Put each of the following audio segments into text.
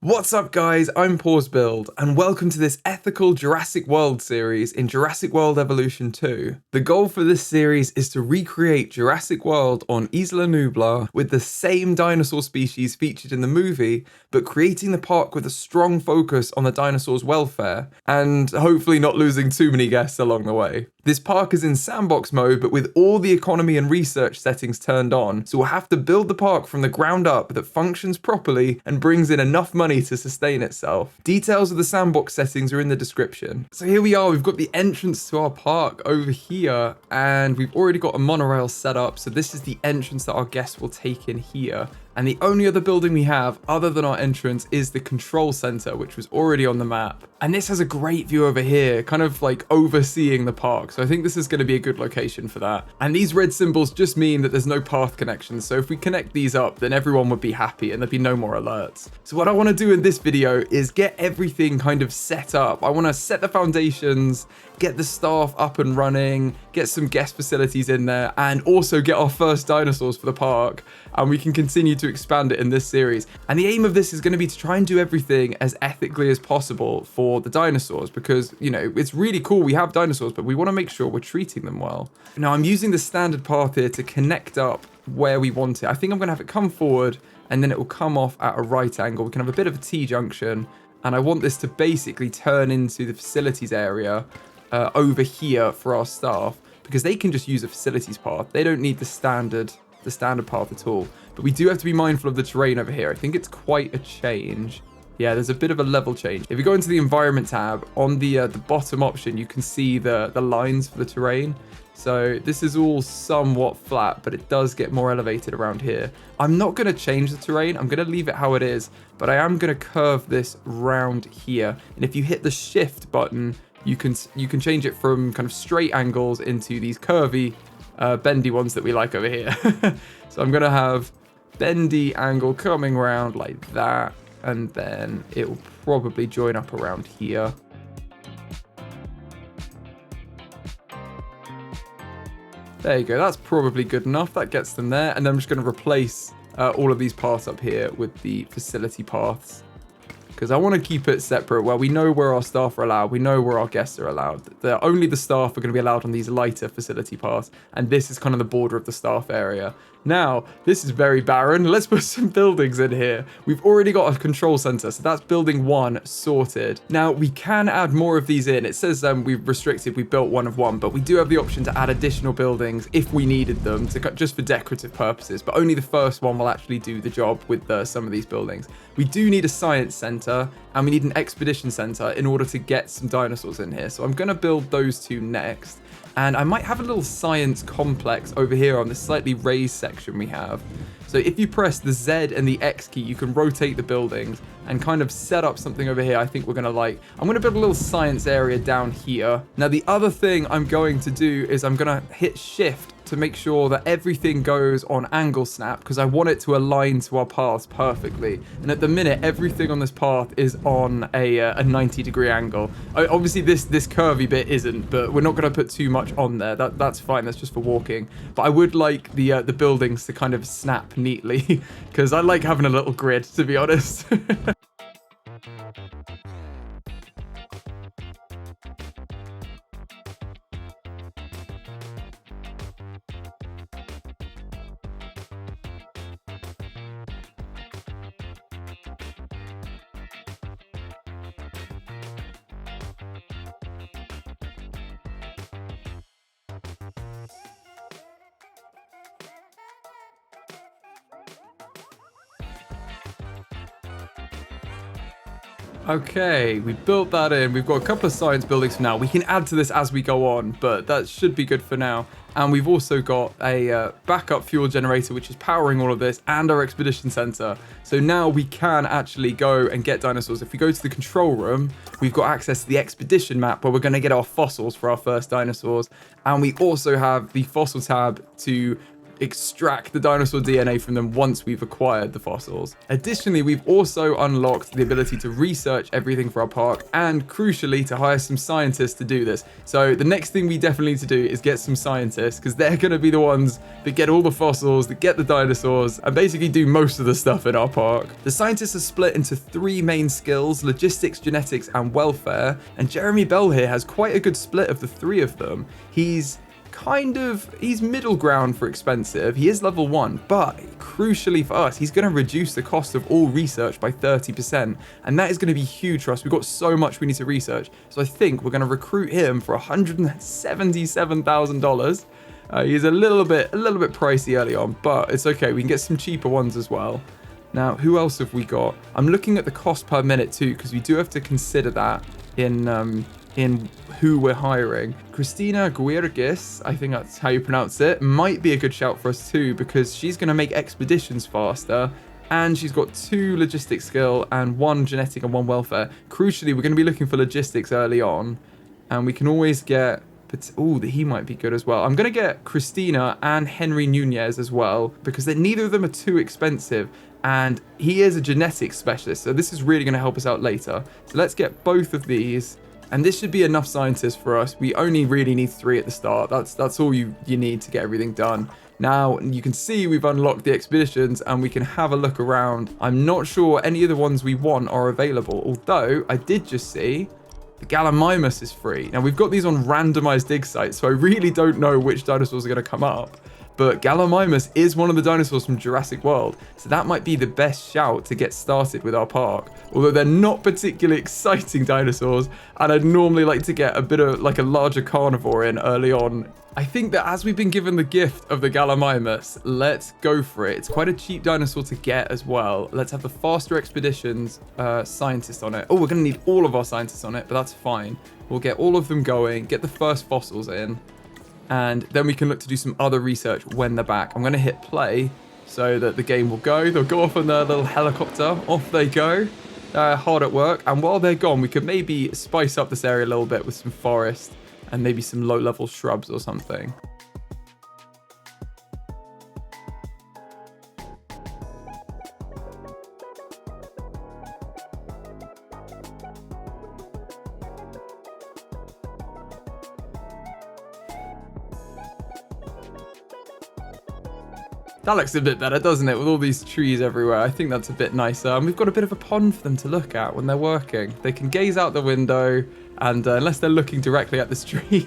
What's up guys, I'm PawsBuild and welcome to this ethical Jurassic World series in Jurassic World Evolution 2. The goal for this series is to recreate Jurassic World on Isla Nublar with the same dinosaur species featured in the movie, but creating the park with a strong focus on the dinosaurs' welfare and hopefully not losing too many guests along the way. This park is in sandbox mode, but with all the economy and research settings turned on, so we'll have to build the park from the ground up that functions properly and brings in enough money to sustain itself. Details of the sandbox settings are in the description. So here we are, we've got the entrance to our park over here, and we've already got a monorail set up, so this is the entrance that our guests will take in here. And the only other building we have other than our entrance is the control center, which was already on the map. And this has a great view over here, kind of like overseeing the park. So I think this is going to be a good location for that. And these red symbols just mean that there's no path connections. So if we connect these up, then everyone would be happy and there'd be no more alerts. So what I want to do in this video is get everything kind of set up. I want to set the foundations, get the staff up and running, get some guest facilities in there, and also get our first dinosaurs for the park. And we can continue to expand it in this series. And the aim of this is going to be to try and do everything as ethically as possible for the dinosaurs, because, you know, it's really cool we have dinosaurs, but we want to make sure we're treating them well. Now, I'm using the standard path here to connect up where we want it. I think I'm going to have it come forward, and then it will come off at a right angle. We can have a bit of a T-junction, and I want this to basically turn into the facilities area over here for our staff, because they can just use a facilities path. They don't need the standard path at all. But we do have to be mindful of the terrain over here. I think it's quite a change. Yeah, there's a bit of a level change. If you go into the environment tab, on the bottom option, you can see the lines for the terrain. So this is all somewhat flat, but it does get more elevated around here. I'm not going to change the terrain. I'm going to leave it how it is, but I am going to curve this round here. And if you hit the shift button, you can change it from kind of straight angles into these curvy, bendy ones that we like over here. So I'm going to have bendy angle coming around like that, and then it will probably join up around here. There you go, that's probably good enough. That gets them there, and then I'm just going to replace all of these paths up here with the facility paths, because I want to keep it separate where we know where our staff are allowed, we know where our guests are allowed. Only the staff are going to be allowed on these lighter facility paths, and this is kind of the border of the staff area. Now, this is very barren. Let's put some buildings in here. We've already got a control center, so that's building 1 sorted. Now, we can add more of these in. It says we built 1 of 1, but we do have the option to add additional buildings if we needed them, just for decorative purposes, but only the first one will actually do the job with some of these buildings. We do need a science center, and we need an expedition center in order to get some dinosaurs in here. So I'm going to build those 2 next. And I might have a little science complex over here on this slightly raised section we have. So if you press the Z and the X key, you can rotate the buildings and kind of set up something over here I think we're going to like. I'm going to build a little science area down here. Now, the other thing I'm going to do is I'm going to hit shift to make sure that everything goes on angle snap, because I want it to align to our paths perfectly. And at the minute, everything on this path is on a 90-degree angle. Obviously, this curvy bit isn't, but we're not going to put too much on there. That's fine. That's just for walking. But I would like the buildings to kind of snap neatly, because I like having a little grid, to be honest. Okay, we built that in. We've got a couple of science buildings for now. We can add to this as we go on, but that should be good for now. And we've also got a backup fuel generator, which is powering all of this, and our expedition center. So now we can actually go and get dinosaurs. If we go to the control room, we've got access to the expedition map where we're going to get our fossils for our first dinosaurs. And we also have the fossil tab to extract the dinosaur DNA from them once we've acquired the fossils. Additionally, we've also unlocked the ability to research everything for our park and, crucially, to hire some scientists to do this. So the next thing we definitely need to do is get some scientists, because they're going to be the ones that get all the fossils, that get the dinosaurs, and basically do most of the stuff in our park. The scientists are split into 3 main skills: logistics, genetics, and welfare. And Jeremy Bell here has quite a good split of the 3 of them. He's middle ground for expensive. He is level 1, but crucially for us, he's going to reduce the cost of all research by 30%, and that is going to be huge for us. We've got so much we need to research, so I think we're going to recruit him for $177,000. He's a little bit pricey early on, but it's okay. We can get some cheaper ones as well. Now, who else have we got? I'm looking at the cost per minute too, because we do have to consider that in who we're hiring. Christina Guirgis, I think that's how you pronounce it, might be a good shout for us too, because she's going to make expeditions faster, and she's got 2 logistics skill and 1 genetic and 1 welfare. Crucially, we're going to be looking for logistics early on, and we can always get... Oh, he might be good as well. I'm going to get Christina and Henry Nunez as well, because neither of them are too expensive, and he is a genetics specialist, so this is really going to help us out later. So let's get both of these. And this should be enough scientists for us. We only really need 3 at the start. That's all you need to get everything done. Now, you can see we've unlocked the expeditions and we can have a look around. I'm not sure any of the ones we want are available, although I did just see the Gallimimus is free. Now, we've got these on randomized dig sites, so I really don't know which dinosaurs are going to come up. But Gallimimus is one of the dinosaurs from Jurassic World, so that might be the best shout to get started with our park. Although they're not particularly exciting dinosaurs, and I'd normally like to get a bit of like a larger carnivore in early on. I think that as we've been given the gift of the Gallimimus, let's go for it. It's quite a cheap dinosaur to get as well. Let's have the faster expeditions scientist on it. Oh, we're going to need all of our scientists on it, but that's fine. We'll get all of them going, get the first fossils in, and then we can look to do some other research when they're back. I'm going to hit play so that the game will go. They'll go off on their little helicopter. Off they go. Hard at work. And while they're gone, we could maybe spice up this area a little bit with some forest and maybe some low-level shrubs or something. That looks a bit better, doesn't it? With all these trees everywhere. I think that's a bit nicer. And we've got a bit of a pond for them to look at when they're working. They can gaze out the window, and unless they're looking directly at this tree,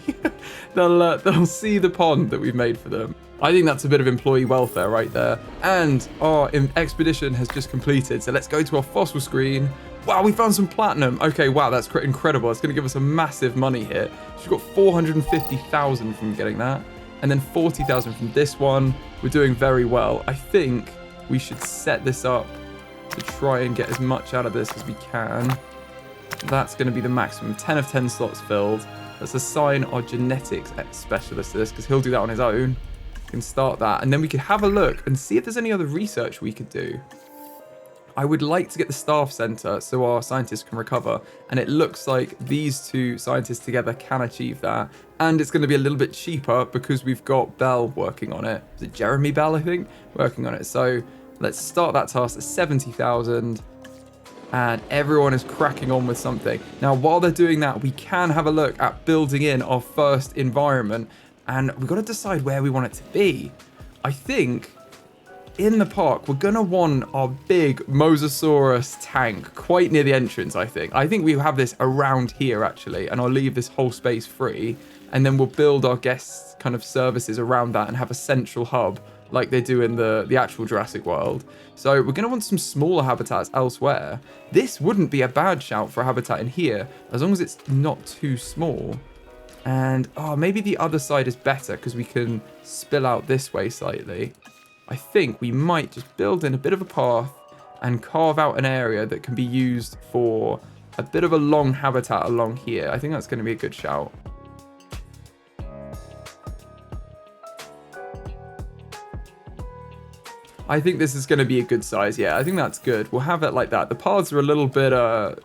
they'll see the pond that we've made for them. I think that's a bit of employee welfare right there. And our expedition has just completed. So let's go to our fossil screen. Wow, we found some platinum. Okay, wow, that's incredible. It's going to give us a massive money hit. She's got 450,000 from getting that. And then 40,000 from this one. We're doing very well. I think we should set this up to try and get as much out of this as we can. That's going to be the maximum. 10 of 10 slots filled. Let's assign our genetics specialist to this, because he'll do that on his own. We can start that. And then we could have a look and see if there's any other research we could do. I would like to get the staff center so our scientists can recover. And it looks like these 2 scientists together can achieve that. And it's going to be a little bit cheaper because we've got Bell working on it. Is it Jeremy Bell, I think? Working on it. So let's start that task at 70,000. And everyone is cracking on with something. Now, while they're doing that, we can have a look at building in our first environment. And we've got to decide where we want it to be. I think in the park, we're going to want our big Mosasaurus tank quite near the entrance, I think. I think we have this around here, actually, and I'll leave this whole space free, and then we'll build our guest kind of services around that and have a central hub like they do in the actual Jurassic World. So we're going to want some smaller habitats elsewhere. This wouldn't be a bad shout for a habitat in here, as long as it's not too small. And, maybe the other side is better because we can spill out this way slightly. I think we might just build in a bit of a path and carve out an area that can be used for a bit of a long habitat along here. I think that's going to be a good shout. I think this is going to be a good size. Yeah, I think that's good. We'll have it like that. The paths are a little bit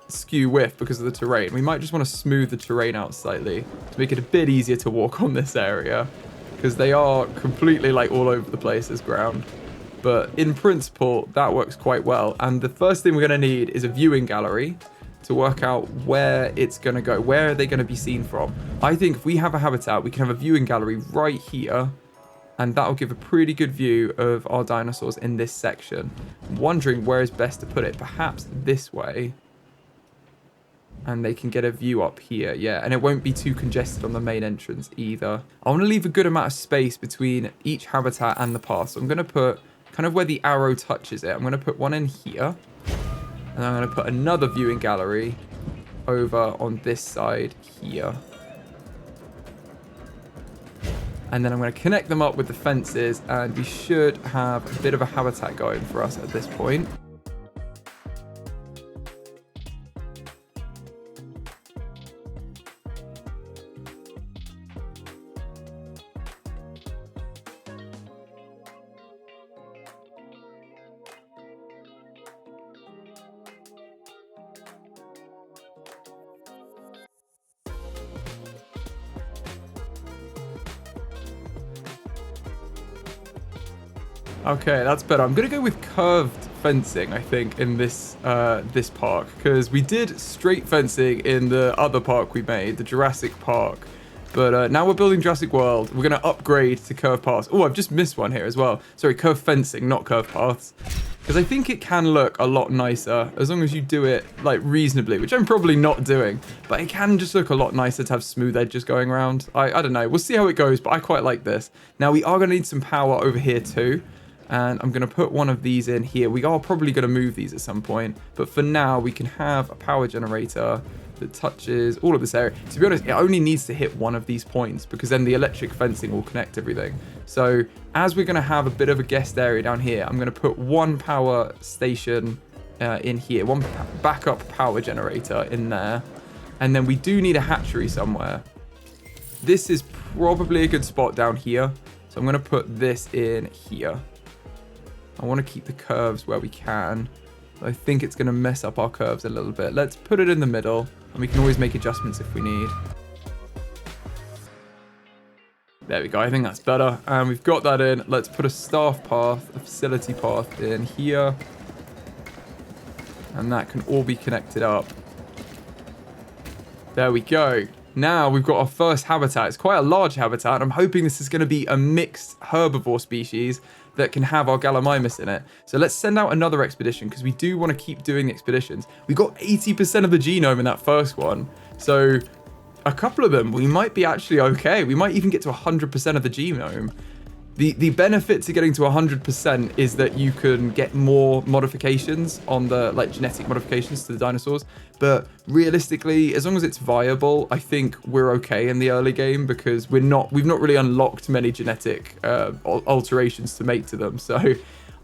skew width because of the terrain. We might just want to smooth the terrain out slightly to make it a bit easier to walk on this area. because they are completely like all over the place as ground. But in principle, that works quite well. And the first thing we're going to need is a viewing gallery to work out where it's going to go. Where are they going to be seen from? I think if we have a habitat, we can have a viewing gallery right here. And that'll give a pretty good view of our dinosaurs in this section. I'm wondering where is best to put it. Perhaps this way. And they can get a view up here. Yeah, and it won't be too congested on the main entrance either. I want to leave a good amount of space between each habitat and the path. So I'm going to put kind of where the arrow touches it. I'm going to put one in here. And I'm going to put another viewing gallery over on this side here. And then I'm going to connect them up with the fences, and we should have a bit of a habitat going for us at this point. Okay, that's better. I'm going to go with curved fencing, I think, in this this park, because we did straight fencing in the other park we made, the Jurassic Park. But now we're building Jurassic World. We're going to upgrade to curved paths. Oh, I've just missed one here as well. Sorry, curved fencing, not curved paths. Because I think it can look a lot nicer as long as you do it like reasonably, which I'm probably not doing. But it can just look a lot nicer to have smooth edges going around. I don't know. We'll see how it goes, but I quite like this. Now, we are going to need some power over here too. And I'm going to put one of these in here. We are probably going to move these at some point. But for now, we can have a power generator that touches all of this area. To be honest, it only needs to hit one of these points because then the electric fencing will connect everything. So as we're going to have a bit of a guest area down here, I'm going to put one power station in here. One backup power generator in there. And then we do need a hatchery somewhere. This is probably a good spot down here. So I'm going to put this in here. I want to keep the curves where we can. I think it's going to mess up our curves a little bit. Let's put it in the middle, and we can always make adjustments if we need. There we go. I think that's better. And we've got that in. Let's put a staff path, a facility path in here. And that can all be connected up. There we go. Now we've got our first habitat. It's quite a large habitat. I'm hoping this is going to be a mixed herbivore species that can have our Gallimimus in it. So let's send out another expedition because we do want to keep doing expeditions. We got 80% of the genome in that first one. So a couple of them, we might be actually okay. We might even get to 100% of the genome. The benefit to getting to 100% is that you can get more modifications on the genetic modifications to the dinosaurs. But realistically, as long as it's viable, I think we're okay in the early game because we've not really unlocked many genetic alterations to make to them. So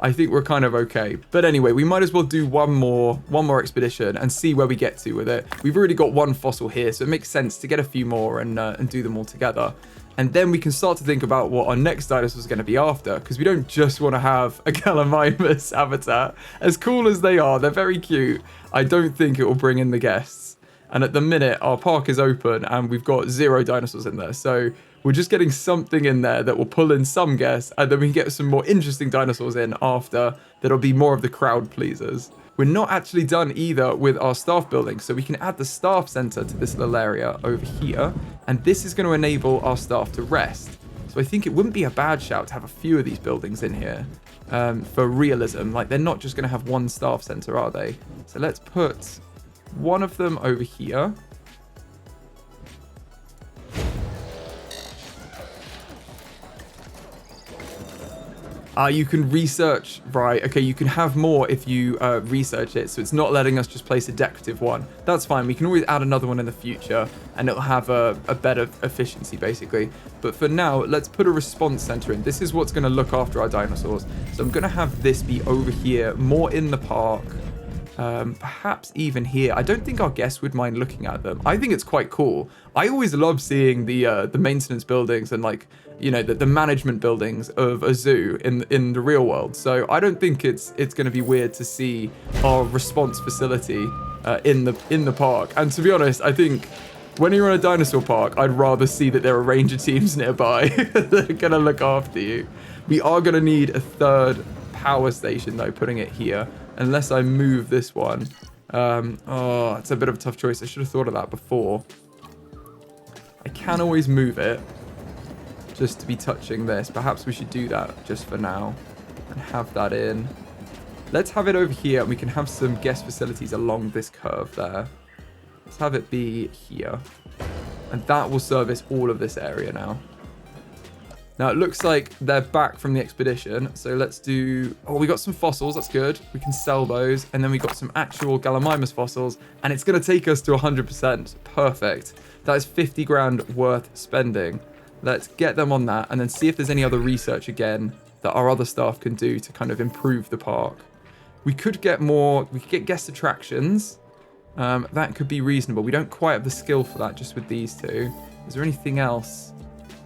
I think we're kind of okay. But anyway, we might as well do one more expedition and see where we get to with it. We've already got one fossil here, so it makes sense to get a few more and do them all together. And then we can start to think about what our next dinosaur is going to be after, because we don't just want to have a Gallimimus habitat. As cool as they are, they're very cute. I don't think it will bring in the guests. And at the minute, our park is open and we've got 0 dinosaurs in there. So we're just getting something in there that will pull in some guests, and then we can get some more interesting dinosaurs in after that'll be more of the crowd pleasers. We're not actually done either with our staff building, so we can add the staff center to this little area over here, and this is going to enable our staff to rest. So I think it wouldn't be a bad shout to have a few of these buildings in here for realism. Like, they're not just going to have one staff center, are they? So let's put one of them over here. You can research, right? Okay, you can have more if you research it, so it's not letting us just place a decorative one. That's fine. We can always add another one in the future, and it'll have a better efficiency, basically. But for now, let's put a response center in. This is what's going to look after our dinosaurs. So I'm going to have this be over here, more in the park. Perhaps even here. I don't think our guests would mind looking at them. I think it's quite cool. I always love seeing the maintenance buildings and, like, you know, the management buildings of a zoo in the real world. So I don't think it's going to be weird to see our response facility in the park. And to be honest, I think When you're on a dinosaur park, I'd rather see that there are ranger teams nearby that are going to look after you. We are going to need a third power station, though, putting it here, unless I move this one. Oh, it's a bit of a tough choice. I should have thought of that before. I can always move it just to be touching this. Perhaps we should do that just for now and have that in. Let's have it over here, and we can have some guest facilities along this curve there. Let's have it be here. And that will service all of this area now. Now, it looks like they're back from the expedition. So let's do... Oh, we got some fossils. That's good. We can sell those. And then we got some actual Gallimimus fossils. And it's going to take us to 100%. Perfect. That is 50 grand worth spending. Let's get them on that. And then see if there's any other research again that our other staff can do to kind of improve the park. We could get more... We could get guest attractions. That could be reasonable. We don't quite have the skill for that just with these two. Is there anything else?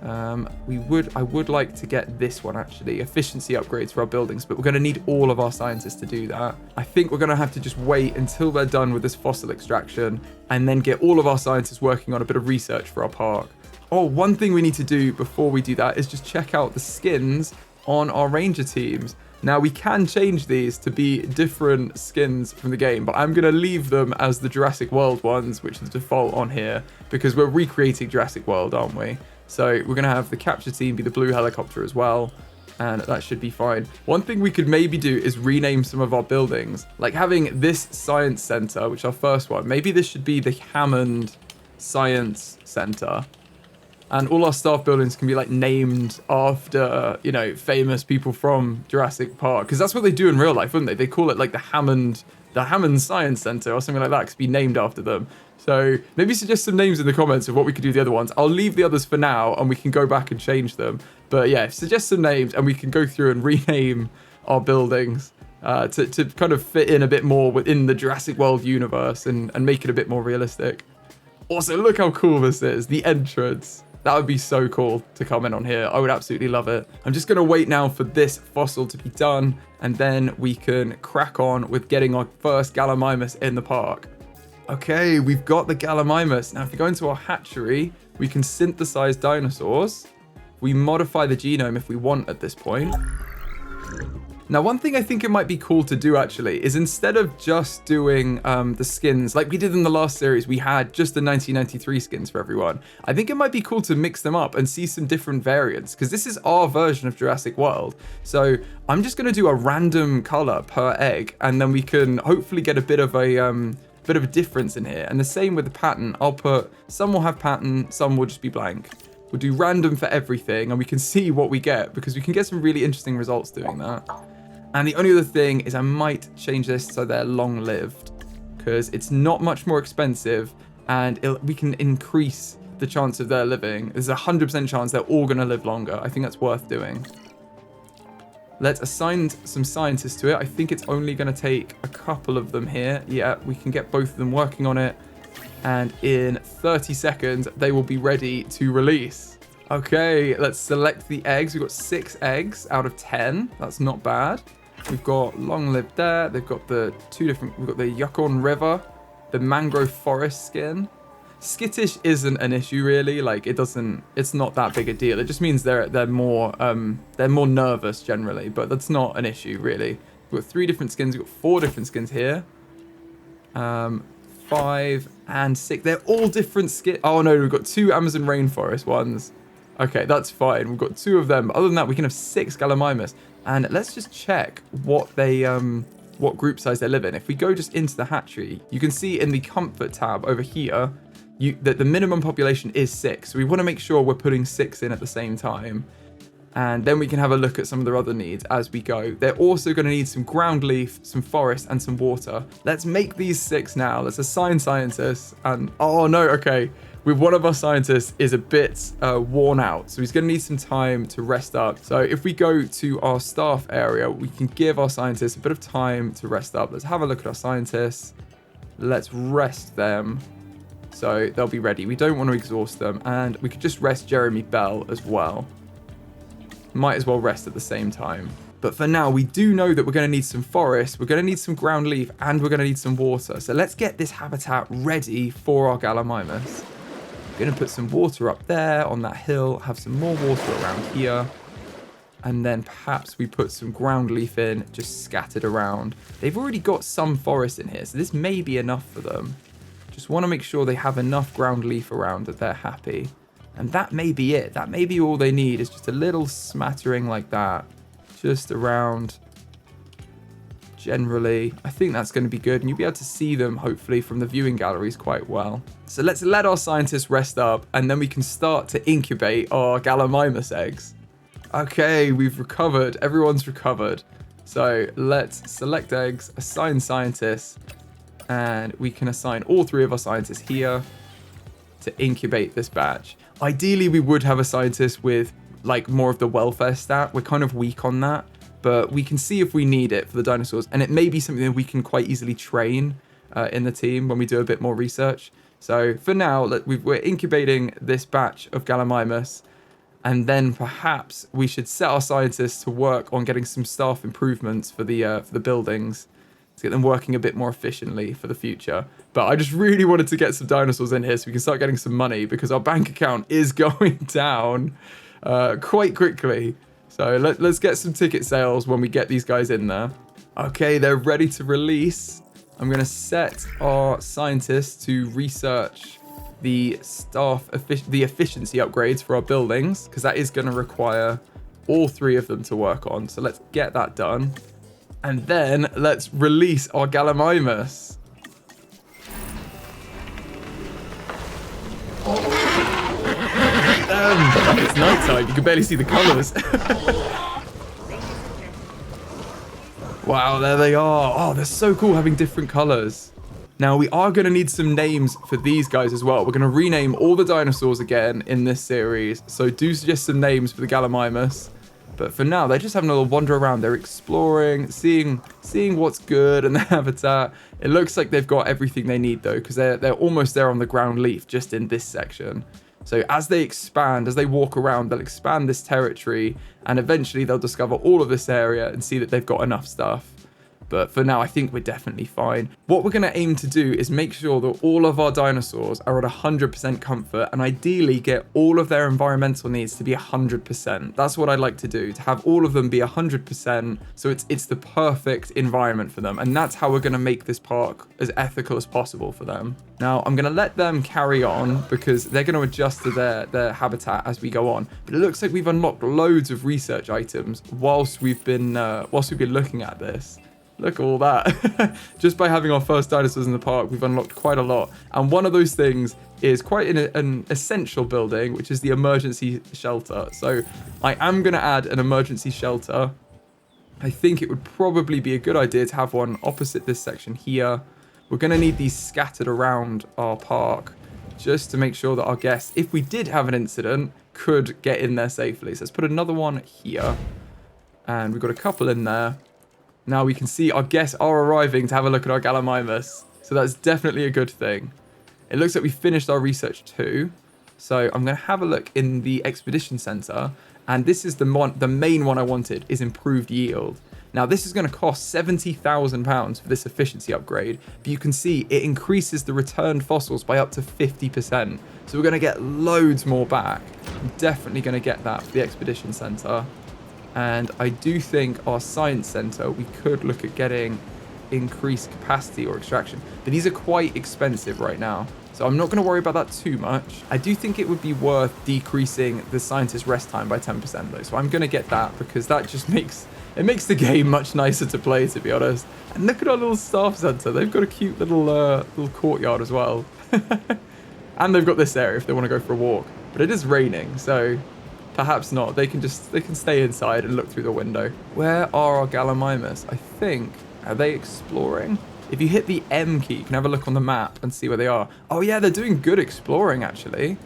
I would like to get this one actually, efficiency upgrades for our buildings, but we're going to need all of our scientists to do that. I think we're going to have to just wait until they're done with this fossil extraction and then get all of our scientists working on a bit of research for our park. Oh, one thing we need to do before we do that is just check out the skins on our ranger teams. Now, we can change these to be different skins from the game, but I'm going to leave them as the Jurassic World ones, which is the default on here, because we're recreating Jurassic World, aren't we? So we're going to have the capture team be the blue helicopter as well, and that should be fine. One thing we could maybe do is rename some of our buildings, like having this science center, which is our first one. Maybe this should be the Hammond Science Center. And all our staff buildings can be like named after, you know, famous people from Jurassic Park. Because that's what they do in real life, wouldn't they? They call it like the Hammond Science Center or something like that. It could be named after them. So maybe suggest some names in the comments of what we could do with the other ones. I'll leave the others for now and we can go back and change them. But yeah, suggest some names and we can go through and rename our buildings to kind of fit in a bit more within the Jurassic World universe and make it a bit more realistic. Also, look how cool this is. The entrance. That would be so cool to come in on here. I would absolutely love it. I'm just going to wait now for this fossil to be done, and then we can crack on with getting our first Gallimimus in the park. Okay, we've got the Gallimimus. Now, if we go into our hatchery, we can synthesize dinosaurs. We modify the genome if we want at this point. Now, one thing I think it might be cool to do, actually, is instead of just doing the skins, like we did in the last series, we had just the 1993 skins for everyone. I think it might be cool to mix them up and see some different variants, because this is our version of Jurassic World. So I'm just going to do a random color per egg, and then we can hopefully get a bit of a difference in here. And the same with the pattern. I'll put, some will have pattern, some will just be blank. We'll do random for everything, and we can see what we get, because we can get some really interesting results doing that. And the only other thing is I might change this so they're long-lived, because it's not much more expensive, and we can increase the chance of their living. There's a 100% chance they're all going to live longer. I think that's worth doing. Let's assign some scientists to it. I think it's only going to take a couple of them here. Yeah, we can get both of them working on it. And in 30 seconds, they will be ready to release. Okay, let's select the eggs. We've got 6 eggs out of 10. That's not bad. We've got long-lived there. They've got the we've got the Yukon River, the mangrove forest skin. Skittish isn't an issue really. Like it's not that big a deal. It just means they're more nervous generally, but that's not an issue really. We've got 3 different skins. We've got 4 different skins here. 5 and 6. They're all different skins. Oh no, we've got 2 Amazon rainforest ones. Okay, that's fine. We've got 2 of them. Other than that, we can have 6 Gallimimus. And let's just check what group size they live in. If we go just into the hatchery, you can see in the comfort tab over here that the minimum population is 6. So we want to make sure we're putting 6 in at the same time. And then we can have a look at some of their other needs as we go. They're also going to need some ground leaf, some forest, and some water. Let's make these 6 now. Let's assign scientists. And oh no, okay. One of our scientists is a bit worn out, so he's going to need some time to rest up. So if we go to our staff area, we can give our scientists a bit of time to rest up. Let's have a look at our scientists. Let's rest them so they'll be ready. We don't want to exhaust them, and we could just rest Jeremy Bell as well. Might as well rest at the same time. But for now, we do know that we're going to need some forest, we're going to need some ground leaf, and we're going to need some water. So let's get this habitat ready for our Gallimimus. Going to put some water up there on that hill, have some more water around here. And then perhaps we put some ground leaf in, just scattered around. They've already got some forest in here, so this may be enough for them. Just want to make sure they have enough ground leaf around that they're happy. And that may be it. That may be all they need, is just a little smattering like that. Just around. Generally, I think that's going to be good, and you'll be able to see them hopefully from the viewing galleries quite well. So let's let our scientists rest up, and then we can start to incubate our Gallimimus eggs. Okay, we've recovered. Everyone's recovered. So let's select eggs, assign scientists, and we can assign all 3 of our scientists here to incubate this batch. Ideally, we would have a scientist with like more of the welfare stat. We're kind of weak on that. But we can see if we need it for the dinosaurs. And it may be something that we can quite easily train in the team when we do a bit more research. So for now, we're incubating this batch of Gallimimus. And then perhaps we should set our scientists to work on getting some staff improvements for the buildings, to get them working a bit more efficiently for the future. But I just really wanted to get some dinosaurs in here so we can start getting some money, because our bank account is going down quite quickly. So let's get some ticket sales when we get these guys in there. Okay, they're ready to release. I'm going to set our scientists to research the efficiency upgrades for our buildings, because that is going to require all 3 of them to work on. So let's get that done. And then let's release our Gallimimus. It's nighttime, you can barely see the colours. Wow, there they are. Oh, they're so cool having different colours. Now, we are going to need some names for these guys as well. We're going to rename all the dinosaurs again in this series. So do suggest some names for the Gallimimus. But for now, they're just having a little wander around. They're exploring, seeing what's good in the habitat. It looks like they've got everything they need, though, because they're almost there on the ground leaf, just in this section. So as they expand, as they walk around, they'll expand this territory, and eventually they'll discover all of this area and see that they've got enough stuff. But for now, I think we're definitely fine. What we're going to aim to do is make sure that all of our dinosaurs are at 100% comfort, and ideally get all of their environmental needs to be 100%. That's what I'd like to do, to have all of them be 100%, so it's the perfect environment for them. And that's how we're going to make this park as ethical as possible for them. Now, I'm going to let them carry on, because they're going to adjust to their habitat as we go on. But it looks like we've unlocked loads of research items whilst we've been looking at this. Look at all that. Just by having our first dinosaurs in the park, we've unlocked quite a lot. And one of those things is quite an essential building, which is the emergency shelter. So I am going to add an emergency shelter. I think it would probably be a good idea to have one opposite this section here. We're going to need these scattered around our park, just to make sure that our guests, if we did have an incident, could get in there safely. So let's put another one here. And we've got a couple in there. Now we can see our guests are arriving to have a look at our Gallimimus. So that's definitely a good thing. It looks like we finished our research too. So I'm going to have a look in the expedition center. And this is the main one I wanted, is improved yield. Now this is going to cost £70,000 for this efficiency upgrade. But you can see it increases the returned fossils by up to 50%. So we're going to get loads more back. I'm definitely going to get that for the expedition center. And I do think our science center, we could look at getting increased capacity or extraction. But these are quite expensive right now, so I'm not going to worry about that too much. I do think it would be worth decreasing the scientist rest time by 10% though. So I'm going to get that, because that just makes the game much nicer to play, to be honest. And look at our little staff center. They've got a cute little courtyard as well. And they've got this area if they want to go for a walk. But it is raining, so perhaps not. They can stay inside and look through the window. Where are our Gallimimus? I think, are they exploring? If you hit the M key, you can have a look on the map and see where they are. Oh yeah, they're doing good exploring actually.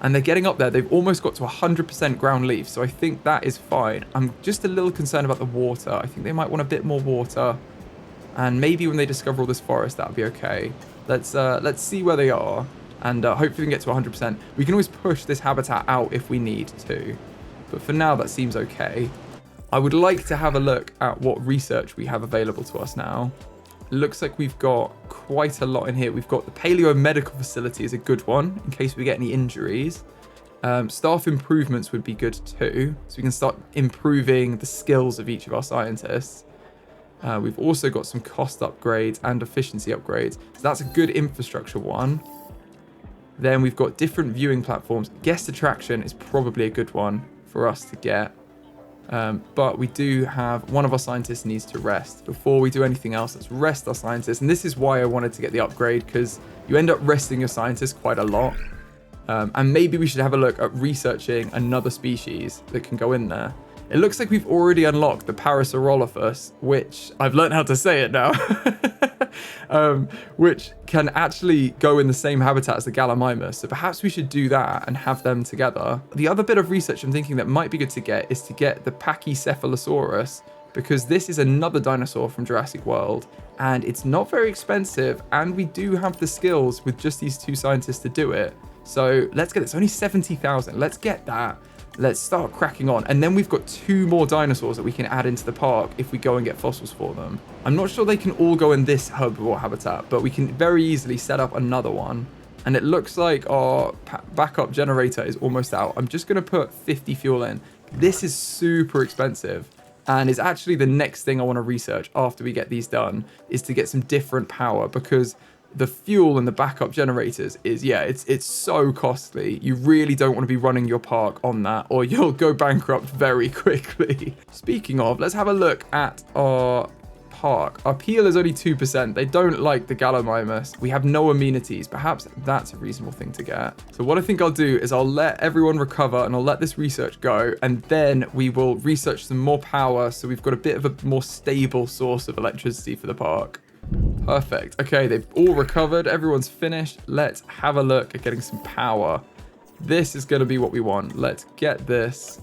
And they're getting up there. They've almost got to 100% ground leaf, so I think that is fine. I'm just a little concerned about the water. I think they might want a bit more water. And maybe when they discover all this forest, that'll be okay. Let's see where they are. And hopefully we can get to 100%. We can always push this habitat out if we need to. But for now, that seems okay. I would like to have a look at what research we have available to us now. looks like we've got quite a lot in here. We've got the paleo medical facility is a good one in case we get any injuries. Staff improvements would be good too, so we can start improving the skills of each of our scientists. We've also got some cost upgrades and efficiency upgrades, so that's a good infrastructure one. Then we've got different viewing platforms. Guest attraction is probably a good one for us to get. But we do have one of our scientists needs to rest. Before we do anything else, let's rest our scientists. And this is why I wanted to get the upgrade, because you end up resting your scientists quite a lot. And maybe we should have a look at researching another species that can go in there. It looks like we've already unlocked the Parasaurolophus, which I've learned how to say it now, which can actually go in the same habitat as the Gallimimus. So perhaps we should do that and have them together. The other bit of research I'm thinking that might be good to get is to get the Pachycephalosaurus, because this is another dinosaur from Jurassic World and it's not very expensive. And we do have the skills with just these two scientists to do it. So let's get it. It's only 70,000. Let's get that. Let's start cracking on. And then we've got 2 more dinosaurs that we can add into the park if we go and get fossils for them. I'm not sure they can all go in this herbivore habitat, but we can very easily set up another one. And it looks like our backup generator is almost out. I'm just going to put 50 fuel in. This is super expensive. And is actually the next thing I want to research after we get these done, is to get some different power, because the fuel and the backup generators is, yeah, it's so costly. You really don't want to be running your park on that, or you'll go bankrupt very quickly. Speaking of, let's have a look at our park. Our peel is only 2%. They don't like the Gallimimus. We have no amenities. Perhaps that's a reasonable thing to get. So what I think I'll do is I'll let everyone recover and I'll let this research go, and then we will research some more power so we've got a bit of a more stable source of electricity for the park. Perfect. Okay, they've all recovered. Everyone's finished. Let's have a look at getting some power. This is going to be what we want. Let's get this.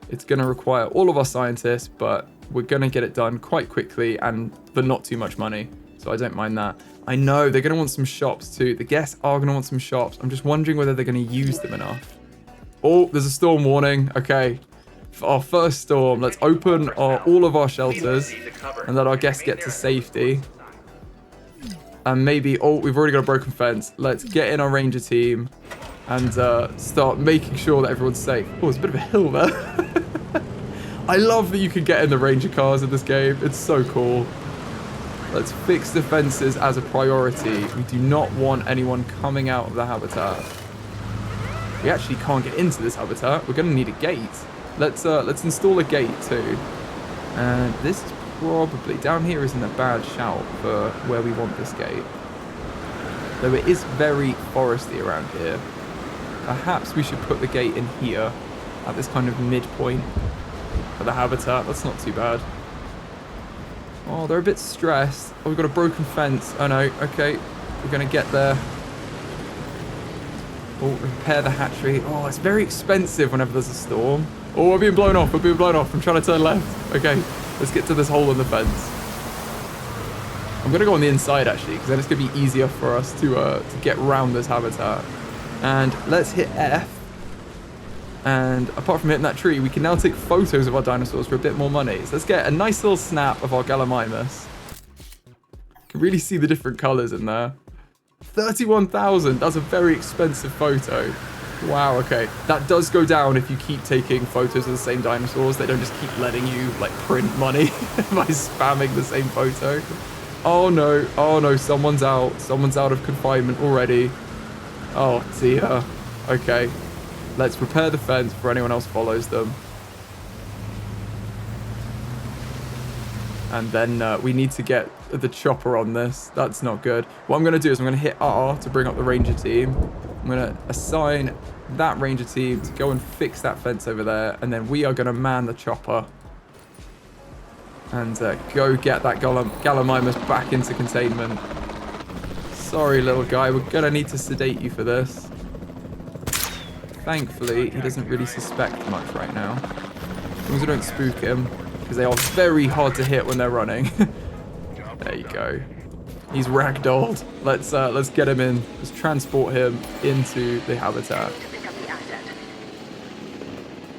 It's going to require all of our scientists, but we're going to get it done quite quickly and for not too much money. So I don't mind that. I know they're going to want some shops too. The guests are going to want some shops. I'm just wondering whether they're going to use them enough. Oh, there's a storm warning. Okay. For our first storm, let's open all of our shelters and let our guests get to safety. And maybe, oh, we've already got a broken fence. Let's get in our ranger team and start making sure that everyone's safe. Oh, there's a bit of a hill there. I love that you can get in the ranger cars in this game. It's so cool. Let's fix the fences as a priority. We do not want anyone coming out of the habitat. We actually can't get into this habitat. We're going to need a gate. Let's install a gate too. And this is probably, down here isn't a bad shout for where we want this gate. Though it is very foresty around here. Perhaps we should put the gate in here at this kind of midpoint for the habitat. That's not too bad. Oh, they're a bit stressed. Oh, we've got a broken fence. Oh no, okay. We're going to get there. Oh, repair the hatchery. Oh, it's very expensive whenever there's a storm. Oh, we're being blown off. We're being blown off. I'm trying to turn left. Okay. Let's get to this hole in the fence. I'm going to go on the inside, actually, because then it's going to be easier for us to get around this habitat. And let's hit F. And apart from hitting that tree, we can now take photos of our dinosaurs for a bit more money. So let's get a nice little snap of our Gallimimus. You can really see the different colors in there. 31,000. That's a very expensive photo. Wow, okay. That does go down if you keep taking photos of the same dinosaurs. They don't just keep letting you, like, print money by spamming the same photo. Oh, no. Oh, no. Someone's out. Someone's out of confinement already. Oh, dear. Okay. Let's repair the fence before anyone else follows them. And then we need to get the chopper on this. That's not good. What I'm going to do is I'm going to hit R to bring up the ranger team. I'm going to assign that ranger team to go and fix that fence over there. And then we are going to man the chopper. And go get that Gallimimus back into containment. Sorry, little guy. We're going to need to sedate you for this. Thankfully, he doesn't really suspect much right now. As long as we don't spook him. Because they are very hard to hit when they're running. There you go. He's ragdolled. Let's get him in. Let's transport him into the habitat.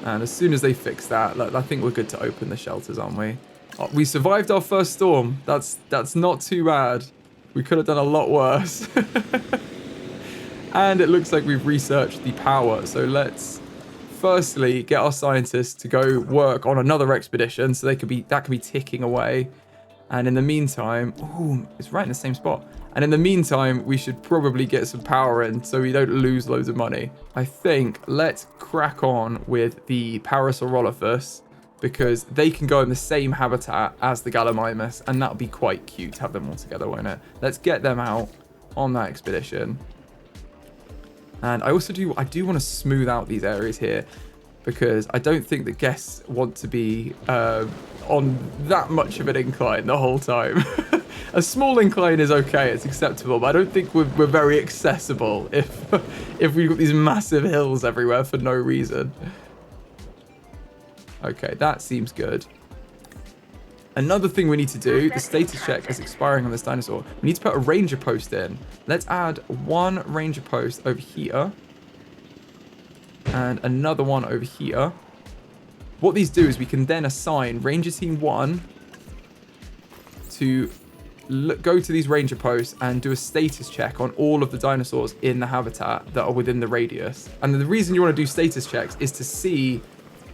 And as soon as they fix that, I think we're good to open the shelters, aren't we? Oh, we survived our first storm. That's not too bad. We could have done a lot worse. And it looks like we've researched the power. So let's firstly get our scientists to go work on another expedition so that can be ticking away. And in the meantime, oh, it's right in the same spot. And in the meantime, we should probably get some power in so we don't lose loads of money. I think let's crack on with the Parasaurolophus because they can go in the same habitat as the Gallimimus, and that'll be quite cute to have them all together, won't it? Let's get them out on that expedition. And I do want to smooth out these areas here because I don't think that guests want to be on that much of an incline the whole time. A small incline is okay, it's acceptable, but I don't think we're very accessible if we've got these massive hills everywhere for no reason. Okay, that seems good. Another thing we need to do, the status check is expiring on this dinosaur. We need to put a ranger post in. Let's add one ranger post over here. And another one over here. What these do is we can then assign Ranger Team 1 to go to these ranger posts and do a status check on all of the dinosaurs in the habitat that are within the radius. And the reason you want to do status checks is to see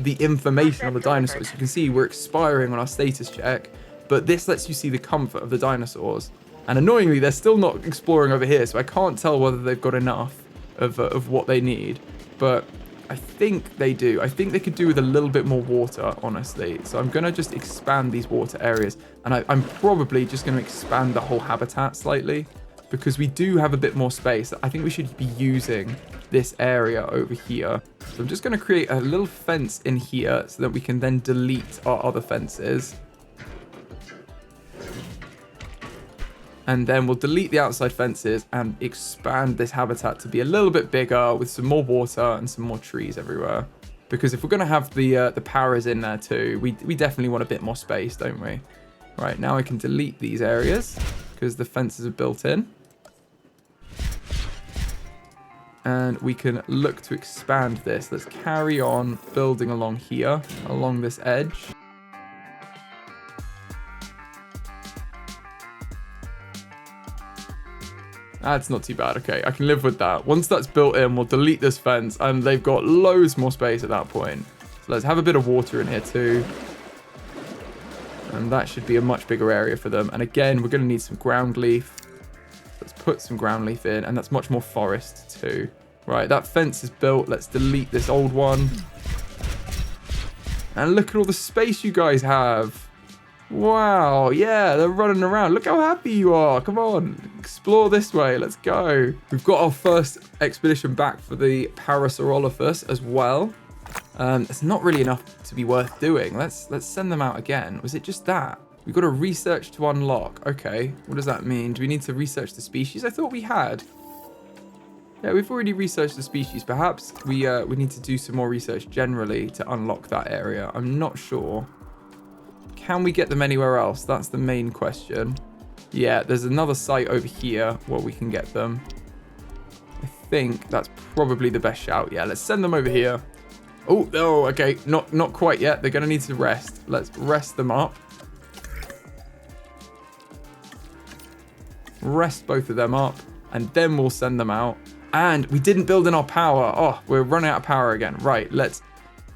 the information on the dinosaurs. You can see we're expiring on our status check, but this lets you see the comfort of the dinosaurs. And annoyingly, they're still not exploring over here, so I can't tell whether they've got enough of what they need. But I think they do. I think they could do with a little bit more water, honestly. So I'm going to just expand these water areas. And I'm probably just going to expand the whole habitat slightly because we do have a bit more space. I think we should be using this area over here. So I'm just going to create a little fence in here so that we can then delete our other fences. And then we'll delete the outside fences and expand this habitat to be a little bit bigger with some more water and some more trees everywhere. Because if we're going to have the paras in there too, we definitely want a bit more space, don't we? Right, now I can delete these areas because the fences are built in. And we can look to expand this. Let's carry on building along here, along this edge. That's not too bad. Okay, I can live with that. Once that's built in, we'll delete this fence and they've got loads more space at that point. So let's have a bit of water in here too. And that should be a much bigger area for them. And again, we're going to need some ground leaf. Let's put some ground leaf in, and that's much more forest too. Right, that fence is built. Let's delete this old one. And look at all the space you guys have. Wow, yeah, they're running around. Look how happy you are. Come on, explore this way. Let's go. We've got our first expedition back for the Parasaurolophus as well. It's not really enough to be worth doing. Let's send them out again. Was it just that? We've got a research to unlock. Okay, what does that mean? Do we need to research the species? I thought we had. Yeah, we've already researched the species. Perhaps we need to do some more research generally to unlock that area. I'm not sure. Can we get them anywhere else? That's the main question. Yeah, there's another site over here where we can get them. I think that's probably the best shout. Yeah, let's send them over here. Oh, okay. Not quite yet. They're going to need to rest. Let's rest them up. Rest both of them up. And then we'll send them out. And we didn't build in our power. Oh, we're running out of power again. Right, let's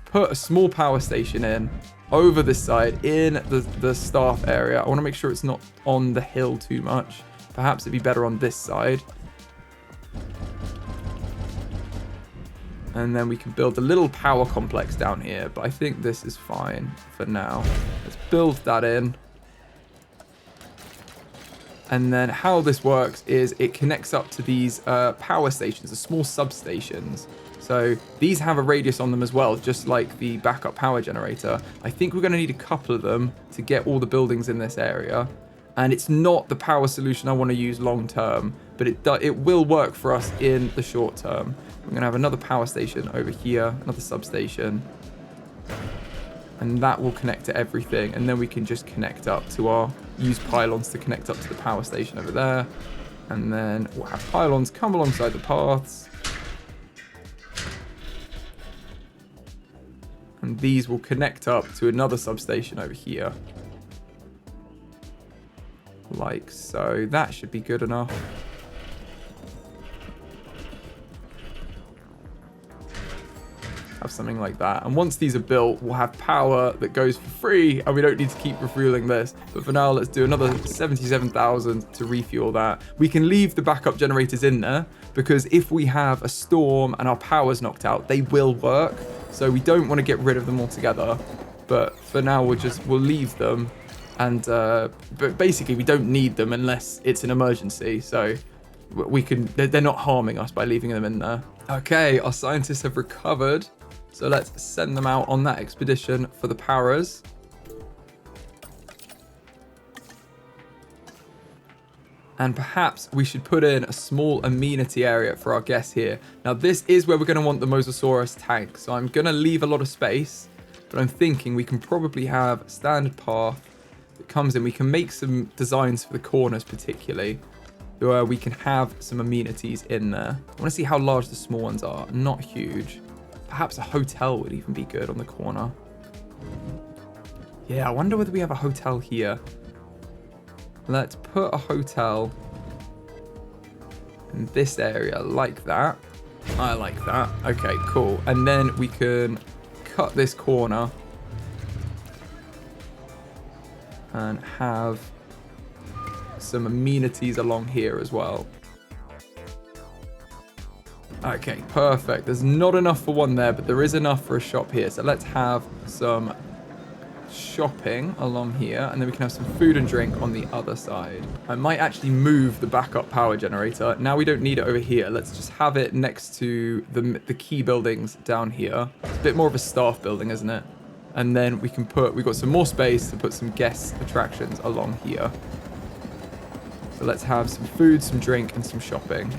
put a small power station in over this side in the staff area. I want to make sure it's not on the hill too much. Perhaps it'd be better on this side. And then we can build a little power complex down here. But I think this is fine for now. Let's build that in. And then how this works is it connects up to these power stations, the small substations. So these have a radius on them as well, just like the backup power generator. I think we're going to need a couple of them to get all the buildings in this area. And it's not the power solution I want to use long term, but it will work for us in the short term. We're going to have another power station over here, another substation. And that will connect to everything. And then we can just connect up to use pylons to connect up to the power station over there. And then we'll have pylons come alongside the paths. And these will connect up to another substation over here. like so. That should be good enough. Have something like that. And once these are built, we'll have power that goes for free, and we don't need to keep refueling this. But for now, let's do another 77,000 to refuel that. We can leave the backup generators in there, because if we have a storm and our power's knocked out, they will work. So we don't want to get rid of them altogether. But for now, we'll leave them. And but basically, we don't need them unless it's an emergency. So they're not harming us by leaving them in there. Okay, our scientists have recovered. So let's send them out on that expedition for the Paras. And perhaps we should put in a small amenity area for our guests here. Now, this is where we're going to want the Mosasaurus tank. So I'm going to leave a lot of space, but I'm thinking we can probably have a standard path that comes in. We can make some designs for the corners particularly, where we can have some amenities in there. I want to see how large the small ones are. Not huge. Perhaps a hotel would even be good on the corner. Yeah, I wonder whether we have a hotel here. Let's put a hotel in this area like that. I like that. Okay, cool. And then we can cut this corner and have some amenities along here as well. Okay, perfect. There's not enough for one there, but there is enough for a shop here. So let's have some shopping along here, and then we can have some food and drink on the other side. I might actually move the backup power generator. Now we don't need it over here. Let's just have it next to the key buildings down here. It's a bit more of a staff building, isn't it? And then we've got some more space to put some guest attractions along here. So let's have some food, some drink, and some shopping.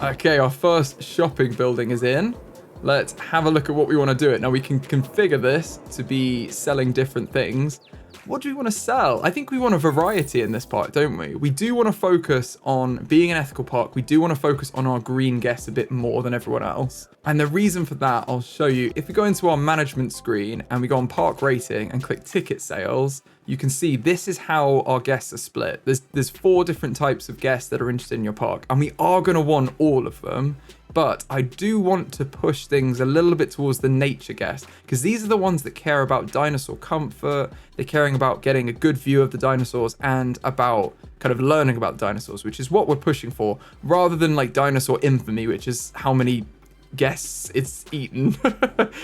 Okay, our first shopping building is in. Let's have a look at what we want to do it. Now, we can configure this to be selling different things. What do we want to sell? I think we want a variety in this park, don't we? We do want to focus on being an ethical park. We do want to focus on our green guests a bit more than everyone else. And the reason for that, I'll show you. If we go into our management screen and we go on park rating and click ticket sales, you can see this is how our guests are split. There's 4 different types of guests that are interested in your park, and we are going to want all of them. But I do want to push things a little bit towards the nature guests, because these are the ones that care about dinosaur comfort. They're caring about getting a good view of the dinosaurs and about kind of learning about dinosaurs, which is what we're pushing for, rather than like dinosaur infamy, which is how many guests it's eaten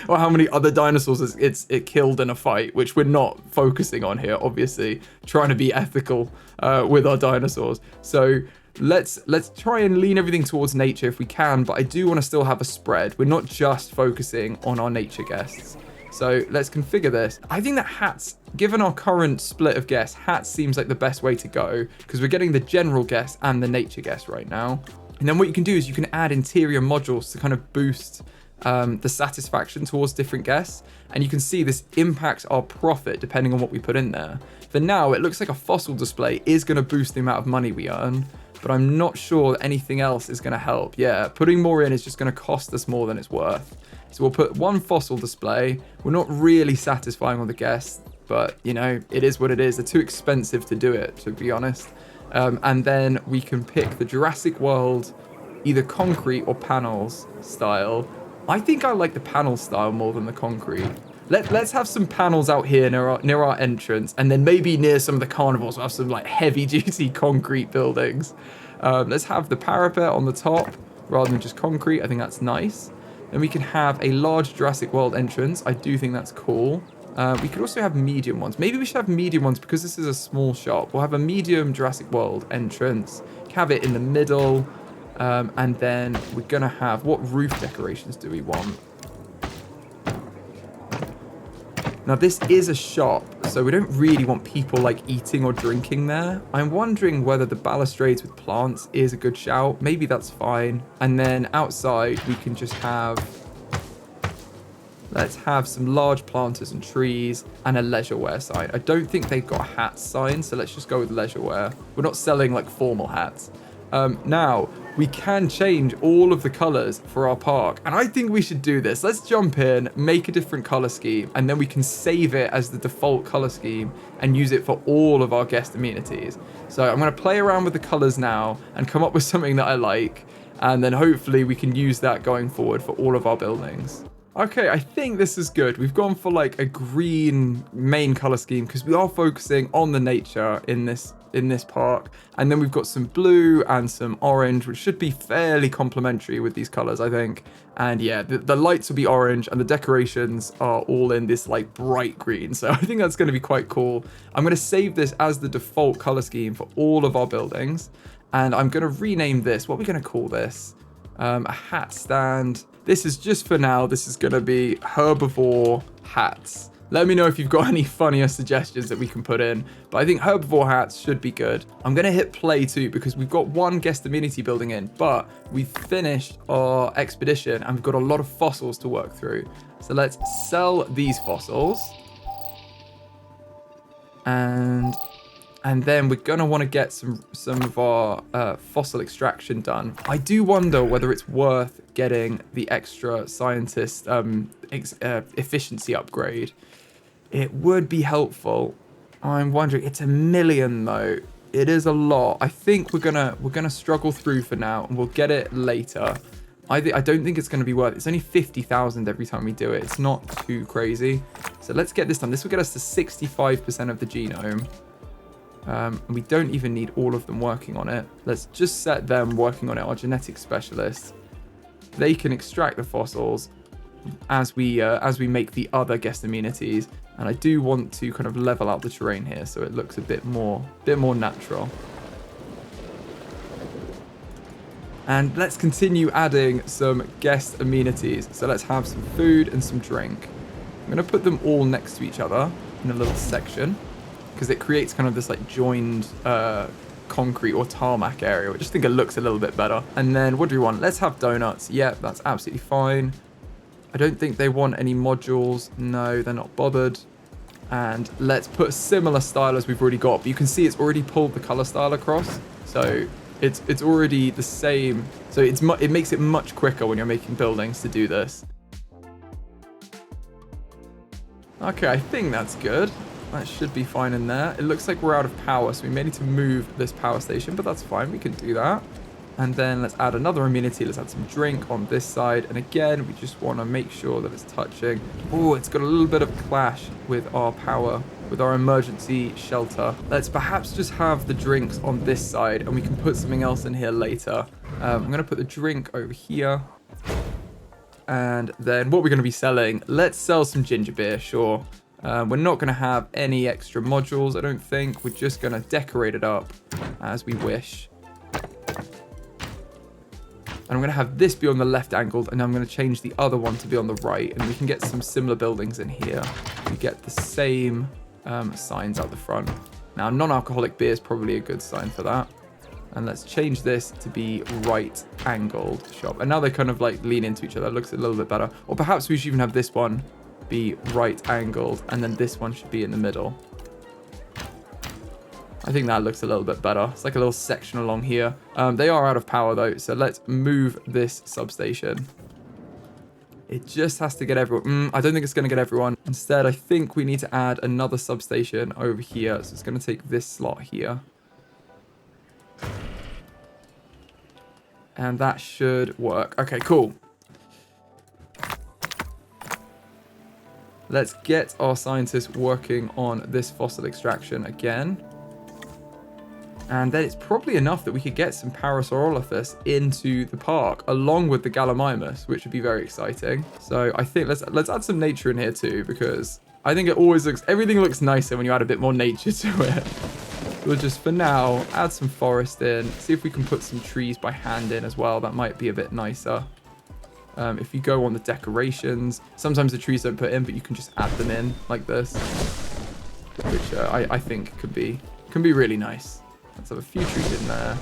or how many other dinosaurs it killed in a fight, which we're not focusing on here, obviously trying to be ethical with our dinosaurs. So let's try and lean everything towards nature if we can, but I do want to still have a spread. We're not just focusing on our nature guests. So let's configure this. I think that hats, given our current split of guests, hats seems like the best way to go, because we're getting the general guests and the nature guests right now. And then what you can do is you can add interior modules to kind of boost the satisfaction towards different guests. And you can see this impacts our profit depending on what we put in there. For now, it looks like a fossil display is going to boost the amount of money we earn, but I'm not sure that anything else is going to help. Yeah, putting more in is just going to cost us more than it's worth. So we'll put one fossil display. We're not really satisfying all the guests, but you know, it is what it is. They're too expensive to do it, to be honest. And then we can pick the Jurassic World, either concrete or panels style. I think I like the panel style more than the concrete. Let's have some panels out here near our entrance, and then maybe near some of the carnivores we'll have some like heavy duty concrete buildings. Let's have the parapet on the top rather than just concrete. I think that's nice. Then we can have a large Jurassic World entrance. I do think that's cool. We could also have medium ones. Maybe we should have medium ones because this is a small shop. We'll have a medium Jurassic World entrance, have it in the middle, and then we're going to have, what roof decorations do we want? Now, this is a shop, so we don't really want people like eating or drinking there. I'm wondering whether the balustrades with plants is a good shout. Maybe that's fine. And then outside, we can just have, let's have some large planters and trees and a leisure wear sign. I don't think they've got a hat sign, so let's just go with leisure wear. We're not selling like formal hats. Now, we can change all of the colors for our park. And I think we should do this. Let's jump in, make a different color scheme, and then we can save it as the default color scheme and use it for all of our guest amenities. So I'm going to play around with the colors now and come up with something that I like. And then hopefully we can use that going forward for all of our buildings. Okay, I think this is good. We've gone for like a green main color scheme because we are focusing on the nature in this park. And then we've got some blue and some orange, which should be fairly complementary with these colors, I think. And yeah, the lights will be orange and the decorations are all in this like bright green. So I think that's going to be quite cool. I'm going to save this as the default color scheme for all of our buildings. And I'm going to rename this. What are we going to call this? A hat stand. This is just for now. This is going to be herbivore hats. Let me know if you've got any funnier suggestions that we can put in. But I think herbivore hats should be good. I'm going to hit play too because we've got one guest amenity building in, but we've finished our expedition and we've got a lot of fossils to work through. So let's sell these fossils. And then we're going to want to get some of our fossil extraction done. I do wonder whether it's worth getting the extra scientist efficiency upgrade. It would be helpful. I'm wondering, it's 1 million though. It is a lot. I think we're gonna struggle through for now and we'll get it later. I don't think it's going to be worth it. It's only 50,000 every time we do it. It's not too crazy. So let's get this done. This will get us to 65% of the genome. And we don't even need all of them working on it. Let's just set them working on it, our genetic specialists. They can extract the fossils as we make the other guest amenities. And I do want to kind of level out the terrain here so it looks a bit more natural. And let's continue adding some guest amenities. So let's have some food and some drink. I'm going to put them all next to each other in a little section, because it creates kind of this like joined concrete or tarmac area, which I just think it looks a little bit better. And then what do we want? Let's have donuts. Yeah, that's absolutely fine. I don't think they want any modules. No, they're not bothered. And let's put a similar style as we've already got. But you can see it's already pulled the color style across. So it's already the same. So it makes it much quicker when you're making buildings to do this. Okay, I think that's good. That should be fine in there. It looks like we're out of power, so we may need to move this power station, but that's fine. We can do that. And then let's add another amenity. Let's add some drink on this side. And again, we just want to make sure that it's touching. Oh, it's got a little bit of clash with our power, with our emergency shelter. Let's perhaps just have the drinks on this side, and we can put something else in here later. I'm going to put the drink over here. And then what we're going to be selling, let's sell some ginger beer, sure. We're not going to have any extra modules, I don't think. We're just going to decorate it up as we wish. And I'm going to have this be on the left angled, and I'm going to change the other one to be on the right. And we can get some similar buildings in here. We get the same signs out the front. Now, non-alcoholic beer is probably a good sign for that. And let's change this to be right angled shop. And now they kind of like lean into each other. It looks a little bit better. Or perhaps we should even have this one be right angled, and then this one should be in the middle. I think that looks a little bit better. It's like a little section along here. They are out of power though, so let's move this substation. It just has to get everyone. I don't think it's going to get everyone. Instead, I think we need to add another substation over here. So it's going to take this slot here. And that should work. Okay, cool. Let's get our scientists working on this fossil extraction again. And then it's probably enough that we could get some Parasaurolophus into the park, along with the Gallimimus, which would be very exciting. So I think let's add some nature in here too, because I think everything looks nicer when you add a bit more nature to it. We'll just, for now, add some forest in, see if we can put some trees by hand in as well. That might be a bit nicer. If you go on the decorations, sometimes the trees don't put in, but you can just add them in like this, which I think can be really nice. Let's have a few trees in there.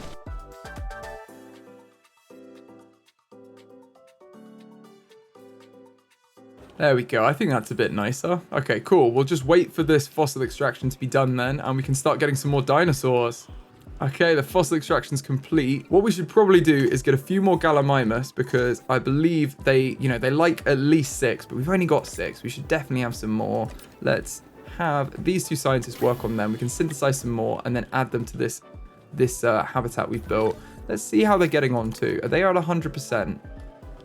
There we go. I think that's a bit nicer. Okay, cool. We'll just wait for this fossil extraction to be done then, and we can start getting some more dinosaurs. Okay, the fossil extraction's complete. What we should probably do is get a few more Gallimimus because I believe they like at least 6, but we've only got 6. We should definitely have some more. Let's have these 2 scientists work on them. We can synthesize some more and then add them to this habitat we've built. Let's see how they're getting on too. Are they at 100%?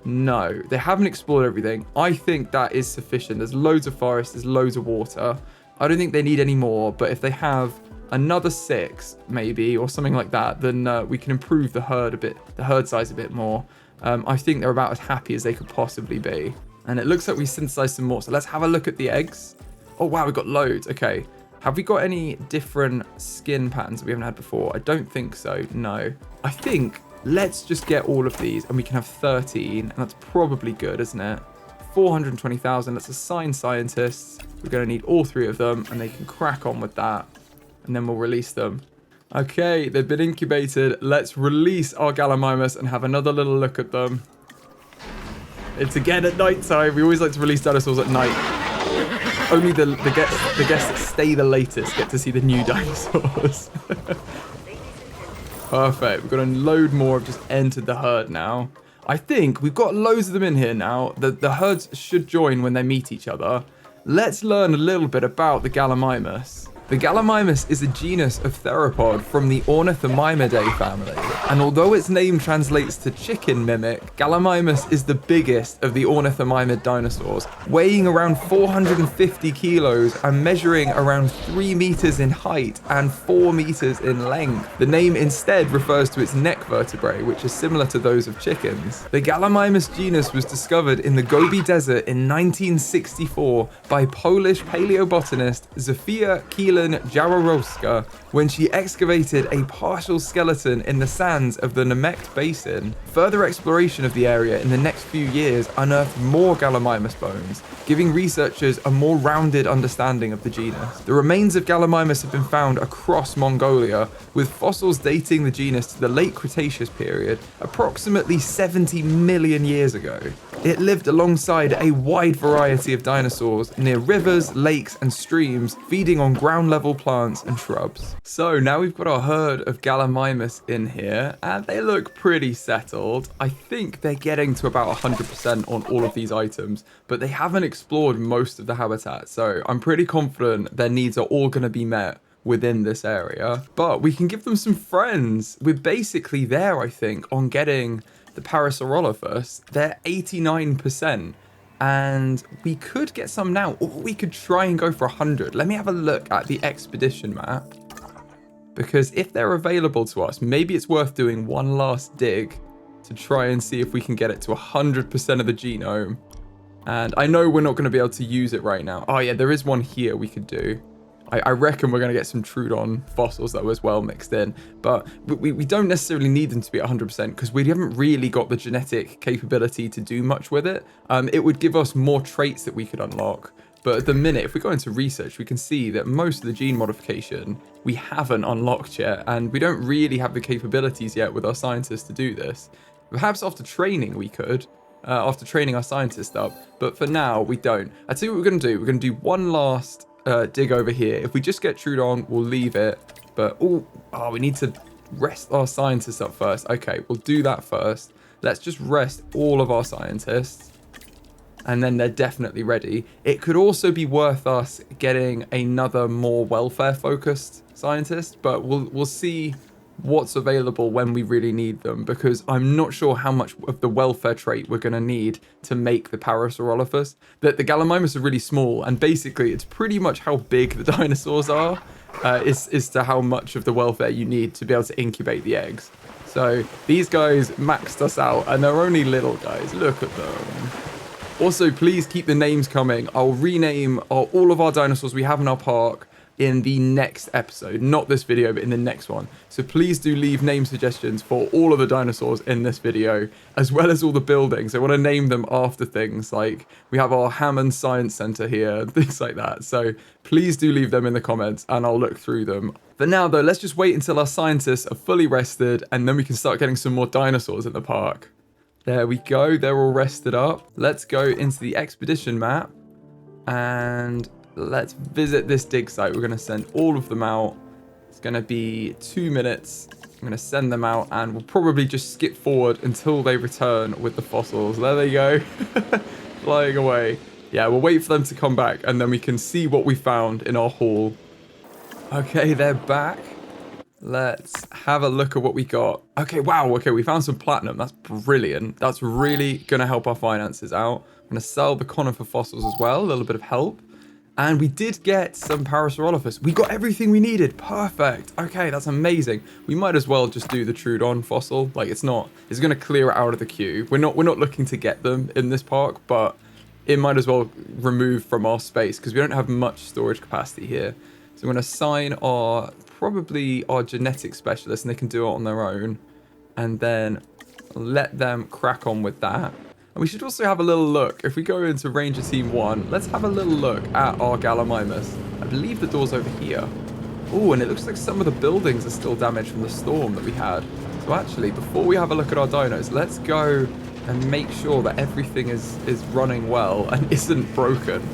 No, they haven't explored everything. I think that is sufficient. There's loads of forest, there's loads of water. I don't think they need any more, but if they have another 6 maybe or something like that, then we can improve the herd size a bit more. I think they're about as happy as they could possibly be. And it looks like we synthesized some more. So let's have a look at the eggs. Oh wow, we've got loads. Okay. Have we got any different skin patterns that we haven't had before? I don't think so. No. I think let's just get all of these and we can have 13. And that's probably good, isn't it? 420,000. Let's assign scientists. We're going to need all 3 of them and they can crack on with that. And then we'll release them. Okay, they've been incubated. Let's release our Gallimimus and have another little look at them. It's again at night time. We always like to release dinosaurs at night. Only the guests that stay the latest get to see the new dinosaurs. Perfect. We've got a load more have just entered the herd now. I think we've got loads of them in here now. The herds should join when they meet each other. Let's learn a little bit about the Gallimimus. The Gallimimus is a genus of theropod from the Ornithomimidae family, and although its name translates to chicken mimic, Gallimimus is the biggest of the ornithomimid dinosaurs, weighing around 450 kilos and measuring around 3 meters in height and 4 meters in length. The name instead refers to its neck vertebrae, which are similar to those of chickens. The Gallimimus genus was discovered in the Gobi Desert in 1964 by Polish paleobotanist Zofia Jarorowska when she excavated a partial skeleton in the sands of the Nemegt Basin. Further exploration of the area in the next few years unearthed more Gallimimus bones, giving researchers a more rounded understanding of the genus. The remains of Gallimimus have been found across Mongolia, with fossils dating the genus to the late Cretaceous period, approximately 70 million years ago. It lived alongside a wide variety of dinosaurs near rivers, lakes, and streams, feeding on ground-level plants and shrubs. So now we've got our herd of Gallimimus in here, and they look pretty settled. I think they're getting to about 100% on all of these items, but they haven't explored most of the habitat, so I'm pretty confident their needs are all going to be met within this area. But we can give them some friends. We're basically there, I think, on getting the Parasaurolophus. They're 89%. And we could get some now, or we could try and go for 100. Let me have a look at the expedition map. Because if they're available to us, maybe it's worth doing one last dig to try and see if we can get it to 100% of the genome. And I know we're not going to be able to use it right now. Oh yeah, there is one here we could do. I reckon we're going to get some Trudon fossils though as well mixed in. But we don't necessarily need them to be at 100% because we haven't really got the genetic capability to do much with it. It would give us more traits that we could unlock. But at the minute, if we go into research, we can see that most of the gene modification we haven't unlocked yet. And we don't really have the capabilities yet with our scientists to do this. Perhaps after training we could. After training our scientists up. But for now, we don't. I'll tell you what we're going to do. We're going to do one last dig over here. If we just get Trudon, we'll leave it. But, we need to rest our scientists up first. Okay, we'll do that first. Let's just rest all of our scientists. And then they're definitely ready. It could also be worth us getting another more welfare-focused scientist. But we'll see what's available when we really need them, because I'm not sure how much of the welfare trait we're going to need to make the Parasaurolophus. The Gallimimus are really small, and basically it's pretty much how big the dinosaurs are is to how much of the welfare you need to be able to incubate the eggs. So these guys maxed us out, and they're only little guys. Look at them. Also, please keep the names coming. I'll rename all of our dinosaurs we have in our park in the next episode, not this video, but in the next one. So please do leave name suggestions for all of the dinosaurs in this video, as well as all the buildings. I want to name them after things like we have our Hammond Science Center here, things like that. So please do leave them in the comments and I'll look through them. For now though, let's just wait until our scientists are fully rested and then we can start getting some more dinosaurs in the park. There we go, they're all rested up. Let's go into the expedition map and let's visit this dig site. We're going to send all of them out It's going to be 2 minutes. I'm going to send them out and we'll probably just skip forward until they return with the fossils. There they go. Flying away. Yeah, we'll wait for them to come back and then we can see what we found in our haul. Okay, they're back. Let's have a look at what we got. Okay, wow. Okay, we found some platinum. That's brilliant. That's really going to help our finances out. I'm going to sell the conifer fossils as well. A little bit of help. And we did get some Parasaurolophus. We got everything we needed. Perfect. Okay, that's amazing. We might as well just do the Pteranodon fossil. Like, it's going to clear it out of the queue. We're not looking to get them in this park, but it might as well remove from our space because we don't have much storage capacity here. So I'm going to assign probably our genetic specialists and they can do it on their own. And then let them crack on with that. And we should also have a little look. If we go into Ranger Team 1, let's have a little look at our Gallimimus. I believe the door's over here. Oh, and it looks like some of the buildings are still damaged from the storm that we had. So actually, before we have a look at our dinos, let's go and make sure that everything is running well and isn't broken.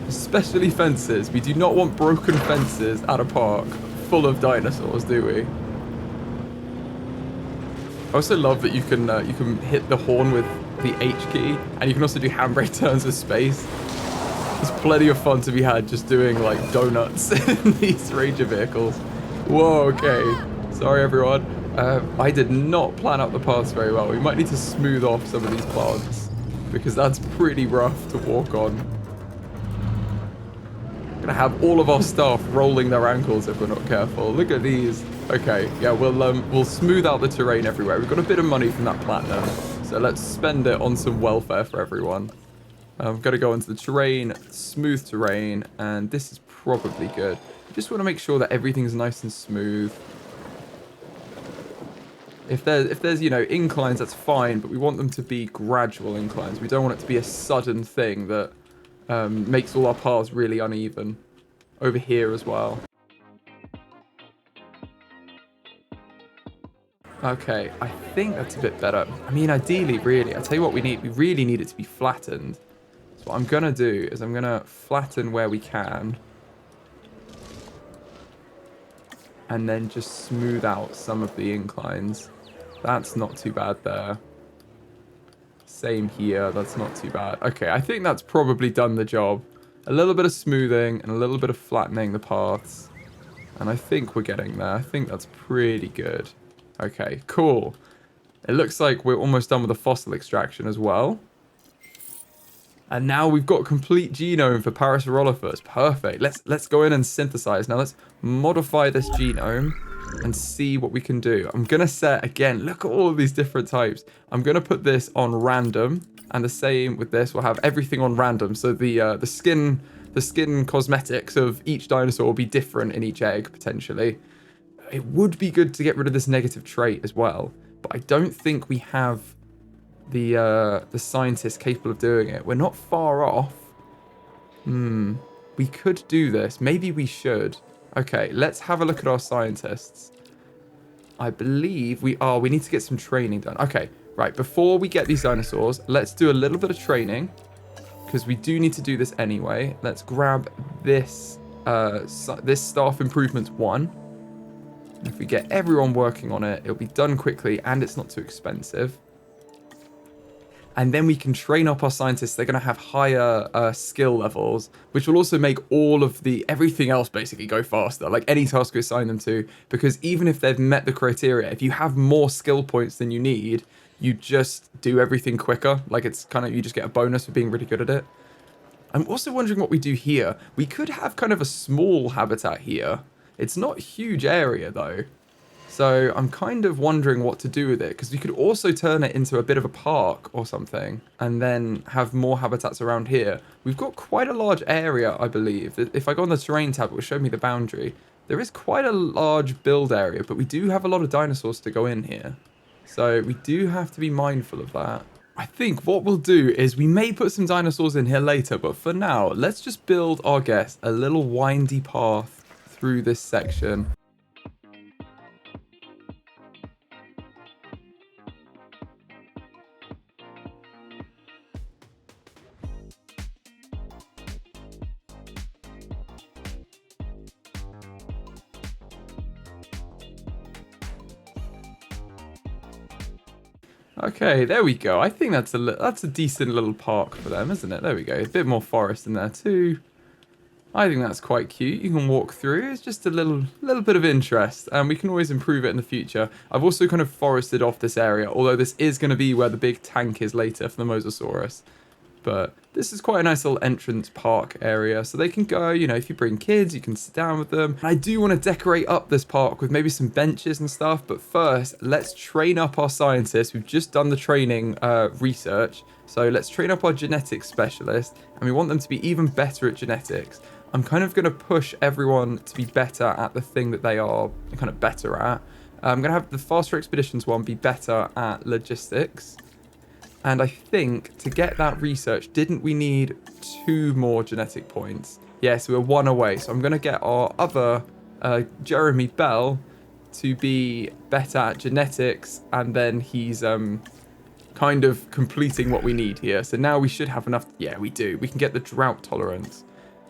Especially fences. We do not want broken fences at a park full of dinosaurs, do we? I also love that you can hit the horn with the H key, and you can also do handbrake turns with space. There's plenty of fun to be had just doing like donuts in these Ranger vehicles. Whoa, okay. Sorry, everyone. I did not plan out the paths very well. We might need to smooth off some of these plants because that's pretty rough to walk on. Gonna have all of our staff rolling their ankles if we're not careful. Look at these. Okay, yeah, we'll smooth out the terrain everywhere. We've got a bit of money from that platinum, so let's spend it on some welfare for everyone. I'm gonna go into the terrain, smooth terrain, and this is probably good. I just want to make sure that everything's nice and smooth. If there's inclines, that's fine, but we want them to be gradual inclines. We don't want it to be a sudden thing that makes all our paths really uneven. Over here as well. Okay, I think that's a bit better. I mean, ideally, really, I'll tell you what we need. We really need it to be flattened. So what I'm going to do is I'm going to flatten where we can. And then just smooth out some of the inclines. That's not too bad there. Same here, that's not too bad. Okay, I think that's probably done the job. A little bit of smoothing and a little bit of flattening the paths. And I think we're getting there. I think that's pretty good. Okay, cool. It looks like we're almost done with the fossil extraction as well. And now we've got complete genome for Parasaurolophus. Perfect. Let's go in and synthesize. Now let's modify this genome and see what we can do. I'm going to set, again, look at all of these different types. I'm going to put this on random. And the same with this. We'll have everything on random. So the skin cosmetics of each dinosaur will be different in each egg, potentially. It would be good to get rid of this negative trait as well. But I don't think we have the scientists capable of doing it. We're not far off. We could do this. Maybe we should. Okay, let's have a look at our scientists. I believe we need to get some training done. Okay, right. Before we get these dinosaurs, let's do a little bit of training. Because we do need to do this anyway. Let's grab this, this staff improvements 1. If we get everyone working on it, it'll be done quickly and it's not too expensive. And then we can train up our scientists. They're going to have higher skill levels, which will also make all of everything else basically go faster. Like any task we assign them to, because even if they've met the criteria, if you have more skill points than you need, you just do everything quicker. Like it's kind of, you just get a bonus for being really good at it. I'm also wondering what we do here. We could have kind of a small habitat here. It's not a huge area though. So I'm kind of wondering what to do with it, because we could also turn it into a bit of a park or something and then have more habitats around here. We've got quite a large area, I believe. If I go on the terrain tab, it will show me the boundary. There is quite a large build area, but we do have a lot of dinosaurs to go in here. So we do have to be mindful of that. I think what we'll do is we may put some dinosaurs in here later, but for now, let's just build our guest a little windy path through this section. Okay, there we go. I think that's a decent little park for them, isn't it? There we go. A bit more forest in there too. I think that's quite cute. You can walk through. It's just a little bit of interest, and we can always improve it in the future. I've also kind of forested off this area, although this is going to be where the big tank is later for the Mosasaurus. But this is quite a nice little entrance park area, so they can go, you know, if you bring kids, you can sit down with them. I do want to decorate up this park with maybe some benches and stuff, but first, let's train up our scientists. We've just done the training research, so let's train up our genetics specialist, and we want them to be even better at genetics. I'm kind of going to push everyone to be better at the thing that they are kind of better at. I'm going to have the Faster Expeditions one be better at logistics. And I think to get that research, didn't we need 2 more genetic points? Yes, we're 1 away. So I'm going to get our other Jeremy Bell to be better at genetics. And then he's kind of completing what we need here. So now we should have enough. Yeah, we do. We can get the drought tolerance.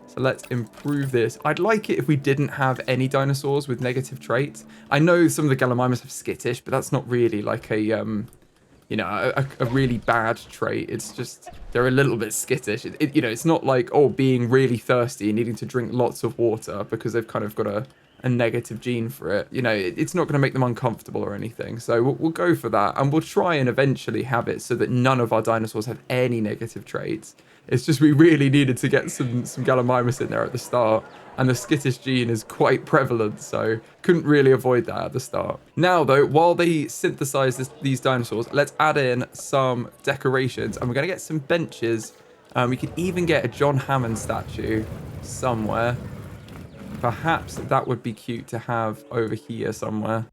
So let's improve this. I'd like it if we didn't have any dinosaurs with negative traits. I know some of the Gallimimus have skittish, but that's not really like a... you know, a really bad trait. It's just they're a little bit skittish. You know, it's not like, oh, being really thirsty and needing to drink lots of water because they've kind of got a negative gene for it. You know, it's not going to make them uncomfortable or anything. So we'll go for that. And we'll try and eventually have it so that none of our dinosaurs have any negative traits. It's just we really needed to get some Gallimimus in there at the start. And the skittish gene is quite prevalent, so couldn't really avoid that at the start. Now, though, while they synthesize these dinosaurs, let's add in some decorations. And we're going to get some benches. We could even get a John Hammond statue somewhere. Perhaps that would be cute to have over here somewhere.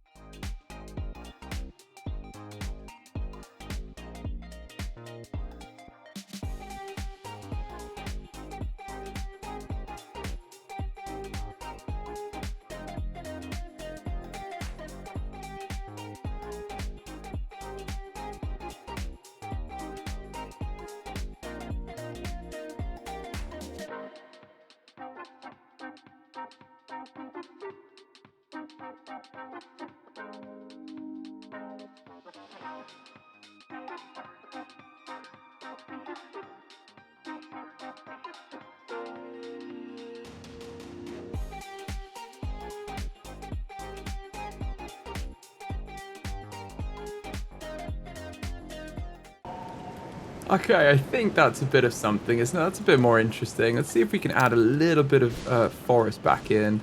Okay, I think that's a bit of something, isn't it? That's a bit more interesting. Let's see if we can add a little bit of forest back in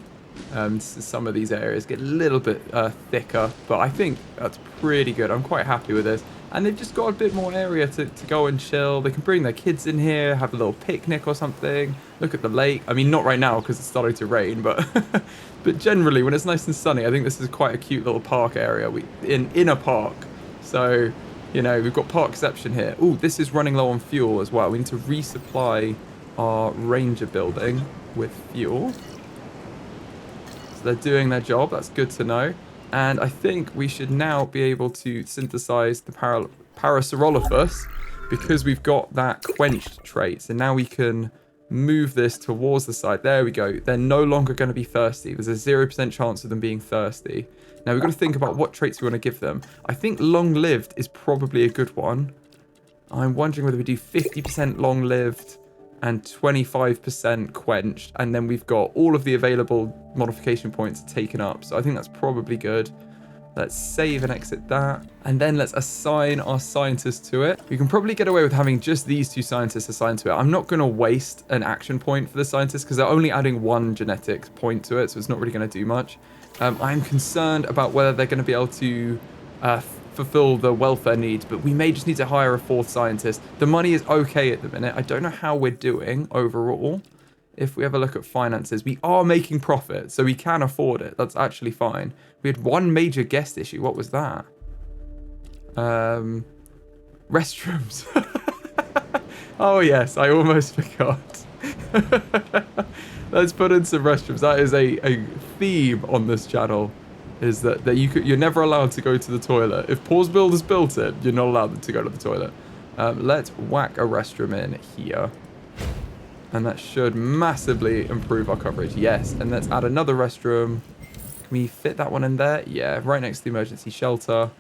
to some of these areas, get a little bit thicker, but I think that's pretty good. I'm quite happy with this. And they've just got a bit more area to go and chill. They can bring their kids in here, have a little picnic or something, look at the lake. I mean, not right now because it's starting to rain, but but generally when it's nice and sunny, I think this is quite a cute little park area in a park. So... you know, we've got Parkception here. Oh, this is running low on fuel as well. We need to resupply our ranger building with fuel. So they're doing their job. That's good to know. And I think we should now be able to synthesize the Parasaurolophus because we've got that quenched trait. So now we can move this towards the side. There we go. They're no longer going to be thirsty. There's a 0% chance of them being thirsty. Now, we've got to think about what traits we want to give them. I think long-lived is probably a good one. I'm wondering whether we do 50% long-lived and 25% quenched. And then we've got all of the available modification points taken up. So I think that's probably good. Let's save and exit that. And then let's assign our scientists to it. We can probably get away with having just these 2 scientists assigned to it. I'm not going to waste an action point for the scientists because they're only adding 1 genetics point to it. So it's not really going to do much. I'm concerned about whether they're going to be able to fulfill the welfare needs, but we may just need to hire a 4th scientist. The money is okay at the minute. I don't know how we're doing overall. If we have a look at finances, we are making profit, so we can afford it. That's actually fine. We had 1 major guest issue. What was that? Restrooms. Oh, yes. I almost forgot. Let's put in some restrooms. That is a theme on this channel, is that you're never allowed to go to the toilet. If PawsBuild has built it, you're not allowed to go to the toilet. Let's whack a restroom in here. And that should massively improve our coverage. Yes, and let's add another restroom. Can we fit that one in there? Yeah, right next to the emergency shelter.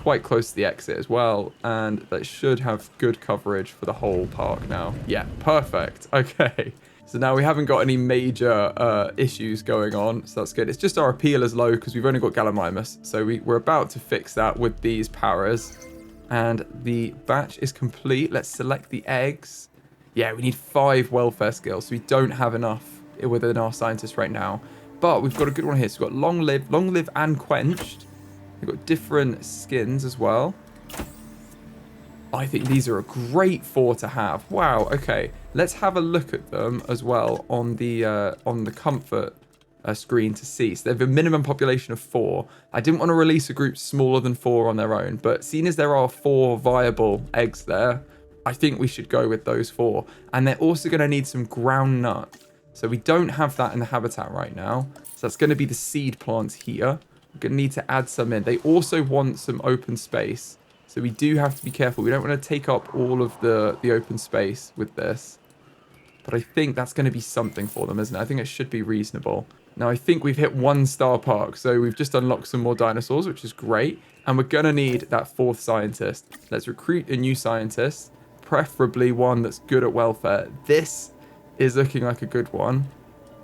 quite close to the exit as well, and that should have good coverage for the whole park now. Yeah, perfect. Okay. So now we haven't got any major issues going on, so that's good. It's just our appeal is low because we've only got Gallimimus, so we're about to fix that with these paras. And the batch is complete. Let's select the eggs. Yeah, we need 5 welfare skills, so we don't have enough within our scientists right now. But we've got a good one here. So we've got long live and quenched. We've got different skins as well. I think these are a great 4 to have. Wow, okay. Let's have a look at them as well on the comfort screen to see. So they have a minimum population of 4. I didn't want to release a group smaller than 4 on their own, but seeing as there are 4 viable eggs there, I think we should go with those 4. And they're also going to need some ground nut. So we don't have that in the habitat right now. So that's going to be the seed plants here. We're going to need to add some in. They also want some open space. So we do have to be careful. We don't want to take up all of the open space with this. But I think that's going to be something for them, isn't it? I think it should be reasonable. Now, I think we've hit 1-star park. So we've just unlocked some more dinosaurs, which is great. And we're going to need that 4th scientist. Let's recruit a new scientist. Preferably one that's good at welfare. This is looking like a good one.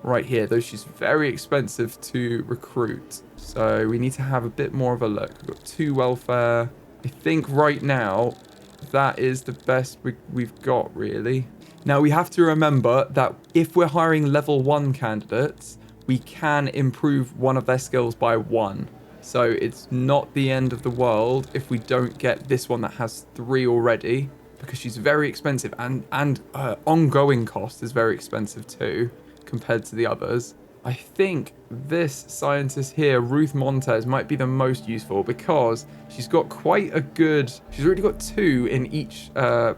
Right here, though she's very expensive to recruit. So we need to have a bit more of a look. We've got 2 welfare. I think right now, that is the best we've got, really. Now, we have to remember that if we're hiring level 1 candidates, we can improve one of their skills by 1. So it's not the end of the world if we don't get this one that has 3 already, because she's very expensive, and her ongoing cost is very expensive too, compared to the others. I think this scientist here, Ruth Montez, might be the most useful because she's got quite a good... She's already got 2 in each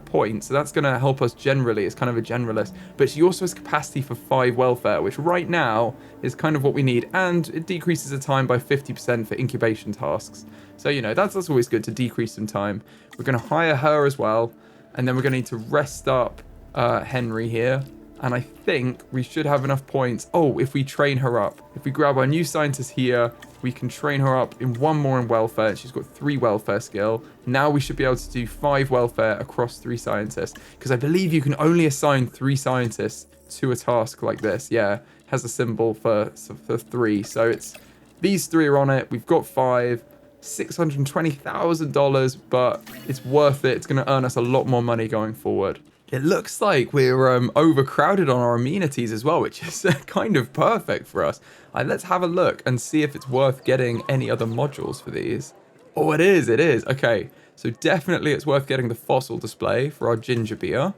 point, so that's going to help us generally. It's kind of a generalist. But she also has capacity for 5 welfare, which right now is kind of what we need. And it decreases the time by 50% for incubation tasks. So, you know, that's always good to decrease some time. We're going to hire her as well. And then we're going to need to rest up Henry here. And I think we should have enough points. Oh, if we train her up. If we grab our new scientist here, we can train her up in 1 more in welfare. She's got 3 welfare skill. Now we should be able to do 5 welfare across 3 scientists. Because I believe you can only assign 3 scientists to a task like this. Yeah, it has a symbol for 3. So it's these 3 are on it. We've got 5. $620,000, but it's worth it. It's going to earn us a lot more money going forward. It looks like we're overcrowded on our amenities as well, which is kind of perfect for us. Let's have a look and see if it's worth getting any other modules for these. Oh, it is. It is. Okay, so definitely it's worth getting the fossil display for our ginger beer.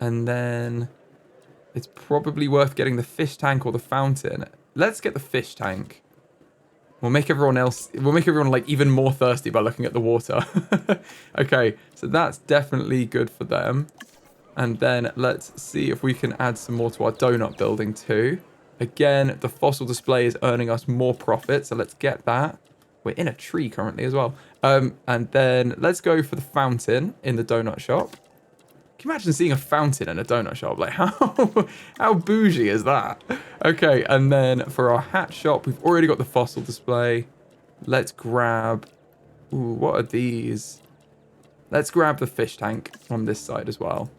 And then it's probably worth getting the fish tank or the fountain. Let's get the fish tank. We'll make everyone like even more thirsty by looking at the water. Okay, so that's definitely good for them. And then let's see if we can add some more to our donut building too. Again, the fossil display is earning us more profit, so let's get that. We're in a tree currently as well. And then let's go for the fountain in the donut shop. Can you imagine seeing a fountain in a donut shop? Like, how bougie is that? Okay, and then for our hat shop, we've already got the fossil display. Let's grab... Ooh, what are these? Let's grab the fish tank on this side as well.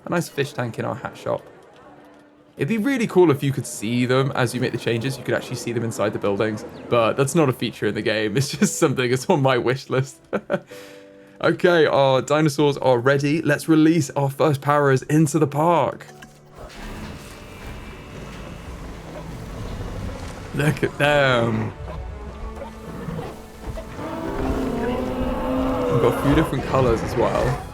A nice fish tank in our hat shop. It'd be really cool if you could see them as you make the changes. You could actually see them inside the buildings. But that's not a feature in the game. It's just something that's on my wish list. Okay, our dinosaurs are ready. Let's release our first paras into the park. Look at them. We've got a few different colors as well.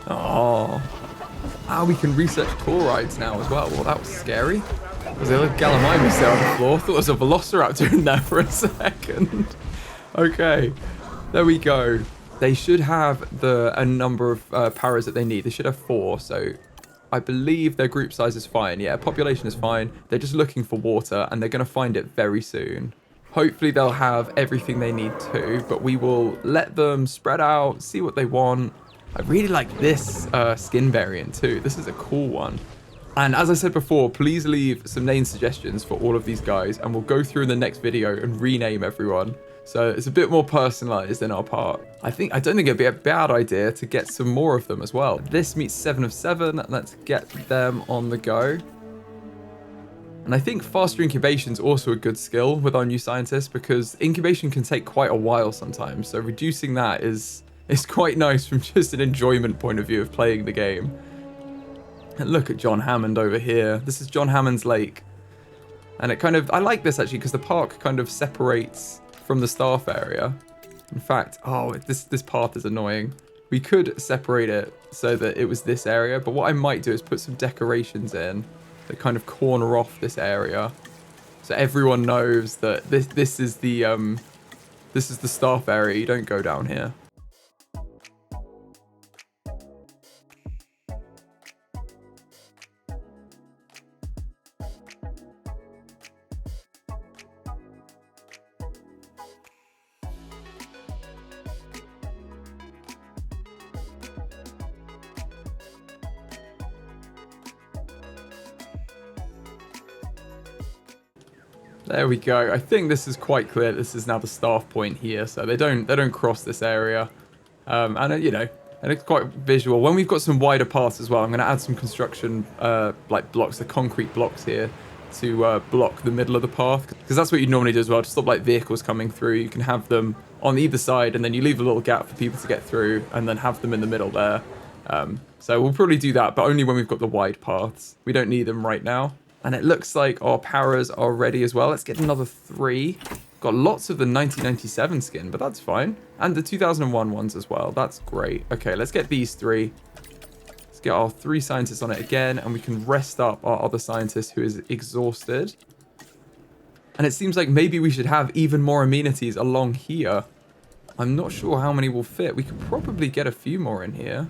Oh. Ah, we can research tour rides now as well. Well, that was scary. Was there a Gallimimus there on the floor? I thought there was a Velociraptor in there for a second. Okay, there we go. They should have a number of paras that they need. They should have 4, so I believe their group size is fine. Yeah, population is fine. They're just looking for water, and they're going to find it very soon. Hopefully they'll have everything they need too, but we will let them spread out, see what they want. I really like this skin variant too. This is a cool one. And as I said before, please leave some name suggestions for all of these guys, and we'll go through in the next video and rename everyone. So it's a bit more personalized in our part. I don't think it'd be a bad idea to get some more of them as well. This meets 7 of 7. Let's get them on the go. And I think faster incubation is also a good skill with our new scientists, because incubation can take quite a while sometimes. So reducing that is quite nice from just an enjoyment point of view of playing the game. And look at John Hammond over here. This is John Hammond's lake. And I like this actually, because the park kind of separates from the staff area. In fact, this path is annoying. We could separate it so that it was this area, but what I might do is put some decorations in that kind of corner off this area, so everyone knows that this is the staff area. You don't go down here. There we go. I think this is quite clear. This is now the staff point here, so they don't cross this area, and it's quite visual. When we've got some wider paths as well, I'm going to add some construction like blocks, the concrete blocks here, to block the middle of the path, because that's what you normally do as well, to stop like vehicles coming through. You can have them on either side, and then you leave a little gap for people to get through, and then have them in the middle there. So we'll probably do that, but only when we've got the wide paths. We don't need them right now. And it looks like our paras are ready as well. Let's get another 3. Got lots of the 1997 skin, but that's fine. And the 2001 ones as well. That's great. Okay, let's get these 3. Let's get our 3 scientists on it again, and we can rest up our other scientist who is exhausted. And it seems like maybe we should have even more amenities along here. I'm not sure how many will fit. We could probably get a few more in here.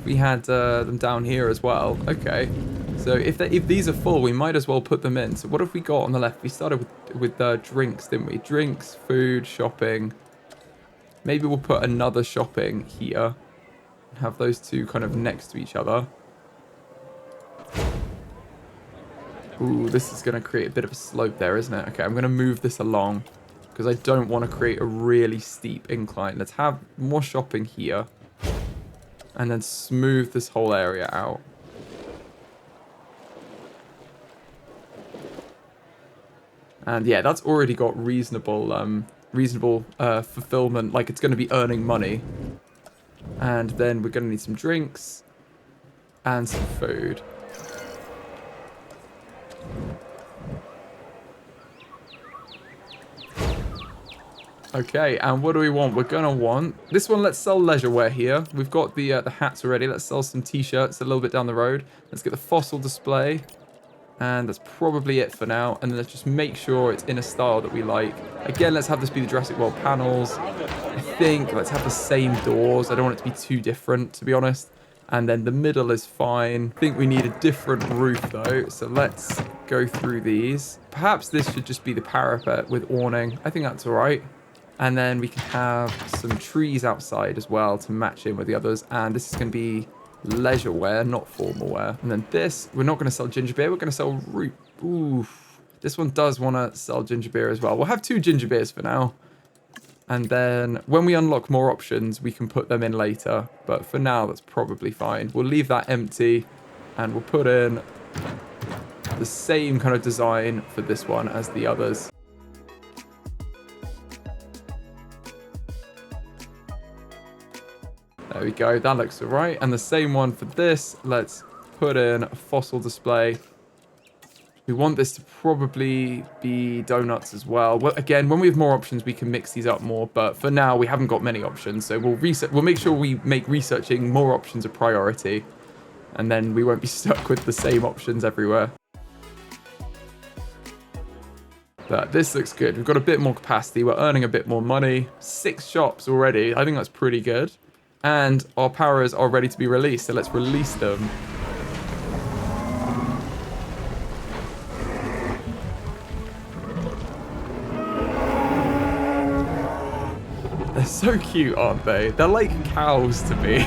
We had them down here as well. Okay, so if these are full, we might as well put them in. So what have we got on the left? We started with drinks, didn't we? Drinks, food, shopping. Maybe we'll put another shopping here and have those two kind of next to each other. Ooh, this is going to create a bit of a slope there, isn't it? Okay, I'm going to move this along because I don't want to create a really steep incline. Let's have more shopping here. And then smooth this whole area out. And yeah, that's already got reasonable fulfillment. Like, it's going to be earning money. And then we're going to need some drinks and some food. Okay, and what do we want? We're gonna want this one. Let's sell leisure wear here. We've got the hats already. Let's sell some t-shirts a little bit down the road. Let's get the fossil display, and that's probably it for now. And then let's just make sure it's in a style that we like. Again, let's have this be the Jurassic World panels. I think let's have the same doors. I don't want it to be too different, to be honest. And then the middle is fine. I think we need a different roof though, so let's go through these. Perhaps this should just be the parapet with awning. I think that's all right. And then we can have some trees outside as well to match in with the others. And this is going to be leisure wear, not formal wear. And then this, we're not going to sell ginger beer. We're going to sell root. Oof. This one does want to sell ginger beer as well. We'll have 2 ginger beers for now. And then when we unlock more options, we can put them in later. But for now, that's probably fine. We'll leave that empty. And we'll put in the same kind of design for this one as the others. There we go, that looks all right. And the same one for this. Let's put in a fossil display. We want this to probably be donuts as well. Well, again, when we have more options, we can mix these up more. But for now, we haven't got many options. So we'll make sure we make researching more options a priority. And then we won't be stuck with the same options everywhere. But this looks good. We've got a bit more capacity. We're earning a bit more money. 6 shops already. I think that's pretty good. And our paras are ready to be released, so let's release them. They're so cute, aren't they? They're like cows to me.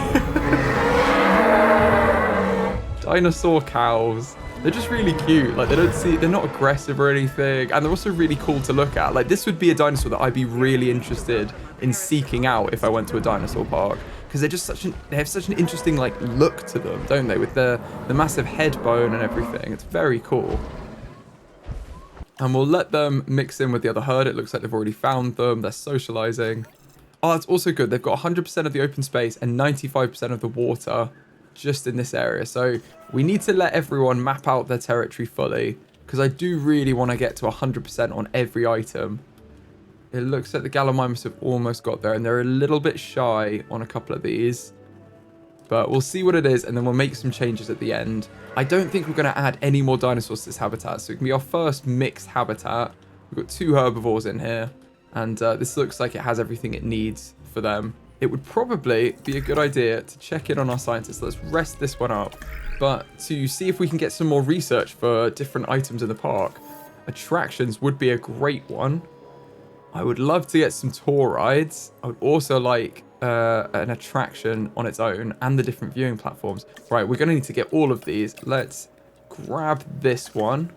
Dinosaur cows. They're just really cute. Like, they're not aggressive or anything. And they're also really cool to look at. Like, this would be a dinosaur that I'd be really interested in seeking out if I went to a dinosaur park. Because they have such an interesting, like, look to them, don't they? With the massive head bone and everything. It's very cool. And we'll let them mix in with the other herd. It looks like they've already found them. They're socializing. Oh, that's also good. They've got 100% of the open space and 95% of the water just in this area. So we need to let everyone map out their territory fully, because I do really want to get to 100% on every item. It looks like the Gallimimus have almost got there, and they're a little bit shy on a couple of these. But we'll see what it is, and then we'll make some changes at the end. I don't think we're going to add any more dinosaurs to this habitat, so it can be our first mixed habitat. We've got 2 herbivores in here, and this looks like it has everything it needs for them. It would probably be a good idea to check in on our scientists. Let's rest this one up. But to see if we can get some more research for different items in the park, attractions would be a great one. I would love to get some tour rides. I would also like an attraction on its own and the different viewing platforms. Right, we're going to need to get all of these. Let's grab this one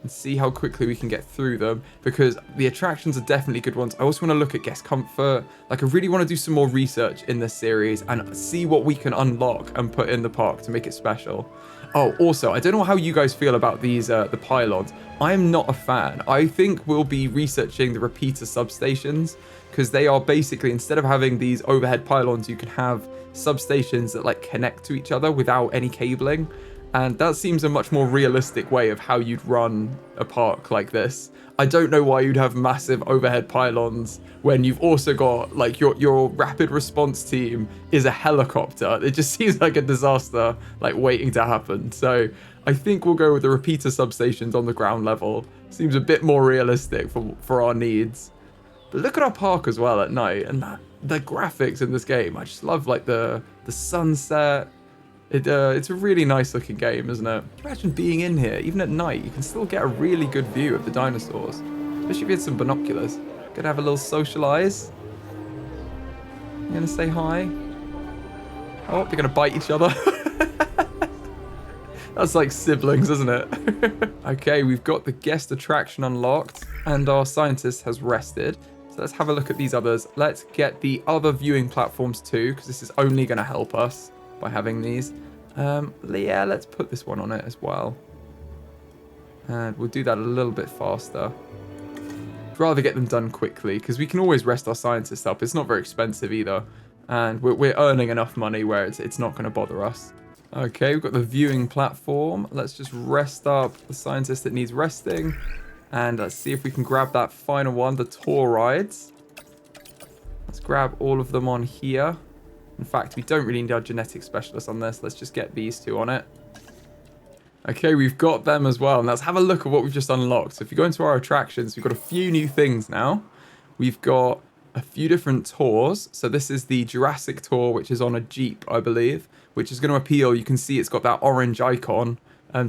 and see how quickly we can get through them, because the attractions are definitely good ones. I also want to look at guest comfort. Like, I really want to do some more research in this series and see what we can unlock and put in the park to make it special. Oh, also, I don't know how you guys feel about these, the pylons. I am not a fan. I think we'll be researching the repeater substations, because they are basically, instead of having these overhead pylons, you can have substations that like connect to each other without any cabling. And that seems a much more realistic way of how you'd run a park like this. I don't know why you'd have massive overhead pylons when you've also got, like, your rapid response team is a helicopter. It just seems like a disaster, like, waiting to happen. So I think we'll go with the repeater substations on the ground level. Seems a bit more realistic for our needs. But look at our park as well at night, and the graphics in this game. I just love, like, the sunset. It's a really nice looking game, isn't it? Can you imagine being in here, even at night, you can still get a really good view of the dinosaurs. Especially if you had some binoculars. Gonna have a little socialize. You gonna say hi? Oh, they're gonna bite each other. That's like siblings, isn't it? Okay, we've got the guest attraction unlocked, and our scientist has rested. So let's have a look at these others. Let's get the other viewing platforms too, because this is only gonna help us by having these. Yeah, let's put this one on it as well. And we'll do that a little bit faster. I'd rather get them done quickly, because we can always rest our scientists up. It's not very expensive either. And we're earning enough money where it's not going to bother us. Okay, we've got the viewing platform. Let's just rest up the scientist that needs resting. And let's see if we can grab that final one, the tour rides. Let's grab all of them on here. In fact, we don't really need our genetic specialist on this. Let's just get these 2 on it. Okay, we've got them as well. And let's have a look at what we've just unlocked. So if you go into our attractions, we've got a few new things now. We've got a few different tours. So this is the Jurassic Tour, which is on a Jeep, I believe, which is going to appeal. You can see it's got that orange icon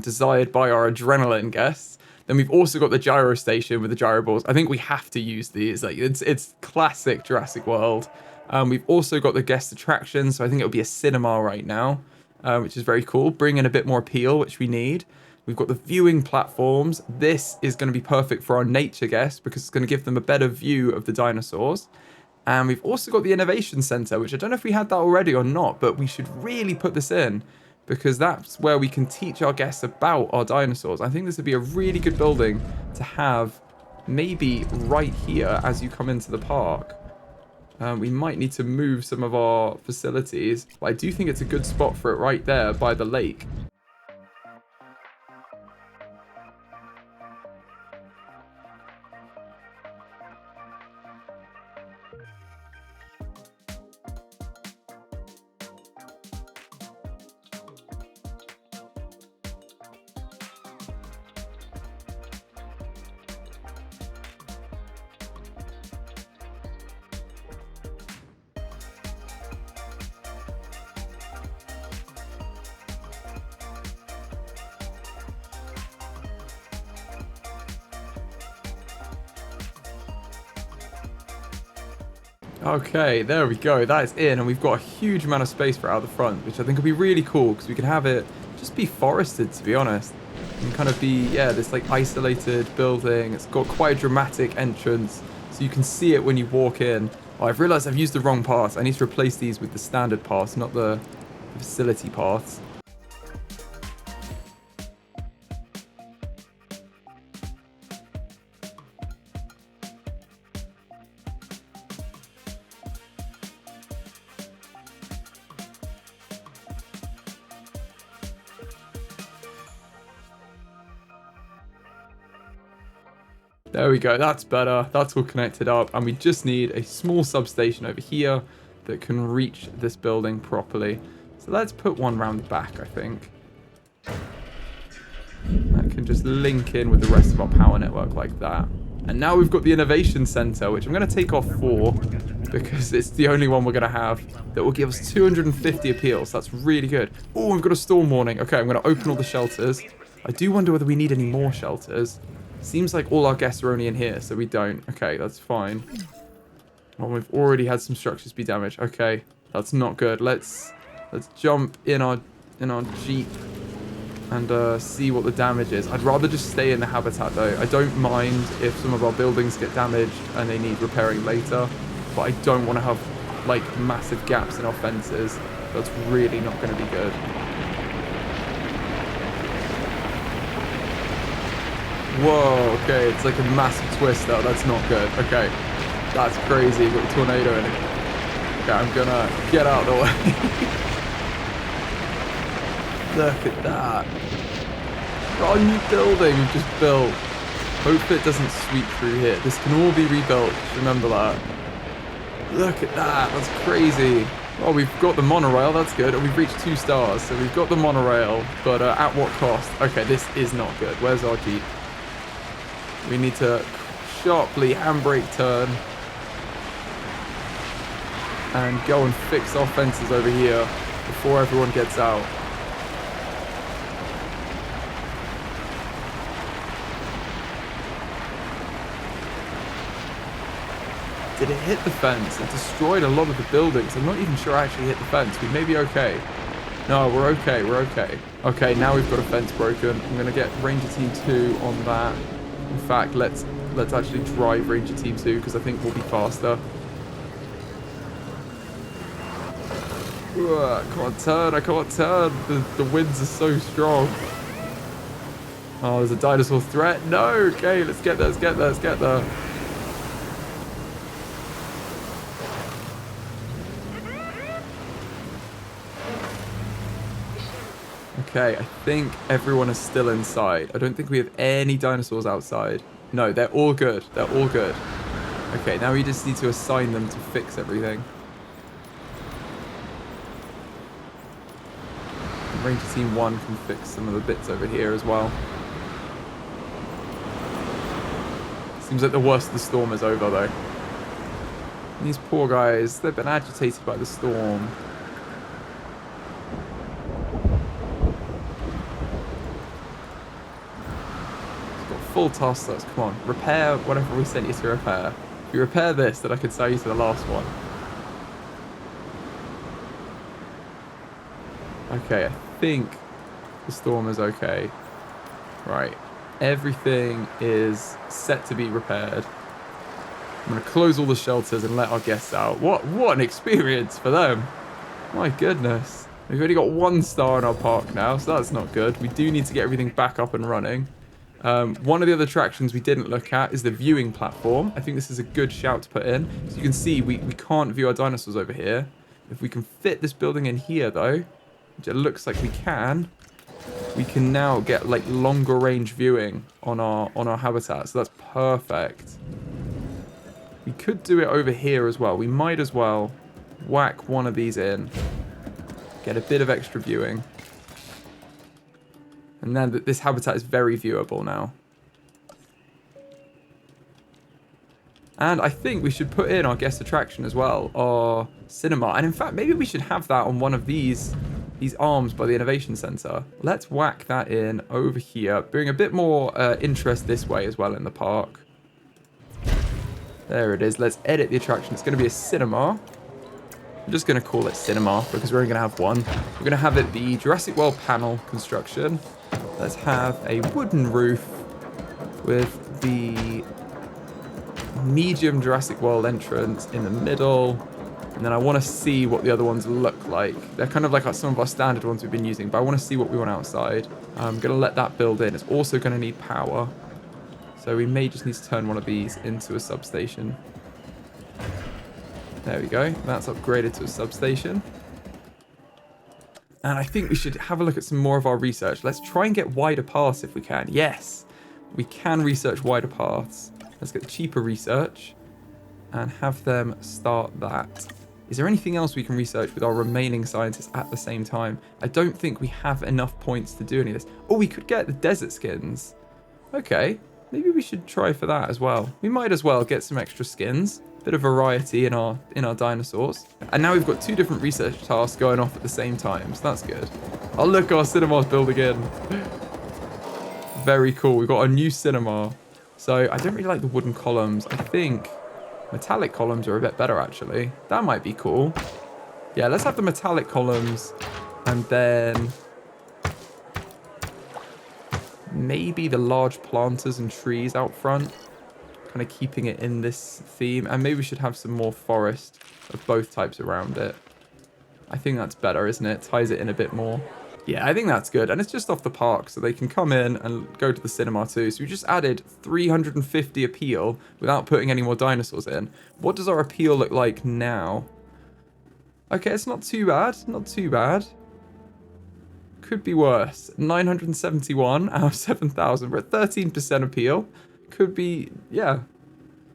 desired by our adrenaline guests. Then we've also got the gyro station with the gyro balls. I think we have to use these. Like, it's classic Jurassic World. We've also got the guest attractions, so I think it'll be a cinema right now, which is very cool. Bring in a bit more appeal, which we need. We've got the viewing platforms. This is going to be perfect for our nature guests, because it's going to give them a better view of the dinosaurs. And we've also got the innovation center, which I don't know if we had that already or not, but we should really put this in, because that's where we can teach our guests about our dinosaurs. I think this would be a really good building to have maybe right here as you come into the park. We might need to move some of our facilities, but I do think it's a good spot for it right there by the lake. Okay, there we go. That is in, and we've got a huge amount of space for out the front, which I think will be really cool, because we can have it just be forested, to be honest. And kind of be, yeah, this like isolated building. It's got quite a dramatic entrance, so you can see it when you walk in. Oh, I've realized I've used the wrong paths. I need to replace these with the standard paths, not the facility paths. There we go, that's better. That's all connected up. And we just need a small substation over here that can reach this building properly. So let's put one round the back, I think. That can just link in with the rest of our power network like that. And now we've got the Innovation Center, which I'm going to take off 4 because it's the only one we're going to have that will give us 250 appeals. That's really good. Oh, we've got a storm warning. Okay, I'm going to open all the shelters. I do wonder whether we need any more shelters. Seems like all our guests are only in here, so we don't. Okay, that's fine. Well, we've already had some structures be damaged. Okay, that's not good. Let's jump in our Jeep and see what the damage is. I'd rather just stay in the habitat though. I don't mind if some of our buildings get damaged and they need repairing later, but I don't want to have like massive gaps in our fences. That's really not going to be good. Whoa, okay, it's like a massive twist though. That's not good. Okay, that's crazy. Got a tornado in it. Okay, I'm gonna get out of the way. Look at that. Got a new building we've just built. Hope it doesn't sweep through here. This can all be rebuilt. Just remember that. Look at that. That's crazy. Oh, we've got the monorail. That's good. And we've reached 2 stars. So we've got the monorail, but at what cost? Okay, this is not good. Where's our Jeep? We need to sharply handbrake turn and go and fix our fences over here before everyone gets out. Did it hit the fence? It destroyed a lot of the buildings. I'm not even sure I actually hit the fence. We may be okay. No, we're okay. We're okay. Okay, now we've got a fence broken. I'm going to get Ranger Team 2 on that. In fact, let's actually drive Ranger Team 2 because I think we'll be faster. Ugh, I can't turn. I can't turn. The winds are so strong. Oh, there's a dinosaur threat. No. Okay, let's get there. Let's get there. Let's get there. Okay, I think everyone is still inside. I don't think we have any dinosaurs outside. No, they're all good. They're all good. Okay, now we just need to assign them to fix everything. Ranger Team 1 can fix some of the bits over here as well. Seems like the worst of the storm is over though. And these poor guys, they've been agitated by the storm. Full task slots. Come on, repair whatever we sent you to repair. If you repair this, then I could sell you to the last one. Okay, I think the storm is okay. Right, everything is set to be repaired. I'm going to close all the shelters and let our guests out. What an experience for them. My goodness. We've only got 1 star in our park now, so that's not good. We do need to get everything back up and running. One of the other attractions we didn't look at is the viewing platform. I think this is a good shout to put in. So you can see we can't view our dinosaurs over here. If we can fit this building in here though, which it looks like we can now get like longer range viewing on our habitat. So that's perfect. We could do it over here as well. We might as well whack one of these in. Get a bit of extra viewing. And then this habitat is very viewable now. And I think we should put in our guest attraction as well, our cinema. And in fact, maybe we should have that on one of these arms by the Innovation Center. Let's whack that in over here. Bring a bit more interest this way as well in the park. There it is. Let's edit the attraction. It's going to be a cinema. I'm just going to call it cinema because we're only going to have one. We're going to have it the Jurassic World panel construction. Let's have a wooden roof with the medium Jurassic World entrance in the middle. And then I want to see what the other ones look like. They're kind of like some of our standard ones we've been using, but I want to see what we want outside. I'm going to let that build in. It's also going to need power. So we may just need to turn one of these into a substation. There we go. That's upgraded to a substation. And I think we should have a look at some more of our research. Let's try and get wider paths if we can. Yes, we can research wider paths. Let's get cheaper research and have them start that. Is there anything else we can research with our remaining scientists at the same time? I don't think we have enough points to do any of this. Oh, we could get the desert skins. Okay, maybe we should try for that as well. We might as well get some extra skins. Bit of variety in our dinosaurs. And now we've got 2 different research tasks going off at the same time, so that's good. Oh, look, our cinema's built again. Very cool. We've got a new cinema. So I don't really like the wooden columns. I think metallic columns are a bit better, actually. That might be cool. Yeah, let's have the metallic columns. And then maybe the large planters and trees out front. Kind of keeping it in this theme. And maybe we should have some more forest of both types around it. I think that's better, isn't it? Ties it in a bit more. Yeah, I think that's good. And it's just off the park, so they can come in and go to the cinema too. So we just added 350 appeal without putting any more dinosaurs in. What does our appeal look like now? Okay, it's not too bad. Not too bad. Could be worse. 971 out of 7,000. We're at 13% appeal. Could be, yeah.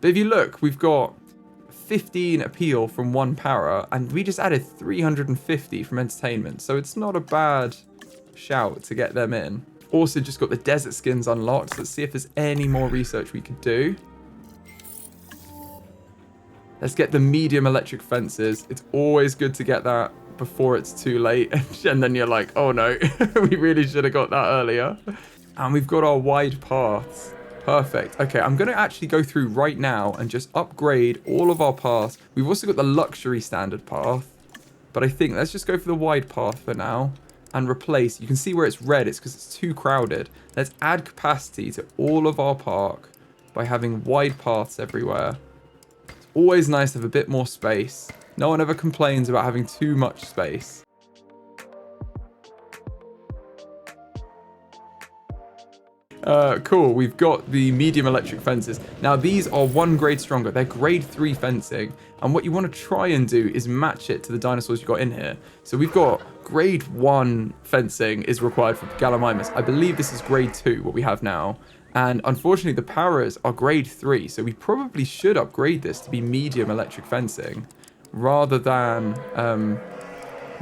But if you look, we've got 15 appeal from 1 para, and we just added 350 from entertainment, so it's not a bad shout to get them in. Also just got the desert skins unlocked, so let's see if there's any more research we could do. Let's get the medium electric fences. It's always good to get that before it's too late, and then you're like, oh no, we really should have got that earlier. And we've got our wide paths. Perfect. Okay, I'm going to actually go through right now and just upgrade all of our paths. We've also got the luxury standard path, but I think let's just go for the wide path for now and replace. You can see where it's red. It's because it's too crowded. Let's add capacity to all of our park by having wide paths everywhere. It's always nice to have a bit more space. No one ever complains about having too much space. Cool, we've got the medium electric fences. Now these are 1 grade stronger. They're grade 3 fencing. And what you want to try and do is match it to the dinosaurs you've got in here. So we've got grade 1 fencing is required for Gallimimus. I believe this is grade 2, what we have now. And unfortunately the paras are grade 3. So we probably should upgrade this to be medium electric fencing rather than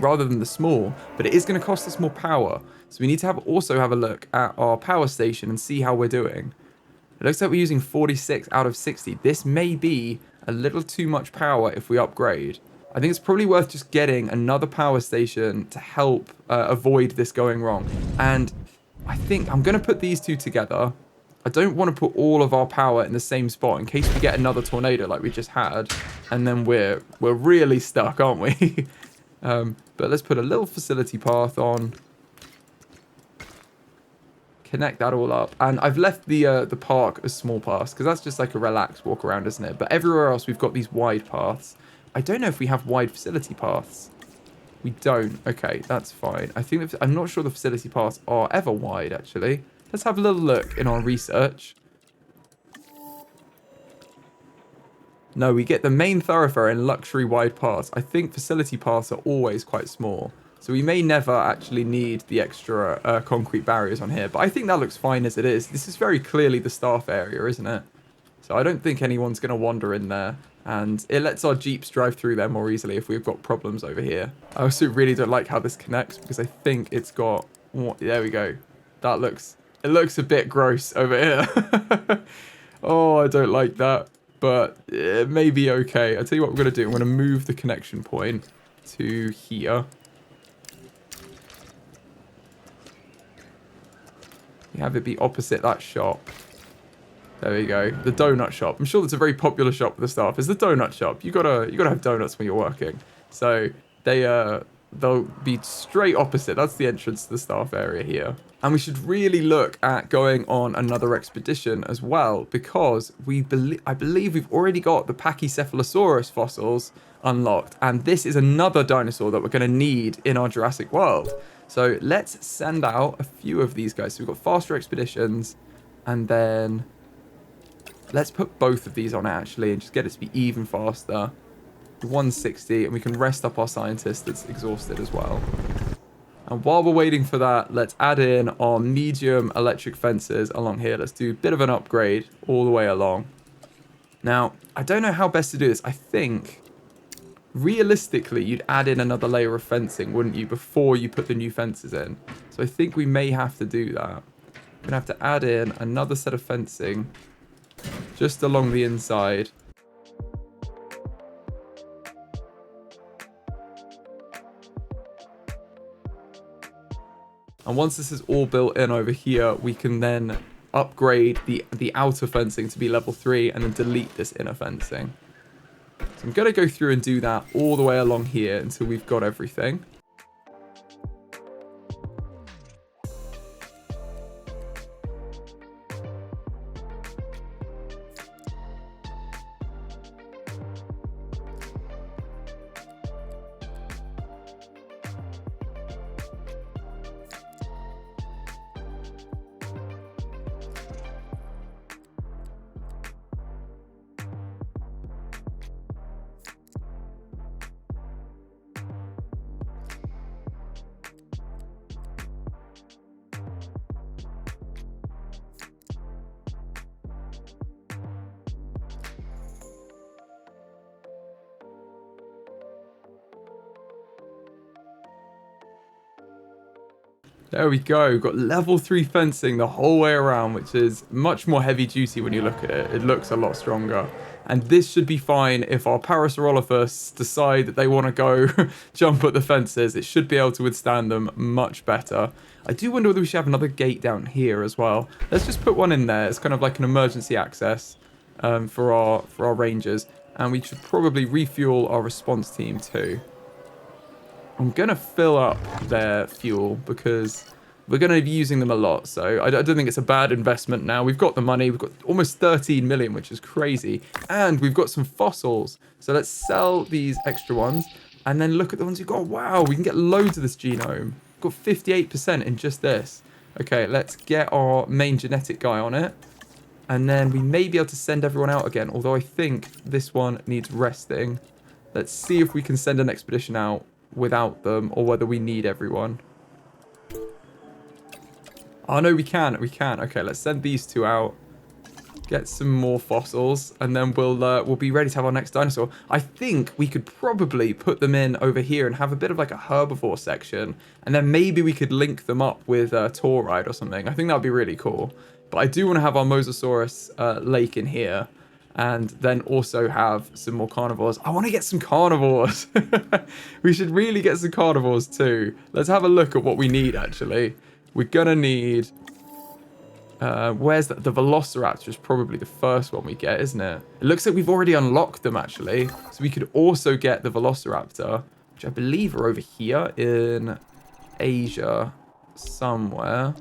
the small. But it is going to cost us more power. So we need to also have a look at our power station and see how we're doing. It looks like we're using 46 out of 60. This may be a little too much power if we upgrade. I think it's probably worth just getting another power station to help avoid this going wrong. And I think I'm going to put these 2 together. I don't want to put all of our power in the same spot in case we get another tornado like we just had. And then we're really stuck, aren't we? But let's put a little facility path on. Connect that all up, and I've left the park as small paths because that's just like a relaxed walk around, isn't it? But everywhere else we've got these wide paths. I don't know if we have wide facility paths. We don't. Okay, that's fine. I think I'm not sure the facility paths are ever wide actually. Let's have a little look in our research. No, we get the main thoroughfare in luxury wide paths. I think facility paths are always quite small. So we may never actually need the extra concrete barriers on here. But I think that looks fine as it is. This is very clearly the staff area, isn't it? So I don't think anyone's going to wander in there. And it lets our jeeps drive through there more easily if we've got problems over here. I also really don't like how this connects because I think it's got... There we go. That looks... It looks a bit gross over here. Oh, I don't like that. But it may be okay. I'll tell you what we're going to do. I'm going to move the connection point to here. Have it be opposite that shop. There we go. The donut shop. I'm sure that's a very popular shop with the staff. It's the donut shop. You gotta have donuts when you're working. So they'll be straight opposite. That's the entrance to the staff area here. And we should really look at going on another expedition as well, because I believe we've already got the Pachycephalosaurus fossils unlocked, and this is another dinosaur that we're going to need in our Jurassic World. So let's send out a few of these guys. So we've got faster expeditions, and then let's put both of these on actually and just get it to be even faster. 160, and we can rest up our scientist that's exhausted as well. And while we're waiting for that, let's add in our medium electric fences along here. Let's do a bit of an upgrade all the way along. Now, I don't know how best to do this. I think, realistically, you'd add in another layer of fencing, wouldn't you, before you put the new fences in? So I think we may have to do that. We're going to have to add in another set of fencing just along the inside. And once this is all built in over here, we can then upgrade the outer fencing to be level 3 and then delete this inner fencing. So I'm going to go through and do that all the way along here until we've got everything. There we go. We've got level 3 fencing the whole way around, which is much more heavy duty when you look at it. It looks a lot stronger. And this should be fine if our Parasaurolophus decide that they want to go jump at the fences. It should be able to withstand them much better. I do wonder whether we should have another gate down here as well. Let's just put one in there. It's kind of like an emergency access for our rangers. And we should probably refuel our response team too. I'm going to fill up their fuel because we're going to be using them a lot. So I don't think it's a bad investment now. We've got the money. We've got almost 13 million, which is crazy. And we've got some fossils. So let's sell these extra ones and then look at the ones we've got. Wow, we can get loads of this genome. We've got 58% in just this. Okay, let's get our main genetic guy on it. And then we may be able to send everyone out again. Although I think this one needs resting. Let's see if we can send an expedition out without them, or whether we need everyone. Oh no, we can. Okay, let's send these two out, get some more fossils, and then we'll be ready to have our next dinosaur. I think we could probably put them in over here and have a bit of like a herbivore section, and then maybe we could link them up with a tour ride or something. I think that would be really cool. But I do want to have our Mosasaurus lake in here, and then also have some more carnivores. I want to get some carnivores. We should really get some carnivores too. Let's have a look at what we need, actually. We're going to need... where's the Velociraptor is probably the first one we get, isn't it? It looks like we've already unlocked them, actually. So we could also get the Velociraptor, which I believe are over here in Asia somewhere.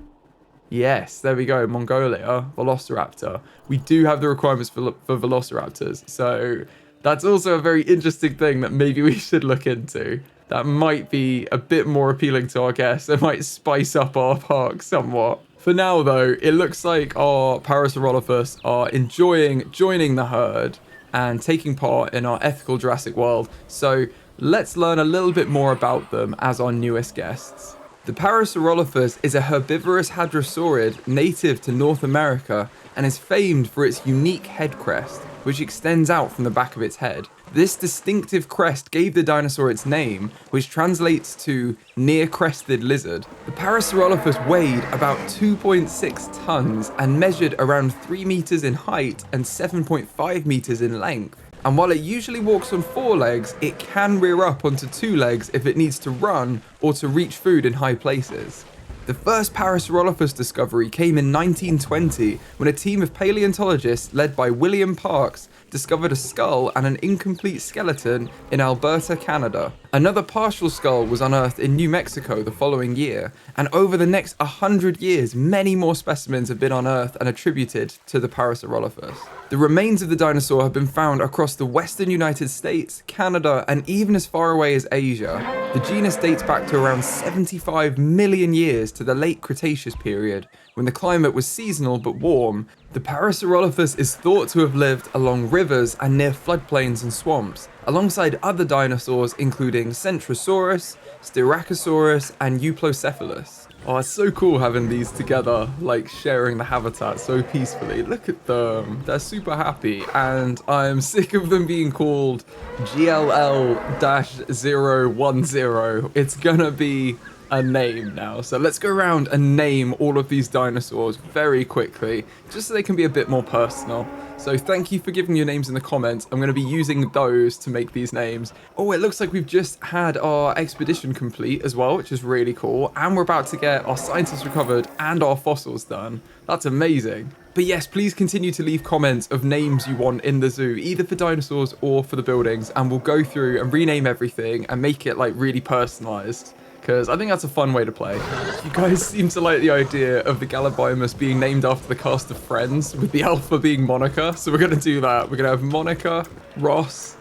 Yes, there we go. Mongolia, Velociraptor. We do have the requirements for Velociraptors. So that's also a very interesting thing that maybe we should look into. That might be a bit more appealing to our guests. It might spice up our park somewhat. For now, though, it looks like our Parasaurolophus are enjoying joining the herd and taking part in our ethical Jurassic World. So let's learn a little bit more about them as our newest guests. The Parasaurolophus is a herbivorous hadrosaurid native to North America and is famed for its unique head crest, which extends out from the back of its head. This distinctive crest gave the dinosaur its name, which translates to near-crested lizard. The Parasaurolophus weighed about 2.6 tons and measured around 3 meters in height and 7.5 meters in length. And while it usually walks on 4 legs, it can rear up onto 2 legs if it needs to run or to reach food in high places. The first Parasaurolophus discovery came in 1920 when a team of paleontologists led by William Parkes discovered a skull and an incomplete skeleton in Alberta, Canada. Another partial skull was unearthed in New Mexico the following year, and over the next 100 years, many more specimens have been unearthed and attributed to the Parasaurolophus. The remains of the dinosaur have been found across the western United States, Canada, and even as far away as Asia. The genus dates back to around 75 million years to the late Cretaceous period, when the climate was seasonal but warm. The Parasaurolophus is thought to have lived along rivers and near floodplains and swamps, alongside other dinosaurs including Centrosaurus, Styracosaurus, and Euplocephalus. Oh, it's so cool having these together, like sharing the habitat so peacefully. Look at them, they're super happy, and I'm sick of them being called GLL-010. It's gonna be a name now. So let's go around and name all of these dinosaurs very quickly, just so they can be a bit more personal. So thank you for giving your names in the comments. I'm going to be using those to make these names. Oh, it looks like we've just had our expedition complete as well, which is really cool. And we're about to get our scientists recovered and our fossils done. That's amazing. But yes, please continue to leave comments of names you want in the zoo, either for dinosaurs or for the buildings. And we'll go through and rename everything and make it like really personalized, because I think that's a fun way to play. You guys seem to like the idea of the Gallimimus being named after the cast of Friends, with the alpha being Monica. So we're going to do that. We're going to have Monica, Ross,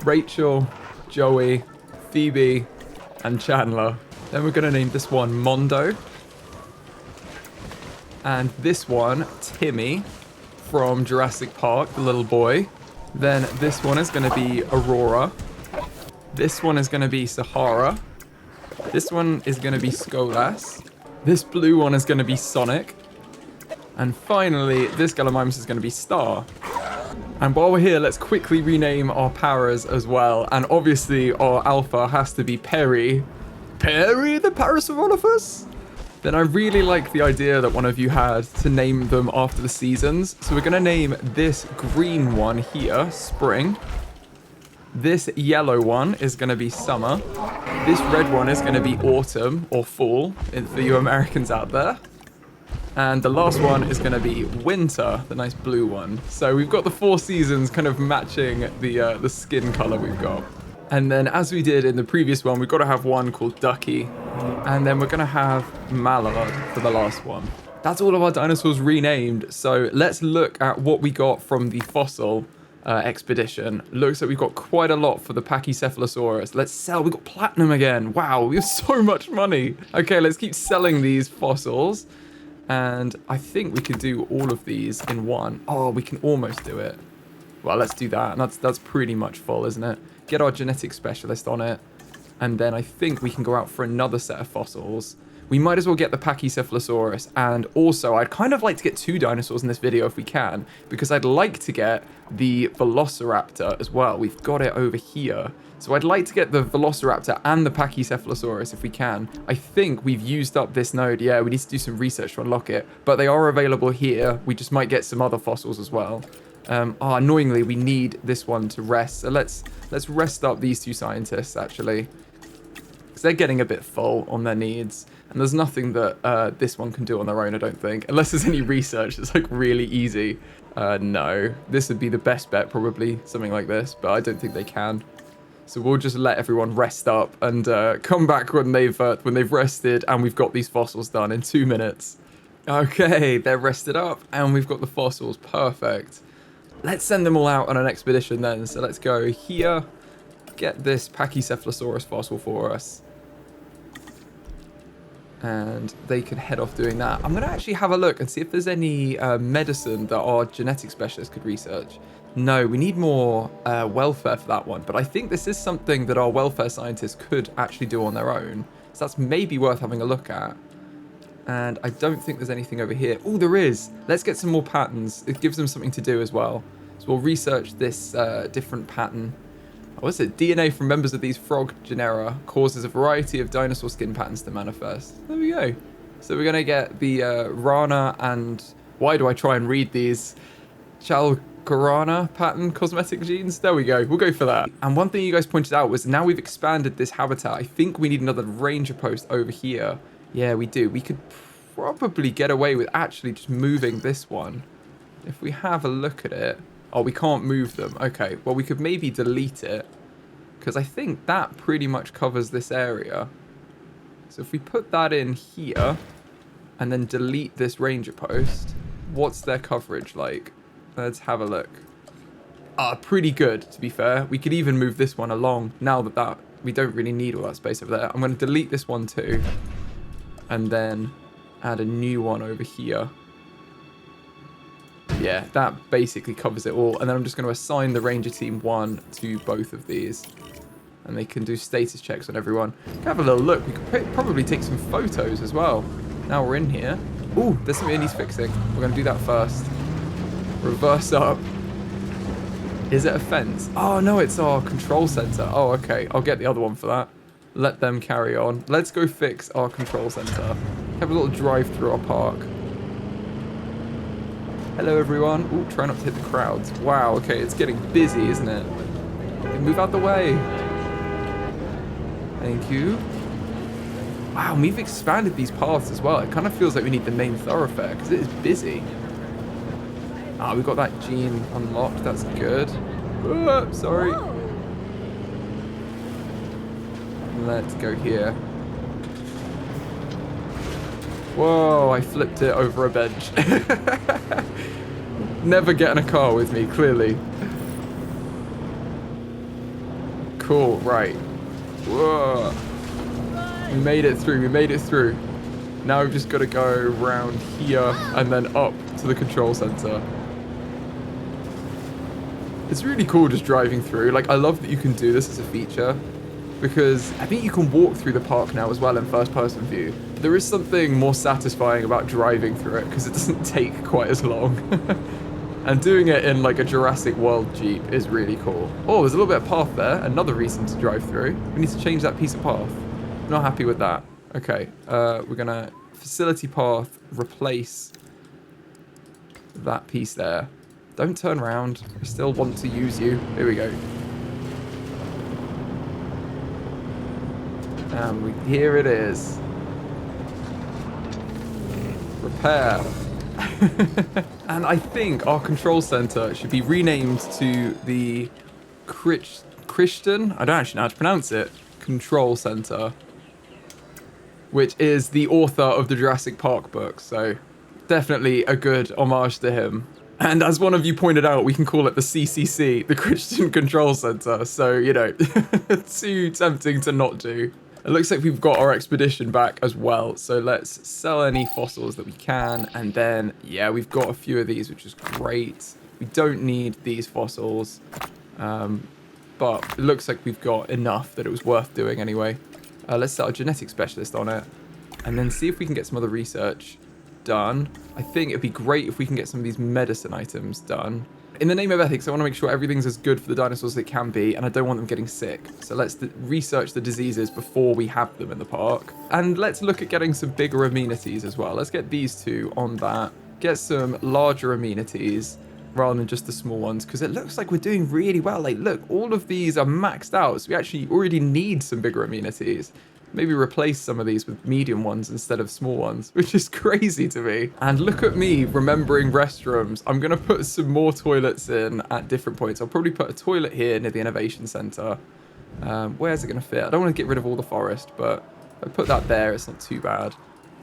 Rachel, Joey, Phoebe, and Chandler. Then we're going to name this one Mondo. And this one, Timmy, from Jurassic Park, the little boy. Then this one is going to be Aurora. This one is going to be Sahara. This one is going to be Skolas. This blue one is going to be Sonic. And finally, this Gallimimus is going to be Star. And while we're here, let's quickly rename our Paras as well. And obviously, our Alpha has to be Perry. Perry the Parasaurolophus? Then I really like the idea that one of you had to name them after the seasons. So we're going to name this green one here, Spring. This yellow one is going to be Summer. This red one is going to be Autumn or Fall for you Americans out there. And the last one is going to be Winter, the nice blue one. So we've got the 4 seasons kind of matching the skin color we've got. And then as we did in the previous one, we've got to have one called Ducky. And then we're going to have Mallard for the last one. That's all of our dinosaurs renamed. So let's look at what we got from the fossil expedition. Looks like we've got quite a lot for the Pachycephalosaurus. Let's sell. We got platinum again. Wow, we have so much money. Okay, let's keep selling these fossils. And I think we could do all of these in one. Oh, we can almost do it. Well, let's do that. And that's pretty much full, isn't it? Get our genetic specialist on it. And then I think we can go out for another set of fossils. We might as well get the Pachycephalosaurus, and also I'd kind of like to get 2 dinosaurs in this video if we can, because I'd like to get the Velociraptor as well. We've got it over here. So I'd like to get the Velociraptor and the Pachycephalosaurus if we can. I think we've used up this node. Yeah, we need to do some research to unlock it, but they are available here. We just might get some other fossils as well. Annoyingly, we need this one to rest. So let's rest up these 2 scientists, actually, because they're getting a bit full on their needs. And there's nothing that this one can do on their own, I don't think. Unless there's any research that's like really easy. No, this would be the best bet, probably, something like this. But I don't think they can. So we'll just let everyone rest up and come back when they've rested and we've got these fossils done in 2 minutes. Okay, they're rested up and we've got the fossils. Perfect. Let's send them all out on an expedition then. So let's go here. Get this Pachycephalosaurus fossil for us. And they can head off doing that. I'm going to actually have a look and see if there's any medicine that our genetic specialist could research. No, we need more welfare for that one. But I think this is something that our welfare scientists could actually do on their own. So that's maybe worth having a look at. And I don't think there's anything over here. Oh, there is. Let's get some more patterns. It gives them something to do as well. So we'll research this different pattern. What is it? DNA from members of these frog genera causes a variety of dinosaur skin patterns to manifest. There we go. So we're going to get the Rana and... Why do I try and read these? Chalcorana pattern cosmetic genes? There we go. We'll go for that. And one thing you guys pointed out was now we've expanded this habitat. I think we need another ranger post over here Yeah, we do. We could probably get away with actually just moving this one. If we have a look at it. Oh, we can't move them. Okay, well, we could maybe delete it. Because I think that pretty much covers this area. So if we put that in here and then delete this ranger post, what's their coverage like? Let's have a look. Pretty good, to be fair. We could even move this one along now that we don't really need all that space over there. I'm going to delete this one too. And then add a new one over here. Yeah, that basically covers it all. And then I'm just going to assign the ranger team 1 to both of these. And they can do status checks on everyone. Have a little look. We could probably take some photos as well. Now we're in here. Ooh, there's something that needs fixing. We're going to do that first. Reverse up. Is it a fence? Oh, no, it's our control center. Oh, okay. I'll get the other one for that. Let them carry on. Let's go fix our control center. Have a little drive through our park. Hello, everyone. Ooh, try not to hit the crowds. Wow, okay, it's getting busy, isn't it? Move out the way. Thank you. Wow, we've expanded these paths as well. It kind of feels like we need the main thoroughfare because it is busy. We've got that gene unlocked. That's good. Sorry. Whoa. Let's go here. Whoa, I flipped it over a bench. Never get in a car with me, clearly. Cool, right. Whoa. We made it through, we made it through. Now we've just got to go around here and then up to the control center. It's really cool just driving through. Like, I love that you can do this as a feature because I think you can walk through the park now as well in first-person view. There is something more satisfying about driving through it because it doesn't take quite as long. And doing it in like a Jurassic World Jeep is really cool. Oh, there's a little bit of path there. Another reason to drive through. We need to change that piece of path. Not happy with that. Okay, we're gonna facility path, replace that piece there. Don't turn around. I still want to use you. Here we go. And here it is. Repair. And I think our control center should be renamed to the Christian, I don't actually know how to pronounce it, Control Center, which is the author of the Jurassic Park books. So definitely a good homage to him. And as one of you pointed out, we can call it the CCC, the Christian Control Center. So, you know, too tempting to not do. It looks like we've got our expedition back as well. So let's sell any fossils that we can. And then, yeah, we've got a few of these, which is great. We don't need these fossils. But it looks like we've got enough that it was worth doing anyway. Let's set a genetic specialist on it. And then see if we can get some other research done. I think it'd be great if we can get some of these medicine items done. In the name of ethics, I want to make sure everything's as good for the dinosaurs as it can be, and I don't want them getting sick. So let's research the diseases before we have them in the park. And let's look at getting some bigger amenities as well. Let's get these two on that. Get some larger amenities rather than just the small ones, because it looks like we're doing really well. Like, look, all of these are maxed out, so we actually already need some bigger amenities. Maybe replace some of these with medium ones instead of small ones, which is crazy to me. And look at me remembering restrooms. I'm going to put some more toilets in at different points. I'll probably put a toilet here near the Innovation Center. Where's it going to fit? I don't want to get rid of all the forest, but if I put that there, it's not too bad.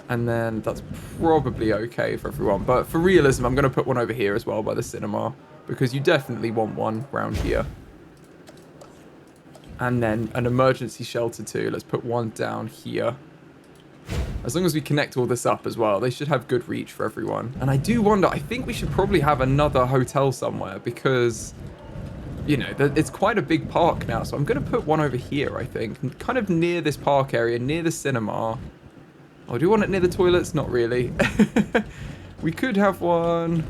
And then that's probably okay for everyone. But for realism, I'm going to put one over here as well by the cinema, because you definitely want one around here. And then an emergency shelter too. Let's put one down here. As long as we connect all this up as well, they should have good reach for everyone. And I do wonder, I think we should probably have another hotel somewhere because, you know, it's quite a big park now. So I'm going to put one over here, I think. Kind of near this park area, near the cinema. Oh, do you want it near the toilets? Not really. We could have one.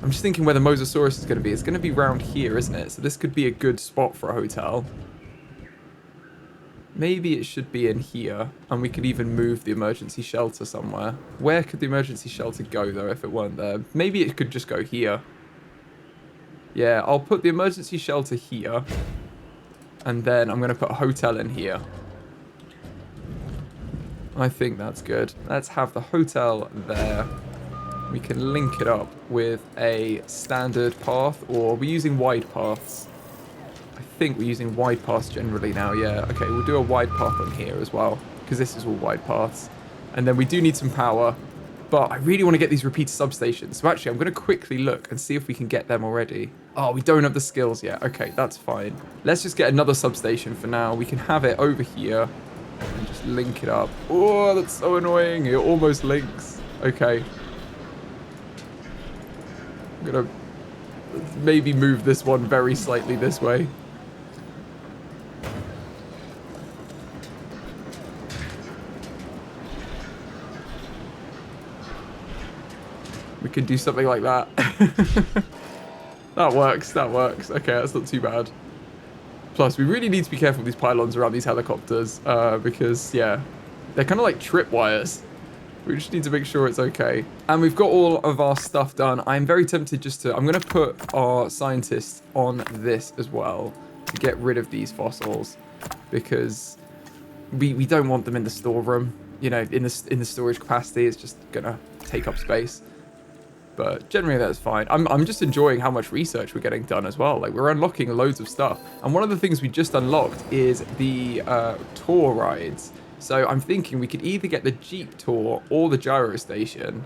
I'm just thinking where the Mosasaurus is going to be. It's going to be round here, isn't it? So this could be a good spot for a hotel. Maybe it should be in here. And we could even move the emergency shelter somewhere. Where could the emergency shelter go, though, if it weren't there? Maybe it could just go here. Yeah, I'll put the emergency shelter here. And then I'm going to put a hotel in here. I think that's good. Let's have the hotel there. We can link it up with a standard path, or we're using wide paths. I think we're using wide paths generally now, yeah. Okay, we'll do a wide path on here as well, because this is all wide paths. And then we do need some power, but I really want to get these repeater substations. So actually, I'm going to quickly look and see if we can get them already. Oh, we don't have the skills yet. Okay, that's fine. Let's just get another substation for now. We can have it over here and just link it up. Oh, that's so annoying. It almost links. Okay. I'm going to maybe move this one very slightly this way. We could do something like that. That works, that works. Okay, that's not too bad. Plus, we really need to be careful with these pylons around these helicopters, because, yeah, they're kind of like tripwires. We just need to make sure it's okay. And we've got all of our stuff done. I'm very tempted just to... I'm going to put our scientists on this as well to get rid of these fossils, because we don't want them in the storeroom. You know, in the storage capacity, it's just going to take up space. But generally that's fine. I'm just enjoying how much research we're getting done as well. Like, we're unlocking loads of stuff. And one of the things we just unlocked is the tour rides. So I'm thinking we could either get the Jeep tour or the gyro station.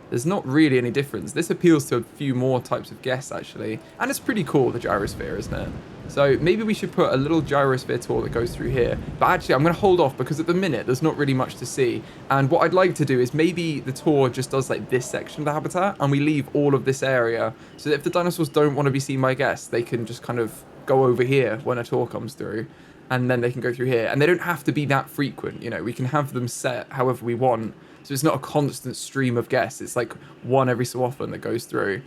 There's not really any difference. This appeals to a few more types of guests, actually. And it's pretty cool, the gyrosphere, isn't it? So maybe we should put a little gyrosphere tour that goes through here. But actually, I'm going to hold off because at the minute, there's not really much to see. And what I'd like to do is maybe the tour just does like this section of the habitat and we leave all of this area. So that if the dinosaurs don't want to be seen by guests, they can just kind of go over here when a tour comes through. And then they can go through here. And they don't have to be that frequent. You know, we can have them set however we want. So it's not a constant stream of guests. It's like one every so often that goes through.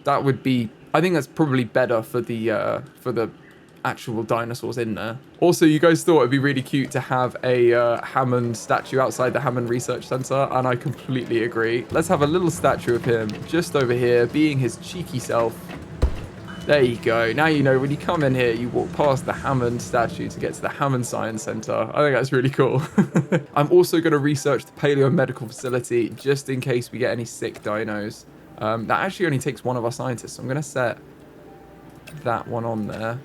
That would be... I think that's probably better for the actual dinosaurs in there. Also, you guys thought it'd be really cute to have a Hammond statue outside the Hammond Research Center, and I completely agree. Let's have a little statue of him just over here, being his cheeky self. There you go. Now you know when you come in here, you walk past the Hammond statue to get to the Hammond Science Center. I think that's really cool. I'm also going to research the Paleo Medical Facility just in case we get any sick dinos. That actually only takes one of our scientists, so I'm going to set that one on there.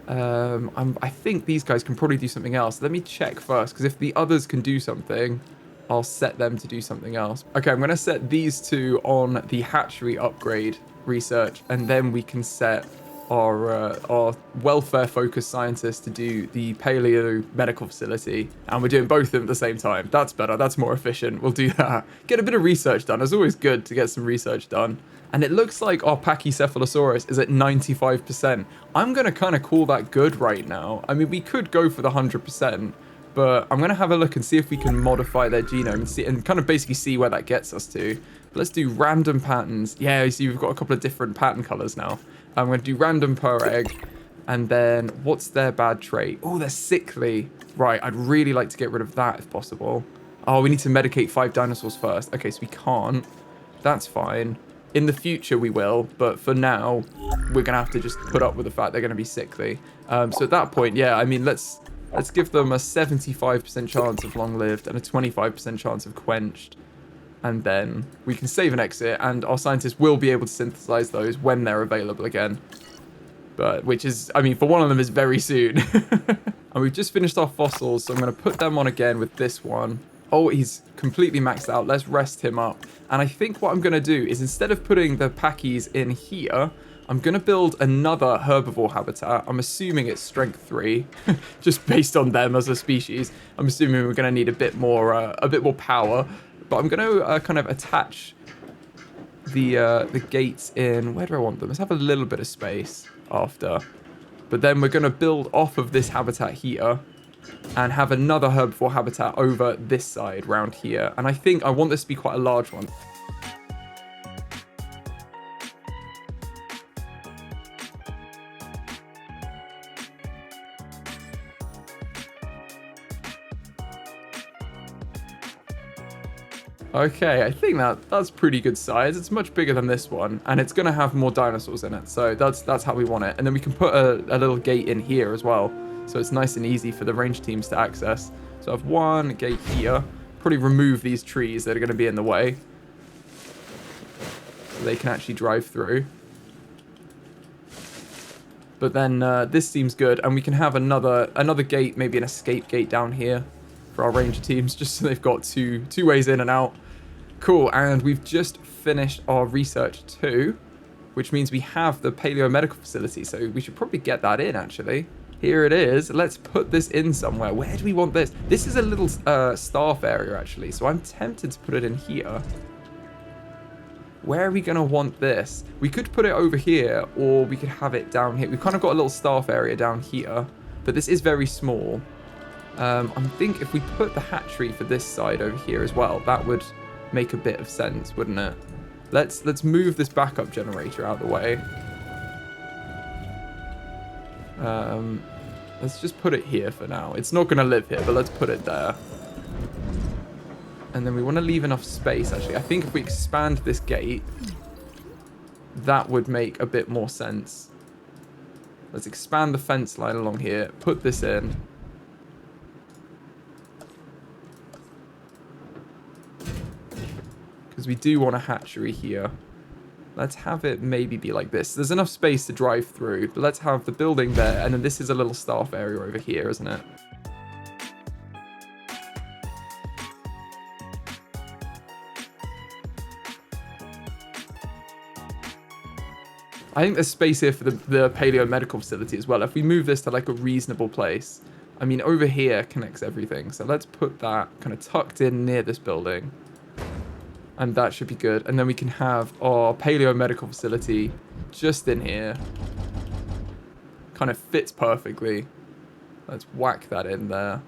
I think these guys can probably do something else. Let me check first, because if the others can do something, I'll set them to do something else. Okay, I'm going to set these two on the hatchery upgrade research, and then we can set our welfare-focused scientists to do the Paleo Medical Facility, and we're doing both of them at the same time. That's better. That's more efficient. We'll do that. Get a bit of research done. It's always good to get some research done. And it looks like our Pachycephalosaurus is at 95%. I'm going to kind of call that good right now. I mean, we could go for the 100%, but I'm going to have a look and see if we can modify their genome and kind of basically see where that gets us to. But let's do random patterns. Yeah, you see we've got a couple of different pattern colors now. I'm going to do random per egg. And then what's their bad trait? Oh, they're sickly. Right, I'd really like to get rid of that if possible. Oh, we need to medicate 5 dinosaurs first. Okay, so we can't. That's fine. In the future we will, but for now, we're going to have to just put up with the fact they're going to be sickly. So at that point, yeah, I mean, let's give them a 75% chance of long-lived and a 25% chance of quenched. And then we can save and exit, and our scientists will be able to synthesize those when they're available again. But, which is, I mean, for one of them is very soon. And we've just finished our fossils, so I'm going to put them on again with this one. Oh, he's completely maxed out. Let's rest him up. And I think what I'm going to do is instead of putting the Pachy's in here, I'm going to build another herbivore habitat. I'm assuming it's strength 3, just based on them as a species. I'm assuming we're going to need a bit more power. But I'm going to kind of attach the gates in. Where do I want them? Let's have a little bit of space after. But then we're going to build off of this habitat here and have another herbivore habitat over this side round here. And I think I want this to be quite a large one. Okay, I think that's pretty good size. It's much bigger than this one, and it's going to have more dinosaurs in it. So that's how we want it. And then we can put a little gate in here as well. So it's nice and easy for the range teams to access. So I have one gate here. probably remove these trees that are going to be in the way. So they can actually drive through. But then this seems good. And we can have another gate, maybe an escape gate down here for our ranger teams, just so they've got two ways in and out. Cool, and we've just finished our research too, which means we have the paleomedical facility, so we should probably get that in, actually. Here it is. Let's put this in somewhere. Where do we want this? This is a little staff area, actually, so I'm tempted to put it in here. Where are we going to want this? We could put it over here, or we could have it down here. We've kind of got a little staff area down here, but this is very small. I think if we put the hatchery for this side over here as well, that would make a bit of sense, wouldn't it? Let's move this backup generator out of the way. Let's just put it here for now. It's not going to live here, but let's put it there. And then we want to leave enough space, actually. I think if we expand this gate, that would make a bit more sense. Let's expand the fence line along here, put this in. Because we do want a hatchery here. Let's have it maybe be like this. There's enough space to drive through, but let's have the building there, and then this is a little staff area over here, isn't it? I think there's space here for the paleomedical facility as well. If we move this to like a reasonable place, I mean, over here connects everything. So let's put that kind of tucked in near this building. And that should be good. And then we can have our paleomedical facility just in here. Kind of fits perfectly. Let's whack that in there.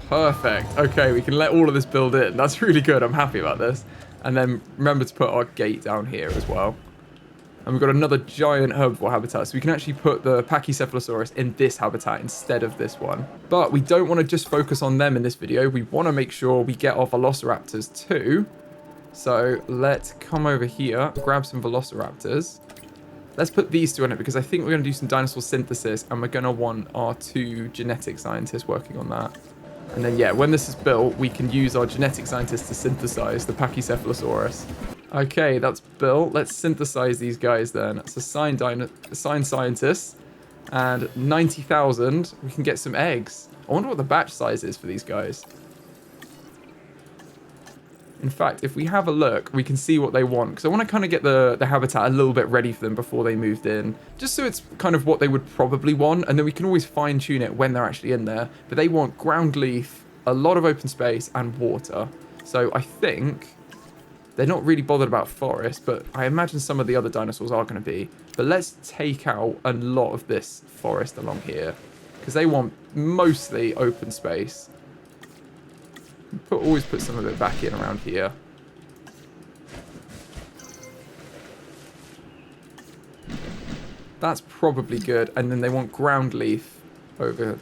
Perfect. Okay, we can let all of this build in. That's really good. I'm happy about this. And then remember to put our gate down here as well. And we've got another giant herbivore habitat. So we can actually put the Pachycephalosaurus in this habitat instead of this one. But we don't want to just focus on them in this video. We want to make sure we get our Velociraptors too. So let's come over here, grab some Velociraptors. Let's put these two on it because I think we're going to do some dinosaur synthesis. And we're going to want our 2 genetic scientists working on that. And then, yeah, when this is built, we can use our genetic scientists to synthesize the Pachycephalosaurus. Okay, that's built. Let's synthesize these guys then. It's assigned scientists. And 90,000, we can get some eggs. I wonder what the batch size is for these guys. In fact, if we have a look, we can see what they want. Because I want to kind of get the habitat a little bit ready for them before they moved in. Just so it's kind of what they would probably want. And then we can always fine tune it when they're actually in there. But they want ground leaf, a lot of open space, and water. So I think they're not really bothered about forest. But I imagine some of the other dinosaurs are going to be. But let's take out a lot of this forest along here. Because they want mostly open space. Always put some of it back in around here. That's probably good. And then they want ground leaf over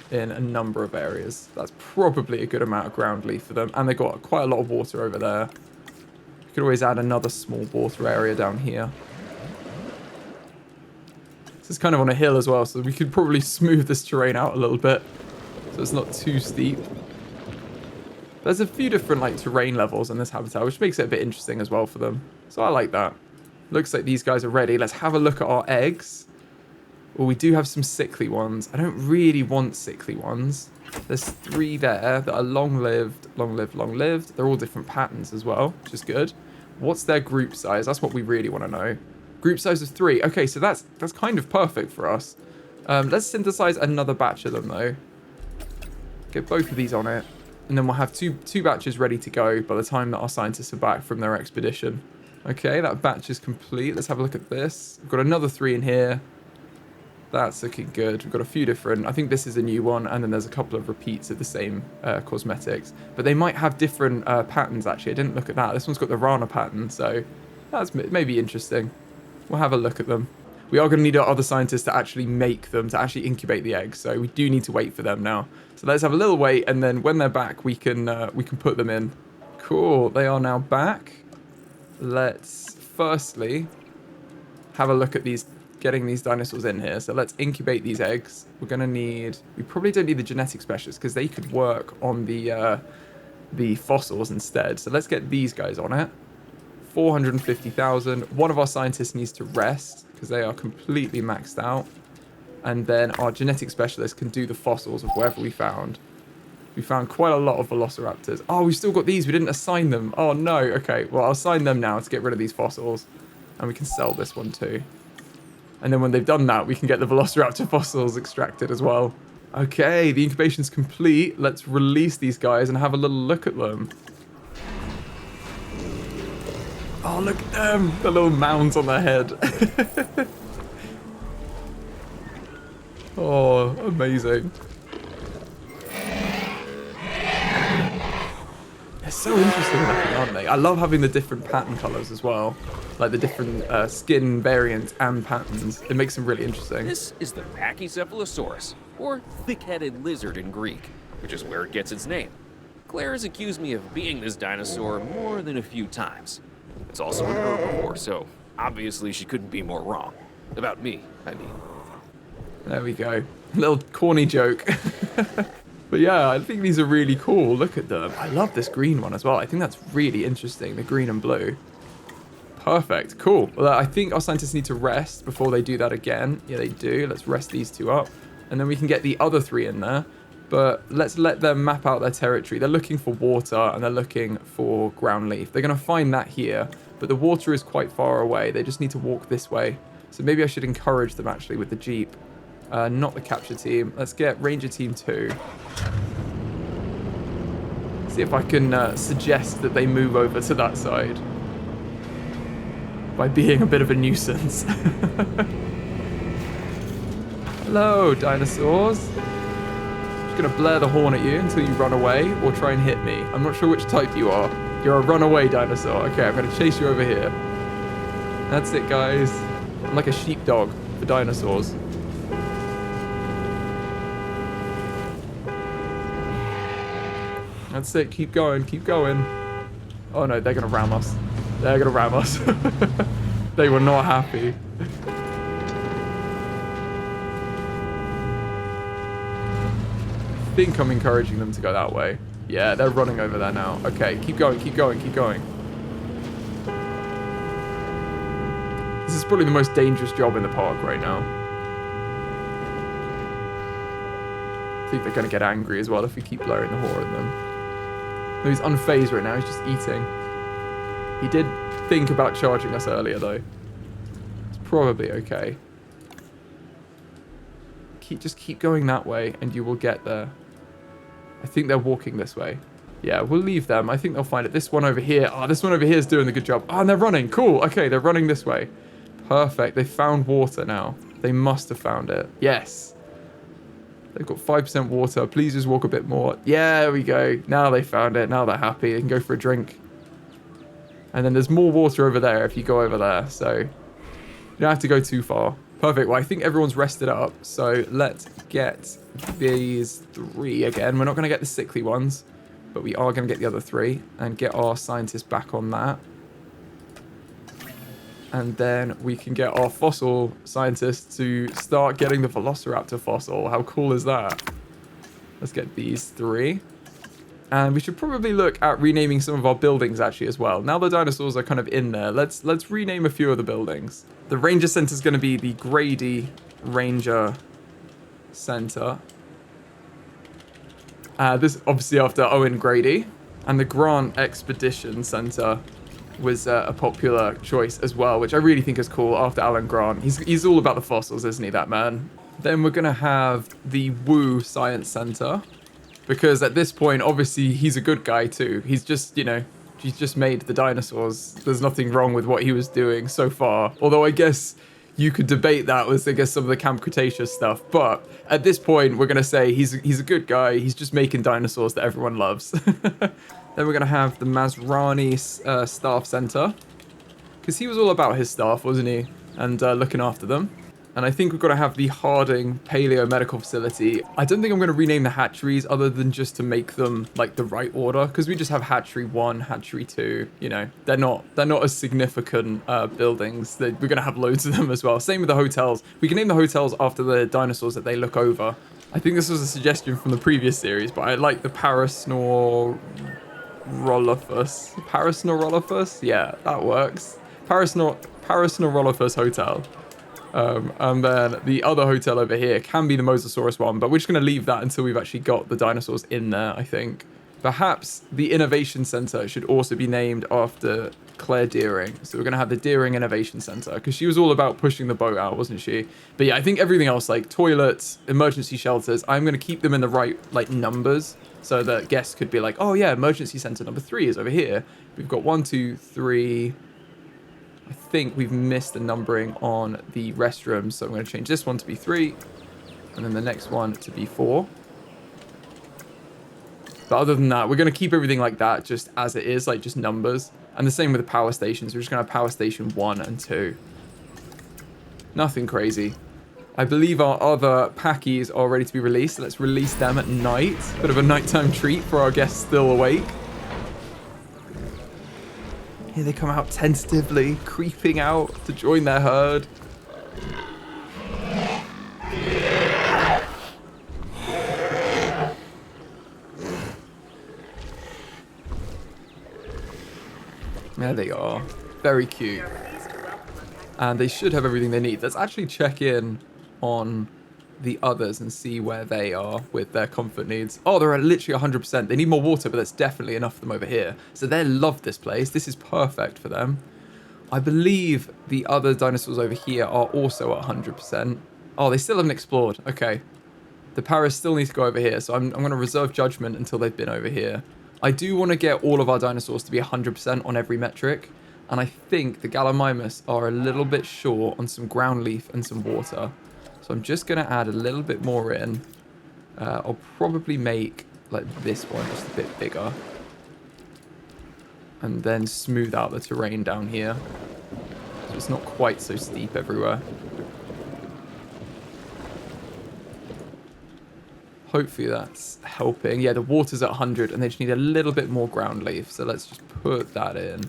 in a number of areas. That's probably a good amount of ground leaf for them. And they've got quite a lot of water over there. You could always add another small water area down here. This is kind of on a hill as well, so we could probably smooth this terrain out a little bit so it's not too steep. There's a few different like terrain levels in this habitat, which makes it a bit interesting as well for them. So I like that. Looks like these guys are ready. Let's have a look at our eggs. Well, we do have some sickly ones. I don't really want sickly ones. There's 3 there that are long-lived, long-lived, long-lived. They're all different patterns as well, which is good. What's their group size? That's what we really want to know. Group size of 3. Okay, so that's kind of perfect for us. Let's synthesize another batch of them, though. Get both of these on it. And then we'll have two batches ready to go by the time that our scientists are back from their expedition. Okay, that batch is complete. Let's have a look at this. We've got another 3 in here. That's looking good. We've got a few different. I think this is a new one. And then there's a couple of repeats of the same cosmetics. But they might have different patterns, actually. I didn't look at that. This one's got the Rana pattern. So that's maybe interesting. We'll have a look at them. We are going to need our other scientists to actually make them, to actually incubate the eggs. So we do need to wait for them now. So let's have a little wait, and then when they're back, we can put them in. Cool, they are now back. Let's firstly have a look at these getting these dinosaurs in here. So let's incubate these eggs. We're going to need... We probably don't need the genetic specialists because they could work on the fossils instead. So let's get these guys on it. 450,000. One of our scientists needs to rest because they are completely maxed out. And then our genetic specialist can do the fossils of wherever we found. We found quite a lot of Velociraptors. Oh, we've still got these. We didn't assign them. Oh, no. Okay, well, I'll assign them now to get rid of these fossils. And we can sell this one too. And then when they've done that, we can get the Velociraptor fossils extracted as well. Okay, the incubation's complete. Let's release these guys and have a little look at them. Oh, look at them. The little mounds on their head. Oh, amazing. They're so interesting looking, aren't they? I love having the different pattern colors as well. Like the different skin variants and patterns. It makes them really interesting. This is the Pachycephalosaurus, or thick-headed lizard in Greek, which is where it gets its name. Claire has accused me of being this dinosaur more than a few times. It's also an herbivore, so obviously she couldn't be more wrong. About me, I mean. There we go. Little corny joke. But yeah, I think these are really cool. Look at them. I love this green one as well. I think that's really interesting, the green and blue. Perfect. Cool. Well, I think our scientists need to rest before they do that again. Yeah, they do. Let's rest these two up. And then we can get the other three in there. But let's let them map out their territory. They're looking for water and they're looking for ground leaf. They're going to find that here. But the water is quite far away. They just need to walk this way. So maybe I should encourage them actually with the Jeep. Not the capture team. Let's get Ranger Team 2. See if I can suggest that they move over to that side. By being a bit of a nuisance. Hello, dinosaurs. Just gonna blare the horn at you until you run away or try and hit me. I'm not sure which type you are. You're a runaway dinosaur. Okay, I'm gonna chase you over here. That's it, guys. I'm like a sheepdog for dinosaurs. That's it. Keep going. Keep going. Oh no, they're gonna ram us. They're gonna ram us. They were not happy. I think I'm encouraging them to go that way. Yeah, they're running over there now. Okay, keep going, keep going, keep going. This is probably the most dangerous job in the park right now. I think they're gonna get angry as well if we keep blowing the horn at them. No, he's unfazed right now, he's just eating. He did think about charging us earlier, though. It's probably okay. Just keep going that way, and you will get there. I think they're walking this way. Yeah, we'll leave them. I think they'll find it. This one over here. Oh, this one over here is doing the good job. Oh, and they're running. Cool. Okay, they're running this way. Perfect. They found water now. They must have found it. Yes. They've got 5% water. Please just walk a bit more. Yeah, there we go. Now they found it. Now they're happy. They can go for a drink. And then there's more water over there if you go over there. So you don't have to go too far. Perfect. Well, I think everyone's rested up. So let's get these three again. We're not going to get the sickly ones, but we are going to get the other three and get our scientists back on that. And then we can get our fossil scientists to start getting the Velociraptor fossil. How cool is that? Let's get these three. And we should probably look at renaming some of our buildings actually as well. Now the dinosaurs are kind of in there. Let's rename a few of the buildings. The Ranger Center is going to be the Grady Ranger Center. This obviously after Owen Grady. And the Grant Expedition Center was a popular choice as well, which I really think is cool after Alan Grant. He's all about the fossils, isn't he, that man? Then we're going to have the Wu Science Center. Because at this point, obviously, he's a good guy too. He's just, you know, he's just made the dinosaurs. There's nothing wrong with what he was doing so far. Although I guess you could debate that with, I guess, some of the Camp Cretaceous stuff. But at this point, we're going to say he's a good guy. He's just making dinosaurs that everyone loves. Then we're going to have the Masrani Staff Center. Because he was all about his staff, wasn't he? And looking after them. And I think we've got to have the Harding Paleo Medical Facility. I don't think I'm going to rename the hatcheries other than just to make them like the right order, because we just have hatchery 1, hatchery 2, you know, they're not as significant buildings. We're going to have loads of them as well. Same with the hotels. We can name the hotels after the dinosaurs that they look over. I think this was a suggestion from the previous series, but I like the Parasaurolophus. Parasaurolophus? Yeah, that works. Parasaurolophus Hotel. And then the other hotel over here can be the Mosasaurus one, but we're just going to leave that until we've actually got the dinosaurs in there, I think. Perhaps the Innovation Center should also be named after Claire Deering. So we're going to have the Deering Innovation Center, because she was all about pushing the boat out, wasn't she? But yeah, I think everything else, like toilets, emergency shelters, I'm going to keep them in the right like numbers, so that guests could be like, oh yeah, emergency center number 3 is over here. We've got 1, 2, 3... I think we've missed the numbering on the restrooms, so I'm going to change this one to be 3, and then the next one to be 4. But other than that, we're going to keep everything like that, just as it is, like just numbers. And the same with the power stations. We're just going to have power station 1 and 2. Nothing crazy. I believe our other Packies are ready to be released, so let's release them at night. Bit of a nighttime treat for our guests still awake. Here they come out tentatively, creeping out to join their herd. There they are. Very cute. And they should have everything they need. Let's actually check in on the others and see where they are with their comfort needs. Oh, they're at literally 100%. They need more water, but that's definitely enough for them over here. So they love this place. This is perfect for them. I believe the other dinosaurs over here are also at 100%. Oh, they still haven't explored. Okay. The Paras still need to go over here, so I'm going to reserve judgment until they've been over here. I do want to get all of our dinosaurs to be 100% on every metric, and I think the Gallimimus are a little bit short on some ground leaf and some water. So I'm just going to add a little bit more in. I'll probably make like this one just a bit bigger. And then smooth out the terrain down here, so it's not quite so steep everywhere. Hopefully that's helping. Yeah, the water's at 100 and they just need a little bit more ground leaf. So let's just put that in.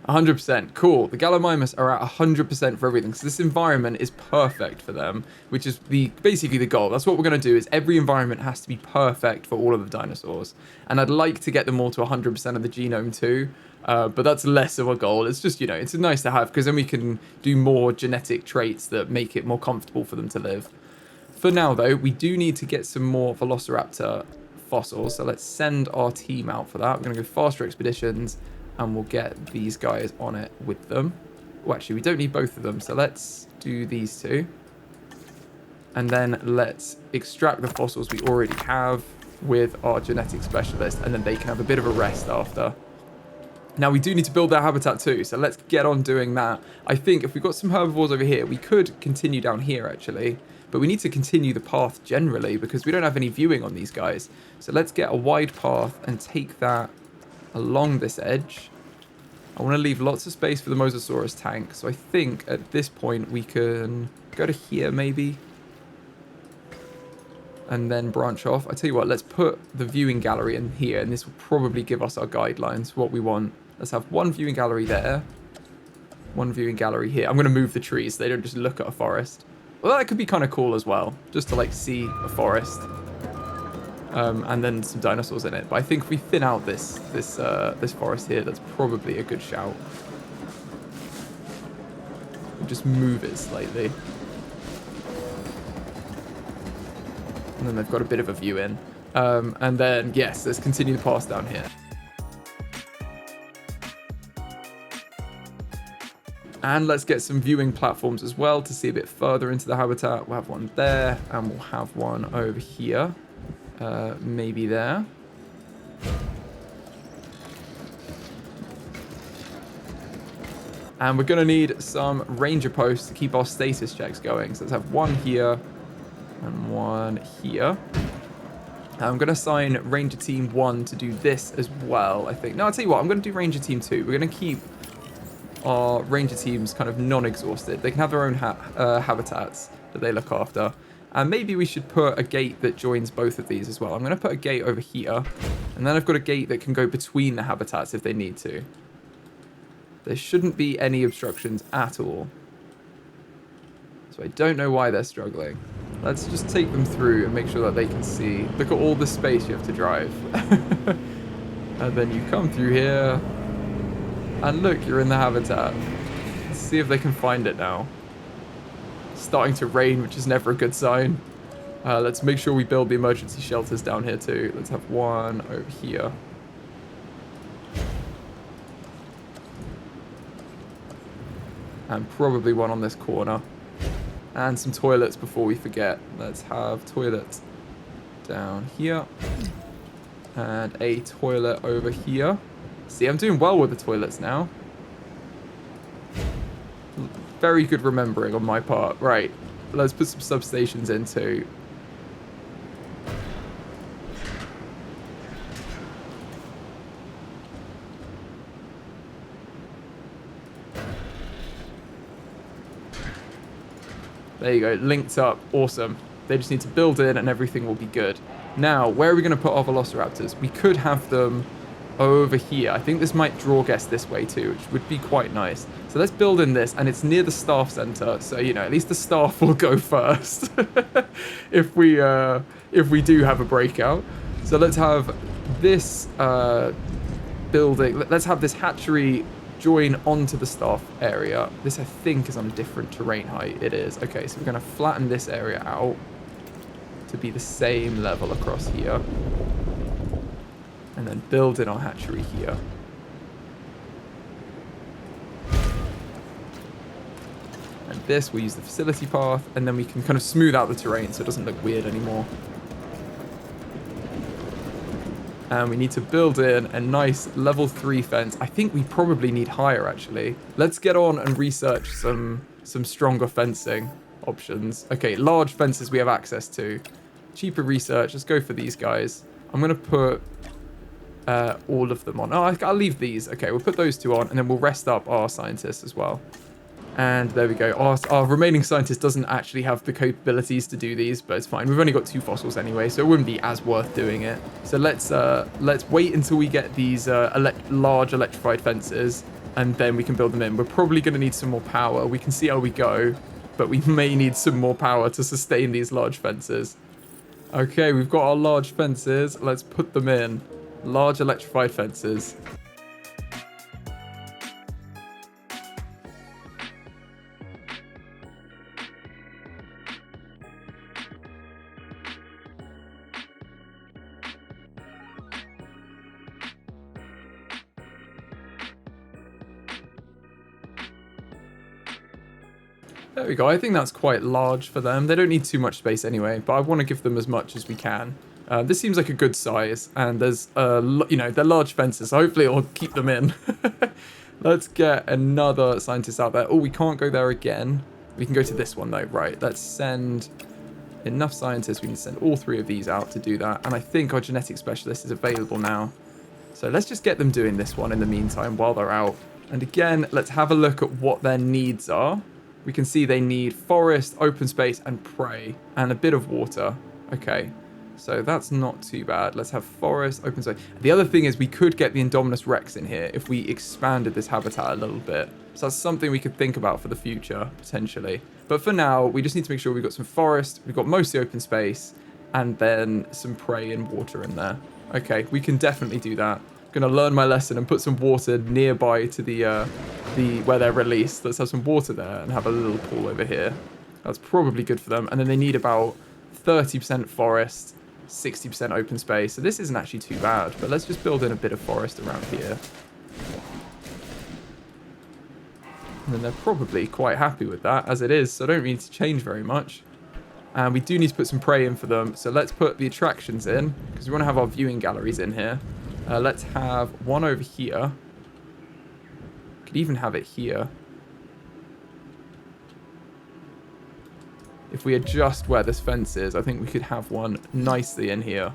100%. Cool. The Gallimimus are at 100% for everything. So this environment is perfect for them, which is basically the goal. That's what we're going to do, is every environment has to be perfect for all of the dinosaurs. And I'd like to get them all to 100% of the genome too. But that's less of a goal. It's just, you know, it's nice to have, because then we can do more genetic traits that make it more comfortable for them to live. For now, though, we do need to get some more Velociraptor fossils. So let's send our team out for that. We're going to go faster expeditions, and we'll get these guys on it with them. Well, actually, we don't need both of them, so let's do these two. And then let's extract the fossils we already have with our genetic specialist, and then they can have a bit of a rest after. Now, we do need to build their habitat too, so let's get on doing that. I think if we've got some herbivores over here, we could continue down here, actually. But we need to continue the path generally, because we don't have any viewing on these guys. So let's get a wide path and take that along this edge. I want to leave lots of space for the Mosasaurus tank, so I think at this point we can go to here maybe, and then branch off. I tell you what, let's put the viewing gallery in here, and this will probably give us our guidelines, what we want. Let's have one viewing gallery there, one viewing gallery here. I'm going to move the trees so they don't just look at a forest. Well, that could be kind of cool as well, just to like see a forest. And then some dinosaurs in it. But I think if we thin out this forest here, that's probably a good shout. We'll just move it slightly. And then they've got a bit of a view in. And then, yes, let's continue the pass down here. And let's get some viewing platforms as well to see a bit further into the habitat. We'll have one there, and we'll have one over here. Maybe there. And we're going to need some ranger posts to keep our status checks going. So let's have one here and one here. I'm going to assign Ranger Team 1 to do this as well, I think. No, I'll tell you what, I'm going to do Ranger Team 2. We're going to keep our ranger teams kind of non-exhausted. They can have their own habitats that they look after. And maybe we should put a gate that joins both of these as well. I'm going to put a gate over here. And then I've got a gate that can go between the habitats if they need to. There shouldn't be any obstructions at all. So I don't know why they're struggling. Let's just take them through and make sure that they can see. Look at all the space you have to drive. And then you come through here. And look, you're in the habitat. Let's see if they can find it now. It's starting to rain, which is never a good sign. Let's make sure we build the emergency shelters down here too. Let's have one over here. And probably one on this corner. And some toilets before we forget. Let's have toilets down here. And a toilet over here. See, I'm doing well with the toilets now. Very good remembering on my part. Right, let's put some substations in too. There you go, linked up, awesome. They just need to build in and everything will be good. Now, where are we going to put our Velociraptors? We could have them over here. I think this might draw guests this way too, which would be quite nice. So let's build in this, and it's near the staff center, so you know at least the staff will go first if we do have a breakout. So let's have this building. Let's have this hatchery join onto the staff area. This I think is on a different terrain height. It is. Okay, so we're going to flatten this area out to be the same level across here. And then build in our hatchery here. And this, we'll use the facility path, and then we can kind of smooth out the terrain so it doesn't look weird anymore. And we need to build in a nice level 3 fence. I think we probably need higher, actually. Let's get on and research some stronger fencing options. Okay, large fences we have access to. Cheaper research. Let's go for these guys. I'm going to put all of them on. Oh, I'll leave these. Okay, we'll put those two on, and then we'll rest up our scientists as well. And there we go. Our remaining scientist doesn't actually have the capabilities to do these, but it's fine. We've only got 2 fossils anyway, so it wouldn't be as worth doing it. So let's wait until we get these large electrified fences, and then we can build them in. We're probably going to need some more power. We can see how we go, but we may need some more power to sustain these large fences. Okay, we've got our large fences. Let's put them in. Large electrified fences. There we go. I think that's quite large for them. They don't need too much space anyway, but I want to give them as much as we can. This seems like a good size, and there's, they're large fences, so hopefully it'll keep them in. Let's get another scientist out there. Oh, we can't go there again. We can go to this one, though. Right, let's send enough scientists. We can send all 3 of these out to do that, and I think our genetic specialist is available now. So let's just get them doing this one in the meantime while they're out. And again, let's have a look at what their needs are. We can see they need forest, open space, and prey, and a bit of water. Okay. So that's not too bad. Let's have forest, open space. The other thing is we could get the Indominous Rex in here if we expanded this habitat a little bit. So that's something we could think about for the future, potentially. But for now, we just need to make sure we've got some forest, we've got mostly open space, and then some prey and water in there. Okay, we can definitely do that. I'm going to learn my lesson and put some water nearby to the where they're released. Let's have some water there and have a little pool over here. That's probably good for them. And then they need about 30% forest, 60% open space. So this isn't actually too bad, but let's just build in a bit of forest around here. And then they're probably quite happy with that as it is, so I don't need to change very much. And we do need to put some prey in for them, so let's put the attractions in, because we want to have our viewing galleries in here. Let's have one over here. Could even have it here. If we adjust where this fence is, I think we could have one nicely in here.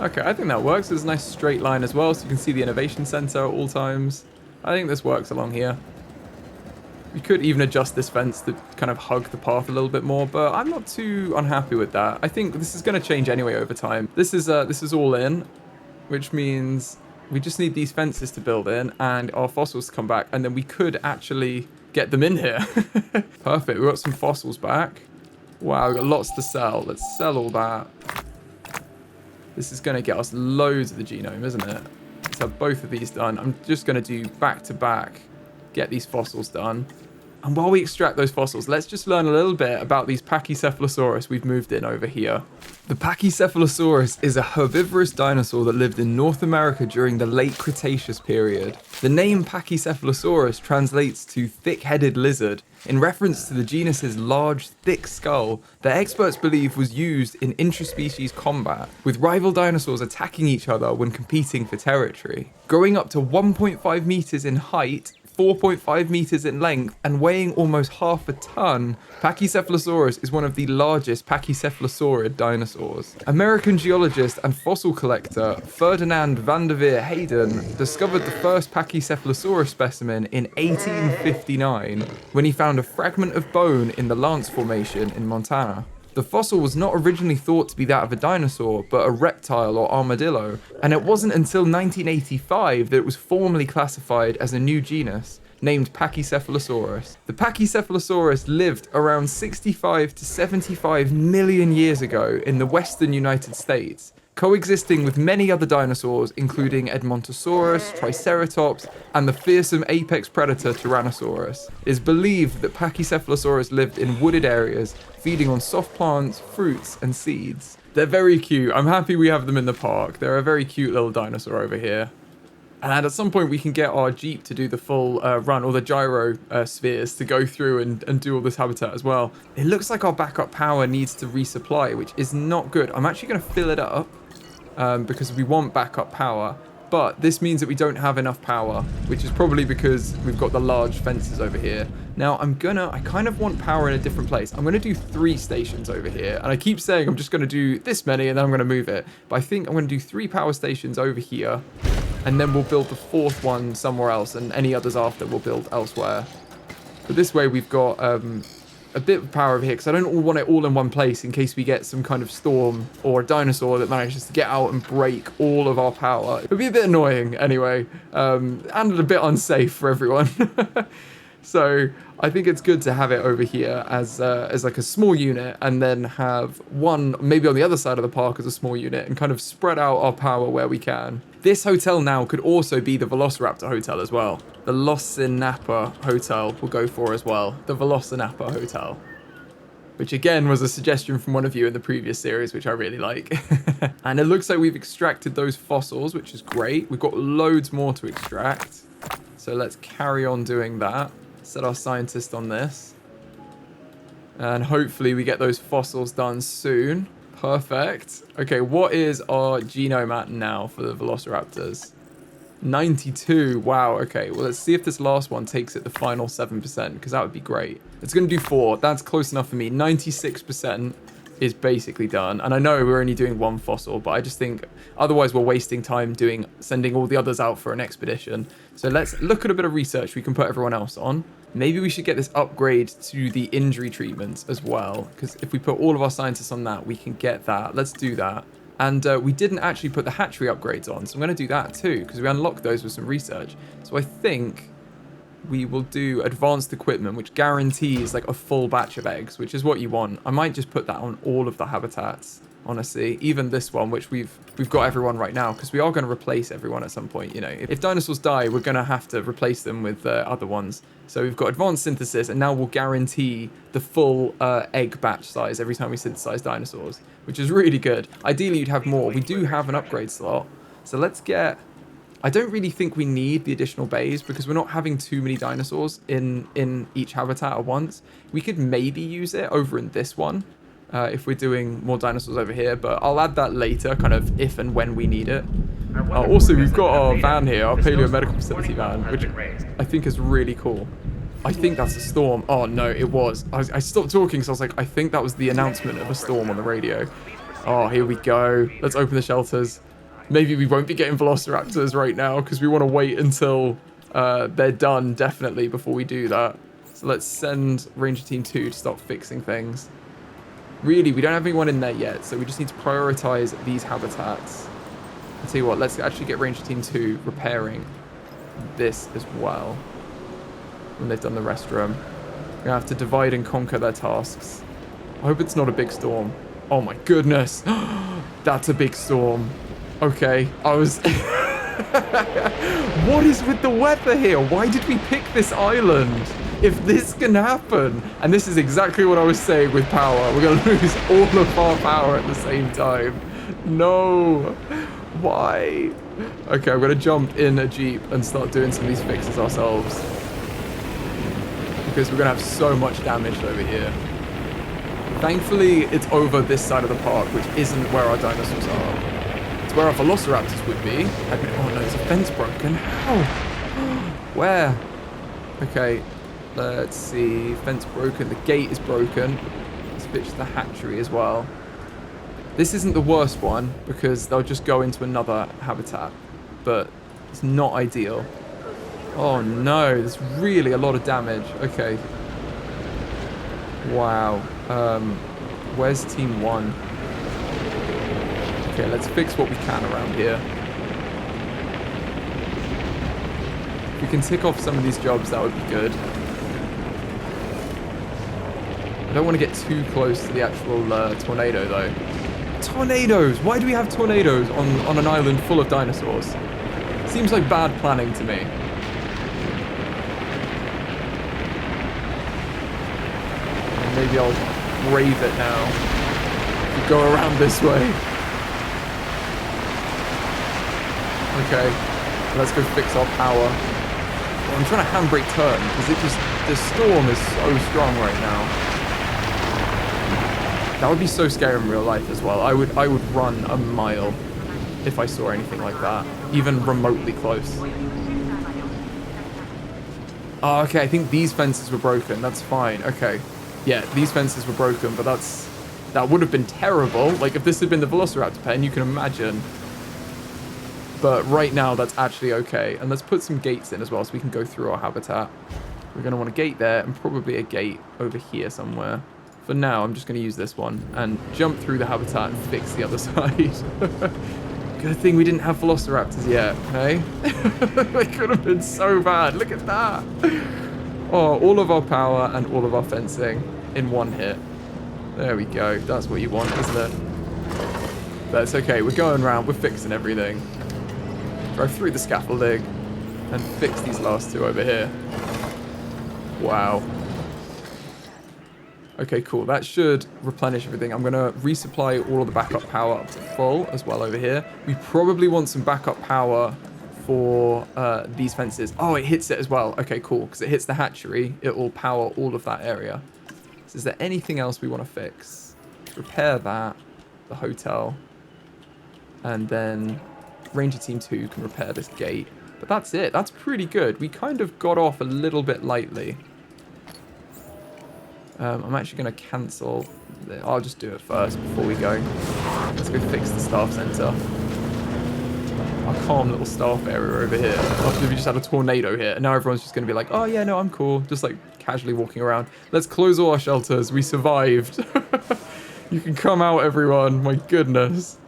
Okay, I think that works. There's a nice straight line as well, so you can see the innovation center at all times. I think this works along here. We could even adjust this fence to kind of hug the path a little bit more, but I'm not too unhappy with that. I think this is going to change anyway over time. This is all in, which means we just need these fences to build in and our fossils to come back, and then we could actually get them in here. Perfect. We've got some fossils back. Wow, we've got lots to sell. Let's sell all that. This is going to get us loads of the genome, isn't it? Let's have both of these done. I'm just going to do back to back, get these fossils done. And while we extract those fossils, let's just learn a little bit about these Pachycephalosaurus we've moved in over here. The Pachycephalosaurus is a herbivorous dinosaur that lived in North America during the late Cretaceous period. The name Pachycephalosaurus translates to thick-headed lizard, in reference to the genus's large, thick skull that experts believe was used in intraspecies combat, with rival dinosaurs attacking each other when competing for territory. Growing up to 1.5 meters in height, 4.5 meters in length, and weighing almost half a ton, Pachycephalosaurus is one of the largest pachycephalosaurid dinosaurs. American geologist and fossil collector Ferdinand van der Veer Hayden discovered the first Pachycephalosaurus specimen in 1859 when he found a fragment of bone in the Lance Formation in Montana. The fossil was not originally thought to be that of a dinosaur, but a reptile or armadillo, and it wasn't until 1985 that it was formally classified as a new genus, named Pachycephalosaurus. The Pachycephalosaurus lived around 65 to 75 million years ago in the western United States, coexisting with many other dinosaurs including Edmontosaurus, Triceratops, and the fearsome apex predator Tyrannosaurus. It is believed that Pachycephalosaurus lived in wooded areas, feeding on soft plants, fruits, and seeds. They're very cute. I'm happy we have them in the park. They're a very cute little dinosaur over here. And at some point we can get our Jeep to do the full run, or the gyro spheres to go through and do all this habitat as well. It looks like our backup power needs to resupply, which is not good. I'm actually going to fill it up because we want backup power. But this means that we don't have enough power, which is probably because we've got the large fences over here. Now I kind of want power in a different place. I'm going to do 3 stations over here. And I keep saying I'm just going to do this many and then I'm going to move it. But I think I'm going to do 3 power stations over here. And then we'll build the 4th one somewhere else, and any others after we'll build elsewhere. But this way we've got a bit of power over here, because I don't want it all in one place in case we get some kind of storm or a dinosaur that manages to get out and break all of our power. It would be a bit annoying anyway, and a bit unsafe for everyone. So I think it's good to have it over here as like a small unit, and then have one maybe on the other side of the park as a small unit, and kind of spread out our power where we can. This hotel now could also be the Velociraptor Hotel as well. The Velociraptor Hotel will go for as well. The Velociraptor Hotel. Which again was a suggestion from one of you in the previous series, which I really like. And it looks like we've extracted those fossils, which is great. We've got loads more to extract. So let's carry on doing that. Set our scientist on this. And hopefully we get those fossils done soon. Perfect. Okay, what is our genome at now for the Velociraptors? 92. Wow, okay. Well, let's see if this last one takes it the final 7%, because that would be great. It's going to do 4. That's close enough for me. 96% is basically done. And I know we're only doing 1 fossil, but I just think otherwise we're wasting time sending all the others out for an expedition. So let's look at a bit of research we can put everyone else on. Maybe we should get this upgrade to the injury treatments as well, because if we put all of our scientists on that, we can get that. Let's do that. And we didn't actually put the hatchery upgrades on, so I'm going to do that too, because we unlocked those with some research. So I think we will do advanced equipment, which guarantees like a full batch of eggs, which is what you want. I might just put that on all of the habitats, honestly. Even this one, which we've got everyone right now, because we are going to replace everyone at some point. You know, if dinosaurs die, we're going to have to replace them with other ones. So we've got advanced synthesis, and now we'll guarantee the full egg batch size every time we synthesize dinosaurs, which is really good. Ideally, you'd have more. We do have an upgrade slot, so let's get... I don't really think we need the additional bays because we're not having too many dinosaurs in each habitat at once. We could maybe use it over in this one if we're doing more dinosaurs over here, but I'll add that later, kind of if and when we need it. Also, we've got our van here, our paleo medical facility van, which I think is really cool. I think that's a storm. Oh no, it was. I stopped talking because I was like, I think that was the announcement of a storm on the radio. Oh, here we go. Let's open the shelters. maybe we won't be getting Velociraptors right now because we want to wait until they're done, definitely, before we do that. So let's send Ranger Team 2 to start fixing things. Really, we don't have anyone in there yet, so we just need to prioritize these habitats. I'll tell you what, let's actually get Ranger Team 2 repairing this as well when they've done the restroom. We're gonna have to divide and conquer their tasks. I hope it's not a big storm. Oh my goodness. That's a big storm. Okay, I was... What is with the weather here? Why did we pick this island? If this can happen. And this is exactly what I was saying with power. We're going to lose all of our power at the same time. No. Why? Okay, I'm going to jump in a Jeep and start doing some of these fixes ourselves. Because we're going to have so much damage over here. Thankfully, it's over this side of the park, which isn't where our dinosaurs are. It's where our Velociraptors would be. Oh no, there's a fence broken. How? Where? Okay, let's see. Fence broken. The gate is broken. Let's fix the hatchery as well. This isn't the worst one because they'll just go into another habitat, but it's not ideal. Oh no, there's really a lot of damage. Okay. Wow. Where's Team 1? Okay, let's fix what we can around here. If we can tick off some of these jobs, that would be good. I don't want to get too close to the actual tornado, though. Tornadoes! Why do we have tornadoes on an island full of dinosaurs? Seems like bad planning to me. Maybe I'll brave it now. Go around this way. Okay, let's go fix our power. Well, I'm trying to handbrake turn because the storm is so strong right now. That would be so scary in real life as well. I would run a mile if I saw anything like that, even remotely close. Oh, okay, I think these fences were broken. That's fine. Okay. Yeah, these fences were broken, but that would have been terrible. Like, if this had been the Velociraptor pen, you can imagine. But right now, that's actually okay. And let's put some gates in as well so we can go through our habitat. We're going to want a gate there and probably a gate over here somewhere. For now, I'm just going to use this one and jump through the habitat and fix the other side. Good thing we didn't have Velociraptors yet, hey? They could have been so bad. Look at that. Oh, all of our power and all of our fencing in one hit. There we go. That's what you want, isn't it? That's okay. We're going around. We're fixing everything. Drive through the scaffolding and fix these last two over here. Wow. Okay, cool. That should replenish everything. I'm going to resupply all of the backup power up to full as well over here. We probably want some backup power for these fences. Oh, it hits it as well. Okay, cool. Because it hits the hatchery, it will power all of that area. So is there anything else we want to fix? Repair that, the hotel, and then Ranger Team 2 can repair this gate. But that's it. That's pretty good. We kind of got off a little bit lightly. I'm actually going to cancel. I'll just do it first before we go. Let's go fix the staff center. Our calm little staff area over here. After we just had a tornado here, and now everyone's just going to be like, oh yeah, no, I'm cool. Just like casually walking around. Let's close all our shelters. We survived. You can come out, everyone. My goodness.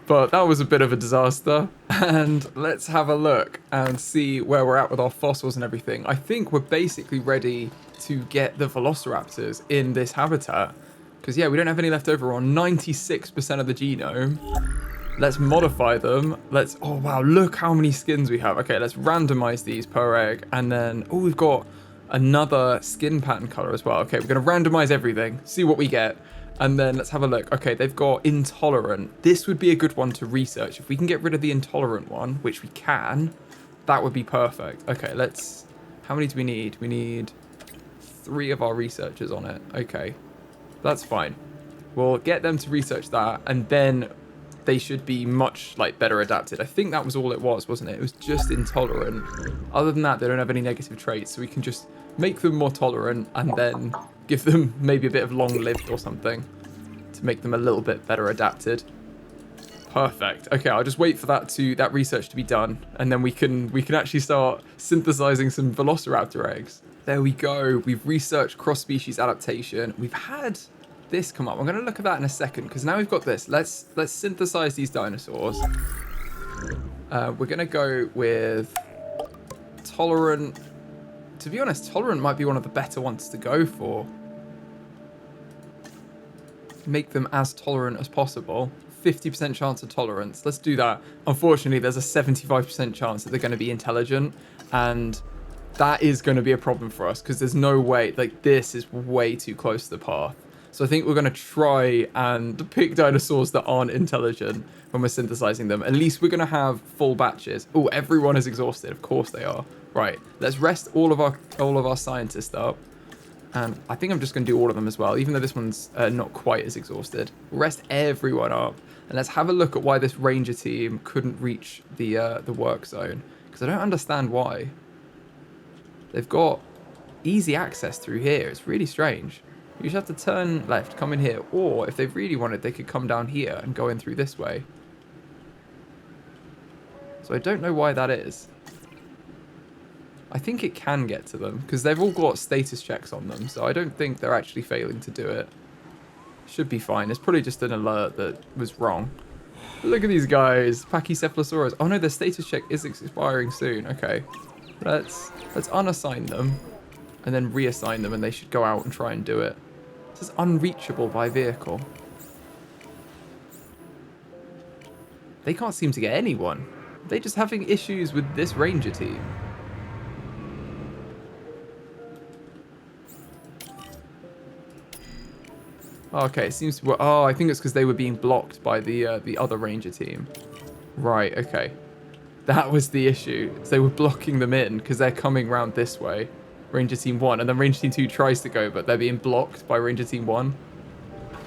But that was a bit of a disaster. And let's have a look and see where we're at with our fossils and everything. I think we're basically ready to get the Velociraptors in this habitat. Because yeah, we don't have any left over on 96% of the genome. Let's modify them. Oh wow, look how many skins we have. Okay, let's randomize these per egg. And then, oh, we've got another skin pattern color as well. Okay, we're gonna randomize everything, see what we get. And then let's have a look. Okay, they've got intolerant. This would be a good one to research. If we can get rid of the intolerant one, which we can, that would be perfect. Okay, how many do we need? We need 3 of our researchers on it. Okay, that's fine. We'll get them to research that, and then they should be much better adapted. I think that was all it was, wasn't it? It was just intolerant. Other than that, they don't have any negative traits, so we can just make them more tolerant and then give them maybe a bit of long-lived or something to make them a little bit better adapted. Perfect. Okay, I'll just wait for that research to be done, and then we can actually start synthesizing some Velociraptor eggs. There we go. We've researched cross-species adaptation. We've had this come up. I'm going to look at that in a second because now we've got this. Let's synthesize these dinosaurs. We're going to go with tolerant. To be honest, tolerant might be one of the better ones to go for. Make them as tolerant as possible. 50% chance of tolerance. Let's do that. Unfortunately, there's a 75% chance that they're going to be intelligent, and that is going to be a problem for us because there's no way, like, this is way too close to the path. So I think we're going to try and pick dinosaurs that aren't intelligent when we're synthesizing them. At least we're going to have full batches. Oh, everyone is exhausted. Of course they are. Right. Let's rest all of our scientists up. And I think I'm just going to do all of them as well, even though this one's not quite as exhausted. Rest everyone up. And let's have a look at why this ranger team couldn't reach the work zone. Because I don't understand why. They've got easy access through here. It's really strange. You just have to turn left, come in here. Or if they really wanted, they could come down here and go in through this way. So I don't know why that is. I think it can get to them because they've all got status checks on them. So I don't think they're actually failing to do it. Should be fine. It's probably just an alert that was wrong. But look at these guys. Pachycephalosaurus. Oh no, their status check is expiring soon. Okay. Let's unassign them and then reassign them, and they should go out and try and do it. This is unreachable by vehicle. They can't seem to get anyone. They're just having issues with this ranger team. Okay, it seems to... Oh, I think it's because they were being blocked by the other ranger team. Right, okay. That was the issue. So they were blocking them in because they're coming round this way. Ranger Team 1. And then Ranger Team 2 tries to go, but they're being blocked by Ranger Team 1.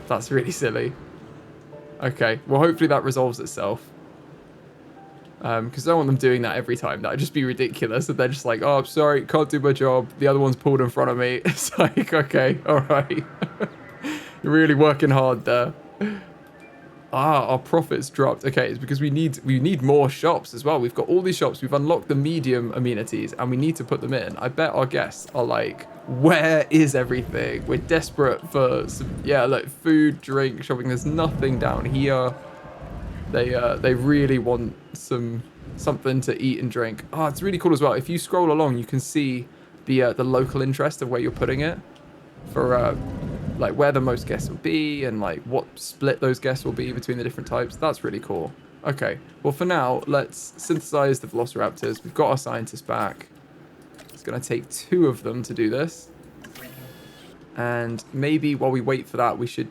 That's really silly. Okay, well, hopefully that resolves itself. Because I don't want them doing that every time. That would just be ridiculous. If they're just like, oh, I'm sorry, can't do my job. The other one's pulled in front of me. It's like, okay, all right. You're really working hard there. Ah, our profits dropped. Okay, it's because we need more shops as well. We've got all these shops. We've unlocked the medium amenities, and we need to put them in. I bet our guests are like, where is everything? We're desperate for some, yeah, like food, drink, shopping. There's nothing down here. They really want something to eat and drink. Oh, it's really cool as well. If you scroll along, you can see the local interest of where you're putting it for like where the most guests will be and like what split those guests will be between the different types. That's really cool. Okay, well for now, let's synthesize the Velociraptors. We've got our scientists back. It's going to take 2 of them to do this. And maybe while we wait for that, we should...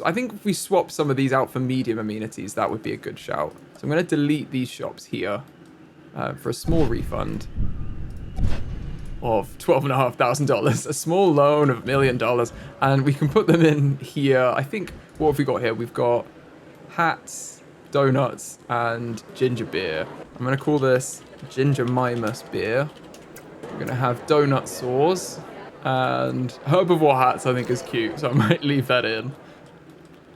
I think if we swap some of these out for medium amenities, that would be a good shout. So I'm going to delete these shops here for a small refund of $12,500, a small loan of $1 million, and we can put them in here. I think, what have we got here? We've got hats, donuts, and ginger beer. I'm going to call this Gingermimus beer. We're going to have donut saws, and herbivore hats I think is cute, so I might leave that in.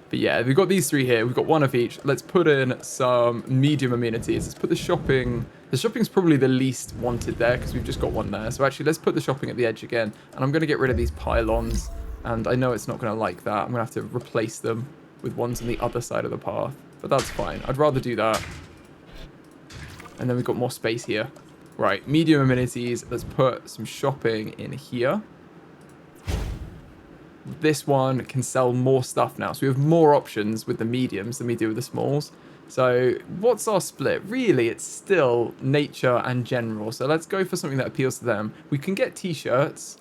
But yeah, we've got these 3 here. We've got 1 of each. Let's put in some medium amenities. Let's put the shopping... The shopping's probably the least wanted there because we've just got 1 there. So actually, let's put the shopping at the edge again. And I'm going to get rid of these pylons. And I know it's not going to like that. I'm going to have to replace them with ones on the other side of the path. But that's fine. I'd rather do that. And then we've got more space here. Right, medium amenities. Let's put some shopping in here. This one can sell more stuff now. So we have more options with the mediums than we do with the smalls. So what's our split? Really, it's still nature and general. So let's go for something that appeals to them. We can get t-shirts.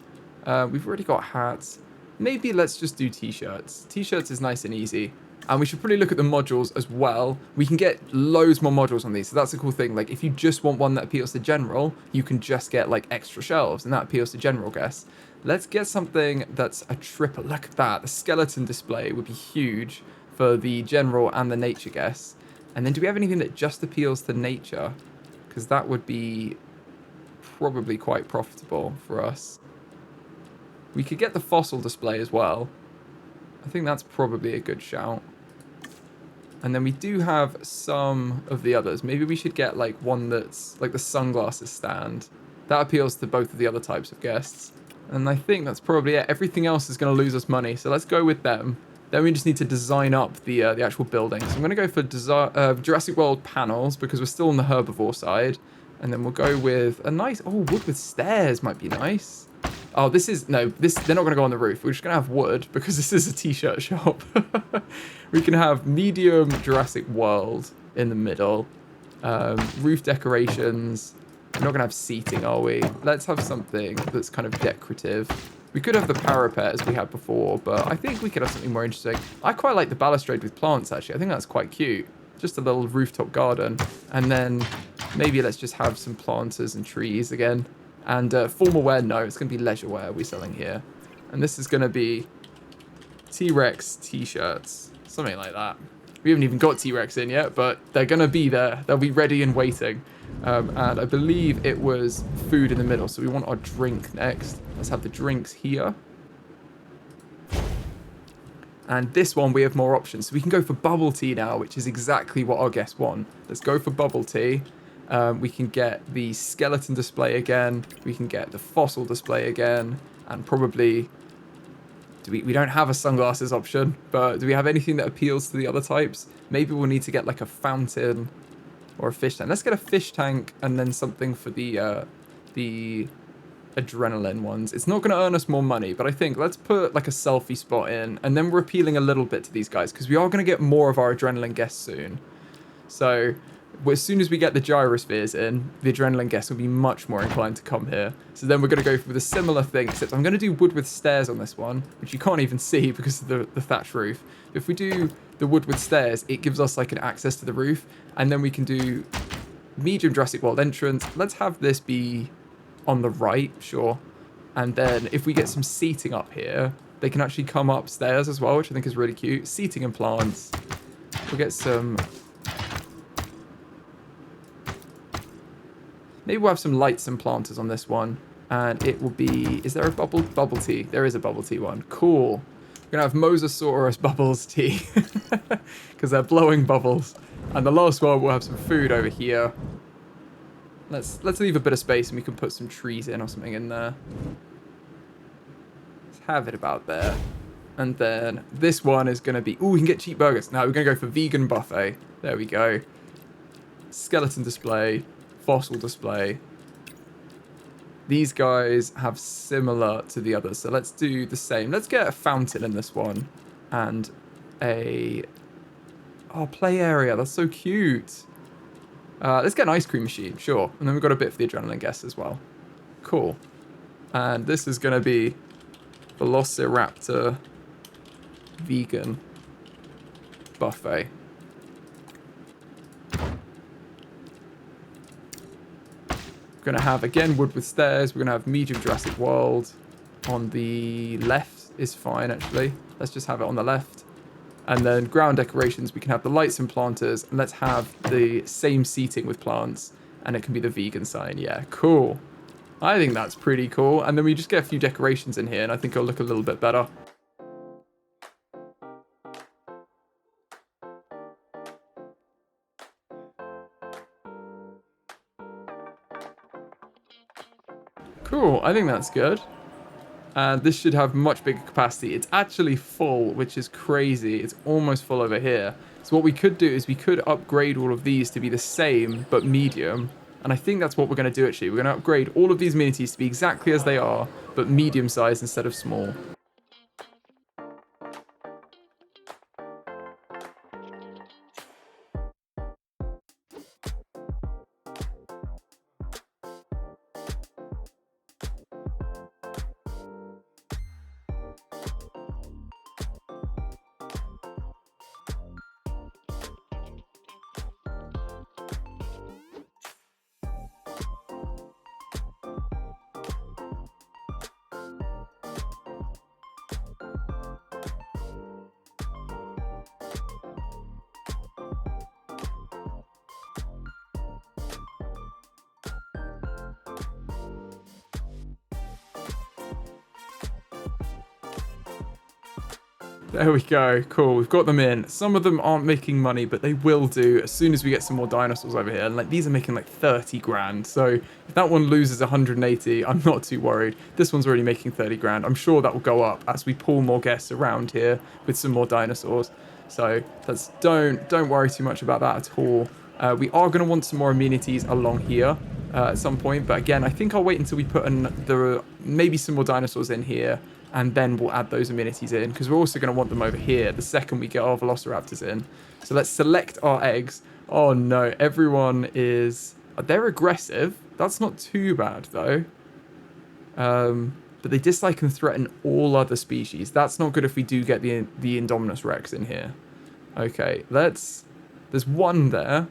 We've already got hats. Maybe let's just do t-shirts. T-shirts is nice and easy. And we should probably look at the modules as well. We can get loads more modules on these. So that's a cool thing. Like if you just want one that appeals to general, you can just get like extra shelves and that appeals to general guests. Let's get something that's a triple. Look at that. The skeleton display would be huge for the general and the nature guests. And then do we have anything that just appeals to nature? Because that would be probably quite profitable for us. We could get the fossil display as well. I think that's probably a good shout. And then we do have some of the others. Maybe we should get like one that's like the sunglasses stand. That appeals to both of the other types of guests. And I think that's probably it. Everything else is going to lose us money. So let's go with them. Then we just need to design up the actual building. So I'm going to go for Jurassic World panels because we're still on the herbivore side. And then we'll go with a nice... Oh, wood with stairs might be nice. Oh, this is... No, this they're not going to go on the roof. We're just going to have wood because this is a t-shirt shop. We can have medium Jurassic World in the middle. Roof decorations. We're not going to have seating, are we? Let's have something that's kind of decorative. We could have the parapet as we had before, but I think we could have something more interesting. I quite like the balustrade with plants, actually. I think that's quite cute. Just a little rooftop garden. And then maybe let's just have some planters and trees again. And formal wear, no, it's going to be leisure wear we're selling here. And this is going to be T-Rex t-shirts, something like that. We haven't even got T-Rex in yet, but they're going to be there. They'll be ready and waiting. And I believe it was food in the middle, so we want our drink next. Let's have the drinks here. And this one, we have more options. So we can go for bubble tea now, which is exactly what our guests want. Let's go for bubble tea. We can get the skeleton display again. We can get the fossil display again. And probably... We don't have a sunglasses option, but do we have anything that appeals to the other types? Maybe we'll need to get like a fountain or a fish tank. Let's get a fish tank and then something for the adrenaline ones. It's not going to earn us more money, but I think let's put like a selfie spot in, and then we're appealing a little bit to these guys because we are going to get more of our adrenaline guests soon. So as soon as we get the gyrospheres in, the adrenaline guests will be much more inclined to come here. So then we're going to go with a similar thing, except I'm going to do wood with stairs on this one, which you can't even see because of the thatch roof. If we do the wood with stairs, it gives us like an access to the roof, and then we can do medium Jurassic World entrance. Let's have this be on the right, sure. And then if we get some seating up here, they can actually come upstairs as well, which I think is really cute. Seating and plants. We'll get some... Maybe we'll have some lights and planters on this one. And it will be... Is there a bubble tea? There is a bubble tea one. Cool. We're going to have Mosasaurus bubbles tea. Because they're blowing bubbles. And the last one, we'll have some food over here. Let's leave a bit of space and we can put some trees in or something in there. Let's have it about there. And then this one is going to be... Ooh, we can get cheap burgers. Now we're going to go for vegan buffet. There we go. Skeleton display. Fossil display. These guys have similar to the others, so let's do the same. Let's get a fountain in this one and a play area. That's so cute. Let's get an ice cream machine, sure. And then we've got a bit for the adrenaline guests as well. Cool. And this is going to be Velociraptor vegan buffet. We're going to have, again, wood with stairs. We're going to have medium Jurassic World. On the left is fine, actually. Let's just have it on the left. And then ground decorations, we can have the lights and planters. And let's have the same seating with plants. And it can be the vegan sign. Yeah, cool. I think that's pretty cool. And then we just get a few decorations in here, and I think it'll look a little bit better. Cool, I think that's good. And this should have much bigger capacity. It's actually full, which is crazy. It's almost full over here. So what we could do is we could upgrade all of these to be the same, but medium. And I think that's what we're going to do, actually. We're going to upgrade all of these amenities to be exactly as they are, but medium size instead of small. There we go. Cool. We've got them in. Some of them aren't making money, but they will do as soon as we get some more dinosaurs over here. And like these are making like 30 grand. So if that one loses 180, I'm not too worried. This one's already making 30 grand. I'm sure that will go up as we pull more guests around here with some more dinosaurs. So that's don't worry too much about that at all. We are going to want some more amenities along here at some point. But again, I think I'll wait until we put maybe some more dinosaurs in here. And then we'll add those amenities in, because we're also going to want them over here the second we get our Velociraptors in. So let's select our eggs. Oh no, everyone is... They're aggressive. That's not too bad, though. But they dislike and threaten all other species. That's not good if we do get the Indominous Rex in here. Okay, there's one there.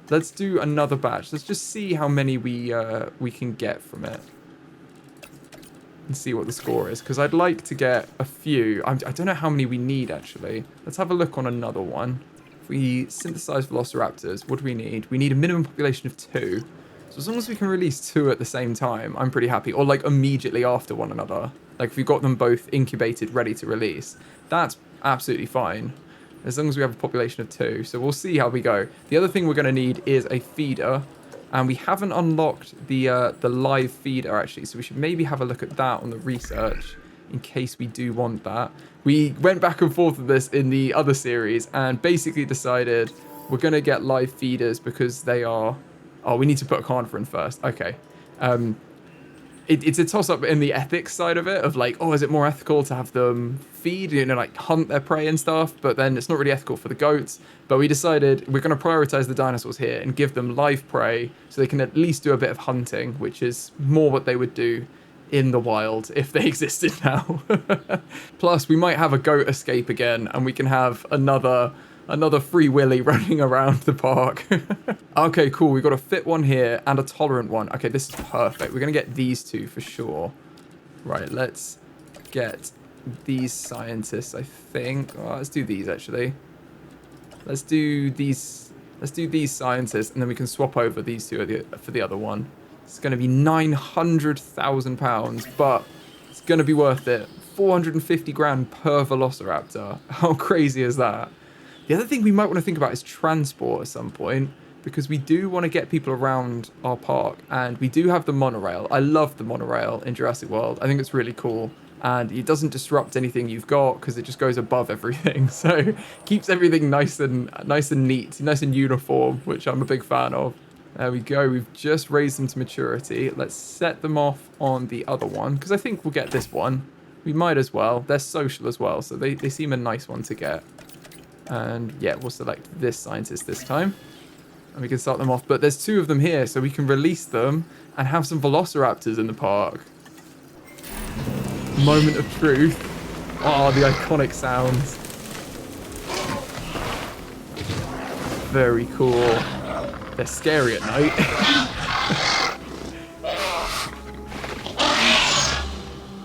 Let's do another batch. Let's just see how many we can get from it. And see what the score is, because I'd like to get a few. I don't know how many we need, actually. Let's have a look on another one. If we synthesize Velociraptors, what do we need? We need a minimum population of 2. So as long as we can release 2 at the same time, I'm pretty happy. Or like immediately after one another. Like if we've got them both incubated, ready to release. That's absolutely fine. As long as we have a population of 2. So we'll see how we go. The other thing we're going to need is a feeder. And we haven't unlocked the live feeder, actually. So we should maybe have a look at that on the research in case we do want that. We went back and forth with this in the other series and basically decided we're going to get live feeders because they are... Oh, we need to put a carnivore in first. Okay. It's a toss-up in the ethics side of it, of like, oh, is it more ethical to have them feed, you know, like hunt their prey and stuff, but then it's not really ethical for the goats. But we decided we're going to prioritize the dinosaurs here and give them live prey so they can at least do a bit of hunting, which is more what they would do in the wild if they existed now. Plus, we might have a goat escape again, and we can have another Free Willy running around the park. Okay, cool. We've got a fit one here and a tolerant one. Okay, this is perfect. We're going to get these two for sure. Right, let's get these scientists, I think. Oh, let's do these, actually. Let's do these scientists, and then we can swap over these two for the other one. It's going to be £900,000, but it's going to be worth it. 450 grand per Velociraptor. How crazy is that? The other thing we might want to think about is transport at some point, because we do want to get people around our park, and we do have the monorail. I love the monorail in Jurassic World. I think it's really cool, and it doesn't disrupt anything you've got because it just goes above everything. So keeps everything nice and neat, nice and uniform, which I'm a big fan of. There we go. We've just raised them to maturity. Let's set them off on the other one, because I think we'll get this one. We might as well. They're social as well, so they seem a nice one to get. And yeah, we'll select this scientist this time. And we can start them off. But there's 2 of them here, so we can release them and have some Velociraptors in the park. Moment of truth. Oh, the iconic sounds. Very cool. They're scary at night.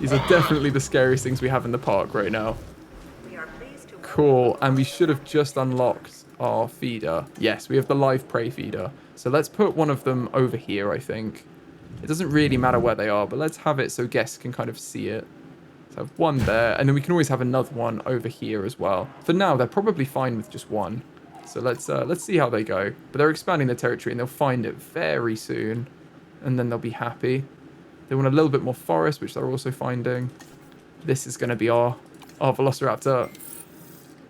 These are definitely the scariest things we have in the park right now. Cool, and we should have just unlocked our feeder. Yes, we have the live prey feeder. So let's put one of them over here, I think. It doesn't really matter where they are, but let's have it so guests can kind of see it. So have one there, and then we can always have another one over here as well. For now, they're probably fine with just one. So let's see how they go. But they're expanding their territory, and they'll find it very soon. And then they'll be happy. They want a little bit more forest, which they're also finding. This is going to be our Velociraptor.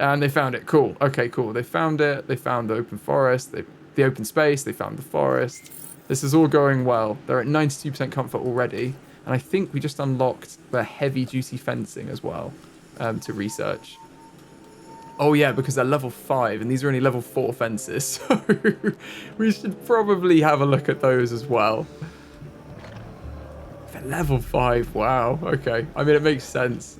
And they found it. Cool. Okay, cool. They found it. They found the open forest, the open space. They found the forest. This is all going well. They're at 92% comfort already. And I think we just unlocked the heavy-duty fencing as well to research. Oh, yeah, because they're level 5, and these are only level 4 fences. So we should probably have a look at those as well. They're level 5. Wow. Okay. I mean, it makes sense.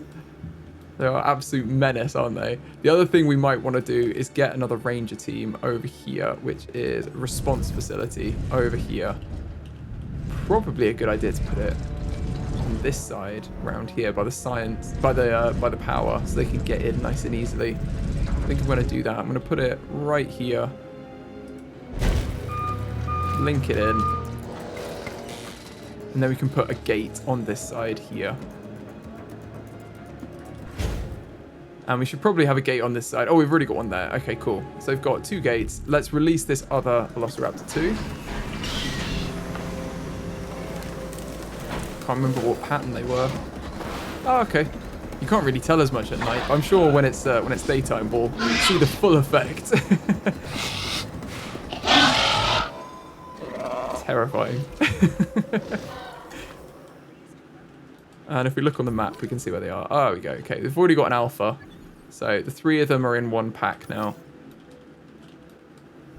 They are absolute menace, aren't they? The other thing we might want to do is get another ranger team over here, which is response facility over here. Probably a good idea to put it on this side around here by the power, so they can get in nice and easily. I think I'm going to do that. I'm going to put it right here. Link it in. And then we can put a gate on this side here. And we should probably have a gate on this side. Oh, we've already got one there. Okay, cool. So we've got 2 gates. Let's release this other Velociraptor 2. Can't remember what pattern they were. Oh, okay. You can't really tell as much at night. I'm sure when it's daytime, we'll see the full effect. Terrifying. And if we look on the map, we can see where they are. Oh, there we go. Okay, they've already got an alpha. So the 3 of them are in one pack now.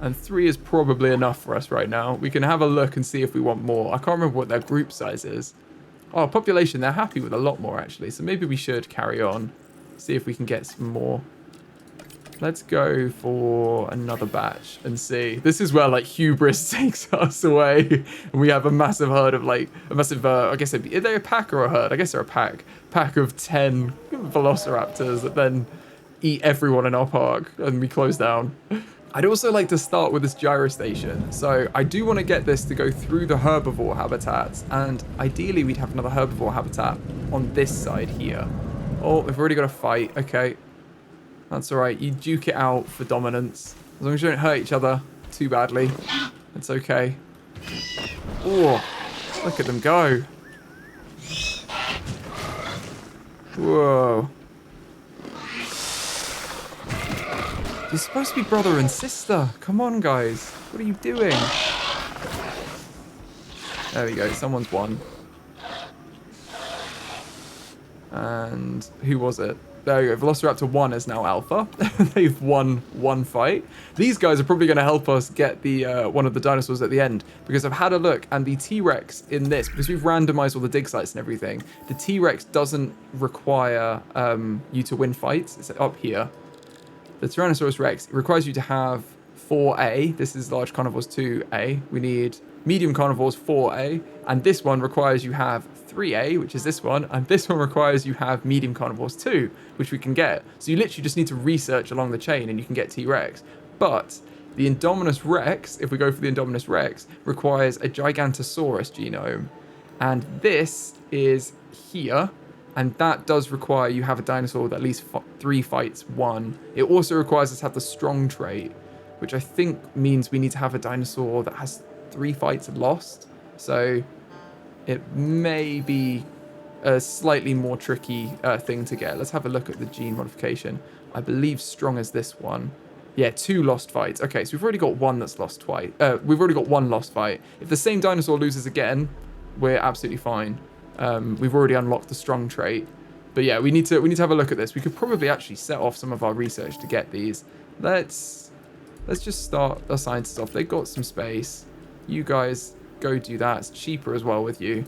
And 3 is probably enough for us right now. We can have a look and see if we want more. I can't remember what their group size is. Oh, population, they're happy with a lot more, actually. So maybe we should carry on. See if we can get some more. Let's go for another batch and see. This is where, like, hubris takes us away. And we have a massive herd of, like, a massive, I guess, are they a pack or a herd? I guess they're a pack. Pack of 10 Velociraptors that then eat everyone in our park and we close down. I'd also like to start with this gyrostation. So I do want to get this to go through the herbivore habitats, and ideally we'd have another herbivore habitat on this side here. Oh, we've already got a fight. Okay, that's all right. You duke it out for dominance. As long as you don't hurt each other too badly, it's okay. Oh, look at them go. Whoa. You're supposed to be brother and sister. Come on, guys. What are you doing? There we go. Someone's won. And who was it? There we go. Velociraptor 1 is now alpha. They've won one fight. These guys are probably going to help us get the one of the dinosaurs at the end, because I've had a look, and the T-Rex in this, because we've randomized all the dig sites and everything, the T-Rex doesn't require you to win fights. It's up here. The Tyrannosaurus Rex requires you to have 4A. This is large carnivores 2A. We need medium carnivores 4A. And this one requires you have 3A, which is this one. And this one requires you have medium carnivores 2, which we can get. So you literally just need to research along the chain and you can get T-Rex. But the Indominous Rex, if we go for the Indominous Rex, requires a Gigantosaurus genome. And this is here. And that does require you have a dinosaur with at least 3 fights won. It also requires us to have the strong trait, which I think means we need to have a dinosaur that has 3 fights lost. So it may be a slightly more tricky thing to get. Let's have a look at the gene modification. I believe strong as this one. Yeah, 2 lost fights. Okay, so we've already got one that's lost twice. We've already got 1 lost fight. If the same dinosaur loses again, we're absolutely fine. We've already unlocked the strong trait. But yeah, we need to have a look at this. We could probably actually set off some of our research to get these. Let's just start our scientists off. They've got some space. You guys go do that. It's cheaper as well with you.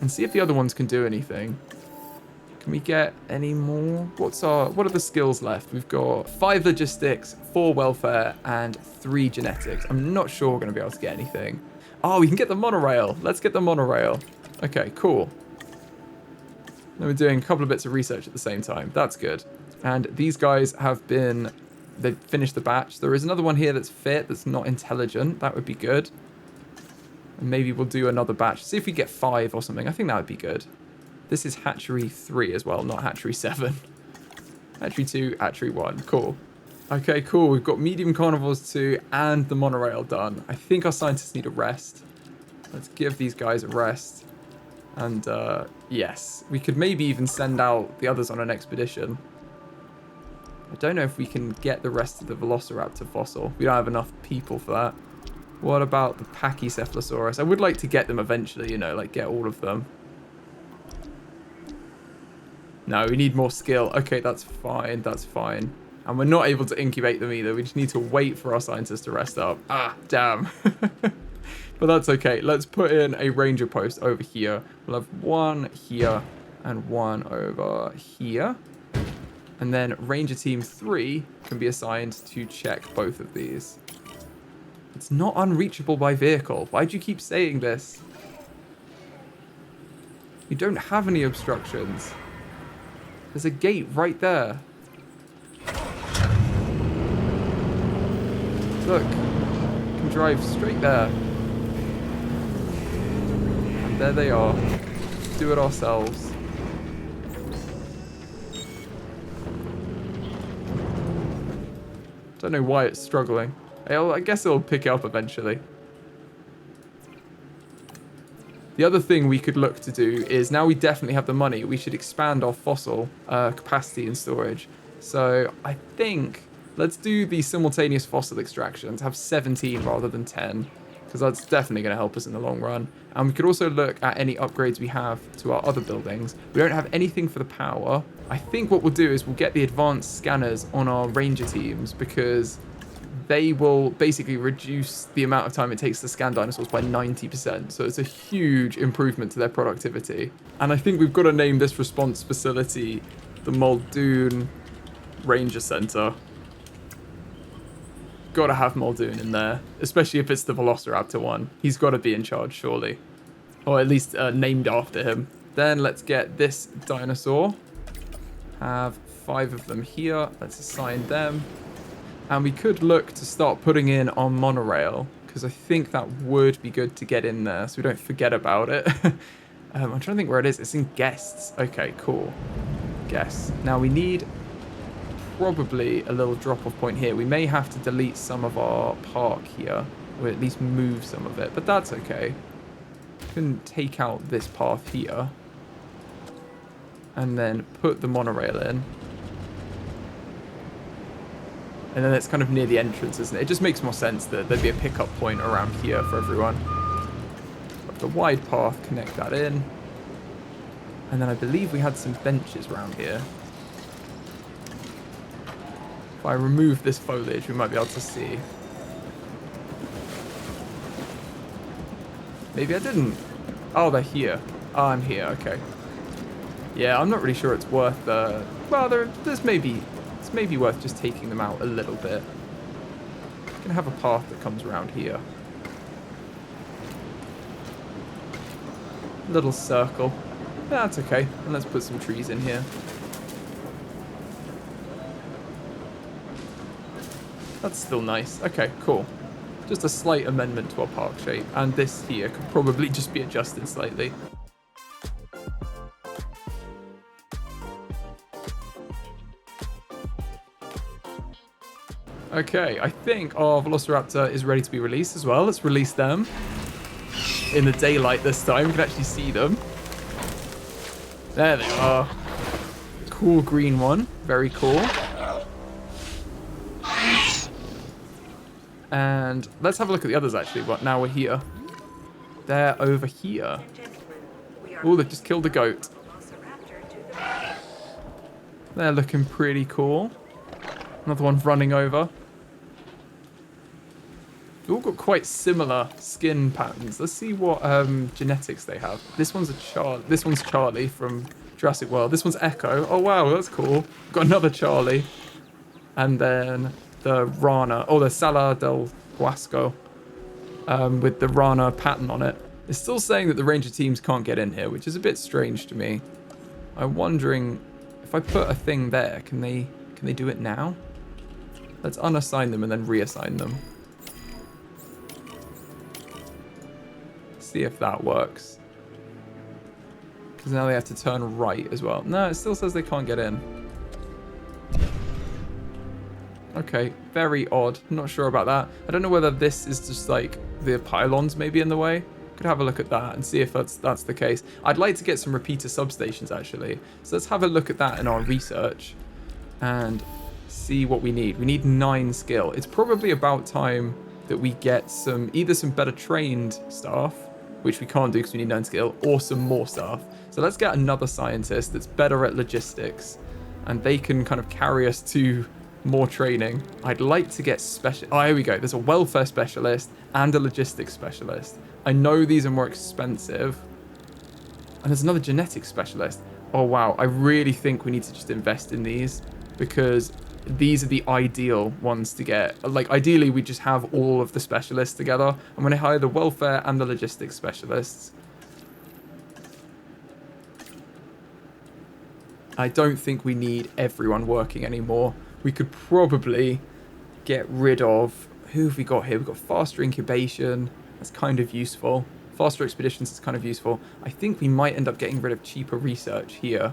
And see if the other ones can do anything. Can we get any more? What are the skills left? We've got 5 logistics, 4 welfare, and 3 genetics. I'm not sure we're going to be able to get anything. Oh, we can get the monorail. Let's get the monorail. Okay, cool. Then we're doing a couple of bits of research at the same time. That's good. And these guys they've finished the batch. There is another one here that's fit, that's not intelligent. That would be good. And maybe we'll do another batch. See if we get 5 or something. I think that would be good. This is hatchery 3 as well, not hatchery 7. Hatchery 2, hatchery 1. Cool. Okay, cool. We've got medium carnivores 2 and the monorail done. I think our scientists need a rest. Let's give these guys a rest. And, yes, we could maybe even send out the others on an expedition. I don't know if we can get the rest of the Velociraptor fossil. We don't have enough people for that. What about the Pachycephalosaurus? I would like to get them eventually, you know, like get all of them. No, we need more skill. Okay, that's fine. That's fine. And we're not able to incubate them either. We just need to wait for our scientists to rest up. Ah, damn. But that's okay. Let's put in a ranger post over here. We'll have 1 here and 1 over here. And then ranger team 3 can be assigned to check both of these. It's not unreachable by vehicle. Why do you keep saying this? You don't have any obstructions. There's a gate right there. Look. You can drive straight there. There they are. Do it ourselves. Don't know why it's struggling. I guess it'll pick it up eventually. The other thing we could look to do is, now we definitely have the money, we should expand our fossil capacity and storage. So I think let's do the simultaneous fossil extractions, have 17 rather than 10, because that's definitely going to help us in the long run. And we could also look at any upgrades we have to our other buildings. We don't have anything for the power. I think what we'll do is we'll get the advanced scanners on our ranger teams, because they will basically reduce the amount of time it takes to scan dinosaurs by 90%. So it's a huge improvement to their productivity. And I think we've got to name this response facility the Muldoon Ranger Center. Got to have Muldoon in there, especially if it's the Velociraptor one. He's got to be in charge, surely. Or at least named after him. Then let's get this dinosaur. Have 5 of them here. Let's assign them. And we could look to start putting in our monorail, because I think that would be good to get in there so we don't forget about it. I'm trying to think where it is. It's in guests. Okay, cool. Guests. Now we need probably a little drop-off point here. We may have to delete some of our park here, or at least move some of it, but that's okay. We can take out this path here and then put the monorail in. And then it's kind of near the entrance, isn't it? It just makes more sense that there'd be a pickup point around here for everyone. Got the wide path, connect that in. And then I believe we had some benches around here. If I remove this foliage, we might be able to see. Maybe I didn't. Oh, they're here. Oh, I'm here, okay. Yeah, I'm not really sure it's worth the... Well, there's maybe... It's maybe worth just taking them out a little bit. We can have a path that comes around here. Little circle. That's okay. And let's put some trees in here. That's still nice. Okay, cool. Just a slight amendment to our park shape. And this here could probably just be adjusted slightly. Okay, I think our Velociraptor is ready to be released as well. Let's release them in the daylight this time. We can actually see them. There they are. Cool green one. Very cool. And let's have a look at the others actually, but now we're here. They're over here. Oh, they've just killed a goat. They're looking pretty cool. Another one running over. They've all got quite similar skin patterns. Let's see what genetics they have. This one's Charlie from Jurassic World. This one's Echo. Oh wow, that's cool. Got another Charlie. And then the Rana. Oh, the Sala del Huasco. With the Rana pattern on it. It's still saying that the Ranger teams can't get in here, which is a bit strange to me. I'm wondering if I put a thing there, can they do it now? Let's unassign them and then reassign them. See if that works. Because now they have to turn right as well. No, it still says they can't get in. Okay, very odd. Not sure about that. I don't know whether this is just like the pylons maybe in the way. Could have a look at that and see if that's the case. I'd like to get some repeater substations actually. So let's have a look at that in our research and see what we need. We need 9 skill. It's probably about time that we get either some better trained staff, which we can't do because we need 9 skill, or some more staff. So let's get another scientist that's better at logistics and they can kind of carry us to more training. I'd like to get oh, here we go. There's a welfare specialist and a logistics specialist. I know these are more expensive. And there's another genetics specialist. Oh, wow. I really think we need to just invest in these because these are the ideal ones to get. Like, ideally, we just have all of the specialists together. I'm going to hire the welfare and the logistics specialists. I don't think we need everyone working anymore. We could probably get rid of... Who have we got here? We've got faster incubation. That's kind of useful. Faster expeditions is kind of useful. I think we might end up getting rid of cheaper research here.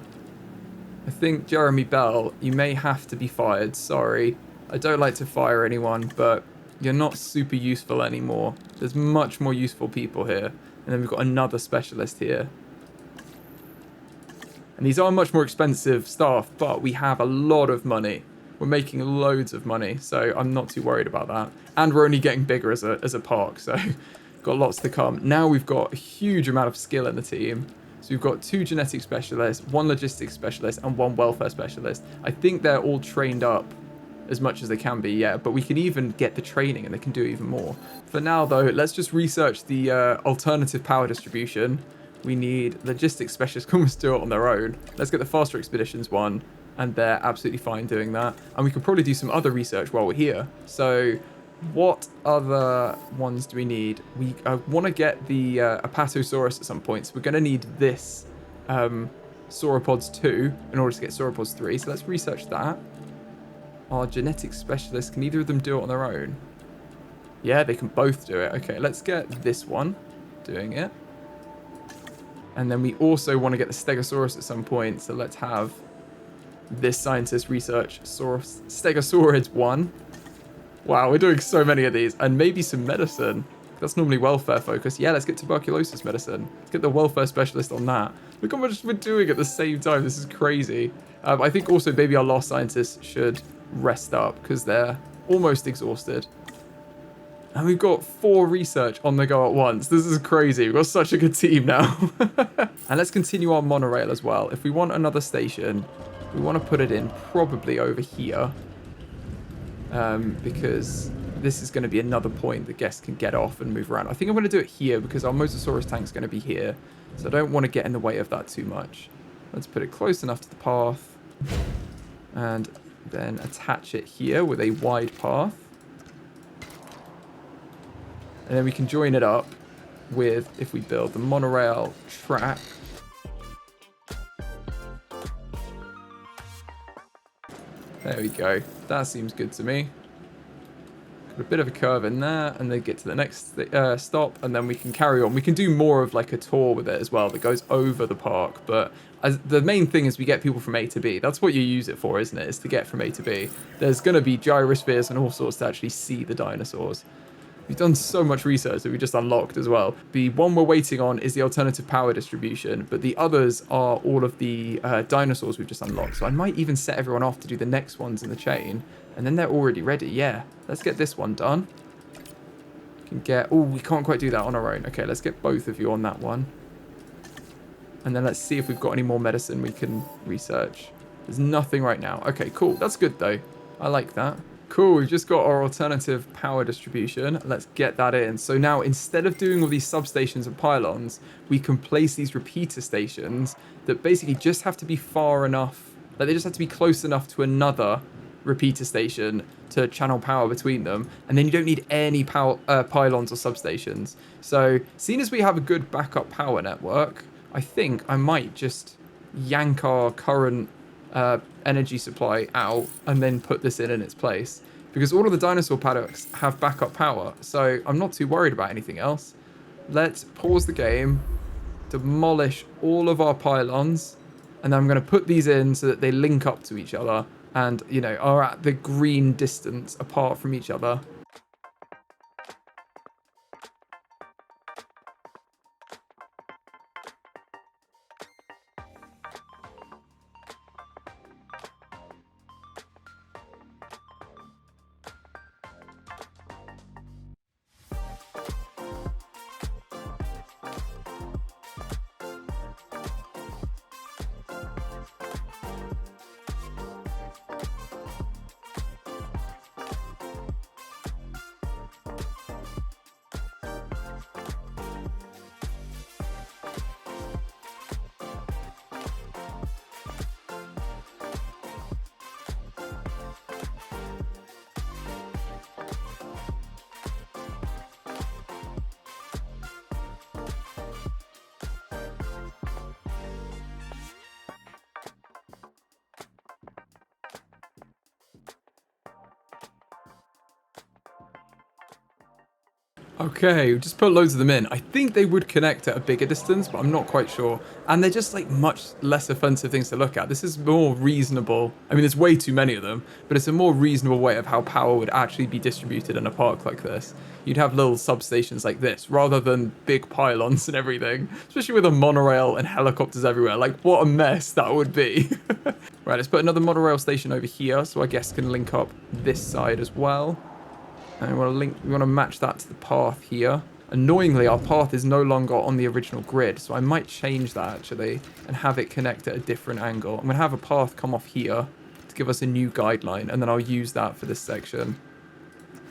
I think Jeremy Bell, you may have to be fired. Sorry. I don't like to fire anyone, but you're not super useful anymore. There's much more useful people here. And then we've got another specialist here. And these are much more expensive staff, but we have a lot of money. We're making loads of money, so I'm not too worried about that. And we're only getting bigger as a park, so got lots to come. Now we've got a huge amount of skill in the team. So we've got 2 genetic specialists, 1 logistics specialist, and 1 welfare specialist. I think they're all trained up as much as they can be, yeah, but we can even get the training and they can do even more. For now, though, let's just research the alternative power distribution. We need logistics specialists can almost do it on their own. Let's get the faster expeditions one, and they're absolutely fine doing that. And we could probably do some other research while we're here. So what other ones do we need? We want to get the Apatosaurus at some point, so we're going to need this Sauropods 2 in order to get Sauropods 3. So let's research that. Our genetic specialists, can either of them do it on their own? Yeah, they can both do it. Okay, let's get this one doing it. And then we also want to get the Stegosaurus at some point, so let's have this scientist research Stegosaurids 1. Wow, we're doing so many of these. And maybe some medicine. That's normally welfare focused. Yeah, let's get tuberculosis medicine. Let's get the welfare specialist on that. Look how much we're doing at the same time. This is crazy. I think also maybe our last scientists should rest up because they're almost exhausted. And we've got 4 research on the go at once. This is crazy. We've got such a good team now. And let's continue our monorail as well. If we want another station, we want to put it in probably over here. Because this is going to be another point that guests can get off and move around. I think I'm going to do it here because our Mosasaurus tank is going to be here. So I don't want to get in the way of that too much. Let's put it close enough to the path. And then attach it here with a wide path. And then we can join it up with, if we build the monorail track. There we go. That seems good to me. Got a bit of a curve in there, and then get to the next stop, and then we can carry on. We can do more of like a tour with it as well that goes over the park, but the main thing is we get people from A to B. That's what you use it for, isn't it? Is to get from A to B. There's going to be gyrospheres and all sorts to actually see the dinosaurs. We've done so much research that we just unlocked as well. The one we're waiting on is the alternative power distribution, but the others are all of the dinosaurs we've just unlocked. So I might even set everyone off to do the next ones in the chain, and then they're already ready. Yeah, let's get this one done. Can get... Oh, we can't quite do that on our own. Okay, let's get both of you on that one. And then let's see if we've got any more medicine we can research. There's nothing right now. Okay, cool. That's good, though. I like that. Cool, we've just got our alternative power distribution. Let's get that in. So now, instead of doing all these substations and pylons, we can place these repeater stations that basically just have to be far enough, like they just have to be close enough to another repeater station to channel power between them. And then you don't need any power pylons or substations. So, seeing as we have a good backup power network, I think I might just yank our current energy supply out and then put this in its place, because all of the dinosaur paddocks have backup power, so I'm not too worried about anything else. Let's pause the game, demolish all of our pylons, and then I'm going to put these in so that they link up to each other and, you know, are at the green distance apart from each other. Okay, just put loads of them in. I think they would connect at a bigger distance, but I'm not quite sure. And they're just like much less offensive things to look at. This is more reasonable. I mean, there's way too many of them, but it's a more reasonable way of how power would actually be distributed in a park like this. You'd have little substations like this rather than big pylons and everything, especially with a monorail and helicopters everywhere. Like, what a mess that would be. Right, let's put another monorail station over here so I guess can link up this side as well. And we want to match that to the path here. Annoyingly, our path is no longer on the original grid, so I might change that actually and have it connect at a different angle. I'm going to have a path come off here to give us a new guideline, and then I'll use that for this section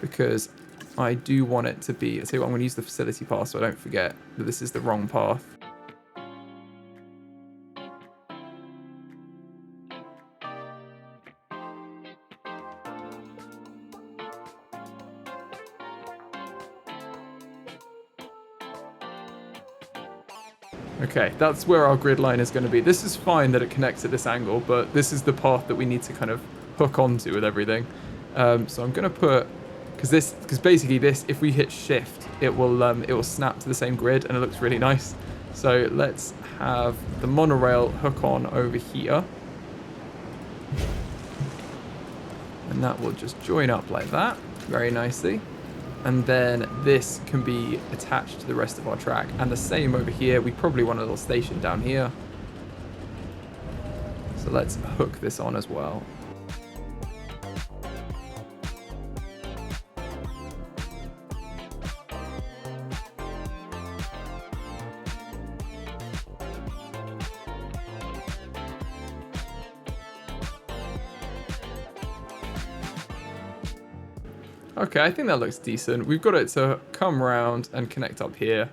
because I do want it to be... I'll tell you what, I'm going to use the facility path so I don't forget that this is the wrong path. Okay, that's where our grid line is going to be. This is fine that it connects at this angle, but this is the path that we need to kind of hook onto with everything. So I'm going to put, because basically this, if we hit shift, it will snap to the same grid and it looks really nice. So let's have the monorail hook on over here. And that will just join up like that, very nicely. And then this can be attached to the rest of our track. And the same over here. We probably want a little station down here. So let's hook this on as well. Okay, I think that looks decent. We've got it to come around and connect up here.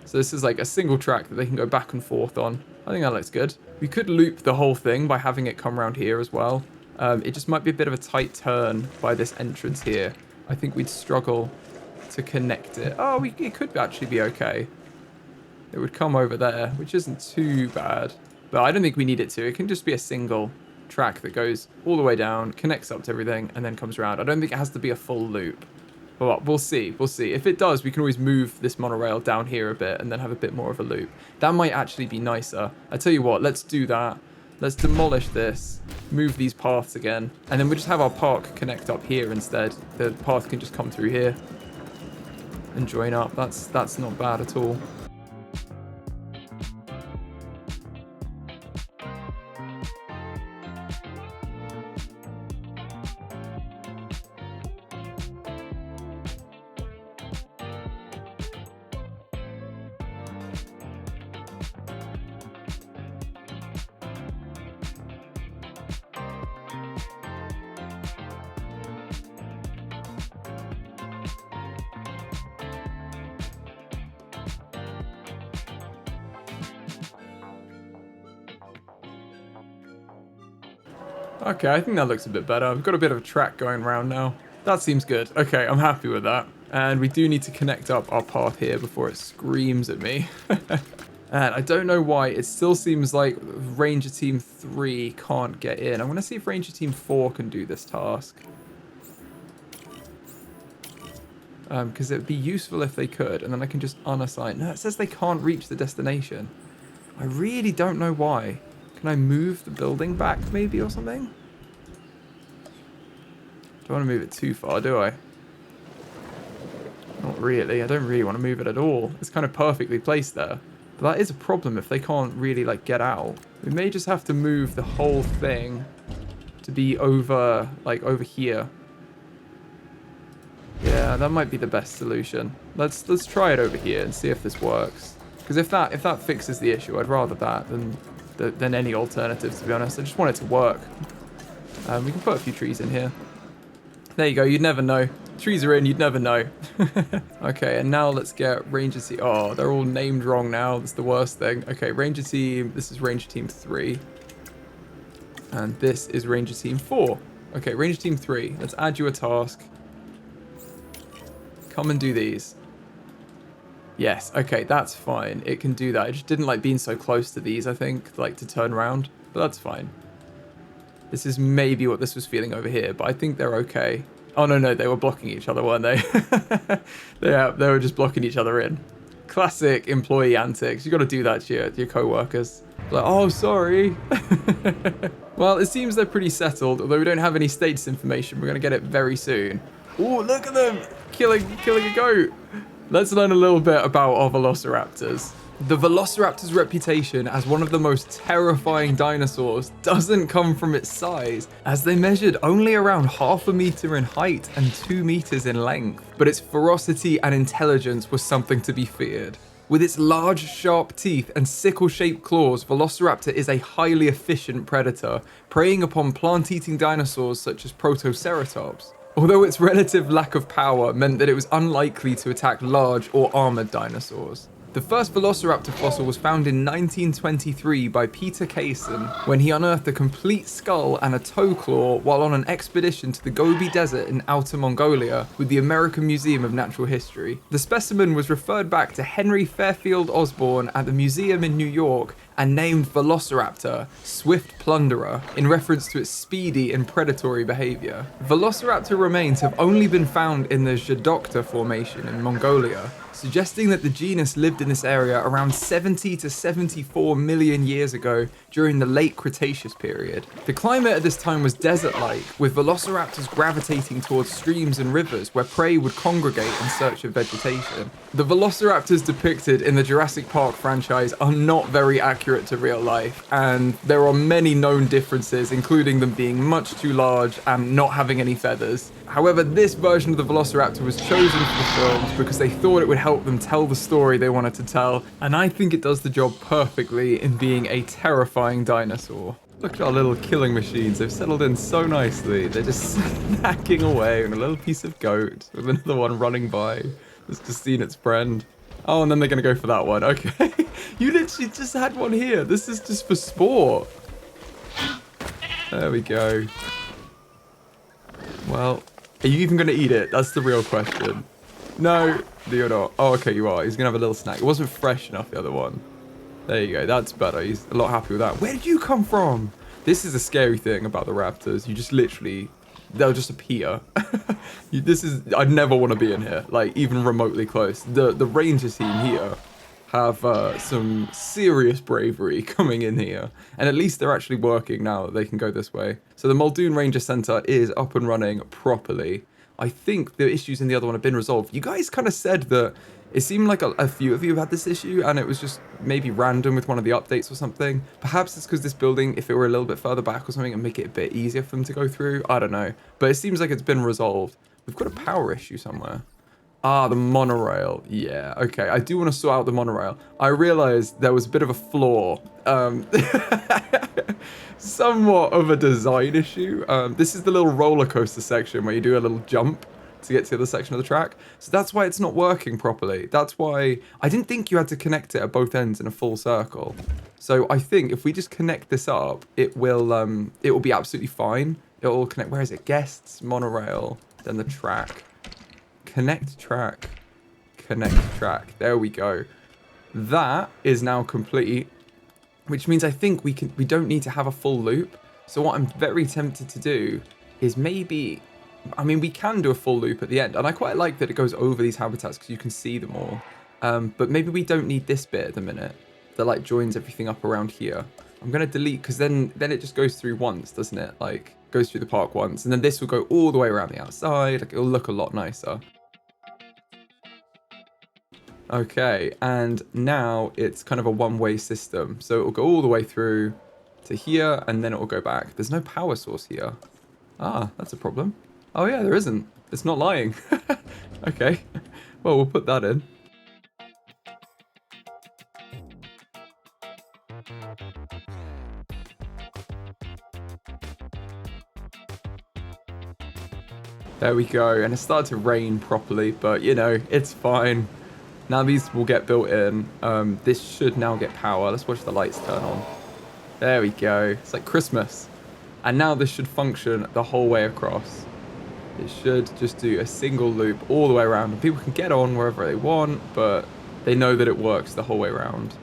So this is like a single track that they can go back and forth on. I think that looks good. We could loop the whole thing by having it come around here as well. It just might be a bit of a tight turn by this entrance here. I think we'd struggle to connect it. Oh, it could actually be okay. It would come over there, which isn't too bad. But I don't think we need it to. It can just be a single track that goes all the way down, connects up to everything, and then comes around. I don't think it has to be a full loop. But we'll see. We'll see. If it does, we can always move this monorail down here a bit and then have a bit more of a loop. That might actually be nicer. I tell you what, let's do that. Let's demolish this, move these paths again, and then we'll just have our park connect up here instead. The path can just come through here and join up. That's not bad at all. Okay, I think that looks a bit better. We've got a bit of a track going around now. That seems good. Okay, I'm happy with that. And we do need to connect up our path here before it screams at me. And I don't know why. It still seems like Ranger Team 3 can't get in. I'm going to see if Ranger Team 4 can do this task. Because it would be useful if they could. And then I can just unassign. No, it says they can't reach the destination. I really don't know why. Can I move the building back maybe or something? Don't want to move it too far, do I? Not really. I don't really want to move it at all. It's kind of perfectly placed there. But that is a problem if they can't really like get out. We may just have to move the whole thing to be over, like over here. Yeah, that might be the best solution. Let's try it over here and see if this works. Because if that fixes the issue, I'd rather that than any alternatives, to be honest. I just want it to work. We can put a few trees in here. There you go, you'd never know. Trees are in, you'd never know. Okay, and now let's get Ranger Team. Oh, they're all named wrong now. That's the worst thing. Okay, Ranger Team. This is Ranger Team 3. And this is Ranger Team 4. Okay, Ranger Team 3. Let's add you a task. Come and do these. Yes, okay, that's fine. It can do that. It just didn't like being so close to these, I think, like to turn around. But that's fine. This is maybe what this was feeling over here, but I think they're okay. Oh, no, they were blocking each other, weren't they? They were just blocking each other in. Classic employee antics. You got to do that to your co-workers. Like, oh, sorry. Well, it seems they're pretty settled, although we don't have any status information. We're going to get it very soon. Oh, look at them. Killing a goat. Let's learn a little bit about our Velociraptors. The Velociraptor's reputation as one of the most terrifying dinosaurs doesn't come from its size, as they measured only around 0.5 meters in height and 2 meters in length. But its ferocity and intelligence was something to be feared. With its large, sharp teeth and sickle-shaped claws, Velociraptor is a highly efficient predator, preying upon plant-eating dinosaurs such as Protoceratops. Although its relative lack of power meant that it was unlikely to attack large or armored dinosaurs. The first Velociraptor fossil was found in 1923 by Peter Kaysen when he unearthed a complete skull and a toe claw while on an expedition to the Gobi Desert in Outer Mongolia with the American Museum of Natural History. The specimen was referred back to Henry Fairfield Osborn at the museum in New York and named Velociraptor, Swift Plunderer, in reference to its speedy and predatory behavior. Velociraptor remains have only been found in the Zhdokta Formation in Mongolia, suggesting that the genus lived in this area around 70 to 74 million years ago during the late Cretaceous period. The climate at this time was desert-like, with velociraptors gravitating towards streams and rivers where prey would congregate in search of vegetation. The velociraptors depicted in the Jurassic Park franchise are not very accurate to real life, and there are many known differences, including them being much too large and not having any feathers. However, this version of the Velociraptor was chosen for the films because they thought it would help them tell the story they wanted to tell, and I think it does the job perfectly in being a terrifying dinosaur. Look at our little killing machines, they've settled in so nicely. They're just snacking away on a little piece of goat with another one running by that's just seen its friend. Oh, and then they're gonna go for that one, okay. You literally just had one here, this is just for sport. There we go. Well, are you even going to eat it? That's the real question. No, you're not. Oh, okay, you are. He's going to have a little snack. It wasn't fresh enough, the other one. There you go. That's better. He's a lot happy with that. Where did you come from? This is a scary thing about the raptors. You just literally, they'll just appear. I'd never want to be in here, like even remotely close. The ranger team here have some serious bravery coming in here, and at least they're actually working now that they can go this way. So the Muldoon Ranger Center is up and running properly. I think the issues in the other one have been resolved. You guys kind of said that it seemed like a few of you had this issue, and it was just maybe random with one of the updates or something. Perhaps it's because this building, if it were a little bit further back or something, and make it a bit easier for them to go through. I don't know, but it seems like it's been resolved. We've got a power issue somewhere. Ah, the monorail. Yeah, okay. I do want to sort out the monorail. I realized there was a bit of a flaw. Somewhat of a design issue. This is the little roller coaster section where you do a little jump to get to the other section of the track. So that's why it's not working properly. That's why I didn't think you had to connect it at both ends in a full circle. So I think if we just connect this up, it will be absolutely fine. It will connect. Where is it? Guests, monorail, then the track. Connect track, connect track. There we go. That is now complete, which means I think we don't need to have a full loop. So what I'm very tempted to do is maybe, I mean, we can do a full loop at the end, and I quite like that it goes over these habitats because you can see them all. But maybe we don't need this bit at the minute that like joins everything up around here. I'm gonna delete because then it just goes through once, doesn't it? Like goes through the park once, and then this will go all the way around the outside. Like it'll look a lot nicer. Okay, and now it's kind of a one-way system. So it will go all the way through to here, and then it will go back. There's no power source here. Ah, that's a problem. Oh yeah, there isn't. It's not lying. Okay, well, we'll put that in. There we go, and it started to rain properly, but you know, it's fine. Now these will get built in. This should now get power. Let's watch the lights turn on. There we go. It's like Christmas. And now this should function the whole way across. It should just do a single loop all the way around. And people can get on wherever they want, but they know that it works the whole way around.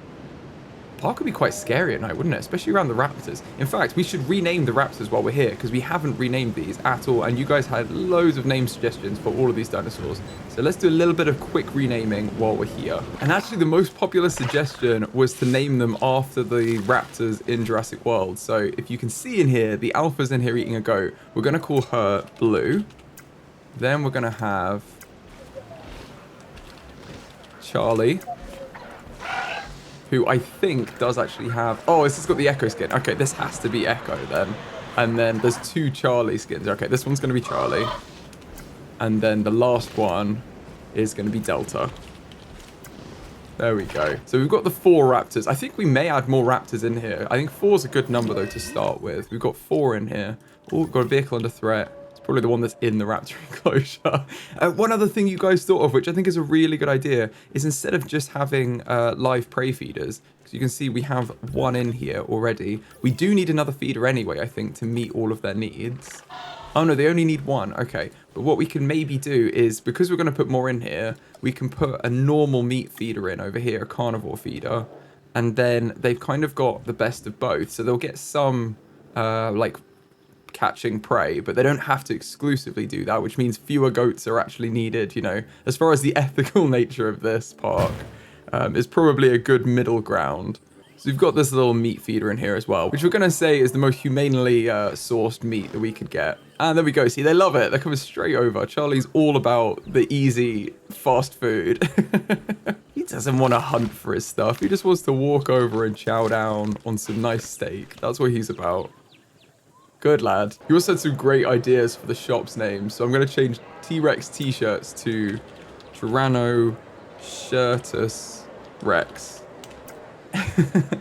park would be quite scary at night, wouldn't it? Especially around the raptors. In fact, we should rename the raptors while we're here, because we haven't renamed these at all, and you guys had loads of name suggestions for all of these dinosaurs. So let's do a little bit of quick renaming while we're here. And actually the most popular suggestion was to name them after the raptors in Jurassic World. So if you can see in here, the alpha's in here eating a goat. We're going to call her Blue. Then we're going to have Charlie, who I think does actually have... Oh, this has got the Echo skin. Okay, this has to be Echo then. And then there's 2 Charlie skins. Okay, this one's going to be Charlie. And then the last one is going to be Delta. There we go. So we've got the 4 raptors. I think we may add more raptors in here. I think 4 is a good number, though, to start with. We've got 4 in here. Oh, we've got a vehicle under threat. Probably the one that's in the raptor enclosure. One other thing you guys thought of, which I think is a really good idea, is instead of just having live prey feeders, because you can see we have 1 in here already. We do need another feeder anyway, I think, to meet all of their needs. Oh no, they only need 1. Okay. But what we can maybe do is, because we're going to put more in here, we can put a normal meat feeder in over here, a carnivore feeder. And then they've kind of got the best of both. So they'll get some, like, catching prey, but they don't have to exclusively do that, which means fewer goats are actually needed, you know. As far as the ethical nature of this park, is probably a good middle ground. So we've got this little meat feeder in here as well, which we're going to say is the most humanely sourced meat that we could get. And there we go. See, they love it. They're coming straight over. Charlie's all about the easy, fast food. He doesn't want to hunt for his stuff. He just wants to walk over and chow down on some nice steak. That's what he's about. Good lad. You also had some great ideas for the shop's names. So I'm going to change T-Rex t-shirts to Tyrannosaurus Rex.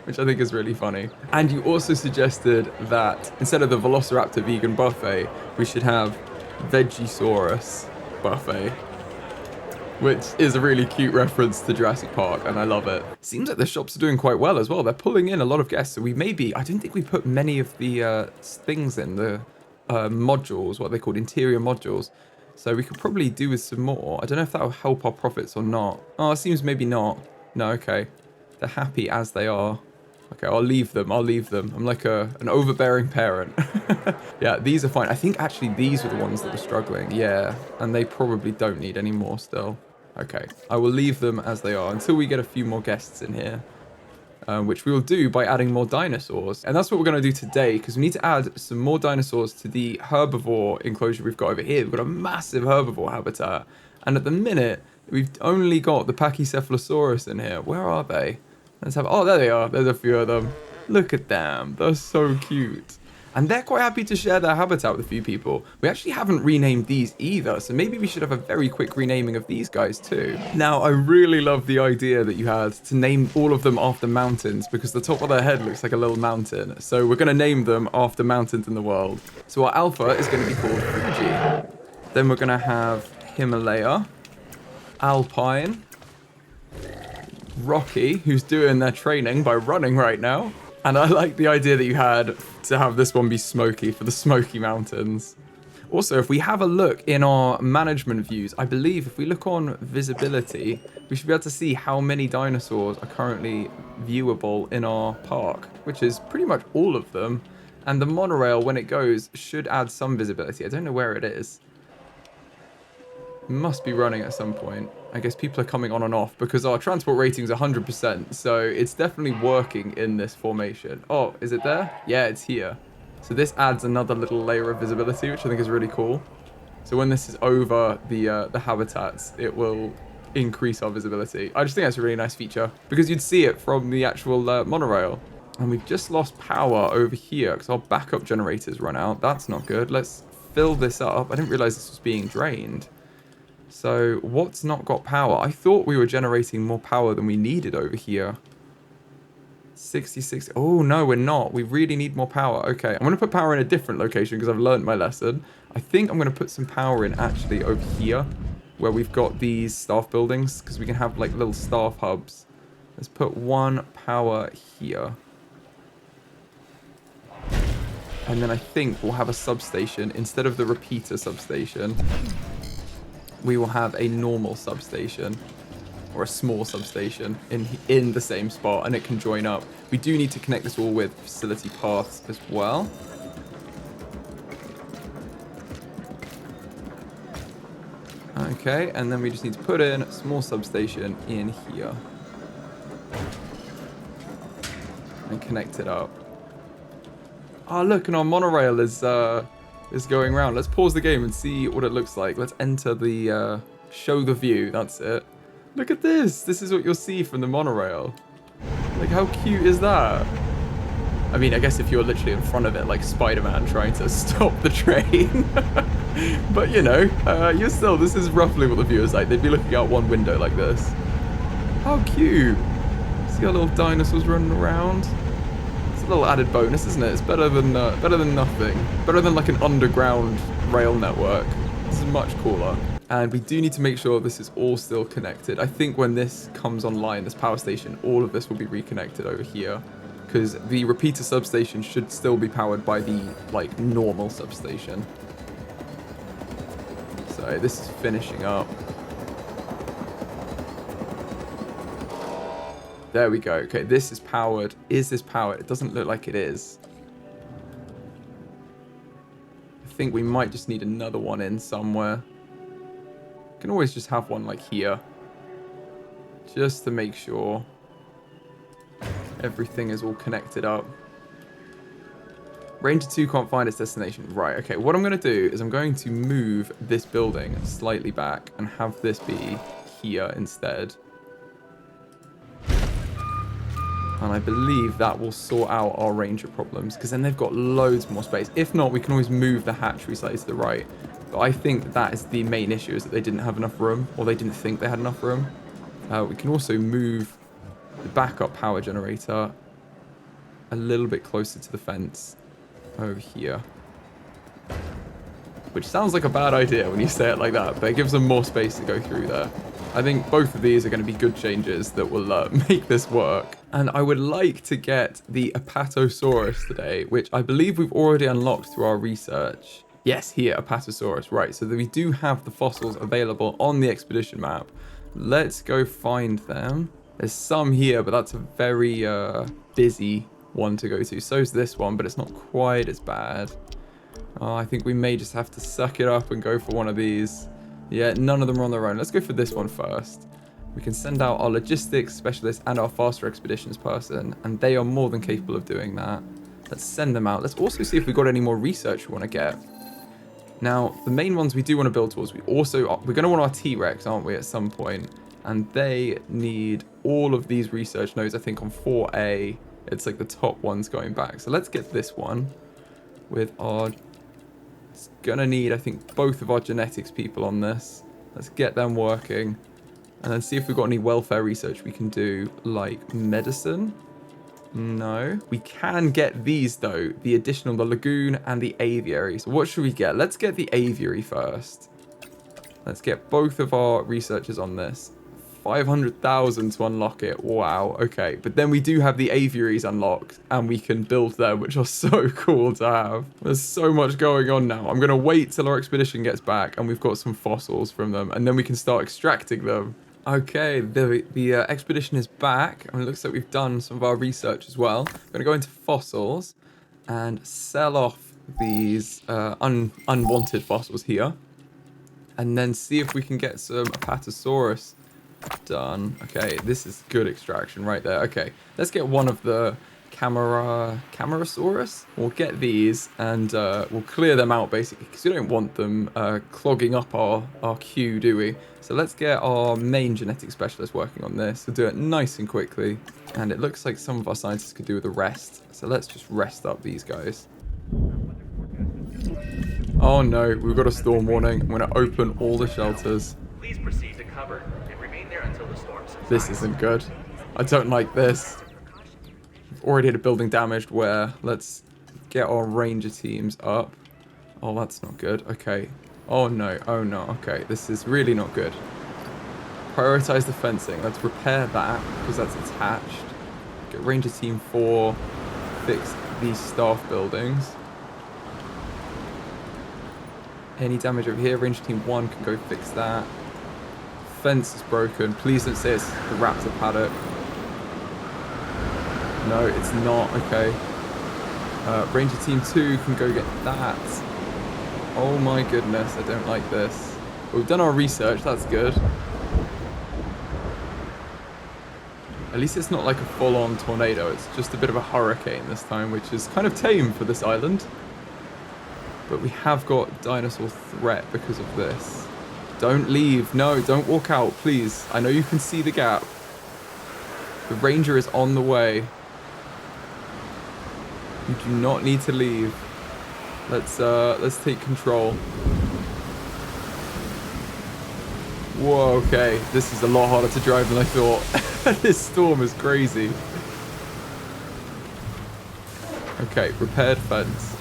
Which I think is really funny. And you also suggested that instead of the Velociraptor vegan buffet, we should have Vegisaurus buffet. Which is a really cute reference to Jurassic Park, and I love it. Seems like the shops are doing quite well as well. They're pulling in a lot of guests, so we maybe... I don't think we put many of the things in, the modules, what they called interior modules. So we could probably do with some more. I don't know if that will help our profits or not. Oh, it seems maybe not. No, okay. They're happy as they are. Okay, I'll leave them. I'll leave them. I'm like an overbearing parent. Yeah, these are fine. I think actually these were the ones that were struggling. Yeah, and they probably don't need any more still. Okay, I will leave them as they are until we get a few more guests in here, which we will do by adding more dinosaurs. And that's what we're going to do today, because we need to add some more dinosaurs to the herbivore enclosure we've got over here. We've got a massive herbivore habitat. And at the minute, we've only got the Pachycephalosaurus in here. Where are they? Let's have... Oh, there they are. There's a few of them. Look at them. They're so cute. And they're quite happy to share their habitat with a few people. We actually haven't renamed these either, so maybe we should have a very quick renaming of these guys too. Now, I really love the idea that you had to name all of them after mountains, because the top of their head looks like a little mountain. So we're going to name them after mountains in the world. So our alpha is going to be called Fuji. Then we're going to have Himalaya, Alpine, Rocky, who's doing their training by running right now. And I like the idea that you had to have this one be Smoky for the Smoky Mountains. Also, if we have a look in our management views, I believe if we look on visibility, we should be able to see how many dinosaurs are currently viewable in our park, which is pretty much all of them. And the monorail, when it goes, should add some visibility. I don't know where it is. It must be running at some point. I guess people are coming on and off because our transport rating is 100%, so it's definitely working in this formation. Oh, is it there? Yeah, it's here. So this adds another little layer of visibility, which I think is really cool. So when this is over the habitats, it will increase our visibility. I just think that's a really nice feature because you'd see it from the actual monorail. And we've just lost power over here because our backup generators run out. That's not good. Let's fill this up. I didn't realize this was being drained. So what's not got power? I thought we were generating more power than we needed over here. 66. Oh, no, we're not. We really need more power. Okay, I'm going to put power in a different location because I've learned my lesson. I think I'm going to put some power in actually over here where we've got these staff buildings because we can have like little staff hubs. Let's put one power here. And then I think we'll have a substation instead of the repeater substation. We will have a normal substation. or a small substation in the same spot, and it can join up. We do need to connect this all with facility paths as well. Okay, and then we just need to put in a small substation in here. And connect it up. Oh, look, and our monorail is going around. Let's pause the game and see what it looks like. Let's enter the, show the view. That's it. Look at this. This is what you'll see from the monorail. Like, how cute is that? I mean, I guess if you're literally in front of it, like Spider-Man trying to stop the train. But, you know, this is roughly what the view is like. They'd be looking out one window like this. How cute. See our little dinosaurs running around. It's a little added bonus, isn't it? It's better than nothing. Better than like an underground rail network. This is much cooler. And we do need to make sure this is all still connected. I think when this comes online, this power station, all of this will be reconnected over here. Because the repeater substation should still be powered by the, like, normal substation. So this is finishing up. There we go. Okay, this is powered. Is this powered? It doesn't look like it is. I think we might just need another one in somewhere. Can always just have one, like, here. Just to make sure everything is all connected up. Ranger 2 can't find its destination. Right, okay. What I'm going to do is I'm going to move this building slightly back and have this be here instead. And I believe that will sort out our Ranger problems, because then they've got loads more space. If not, we can always move the hatchery slightly to the right. But I think that is the main issue, is that they didn't have enough room, or they didn't think they had enough room. We can also move the backup power generator a little bit closer to the fence over here. Which sounds like a bad idea when you say it like that, but it gives them more space to go through there. I think both of these are going to be good changes that will make this work. And I would like to get the Apatosaurus today, which I believe we've already unlocked through our research. Yes, here, Apatosaurus. Right, so that we do have the fossils available on the expedition map. Let's go find them. There's some here, but that's a very busy one to go to. So's this one, but it's not quite as bad. Oh, I think we may just have to suck it up and go for one of these. Yeah, none of them are on their own. Let's go for this one first. We can send out our logistics specialist and our faster expeditions person, and they are more than capable of doing that. Let's send them out. Let's also see if we've got any more research we want to get. Now, the main ones we do want to build towards, we're going to want our T-Rex, aren't we, at some point? And they need all of these research nodes, I think, on 4A. It's like the top ones going back. So let's get this one with our... It's going to need, I think, both of our genetics people on this. Let's get them working. And then see if we've got any welfare research we can do, like medicine. No. We can get these, though. The additional, the lagoon and the aviary. So what should we get? Let's get the aviary first. Let's get both of our researchers on this. 500,000 to unlock it. Wow. Okay. But then we do have the aviaries unlocked, and we can build them, which are so cool to have. There's so much going on now. I'm going to wait till our expedition gets back and we've got some fossils from them, and then we can start extracting them. Okay, the expedition is back, and it looks like we've done some of our research as well. We're going to go into fossils and sell off these unwanted fossils here, and then see if we can get some Apatosaurus done. Okay, this is good extraction right there. Okay, let's get one of the Camarasaurus. We'll get these and we'll clear them out basically, because we don't want them clogging up our queue, do we? So let's get our main genetic specialist working on this. We'll do it nice and quickly. And it looks like some of our scientists could do with the rest. So let's just rest up these guys. Oh no, we've got a storm warning. I'm going to open all the shelters. Please proceed to cover and remain there until the storm subsides. This isn't good. I don't like this. We've already had a building damaged. Where? Let's get our ranger teams up. Oh, that's not good. Okay. Oh no, oh no. Okay, this is really not good. Prioritize the fencing. Let's repair that, because that's attached. Get ranger team 4. Fix these staff buildings. Any damage over here, ranger team 1 can go fix that. fence is broken. Please don't say it's the raptor paddock. No, it's not. Okay. Ranger Team 2 can go get that. Oh my goodness, I don't like this. But we've done our research, that's good. At least it's not like a full-on tornado. It's just a bit of a hurricane this time, which is kind of tame for this island. But we have got dinosaur threat because of this. Don't leave. No, don't walk out, please. I know you can see the gap. The ranger is on the way. You do not need to leave. Let's take control. Whoa, okay. This is a lot harder to drive than I thought. This storm is crazy. Okay, repaired fence.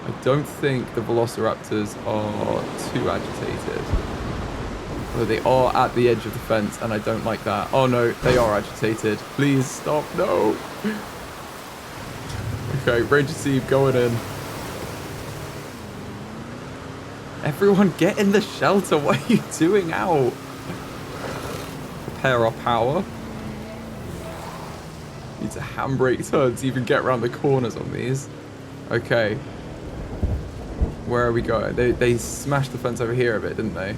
I don't think the Velociraptors are too agitated. Although they are at the edge of the fence, and I don't like that. Oh no, they are agitated. Please stop. No. Okay, Ranger Team going in. Everyone get in the shelter. What are you doing out? Prepare our power. Need to handbrake turns to even get around the corners on these. Okay. Where are we going? They smashed the fence over here a bit, didn't they?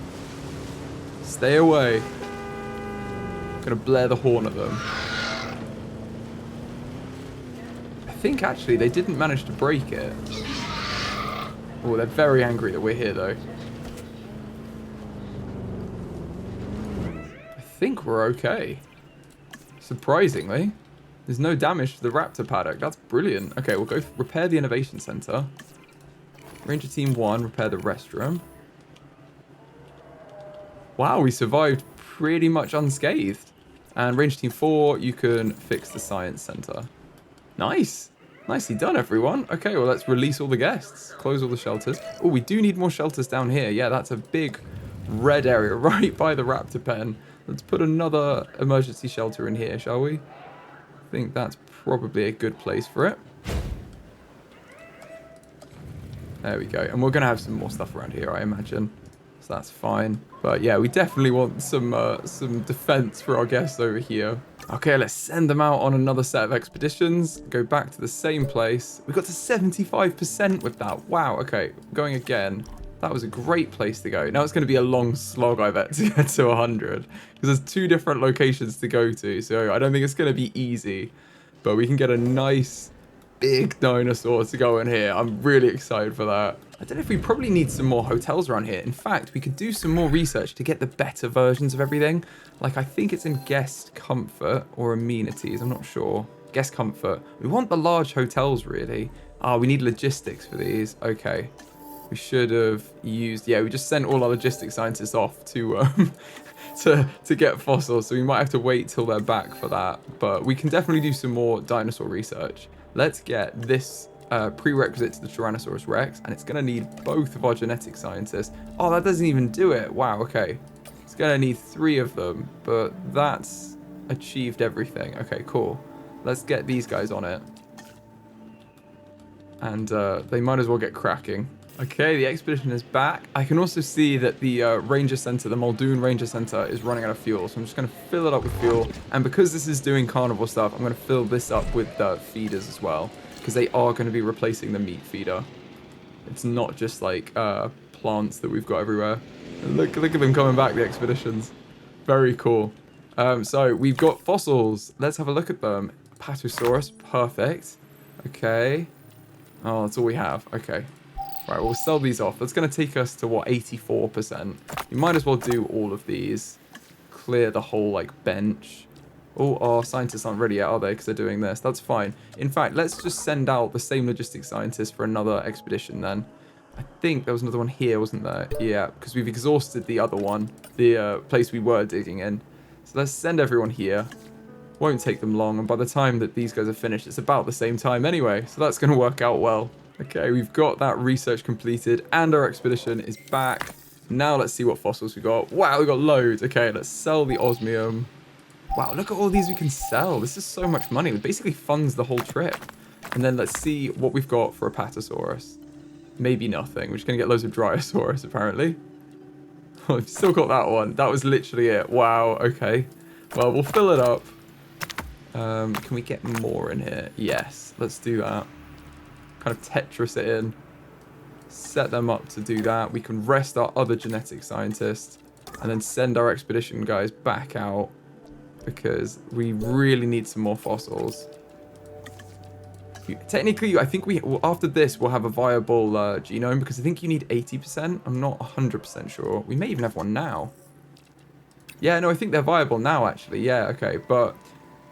Stay away. I'm gonna blare the horn at them. I think actually they didn't manage to break it. Oh, they're very angry that we're here though. I think we're okay. Surprisingly. There's no damage to the raptor paddock. That's brilliant. Okay, we'll go repair the innovation center. Ranger Team 1, repair the restroom. Wow, we survived pretty much unscathed. And Ranger Team 4, you can fix the science center. Nice. Nicely done, everyone. Okay, well, let's release all the guests. Close all the shelters. Oh, we do need more shelters down here. Yeah, that's a big red area right by the raptor pen. Let's put another emergency shelter in here, shall we? I think that's probably a good place for it. There we go. And we're going to have some more stuff around here, I imagine. So that's fine. But yeah, we definitely want some defense for our guests over here. Okay, let's send them out on another set of expeditions. Go back to the same place. We got to 75% with that. Wow, okay. Going again. That was a great place to go. Now it's going to be a long slog, I bet, to get to 100. Because there's 2 different locations to go to. So I don't think it's going to be easy. But we can get a nice big dinosaur to go in here. I'm really excited for that. I don't know if we probably need some more hotels around here. In fact, we could do some more research to get the better versions of everything. Like, I think it's in guest comfort or amenities. I'm not sure. Guest comfort. We want the large hotels, really. Ah, we need logistics for these. Okay. We should have used... Yeah, we just sent all our logistics scientists off to to get fossils. So we might have to wait till they're back for that. But we can definitely do some more dinosaur research. Let's get this prerequisite to the Tyrannosaurus Rex, and it's going to need both of our genetic scientists. Oh, that doesn't even do it. Wow, okay. It's going to need 3 of them, but that's achieved everything. Okay, cool. Let's get these guys on it. And they might as well get cracking. Okay, the expedition is back. I can also see that the Ranger Center, the Muldoon Ranger Center, is running out of fuel. So I'm just going to fill it up with fuel. And because this is doing carnivore stuff, I'm going to fill this up with feeders as well. Because they are going to be replacing the meat feeder. It's not just like plants that we've got everywhere. And look at them coming back, the expeditions. Very cool. So we've got fossils. Let's have a look at them. Apatosaurus, perfect. Okay. Oh, that's all we have. Okay. Right, we'll sell these off. That's going to take us to, what, 84%. We might as well do all of these. Clear the whole, like, bench. Oh, our scientists aren't ready yet, are they? Because they're doing this. That's fine. In fact, let's just send out the same logistics scientists for another expedition then. I think there was another one here, wasn't there? Yeah, because we've exhausted the other one. The place we were digging in. So let's send everyone here. Won't take them long. And by the time that these guys are finished, it's about the same time anyway. So that's going to work out well. Okay, we've got that research completed and our expedition is back. Now let's see what fossils we got. Wow, we got loads. Okay, let's sell the osmium. Wow, look at all these we can sell. This is so much money. It basically funds the whole trip. And then let's see what we've got for Apatosaurus. maybe nothing. We're just going to get loads of Dryosaurus, apparently. Oh, I've still got that one. That was literally it. Wow, okay. Well, we'll fill it up. Can we get more in here? Yes, let's do that. Kind of Tetris it in. Set them up to do that. We can rest our other genetic scientists and then send our expedition guys back out because we really need some more fossils. Technically, I think after this, we'll have a viable genome because I think you need 80%. I'm not 100% sure. We may even have one now. Yeah, no, I think they're viable now, actually. Yeah, okay. But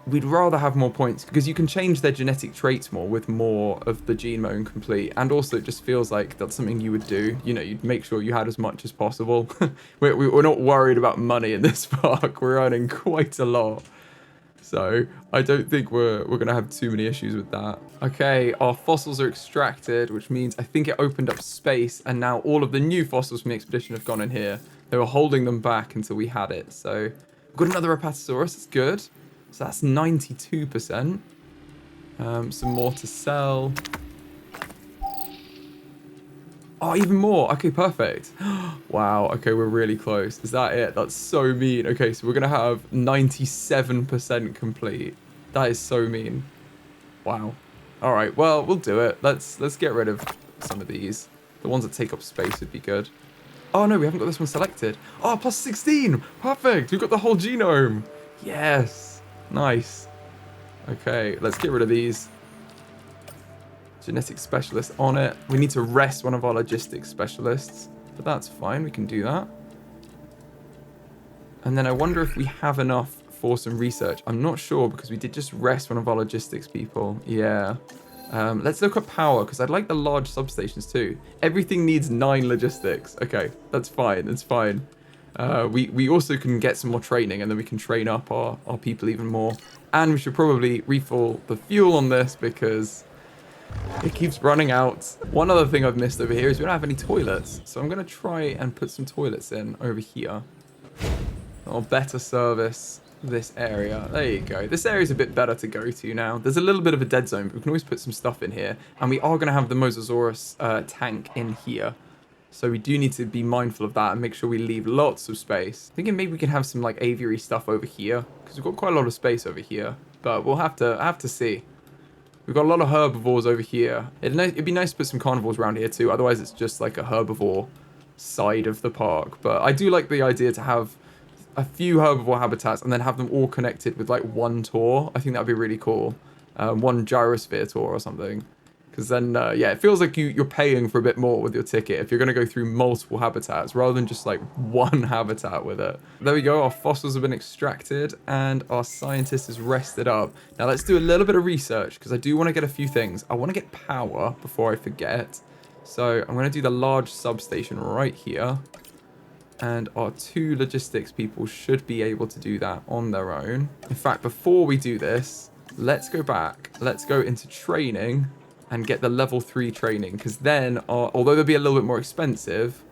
we'd rather have more points because you can change their genetic traits more with more of the genome complete. And also, it just feels like that's something you would do. You know, you'd make sure you had as much as possible. We're not worried about money in this park. We're earning quite a lot. So I don't think we're going to have too many issues with that. Okay, our fossils are extracted, which means I think it opened up space. And now all of the new fossils from the expedition have gone in here. They were holding them back until we had it. So we've got another Apatosaurus. That's good. So that's 92%. Some more to sell. Oh, even more. Okay, perfect. Wow. Okay, we're really close. Is that it? That's so mean. Okay, so we're going to have 97% complete. That is so mean. Wow. All right. Well, we'll do it. Let's get rid of some of these. The ones that take up space would be good. Oh, no, we haven't got this one selected. Oh, plus 16. Perfect. We've got the whole genome. Yes. Nice. Okay, let's get rid of these. Genetic specialist on it. We need to rest one of our logistics specialists, but that's fine. We can do that. And then I wonder if we have enough for some research. I'm not sure because we did just rest one of our logistics people. Yeah. Let's look at power because I'd like the large substations too. Everything needs 9 logistics. Okay, that's fine. That's fine. We also can get some more training and then we can train up our people even more. And we should probably refill the fuel on this because it keeps running out. One other thing I've missed over here is we don't have any toilets. So I'm going to try and put some toilets in over here. I'll better service this area. There you go. This area is a bit better to go to now. There's a little bit of a dead zone, but we can always put some stuff in here. And we are going to have the Mosasaurus tank in here. So we do need to be mindful of that and make sure we leave lots of space. Thinking maybe we can have some like aviary stuff over here because we've got quite a lot of space over here. But we'll have to see. We've got a lot of herbivores over here. It'd be nice to put some carnivores around here too. Otherwise, it's just like a herbivore side of the park. But I do like the idea to have a few herbivore habitats and then have them all connected with like one tour. I think that'd be really cool. One Gyrosphere Tour or something. Because then, yeah, it feels like you're paying for a bit more with your ticket if you're going to go through multiple habitats rather than just like one habitat with it. There we go. Our fossils have been extracted and our scientist is rested up. Now let's do a little bit of research because I do want to get a few things. I want to get power before I forget. So I'm going to do the large substation right here. And our 2 logistics people should be able to do that on their own. In fact, before we do this, let's go back. Let's go into training and get the level 3 training, because then, although they'll be a little bit more expensive,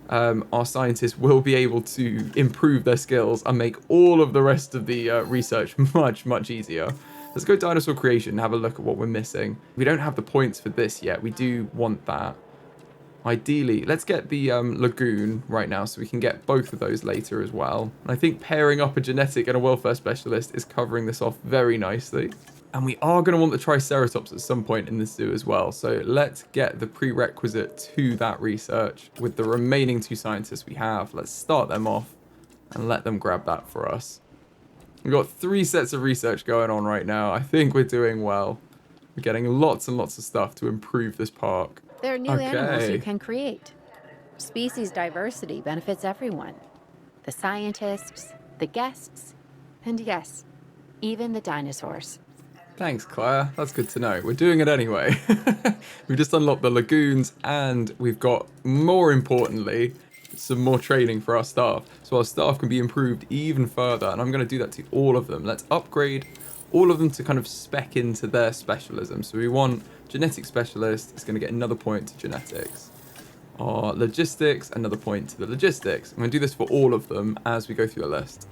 our scientists will be able to improve their skills and make all of the rest of the research much, much easier. Let's go dinosaur creation and have a look at what we're missing. We don't have the points for this yet. We do want that. Ideally, let's get the lagoon right now so we can get both of those later as well. And I think pairing up a genetic and a welfare specialist is covering this off very nicely. And we are going to want the Triceratops at some point in the zoo as well. So let's get the prerequisite to that research with the remaining 2 scientists we have. Let's start them off and let them grab that for us. We've got 3 sets of research going on right now. I think we're doing well. We're getting lots and lots of stuff to improve this park. There are new animals you can create. Species diversity benefits everyone. The scientists, the guests, and yes, even the dinosaurs. Thanks, Claire. That's good to know. We're doing it anyway. We've just unlocked the lagoons and we've got, more importantly, some more training for our staff. So our staff can be improved even further. And I'm going to do that to all of them. Let's upgrade all of them to kind of spec into their specialism. So we want genetic specialist. It's going to get another point to genetics. Our logistics, another point to the logistics. I'm going to do this for all of them as we go through the list.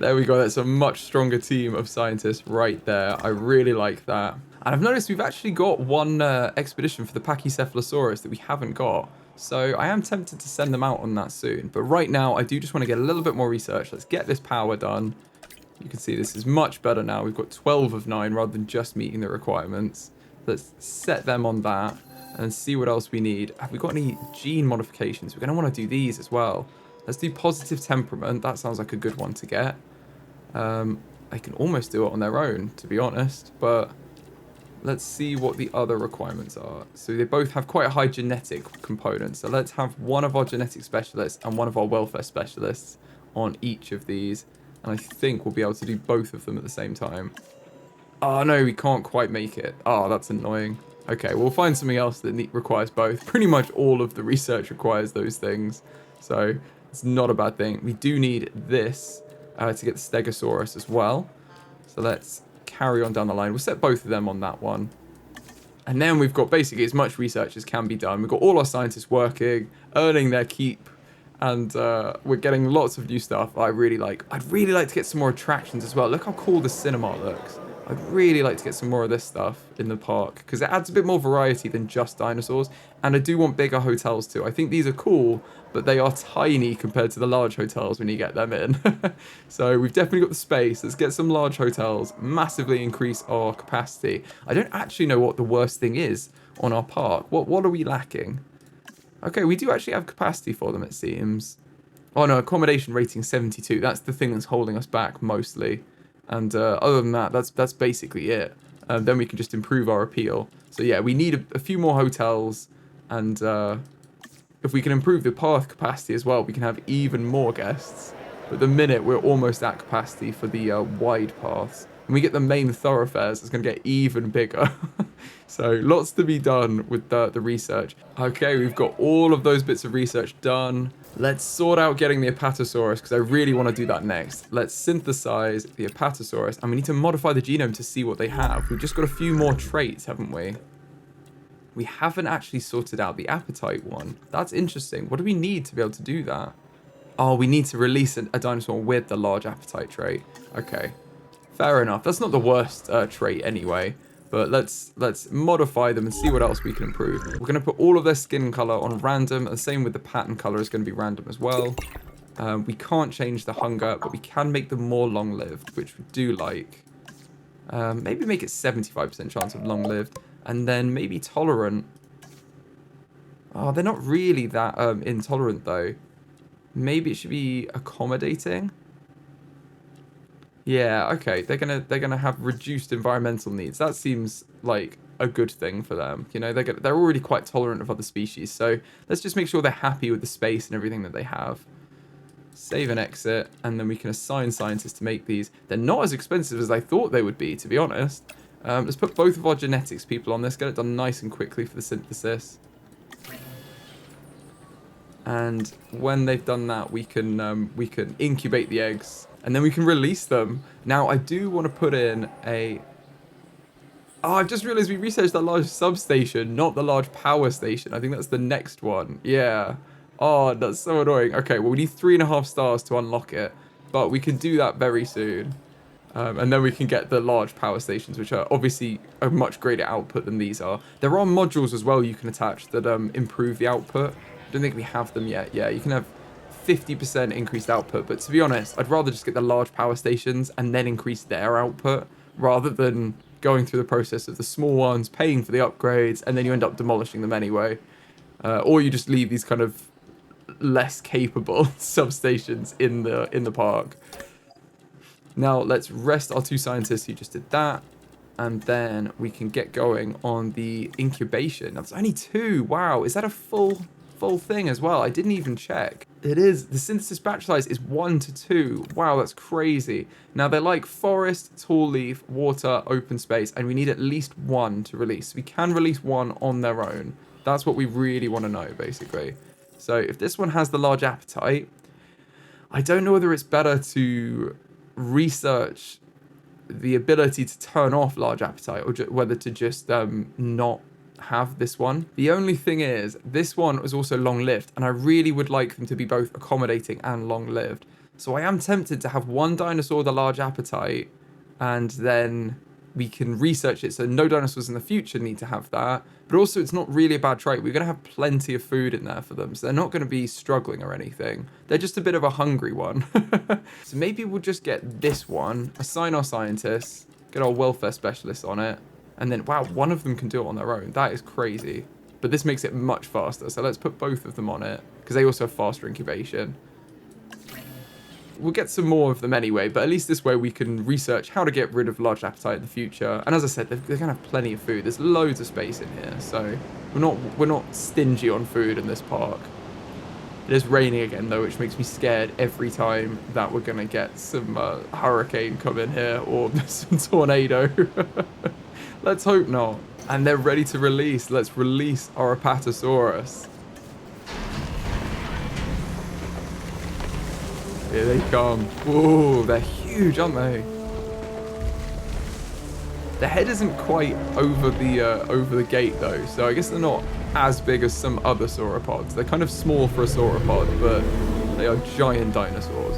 There we go. That's a much stronger team of scientists right there. I really like that. And I've noticed we've actually got one expedition for the Pachycephalosaurus that we haven't got. So I am tempted to send them out on that soon. But right now, I do just want to get a little bit more research. Let's get this power done. You can see this is much better now. We've got 12 of 9 rather than just meeting the requirements. Let's set them on that and see what else we need. Have we got any gene modifications? We're going to want to do these as well. Let's do positive temperament. That sounds like a good one to get. They can almost do it on their own, to be honest. But let's see what the other requirements are. So they both have quite a high genetic component. So let's have one of our genetic specialists and one of our welfare specialists on each of these. And I think we'll be able to do both of them at the same time. Oh, no, we can't quite make it. Oh, that's annoying. Okay, we'll find something else that requires both. Pretty much all of the research requires those things. So it's not a bad thing. We do need this to get the Stegosaurus as well. So let's carry on down the line. We'll set both of them on that one. And then we've got basically as much research as can be done. We've got all our scientists working, earning their keep. And we're getting lots of new stuff I really like. I'd really like to get some more attractions as well. Look how cool the cinema looks. I'd really like to get some more of this stuff in the park because it adds a bit more variety than just dinosaurs. And I do want bigger hotels too. I think these are cool, but they are tiny compared to the large hotels when you get them in. So we've definitely got the space. Let's get some large hotels, massively increase our capacity. I don't actually know what the worst thing is on our park. What are we lacking? Okay, we do actually have capacity for them, it seems. Oh no, accommodation rating 72. That's the thing that's holding us back mostly. And other than that, that's basically it. Then we can just improve our appeal. So yeah, we need a few more hotels. And if we can improve the path capacity as well, we can have even more guests. But the minute we're almost at capacity for the wide paths. When we get the main thoroughfares, it's going to get even bigger. So lots to be done with the research. Okay, we've got all of those bits of research done. Let's sort out getting the Apatosaurus because I really want to do that next. Let's synthesize the Apatosaurus and we need to modify the genome to see what they have. We've just got a few more traits, haven't we? We haven't actually sorted out the appetite one. That's interesting. What do we need to be able to do that? Oh, we need to release a dinosaur with the large appetite trait. Okay, fair enough. That's not the worst trait anyway. But let's modify them and see what else we can improve. We're going to put all of their skin color on random. And the same with the pattern color is going to be random as well. We can't change the hunger, but we can make them more long-lived, which we do like. Maybe make it 75% chance of long-lived. And then maybe tolerant. Oh, they're not really that intolerant, though. Maybe it should be accommodating. Yeah, okay. They're gonna have reduced environmental needs. That seems like a good thing for them. You know, they're already quite tolerant of other species. So let's just make sure they're happy with the space and everything that they have. Save and exit, and then we can assign scientists to make these. They're not as expensive as I thought they would be, to be honest. Let's put both of our genetics people on this. Get it done nice and quickly for the synthesis. And when they've done that, we can incubate the eggs. And then we can release them. Now, I do want to put in a... Oh, I've just realized we researched that large substation, not the large power station. I think that's the next one. Yeah. Oh, that's so annoying. Okay, well, we need 3.5 stars to unlock it. But we can do that very soon. And then we can get the large power stations, which are obviously a much greater output than these are. There are modules as well you can attach that improve the output. I don't think we have them yet. Yeah, you can have 50% increased output, but to be honest, I'd rather just get the large power stations and then increase their output rather than going through the process of the small ones, paying for the upgrades, and then you end up demolishing them anyway. Or you just leave these kind of less capable substations in the park. Now let's rest our 2 scientists who just did that, and then we can get going on the incubation. That's only 2. Wow, is that a full thing as well? I didn't even check. It is. The synthesis batch size is 1 to 2. Wow, that's crazy. Now they're like forest, tall leaf, water, open space, and we need at least 1 to release. We can release 1 on their own. That's what we really want to know, basically. So if this one has the large appetite, I don't know whether it's better to research the ability to turn off large appetite or whether to just not have this one. The only thing is, this one is also long-lived, and I really would like them to be both accommodating and long-lived. So I am tempted to have one dinosaur with a large appetite, and then we can research it so no dinosaurs in the future need to have that. But also it's not really a bad trait. We're going to have plenty of food in there for them, so they're not going to be struggling or anything. They're just a bit of a hungry one. So maybe we'll just get this one, assign our scientists, get our welfare specialists on it, and then, wow, one of them can do it on their own. That is crazy. But this makes it much faster, so let's put both of them on it, because they also have faster incubation. We'll get some more of them anyway, but at least this way we can research how to get rid of large appetite in the future. And as I said, they're going to have plenty of food. There's loads of space in here, so we're not stingy on food in this park. It is raining again, though, which makes me scared every time that we're going to get some hurricane come in here or some tornado. Let's hope not. And they're ready to release. Let's release our Apatosaurus. Here they come. Whoa, they're huge, aren't they? The head isn't quite over the gate though, so I guess they're not as big as some other sauropods. They're kind of small for a sauropod, but they are giant dinosaurs.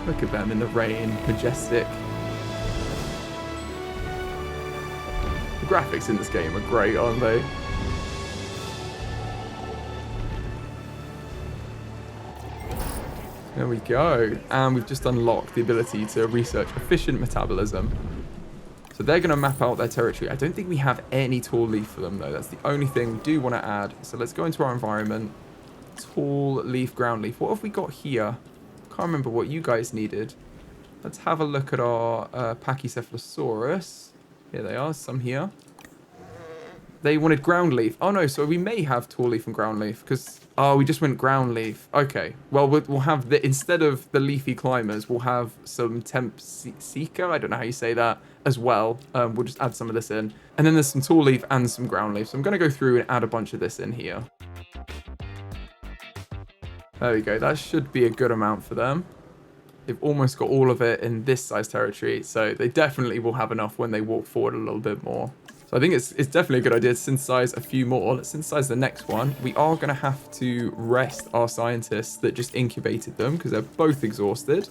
Look at them in the rain, majestic. The graphics in this game are great, aren't they? There we go. And we've just unlocked the ability to research efficient metabolism. So they're going to map out their territory. I don't think we have any tall leaf for them, though. That's the only thing we do want to add. So let's go into our environment. Tall leaf, ground leaf. What have we got here? Can't remember what you guys needed. Let's have a look at our Pachycephalosaurus. Here they are, some here. They wanted ground leaf. Oh no, so we may have tall leaf and ground leaf because we just went ground leaf. Okay, well we'll have instead of the leafy climbers, we'll have some temp seeker. I don't know how you say that as well. We'll just add some of this in, and then there's some tall leaf and some ground leaf. So I'm going to go through and add a bunch of this in here. There we go. That should be a good amount for them. They've almost got all of it in this size territory, so they definitely will have enough when they walk forward a little bit more. So I think it's definitely a good idea to synthesize a few more. Let's synthesize the next one. We are going to have to rest our scientists that just incubated them because they're both exhausted.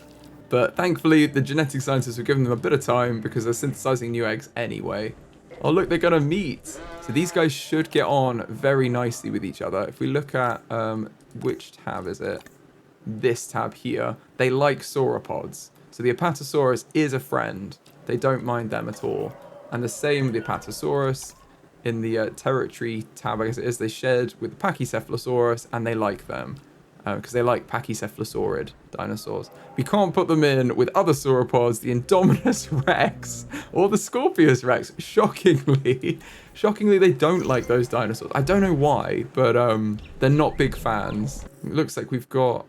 But thankfully, the genetic scientists have given them a bit of time because they're synthesizing new eggs anyway. Oh, look, they're going to meet. So these guys should get on very nicely with each other. If we look at, which tab is it? This tab here. They like sauropods. So the Apatosaurus is a friend. They don't mind them at all. And the same with the Apatosaurus in the territory tab, I guess it is, they shared with the Pachycephalosaurus and they like them because they like Pachycephalosaurid dinosaurs. We can't put them in with other sauropods, the Indominous Rex or the Scorpius Rex. Shockingly, they don't like those dinosaurs. I don't know why, but they're not big fans. It looks like we've got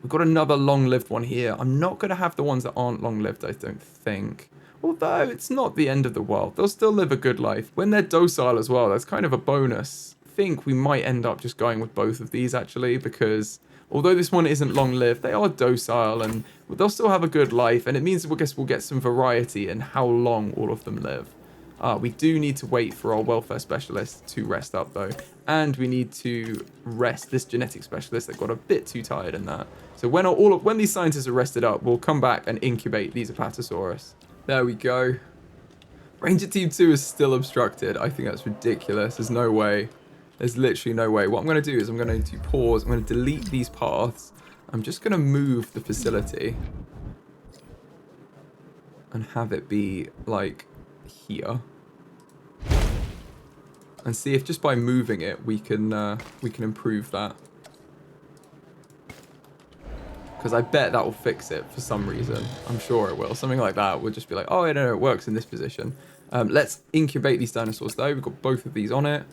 another long-lived one here. I'm not going to have the ones that aren't long-lived, I don't think. Although it's not the end of the world. They'll still live a good life. When they're docile as well, that's kind of a bonus. I think we might end up just going with both of these actually, because although this one isn't long-lived, they are docile and they'll still have a good life. And it means we'll get some variety in how long all of them live. We do need to wait for our welfare specialist to rest up though. And we need to rest this genetic specialist that got a bit too tired in that. So when these scientists are rested up, we'll come back and incubate these Apatosaurus. There we go. Ranger Team 2 is still obstructed. I think that's ridiculous. There's no way. There's literally no way. What I'm going to do is I'm going to pause. I'm going to delete these paths. I'm just going to move the facility. And have it be like here. And see if just by moving it we can improve that. Because I bet that will fix it for some reason. I'm sure it will. Something like that would just be like, oh, I don't know, it works in this position. Let's incubate these dinosaurs though. We've got both of these on it.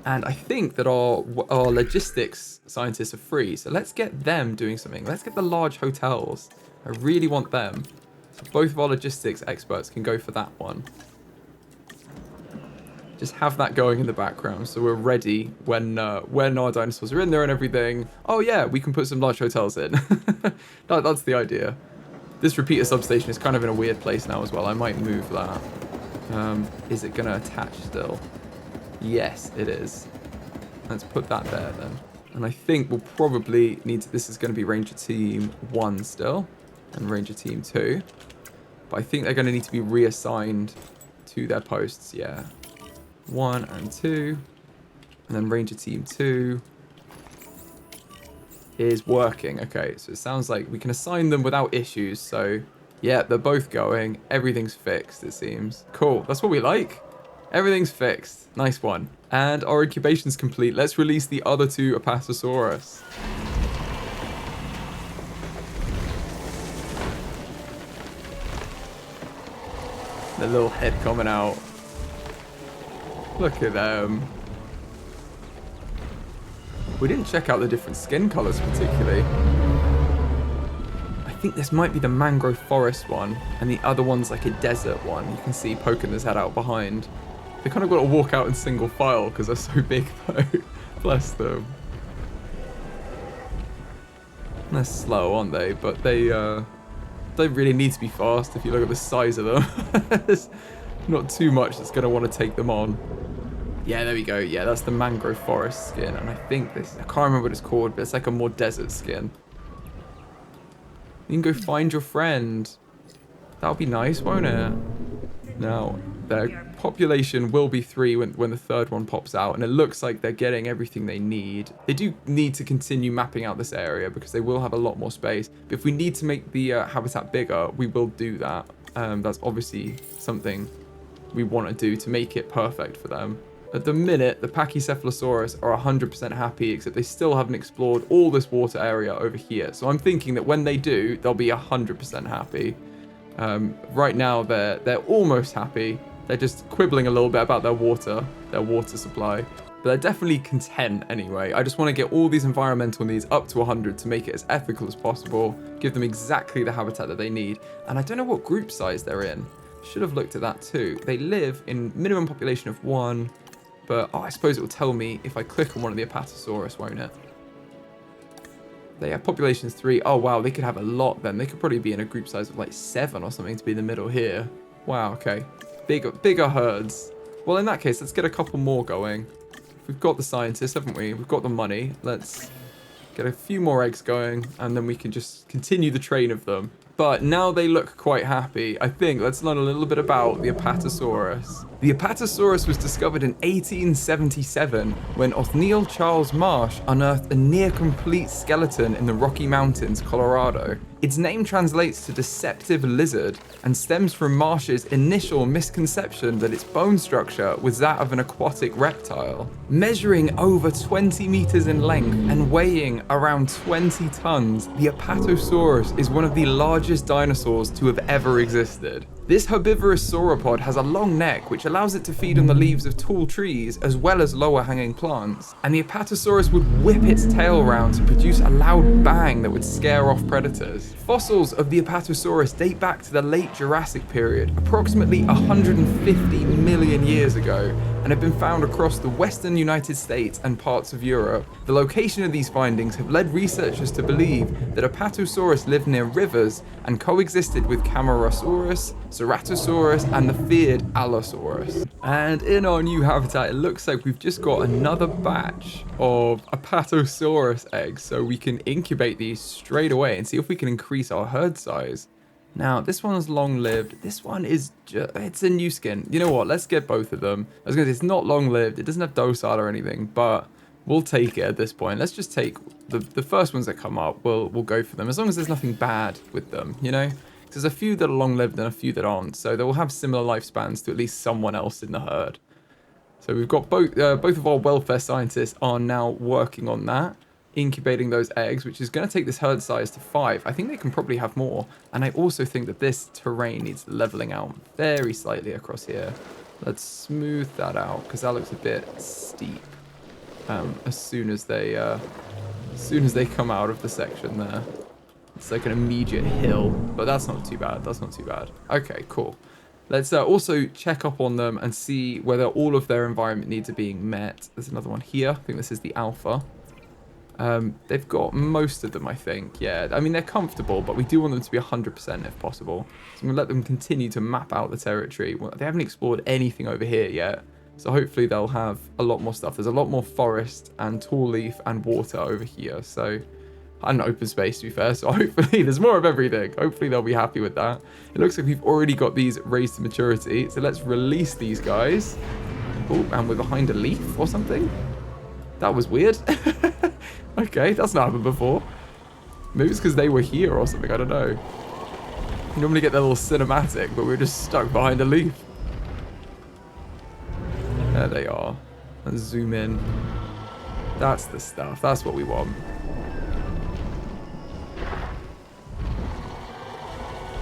And I think that our logistics scientists are free. So let's get them doing something. Let's get the large hotels. I really want them. So both of our logistics experts can go for that one. Just have that going in the background so we're ready when our dinosaurs are in there and everything. Oh yeah, we can put some large hotels in. That's the idea. This repeater substation is kind of in a weird place now as well. I might move that. Is it going to attach still? Yes, it is. Let's put that there then. And I think we'll probably need to... This is going to be Ranger Team 1 still. And Ranger Team 2. But I think they're going to need to be reassigned to their posts, yeah. 1 and 2. And then Ranger Team 2 is working. Okay, so it sounds like we can assign them without issues. So, yeah, they're both going. Everything's fixed, it seems. Cool, that's what we like. Everything's fixed. Nice one. And our incubation's complete. Let's release the other 2 Apatosaurus. The little head coming out. Look at them. We didn't check out the different skin colors particularly. I think this might be the mangrove forest one, and the other one's like a desert one. You can see poking his head out behind. They kind of got to walk out in single file because they're so big though. Bless them. They're slow, aren't they? But they don't really need to be fast if you look at the size of them. There's not too much that's going to want to take them on. Yeah, there we go. Yeah, that's the mangrove forest skin. And I think this... I can't remember what it's called, but it's like a more desert skin. You can go find your friend. That'll be nice, won't it? Now, their population will be 3 when the third one pops out, and it looks like they're getting everything they need. They do need to continue mapping out this area because they will have a lot more space. But if we need to make the habitat bigger, we will do that. That's obviously something we want to do to make it perfect for them. At the minute, the Pachycephalosaurus are 100% happy, except they still haven't explored all this water area over here. So I'm thinking that when they do, they'll be 100% happy. Right now, they're almost happy. They're just quibbling a little bit about their water supply. But they're definitely content anyway. I just want to get all these environmental needs up to 100 to make it as ethical as possible. Give them exactly the habitat that they need. And I don't know what group size they're in. Should have looked at that too. They live in minimum population of 1. But I suppose it will tell me if I click on one of the Apatosaurus, won't it? They have populations 3. Oh, wow, they could have a lot then. They could probably be in a group size of like 7 or something to be in the middle here. Wow, okay. Bigger herds. Well, in that case, let's get a couple more going. We've got the scientists, haven't we? We've got the money. Let's get a few more eggs going, and then we can just continue the train of them. But now they look quite happy. I think let's learn a little bit about the Apatosaurus. The Apatosaurus was discovered in 1877 when Othniel Charles Marsh unearthed a near-complete skeleton in the Rocky Mountains, Colorado. Its name translates to deceptive lizard and stems from Marsh's initial misconception that its bone structure was that of an aquatic reptile. Measuring over 20 meters in length and weighing around 20 tons, the Apatosaurus is one of the largest dinosaurs to have ever existed. This herbivorous sauropod has a long neck which allows it to feed on the leaves of tall trees as well as lower hanging plants, and the Apatosaurus would whip its tail round to produce a loud bang that would scare off predators. Fossils of the Apatosaurus date back to the late Jurassic period, approximately 150 million years ago, and have been found across the western United States and parts of Europe. The location of these findings have led researchers to believe that Apatosaurus lived near rivers and coexisted with Camarasaurus, Ceratosaurus, and the feared Allosaurus. And in our new habitat, it looks like we've just got another batch of Apatosaurus eggs, so we can incubate these straight away and see if we can increase our herd size. Now, this one's long-lived. This one is it's a new skin. You know what? Let's get both of them. I was going to say, it's not long-lived. It doesn't have docile or anything, but we'll take it at this point. Let's just take the first ones that come up. We'll go for them, as long as there's nothing bad with them, you know? There's a few that are long-lived and a few that aren't, so they will have similar lifespans to at least someone else in the herd. So we've got both of our welfare scientists are now working on that, incubating those eggs, which is going to take this herd size to 5. I think they can probably have more, and I also think that this terrain needs leveling out very slightly across here. Let's smooth that out because that looks a bit steep. As soon as they come out of the section there. It's like an immediate hill, but that's not too bad. That's not too bad. Okay, cool. Let's also check up on them and see whether all of their environment needs are being met. There's another one here. I think this is the alpha. They've got most of them, I think. Yeah, I mean, they're comfortable, but we do want them to be 100% if possible. So I'm going to let them continue to map out the territory. Well, they haven't explored anything over here yet. So hopefully they'll have a lot more stuff. There's a lot more forest and tall leaf and water over here. So, and open space to be fair. So hopefully there's more of everything. Hopefully they'll be happy with that. It looks like we've already got these raised to maturity. So let's release these guys. Oh, and we're behind a leaf or something. That was weird. Okay, that's not happened before. Maybe it's because they were here or something. I don't know. You normally get that little cinematic, but we're just stuck behind a leaf. There they are. And zoom in. That's the stuff. That's what we want.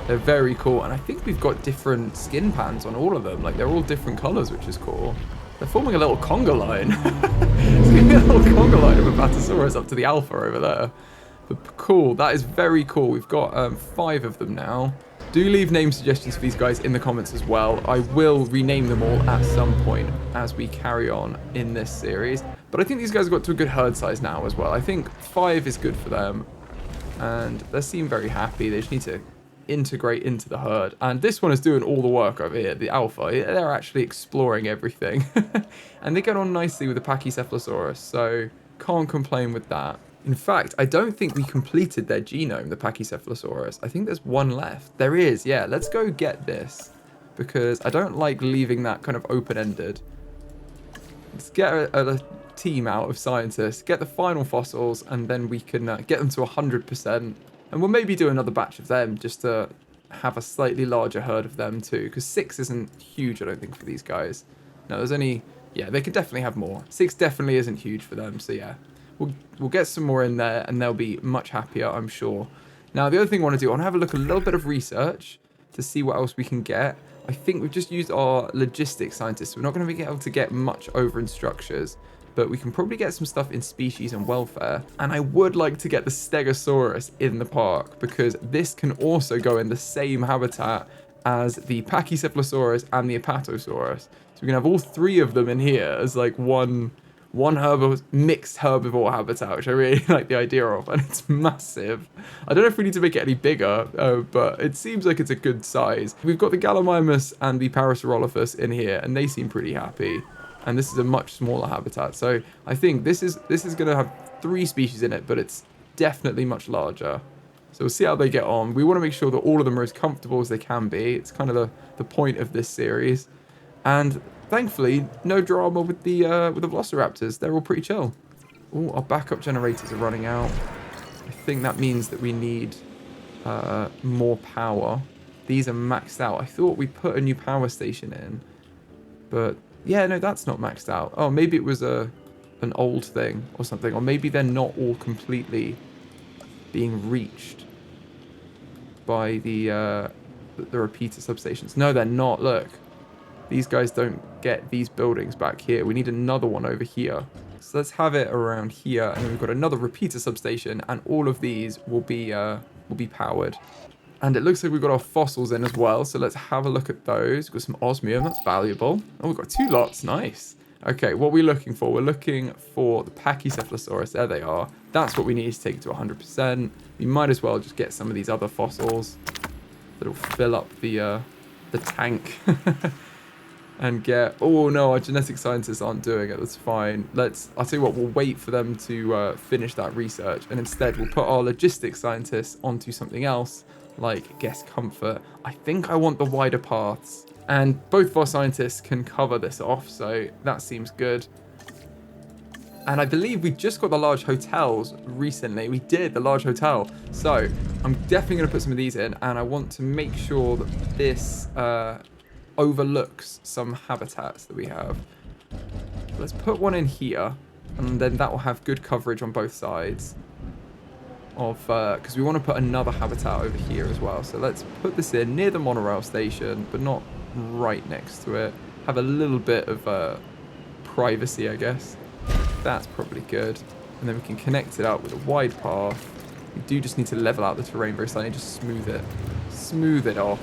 They're very cool. And I think we've got different skin patterns on all of them. Like, they're all different colors, which is cool. They're forming a little conga line. It's going to be a little conga line of Apatosaurus up to the alpha over there. But cool. That is very cool. We've got 5 of them now. Do leave name suggestions for these guys in the comments as well. I will rename them all at some point as we carry on in this series. But I think these guys have got to a good herd size now as well. I think 5 is good for them. And they seem very happy. They just need to integrate into the herd. And this one is doing all the work over here, the alpha. They're actually exploring everything. And they get on nicely with the Pachycephalosaurus. So can't complain with that. In fact, I don't think we completed their genome, the Pachycephalosaurus. I think there's one left. There is, yeah. Let's go get this because I don't like leaving that kind of open-ended. Let's get a team out of scientists, get the final fossils, and then we can get them to 100%. And we'll maybe do another batch of them just to have a slightly larger herd of them too, because 6 isn't huge, I don't think, for these guys. No, there's only... Yeah, they could definitely have more. 6 definitely isn't huge for them, so yeah. We'll get some more in there, and they'll be much happier, I'm sure. Now, the other thing I want to do, I want to have a look at a little bit of research to see what else we can get. I think we've just used our logistics scientists. We're not going to be able to get much over in structures, but we can probably get some stuff in species and welfare. And I would like to get the Stegosaurus in the park, because this can also go in the same habitat as the Pachycephalosaurus and the Apatosaurus. So we can have all 3 of them in here as like one mixed herbivore habitat, which I really like the idea of, and it's massive. I don't know if we need to make it any bigger, but it seems like it's a good size. We've got the Gallimimus and the Parasaurolophus in here, and they seem pretty happy. And this is a much smaller habitat, so I think this is going to have 3 species in it, but it's definitely much larger. So we'll see how they get on. We want to make sure that all of them are as comfortable as they can be. It's kind of the point of this series, and thankfully, no drama with the Velociraptors. They're all pretty chill. Oh, our backup generators are running out. I think that means that we need more power. These are maxed out. I thought we put a new power station in, but yeah, no, that's not maxed out. Oh, maybe it was an old thing or something, or maybe they're not all completely being reached by the repeater substations. No, they're not. Look. These guys don't get these buildings back here. We need another one over here. So let's have it around here, and then we've got another repeater substation, and all of these will be powered. And it looks like we've got our fossils in as well, so let's have a look at those. We've got some osmium, that's valuable. Oh, we've got 2 lots, nice. Okay, what are we looking for? We're looking for the Pachycephalosaurus. There they are. That's what we need to take it to 100%. We might as well just get some of these other fossils that'll fill up the tank. And get... Oh, no, our genetic scientists aren't doing it. That's fine. I'll tell you what, we'll wait for them to finish that research. And instead, we'll put our logistics scientists onto something else, like guest comfort. I think I want the wider paths. And both of our scientists can cover this off, so that seems good. And I believe we just got the large hotels recently. We did, the large hotel. So I'm definitely going to put some of these in. And I want to make sure that this... overlooks some habitats that we have. Let's put one in here, and then that will have good coverage on both sides of because we want to put another habitat over here as well. So let's put this in near the monorail station, but not right next to it. Have a little bit of privacy, I guess. That's probably good. And then we can connect it out with a wide path. We do just need to level out the terrain very slightly, just smooth it off.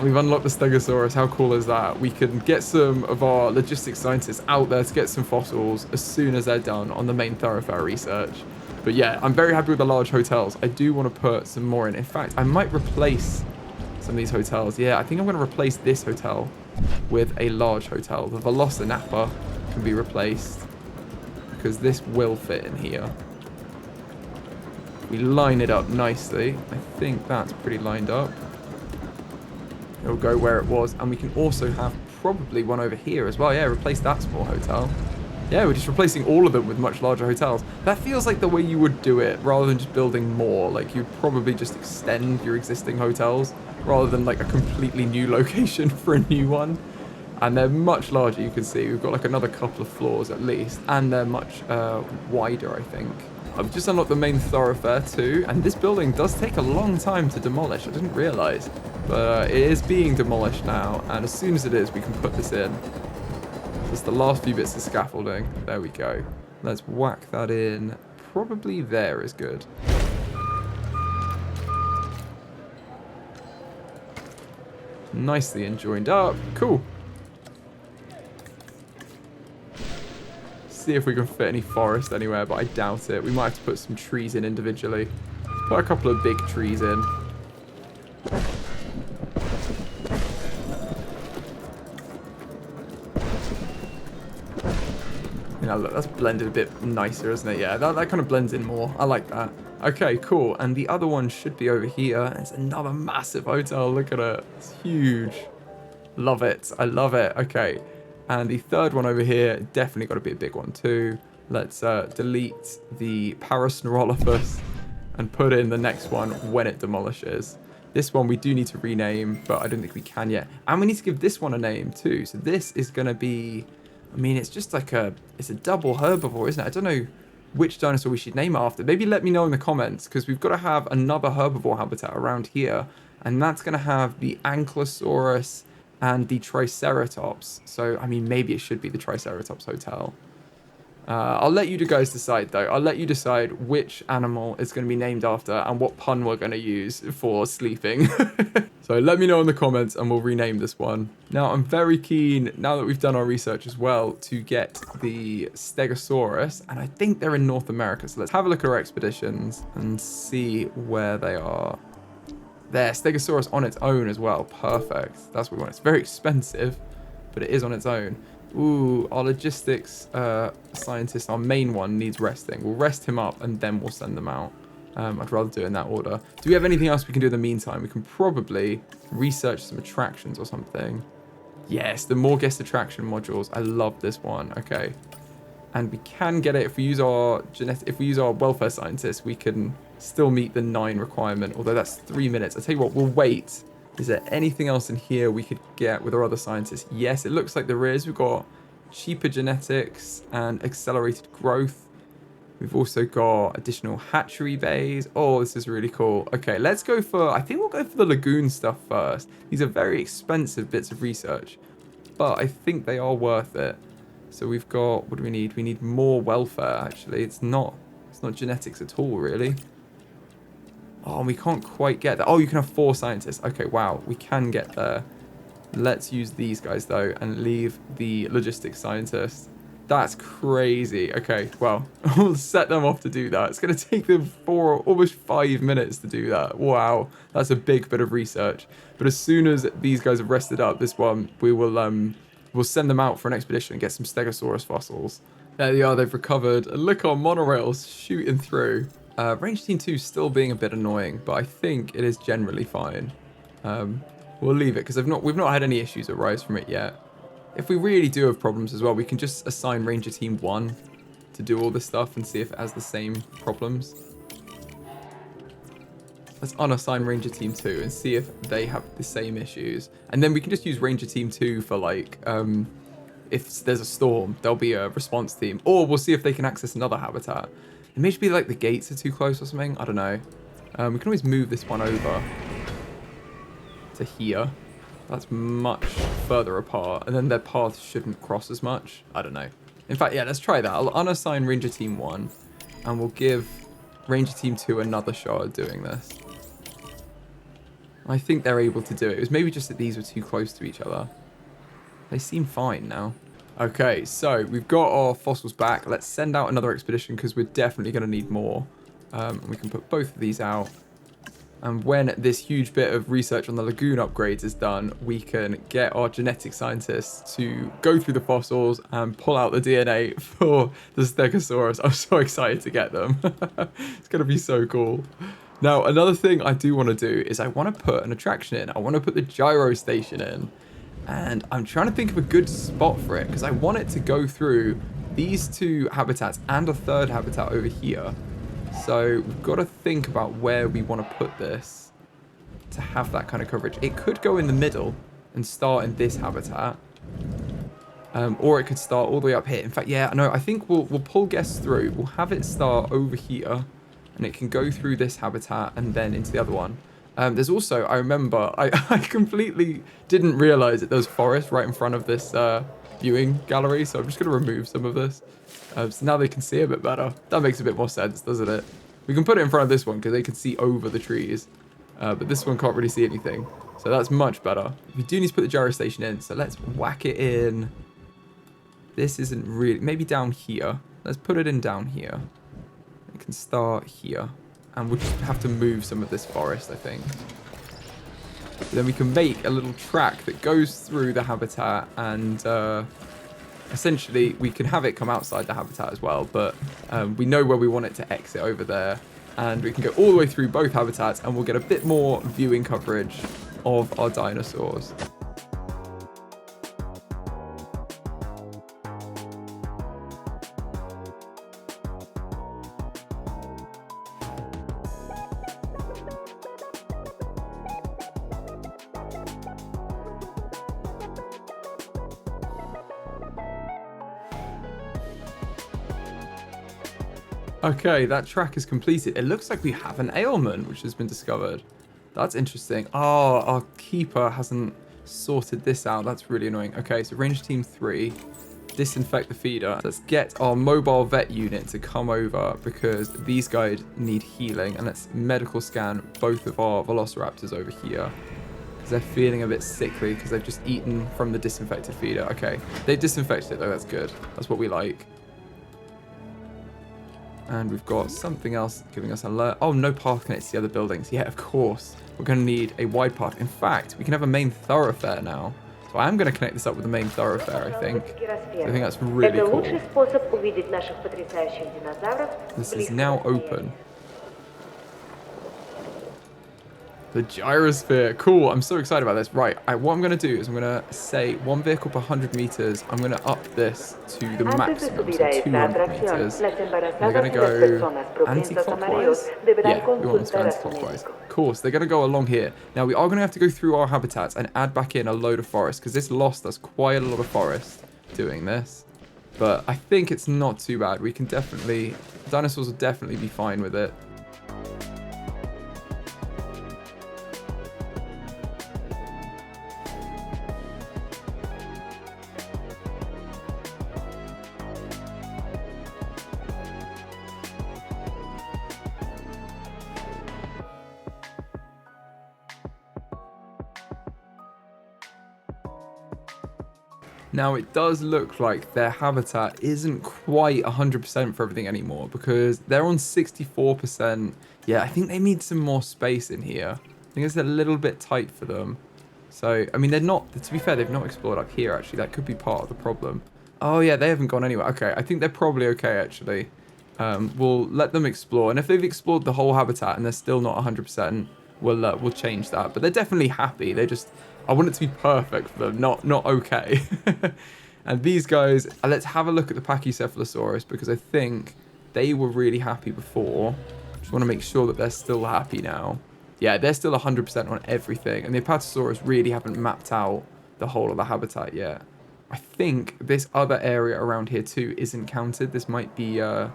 We've unlocked the Stegosaurus. How cool is that? We can get some of our logistics scientists out there to get some fossils as soon as they're done on the main thoroughfare research. But yeah, I'm very happy with the large hotels. I do want to put some more in. In fact, I might replace some of these hotels. Yeah, I think I'm going to replace this hotel with a large hotel. The Velociraptor can be replaced because this will fit in here. We line it up nicely. I think that's pretty lined up. It'll go where it was. And we can also have probably one over here as well. Yeah, replace that small hotel. Yeah, we're just replacing all of them with much larger hotels. That feels like the way you would do it rather than just building more. Like, you'd probably just extend your existing hotels rather than like a completely new location for a new one. And they're much larger, you can see. We've got like another couple of floors at least. And they're much wider, I think. I've just unlocked the main thoroughfare too. And this building does take a long time to demolish. I didn't realize. But it is being demolished now. And as soon as it is, we can put this in. Just the last few bits of scaffolding. There we go. Let's whack that in. Probably there is good. Nicely and joined up. Cool. See if we can fit any forest anywhere, but I doubt it. We might have to put some trees in individually. Let's put a couple of big trees in. You know, look, that's blended a bit nicer, isn't it? Yeah, that kind of blends in more. I like that. Okay, cool. And the other one should be over here. It's another massive hotel. Look at it. It's huge. Love it. I love it. Okay. And the third one over here, definitely got to be a big one too. Let's delete the Parasaurolophus and put in the next one when it demolishes. This one we do need to rename, but I don't think we can yet. And we need to give this one a name too. So this is going to be... I mean, it's just like it's a double herbivore, isn't it? I don't know which dinosaur we should name it after. Maybe let me know in the comments, because we've got to have another herbivore habitat around here. And that's going to have the Ankylosaurus and the Triceratops. So, I mean, maybe it should be the Triceratops Hotel. I'll let you guys decide, though. I'll let you decide which animal it's going to be named after and what pun we're going to use for sleeping. So let me know in the comments and we'll rename this one. Now, I'm very keen, now that we've done our research as well, to get the Stegosaurus. And I think they're in North America. So let's have a look at our expeditions and see where they are. There, Stegosaurus on its own as well. Perfect. That's what we want. It's very expensive, but it is on its own. Ooh, our logistics scientist, our main one, needs resting. We'll rest him up and then we'll send them out. I'd rather do it in that order. Do we have anything else we can do in the meantime? We can probably research some attractions or something. Yes, the more guest attraction modules. I love this one. Okay. And we can get it if we use our welfare scientist, we can still meet the 9 requirement, although that's 3 minutes. I tell you what, we'll wait. Is there anything else in here we could get with our other scientists? Yes, it looks like there is. We've got cheaper genetics and accelerated growth. We've also got additional hatchery bays. Oh, this is really cool. Okay, let's go for... I think we'll go for the lagoon stuff first. These are very expensive bits of research, but I think they are worth it. So we've got... What do we need? We need more welfare, actually. It's not genetics at all, really. Oh, we can't quite get that. Oh, you can have 4 scientists. Okay, wow. We can get there. Let's use these guys, though, and leave the logistics scientist. That's crazy. Okay, well, we'll set them off to do that. It's going to take them almost 5 minutes to do that. Wow. That's a big bit of research. But as soon as these guys have rested up, this one, we will we'll send them out for an expedition and get some Stegosaurus fossils. There they are. They've recovered. And look, our monorails shooting through. Range Team 2 still being a bit annoying, but I think it is generally fine. We'll leave it because we've not had any issues arise from it yet. If we really do have problems as well, we can just assign Ranger Team 1 to do all this stuff and see if it has the same problems. Let's unassign Ranger Team 2 and see if they have the same issues. And then we can just use Ranger Team 2 for like, if there's a storm, there'll be a response team. Or we'll see if they can access another habitat. It may just be like the gates are too close or something. I don't know. We can always move this one over to here. That's much further apart. And then their paths shouldn't cross as much. I don't know. In fact, yeah, let's try that. I'll unassign Ranger Team 1. And we'll give Ranger Team 2 another shot at doing this. I think they're able to do it. It was maybe just that these were too close to each other. They seem fine now. Okay, so we've got our fossils back. Let's send out another expedition because we're definitely going to need more. We can put both of these out. And when this huge bit of research on the lagoon upgrades is done, we can get our genetic scientists to go through the fossils and pull out the DNA for the Stegosaurus. I'm so excited to get them. It's going to be so cool. Now, another thing I do want to do is I want to put an attraction in. I want to put the gyro station in. And I'm trying to think of a good spot for it because I want it to go through these two habitats and a third habitat over here. So we've got to think about where we want to put this to have that kind of coverage. It could go in the middle and start in this habitat. Or it could start all the way up here. In fact, yeah, no, I think we'll pull guests through. We'll have it start over here. And it can go through this habitat and then into the other one. There's also, I remember, I completely didn't realize that there was forest right in front of this viewing gallery. So I'm just going to remove some of this. So now they can see a bit better. That makes a bit more sense, doesn't it? We can put it in front of this one because they can see over the trees. But this one can't really see anything. So that's much better. We do need to put the gyro station in. So let's whack it in. This isn't really, maybe down here. Let's put it in down here. It can start here. And we'll just have to move some of this forest, I think. But then we can make a little track that goes through the habitat and essentially we can have it come outside the habitat as well. But we know where we want it to exit over there. And we can go all the way through both habitats and we'll get a bit more viewing coverage of our dinosaurs. Okay, that track is completed. It looks like we have an ailment which has been discovered. That's interesting. Oh, our keeper hasn't sorted this out. That's really annoying. Okay, so range team 3, disinfect the feeder. Let's get our mobile vet unit to come over because these guys need healing. And let's medical scan both of our Velociraptors over here because they're feeling a bit sickly because they've just eaten from the disinfected feeder. Okay, they've disinfected it though. That's good. That's what we like. And we've got something else giving us an alert. Oh, no path connects to the other buildings. Yeah, of course. We're going to need a wide path. In fact, we can have a main thoroughfare now. So I am going to connect this up with the main thoroughfare, I think. So I think that's really cool. This is now open. The Gyrosphere. Cool. I'm so excited about this. Right. What I'm going to do is I'm going to say 1 vehicle per 100 meters. I'm going to up this to the maximum, so 200 meters. They're going to go anti-clockwise. Yeah, we want them to go anti-clockwise. Of course, they're going to go along here. Now, we are going to have to go through our habitats and add back in a load of forest because this lost us quite a lot of forest doing this. But I think it's not too bad. We can definitely... Dinosaurs will definitely be fine with it. Now, it does look like their habitat isn't quite 100% for everything anymore because they're on 64%. Yeah, I think they need some more space in here. I think it's a little bit tight for them. So, I mean, they're not, to be fair, they've not explored up here, actually. That could be part of the problem. Oh, yeah, they haven't gone anywhere. Okay, I think they're probably okay, actually. We'll let them explore. And if they've explored the whole habitat and they're still not 100%, we'll change that. But they're definitely happy. They just... I want it to be perfect for them, not okay. And these guys, let's have a look at the Pachycephalosaurus because I think they were really happy before. Just want to make sure that they're still happy now. Yeah, they're still 100% on everything. And the Apatosaurus really haven't mapped out the whole of the habitat yet. I think this other area around here too isn't counted. This might be where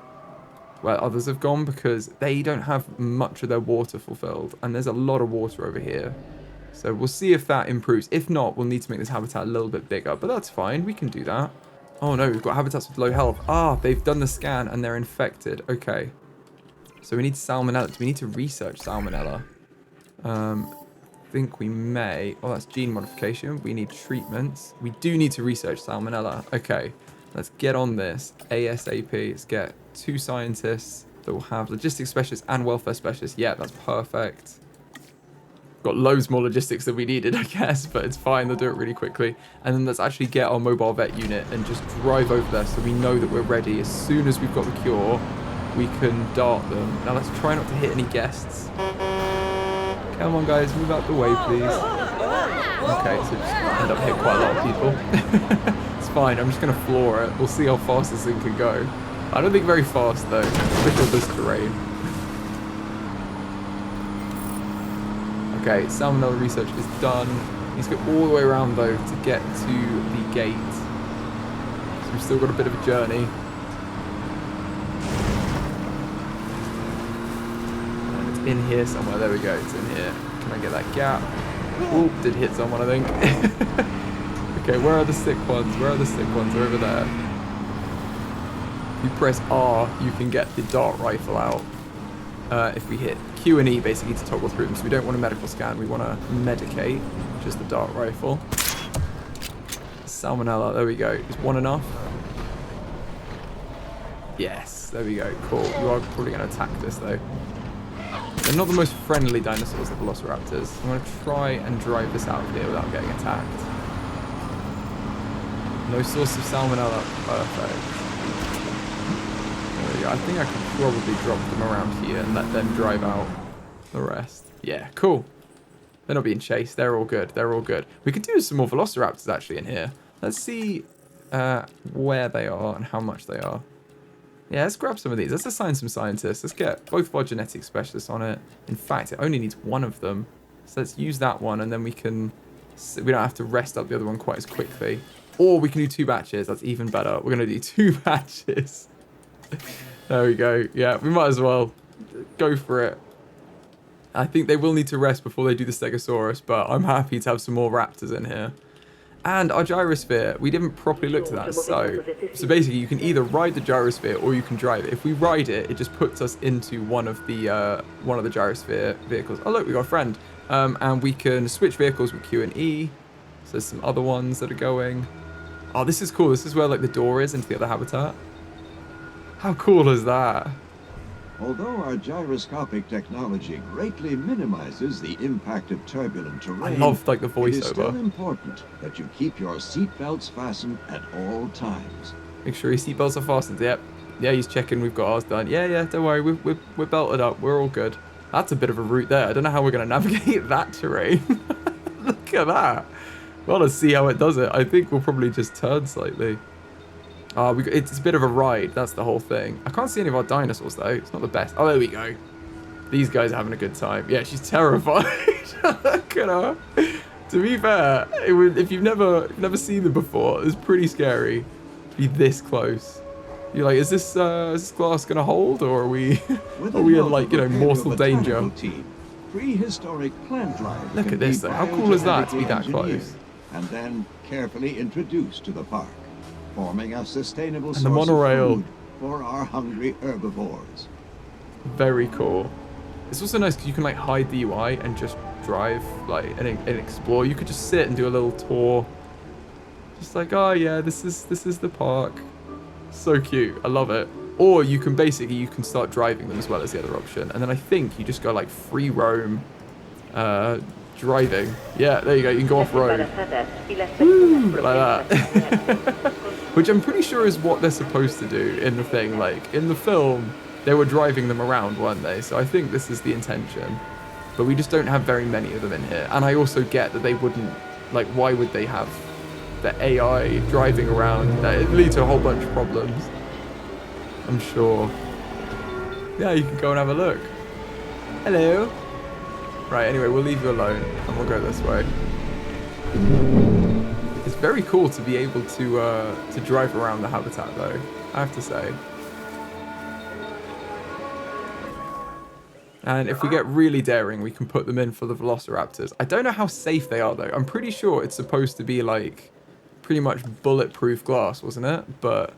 others have gone because they don't have much of their water fulfilled. And there's a lot of water over here. So we'll see if that improves. If not, we'll need to make this habitat a little bit bigger. But that's fine. We can do that. Oh, no. We've got habitats with low health. Ah, they've done the scan and they're infected. Okay. So we need salmonella. Do we need to research salmonella? think we may... Oh, that's gene modification. We need treatments. We do need to research salmonella. Okay, let's get on this ASAP. Let's get 2 scientists that will have logistics specialists and welfare specialists. Yeah, that's perfect. Got loads more logistics than we needed, I guess, but it's fine. They'll do it really quickly. And then let's actually get our mobile vet unit and just drive over there so we know that we're ready. As soon as we've got the cure, we can dart them. Now let's try not to hit any guests. Come on, guys, move out the way, please. Okay, so just end up hitting quite a lot of people. It's fine. I'm just going to floor it. We'll see how fast this thing can go. I don't think very fast, though, especially with this terrain. Okay, salmonella research is done. Needs to go all the way around, though, to get to the gate. So we've still got a bit of a journey. And it's in here somewhere. There we go. It's in here. Can I get that gap? Oh, did hit someone, I think. Okay, where are the sick ones? Where are the sick ones? They're over there. If you press R, you can get the dart rifle out. If we hit Q and E, basically, to toggle through them. So we don't want a medical scan. We want to medicate, which is the dart rifle. Salmonella. There we go. Is one enough? Yes. There we go. Cool. You are probably going to attack this, though. They're not the most friendly dinosaurs, the Velociraptors. I'm going to try and drive this out of here without getting attacked. No source of salmonella. Perfect. I think I could probably drop them around here and let them drive out the rest. Yeah, cool. They're not being chased. They're all good. They're all good. We could do some more Velociraptors actually in here. Let's see where they are and how much they are. Yeah, let's grab some of these. Let's assign some scientists. Let's get both of our genetic specialists on it. In fact, it only needs one of them. So let's use that one and then we can... We don't have to rest up the other one quite as quickly. Or we can do 2 batches. That's even better. We're going to do 2 batches. There we go. Yeah, we might as well go for it. I think they will need to rest before they do the Stegosaurus, but I'm happy to have some more raptors in here. And our gyrosphere, we didn't properly look to that. So basically, you can either ride the gyrosphere or you can drive it. If we ride it, it just puts us into one of the gyrosphere vehicles. Oh look, we got a friend. And we can switch vehicles with Q and E. So there's some other ones that are going. Oh, this is cool. This is where like the door is into the other habitat. How cool is that? Although our gyroscopic technology greatly minimizes the impact of turbulent terrain, I love like the voiceover. It is still important that you keep your seatbelts fastened at all times. Make sure your seatbelts are fastened. Yep. Yeah, he's checking. We've got ours done. Yeah, don't worry. We're belted up. We're all good. That's a bit of a route there. I don't know how we're going to navigate that terrain. Look at that. Well, let's see how it does it. I think we'll probably just turn slightly. It's a bit of a ride. That's the whole thing. I can't see any of our dinosaurs, though. It's not the best. Oh, there we go. These guys are having a good time. Yeah, she's terrified. Look at her. To be fair, if you've never seen them before, it's pretty scary to be this close. You're like, is this glass gonna hold, or are we in like mortal danger? Prehistoric plant life. Look at this though. How cool is that to be that close? And then carefully introduced to the park, forming a sustainable source the monorail of food for our hungry herbivores. Very cool. It's also nice because you can like hide the UI and just drive like and explore. You could just sit and do a little tour. Just like, oh yeah, this is the park. So cute. I love it. Or you can start driving them as well as the other option. And then I think you just go like free roam driving. Yeah, there you go. You can go off road. Like that. Which I'm pretty sure is what they're supposed to do in the thing. Like in the film, they were driving them around, weren't they? So I think this is the intention. But we just don't have very many of them in here. And I also get that they wouldn't, like, why would they have the AI driving around? That would lead to a whole bunch of problems, I'm sure. Yeah, you can go and have a look. Hello. Right, anyway, we'll leave you alone and we'll go this way. It's very cool to be able to drive around the habitat, though, I have to say. And if we get really daring, we can put them in for the Velociraptors. I don't know how safe they are, though. I'm pretty sure it's supposed to be, like, pretty much bulletproof glass, wasn't it? But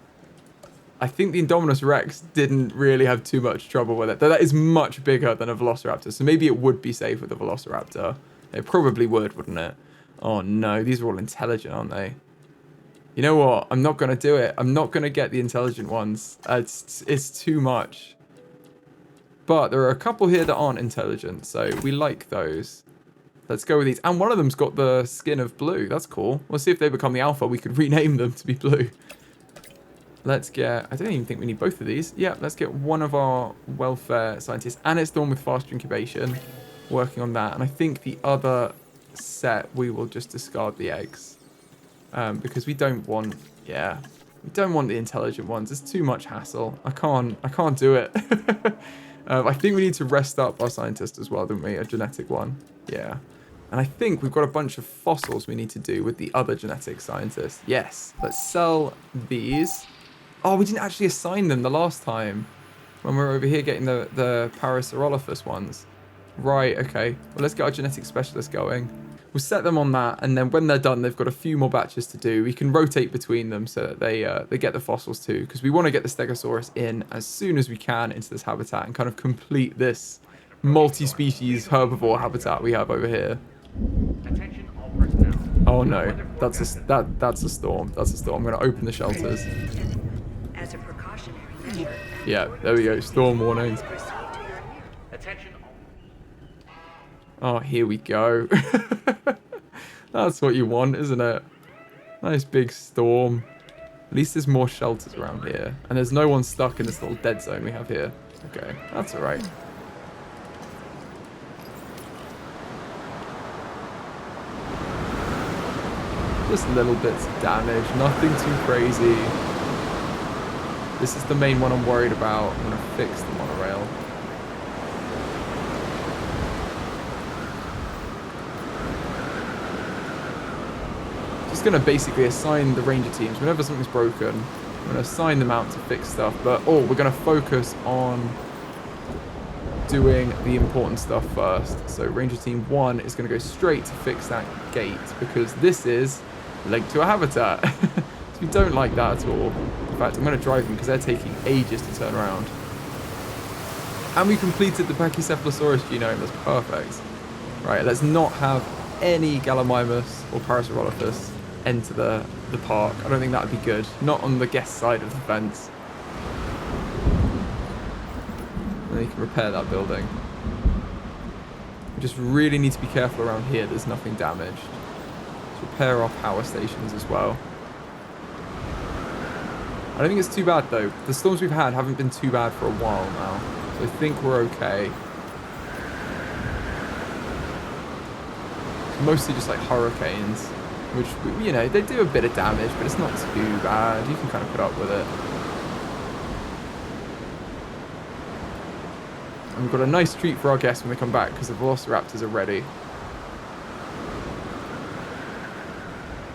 I think the Indominous Rex didn't really have too much trouble with it. Though that is much bigger than a Velociraptor, so maybe it would be safe with a Velociraptor. It probably would, wouldn't it? Oh no, these are all intelligent, aren't they? You know what? I'm not going to do it. I'm not going to get the intelligent ones. It's too much. But there are a couple here that aren't intelligent, so we like those. Let's go with these. And one of them's got the skin of blue. That's cool. We'll see if they become the alpha. We could rename them to be blue. Let's get... I don't even think we need both of these. Yeah, let's get one of our welfare scientists. And it's the one with faster incubation. Working on that. And I think the other set, we will just discard the eggs. Because we don't want... Yeah. We don't want the intelligent ones. It's too much hassle. I can't do it. I think we need to rest up our scientist as well, don't we? A genetic one. Yeah. And I think we've got a bunch of fossils we need to do with the other genetic scientist. Yes. Let's sell these. Oh, we didn't actually assign them the last time when we were over here getting the Parasaurolophus ones. Right, okay. Well, let's get our genetic specialist going. We'll set them on that, and then when they're done, they've got a few more batches to do. We can rotate between them so that they get the fossils too, because we want to get the Stegosaurus in as soon as we can into this habitat and kind of complete this multi-species herbivore habitat we have over here. Attention all personnel. Oh no, that's a storm. That's a storm. I'm going to open the shelters. As a precautionary measure. Yeah, there we go. Storm warning. Attention Oh, all. here we go. That's what you want, isn't it? Nice big storm. At least there's more shelters around here. And there's no one stuck in this little dead zone we have here. Okay, that's alright. Just little bits of damage, nothing too crazy. This is the main one I'm worried about. I'm going to fix the monorail. Just going to basically assign the ranger teams. Whenever something's broken, I'm going to assign them out to fix stuff. But, oh, we're going to focus on doing the important stuff first. So Ranger Team 1 is going to go straight to fix that gate because this is linked to a habitat. So we don't like that at all. In fact, I'm going to drive them because they're taking ages to turn around. And we completed the Pachycephalosaurus genome. That's perfect. Right, let's not have any Gallimimus or Parasaurolophus enter the park. I don't think that would be good. Not on the guest side of the fence. And you can repair that building. We just really need to be careful around here. There's nothing damaged. Let's repair our power stations as well. I don't think it's too bad though. The storms we've had haven't been too bad for a while now. So I think we're okay. It's mostly just like hurricanes, which, you know, they do a bit of damage, but it's not too bad. You can kind of put up with it. And we've got a nice treat for our guests when they come back because the Velociraptors are ready.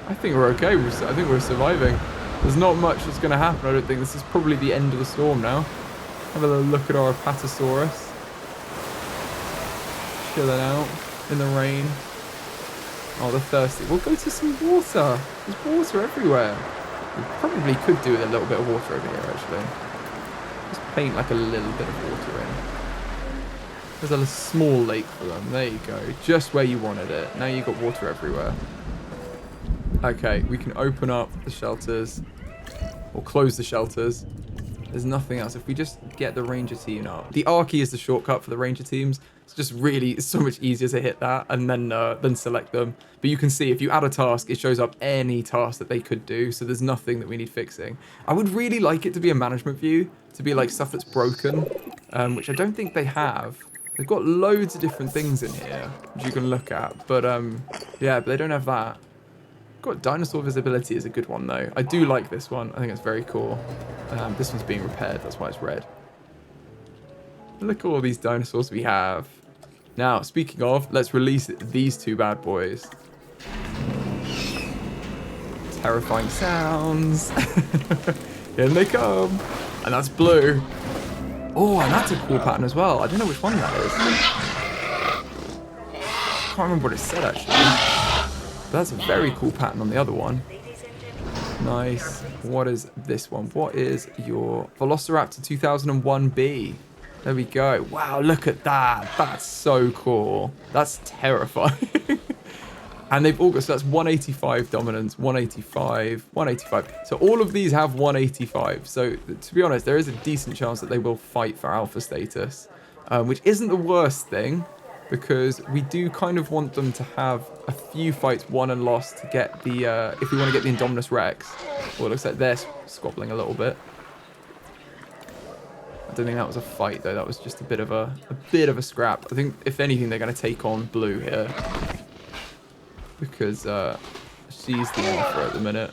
I think we're okay. I think we're surviving. There's not much that's going to happen, I don't think. This is probably the end of the storm now. Have a little look at our Apatosaurus. Chilling out in the rain. Oh, they're thirsty. We'll go to some water. There's water everywhere. We probably could do with a little bit of water over here, actually. Just paint like a little bit of water in. There's a small lake for them. There you go. Just where you wanted it. Now you've got water everywhere. Okay, we can open up the shelters. Or close the shelters. There's nothing else. If we just get the ranger team up. The R key is the shortcut for the ranger teams. It's just really, it's so much easier to hit that and then select them. But you can see if you add a task, it shows up any task that they could do. So there's nothing that we need fixing. I would really like it to be a management view. To be like stuff that's broken. Which I don't think they have. They've got loads of different things in here which you can look at. But yeah, but they don't have that. Got dinosaur visibility is a good one though. I do like this one. I think it's very cool. This one's being repaired. That's why it's red. Look at all these dinosaurs we have. Now, speaking of, let's release these two bad boys. Terrifying sounds. Here they come. And that's blue. Oh, and that's a cool pattern as well. I don't know which one that is. Can't remember what it said actually. But that's a very cool pattern on the other one. Nice. What is this one? What is your Velociraptor 2001B? There we go. Wow, look at that. That's so cool. That's terrifying. And they've all got, so that's 185 dominance, 185, 185. So all of these have 185. So to be honest, there is a decent chance that they will fight for alpha status, which isn't the worst thing, because we do kind of want them to have a few fights won and lost to get the, if we want to get the Indominus Rex. Well, it looks like they're squabbling a little bit. I don't think that was a fight though. That was just a bit of a scrap. I think if anything, they're going to take on Blue here, because she's the alpha at the minute.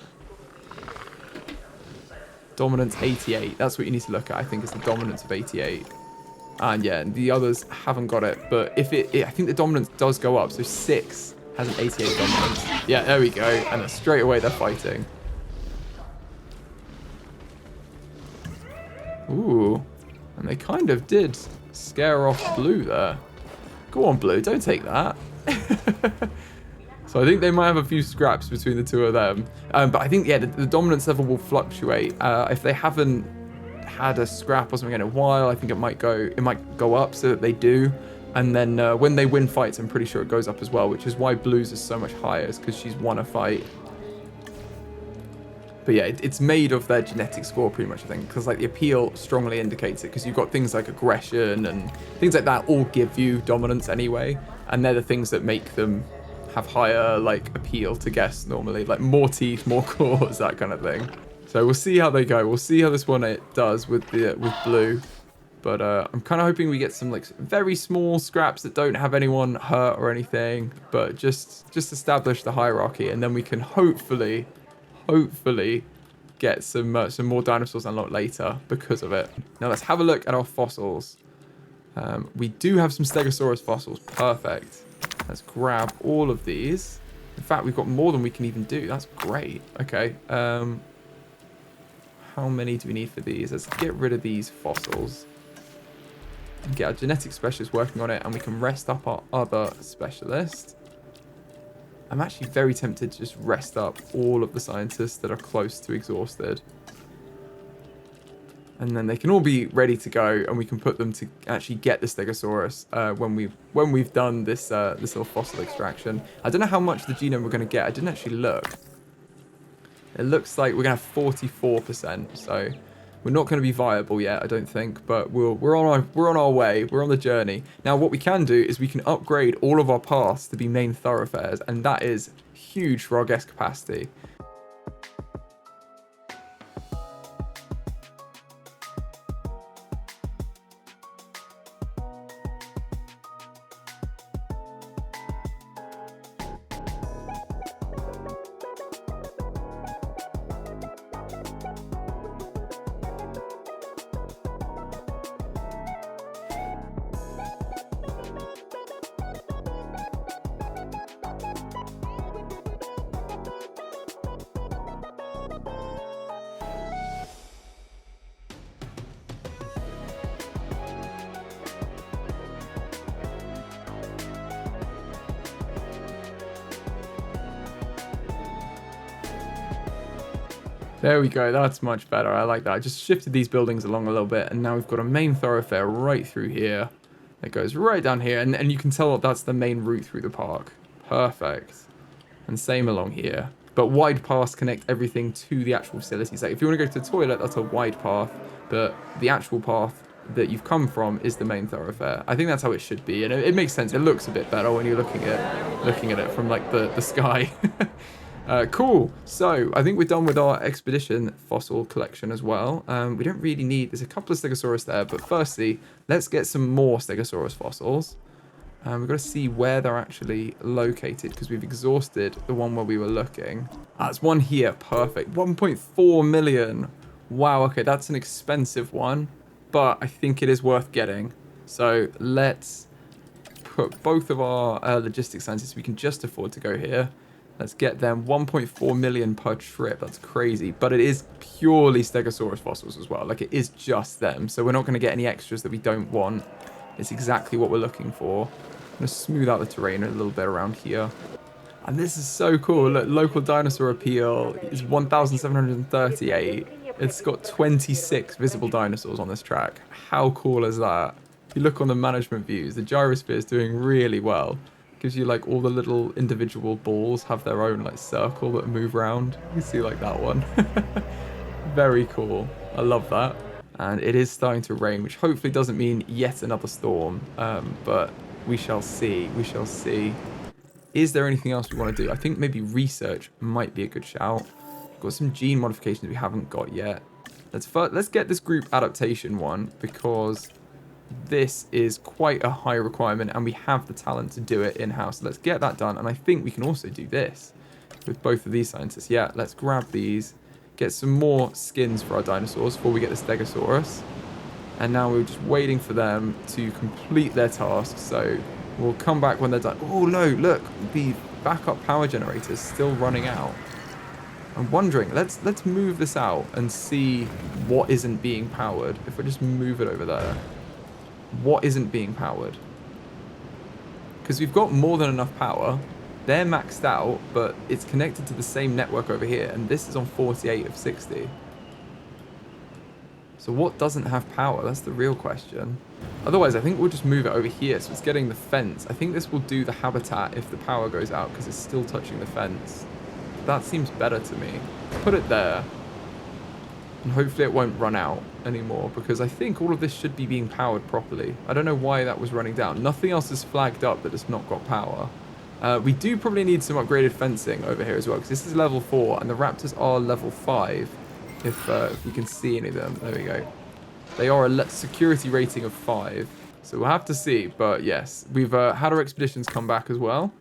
Dominance 88. That's what you need to look at. I think is the dominance of 88. And yeah, the others haven't got it. But if I think the dominance does go up. So 6 has an 88 dominance. Yeah, there we go. And then straight away they're fighting. Ooh. And they kind of did scare off Blue there. Go on, Blue. Don't take that. So I think they might have a few scraps between the two of them. But I think, yeah, the dominance level will fluctuate. If they haven't had a scrap or something in a while, I think it might go up so that they do. And then when they win fights, I'm pretty sure it goes up as well, which is why Blue's is so much higher, is because she's won a fight. But yeah, it's made of their genetic score pretty much, I think, because like the appeal strongly indicates it, because you've got things like aggression and things like that all give you dominance anyway, and they're the things that make them have higher like appeal to guests normally, like more teeth, more claws, that kind of thing. So we'll see how they go. We'll see how this one it does with Blue. But I'm kind of hoping we get some like very small scraps that don't have anyone hurt or anything, but just establish the hierarchy, and then we can hopefully get some more dinosaurs unlocked later because of it. Now let's have a look at our fossils. We do have some Stegosaurus fossils. Perfect. Let's grab all of these. In fact, we've got more than we can even do. That's great. Okay. How many do we need for these? Let's get rid of these fossils. And get our genetic specialist working on it, and we can rest up our other specialist. I'm actually very tempted to just rest up all of the scientists that are close to exhausted. And then they can all be ready to go, and we can put them to actually get the Stegosaurus when we've done this this little fossil extraction. I don't know how much of the genome we're going to get. I didn't actually look. It looks like we're going to have 44%, so we're not going to be viable yet, I don't think. But we're on our way. We're on the journey. Now, what we can do is we can upgrade all of our paths to be main thoroughfares, and that is huge for our guest capacity. There we go, that's much better. I like that. I just shifted these buildings along a little bit, and now we've got a main thoroughfare right through here. It goes right down here, and you can tell that that's the main route through the park. Perfect. And same along here. But wide paths connect everything to the actual facilities. Like if you want to go to the toilet, that's a wide path, but the actual path that you've come from is the main thoroughfare. I think that's how it should be, and it makes sense. It looks a bit better when you're looking at it from like the sky. Cool. So I think we're done with our expedition fossil collection as well. We don't really need, there's a couple of Stegosaurus there, but firstly, let's get some more Stegosaurus fossils. We've got to see where they're actually located, because we've exhausted the one where we were looking. There's one here. Perfect. 1.4 million. Wow. Okay, that's an expensive one, but I think it is worth getting. So let's put both of our logistics scientists, we can just afford to go here. Let's get them 1.4 million per trip. That's crazy. But it is purely Stegosaurus fossils as well. Like, it is just them. So we're not going to get any extras that we don't want. It's exactly what we're looking for. I'm going to smooth out the terrain a little bit around here. And this is so cool. Look, local dinosaur appeal is 1,738. It's got 26 visible dinosaurs on this track. How cool is that? If you look on the management views, the gyrosphere is doing really well. Gives you like all the little individual balls have their own like circle that move around. You can see like that one. Very cool. I love that. And it is starting to rain, which hopefully doesn't mean yet another storm. But we shall see. We shall see. Is there anything else we want to do? I think maybe research might be a good shout. We've got some gene modifications we haven't got yet. Let's get this group adaptation one, because this is quite a high requirement and we have the talent to do it in-house. Let's get that done. And I think we can also do this with both of these scientists. Yeah, let's grab these. Get some more skins for our dinosaurs before we get the Stegosaurus. And now we're just waiting for them to complete their task. So we'll come back when they're done. Oh no, look, the backup power generator is still running out. I'm wondering, let's move this out and see what isn't being powered. If we just move it over there. What isn't being powered? Because we've got more than enough power. They're maxed out, but it's connected to the same network over here, and this is on 48 of 60. So what doesn't have power? That's the real question. Otherwise, I think we'll just move it over here, so it's getting the fence. I think this will do the habitat if the power goes out, because it's still touching the fence. That seems better to me. Put it there. And hopefully it won't run out anymore, because I think all of this should be being powered properly. I don't know why that was running down. Nothing else is flagged up that has not got power. We do probably need some upgraded fencing over here as well, because this is level 4 and the raptors are level 5. If we can see any of them. There we go. They are a security rating of 5. So we'll have to see. But yes, we've had our expeditions come back as well.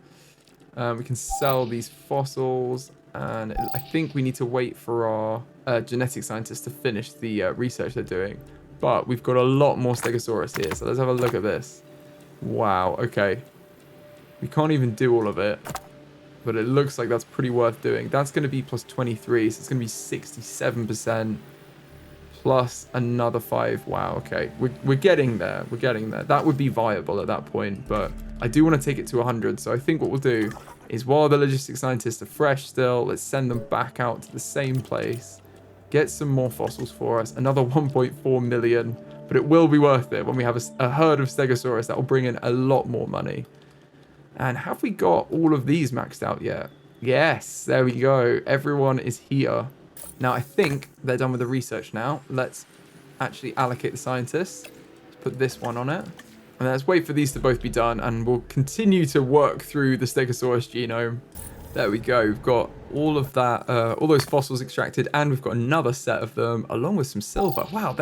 We can sell these fossils. And I think we need to wait for our genetic scientists to finish the research they're doing. But we've got a lot more Stegosaurus here. So let's have a look at this. Wow. Okay. We can't even do all of it. But it looks like that's pretty worth doing. That's going to be plus 23. So it's going to be 67%. Plus another 5. Wow. Okay. We're getting there. We're getting there. That would be viable at that point. But I do want to take it to 100. So I think what we'll do is, while the logistics scientists are fresh still, let's send them back out to the same place. Get some more fossils for us. Another 1.4 million. But it will be worth it when we have a herd of Stegosaurus. That will bring in a lot more money. And have we got all of these maxed out yet? Yes, there we go. Everyone is here. Now, I think they're done with the research now. Let's actually allocate the scientists. Let's put this one on it. And let's wait for these to both be done. And we'll continue to work through the Stegosaurus genome. There we go. We've got all of that, all those fossils extracted. And we've got another set of them, along with some silver. Wow,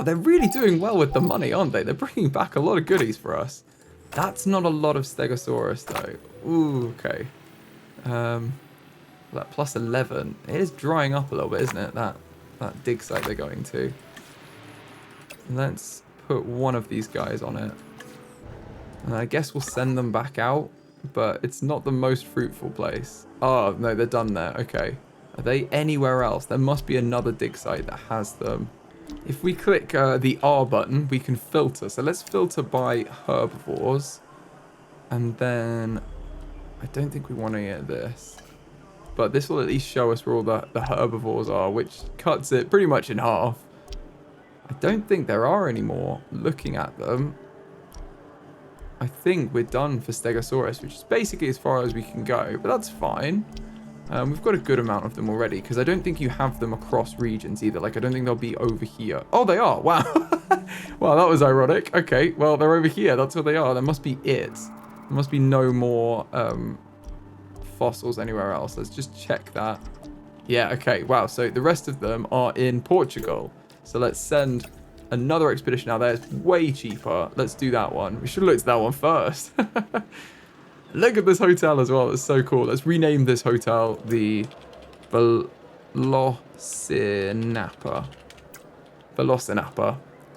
they're really doing well with the money, aren't they? They're bringing back a lot of goodies for us. That's not a lot of Stegosaurus, though. Ooh, okay. That plus 11. It is drying up a little bit, isn't it? That dig site they're going to. Let's put one of these guys on it. And I guess we'll send them back out, but it's not the most fruitful place. Oh, no, they're done there. Okay. Are they anywhere else? There must be another dig site that has them. If we click the R button, we can filter. So let's filter by herbivores. And then I don't think we want to get this. But this will at least show us where all the herbivores are, which cuts it pretty much in half. I don't think there are any more. Looking at them, I think we're done for Stegosaurus, which is basically as far as we can go. But that's fine. We've got a good amount of them already, because I don't think you have them across regions either. Like, I don't think they'll be over here. Oh, they are. Wow. Wow, that was ironic. Okay, well, they're over here. That's what they are. There must be it. There must be no more fossils anywhere else. Let's just check that. Yeah, okay. Wow, so the rest of them are in Portugal. So let's send another expedition out there. It's way cheaper. Let's do that one. We should have looked at that one first. Look at this hotel as well. It's so cool. Let's rename this hotel the Velociraptor.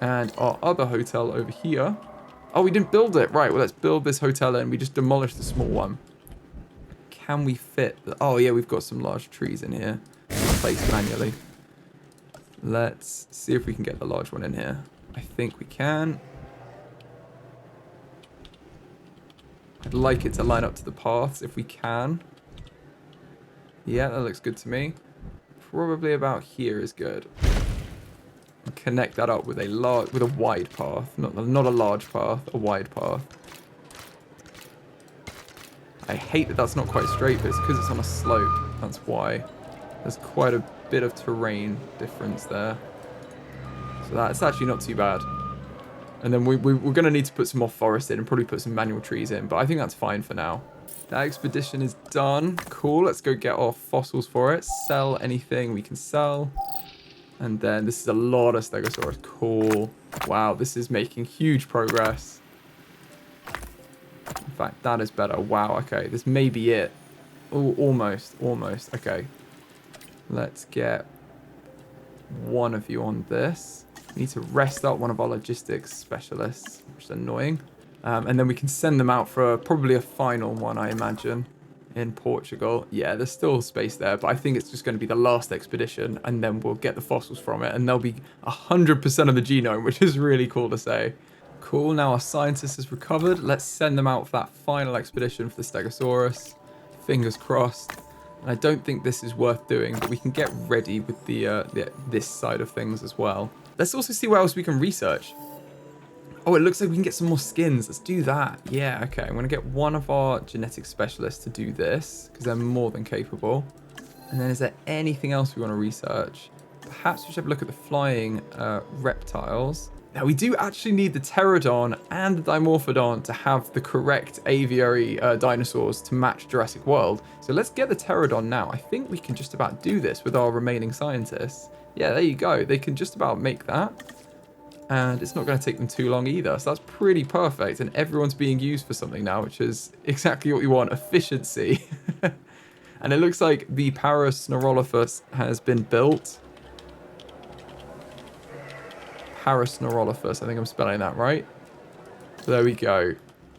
And our other hotel over here. Oh, we didn't build it. Right, well, let's build this hotel in. We just demolished the small one. Can we fit? Oh, yeah, we've got some large trees in here. Placed manually. Let's see if we can get the large one in here. I think we can. I'd like it to line up to the paths if we can. Yeah, that looks good to me. probably about here is good. And connect that up with a wide path, not a large path, a wide path. I hate that that's not quite straight, but it's because it's on a slope. That's why. There's quite a bit of terrain difference there. So that's actually not too bad. And then we're going to need to put some more forest in and probably put some manual trees in, but I think that's fine for now. That expedition is done. Cool, let's go get our fossils for it. Sell anything we can sell. And then this is a lot of Stegosaurus. Cool. Wow, this is making huge progress. In fact, that is better. Wow, okay, this may be it. Oh, almost. Okay. Let's get one of you on this. We need to rest up one of our logistics specialists, which is annoying. And then we can send them out for probably a final one, I imagine, in Portugal. Yeah, there's still space there, but I think it's just going to be the last expedition, and then we'll get the fossils from it, and they'll be 100% of the genome, which is really cool to say. Cool, now our scientist has recovered. Let's send them out for that final expedition for the Stegosaurus. Fingers crossed. And I don't think this is worth doing, but we can get ready with this side of things as well. Let's also see what else we can research. Oh, it looks like we can get some more skins. Let's do that. Yeah, okay. I'm going to get one of our genetic specialists to do this, because they're more than capable. And then is there anything else we want to research? Perhaps we should have a look at the flying reptiles. Now, we do actually need the Pteranodon and the Dimorphodon to have the correct aviary dinosaurs to match Jurassic World. So let's get the Pteranodon now. I think we can just about do this with our remaining scientists. Yeah, there you go. They can just about make that. And it's not going to take them too long either. So that's pretty perfect. And everyone's being used for something now, which is exactly what we want. Efficiency. And it looks like the Parasaurolophus has been built. Parasaurolophus, I think I'm spelling that right. So there we go.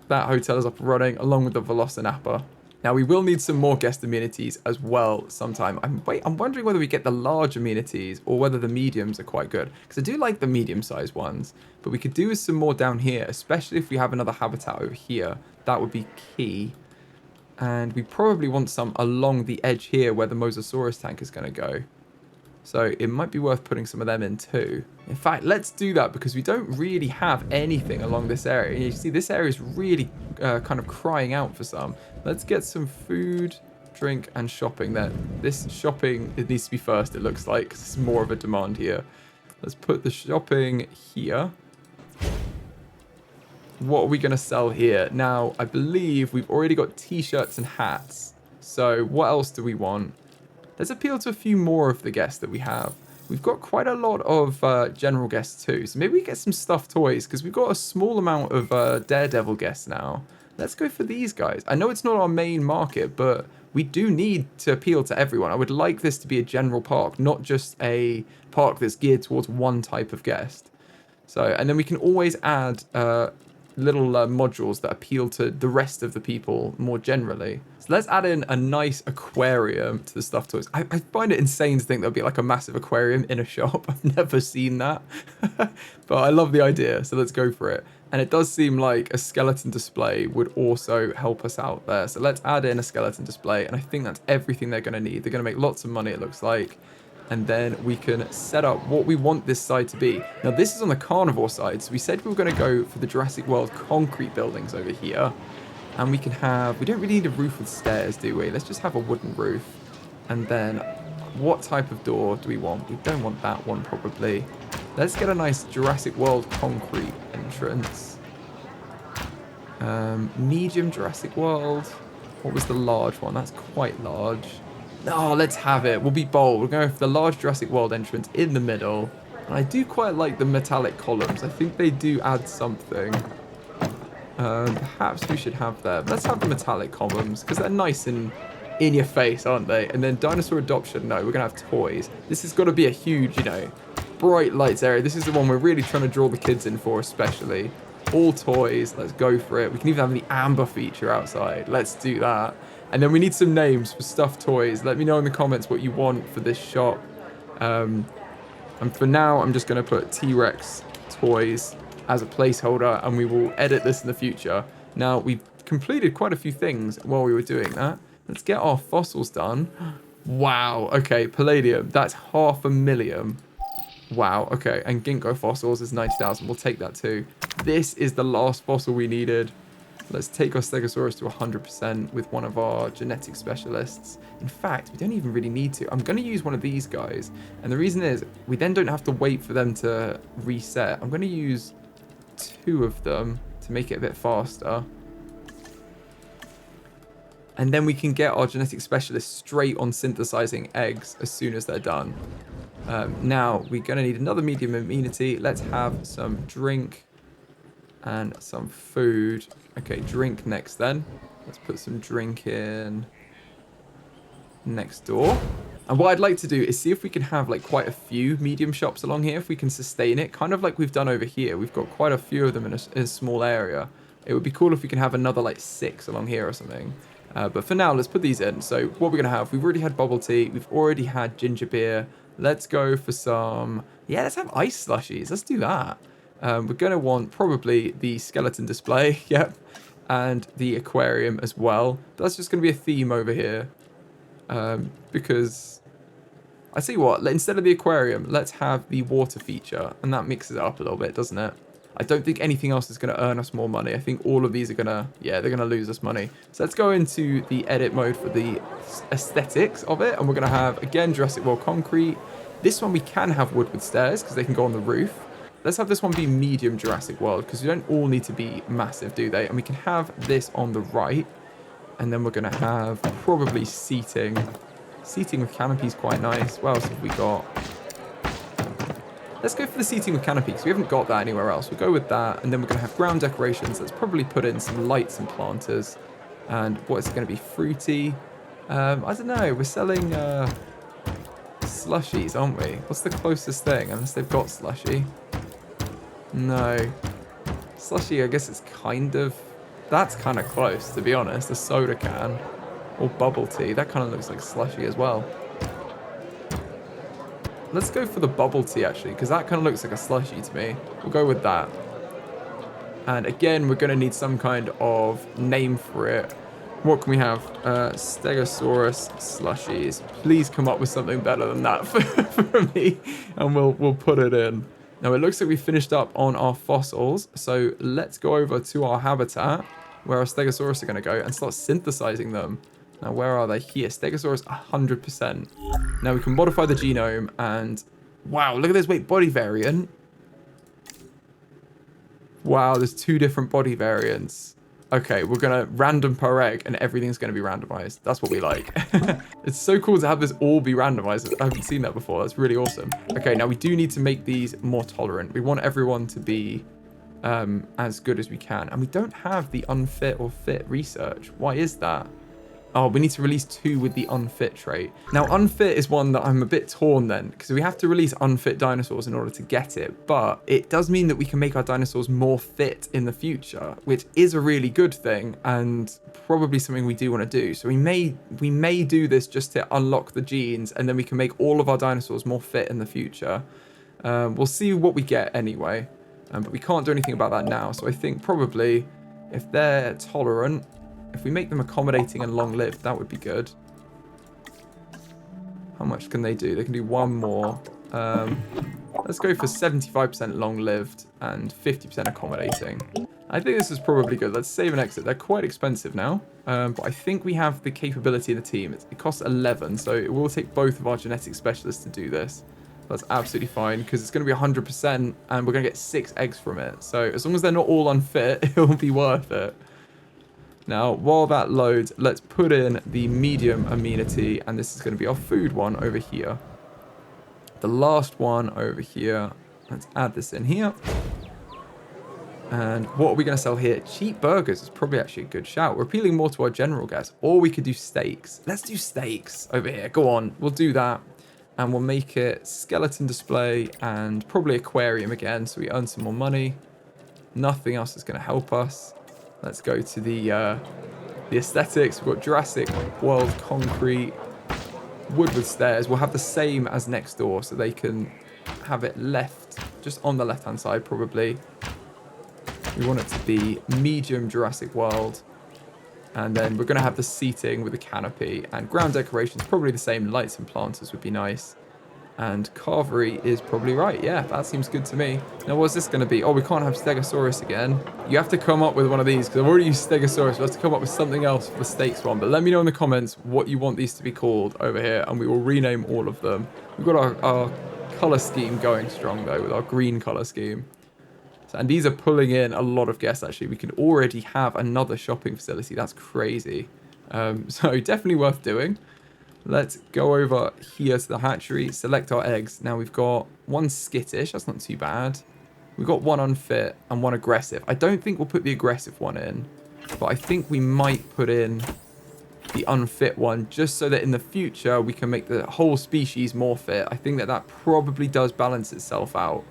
That hotel is up and running along with the Velociraptor. Now we will need some more guest amenities as well sometime. I'm wondering whether we get the large amenities or whether the mediums are quite good. Because I do like the medium-sized ones. But we could do with some more down here, especially if we have another habitat over here. That would be key. And we probably want some along the edge here where the Mosasaurus tank is going to go. So it might be worth putting some of them in too. In fact, let's do that because we don't really have anything along this area. You see, this area is really kind of crying out for some. Let's get some food, drink, and shopping then. This shopping, it needs to be first, it looks like, because it's more of a demand here. Let's put the shopping here. What are we going to sell here? Now, I believe we've already got t-shirts and hats. So what else do we want? Let's appeal to a few more of the guests that we have. We've got quite a lot of general guests too. So maybe we get some stuffed toys because we've got a small amount of Daredevil guests now. Let's go for these guys. I know it's not our main market, but we do need to appeal to everyone. I would like this to be a general park, not just a park that's geared towards one type of guest. So, and then we can always add little modules that appeal to the rest of the people more generally. So let's add in a nice aquarium to the stuffed toys. I find it insane to think there'll be like a massive aquarium in a shop. I've never seen that. But I love the idea, so let's go for it. And it does seem like a skeleton display would also help us out there. So let's add in a skeleton display, and I think that's everything they're going to need. They're going to make lots of money, it looks like. And then we can set up what we want this side to be. Now, this is on the carnivore side, so we said we were going to go for the Jurassic World concrete buildings over here. And we can have, we don't really need a roof with stairs, do we? Let's just have a wooden roof. And then what type of door do we want? We don't want that one, probably. Let's get a nice Jurassic World concrete entrance. Medium Jurassic World. What was the large one? That's quite large. No, let's have it. We'll be bold. We're going for the large Jurassic World entrance in the middle. And I do quite like the metallic columns. I think they do add something. Perhaps we should have them. Let's have the metallic columns because they're nice and in your face, aren't they? And then dinosaur adoption. No, we're going to have toys. This has got to be a huge, you know, bright lights area. This is the one we're really trying to draw the kids in for, especially. All toys. Let's go for it. We can even have the amber feature outside. Let's do that. And then we need some names for stuffed toys. Let me know in the comments what you want for this shop. And for now, I'm just going to put T-Rex toys as a placeholder, and we will edit this in the future. Now, we've completed quite a few things while we were doing that. Let's get our fossils done. Wow. Okay, palladium. That's 500,000. Wow. Okay, and ginkgo fossils is 90,000. We'll take that too. This is the last fossil we needed. Let's take our Stegosaurus to 100% with one of our genetic specialists. In fact, we don't even really need to. I'm going to use one of these guys. And the reason is, we then don't have to wait for them to reset. I'm going to use 2 of them to make it a bit faster. And then we can get our genetic specialist straight on synthesizing eggs as soon as they're done. Now, we're going to need another medium immunity. Let's have some drink and some food. Okay, drink next then. Let's put some drink in next door. And what I'd like to do is see if we can have like quite a few medium shops along here, if we can sustain it, kind of like we've done over here. We've got quite a few of them in a small area. It would be cool if we can have another like 6 along here or something. But for now, let's put these in. So what we're going to have, we've already had bubble tea. We've already had ginger beer. Let's go for some, yeah, let's have ice slushies. Let's do that. We're going to want probably the skeleton display, yep, and the aquarium as well. That's just going to be a theme over here. Because, I see what, instead of the aquarium, let's have the water feature. And that mixes it up a little bit, doesn't it? I don't think anything else is going to earn us more money. I think all of these are going to, yeah, they're going to lose us money. So let's go into the edit mode for the aesthetics of it. And we're going to have, again, Jurassic World concrete. This one we can have wood with stairs because they can go on the roof. Let's have this one be medium Jurassic World because you don't all need to be massive, do they? And we can have this on the right. And then we're going to have probably seating. Seating with canopy is quite nice. What else have we got? Let's go for the seating with canopy because we haven't got that anywhere else. We'll go with that. And then we're going to have ground decorations. Let's probably put in some lights and planters. And what is it going to be? Fruity. I don't know. We're selling slushies, aren't we? What's the closest thing? Unless they've got slushy. No. Slushy, I guess it's kind of... That's kind of close, to be honest. A soda can. Or bubble tea. That kind of looks like slushy as well. Let's go for the bubble tea, actually, because that kind of looks like a slushy to me. We'll go with that. And again, we're going to need some kind of name for it. What can we have? Stegosaurus slushies. Please come up with something better than that for me. And we'll put it in. Now, it looks like we finished up on our fossils. So let's go over to our habitat, where our Stegosaurus are going to go, and start synthesizing them. Now, where are they? Here, Stegosaurus 100%. Now, we can modify the genome, and wow, look at this, wait, body variant. Wow, there's 2 different body variants. Okay, we're going to random per egg, and everything's going to be randomized. That's what we like. It's so cool to have this all be randomized. I haven't seen that before. That's really awesome. Okay, now we do need to make these more tolerant. We want everyone to be as good as we can. And we don't have the unfit or fit research. Why is that? Oh, we need to release 2 with the unfit trait. Now, unfit is one that I'm a bit torn then, because we have to release unfit dinosaurs in order to get it. But it does mean that we can make our dinosaurs more fit in the future, which is a really good thing and probably something we do want to do. So we may do this just to unlock the genes, and then we can make all of our dinosaurs more fit in the future. We'll see what we get anyway. But we can't do anything about that now. So I think probably if they're tolerant, if we make them accommodating and long-lived, that would be good. How much can they do? They can do 1 more. Let's go for 75% long-lived and 50% accommodating. I think this is probably good. Let's save and exit. They're quite expensive now. But I think we have the capability in the team. It costs 11, so it will take both of our genetic specialists to do this. That's absolutely fine, because it's going to be 100%, and we're going to get 6 eggs from it. So as long as they're not all unfit, it will be worth it. Now, while that loads, let's put in the medium amenity, and this is going to be our food one over here. The last one over here. Let's add this in here. And what are we going to sell here? Cheap burgers is probably actually a good shout. We're appealing more to our general guests, or we could do steaks. Let's do steaks over here. Go on, we'll do that. And we'll make it skeleton display and probably aquarium again, so we earn some more money. Nothing else is going to help us. Let's go to the aesthetics. We've got Jurassic World concrete, wood with stairs. We'll have the same as next door, so they can have it left, just on the left-hand side probably. We want it to be medium Jurassic World. And then we're going to have the seating with the canopy, and ground decorations probably the same. Lights and planters would be nice. And carvery is probably right. Yeah, that seems good to me. Now, what's this going to be? Oh, we can't have Stegosaurus again. You have to come up with one of these, because I've already used Stegosaurus. We have to come up with something else for the stakes one. But let me know in the comments what you want these to be called over here, and we will rename all of them. We've got our color scheme going strong, though, with our green color scheme. And these are pulling in a lot of guests, actually. We can already have another shopping facility. That's crazy. So definitely worth doing. Let's go over here to the hatchery, select our eggs. Now we've got one skittish. That's not too bad. We've got one unfit and one aggressive. I don't think we'll put the aggressive one in, but I think we might put in the unfit one just so that in the future we can make the whole species more fit. I think that that probably does balance itself out.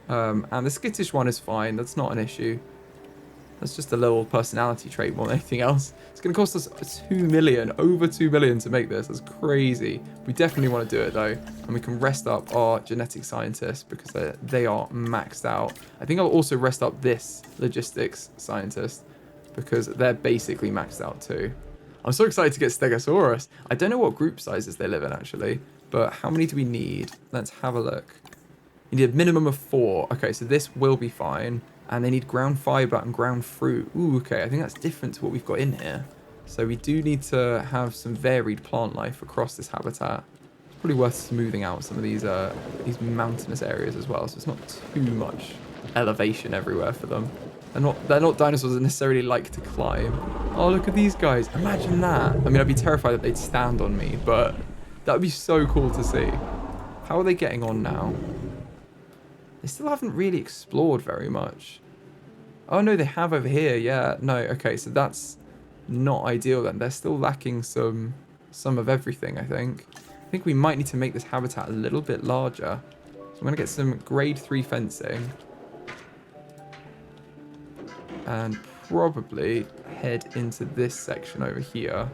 And the skittish one is fine. That's not an issue. That's just a little personality trait more than anything else. It's going to cost us 2 million, over 2 million to make this. That's crazy. We definitely want to do it though. And we can rest up our genetic scientists because they are maxed out. I think I'll also rest up this logistics scientist because they're basically maxed out too. I'm so excited to get Stegosaurus. I don't know what group sizes they live in actually, but how many do we need? Let's have a look. You need a minimum of 4. Okay, so this will be fine. And they need ground fiber and ground fruit. Ooh, okay, I think that's different to what we've got in here. So we do need to have some varied plant life across this habitat. It's probably worth smoothing out some of these mountainous areas as well, so it's not too much elevation everywhere for them. They're not dinosaurs that necessarily like to climb. Oh, look at these guys. Imagine that. I mean, I'd be terrified that they'd stand on me, but that would be so cool to see. How are they getting on now? They still haven't really explored very much. Oh, no, they have over here. Yeah, no, okay, so that's not ideal then. They're still lacking some of everything, I think. I think we might need to make this habitat a little bit larger. So I'm going to get some grade 3 fencing. And probably head into this section over here.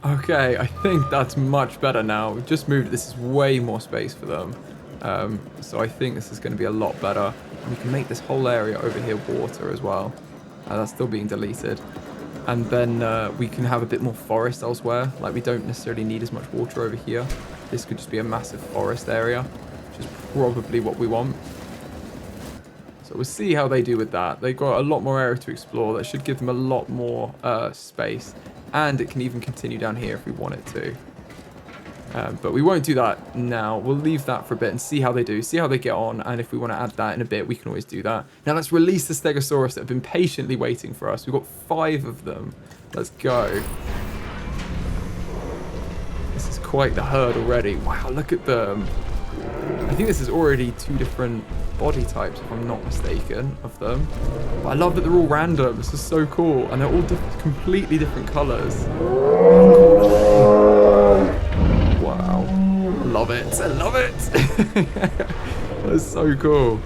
Okay, I think that's much better now. We've just moved. This is way more space for them. So I think this is going to be a lot better. And we can make this whole area over here water as well. That's still being deleted. And then we can have a bit more forest elsewhere. Like, we don't necessarily need as much water over here. This could just be a massive forest area, which is probably what we want. So we'll see how they do with that. They've got a lot more area to explore. That should give them a lot more space. And it can even continue down here if we want it to. But we won't do that now. We'll leave that for a bit and see how they do. See how they get on. And if we want to add that in a bit, we can always do that. Now let's release the Stegosaurus that have been patiently waiting for us. We've got 5 of them. Let's go. This is quite the herd already. Wow, look at them. I think this is already 2 different body types, if I'm not mistaken, of them. But I love that they're all random. This is so cool. And they're all completely different colours. Wow. Love it. I love it. That's so cool.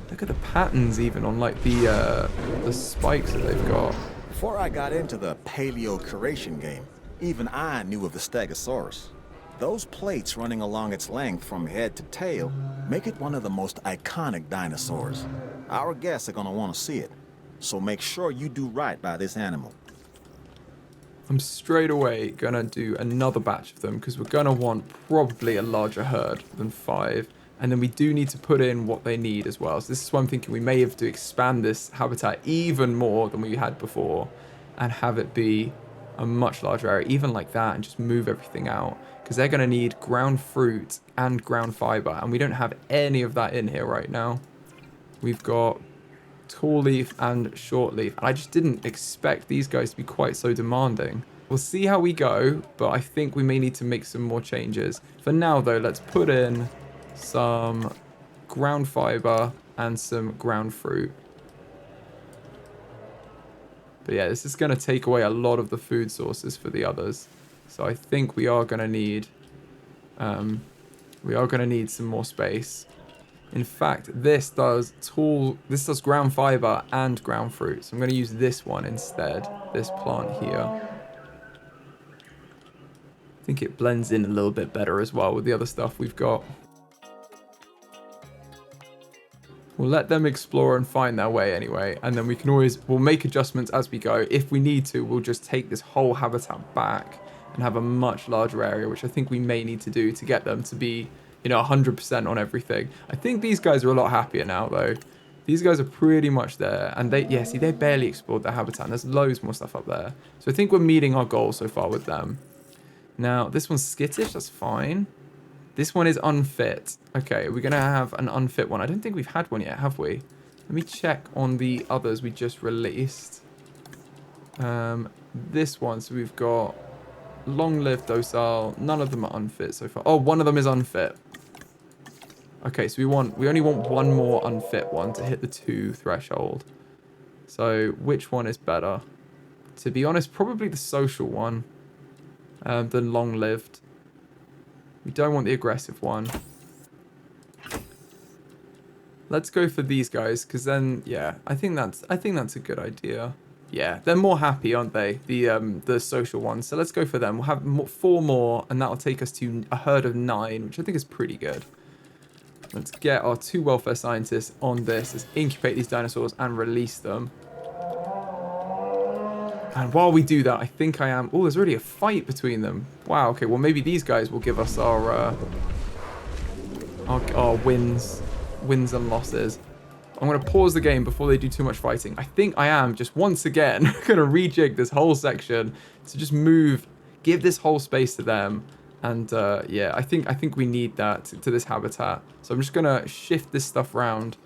Look at the patterns even on like the spikes that they've got. Before I got into the paleo-curation game, even I knew of the Stegosaurus. Those plates running along its length from head to tail make it one of the most iconic dinosaurs. Our guests are gonna want to see it, so make sure you do right by this animal. I'm straight away gonna do another batch of them because we're gonna want probably a larger herd than 5. And then we do need to put in what they need as well. So this is why I'm thinking we may have to expand this habitat even more than we had before and have it be a much larger area, even like that, and just move everything out. Because they're going to need ground fruit and ground fiber, and we don't have any of that in here right now. We've got tall leaf and short leaf, and I just didn't expect these guys to be quite so demanding. We'll see how we go, but I think we may need to make some more changes. For now, though, let's put in some ground fiber and some ground fruit. But yeah, this is going to take away a lot of the food sources for the others. So I think we are going to need some more space. In fact, this does ground fiber and ground fruit. So I'm going to use this one instead, this plant here. I think it blends in a little bit better as well with the other stuff we've got. We'll let them explore and find their way anyway, and then we'll make adjustments as we go. If we need to, we'll just take this whole habitat back and have a much larger area, which I think we may need to do to get them to be, 100% on everything. I think these guys are a lot happier now, though. These guys are pretty much there, and they barely explored their habitat, and there's loads more stuff up there. So I think we're meeting our goal so far with them. Now, this one's skittish, that's fine. This one is unfit. Okay, we're going to have an unfit one. I don't think we've had one yet, have we? Let me check on the others we just released. This one, so we've got long-lived, docile. None of them are unfit so far. Oh, one of them is unfit. Okay, so we only want one more unfit one to hit the 2 threshold. So which one is better? To be honest, probably the social one than long-lived. We don't want the aggressive one. Let's go for these guys, because then, yeah, I think that's a good idea. Yeah, they're more happy, aren't they? The social ones. So let's go for them. We'll have 4 more, and that'll take us to a herd of 9, which I think is pretty good. Let's get our 2 welfare scientists on this. Let's incubate these dinosaurs and release them. And while we do that, I think I am... Oh, there's already a fight between them. Wow, okay, well, maybe these guys will give us our wins and losses. I'm going to pause the game before they do too much fighting. I think I am just once again going to rejig this whole section to just give this whole space to them. And yeah, I think we need that to this habitat. So I'm just going to shift this stuff around.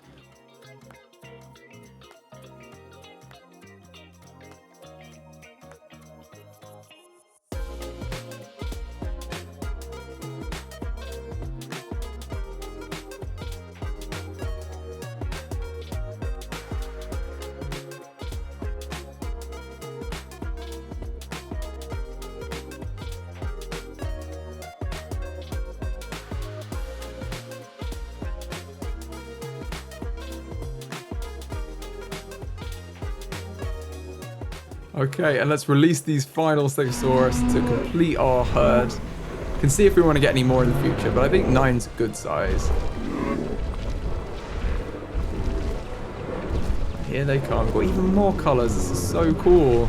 Okay, and let's release these final Stegosaurus to complete our herd. We can see if we want to get any more in the future, but I think 9's a good size. Here they come. We've got even more colours. This is so cool.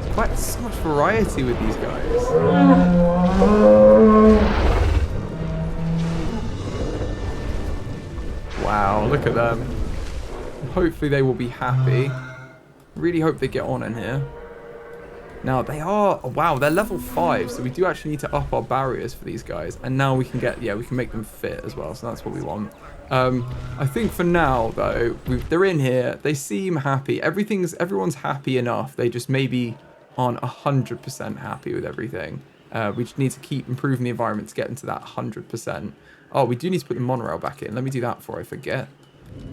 There's quite so much variety with these guys. Wow, look at them. Hopefully they will be happy. Really hope they get on in here. Now they are, wow, they're level 5, so we do actually need to up our barriers for these guys. And now we can get, yeah, we can make them fit as well, so that's what we want. I think for now, though, they're in here. They seem happy. Everyone's happy enough. They just maybe aren't 100% happy with everything. We just need to keep improving the environment to get into that 100%. Oh, we do need to put the monorail back in. Let me do that before I forget.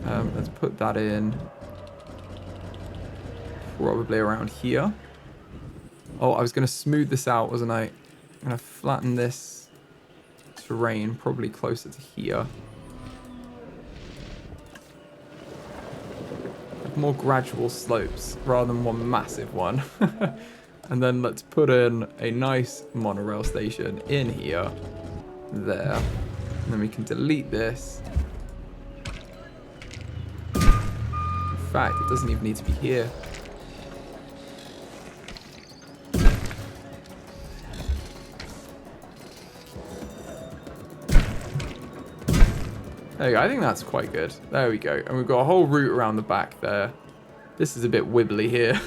Let's put that in. Probably around here. Oh, I was going to smooth this out, wasn't I? I'm going to flatten this terrain probably closer to here. More gradual slopes rather than one massive one. And then let's put in a nice monorail station in here. There. And then we can delete this. In fact, it doesn't even need to be here. There we go. I think that's quite good. There we go. And we've got a whole route around the back there. This is a bit wibbly here.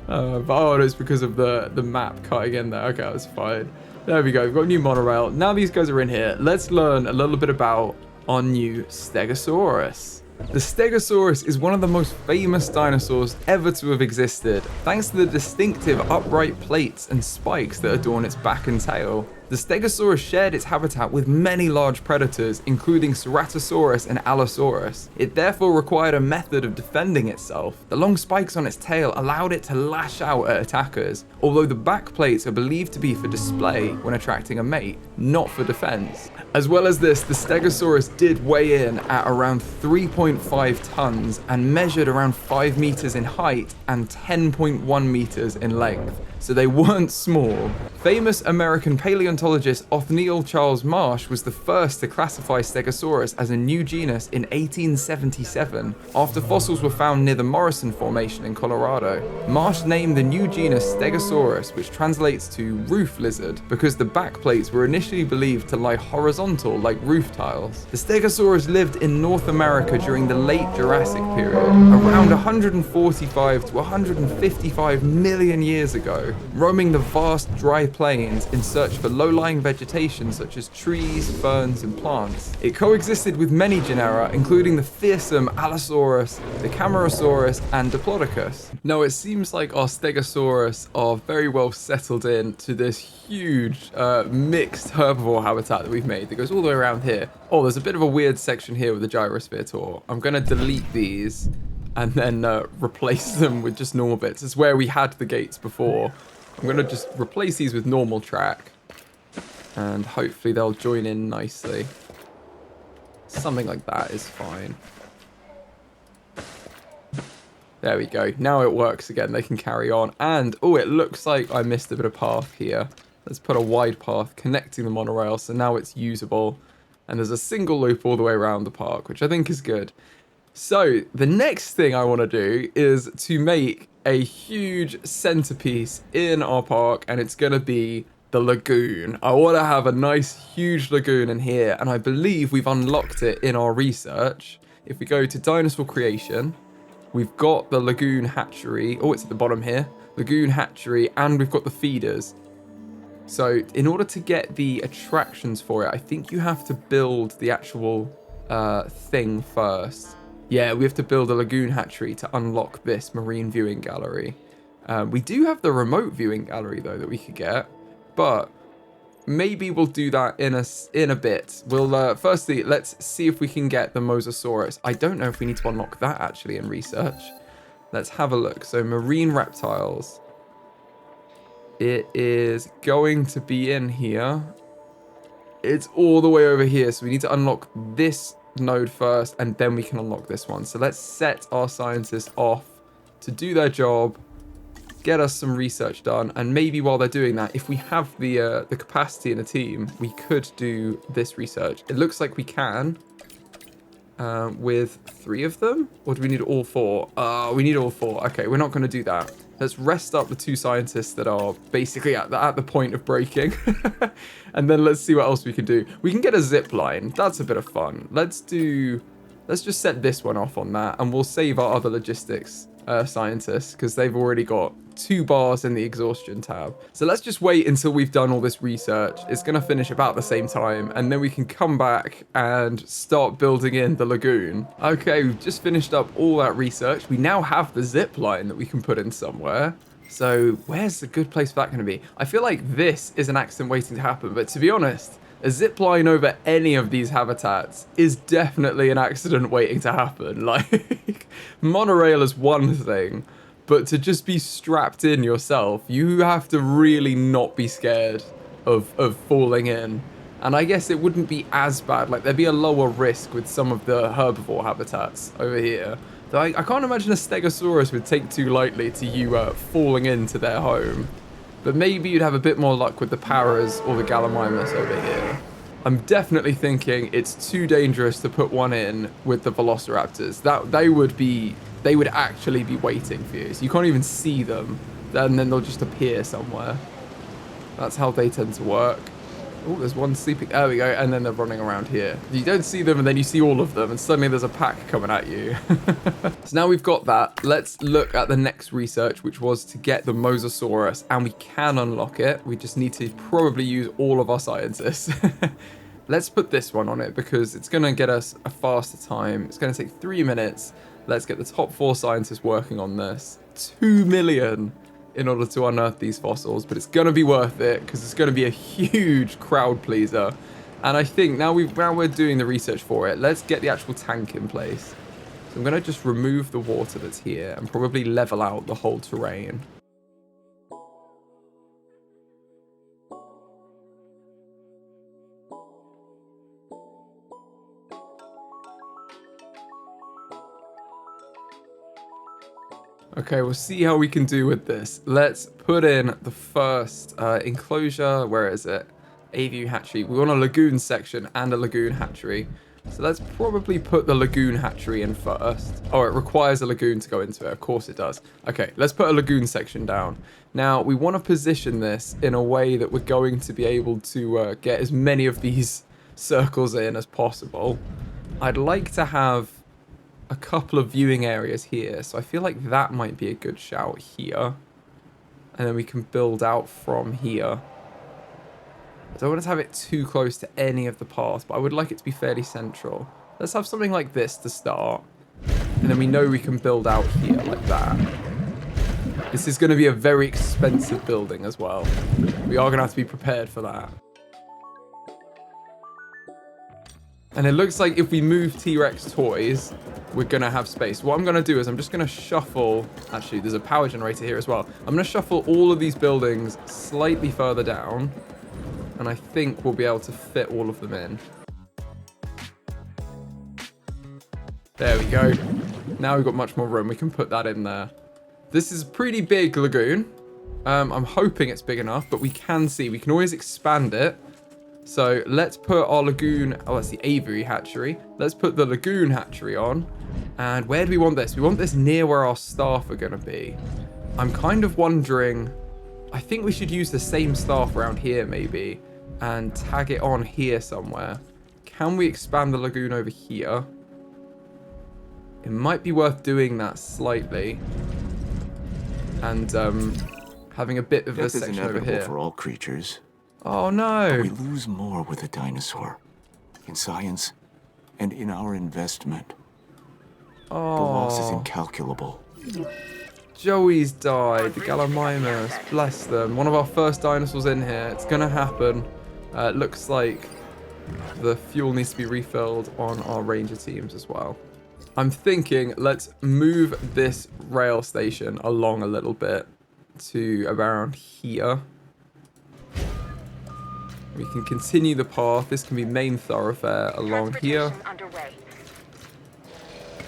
But oh, it's because of the map cutting in there. Okay, that's fine. There we go. We've got a new monorail. Now these guys are in here. Let's learn a little bit about our new Stegosaurus. The Stegosaurus is one of the most famous dinosaurs ever to have existed, thanks to the distinctive upright plates and spikes that adorn its back and tail. The Stegosaurus shared its habitat with many large predators, including Ceratosaurus and Allosaurus. It therefore required a method of defending itself. The long spikes on its tail allowed it to lash out at attackers, although the back plates are believed to be for display when attracting a mate, not for defense. As well as this, the Stegosaurus did weigh in at around 3.5 tons and measured around 5 meters in height and 10.1 meters in length. So they weren't small. Famous American paleontologist Othniel Charles Marsh was the first to classify Stegosaurus as a new genus in 1877, after fossils were found near the Morrison Formation in Colorado. Marsh named the new genus Stegosaurus, which translates to roof lizard, because the back plates were initially believed to lie horizontal like roof tiles. The Stegosaurus lived in North America during the late Jurassic period, around 145 to 155 million years ago, roaming the vast dry plains in search for low-lying vegetation such as trees, ferns, and plants. It coexisted with many genera, including the fearsome Allosaurus, the Camarasaurus, and Diplodocus. Now, it seems like our Stegosaurus are very well settled in to this huge mixed herbivore habitat that we've made that goes all the way around here. Oh, there's a bit of a weird section here with the Gyrosphere Tour. I'm going to delete these and then replace them with just normal bits. It's where we had the gates before. I'm going to just replace these with normal track, and hopefully they'll join in nicely. Something like that is fine. There we go. Now it works again. They can carry on. And, oh, it looks like I missed a bit of path here. Let's put a wide path connecting the monorail, so now it's usable. And there's a single loop all the way around the park, which I think is good. So the next thing I want to do is to make a huge centerpiece in our park, and it's going to be the lagoon. I want to have a nice huge lagoon in here, and I believe we've unlocked it in our research. If we go to dinosaur creation, we've got the lagoon hatchery. Oh, it's at the bottom here. Lagoon hatchery, and we've got the feeders. So in order to get the attractions for it, I think you have to build the actual thing first. Yeah, we have to build a lagoon hatchery to unlock this marine viewing gallery. We do have the remote viewing gallery, though, that we could get. But maybe we'll do that in a bit. We'll firstly, let's see if we can get the Mosasaurus. I don't know if we need to unlock that, actually, in research. Let's have a look. So, marine reptiles. It is going to be in here. It's all the way over here. So, we need to unlock this node first, and then we can unlock this one. So let's set our scientists off to do their job, get us some research done, and maybe while they're doing that, if we have the capacity in a team, we could do this research. It looks like we can with 3 of them, or do we need all 4? We need all 4. Okay, we're not going to do that. Let's rest up the 2 scientists that are basically at the point of breaking. And then let's see what else we can do. We can get a zip line. That's a bit of fun. Let's just set this one off on that, and we'll save our other logistics scientists because they've already got 2 bars in the exhaustion tab. So let's just wait until we've done all this research. It's going to finish about the same time, and then we can come back and start building in the lagoon. Okay, we've just finished up all that research. We now have the zip line that we can put in somewhere. So where's the good place for that going to be? I feel like this is an accident waiting to happen, but to be honest, a zip line over any of these habitats is definitely an accident waiting to happen. Like, monorail is one thing, but to just be strapped in yourself, you have to really not be scared of falling in. And I guess it wouldn't be as bad. Like, there'd be a lower risk with some of the herbivore habitats over here. Though I can't imagine a Stegosaurus would take too lightly to you falling into their home. But maybe you'd have a bit more luck with the Paras or the Gallimimus over here. I'm definitely thinking it's too dangerous to put one in with the Velociraptors. That they would actually be waiting for you. So you can't even see them, and then they'll just appear somewhere. That's how they tend to work. Oh, there's one sleeping. There we go. And then they're running around here. You don't see them, and then you see all of them, and suddenly there's a pack coming at you. So now we've got that. Let's look at the next research, which was to get the Mosasaurus, and we can unlock it. We just need to probably use all of our scientists. Let's put this one on it because it's going to get us a faster time. It's going to take 3 minutes. Let's get the top 4 scientists working on this. 2 million in order to unearth these fossils, but it's going to be worth it because it's going to be a huge crowd pleaser. And I think now we're doing the research for it, let's get the actual tank in place. So I'm going to just remove the water that's here and probably level out the whole terrain. Okay, we'll see how we can do with this. Let's put in the first enclosure. Where is it? Aviary hatchery. We want a lagoon section and a lagoon hatchery. So let's probably put the lagoon hatchery in first. Oh, it requires a lagoon to go into it. Of course it does. Okay, let's put a lagoon section down. Now, we want to position this in a way that we're going to be able to get as many of these circles in as possible. I'd like to have a couple of viewing areas here, so I feel like that might be a good shout here, and then we can build out from here. I don't want to have it too close to any of the paths, but I would like it to be fairly central. Let's have something like this to start, and then we know we can build out here like that. This is going to be a very expensive building as well. We are going to have to be prepared for that. And it looks like if we move T-Rex toys, we're going to have space. What I'm going to do is I'm just going to shuffle... Actually, there's a power generator here as well. I'm going to shuffle all of these buildings slightly further down. And I think we'll be able to fit all of them in. There we go. Now we've got much more room. We can put that in there. This is a pretty big lagoon. I'm hoping it's big enough, but we can see. We can always expand it. So let's put our lagoon, oh, that's the aviary hatchery. Let's put the lagoon hatchery on. And where do we want this? We want this near where our staff are going to be. I'm kind of wondering, I think we should use the same staff around here maybe and tag it on here somewhere. Can we expand the lagoon over here? It might be worth doing that slightly. And having a bit of a section over here. For all creatures. Oh no! But we lose more with a dinosaur. In science, and in our investment. Oh. The loss is incalculable. Joey's died, the Gallimimus, bless them. One of our first dinosaurs in here. It's gonna happen. It looks like the fuel needs to be refilled on our ranger teams as well. I'm thinking let's move this rail station along a little bit to around here. We can continue the path. This can be main thoroughfare along here.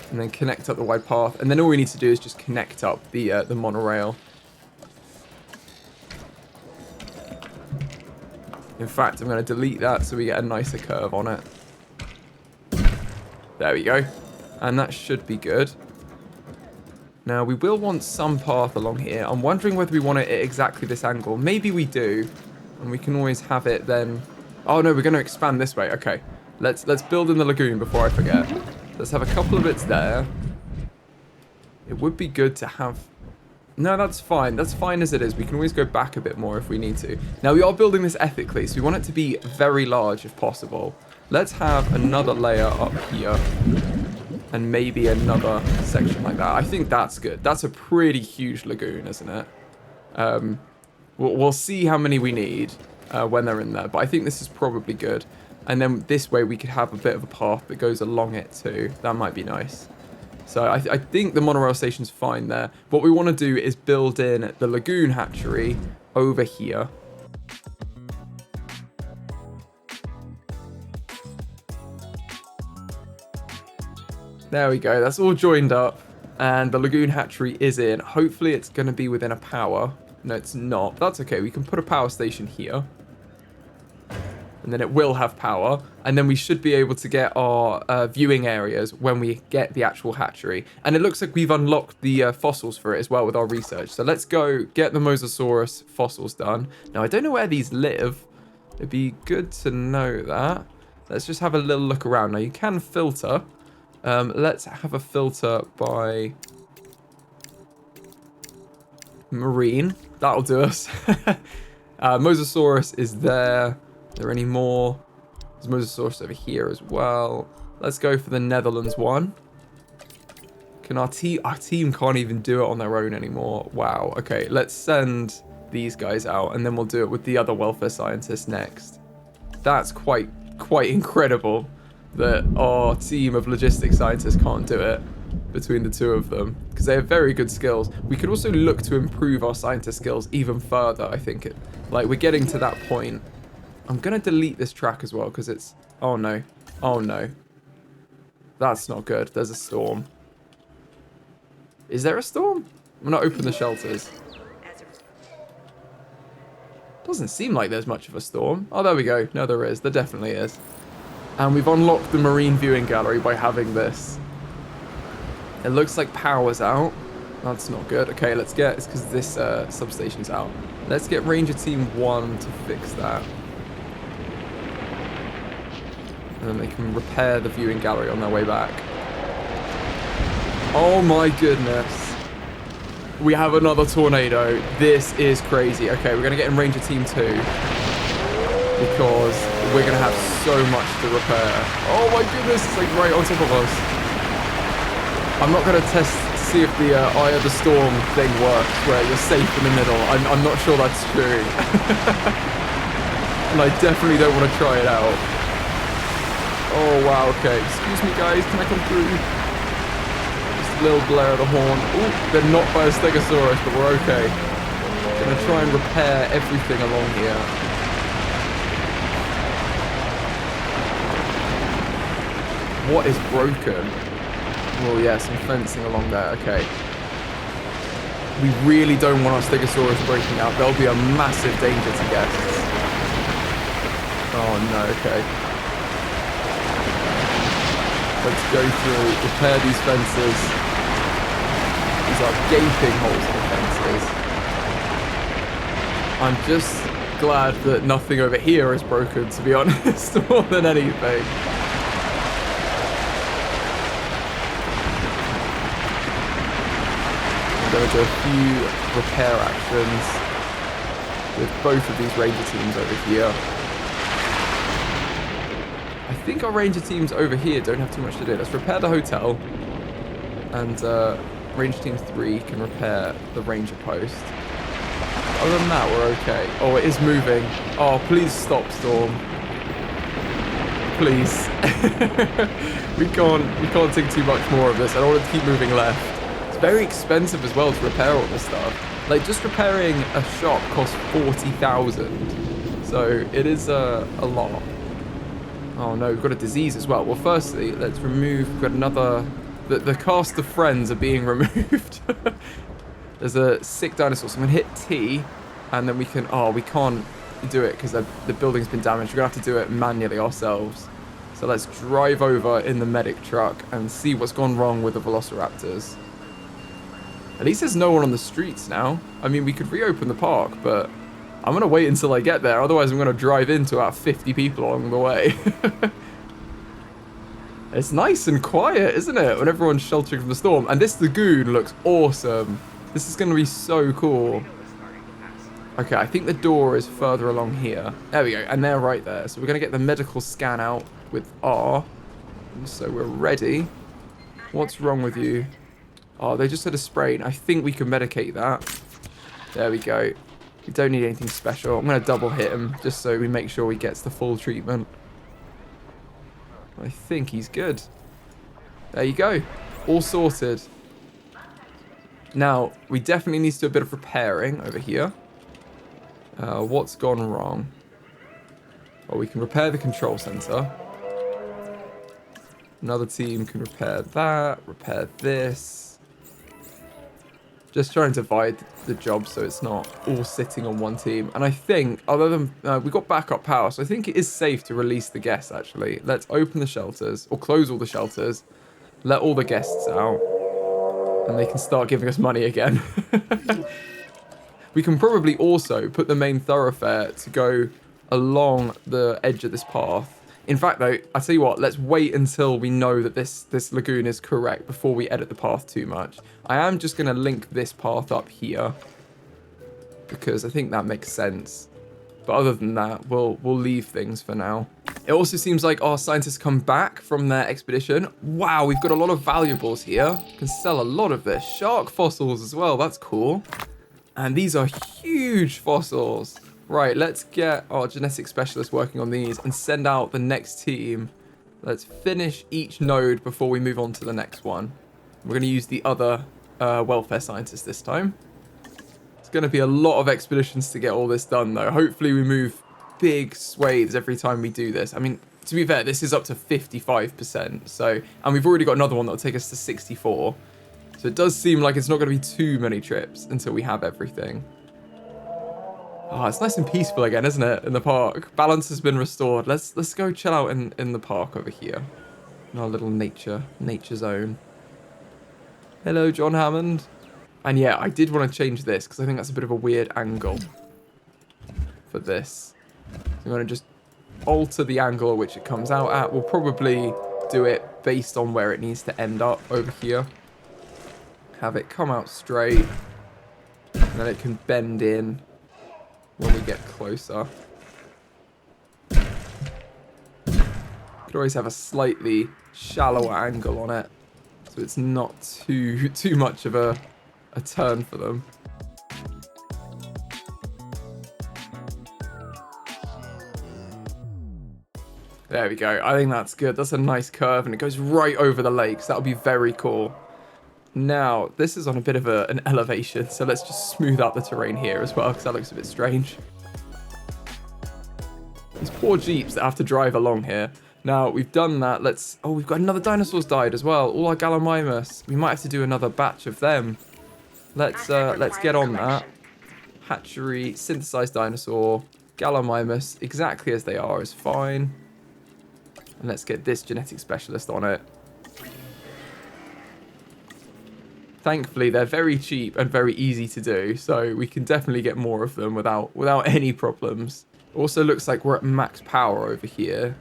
And then connect up the wide path. And then all we need to do is just connect up the monorail. In fact, I'm going to delete that so we get a nicer curve on it. There we go. And that should be good. Now, we will want some path along here. I'm wondering whether we want it at exactly this angle. Maybe we do. And we can always have it then... Oh, no, we're going to expand this way. Okay. Let's build in the lagoon before I forget. Let's have a couple of bits there. It would be good to have... No, that's fine. That's fine as it is. We can always go back a bit more if we need to. Now, we are building this ethically, so we want it to be very large if possible. Let's have another layer up here. And maybe another section like that. I think that's good. That's a pretty huge lagoon, isn't it? We'll see how many we need when they're in there. But I think this is probably good. And then this way we could have a bit of a path that goes along it too. That might be nice. So I think the monorail station's fine there. What we want to do is build in the lagoon hatchery over here. There we go. That's all joined up. And the lagoon hatchery is in. Hopefully it's going to be within a power. No, it's not. That's okay. We can put a power station here. And then it will have power. And then we should be able to get our viewing areas when we get the actual hatchery. And it looks like we've unlocked the fossils for it as well with our research. So let's go get the Mosasaurus fossils done. Now, I don't know where these live. It'd be good to know that. Let's just have a little look around. Now, you can filter. Let's have a filter by marine. That'll do us. Mosasaurus is there. Are there any more? There's Mosasaurus over here as well. Let's go for the Netherlands one. Can our team can't even do it on their own anymore. Wow. Okay, let's send these guys out and then we'll do it with the other welfare scientists next. That's quite incredible that our team of logistics scientists can't do it between the two of them because they have very good skills. We could also look to improve our scientist skills even further. I think like we're getting to that point. I'm gonna delete this track as well because it's oh no, that's not good. There's a storm. Is there a storm? I'm gonna open the shelters. Doesn't seem like there's much of a storm. Oh, there we go. No, there is. There definitely is. And we've unlocked the marine viewing gallery by having this. It looks like power's out. That's not good. Okay, let's get... It's because this substation's out. Let's get Ranger Team 1 to fix that. And then they can repair the viewing gallery on their way back. Oh my goodness. We have another tornado. This is crazy. Okay, we're going to get in Ranger Team 2. Because we're going to have so much to repair. Oh my goodness, it's like right on top of us. I'm not going to test to see if the Eye of the Storm thing works, where you're safe in the middle. I'm not sure that's true. And I definitely don't want to try it out. Oh wow, okay. Excuse me guys, can I come through? Just a little blare of the horn. Oh, they're not by a Stegosaurus, but we're okay. Gonna try and repair everything along here. What is broken? Oh yeah, some fencing along there, okay. We really don't want our Stegosaurus breaking out. There'll be a massive danger to guests. Oh no, okay. Let's go through, repair these fences. These are gaping holes in the fences. I'm just glad that nothing over here is broken, to be honest, more than anything. I'm going to do a few repair actions with both of these ranger teams over here. I think our ranger teams over here don't have too much to do. Let's repair the hotel. And Ranger Team 3 can repair the ranger post. Other than that, we're okay. Oh, it is moving. Oh, please stop, Storm. Please. we can't take too much more of this. I don't want to keep moving left. It's very expensive as well to repair all this stuff. Like, just repairing a shop costs 40,000. So it is a lot. Oh no, we've got a disease as well. Well, firstly, let's remove... We've got another... The cast of friends are being removed. There's a sick dinosaur, so I'm going to hit T, and then we can... Oh, we can't do it because the building's been damaged. We're going to have to do it manually ourselves. So let's drive over in the medic truck and see what's gone wrong with the Velociraptors. At least there's no one on the streets now. I mean, we could reopen the park, but I'm going to wait until I get there. Otherwise, I'm going to drive into about 50 people along the way. It's nice and quiet, isn't it? When everyone's sheltering from the storm. And this lagoon looks awesome. This is going to be so cool. Okay, I think the door is further along here. There we go. And they're right there. So we're going to get the medical scan out with R. So we're ready. What's wrong with you? Oh, they just had a sprain. I think we can medicate that. There we go. We don't need anything special. I'm going to double hit him just so we make sure he gets the full treatment. I think he's good. There you go. All sorted. Now, we definitely need to do a bit of repairing over here. What's gone wrong? Well, we can repair the control center. Another team can repair that, repair this. Just trying to divide the job so it's not all sitting on one team. And I think, other than, we got backup power, so I think it is safe to release the guests, actually. Let's open the shelters, or close all the shelters. Let all the guests out. And they can start giving us money again. We can probably also put the main thoroughfare to go along the edge of this path. In fact, though, I'll tell you what, let's wait until we know that this lagoon is correct before we edit the path too much. I am just going to link this path up here because I think that makes sense. But other than that, we'll leave things for now. It also seems like our scientists come back from their expedition. Wow, we've got a lot of valuables here. Can sell a lot of this. Shark fossils as well, that's cool. And these are huge fossils. Right, let's get our genetic specialist working on these and send out the next team. Let's finish each node before we move on to the next one. We're going to use the other welfare scientist this time. It's going to be a lot of expeditions to get all this done, though. Hopefully we move big swathes every time we do this. I mean, to be fair, this is up to 55%. So, and we've already got another one that will take us to 64. So it does seem like it's not going to be too many trips until we have everything. Oh, it's nice and peaceful again, isn't it, in the park? Balance has been restored. Let's go chill out in the park over here. In our little nature zone. Hello, John Hammond. And yeah, I did want to change this because I think that's a bit of a weird angle for this. So I'm going to just alter the angle at which it comes out at. We'll probably do it based on where it needs to end up over here. Have it come out straight. And then it can bend in when we get closer. Could always have a slightly shallower angle on it, so it's not too much of a turn for them. There we go. I think that's good. That's a nice curve, and it goes right over the lake, so that'll be very cool. Now, this is on a bit of an elevation, so let's just smooth out the terrain here as well, because that looks a bit strange. These poor jeeps that have to drive along here. Now, we've done that. Oh, we've got another dinosaurs died as well. All our Gallimimus. We might have to do another batch of them. Let's get on that. Hatchery, synthesized dinosaur, Gallimimus, exactly as they are is fine. And let's get this genetic specialist on it. Thankfully, they're very cheap and very easy to do, so we can definitely get more of them without any problems. Also looks like we're at max power over here,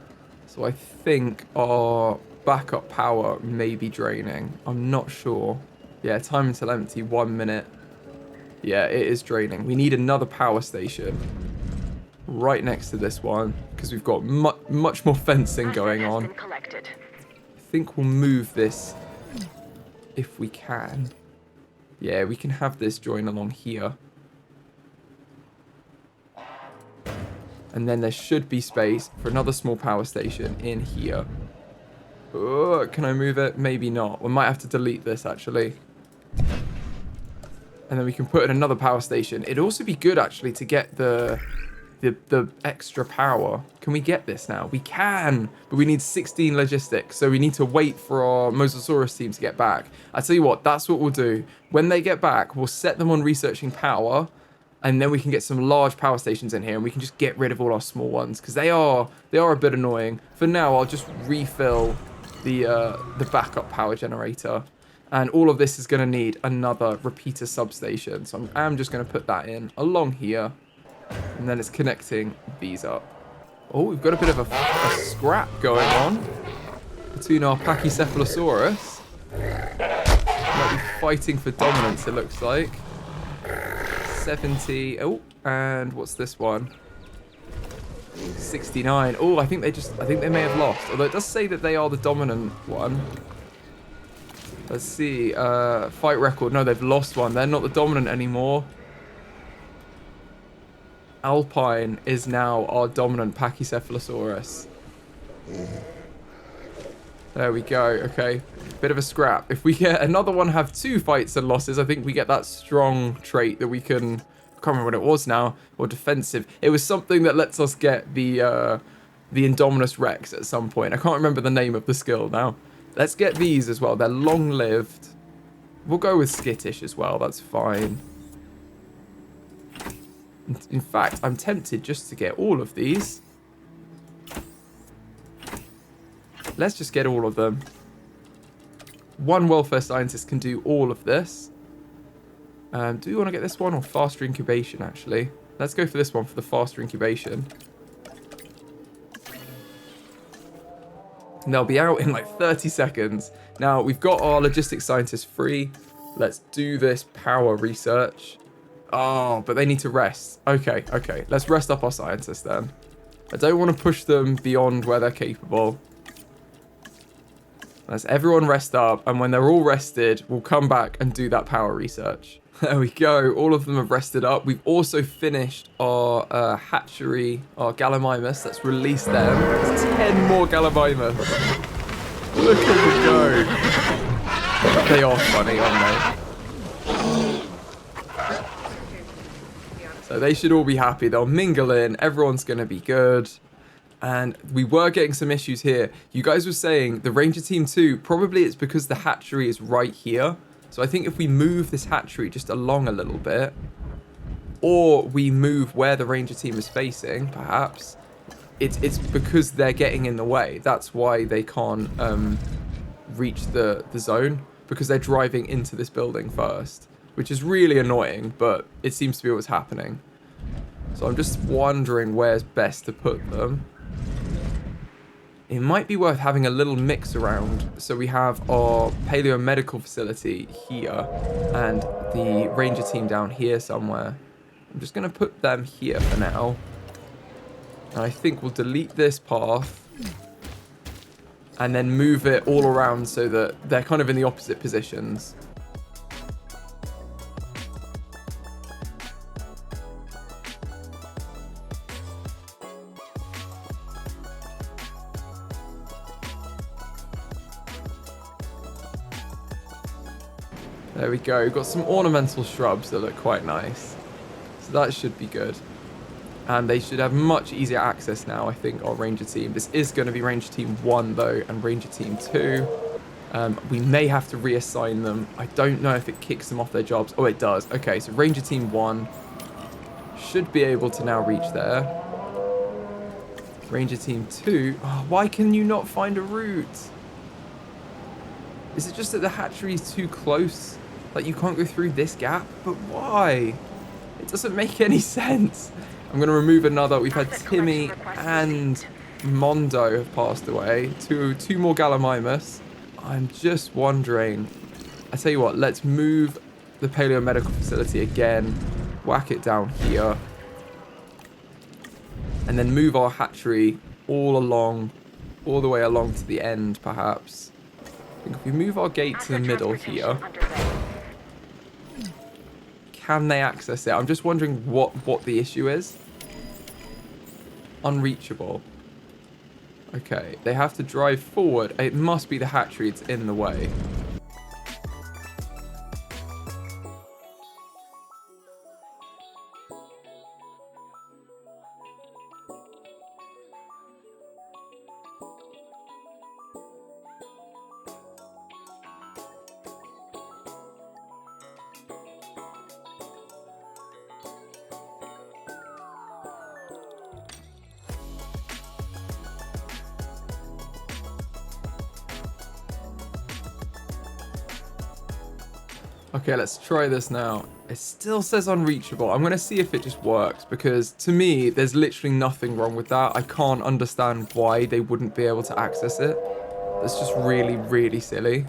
so I think our backup power may be draining. I'm not sure. Yeah, time until empty, 1 minute. Yeah, it is draining. We need another power station right next to this one, because we've got much more fencing going on. I think we'll move this if we can. Yeah, we can have this join along here. And then there should be space for another small power station in here. Oh, can I move it? Maybe not. We might have to delete this, actually. And then we can put in another power station. It'd also be good, actually, to get the extra power. Can we get this now? We can, but we need 16 logistics, so we need to wait for our Mosasaurus team to get back. I tell you what, that's what we'll do. When they get back, we'll set them on researching power, and then we can get some large power stations in here, and we can just get rid of all our small ones, because they are a bit annoying. For now, I'll just refill the backup power generator. And all of this is going to need another repeater substation. So I'm just going to put that in along here. And then it's connecting these up. Oh, we've got a bit of a scrap going on between our Pachycephalosaurus. Might be fighting for dominance, it looks like. 70. Oh, and what's this one? 69. Oh, I think they may have lost. Although it does say that they are the dominant one. Let's see. Fight record. No, they've lost one. They're not the dominant anymore. Alpine is now our dominant Pachycephalosaurus. There we go. Okay. Bit of a scrap. If we get another one have 2 fights and losses, I think we get that strong trait that we can... I can't remember what it was now. Or defensive. It was something that lets us get the Indominous Rex at some point. I can't remember the name of the skill now. Let's get these as well. They're long-lived. We'll go with skittish as well. That's fine. In fact, I'm tempted just to get all of these. Let's just get all of them. One welfare scientist can do all of this. Do we want to get this one or faster incubation, actually? Let's go for this one for the faster incubation. And they'll be out in like 30 seconds. Now, we've got our logistics scientists free. Let's do this power research. Oh, but they need to rest. Okay, okay. Let's rest up our scientists then. I don't want to push them beyond where they're capable. Let's everyone rest up, and when they're all rested, we'll come back and do that power research. There we go. All of them have rested up. We've also finished our hatchery, our Gallimimus. Let's release them. There's 10 more Gallimimus. Look at them go. They are funny, aren't they? So they should all be happy. They'll mingle in. Everyone's going to be good. And we were getting some issues here. You guys were saying the Ranger Team 2, probably it's because the hatchery is right here. So I think if we move this hatchery just along a little bit, or we move where the Ranger Team is facing, perhaps, it's because they're getting in the way. That's why they can't reach the zone, because they're driving into this building first, which is really annoying, but it seems to be what's happening. So I'm just wondering where's best to put them. It might be worth having a little mix around. So we have our paleo medical facility here and the ranger team down here somewhere. I'm just going to put them here for now. And I think we'll delete this path and then move it all around so that they're kind of in the opposite positions. There we go. We've got some ornamental shrubs that look quite nice. So that should be good. And they should have much easier access now, I think, our Ranger Team. This is going to be Ranger Team 1, though, and Ranger Team 2. We may have to reassign them. I don't know if it kicks them off their jobs. Oh, it does. Okay, so Ranger Team 1 should be able to now reach there. Ranger Team 2. Oh, why can you not find a route? Is it just that the hatchery is too close? Like, you can't go through this gap? But why? It doesn't make any sense. I'm going to remove another. We've had Timmy and Mondo have passed away. Two more Gallimimus. I'm just wondering. I tell you what, let's move the paleo medical facility again. Whack it down here. And then move our hatchery all the way along to the end, perhaps. I think if we move our gate to the middle here, can they access it? I'm just wondering what the issue is. Unreachable. Okay, they have to drive forward. It must be the hatchery, it's in the way. Okay, let's try this now. It still says unreachable. I'm going to see if it just works, because to me, there's literally nothing wrong with that. I can't understand why they wouldn't be able to access it. That's just really, really silly.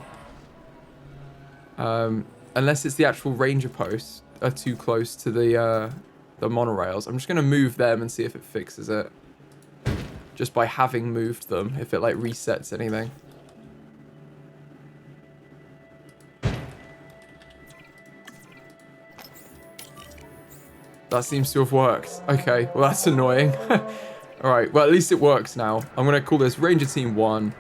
Unless it's the actual ranger posts are too close to the monorails. I'm just going to move them and see if it fixes it. Just by having moved them, if it like resets anything. That seems to have worked. Okay, well that's annoying. Alright, well at least it works now. I'm going to call this Ranger Team 1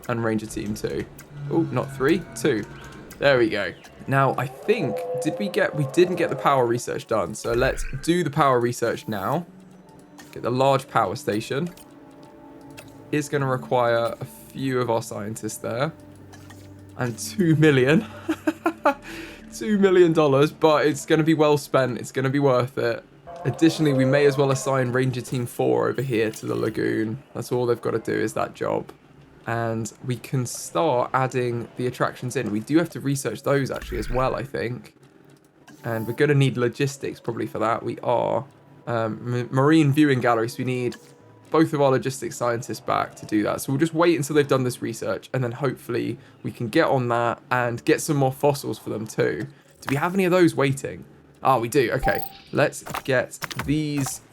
and Ranger Team 2. Oh, not 3, 2. There we go. Now, I think, we didn't get the power research done. So let's do the power research now. Get the large power station. It's going to require a few of our scientists there. And 2 million. $2 million, but it's going to be well spent. It's going to be worth it. Additionally, we may as well assign Ranger Team 4 over here to the lagoon. That's all they've got to do is that job. And we can start adding the attractions in. We do have to research those actually as well, I think. And we're going to need logistics probably for that. We are. Marine viewing galleries. We need both of our logistics scientists back to do that. So we'll just wait until they've done this research, and then hopefully we can get on that and get some more fossils for them too. Do we have any of those waiting? Ah, we do. Okay, let's get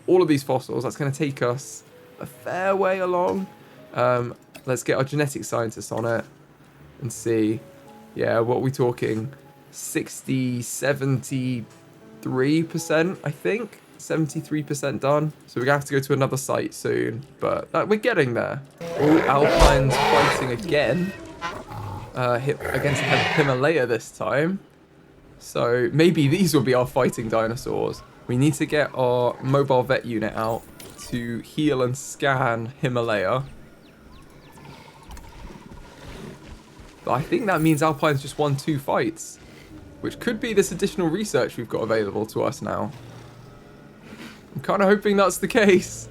all of these fossils. That's going to take us a fair way along. Let's get our genetic scientists on it and see. Yeah, what are we talking? 60, 73%, I think. 73% done. So we're going to have to go to another site soon. But we're getting there. Oh, Alpine's fighting again. Against Himalaya this time. So maybe these will be our fighting dinosaurs. We need to get our mobile vet unit out to heal and scan Himalaya. But I think that means Alpine's just won 2 fights, which could be this additional research we've got available to us now. I'm kind of hoping that's the case.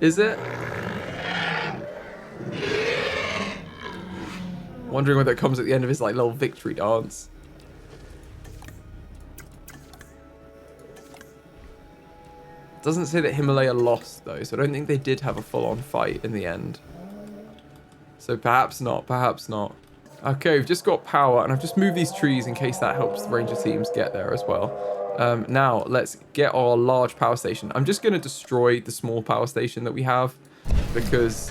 Is it? Wondering whether it comes at the end of his like little victory dance. Doesn't say that Himalaya lost though, so I don't think they did have a full-on fight in the end. So perhaps not, perhaps not. Okay, we've just got power, and I've just moved these trees in case that helps the ranger teams get there as well. Now, let's get our large power station. I'm just going to destroy the small power station that we have, because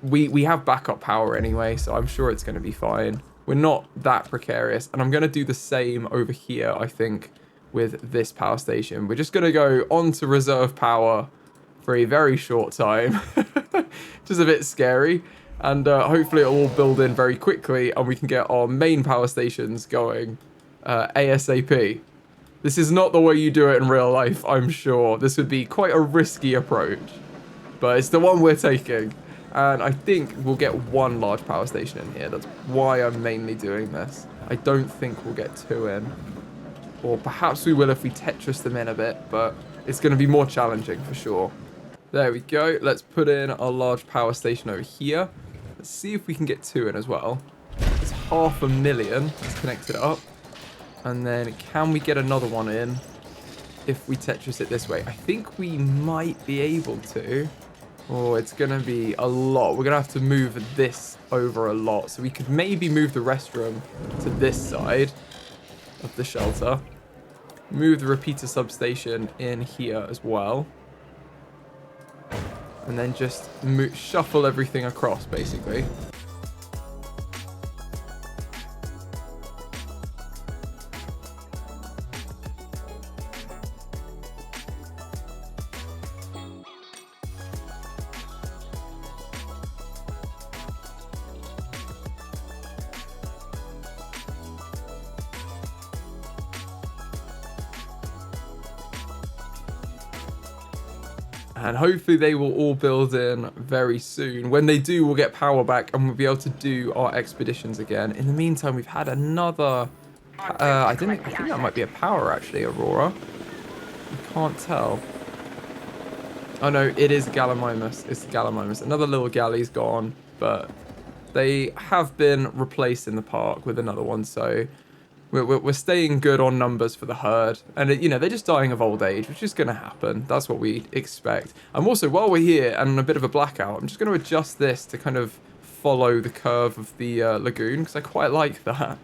we have backup power anyway, so I'm sure it's going to be fine. We're not that precarious, and I'm going to do the same over here, I think, with this power station. We're just going to go on to reserve power for a very short time, which is a bit scary. And hopefully it'll all build in very quickly and we can get our main power stations going ASAP. This is not the way you do it in real life, I'm sure. This would be quite a risky approach, but it's the one we're taking. And I think we'll get 1 large power station in here. That's why I'm mainly doing this. I don't think we'll get 2 in. Or perhaps we will if we Tetris them in a bit, but it's going to be more challenging for sure. There we go. Let's put in a large power station over here. Let's see if we can get 2 in as well. It's 500,000. Let's connect it up. And then can we get another one in if we Tetris it this way? I think we might be able to. Oh, it's going to be a lot. We're going to have to move this over a lot. So we could maybe move the restroom to this side of the shelter. Move the repeater substation in here as well. And then just shuffle everything across, basically. And hopefully they will all build in very soon. When they do, we'll get power back and we'll be able to do our expeditions again. In the meantime, we've had another... I think that might be a power, actually, Aurora. I can't tell. Oh, no, it is Gallimimus. It's Gallimimus. Another little galley's gone, but they have been replaced in the park with another one, so we're staying good on numbers for the herd. And, they're just dying of old age, which is going to happen. That's what we expect. I'm also, while we're here and on a bit of a blackout, I'm just going to adjust this to kind of follow the curve of the lagoon, because I quite like that.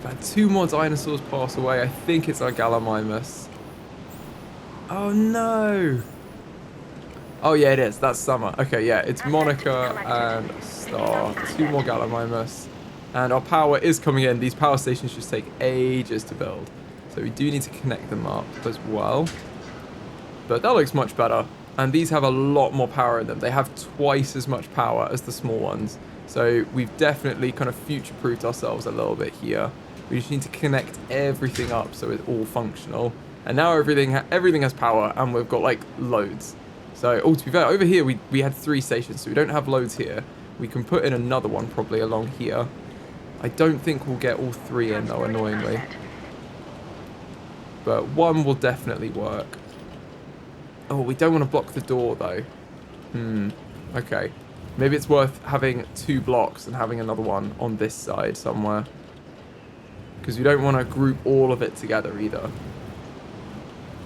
Had 2 more dinosaurs pass away. I think it's our Gallimimus. Oh no! Oh yeah, it is. That's Summer. Okay, yeah, it's Monica and Star. 2 more Gallimimus. And our power is coming in. These power stations just take ages to build. So we do need to connect them up as well. But that looks much better. And these have a lot more power in them. They have twice as much power as the small ones. So we've definitely kind of future-proofed ourselves a little bit here. We just need to connect everything up so it's all functional. And now everything has power, and we've got, like, loads. So, to be fair, over here we had 3 stations, so we don't have loads here. We can put in another one probably along here. I don't think we'll get all 3 in, though, annoyingly. But 1 will definitely work. Oh, we don't want to block the door, though. Okay. Maybe it's worth having 2 blocks and having another one on this side somewhere. Because we don't want to group all of it together either.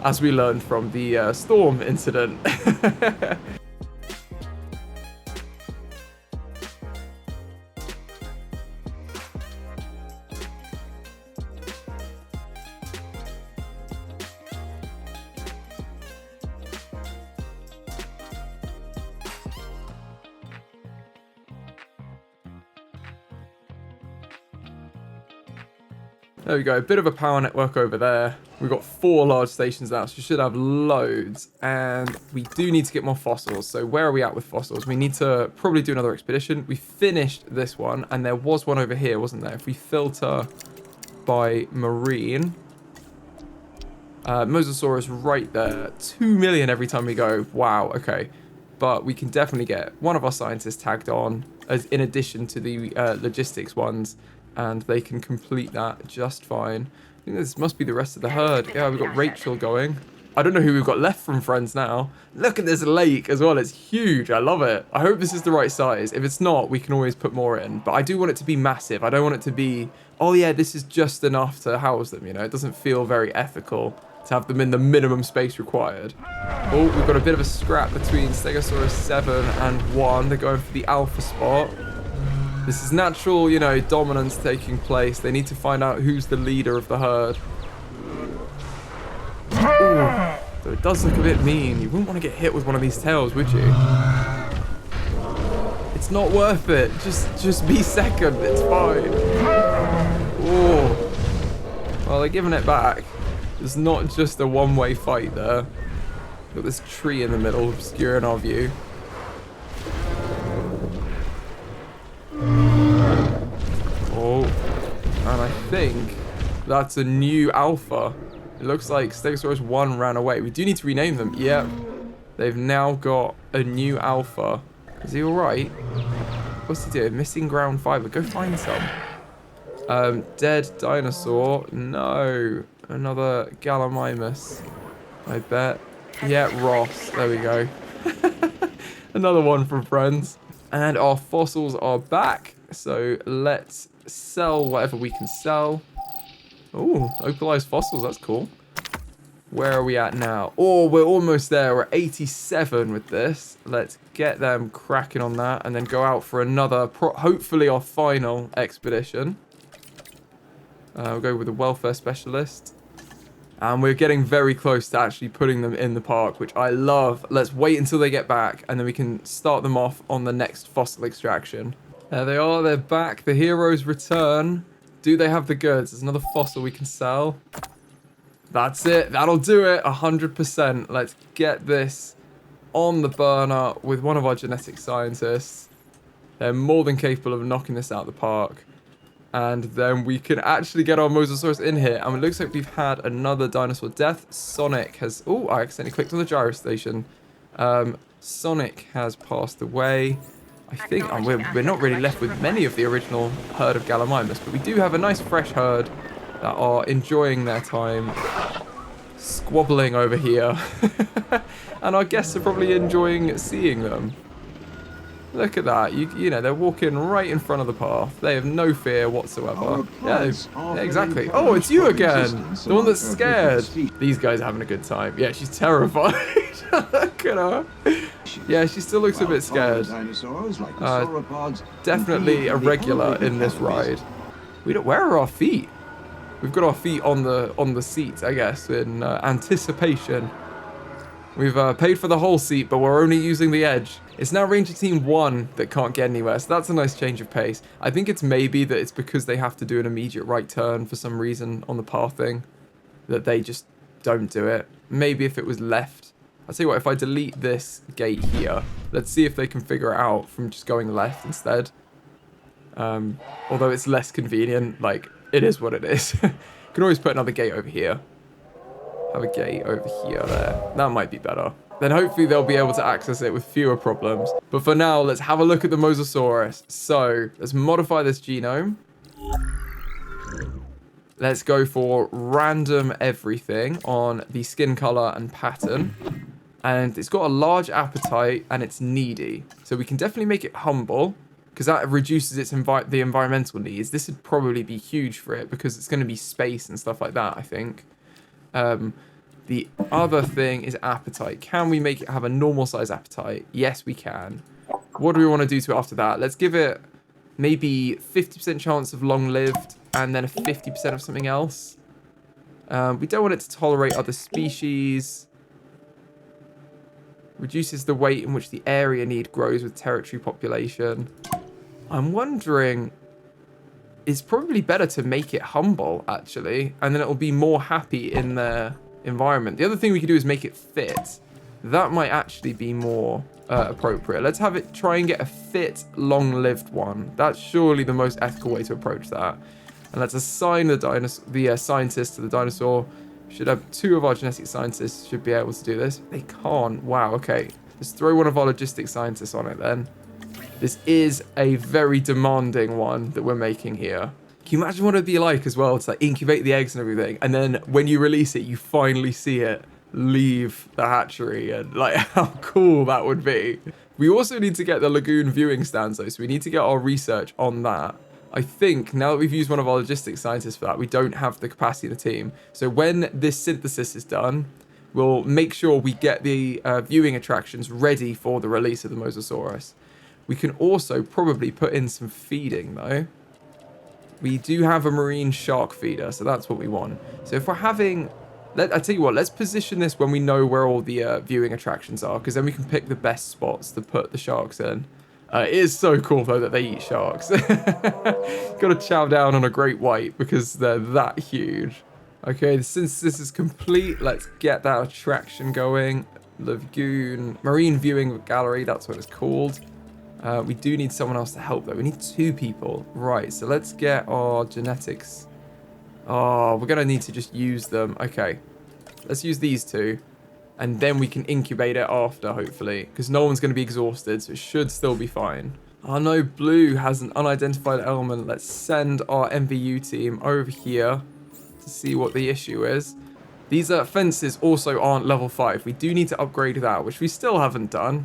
As we learned from the storm incident. There we go, a bit of a power network over there. We've got 4 large stations now, so we should have loads. And we do need to get more fossils. So where are we at with fossils? We need to probably do another expedition. We finished this one, and there was one over here, wasn't there? If we filter by marine, Mosasaurus right there. 2 million every time we go. Wow, okay. But we can definitely get one of our scientists tagged on, as in addition to the logistics ones. And they can complete that just fine. I think this must be the rest of the herd. Yeah, we've got Rachel going. I don't know who we've got left from friends now. Look at this lake as well. It's huge. I love it. I hope this is the right size. If it's not, we can always put more in. But I do want it to be massive. I don't want it to be, oh yeah, this is just enough to house them, It doesn't feel very ethical to have them in the minimum space required. Oh, we've got a bit of a scrap between Stegosaurus 7 and 1. They're going for the alpha spot. This is natural, dominance taking place. They need to find out who's the leader of the herd. Ooh, so it does look a bit mean. You wouldn't want to get hit with one of these tails, would you? It's not worth it. Just be second. It's fine. Oh. Well, they're giving it back. It's not just a one-way fight there. Got this tree in the middle obscuring our view. Oh, and I think that's a new alpha. It looks like Stegosaurus 1 ran away. We do need to rename them. Yep. They've now got a new alpha. Is he alright? What's he doing? Missing ground fiber. Go find some. Dead dinosaur. No. Another Gallimimus. I bet. Yeah, Ross. There we go. Another one from friends. And our fossils are back. So let's sell whatever we can sell. Oh, localized fossils. That's cool. Where are we at now? Oh, we're almost there. We're 87 with this. Let's get them cracking on that and then go out for another, hopefully our final expedition. We'll go with the welfare specialist. And we're getting very close to actually putting them in the park, which I love. Let's wait until they get back, and then we can start them off on the next fossil extraction. There they are. They're back. The heroes return. Do they have the goods? There's another fossil we can sell. That's it. That'll do it. 100%. Let's get this on the burner with one of our genetic scientists. They're more than capable of knocking this out of the park. And then we can actually get our Mosasaurus in here. And it looks like we've had another dinosaur death. Sonic has... Oh, I accidentally clicked on the gyro station. Sonic has passed away. I think we're not really left with many of the original herd of Gallimimus, but we do have a nice fresh herd that are enjoying their time squabbling over here. And our guests are probably enjoying seeing them. Look at that. You know, they're walking right in front of the path. They have no fear whatsoever. Yeah, exactly. Oh, it's you again. The one that's scared. These guys are having a good time. Yeah, she's terrified. Look at her. Yeah, she still looks a bit scared. Definitely a regular in this ride. Where are our feet? We've got our feet on the seat, I guess, in anticipation. We've paid for the whole seat, but we're only using the edge. It's now Ranger Team 1 that can't get anywhere, so that's a nice change of pace. I think it's maybe that it's because they have to do an immediate right turn for some reason on the path thing, that they just don't do it. Maybe if it was left. I'll tell you what, if I delete this gate here, let's see if they can figure it out from just going left instead. Although it's less convenient, like, it is what it is. Can always put another gate over here. Have a gate over here, there. That might be better. Then hopefully they'll be able to access it with fewer problems. But for now, let's have a look at the Mosasaurus. So, let's modify this genome. Let's go for random everything on the skin color and pattern. And it's got a large appetite and it's needy. So we can definitely make it humble, because that reduces its the environmental needs. This would probably be huge for it because it's going to be space and stuff like that, I think. The other thing is appetite. Can we make it have a normal size appetite? Yes, we can. What do we want to do to it after that? Let's give it maybe 50% chance of long-lived and then a 50% of something else. We don't want it to tolerate other species. Reduces the weight in which the area need grows with territory population. I'm wondering, it's probably better to make it humble, actually, and then it'll be more happy in their environment. The other thing we could do is make it fit. That might actually be more appropriate. Let's have it try and get a fit, long-lived one. That's surely the most ethical way to approach that. And let's assign the scientist to the dinosaur. Should have 2 of our genetic scientists should be able to do this. They can't. Wow, okay. Let's throw one of our logistics scientists on it then. This is a very demanding one that we're making here. Can you imagine what it'd be like as well to like incubate the eggs and everything, and then when you release it, you finally see it leave the hatchery, and like how cool that would be. We also need to get the lagoon viewing stands though, so we need to get our research on that. I think now that we've used one of our logistics scientists for that, we don't have the capacity in the team. So when this synthesis is done, we'll make sure we get the viewing attractions ready for the release of the Mosasaurus. We can also probably put in some feeding though. We do have a marine shark feeder, so that's what we want. So if we're having... I tell you what, let's position this when we know where all the viewing attractions are, because then we can pick the best spots to put the sharks in. It is so cool, though, that they eat sharks. Got to chow down on a great white, because they're that huge. Okay, since this is complete, let's get that attraction going. Lagoon, marine viewing gallery, that's what it's called. We do need someone else to help, though. We need 2 people. Right, so let's get our genetics. Oh, we're going to need to just use them. Okay, let's use these 2. And then we can incubate it after, hopefully. Because no one's going to be exhausted, so it should still be fine. Oh, no, blue has an unidentified element. Let's send our MVU team over here to see what the issue is. These fences also aren't level 5. We do need to upgrade that, which we still haven't done.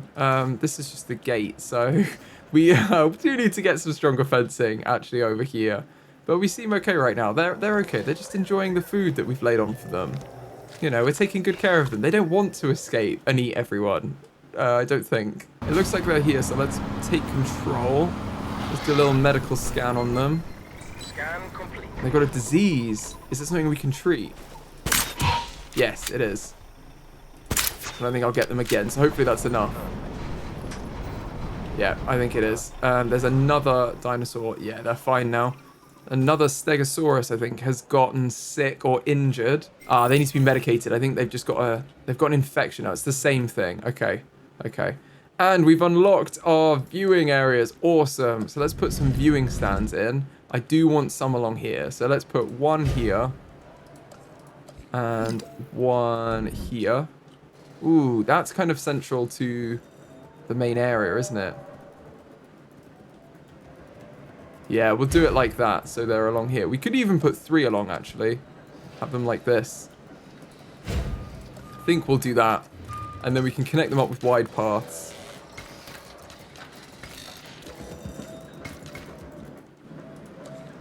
This is just the gate, so we do need to get some stronger fencing actually over here. But we seem okay right now. They're okay. They're just enjoying the food that we've laid on for them. You know, we're taking good care of them. They don't want to escape and eat everyone. I don't think. It looks like we're here, so let's take control. Let's do a little medical scan on them. Scan complete. They've got a disease. Is it something we can treat? Yes, it is. I don't think I'll get them again, so hopefully that's enough. Yeah, I think it is. There's another dinosaur. Yeah, they're fine now. Another Stegosaurus, I think, has gotten sick or injured. Ah, they need to be medicated. I think they've just got an infection. Oh, it's the same thing. Okay, okay. And we've unlocked our viewing areas. Awesome. So let's put some viewing stands in. I do want some along here. So let's put one here. And one here. Ooh, that's kind of central to the main area, isn't it? Yeah, we'll do it like that, so they're along here. We could even put 3 along, actually. Have them like this. I think we'll do that. And then we can connect them up with wide paths.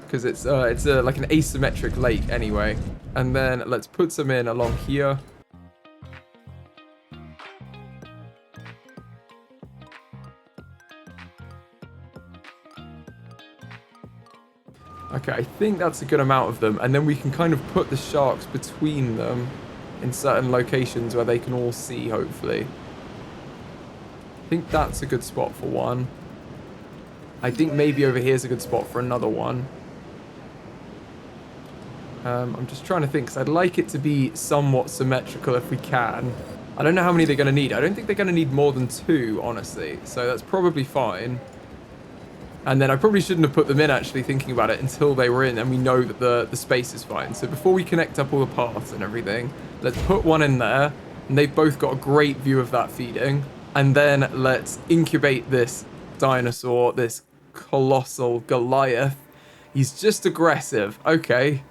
Because it's like an asymmetric lake anyway. And then let's put some in along here. Okay, I think that's a good amount of them. And then we can kind of put the sharks between them in certain locations where they can all see, hopefully. I think that's a good spot for one. I think maybe over here is a good spot for another one. I'm just trying to think, because I'd like it to be somewhat symmetrical if we can. I don't know how many they're going to need. I don't think they're going to need more than 2, honestly. So that's probably fine. And then I probably shouldn't have put them in, actually, thinking about it, until they were in and we know that the space is fine. So before we connect up all the paths and everything, let's put one in there. And they've both got a great view of that feeding. And then let's incubate this dinosaur, this colossal Goliath. He's just aggressive. Okay.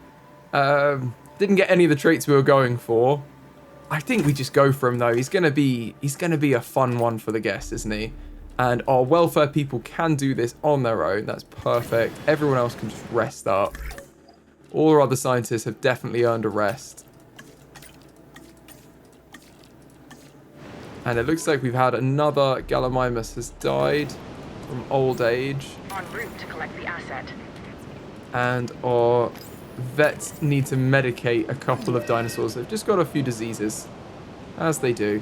Didn't get any of the traits we were going for. I think we just go for him, though. He's gonna be a fun one for the guests, isn't he? And our welfare people can do this on their own. That's perfect. Everyone else can just rest up. All our other scientists have definitely earned a rest. And it looks like we've had another Gallimimus has died from old age. En route to collect the asset. And our vets need to medicate a couple of dinosaurs. They've just got a few diseases, as they do.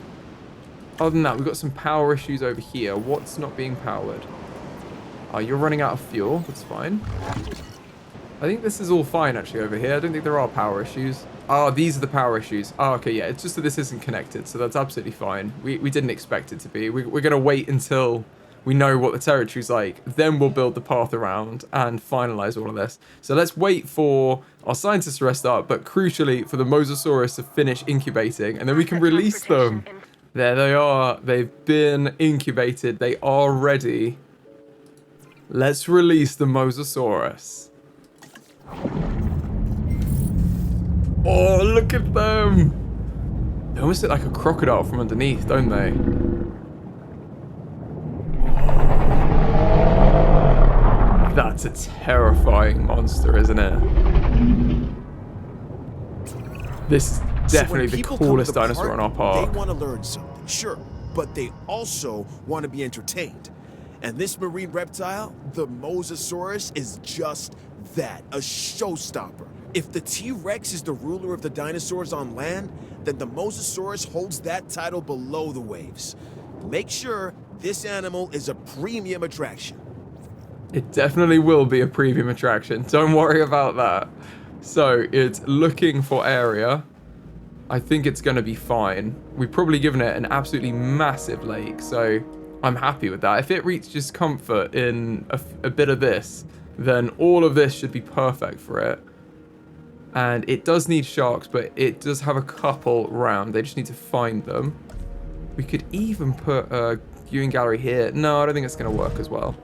Other than that, we've got some power issues over here. What's not being powered? Oh, you're running out of fuel. That's fine. I think this is all fine, actually, over here. I don't think there are power issues. Oh, these are the power issues. Oh, okay, yeah. It's just that this isn't connected, so that's absolutely fine. We didn't expect it to be. We're going to wait until we know what the territory's like. Then we'll build the path around and finalize all of this. So let's wait for our scientists to rest up, but crucially for the Mosasaurus to finish incubating, and then we can release them. There they are. They've been incubated. They are ready. Let's release the Mosasaurus. Oh, look at them. They almost look like a crocodile from underneath, don't they? That's a terrifying monster, isn't it? This is definitely the coolest dinosaur in our park. They want to learn something, sure, but they also want to be entertained. And this marine reptile, the Mosasaurus, is just that, a showstopper. If the T-Rex is the ruler of the dinosaurs on land, then the Mosasaurus holds that title below the waves. Make sure this animal is a premium attraction. It definitely will be a premium attraction. Don't worry about that. So it's looking for area. I think it's going to be fine. We've probably given it an absolutely massive lake, so I'm happy with that. If it reaches comfort in a bit of this, then all of this should be perfect for it. And it does need sharks, but it does have a couple around. They just need to find them. We could even put a viewing gallery here. No, I don't think it's going to work as well.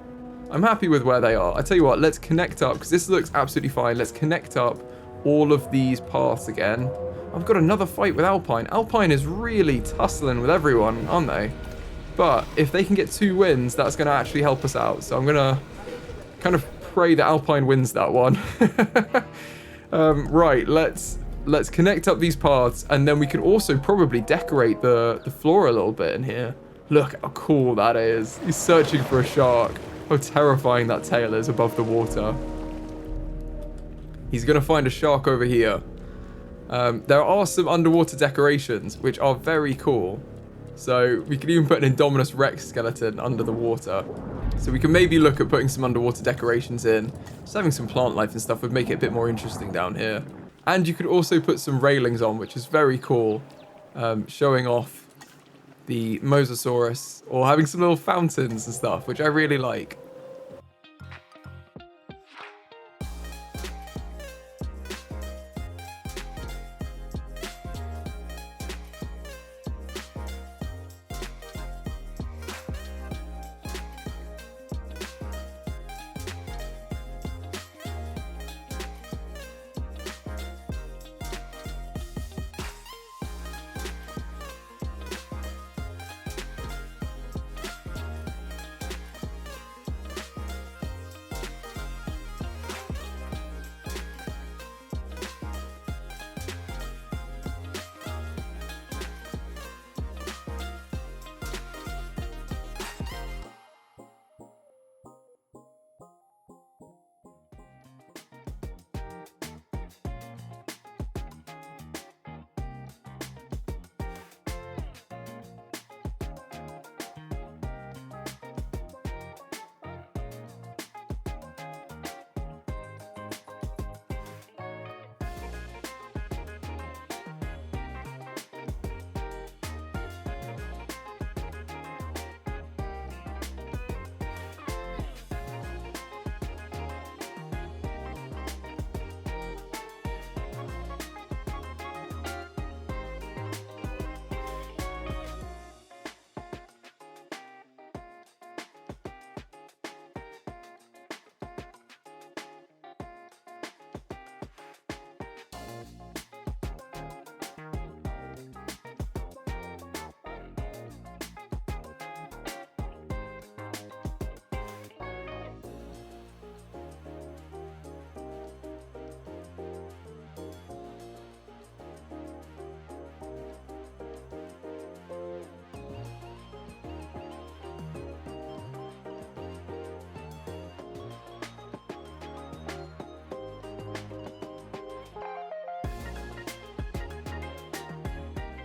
I'm happy with where they are. I tell you what, let's connect up, because this looks absolutely fine. Let's connect up all of these paths again. I've got another fight with Alpine. Alpine is really tussling with everyone, aren't they? But if they can get 2 wins, that's going to actually help us out. So I'm going to kind of pray that Alpine wins that one. Right, let's connect up these paths, and then we can also probably decorate the floor a little bit in here. Look how cool that is. He's searching for a shark. How terrifying that tail is above the water. He's going to find a shark over here. There are some underwater decorations, which are very cool. So we could even put an Indominous Rex skeleton under the water. So we can maybe look at putting some underwater decorations in. Just having some plant life and stuff would make it a bit more interesting down here. And you could also put some railings on, which is very cool. Showing off the Mosasaurus, or having some little fountains and stuff, which I really like.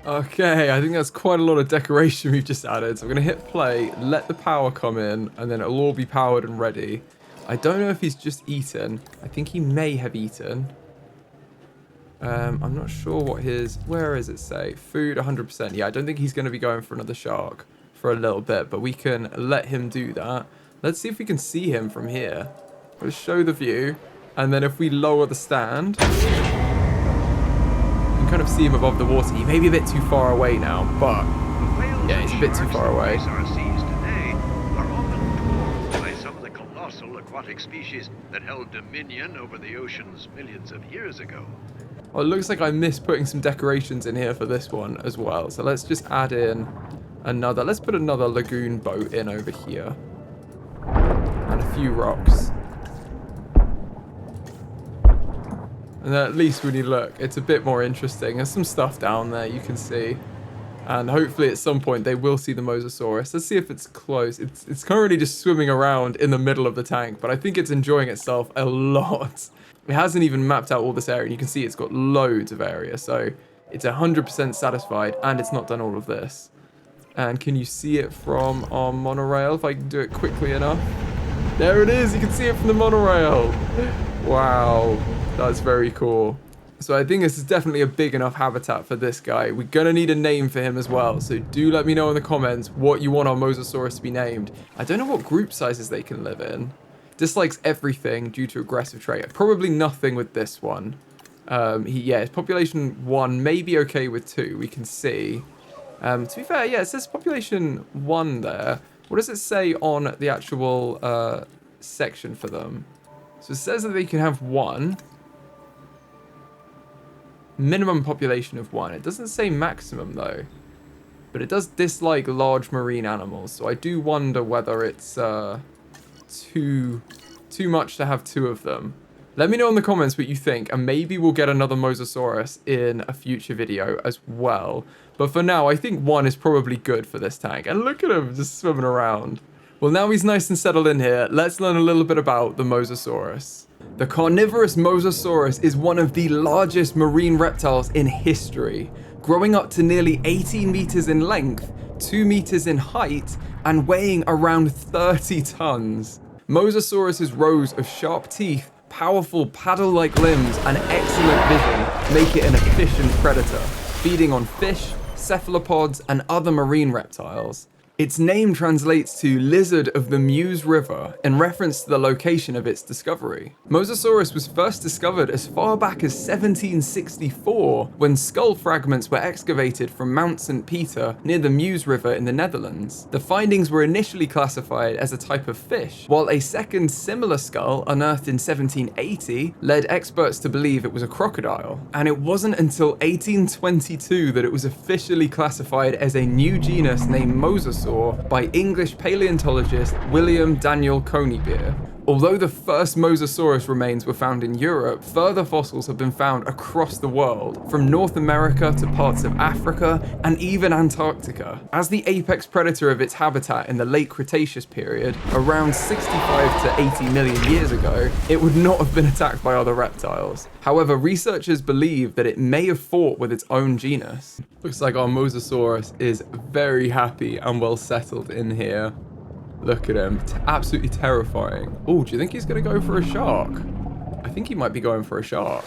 Okay, I think that's quite a lot of decoration we've just added. So I'm going to hit play, let the power come in, and then it'll all be powered and ready. I don't know if he's just eaten. I think he may have eaten. I'm not sure what his... Where is it say? Food, 100%. Yeah, I don't think he's going to be going for another shark for a little bit, but we can let him do that. Let's see if we can see him from here. Let's show the view, and then if we lower the stand, you can kind of see him above the water. He may be a bit too far away now, but yeah, he's a bit too far away. Aquatic species that held dominion over the oceans millions of years ago. Well, it looks like I missed putting some decorations in here for this one as well. So let's just add in another. Let's put another lagoon boat in over here. And a few rocks. And then at least when you look, it's a bit more interesting. There's some stuff down there you can see. And hopefully at some point they will see the Mosasaurus. Let's see if it's close. It's currently just swimming around in the middle of the tank, but I think it's enjoying itself a lot. It hasn't even mapped out all this area, and you can see it's got loads of area. So it's 100% satisfied, and it's not done all of this. And can you see it from our monorail, if I can do it quickly enough? There it is. You can see it from the monorail. Wow. That's very cool. So I think this is definitely a big enough habitat for this guy. We're going to need a name for him as well. So do let me know in the comments what you want our Mosasaurus to be named. I don't know what group sizes they can live in. Dislikes everything due to aggressive trait. Probably nothing with this one. Yeah, his population 1 may be okay with 2. We can see. To be fair, yeah, it says population 1 there. What does it say on the actual section for them? So it says that they can have 1. Minimum population of 1. It doesn't say maximum though, but it does dislike large marine animals. So I do wonder whether it's too much to have 2 of them. Let me know in the comments what you think, and maybe we'll get another Mosasaurus in a future video as well. But for now, I think 1 is probably good for this tank. And look at him just swimming around. Well, now he's nice and settled in here. Let's learn a little bit about the Mosasaurus. The carnivorous Mosasaurus is one of the largest marine reptiles in history, growing up to nearly 18 meters in length, 2 meters in height, and weighing around 30 tons. Mosasaurus's rows of sharp teeth, powerful paddle-like limbs, and excellent vision make it an efficient predator, feeding on fish, cephalopods, and other marine reptiles. Its name translates to Lizard of the Meuse River in reference to the location of its discovery. Mosasaurus was first discovered as far back as 1764 when skull fragments were excavated from Mount St. Peter near the Meuse River in the Netherlands. The findings were initially classified as a type of fish, while a second similar skull unearthed in 1780 led experts to believe it was a crocodile. And it wasn't until 1822 that it was officially classified as a new genus named Mosasaurus by English paleontologist William Daniel Conybeare. Although the first Mosasaurus remains were found in Europe, further fossils have been found across the world, from North America to parts of Africa and even Antarctica. As the apex predator of its habitat in the late Cretaceous period, around 65 to 80 million years ago, it would not have been attacked by other reptiles. However, researchers believe that it may have fought with its own genus. Looks like our Mosasaurus is very happy and well settled in here. Look at him, absolutely terrifying. Oh, do you think he's gonna go for a shark? I think he might be going for a shark.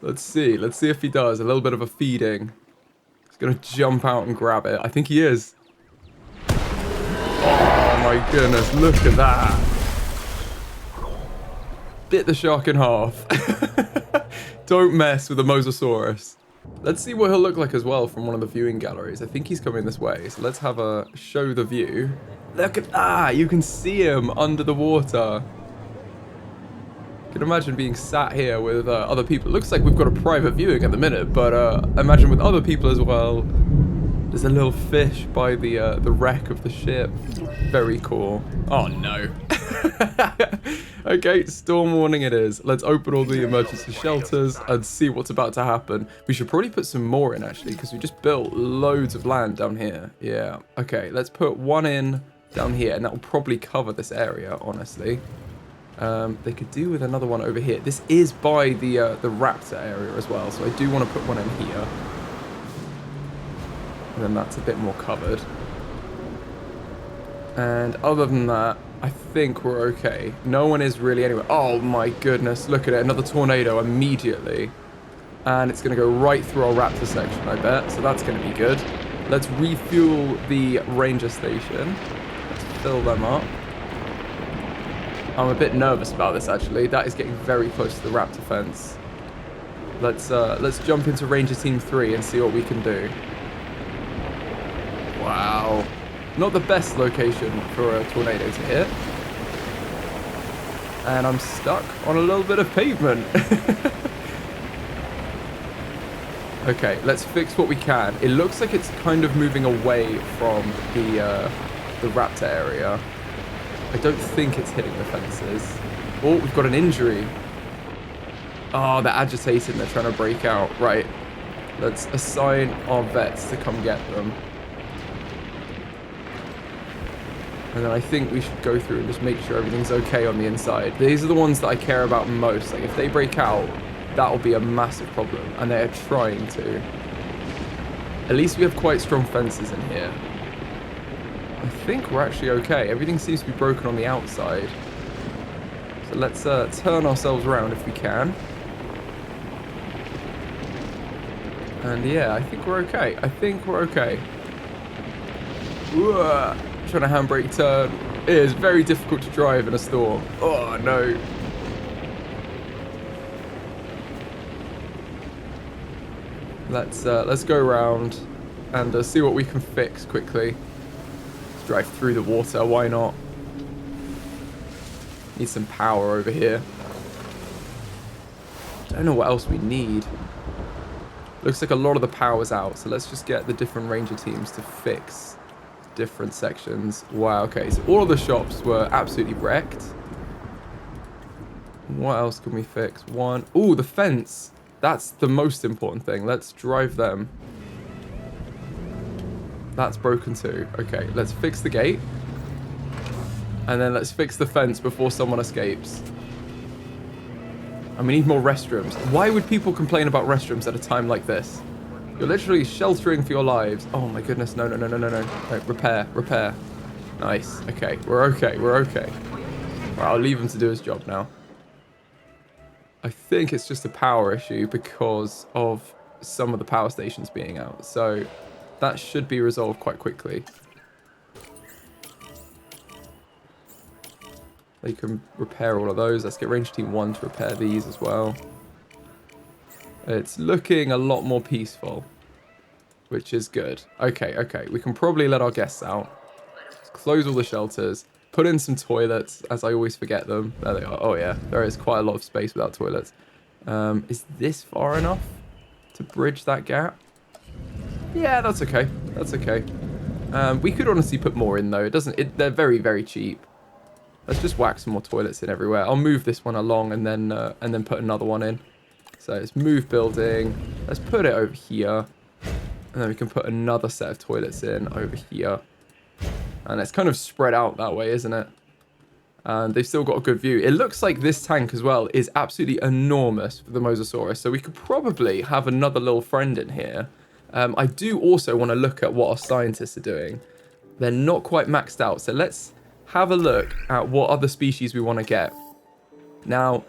Let's see if he does. A little bit of a feeding. He's gonna jump out and grab it. I think he is. Oh my goodness, look at that. Bit the shark in half. Don't mess with the Mosasaurus. Let's see what he'll look like as well from one of the viewing galleries. I think he's coming this way, so let's have a show the view. Look at that! You can see him under the water. You can imagine being sat here with other people. It looks like we've got a private viewing at the minute, but imagine with other people as well. There's a little fish by the wreck of the ship. Very cool. Oh no. Okay, storm warning it is. Let's open all the emergency shelters and see what's about to happen. We should probably put some more in actually, because we just built loads of land down here. Yeah. Okay, let's put one in down here, and that will probably cover this area, honestly. They could do with another one over here. This is by the raptor area as well, so I do want to put one in here. And then that's a bit more covered. And other than that, I think we're okay. No one is really anywhere. Oh my goodness, look at it. Another tornado immediately. And it's going to go right through our raptor section, I bet. So that's going to be good. Let's refuel the ranger station. Let's fill them up. I'm a bit nervous about this, actually. That is getting very close to the raptor fence. Let's jump into Ranger Team 3 and see what we can do. Wow. Not the best location for a tornado to hit. And I'm stuck on a little bit of pavement. Okay, let's fix what we can. It looks like it's kind of moving away from the raptor area. I don't think it's hitting the fences. Oh, we've got an injury. Oh, they're agitated and they're trying to break out. Right. Let's assign our vets to come get them. And then I think we should go through and just make sure everything's okay on the inside. These are the ones that I care about most. Like, if they break out, that'll be a massive problem. And they are trying to. At least we have quite strong fences in here. I think we're actually okay. Everything seems to be broken on the outside. So let's turn ourselves around if we can. And yeah, I think we're okay. I think we're okay. Whoa. Trying to handbrake turn. It is very difficult to drive in a storm. Oh no. Let's go around and see what we can fix quickly. Let's drive through the water. Why not? Need some power over here. Don't know what else we need. Looks like a lot of the power's out, so let's just get the different ranger teams to fix different sections. Wow, okay, so all of the shops were absolutely wrecked. What else can we fix? One. Ooh, the fence. That's the most important thing. Let's drive them. That's broken too. Okay, let's fix the gate. And then let's fix the fence before someone escapes. And we need more restrooms. Why would people complain about restrooms at a time like this? You're literally sheltering for your lives. Oh my goodness, no. Right, repair. Nice. Okay, we're okay. Right, I'll leave him to do his job now. I think it's just a power issue because of some of the power stations being out. So that should be resolved quite quickly. They can repair all of those. Let's get Ranger Team 1 to repair these as well. It's looking a lot more peaceful, which is good. Okay. We can probably let our guests out. Let's close all the shelters. Put in some toilets, as I always forget them. There they are. Oh yeah, there is quite a lot of space without toilets. Is this far enough to bridge that gap? Yeah, that's okay. We could honestly put more in though. They're very, very cheap. Let's just whack some more toilets in everywhere. I'll move this one along and then put another one in. So let's move building. Let's put it over here. And then we can put another set of toilets in over here. And it's kind of spread out that way, isn't it? And they've still got a good view. It looks like this tank as well is absolutely enormous for the Mosasaurus. So we could probably have another little friend in here. I do also want to look at what our scientists are doing. They're not quite maxed out. So let's have a look at what other species we want to get. Now,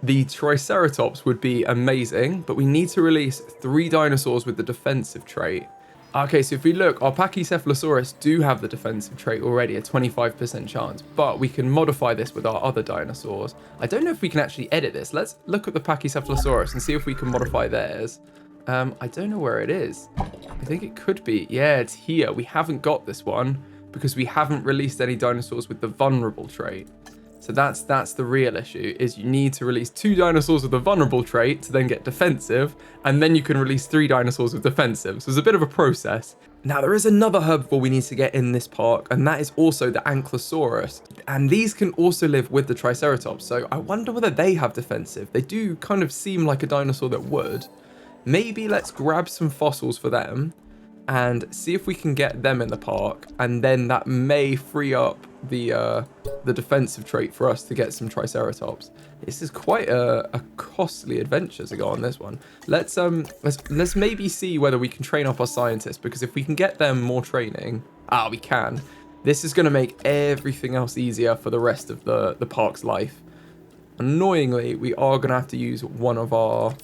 the Triceratops would be amazing, but we need to release 3 dinosaurs with the defensive trait. Okay, so if we look, our Pachycephalosaurus do have the defensive trait already, a 25% chance, but we can modify this with our other dinosaurs. I don't know if we can actually edit this. Let's look at the Pachycephalosaurus and see if we can modify theirs. I don't know where it is. I think it could be. Yeah, it's here. We haven't got this one because we haven't released any dinosaurs with the vulnerable trait. So that's the real issue, is you need to release 2 dinosaurs with a vulnerable trait to then get defensive, and then you can release 3 dinosaurs with defensive. So it's a bit of a process. Now, there is another herbivore we need to get in this park, and that is also the Ankylosaurus. And these can also live with the Triceratops, so I wonder whether they have defensive. They do kind of seem like a dinosaur that would. Maybe let's grab some fossils for them, and see if we can get them in the park, and then that may free up the defensive trait for us to get some Triceratops. This is quite a costly adventure to go on this one. Let's maybe see whether we can train up our scientists, because if we can get them more training, we can. This is going to make everything else easier for the rest of the park's life. Annoyingly, we are going to have to use one of our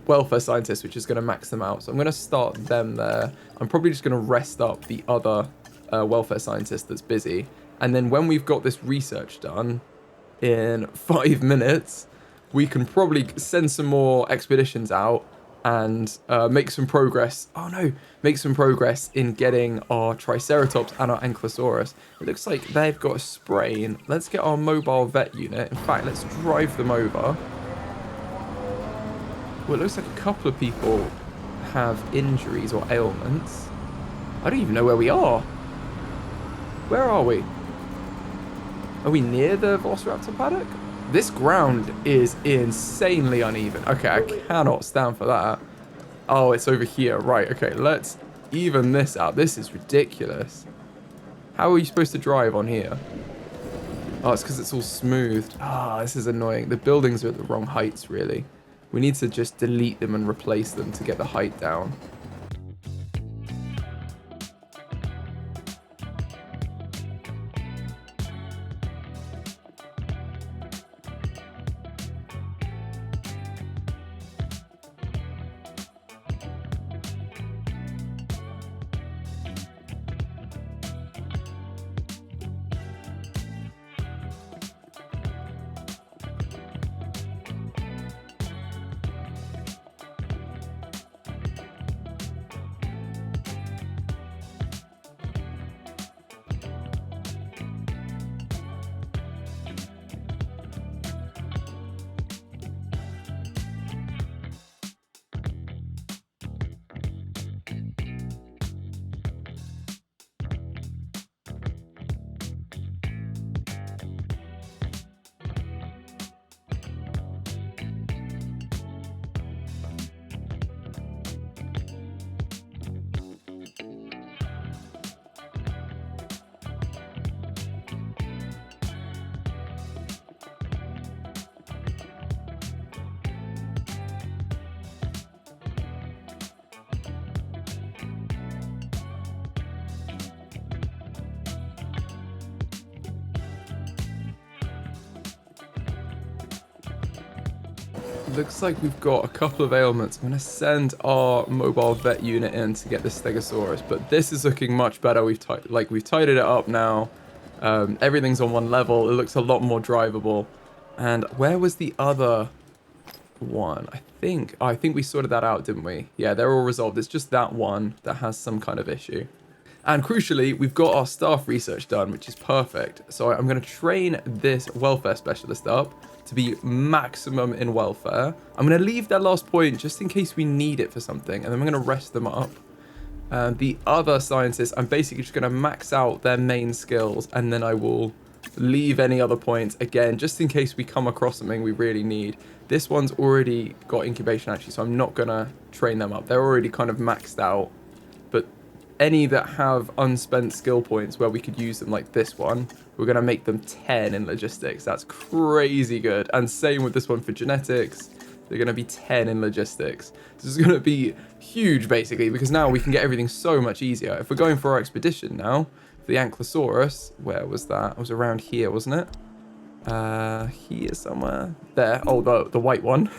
welfare scientists, which is going to max them out. So I'm going to start them there. I'm probably just going to rest up the other welfare scientist that's busy. And then when we've got this research done in 5 minutes, we can probably send some more expeditions out and make some progress. Oh no, make some progress in getting our Triceratops and our Ankylosaurus. It looks like they've got a sprain. Let's get our mobile vet unit. In fact, let's drive them over. Well, it looks like a couple of people have injuries or ailments. I don't even know where we are. Where are we? Are we near the Velociraptor paddock? This ground is insanely uneven. Okay, I cannot stand for that. Oh, it's over here. Right, okay, let's even this out. This is ridiculous. How are you supposed to drive on here? Oh, it's because it's all smoothed. This is annoying. The buildings are at the wrong heights, really. We need to just delete them and replace them to get the height down. Looks like we've got a couple of ailments. I'm going to send our mobile vet unit in to get the Stegosaurus, but this is looking much better. We've tidied it up now. Everything's on one level. It looks a lot more drivable. And where was the other one? I think we sorted that out, didn't we? Yeah, they're all resolved. It's just that one that has some kind of issue. And crucially, we've got our staff research done, which is perfect. So I'm going to train this welfare specialist up to be maximum in welfare. I'm going to leave that last point just in case we need it for something, and then we're going to rest them up. The other scientists, I'm basically just going to max out their main skills, and then I will leave any other points again, just in case we come across something we really need. This one's already got incubation actually, so I'm not going to train them up. They're already kind of maxed out. But any that have unspent skill points where we could use them, like this one, we're going to make them 10 in logistics. That's crazy good. And same with this one for genetics. They're going to be 10 in logistics. This is going to be huge, basically, because now we can get everything so much easier. If we're going for our expedition now, for the Ankylosaurus, where was that? It was around here, wasn't it? Here somewhere. There. Oh, the white one.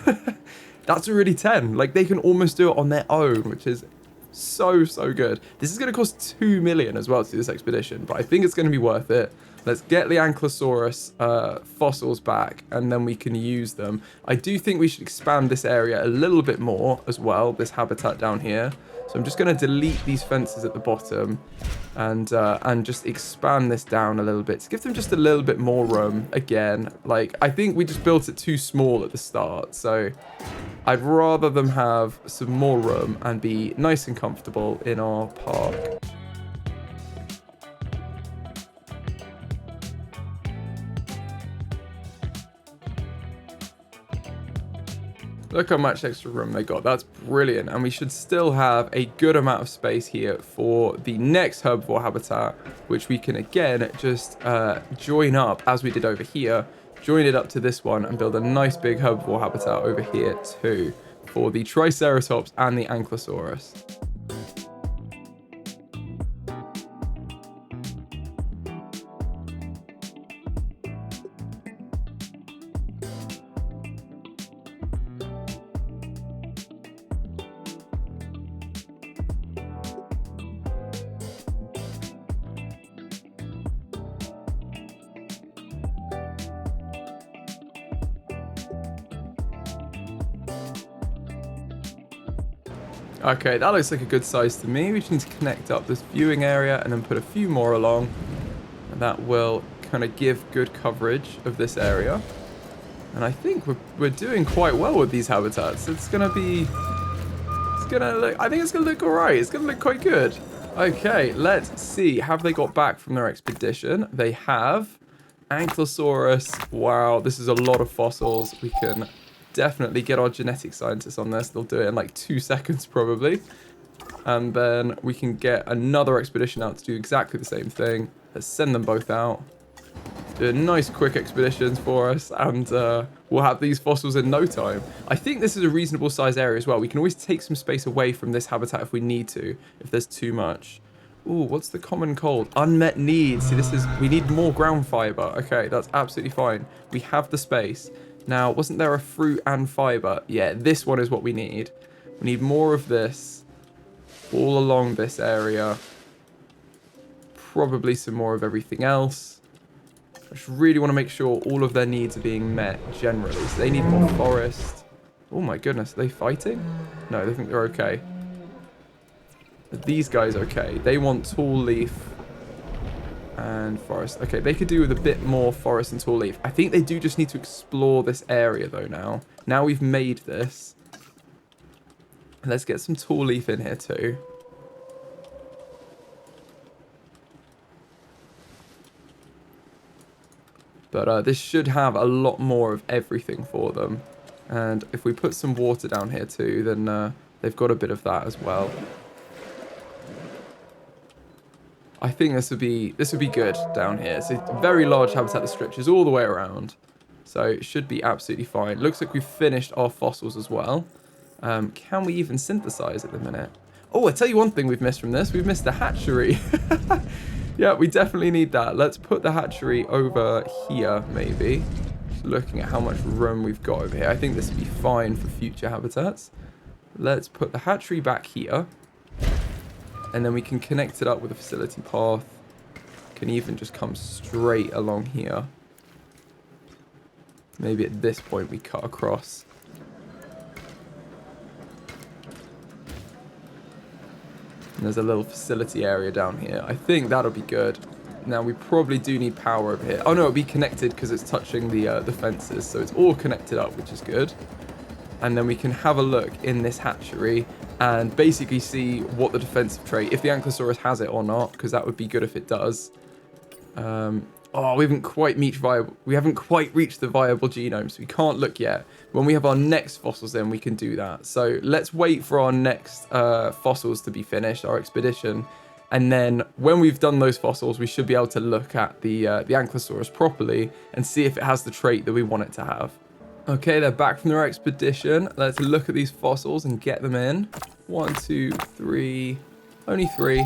That's already 10. Like, they can almost do it on their own, which is so good. This is going to cost 2 million as well to do this expedition, but I think it's going to be worth it. Let's get the Ankylosaurus fossils back, and then we can use them. I do think we should expand this area a little bit more as well, this habitat down here. So I'm just going to delete these fences at the bottom and just expand this down a little bit to give them just a little bit more room. Again, like, I think we just built it too small at the start, so I'd rather them have some more room and be nice and comfortable in our park. Look how much extra room they got. That's brilliant. And we should still have a good amount of space here for the next herbivore habitat, which we can again just join up as we did over here. Join it up to this one and build a nice big herbivore habitat over here too for the Triceratops and the Ankylosaurus. Okay, that looks like a good size to me. We just need to connect up this viewing area and then put a few more along. And that will kind of give good coverage of this area. And I think we're doing quite well with these habitats. It's going to be... I think it's going to look alright. It's going to look quite good. Okay, let's see. Have they got back from their expedition? They have. Ankylosaurus. Wow, this is a lot of fossils. We can definitely get our genetic scientists on this. They'll do it in like 2 seconds probably. And then we can get another expedition out to do exactly the same thing. Let's send them both out. Do a nice quick expeditions for us, and we'll have these fossils in no time. I think this is a reasonable size area as well. We can always take some space away from this habitat if we need to, if there's too much. Ooh, what's the common cold? Unmet needs. See, we need more ground fiber. Okay, that's absolutely fine. We have the space. Now, wasn't there a fruit and fiber? Yeah, this one is what we need. We need more of this all along this area. Probably some more of everything else. I just really want to make sure all of their needs are being met generally. So they need more forest. Oh my goodness, are they fighting? No, they think they're okay. Are these guys okay? They want tall leaf and forest. Okay, they could do with a bit more forest and tall leaf. I think they do just need to explore this area though now. Now we've made this. Let's get some tall leaf in here too. But this should have a lot more of everything for them. And if we put some water down here too, then they've got a bit of that as well. I think this would be good down here. It's a very large habitat that stretches all the way around. So it should be absolutely fine. Looks like we've finished our fossils as well. Can we even synthesize at the minute? Oh, I tell you one thing we've missed from this. We've missed the hatchery. Yeah, we definitely need that. Let's put the hatchery over here, maybe. Just looking at how much room we've got over here. I think this would be fine for future habitats. Let's put the hatchery back here. And then we can connect it up with a facility path. Can even just come straight along here. Maybe at this point we cut across. And there's a little facility area down here. I think that'll be good. Now we probably do need power over here. Oh no, it'll be connected because it's touching the fences. So it's all connected up, which is good. And then we can have a look in this hatchery and basically see what the defensive trait, if the Ankylosaurus has it or not, because that would be good if it does. Oh, we haven't quite reached the viable genome, so we can't look yet. When we have our next fossils in, we can do that. So let's wait for our next fossils to be finished, our expedition. And then when we've done those fossils, we should be able to look at the Ankylosaurus properly and see if it has the trait that we want it to have. Okay, they're back from their expedition. Let's look at these fossils and get them in. 1, 2, 3. Only 3.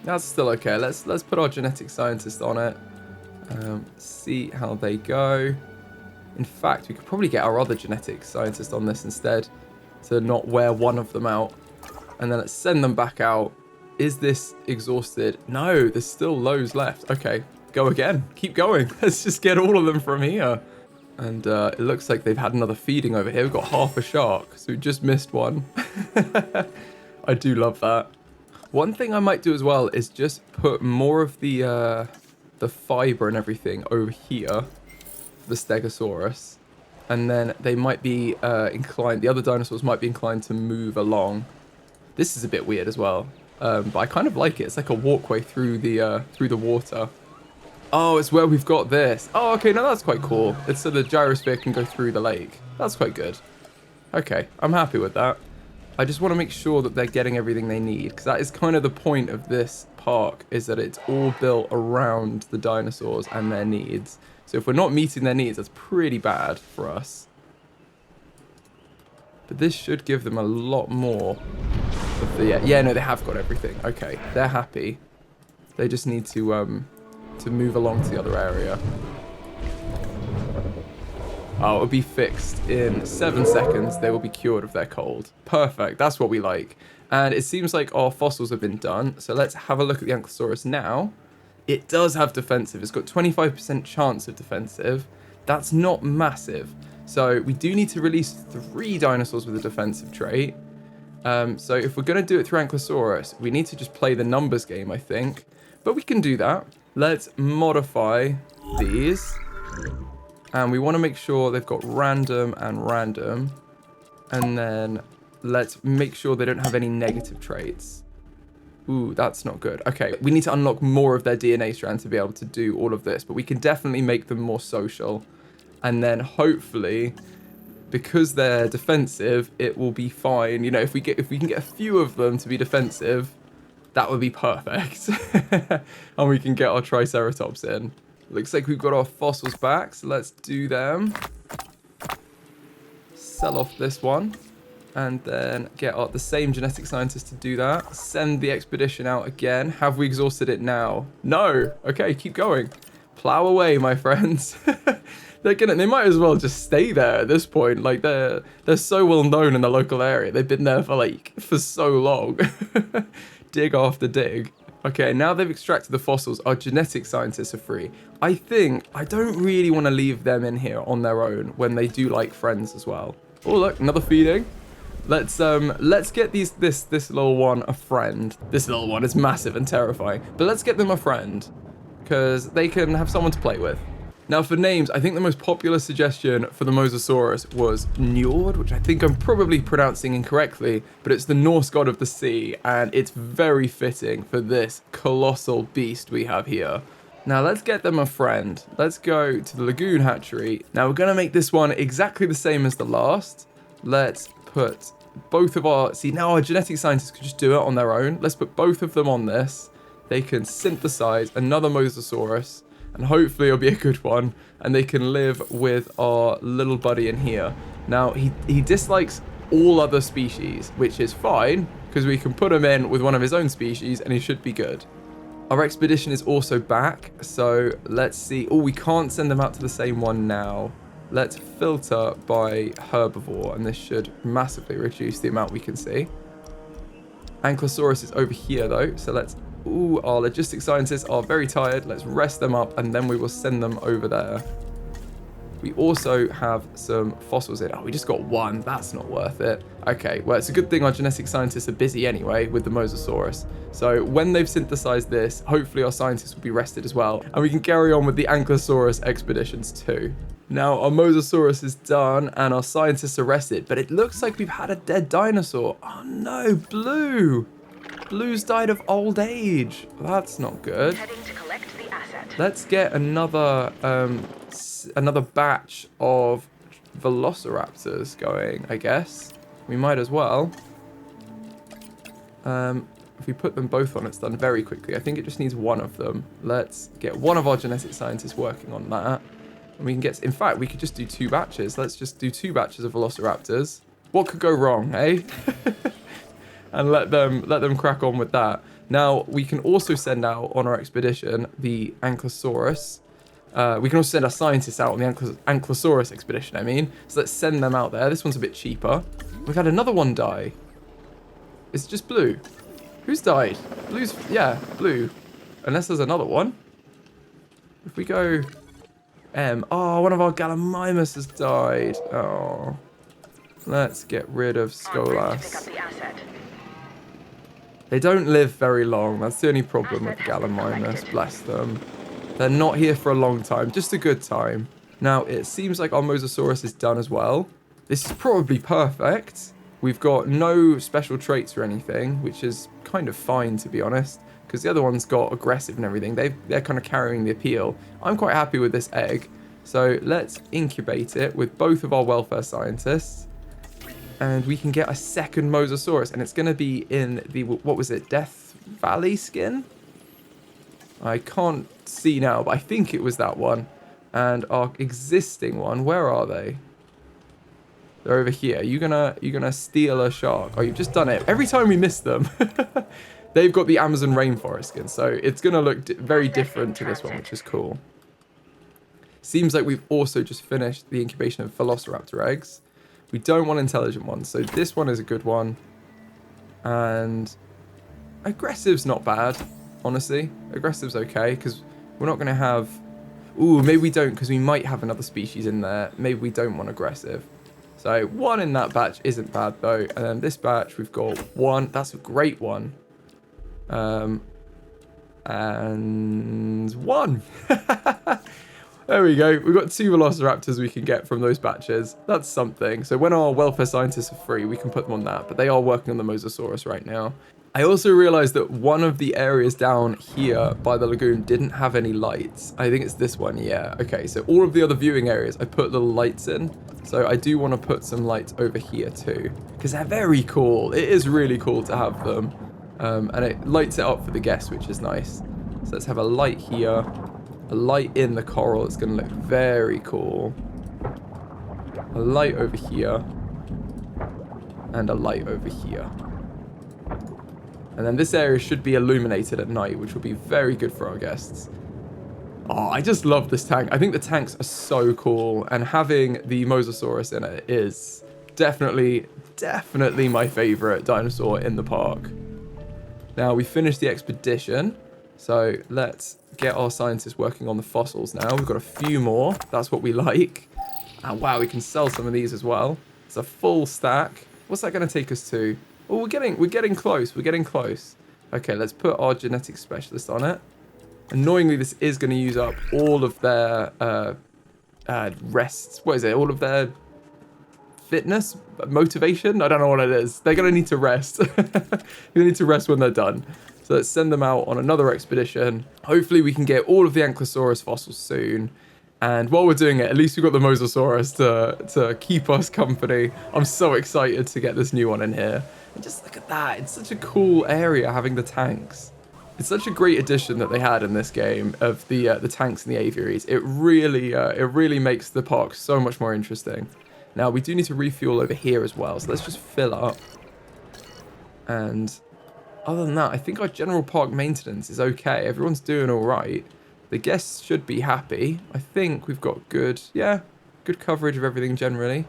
That's still okay. Let's put our genetic scientist on it. See how they go. In fact, we could probably get our other genetic scientist on this instead to not wear one of them out. And then let's send them back out. Is this exhausted? No, there's still loads left. Okay, go again. Keep going. Let's just get all of them from here. And it looks like they've had another feeding over here. We've got half a shark, so we just missed one. I do love that. One thing I might do as well is just put more of the fiber and everything over here, the Stegosaurus. And then they might be inclined, the other dinosaurs might be inclined to move along. This is a bit weird as well, but I kind of like it. It's like a walkway through the water. Oh, it's where we've got this. Oh, okay, now that's quite cool. It's so the gyrosphere can go through the lake. That's quite good. Okay, I'm happy with that. I just want to make sure that they're getting everything they need, because that is kind of the point of this park, is that it's all built around the dinosaurs and their needs. So if we're not meeting their needs, that's pretty bad for us. But this should give them a lot more of the... Yeah, no, they have got everything. Okay, they're happy. They just need to move along to the other area. Oh, it'll be fixed in 7 seconds. They will be cured of their cold. Perfect. That's what we like. And it seems like our fossils have been done. So let's have a look at the Ankylosaurus now. It does have defensive. It's got 25% chance of defensive. That's not massive. So we do need to release 3 dinosaurs with a defensive trait. So if we're going to do it through Ankylosaurus, we need to just play the numbers game, I think. But we can do that. Let's modify these. And we want to make sure they've got random and random. And then let's make sure they don't have any negative traits. Ooh, that's not good. Okay, we need to unlock more of their DNA strand to be able to do all of this. But we can definitely make them more social. And then hopefully, because they're defensive, it will be fine. You know, if we can get a few of them to be defensive, that would be perfect. And we can get our Triceratops in. Looks like we've got our fossils back, so let's do them. Sell off this one. And then get the same genetic scientist to do that. Send the expedition out again. Have we exhausted it now? No. Okay, keep going. Plow away, my friends. They might as well just stay there at this point. Like, they're so well known in the local area. They've been there for so long. Dig after dig. Okay, now they've extracted the fossils, our genetic scientists are free. I don't really want to leave them in here on their own when they do like friends as well. Oh, look, another feeding. Let's get this little one a friend. This little one is massive and terrifying, but let's get them a friend because they can have someone to play with. Now for names, I think the most popular suggestion for the Mosasaurus was Njord, which I think I'm probably pronouncing incorrectly, but it's the Norse god of the sea, and it's very fitting for this colossal beast we have here. Now let's get them a friend. Let's go to the Lagoon Hatchery. Now we're going to make this one exactly the same as the last. Let's put both of our... See, now our genetic scientists can just do it on their own. Let's put both of them on this. They can synthesize another Mosasaurus. And hopefully it'll be a good one, and they can live with our little buddy in here. Now, he dislikes all other species, which is fine, because we can put him in with one of his own species, and he should be good. Our expedition is also back, so let's see. Oh, we can't send them out to the same one now. Let's filter by herbivore, and this should massively reduce the amount we can see. Ankylosaurus is over here, though, so let's... Ooh, our logistics scientists are very tired. Let's rest them up, and then we will send them over there. We also have some fossils in. Oh, we just got one. That's not worth it. Okay, well, it's a good thing our genetic scientists are busy anyway with the Mosasaurus. So when they've synthesized this, hopefully our scientists will be rested as well, and we can carry on with the Ankylosaurus expeditions too. Now, our Mosasaurus is done, and our scientists are rested, but it looks like we've had a dead dinosaur. Oh no, Blue! Blue's died of old age. That's not good. Heading to collect the asset. Let's get another batch of Velociraptors going, I guess. We might as well. If we put them both on, it's done very quickly. I think it just needs one of them. Let's get one of our genetic scientists working on that. And we can get... In fact, we could just do 2 batches. Let's just do 2 batches of Velociraptors. What could go wrong, eh? And let them crack on with that. Now, we can also send out on our expedition the Ankylosaurus. We can also send our scientists out on the Ankylosaurus expedition, I mean. So let's send them out there. This one's a bit cheaper. We've had another one die. It's just Blue. Who's died? Blue's... Yeah, Blue. Unless there's another one. If we go... Oh, one of our Gallimimus has died. Oh. Let's get rid of Skolas. They don't live very long. That's the only problem with Gallimimus. Bless them. They're not here for a long time. Just a good time. Now, it seems like our Mosasaurus is done as well. This is probably perfect. We've got no special traits or anything, which is kind of fine, to be honest, because the other one's got aggressive and everything. They're kind of carrying the appeal. I'm quite happy with this egg. So let's incubate it with both of our welfare scientists. And we can get a second Mosasaurus, and it's going to be in the, what was it, Death Valley skin? I can't see now, but I think it was that one. And our existing one, where are they? They're over here. You gonna steal a shark? Oh, you've just done it. Every time we miss them, they've got the Amazon rainforest skin, so it's gonna look very different to this one, which is cool. Seems like we've also just finished the incubation of Velociraptor eggs. We don't want intelligent ones, so this one is a good one. And aggressive's not bad, honestly. Aggressive's okay, because we're not gonna have... Ooh, maybe we don't, because we might have another species in there. Maybe we don't want aggressive. So one in that batch isn't bad though. And then this batch, we've got one. That's a great one. And one. There we go. We've got 2 Velociraptors we can get from those batches. That's something. So when our welfare scientists are free, we can put them on that. But they are working on the Mosasaurus right now. I also realized that one of the areas down here by the lagoon didn't have any lights. I think it's this one, yeah. Okay, so all of the other viewing areas, I put little lights in. So I do want to put some lights over here too, because they're very cool. It is really cool to have them. And it lights it up for the guests, which is nice. So let's have a light here, a light in the coral. It's going to look very cool. A light over here, and a light over here. And then this area should be illuminated at night, which will be very good for our guests. Oh, I just love this tank. I think the tanks are so cool. And having the Mosasaurus in it is definitely my favorite dinosaur in the park. Now, we finished the expedition. So let's get our scientists working on the fossils now. We've got a few more. That's what we like. And wow, we can sell some of these as well. It's a full stack. What's that going to take us to? Oh, we're getting close. We're getting close. Okay, let's put our genetic specialist on it. Annoyingly, this is going to use up all of their rests. What is it? All of their fitness, motivation. I don't know what it is. They're going to need to rest. They need to rest when they're done. So let's send them out on another expedition. Hopefully, we can get all of the Ankylosaurus fossils soon. And while we're doing it, at least we've got the Mosasaurus to keep us company. I'm so excited to get this new one in here. And just look at that. It's such a cool area having the tanks. It's such a great addition that they had in this game of the tanks and the aviaries. It really makes the park so much more interesting. Now, we do need to refuel over here as well. So let's just fill up. And other than that, I think our general park maintenance is okay. Everyone's doing all right. The guests should be happy. I think we've got good coverage of everything generally.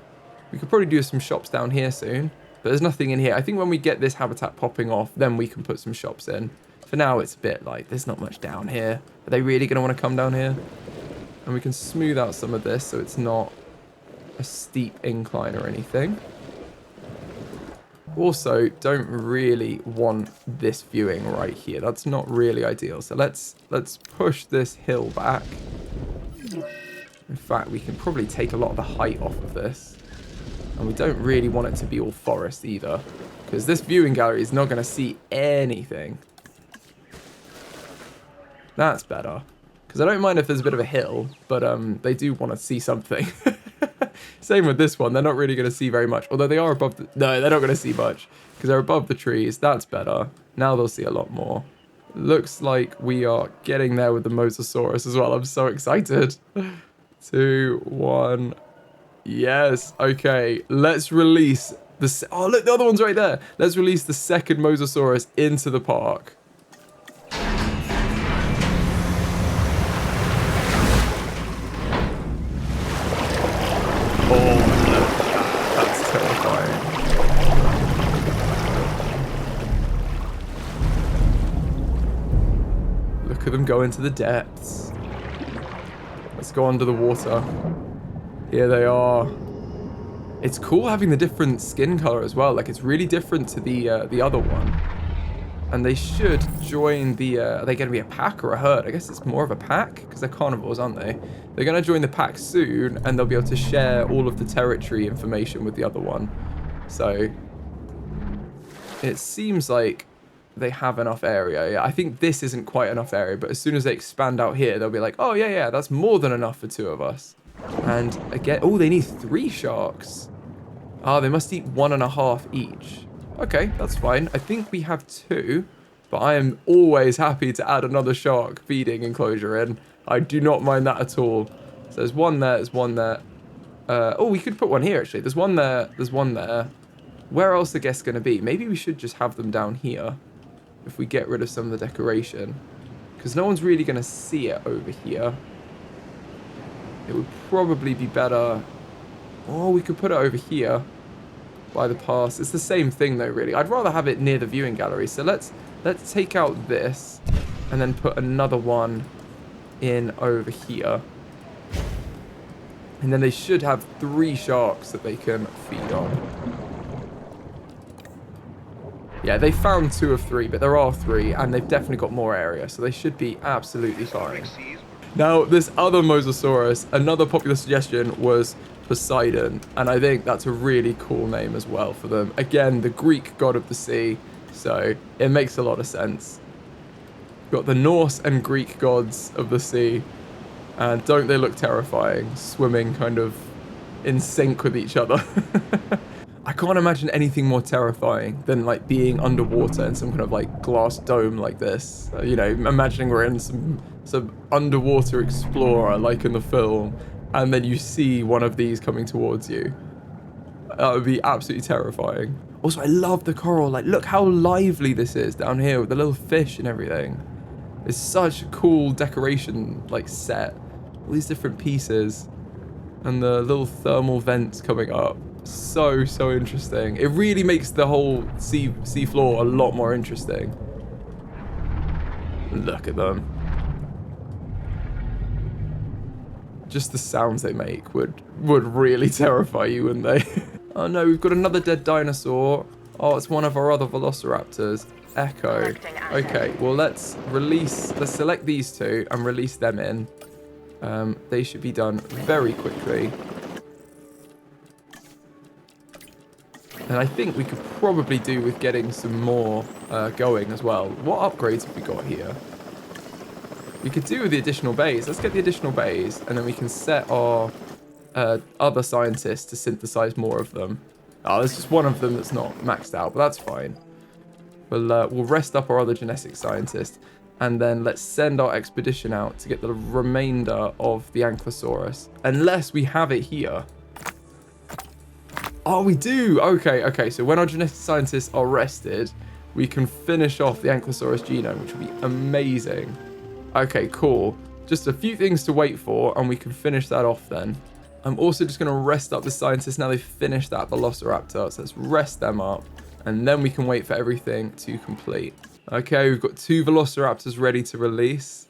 We could probably do some shops down here soon, but there's nothing in here. I think when we get this habitat popping off, then we can put some shops in. For now, it's a bit like, there's not much down here. Are they really going to want to come down here? And we can smooth out some of this so it's not a steep incline or anything. Also, don't really want this viewing right here. That's not really ideal. So let's push this hill back. In fact, we can probably take a lot of the height off of this. And we don't really want it to be all forest either, because this viewing gallery is not going to see anything. That's better. Because I don't mind if there's a bit of a hill, but they do want to see something. Same with this one. They're not really going to see very much. Although they are above the... No, they're not going to see much. Because they're above the trees. That's better. Now they'll see a lot more. Looks like we are getting there with the Mosasaurus as well. I'm so excited. 2, 1. Yes. Okay. Let's release the... Oh, look. The other one's right there. Let's release the second Mosasaurus into the park. That's terrifying. Look at them go into the depths. Let's go under the water. Here they are. It's cool having the different skin color as well. Like, it's really different to the other one. And they should join the... are they going to be a pack or a herd? I guess it's more of a pack, because they're carnivores, aren't they? They're going to join the pack soon, and they'll be able to share all of the territory information with the other one. So, it seems like they have enough area. Yeah, I think this isn't quite enough area, but as soon as they expand out here, they'll be like, oh, yeah, that's more than enough for 2 of us. And again... Oh, they need 3 sharks. Ah, they must eat 1.5 each. Okay, that's fine. I think we have 2, but I am always happy to add another shark feeding enclosure in. I do not mind that at all. So there's one there, there's one there. Oh, we could put one here, actually. There's one there, there's one there. Where else are guests going to be? Maybe we should just have them down here if we get rid of some of the decoration. Because no one's really going to see it over here. It would probably be better... Oh, we could put it over here by the pass. It's the same thing, though, really. I'd rather have it near the viewing gallery. So let's take out this and then put another one in over here. And then they should have 3 sharks that they can feed on. Yeah, they found 2 of 3, but there are 3, and they've definitely got more area, so they should be absolutely fine. Now, this other Mosasaurus, another popular suggestion was Poseidon, and I think that's a really cool name as well for them. Again, the Greek god of the sea, so it makes a lot of sense. We've got the Norse and Greek gods of the sea, and don't they look terrifying, swimming kind of in sync with each other. I can't imagine anything more terrifying than like being underwater in some kind of like glass dome like this. You know, imagining we're in some underwater explorer like in the film, and then you see one of these coming towards you. That would be absolutely terrifying. Also, I love the coral. Like, look how lively this is down here with the little fish and everything. It's such a cool decoration, like, set. All these different pieces and the little thermal vents coming up. So interesting. It really makes the whole sea floor a lot more interesting. Look at them. Just the sounds they make would really terrify you, wouldn't they? Oh no, we've got another dead dinosaur. Oh, it's one of our other Velociraptors. Echo. Okay, well let's select these 2 and release them in. They should be done very quickly. And I think we could probably do with getting some more going as well. What upgrades have we got here? We could do with the additional bays. Let's get the additional bays, and then we can set our other scientists to synthesize more of them. Oh, there's just one of them that's not maxed out, but that's fine. We'll rest up our other genetic scientist, and then let's send our expedition out to get the remainder of the Ankylosaurus. Unless we have it here. Oh, we do! Okay, so when our genetic scientists are rested, we can finish off the Ankylosaurus genome, which will be amazing. Okay, cool. Just a few things to wait for, and we can finish that off then. I'm also just going to rest up the scientists now they've finished that Velociraptor, so let's rest them up, and then we can wait for everything to complete. Okay, we've got 2 Velociraptors ready to release.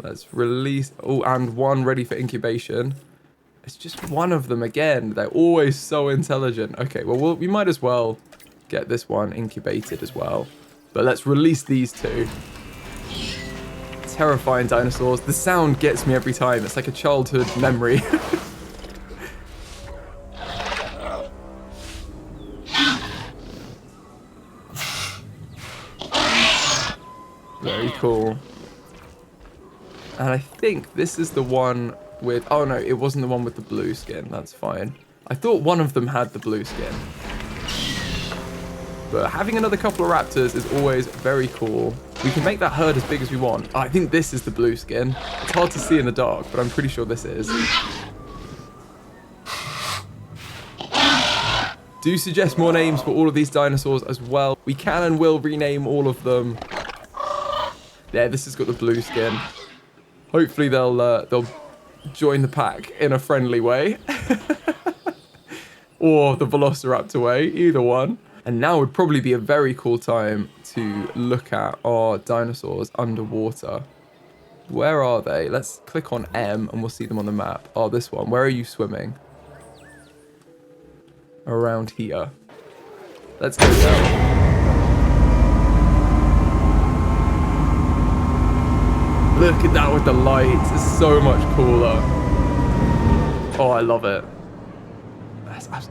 Let's release... Oh, and 1 ready for incubation. It's just one of them again. They're always so intelligent. Okay, well, we might as well get this one incubated as well. But let's release these 2. Terrifying dinosaurs. The sound gets me every time. It's like a childhood memory. Very cool. And I think this is the one with... Oh no, it wasn't the one with the blue skin. That's fine. I thought one of them had the blue skin. But having another couple of raptors is always very cool. We can make that herd as big as we want. Oh, I think this is the blue skin. It's hard to see in the dark, but I'm pretty sure this is. Do suggest more names for all of these dinosaurs as well. We can and will rename all of them. Yeah, this has got the blue skin. Hopefully they'll join the pack in a friendly way. Or the Velociraptor way, either one. And now would probably be a very cool time to look at our dinosaurs underwater. Where are they? Let's click on M and we'll see them on the map. Oh, this one. Where are you swimming? Around here. Let's go down. Look at that with the lights. It's so much cooler. Oh, I love it.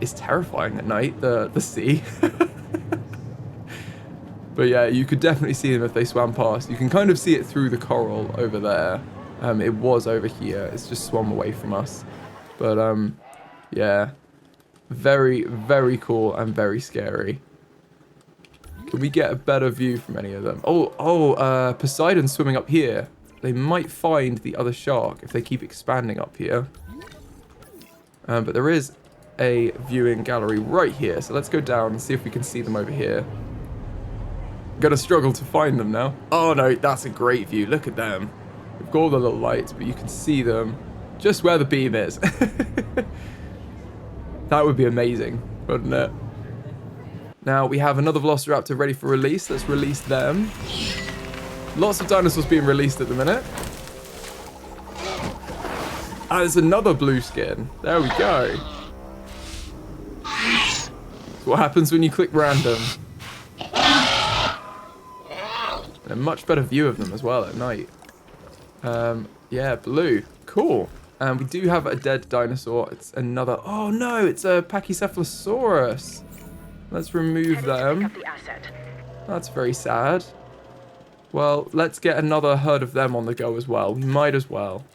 It's terrifying at night, the sea. But yeah, you could definitely see them if they swam past. You can kind of see it through the coral over there. It was over here. It's just swum away from us. But yeah, Very, very cool and very scary. Can we get a better view from any of them? Poseidon's swimming up here. They might find the other shark if they keep expanding up here. But there is a viewing gallery right here. So let's go down and see if we can see them over here. Gonna struggle to find them now. Oh no, that's a great view. Look at them. We've got all the little lights, but you can see them just where the beam is. That would be amazing, wouldn't it? Now we have another Velociraptor ready for release. Let's release them. Lots of dinosaurs being released at the minute. Ah, there's another blue skin. There we go. What happens when you click random? And a much better view of them as well at night. Yeah, blue. Cool. And we do have a dead dinosaur. It's another... Oh no, it's a Pachycephalosaurus. Let's remove them. That's very sad. Well, let's get another herd of them on the go as well. We might as well.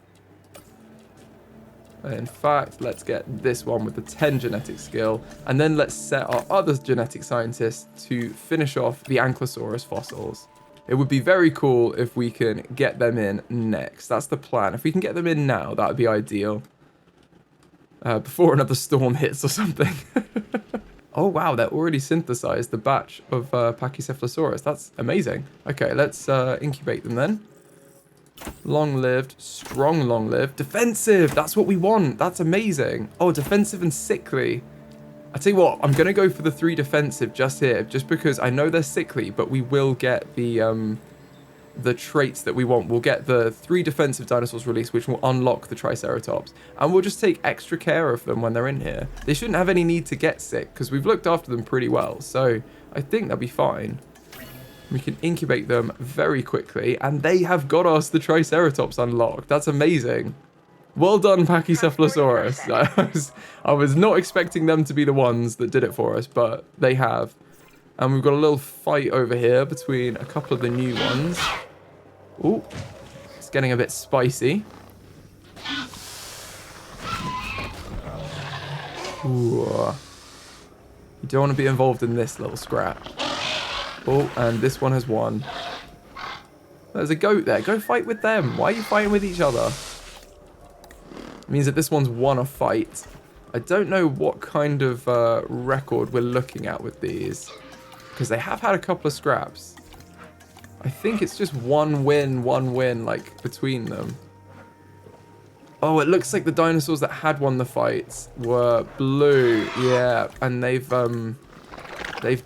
In fact, let's get this one with the 10 genetic skill. And then let's set our other genetic scientists to finish off the Ankylosaurus fossils. It would be very cool if we can get them in next. That's the plan. If we can get them in now, that would be ideal. Before another storm hits or something. Oh, wow, they're already synthesized the batch of Pachycephalosaurus. That's amazing. Okay, let's incubate them then. Long-lived, strong long-lived, defensive. That's what we want. That's amazing. Oh, defensive and sickly. I tell you what, I'm going to go for the 3 defensive just here, just because I know they're sickly, but we will get the traits that we want. We'll get the 3 defensive dinosaurs released, which will unlock the Triceratops. And we'll just take extra care of them when they're in here. They shouldn't have any need to get sick, because we've looked after them pretty well. So I think they'll be fine. We can incubate them very quickly, and they have got us the Triceratops unlocked. That's amazing. Well done, Pachycephalosaurus. I was not expecting them to be the ones that did it for us, but they have. And we've got a little fight over here between a couple of the new ones. Ooh, it's getting a bit spicy. Ooh. You don't want to be involved in this little scrap. Oh, and this one has won. There's a goat there. Go fight with them. Why are you fighting with each other? It means that this one's won a fight. I don't know what kind of record we're looking at with these, because they have had a couple of scraps. I think it's just one win, like, between them. Oh, it looks like the dinosaurs that had won the fights were blue. Yeah, and they've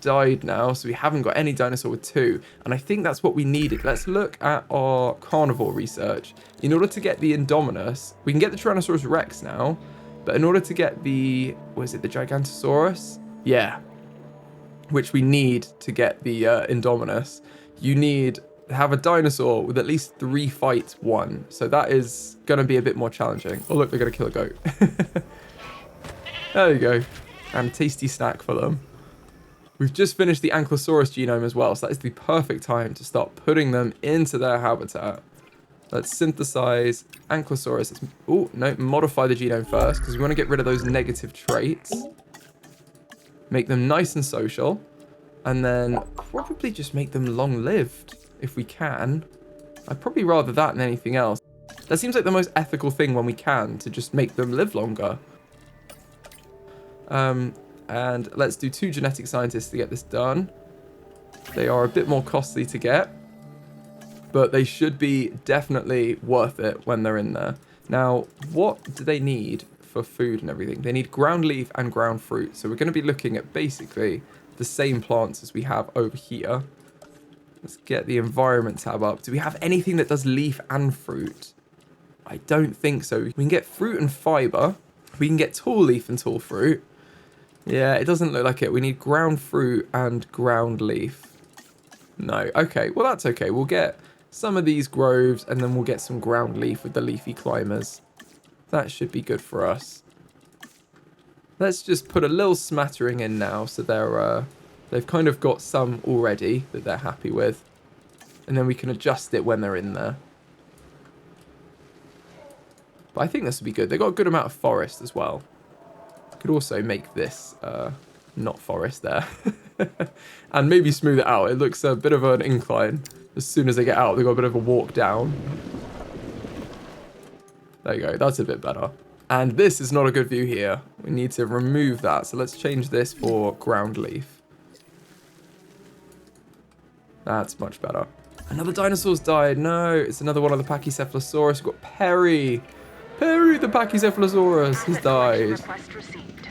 died now, so we haven't got any dinosaur with 2. And I think that's what we needed. Let's look at our carnivore research. In order to get the Indominus, we can get the Tyrannosaurus Rex now, but in order to get the, was it the Gigantosaurus? Yeah. Which we need to get the Indominus. You need to have a dinosaur with at least 3 fights won. So that is going to be a bit more challenging. Oh, look, they're going to kill a goat. There you go. And a tasty snack for them. We've just finished the Ankylosaurus genome as well, so that is the perfect time to start putting them into their habitat. Let's synthesize Ankylosaurus. Oh, no, modify the genome first, because we want to get rid of those negative traits. Make them nice and social. And then probably just make them long-lived, if we can. I'd probably rather that than anything else. That seems like the most ethical thing when we can, to just make them live longer. And let's do 2 genetic scientists to get this done. They are a bit more costly to get, but they should be definitely worth it when they're in there. Now, what do they need for food and everything? They need ground leaf and ground fruit. So we're going to be looking at basically the same plants as we have over here. Let's get the environment tab up. Do we have anything that does leaf and fruit? I don't think so. We can get fruit and fiber. We can get tall leaf and tall fruit. Yeah, it doesn't look like it. We need ground fruit and ground leaf. No. Okay, well, that's okay. We'll get some of these groves, and then we'll get some ground leaf with the leafy climbers. That should be good for us. Let's just put a little smattering in now, so they've kind of got some already that they're happy with. And then we can adjust it when they're in there. But I think this will be good. They've got a good amount of forest as well. Could also make this not forest there. And maybe smooth it out. It looks a bit of an incline. As soon as they get out, they've got a bit of a walk down. There you go. That's a bit better. And this is not a good view here. We need to remove that. So let's change this for ground leaf. That's much better. Another dinosaur's died. No, it's another one of the Pachycephalosaurus. We've got Perry. Perry the Pachycephalosaurus. He's died.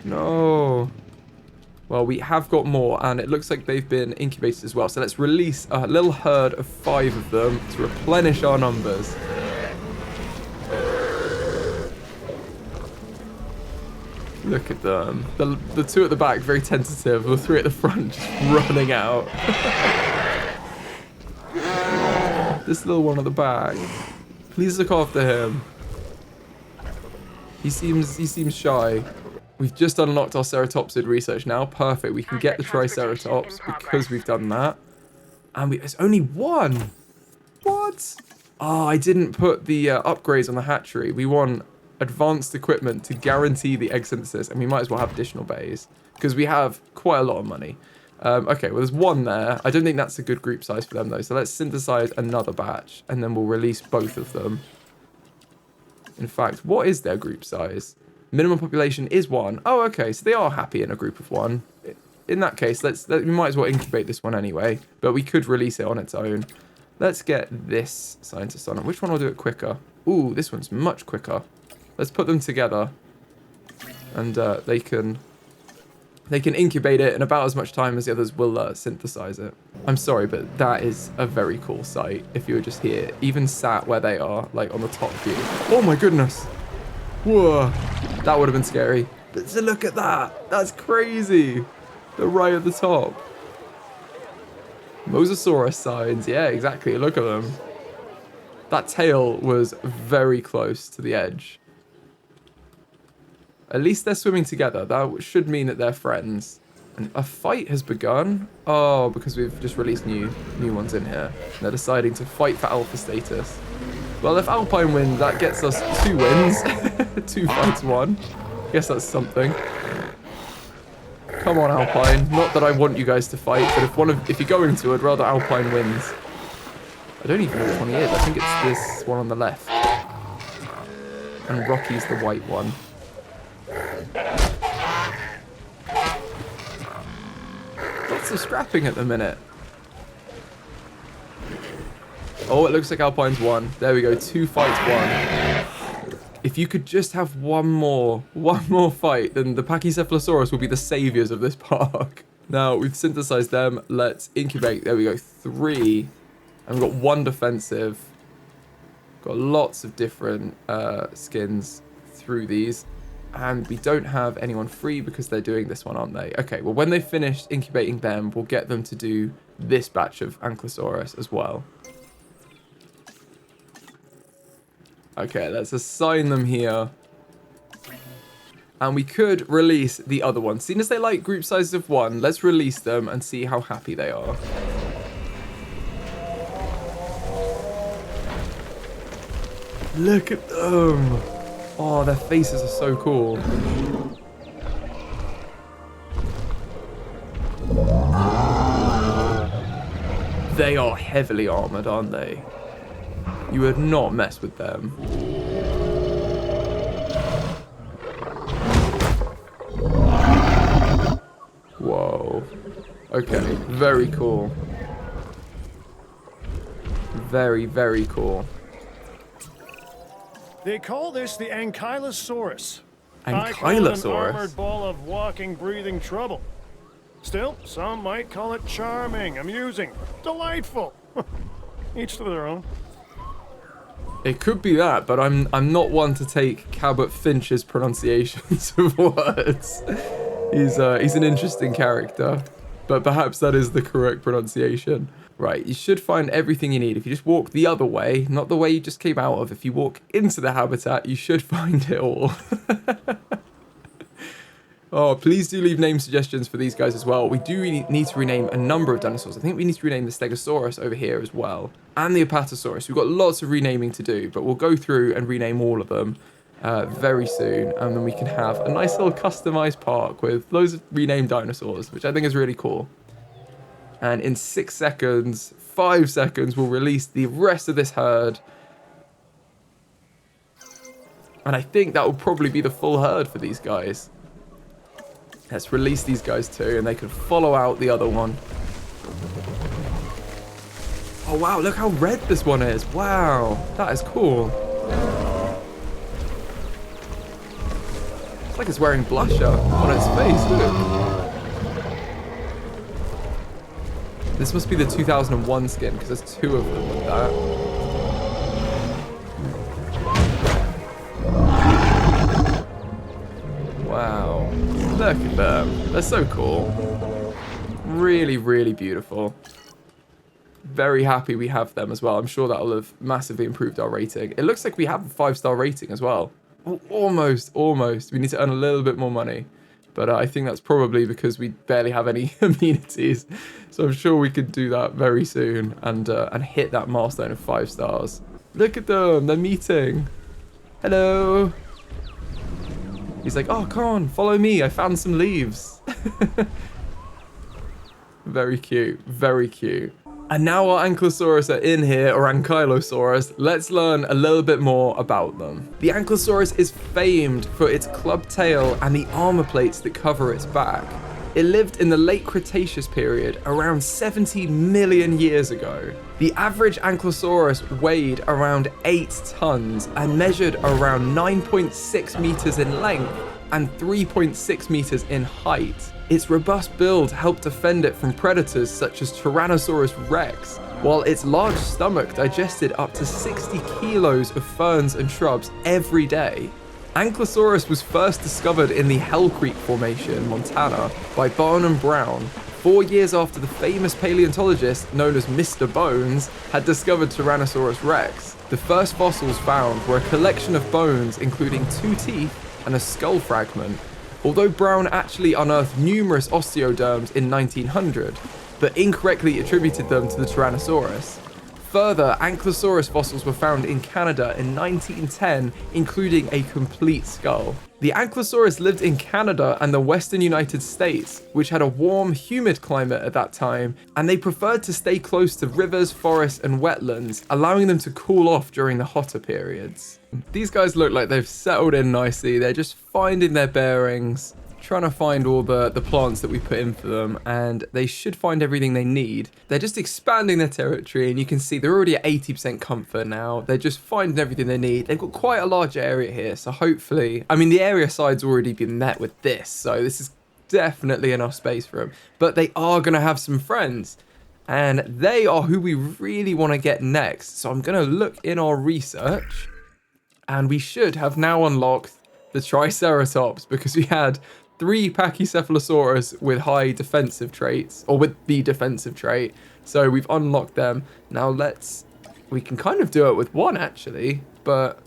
No. Well, we have got more, and it looks like they've been incubated as well. So let's release a little herd of 5 of them to replenish our numbers. Look at them. The 2 at the back, very tentative. The 3 at the front, just running out. This little one at the back. Please look after him. He seems shy. We've just unlocked our ceratopsid research now. Perfect. We can get the Triceratops because we've done that. And it's only 1. What? Oh, I didn't put the upgrades on the hatchery. We want advanced equipment to guarantee the egg synthesis, and we might as well have additional bays because we have quite a lot of money. Okay, well, there's 1 there. I don't think that's a good group size for them, though. So let's synthesize another batch, and then we'll release both of them. In fact, what is their group size? Minimum population is 1. Oh, okay, so they are happy in a group of 1. In that case, we might as well incubate this one anyway, but we could release it on its own. Let's get this scientist on it. Which one will do it quicker? Ooh, this one's much quicker. Let's put them together, and they can incubate it in about as much time as the others will synthesize it. I'm sorry, but that is a very cool sight. If you were just here, even sat where they are, like on the top view. Oh my goodness! Whoa, that would have been scary. But look at that! That's crazy. They're right at the top. Mosasaurus signs. Yeah, exactly. Look at them. That tail was very close to the edge. At least they're swimming together. That should mean that they're friends. And a fight has begun. Oh, because we've just released new ones in here. They're deciding to fight for alpha status. Well, if Alpine wins, that gets us 2 wins. 2 fights 1. Guess that's something. Come on, Alpine. Not that I want you guys to fight, but if you're going to, I'd rather Alpine wins. I don't even know which one he is. I think it's this one on the left. And Rocky's the white one. Lots of scrapping at the minute. Oh, it looks like Alpine's won. There we go, 2 fights 1. If you could just have one more fight, then the Pachycephalosaurus will be the saviors of this park. Now, we've synthesized them. Let's incubate. There we go, 3. And we've got 1 defensive. Got lots of different skins through these. And we don't have anyone free because they're doing this one, aren't they? Okay, well, when they've finished incubating them, we'll get them to do this batch of Ankylosaurus as well. Okay, let's assign them here. And we could release the other one. Seeing as they like group sizes of 1, let's release them and see how happy they are. Look at them. Oh, their faces are so cool. They are heavily armored, aren't they? You would not mess with them. Whoa. Okay, very cool. Very, very cool. They call this the Ankylosaurus. Ankylosaurus? I call it an armored ball of walking, breathing trouble. Still, some might call it charming, amusing, delightful. Each to their own. It could be that, but I'm not one to take Cabot Finch's pronunciations of words. He's an interesting character, but perhaps that is the correct pronunciation. Right, you should find everything you need. If you just walk the other way, not the way you just came out of, if you walk into the habitat, you should find it all. Oh, please do leave name suggestions for these guys as well. We do need to rename a number of dinosaurs. I think we need to rename the Stegosaurus over here as well. And the Apatosaurus. We've got lots of renaming to do, but we'll go through and rename all of them. very soon, and then we can have a nice little customized park with loads of renamed dinosaurs, which I think is really cool. And in 6 seconds, 5 seconds, we'll release the rest of this herd. And I think that will probably be the full herd for these guys. Let's release these guys too, and they can follow out the other one. Oh wow, look how red this one is. Wow, that is cool. It's like it's wearing blusher on its face, look. This must be the 2001 skin, because there's 2 of them with that. Wow, look at them. They're so cool. Really, really beautiful. Very happy we have them as well. I'm sure that'll have massively improved our rating. It looks like we have a 5-star rating as well. Almost. We need to earn a little bit more money. But I think that's probably because we barely have any amenities. So I'm sure we could do that very soon and hit that milestone of 5 stars. Look at them. They're meeting. Hello. He's like, oh, come on, follow me. I found some leaves. Very cute. Very cute. And now our Ankylosaurus are in here, or Ankylosaurus, let's learn a little bit more about them. The Ankylosaurus is famed for its club tail and the armor plates that cover its back. It lived in the late Cretaceous period, around 70 million years ago. The average Ankylosaurus weighed around 8 tons and measured around 9.6 meters in length and 3.6 meters in height. Its robust build helped defend it from predators such as Tyrannosaurus Rex, while its large stomach digested up to 60 kilos of ferns and shrubs every day. Ankylosaurus was first discovered in the Hell Creek Formation, Montana, by Barnum Brown, 4 years after the famous paleontologist known as Mr. Bones had discovered Tyrannosaurus Rex. The first fossils found were a collection of bones including 2 teeth and a skull fragment, although Brown actually unearthed numerous osteoderms in 1900, but incorrectly attributed them to the Tyrannosaurus. Further, Ankylosaurus fossils were found in Canada in 1910, including a complete skull. The Ankylosaurus lived in Canada and the western United States, which had a warm, humid climate at that time, and they preferred to stay close to rivers, forests, and wetlands, allowing them to cool off during the hotter periods. These guys look like they've settled in nicely. They're just finding their bearings, trying to find all the plants that we put in for them, and they should find everything they need. They're just expanding their territory, and you can see they're already at 80% comfort now. They're just finding everything they need. They've got quite a large area here, so hopefully, I mean, the area side's already been met with this, so this is definitely enough space for them. But they are going to have some friends, and they are who we really want to get next. So I'm going to look in our research, and we should have now unlocked the Triceratops, because we had 3 Pachycephalosaurus with high defensive traits, or with the defensive trait. So we've unlocked them. Now we can kind of do it with 1 actually, but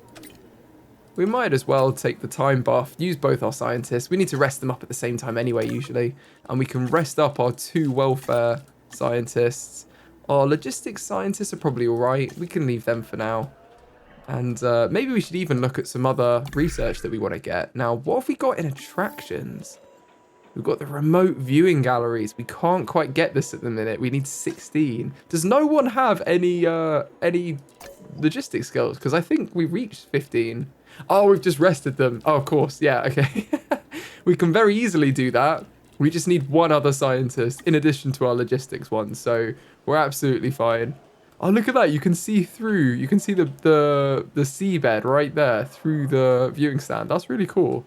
we might as well take the time buff, use both our scientists. We need to rest them up at the same time anyway, usually. And we can rest up our 2 welfare scientists. Our logistics scientists are probably all right. We can leave them for now. And maybe we should even look at some other research that we want to get. Now, what have we got in attractions? We've got the remote viewing galleries. We can't quite get this at the minute. We need 16. Does no one have any logistics skills? Because I think we reached 15. Oh, we've just rested them. Oh, of course. Yeah, okay. We can very easily do that. We just need 1 other scientist in addition to our logistics one. So we're absolutely fine. Oh, look at that. You can see through. You can see the seabed right there through the viewing stand. That's really cool.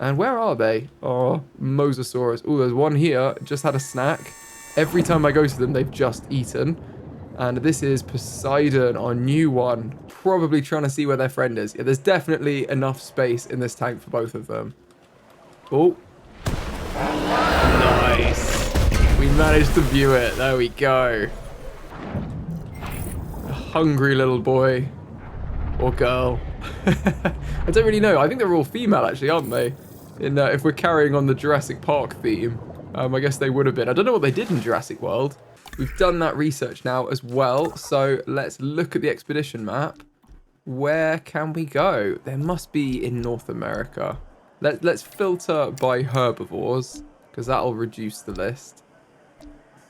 And where are they? Oh, Mosasaurus. Oh, there's one here. Just had a snack. Every time I go to them, they've just eaten. And this is Poseidon, our new one. Probably trying to see where their friend is. Yeah, there's definitely enough space in this tank for both of them. Oh. Nice. We managed to view it. There we go. Hungry little boy or girl. I don't really know. I think they're all female actually, aren't they? If we're carrying on the Jurassic Park theme, I guess they would have been. I don't know what they did in Jurassic World. We've done that research now as well, so let's look at the expedition map. Where can we go? There must be in North America. Let's filter by herbivores, because that'll reduce the list.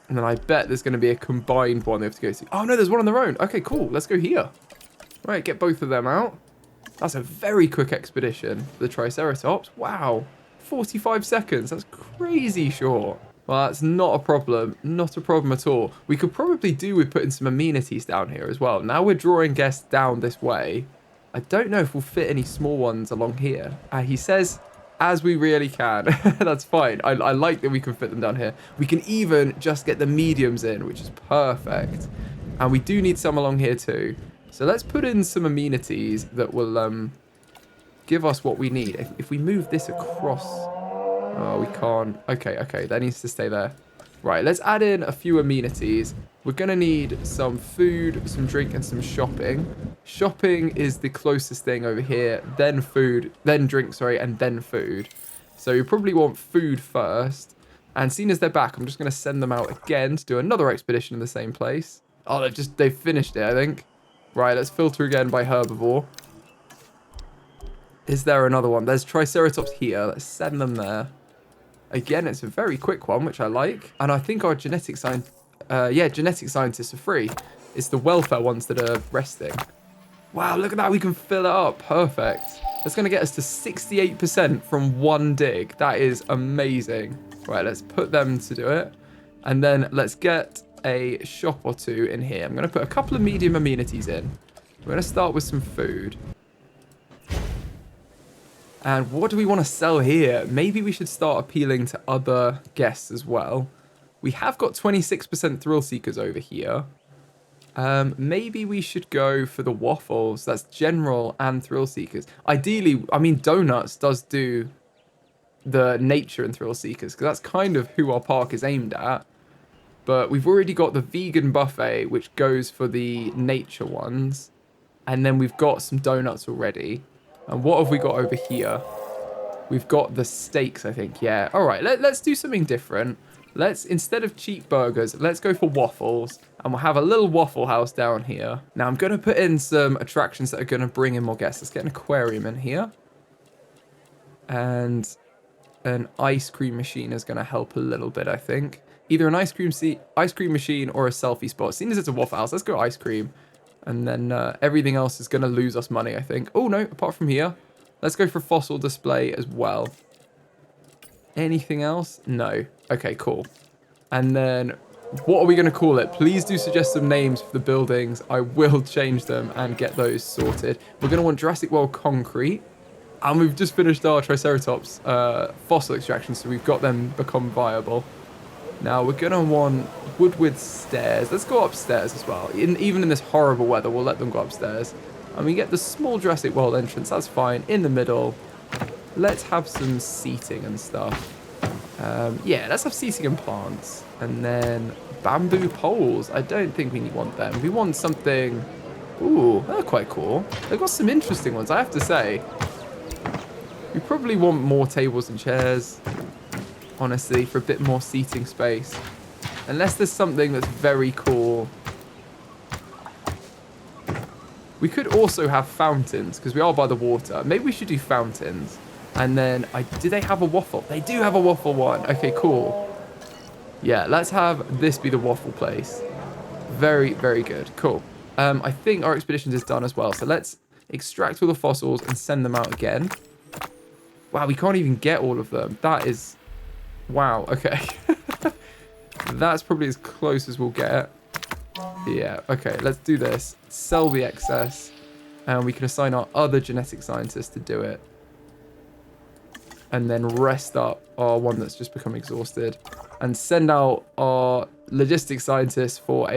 And then I bet there's going to be a combined one they have to go to. Oh, no, there's one on their own. Okay, cool. Let's go here. Right, get both of them out. That's a very quick expedition for the Triceratops. Wow. 45 seconds. That's crazy short. Well, that's not a problem. Not a problem at all. We could probably do with putting some amenities down here as well. Now we're drawing guests down this way. I don't know if we'll fit any small ones along here. He says, as we really can. That's fine. I like that we can fit them down here. We can even just get the mediums in, which is perfect. And we do need some along here too. So let's put in some amenities that will give us what we need. If we move this across... Oh, we can't. Okay, that needs to stay there. Right, let's add in a few amenities. We're going to need some food, some drink, and some shopping. Shopping is the closest thing over here, then food, then drink, sorry, and then food. So you probably want food first. And seeing as they're back, I'm just going to send them out again to do another expedition in the same place. Oh, they've finished it, I think. Right, let's filter again by herbivore. Is there another one? There's Triceratops here. Let's send them there. Again, it's a very quick one, which I like. And I think our genetic scientists are free. It's the welfare ones that are resting. Wow, look at that. We can fill it up. Perfect. That's going to get us to 68% from one dig. That is amazing. Right, let's put them to do it. And then let's get a shop or two in here. I'm going to put a couple of medium amenities in. We're going to start with some food. And what do we want to sell here? Maybe we should start appealing to other guests as well. We have got 26% thrill seekers over here. Maybe we should go for the waffles. That's general and thrill seekers. Ideally, I mean, donuts does do the nature and thrill seekers, because that's kind of who our park is aimed at. But we've already got the vegan buffet, which goes for the nature ones. And then we've got some donuts already. And what have we got over here? We've got the steaks, I think. Yeah. All right, let's do something different. Let's, instead of cheap burgers, let's go for waffles. And we'll have a little waffle house down here. Now, I'm going to put in some attractions that are going to bring in more guests. Let's get an aquarium in here. And an ice cream machine is going to help a little bit, I think. Either an ice cream machine or a selfie spot. Seeing as it's a waffle house, let's go ice cream. And then everything else is going to lose us money, I think. Oh, no, apart from here. Let's go for fossil display as well. Anything else? No. Okay, cool. And then what are we going to call it? Please do suggest some names for the buildings. I will change them and get those sorted. We're going to want Jurassic World Concrete. And we've just finished our Triceratops fossil extraction, so we've got them become viable. Now, we're going to want wood with stairs. Let's go upstairs as well. Even in this horrible weather, we'll let them go upstairs. And we get the small Jurassic World entrance. That's fine. In the middle, let's have some seating and stuff. Yeah, let's have seating and plants. And then bamboo poles. I don't think we want them. We want something... Ooh, they're quite cool. They've got some interesting ones, I have to say. We probably want more tables and chairs, honestly, for a bit more seating space. Unless there's something that's very cool. We could also have fountains, because we are by the water. Maybe we should do fountains. And then, do they have a waffle? They do have a waffle one. Okay, cool. Yeah, let's have this be the waffle place. Very, very good. Cool. I think our expedition is done as well. So let's extract all the fossils and send them out again. Wow, we can't even get all of them. That is... Wow, okay. That's probably as close as we'll get. Yeah, okay, let's do this. Sell the excess. And we can assign our other genetic scientists to do it. And then rest up our one that's just become exhausted. And send out our logistics scientists for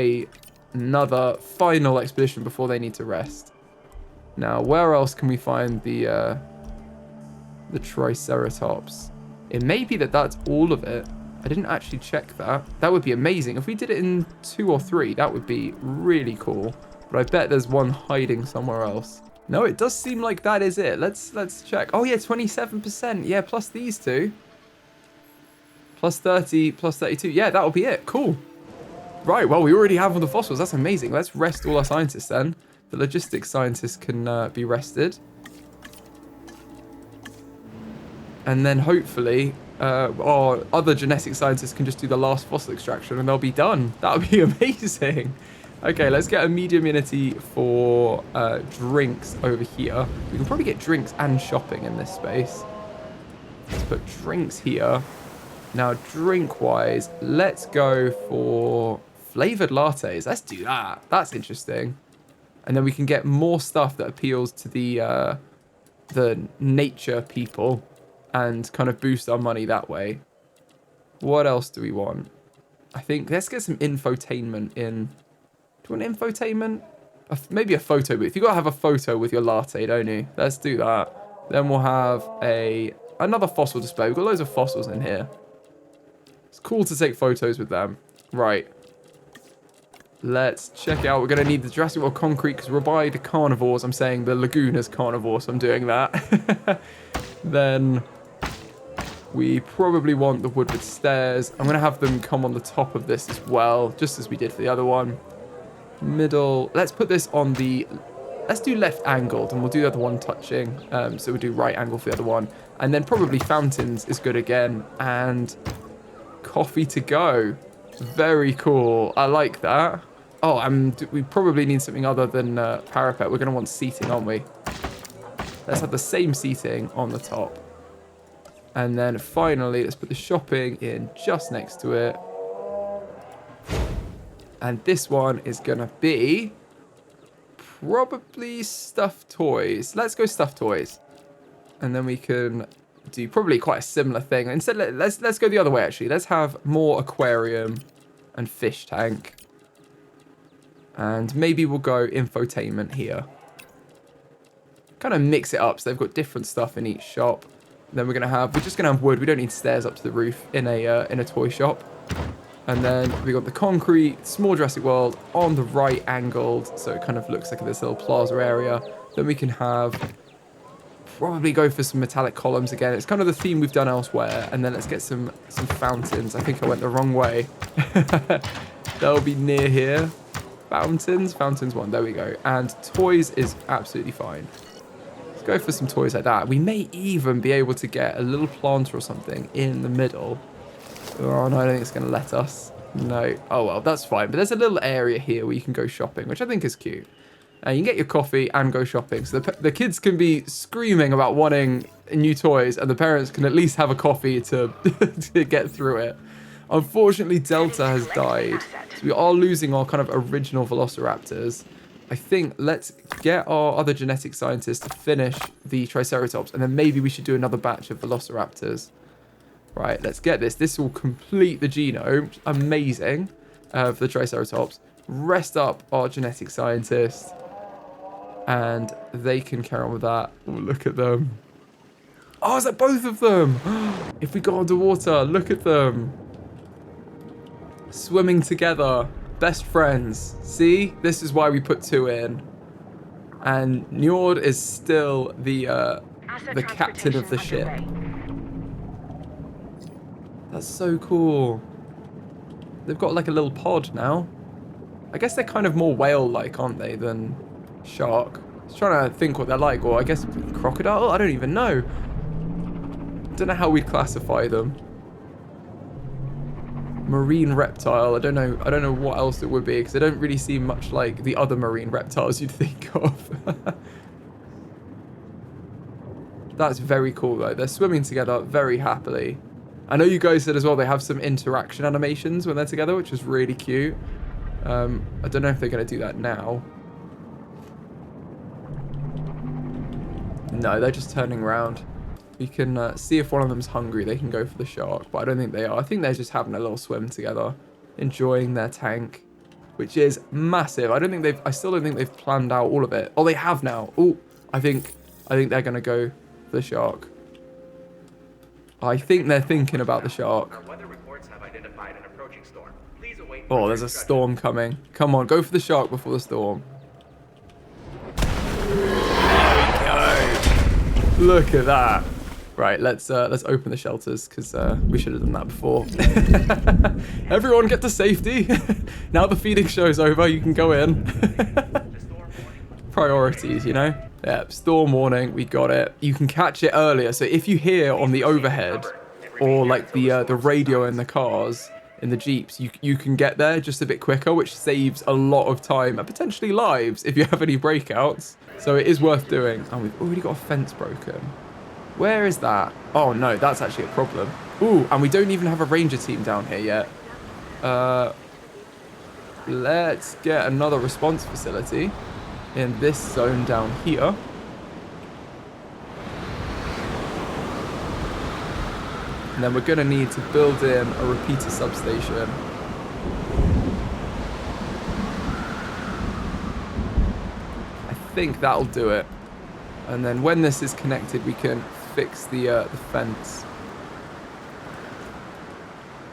another final expedition before they need to rest. Now, where else can we find the Triceratops? It may be that that's all of it. I didn't actually check that. That would be amazing. If we did it in 2 or 3, that would be really cool. But I bet there's one hiding somewhere else. No, it does seem like that is it. Let's check. Oh, yeah, 27%. Yeah, plus these two. Plus 30, plus 32. Yeah, that'll be it. Cool. Right, well, we already have all the fossils. That's amazing. Let's rest all our scientists then. the logistics scientists can be rested. And then hopefully our other genetic scientists can just do the last fossil extraction and they'll be done. That would be amazing. Okay, let's get a medium unity for drinks over here. We can probably get drinks and shopping in this space. Let's put drinks here. Now, drink-wise, let's go for flavored lattes. Let's do that. That's interesting. And then we can get more stuff that appeals to the nature people and kind of boost our money that way. What else do we want? I think let's get some infotainment in. Do you want infotainment? Maybe a photo booth. You've got to have a photo with your latte, don't you? Let's do that. Then we'll have another fossil display. We've got loads of fossils in here. It's cool to take photos with them. Right. Let's check out. We're going to need the Jurassic World concrete because we're by the carnivores. I'm saying the lagoon is carnivore, so I'm doing that. Then we probably want the wood with stairs. I'm going to have them come on the top of this as well, just as we did for the other one. Middle. Let's put this on the... Let's do left angled, and we'll do the other one touching. So we'll do right angle for the other one. And then probably fountains is good again. And coffee to go. Very cool. I like that. Oh, we probably need something other than parapet. We're going to want seating, aren't we? Let's have the same seating on the top. And then finally, let's put the shopping in just next to it. And this one is going to be probably stuffed toys. Let's go stuffed toys. And then we can do probably quite a similar thing. Instead, let's go the other way, actually. Let's have more aquarium and fish tank. And maybe we'll go infotainment here. Kind of mix it up so they've got different stuff in each shop. Then we're just gonna have wood. We don't need stairs up to the roof in a toy shop. And then we got the concrete, small Jurassic World on the right angled, so it kind of looks like this little plaza area. Then we can probably go for some metallic columns again. It's kind of the theme we've done elsewhere. And then let's get some fountains. I think I went the wrong way. They'll be near here. Fountains one, there we go. And toys is absolutely fine. Let's go for some toys like that. We may even be able to get a little planter or something in the middle. Oh no, I don't think it's going to let us. No. Oh well, that's fine. But there's a little area here where you can go shopping, which I think is cute. You can get your coffee and go shopping. So the kids can be screaming about wanting new toys, and the parents can at least have a coffee to, to get through it. Unfortunately, Delta has died. So we are losing our kind of original Velociraptors. I think let's get our other genetic scientists to finish the Triceratops, and then maybe we should do another batch of Velociraptors. Right, let's get this. This will complete the genome. Amazing for the Triceratops. Rest up our genetic scientists. And they can carry on with that. Oh, look at them. Oh, is that both of them? If we go underwater, look at them. Swimming together. Best friends. See? This is why we put 2 in. And Njord is still the captain of the ship. That's so cool. They've got like a little pod now. I guess they're kind of more whale-like, aren't they, than shark. I was trying to think what they're like. Or I guess crocodile? I don't even know. Don't know how we'd classify them. Marine reptile. I don't know what else it would be, because they don't really seem much like the other marine reptiles you'd think of. That's very cool though. They're swimming together very happily. I know you guys said as well they have some interaction animations when they're together, which is really cute. I don't know if they're going to do that now. No, they're just turning around. We can see if one of them's hungry. They can go for the shark, but I don't think they are. I think they're just having a little swim together, enjoying their tank, which is massive. I still don't think they've planned out all of it. Oh, they have now. Oh, I think they're going to go for the shark. I think they're thinking about the shark. Our weather reports have identified an approaching storm. Please await. Oh, there's a storm coming. Come on, go for the shark before the storm. There we go. Look at that. Right, let's open the shelters, because we should have done that before. Everyone get to safety. Now the feeding show's over, you can go in. priorities, you know? Yeah, storm warning, we got it. You can catch it earlier, so if you hear on the overhead or like the radio in the cars, in the Jeeps, you can get there just a bit quicker, which saves a lot of time and potentially lives if you have any breakouts. So it is worth doing. And we've already got a fence broken. Where is that? Oh no, that's actually a problem. Ooh, and we don't even have a ranger team down here yet. Let's get another response facility in this zone down here. And then we're going to need to build in a repeater substation. I think that'll do it. And then when this is connected, we can fix the fence.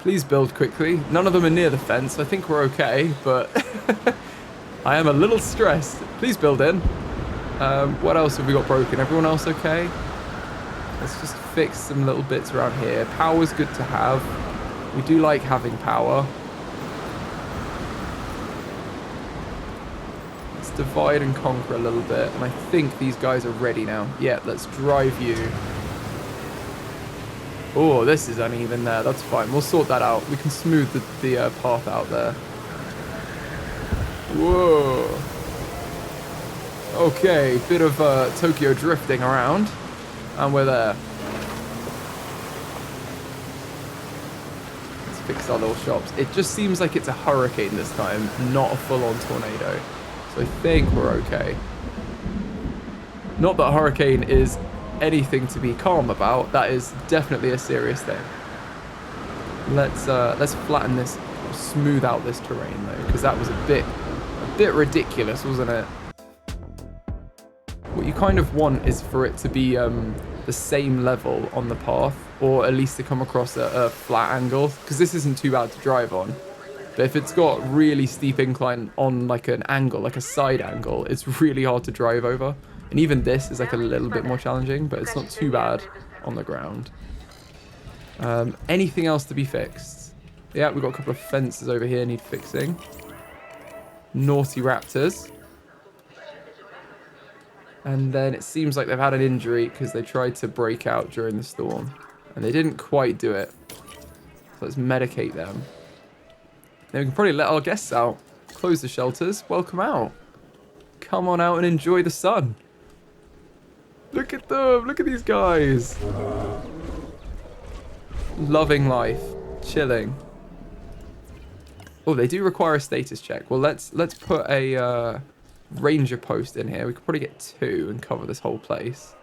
Please build quickly. None of them are near the fence. I think we're okay, but I am a little stressed. Please build in. What else have we got broken? Everyone else okay? Let's just fix some little bits around here. Power's good to have. We do like having power. Let's divide and conquer a little bit. And I think these guys are ready now. Yeah, let's drive you. Oh, this is uneven there. That's fine. We'll sort that out. We can smooth the path out there. Whoa. Okay, bit of Tokyo drifting around. And we're there. Let's fix our little shops. It just seems like it's a hurricane this time, not a full-on tornado. So I think we're okay. Not that a hurricane is anything to be calm about. That is definitely a serious thing. Let's flatten this, smooth out this terrain though, because that was a bit ridiculous, wasn't it? What you kind of want is for it to be the same level on the path, or at least to come across a flat angle, because this isn't too bad to drive on. But if it's got really steep incline on like an angle, like a side angle, it's really hard to drive over. And even this is like a little bit more challenging, but it's not too bad on the ground. Anything else to be fixed? Yeah, we've got a couple of fences over here need fixing. Naughty raptors. And then it seems like they've had an injury because they tried to break out during the storm. And they didn't quite do it. So let's medicate them. Then we can probably let our guests out. Close the shelters. Welcome out. Come on out and enjoy the sun. Look at them. Look at these guys. Loving life. Chilling. Oh, they do require a status check. Well, let's put a ranger post in here. We could probably get 2 and cover this whole place.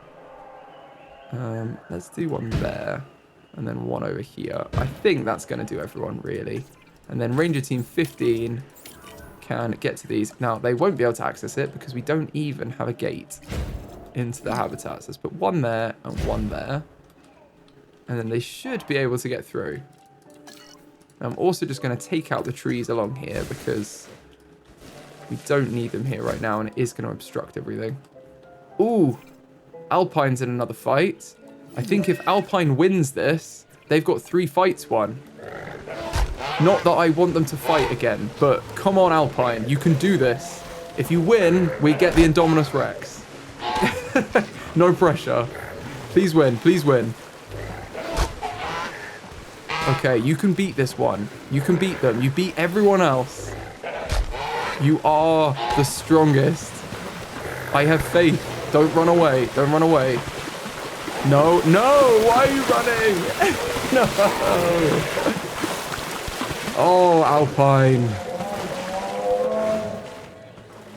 Let's do one there. And then one over here. I think that's going to do everyone, really. And then ranger team 15 can get to these. Now, they won't be able to access it because we don't even have a gate into the habitats. Let's put one there and one there. And then they should be able to get through. I'm also just going to take out the trees along here because we don't need them here right now and it is going to obstruct everything. Ooh, Alpine's in another fight. I think if Alpine wins this, they've got 3 fights won. Not that I want them to fight again, but come on, Alpine, you can do this. If you win, we get the Indominous Rex. No pressure. Please win, please win. Okay, you can beat this one. You can beat them. You beat everyone else. You are the strongest. I have faith. Don't run away. Don't run away. No, no! Why are you running? No! Oh, Alpine.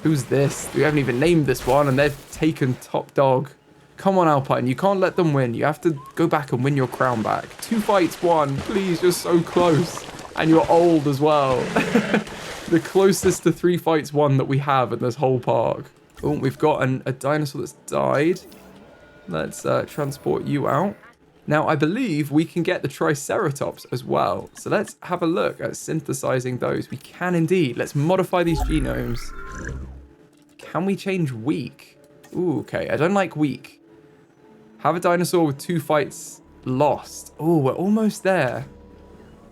Who's this? We haven't even named this one and they've taken top dog. Come on, Alpine. You can't let them win. You have to go back and win your crown back. 2 fights won. Please, you're so close. And you're old as well. The closest to 3 fights won that we have in this whole park. Oh, we've got a dinosaur that's died. Let's transport you out. Now, I believe we can get the Triceratops as well. So let's have a look at synthesizing those. We can indeed. Let's modify these genomes. Can we change weak? Ooh, okay. I don't like weak. Have a dinosaur with 2 fights lost. Oh, we're almost there.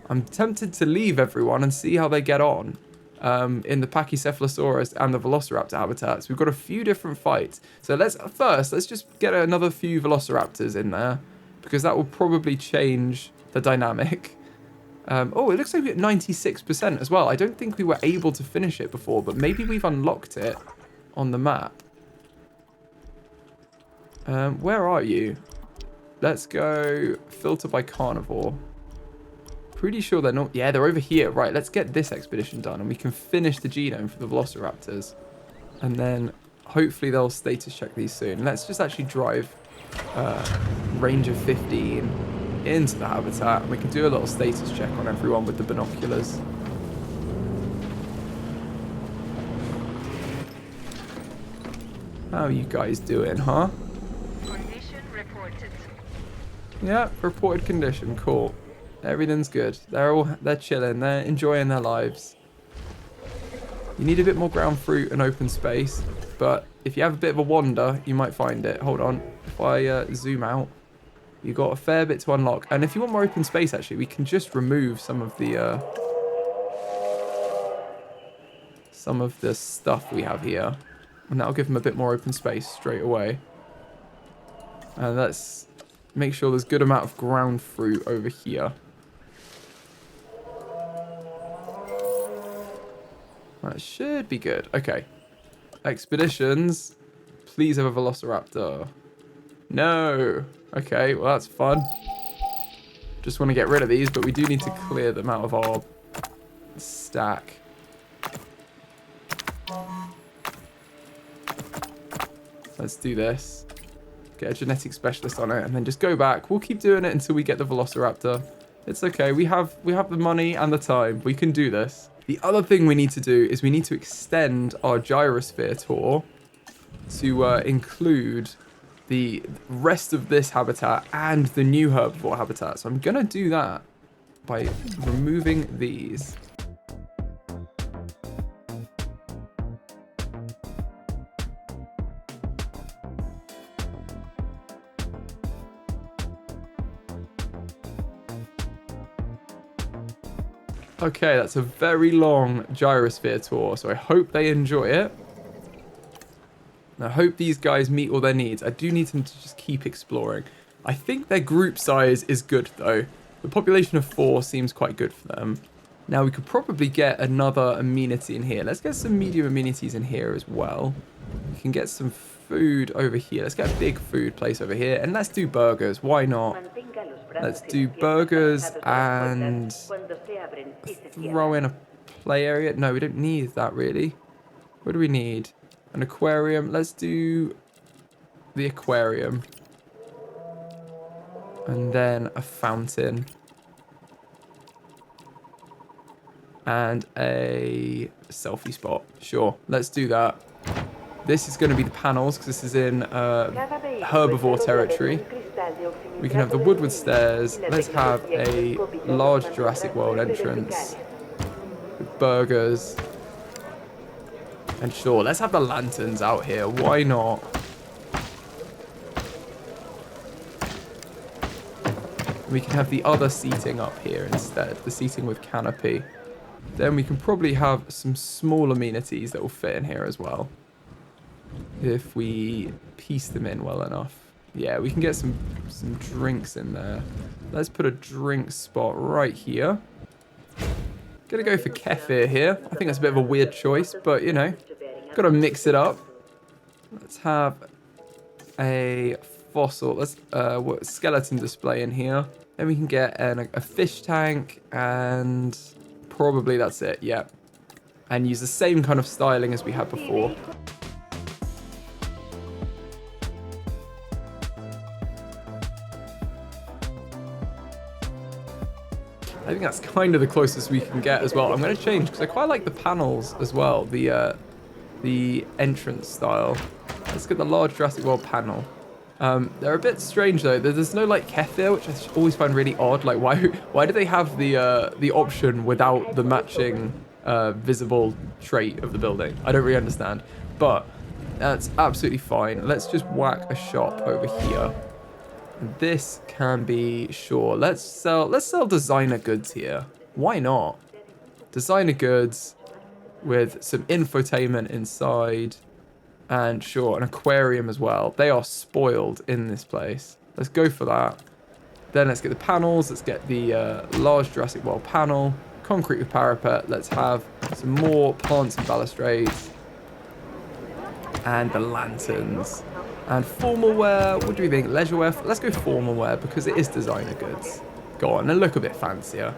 I'm tempted to leave everyone and see how they get on. in the Pachycephalosaurus and the Velociraptor habitats. We've got a few different fights. So let's just get another few Velociraptors in there, because that will probably change the dynamic. Oh, it looks like we're at 96% as well. I don't think we were able to finish it before, but maybe we've unlocked it on the map. Where are you? Let's go filter by carnivore. Pretty sure they're not. Yeah, they're over here. Right, let's get this expedition done and we can finish the genome for the Velociraptors. And then hopefully they'll status check these soon. Let's just actually drive range of 15 into the habitat. And we can do a little status check on everyone with the binoculars. How are you guys doing, huh? Condition reported. Yeah, reported condition. Cool. Everything's good. They're chilling. They're enjoying their lives. You need a bit more ground fruit and open space, but if you have a bit of a wander, you might find it. Hold on. If I zoom out, you got a fair bit to unlock. And if you want more open space, actually, we can just remove some of the stuff we have here, and that'll give them a bit more open space straight away. And let's make sure there's a good amount of ground fruit over here. That should be good. Okay. Expeditions. Please have a Velociraptor. No. Okay, well that's fun. Just want to get rid of these, but we do need to clear them out of our stack. Let's do this. Get a genetic specialist on it and then just go back. We'll keep doing it until we get the Velociraptor. It's okay. We have the money and the time. We can do this. The other thing we need to do is we need to extend our Gyrosphere Tour to include the rest of this habitat and the new herbivore habitat. So I'm going to do that by removing these. Okay, that's a very long Gyrosphere Tour, so I hope they enjoy it. And I hope these guys meet all their needs. I do need them to just keep exploring. I think their group size is good, though. The population of 4 seems quite good for them. Now, we could probably get another amenity in here. Let's get some medium amenities in here as well. We can get some food over here. Let's get a big food place over here. And let's do burgers. Why not? Let's do burgers and throw in a play area. No, we don't need that really. What do we need? An aquarium. Let's do the aquarium. And then a fountain. And a selfie spot. Sure, let's do that. This is going to be the panels because this is in herbivore territory. We can have the woodward stairs. Let's have a large Jurassic World entrance with burgers. And sure, let's have the lanterns out here. Why not? We can have the other seating up here instead. The seating with canopy. Then we can probably have some small amenities that will fit in here as well. If we piece them in well enough. Yeah, we can get some drinks in there. Let's put a drink spot right here. Gonna go for kefir here. I think that's a bit of a weird choice, but you know, gotta mix it up. Let's have a fossil. Let's skeleton display in here. Then we can get a fish tank and probably that's it. Yeah, and use the same kind of styling as we had before. I think that's kind of the closest we can get as well. I'm going to change because I quite like the panels as well, the entrance style. Let's get the large Jurassic World panel. They're a bit strange though. There's no like kefir, which I always find really odd. Like why do they have the option without the matching visible trait of the building? I don't really understand, but that's absolutely fine. Let's just whack a shop over here. This can be sure. Let's sell designer goods here. Why not? Designer goods. with some infotainment inside. And sure, an aquarium as well. They are spoiled in this place. Let's go for that. Then let's get the panels. Let's get the large Jurassic World panel. Concrete with parapet. Let's have some more plants and balustrades. And the lanterns. And formal wear. What do we think? Leisure wear? Let's go formal wear because it is designer goods. Go on, and look a bit fancier.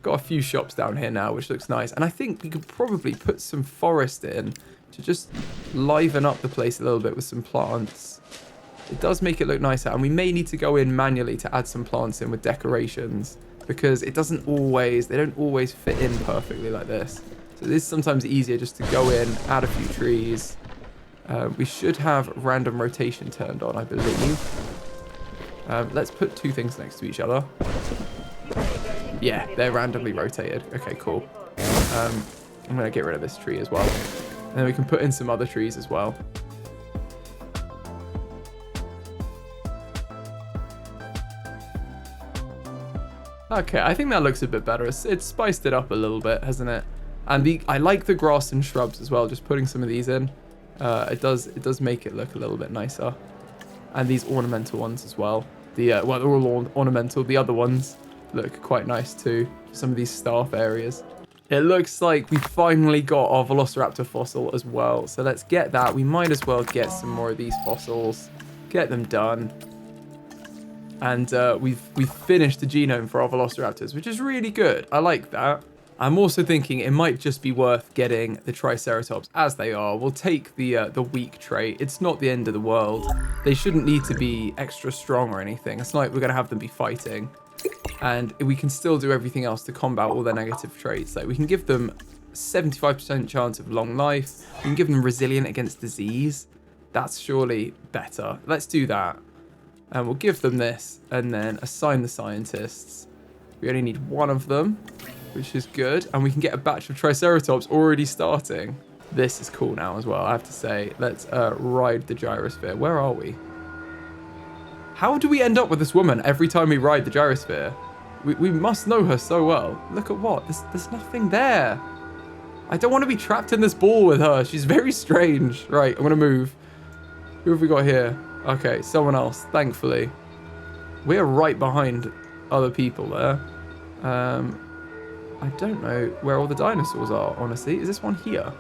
Got a few shops down here now, which looks nice. And I think we could probably put some forest in to just liven up the place a little bit with some plants. It does make it look nicer, and we may need to go in manually to add some plants in with decorations because it doesn't always, they don't always fit in perfectly like this. So it is sometimes easier just to go in, add a few trees. We should have random rotation turned on, I believe. Let's put two things next to each other. Yeah, they're randomly rotated. Okay, cool. I'm going to get rid of this tree as well. And then we can put in some other trees as well. Okay, I think that looks a bit better. It's spiced it up a little bit, hasn't it? And I like the grass and shrubs as well. Just putting some of these in. It does make it look a little bit nicer. And these ornamental ones as well. Well, they're all ornamental. The other ones look quite nice too. Some of these staff areas. It looks like we finally got our Velociraptor fossil as well. So let's get that. We might as well get some more of these fossils. Get them done. And we've finished the genome for our Velociraptors, which is really good. I like that. I'm also thinking it might just be worth getting the Triceratops as they are. We'll take the weak trait. It's not the end of the world. They shouldn't need to be extra strong or anything. It's not like we're going to have them be fighting. And we can still do everything else to combat all their negative traits. Like we can give them 75% chance of long life. We can give them resilient against disease. That's surely better. Let's do that. And we'll give them this and then assign the scientists. We only need one of them, which is good. And we can get a batch of Triceratops already starting. This is cool now as well, I have to say. Let's ride the gyrosphere. Where are we? How do we end up with this woman every time we ride the gyrosphere? We must know her so well. Look at what? There's nothing there. I don't want to be trapped in this ball with her. She's very strange. Right, I'm going to move. Who have we got here? Okay, someone else, thankfully. We're right behind other people there. I don't know where all the dinosaurs are, honestly. Is this one here?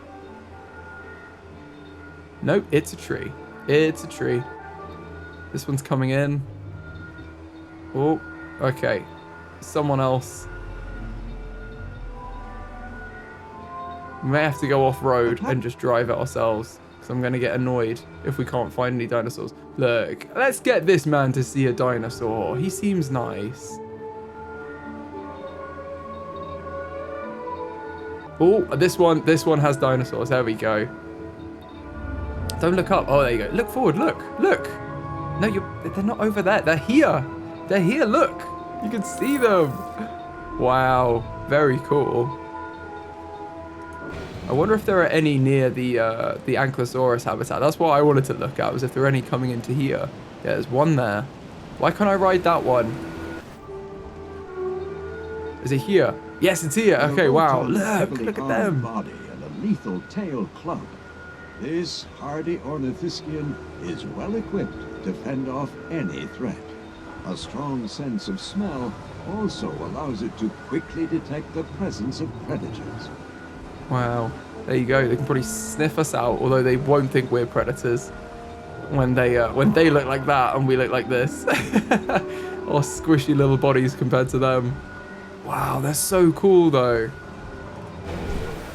Nope, it's a tree. It's a tree. This one's coming in. Oh, okay. Someone else. We may have to go off-road and just drive it ourselves. Because I'm going to get annoyed if we can't find any dinosaurs. Look, let's get this man to see a dinosaur. He seems nice. Oh, this one has dinosaurs. There we go. Don't look up. Oh, there you go. Look forward. Look. Look. No, they're not over there. They're here. They're here. Look. You can see them. Wow. Very cool. I wonder if there are any near the Ankylosaurus habitat. That's what I wanted to look at, was if there are any coming into here. Yeah, there's one there. Why can't I ride that one? Is it here? Yes, it's here. Okay, wow. Look at them. Body and a lethal tail club. This hardy ornithischian is well equipped to fend off any threat. A strong sense of smell also allows it to quickly detect the presence of predators. Wow, there you go. They can probably sniff us out, although they won't think we're predators when they look like that and we look like this. Our squishy little bodies compared to them. Wow, they're so cool though.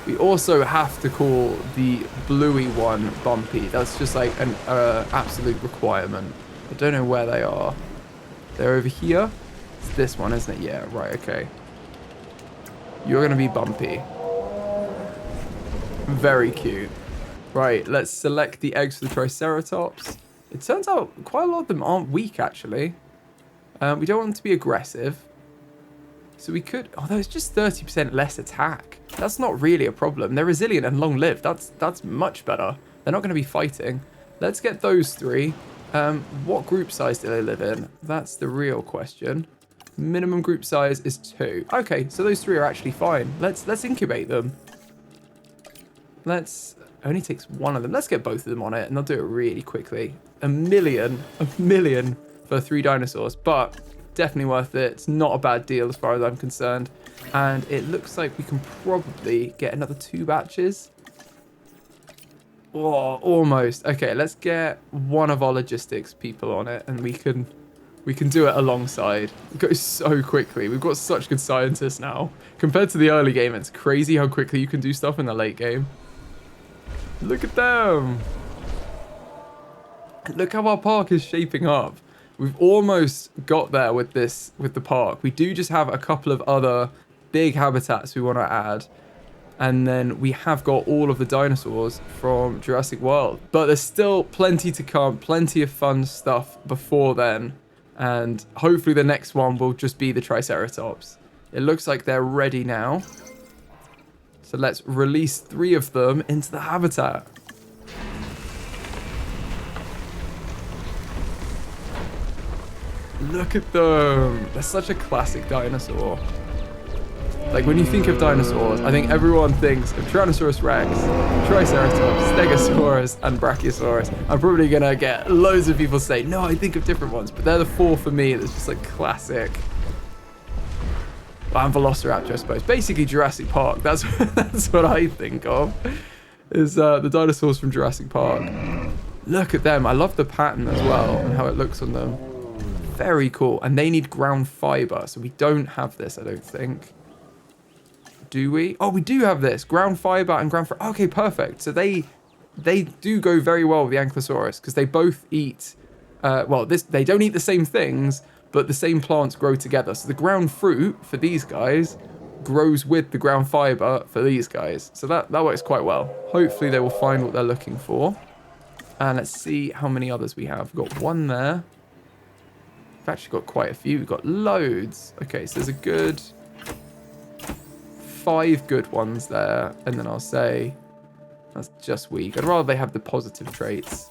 We also have to call the bluey one Bumpy. That's just like an absolute requirement. I don't know where they are. They're over here. It's this one, isn't it? Yeah, right, okay. You're gonna be Bumpy. Very cute. Right, let's select the eggs for the Triceratops. It turns out quite a lot of them aren't weak, actually. We don't want them to be aggressive. So we could... Although it's just 30% less attack. That's not really a problem. They're resilient and long-lived. That's much better. They're not going to be fighting. Let's get those three. What group size do they live in? That's the real question. Minimum group size is 2. Okay, so those three are actually fine. Let's incubate them. only takes one of them. Let's get both of them on it, and I'll do it really quickly. A million for 3 dinosaurs, but definitely worth it. It's not a bad deal as far as I'm concerned. And it looks like we can probably get another 2 batches. Oh, almost. Okay, let's get one of our logistics people on it, and we can do it alongside. It goes so quickly. We've got such good scientists now. Compared to the early game, it's crazy how quickly you can do stuff in the late game. Look at them. Look how our park is shaping up. We've almost got there with the park. We do just have a couple of other big habitats we want to add. And then we have got all of the dinosaurs from Jurassic World. But there's still plenty to come, plenty of fun stuff before then. And hopefully the next one will just be the Triceratops. It looks like they're ready now. So let's release 3 of them into the habitat. Look at them. They're such a classic dinosaur. Like, when you think of dinosaurs, I think everyone thinks of Tyrannosaurus Rex, Triceratops, Stegosaurus, and Brachiosaurus. I'm probably going to get loads of people say, no, I think of different ones, but they're the 4 for me that's just like classic. And Velociraptor, I suppose. Basically Jurassic Park. That's what I think of, is the dinosaurs from Jurassic Park. Look at them. I love the pattern as well and how it looks on them. Very cool. And they need ground fiber, so we don't have this, I don't think. Do we? Oh, we do have this. Ground fiber and ground fiber. Okay, perfect. So they do go very well with the Ankylosaurus because they both eat... they don't eat the same things, but the same plants grow together. So the ground fruit for these guys grows with the ground fiber for these guys. So that works quite well. Hopefully they will find what they're looking for. And let's see how many others we have. We've got 1 there. We've actually got quite a few. We've got loads. Okay, so there's a good 5 good ones there. And then I'll say that's just weak. I'd rather they have the positive traits.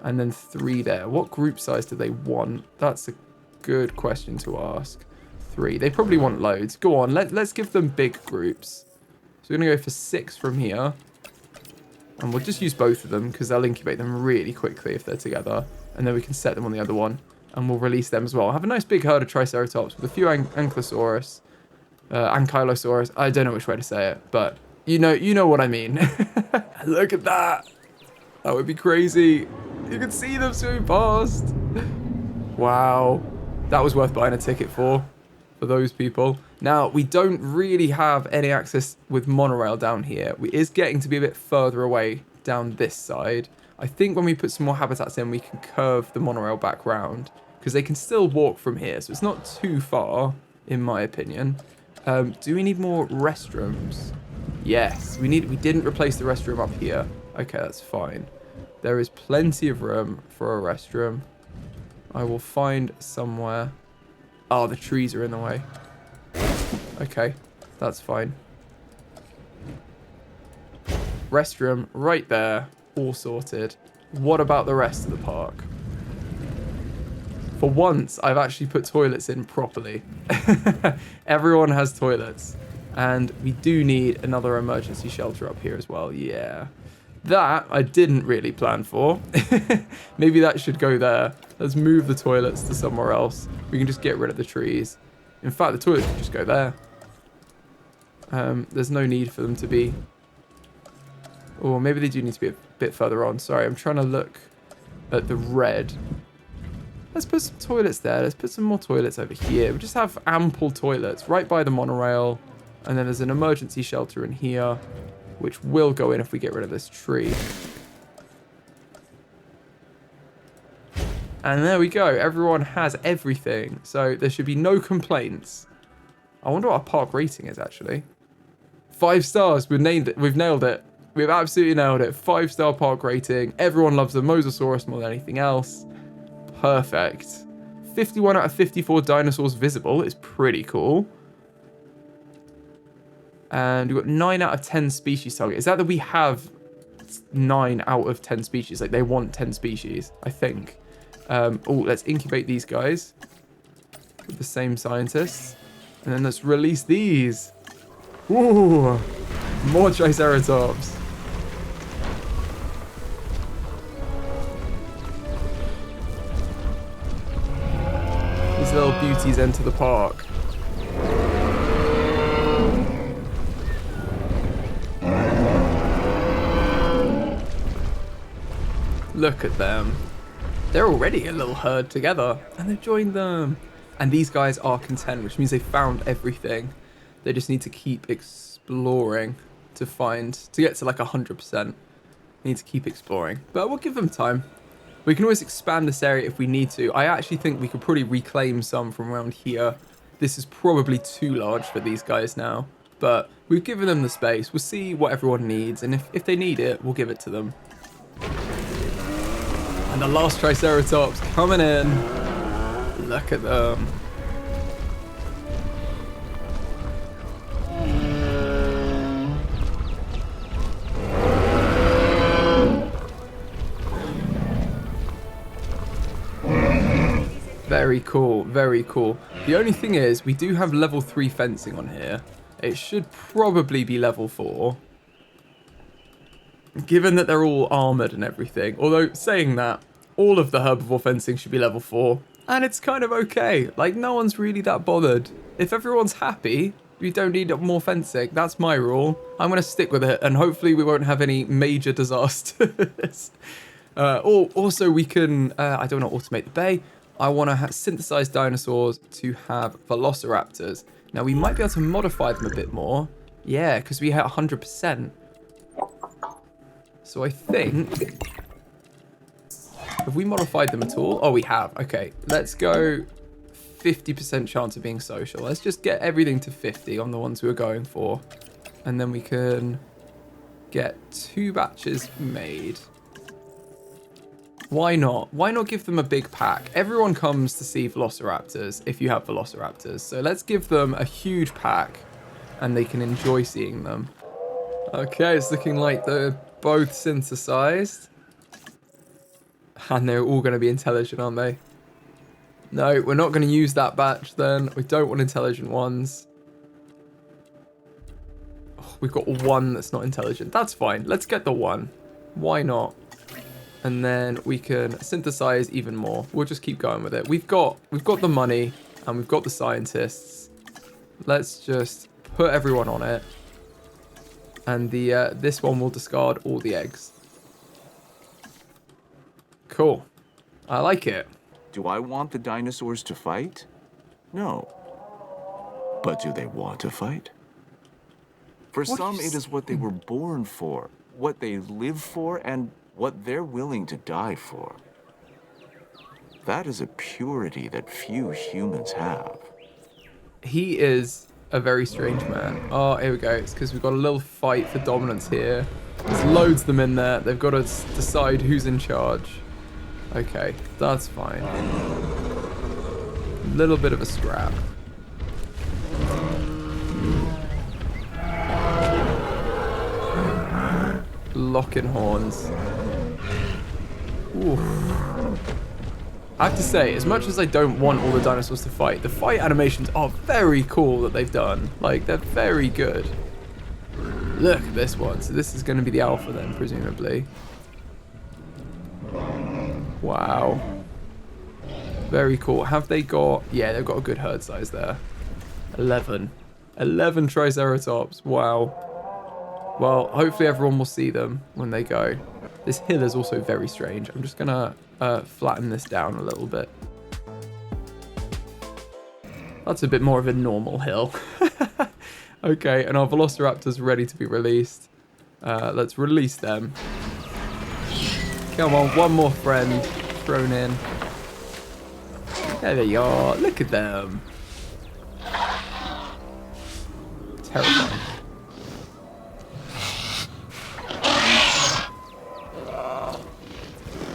And then 3 there. What group size do they want? That's a good question to ask. 3. They probably want loads. Go on, let's give them big groups. So we're going to go for 6 from here. And we'll just use both of them because they'll incubate them really quickly if they're together. And then we can set them on the other one. And we'll release them as well. Have a nice big herd of Triceratops with a few Ankylosaurus. Ankylosaurus. I don't know which way to say it. But you know what I mean. Look at that. That would be crazy. You can see them swimming past. Wow. That was worth buying a ticket for those people. Now, we don't really have any access with monorail down here. It is getting to be a bit further away down this side. I think when we put some more habitats in, we can curve the monorail back round because they can still walk from here. So it's not too far, in my opinion. Do we need more restrooms? Yes, we didn't replace the restroom up here. Okay, that's fine. There is plenty of room for a restroom. I will find somewhere. Oh, the trees are in the way. Okay, that's fine. Restroom right there, all sorted. What about the rest of the park? For once, I've actually put toilets in properly. Everyone has toilets. And we do need another emergency shelter up here as well. Yeah. That I didn't really plan for. Maybe that should go there. Let's move the toilets to somewhere else. We can just get rid of the trees. In fact, the toilets can just go there. There's no need for them to be... Or maybe they do need to be a bit further on. Sorry, I'm trying to look at the red. Let's put some toilets there. Let's put some more toilets over here. We just have ample toilets right by the monorail. And then there's an emergency shelter in here, which will go in if we get rid of this tree. And there we go. Everyone has everything. So there should be no complaints. I wonder what our park rating is, actually. 5 stars. We've nailed it. We've absolutely nailed it. 5-star park rating. Everyone loves the Mosasaurus more than anything else. Perfect. 51 out of 54 dinosaurs visible is pretty cool. And we've got 9 out of 10 species target. Is that we have 9 out of 10 species? Like, they want 10 species, I think. Oh, let's incubate these guys with the same scientists. And then let's release these. Ooh, more Triceratops. These little beauties enter the park. Look at them. They're already a little herd together, and they've joined them. And these guys are content, which means they found everything. They just need to keep exploring to get to like 100%. They need to keep exploring, but we'll give them time. We can always expand this area if we need to. I actually think we could probably reclaim some from around here. This is probably too large for these guys now, but we've given them the space. We'll see what everyone needs, and if they need it, we'll give it to them. And the last Triceratops coming in. Look at them. Very cool, very cool. The only thing is, we do have level 3 fencing on here. It should probably be level 4. Given that they're all armored and everything. Although, saying that, all of the herbivore fencing should be level 4. And it's kind of okay. Like, no one's really that bothered. If everyone's happy, you don't need more fencing. That's my rule. I'm going to stick with it. And hopefully we won't have any major disasters. Also, we can... I don't want to automate the bay. I want to synthesize dinosaurs to have Velociraptors. Now, we might be able to modify them a bit more. Yeah, because we hit 100%. So I think... Have we modified them at all? Oh, we have. Okay, let's go 50% chance of being social. Let's just get everything to 50 on the ones we were going for. And then we can get 2 batches made. Why not? Why not give them a big pack? Everyone comes to see Velociraptors if you have Velociraptors. So let's give them a huge pack and they can enjoy seeing them. Okay, it's looking like they're both synthesized. And they're all going to be intelligent, aren't they? No, we're not going to use that batch then. We don't want intelligent ones. Oh, we've got one that's not intelligent. That's fine. Let's get the one. Why not? And then we can synthesize even more. We'll just keep going with it. We've got the money and we've got the scientists. Let's just put everyone on it. And this one will discard all the eggs. Cool. I like it. Do I want the dinosaurs to fight? No. But do they want to fight? For some, it is what they were born for, what they live for, and what they're willing to die for. That is a purity that few humans have. He is a very strange man. Oh, here we go. It's because we've got a little fight for dominance here. There's loads of them in there. They've got to decide who's in charge. Okay, that's fine. A little bit of a scrap. Locking horns. Oof. I have to say, as much as I don't want all the dinosaurs to fight, the fight animations are very cool that they've done. Like, they're very good. Look at this one. So this is going to be the alpha then, presumably. Wow. Very cool. Have they got... Yeah, they've got a good herd size there. 11. 11 Triceratops. Wow. Well, hopefully everyone will see them when they go. This hill is also very strange. I'm just going to flatten this down a little bit. That's a bit more of a normal hill. Okay, and our Velociraptor's ready to be released. Let's release them. Come on, one more friend thrown in. There they are. Look at them. Terrifying.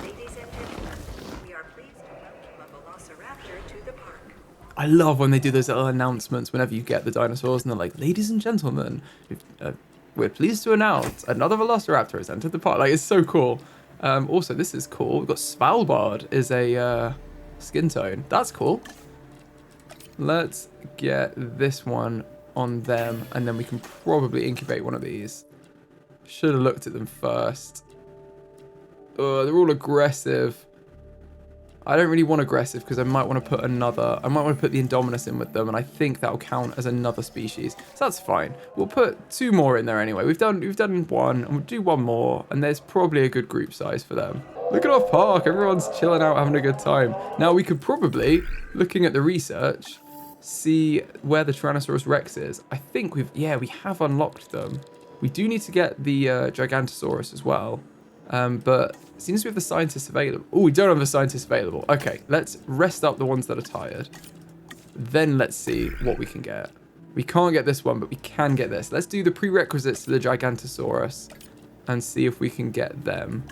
Ladies and gentlemen, we are pleased to welcome a Velociraptor to the park. I love when they do those little announcements whenever you get the dinosaurs and they're like, ladies and gentlemen, we're pleased to announce another Velociraptor has entered the park. Like, it's so cool. Also, this is cool. We've got Svalbard is a skin tone. That's cool. Let's get this one on them, and then we can probably incubate one of these. Should have looked at them first. They're all aggressive. I don't really want aggressive because I might want to put another... I might want to put the Indominus in with them, and I think that'll count as another species. So that's fine. We'll put 2 more in there anyway. We've done 1, and we'll do 1 more, and there's probably a good group size for them. Look at our park. Everyone's chilling out, having a good time. Now, we could probably, looking at the research, see where the Tyrannosaurus Rex is. I think we have unlocked them. We do need to get the Gigantosaurus as well. But it seems we have the scientists available. Oh, we don't have the scientists available. Okay, let's rest up the ones that are tired. Then let's see what we can get. We can't get this one, but we can get this. Let's do the prerequisites to the Gigantosaurus and see if we can get them.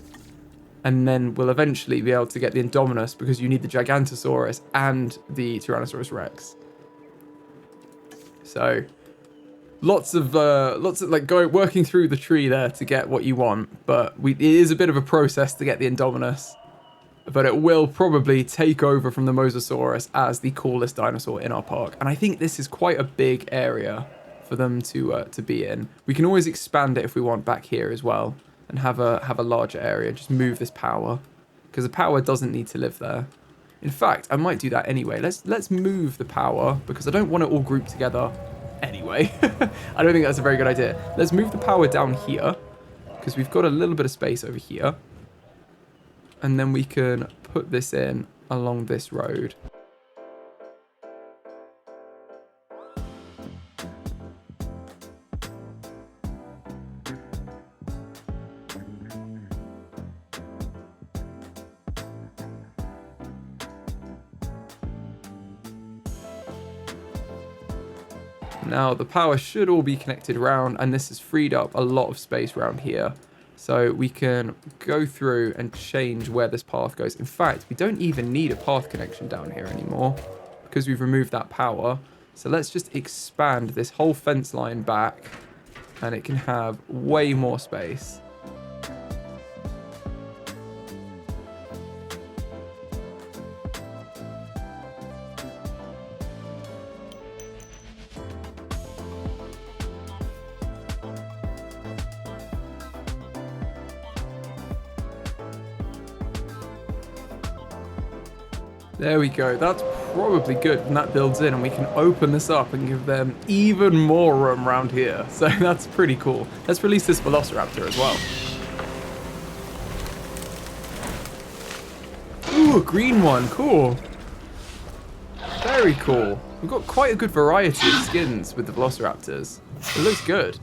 And then we'll eventually be able to get the Indominus because you need the Gigantosaurus and the Tyrannosaurus Rex. So... Lots of like working through the tree there to get what you want, but it is a bit of a process to get the Indominus. But it will probably take over from the Mosasaurus as the coolest dinosaur in our park, and I think this is quite a big area for them to be in. We can always expand it if we want back here as well, and have a larger area. Just move this power because the power doesn't need to live there. In fact, I might do that anyway. Let's move the power because I don't want it all grouped together. Anyway, I don't think that's a very good idea. Let's move the power down here because we've got a little bit of space over here. And then we can put this in along this road. Now, the power should all be connected around, and this has freed up a lot of space around here. So we can go through and change where this path goes. In fact, we don't even need a path connection down here anymore because we've removed that power. So let's just expand this whole fence line back, and it can have way more space. There we go. That's probably good when that builds in, and we can open this up and give them even more room around here. So that's pretty cool. Let's release this Velociraptor as well. Ooh, a green one. Cool. Very cool. We've got quite a good variety of skins with the Velociraptors. It looks good.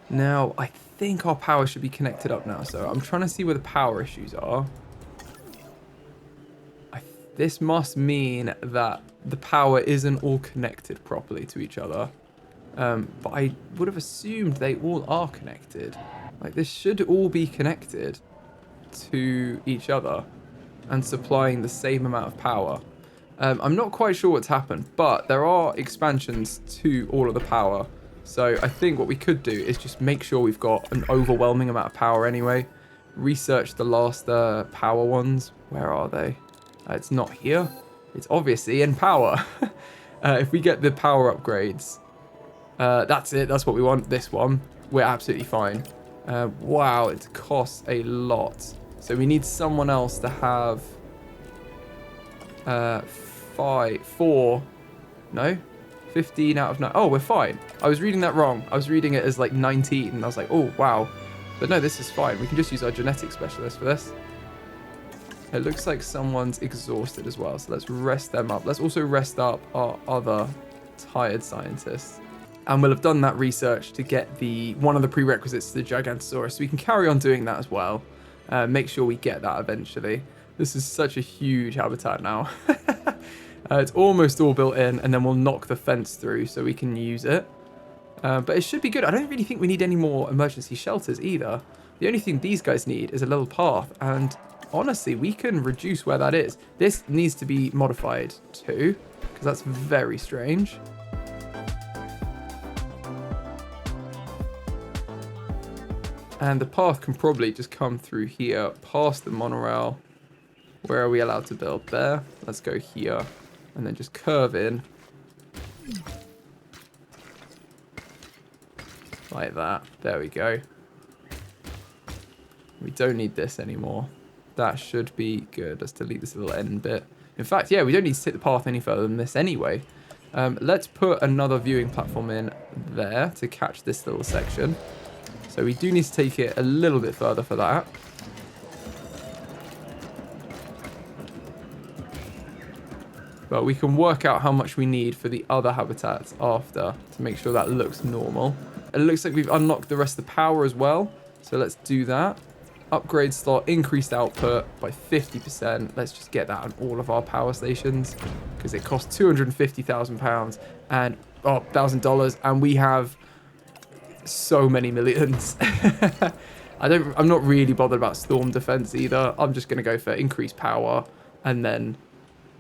Now, I think our power should be connected up now. So I'm trying to see where the power issues are. This must mean that the power isn't all connected properly to each other. But I would have assumed they all are connected. Like, this should all be connected to each other and supplying the same amount of power. I'm not quite sure what's happened, but there are expansions to all of the power. So I think what we could do is just make sure we've got an overwhelming amount of power anyway. Research the last power ones. Where are they? It's not here. It's obviously in power. If we get the power upgrades, that's it. That's what we want. This one, we're absolutely fine. Wow, it costs a lot. So we need someone else to have 15 out of 9. Oh, we're fine. I was reading that wrong. I was reading it as like 19, and I was like, oh, wow. But no, this is fine. We can just use our genetic specialist for this. It looks like someone's exhausted as well, so let's rest them up. Let's also rest up our other tired scientists. And we'll have done that research to get one of the prerequisites to the Gigantosaurus, so we can carry on doing that as well. Make sure we get that eventually. This is such a huge habitat now. It's almost all built in, and then we'll knock the fence through so we can use it. But it should be good. I don't really think we need any more emergency shelters either. The only thing these guys need is a little path, and honestly, we can reduce where that is. This needs to be modified too, because that's very strange. And the path can probably just come through here, past the monorail. Where are we allowed to build? There. Let's go here. and then just curve in. Like that. There we go. We don't need this anymore. That should be good. Let's delete this little end bit. In fact, yeah, we don't need to take the path any further than this anyway. Let's put another viewing platform in there to catch this little section. So we do need to take it a little bit further for that. But we can work out how much we need for the other habitats after to make sure that looks normal. It looks like we've unlocked the rest of the power as well. So let's do that. Upgrade slot, increased output by 50%. Let's just get that on all of our power stations because it costs £250,000 and $1,000, and we have so many millions. I'm not really bothered about storm defense either. I'm just going to go for increased power, and then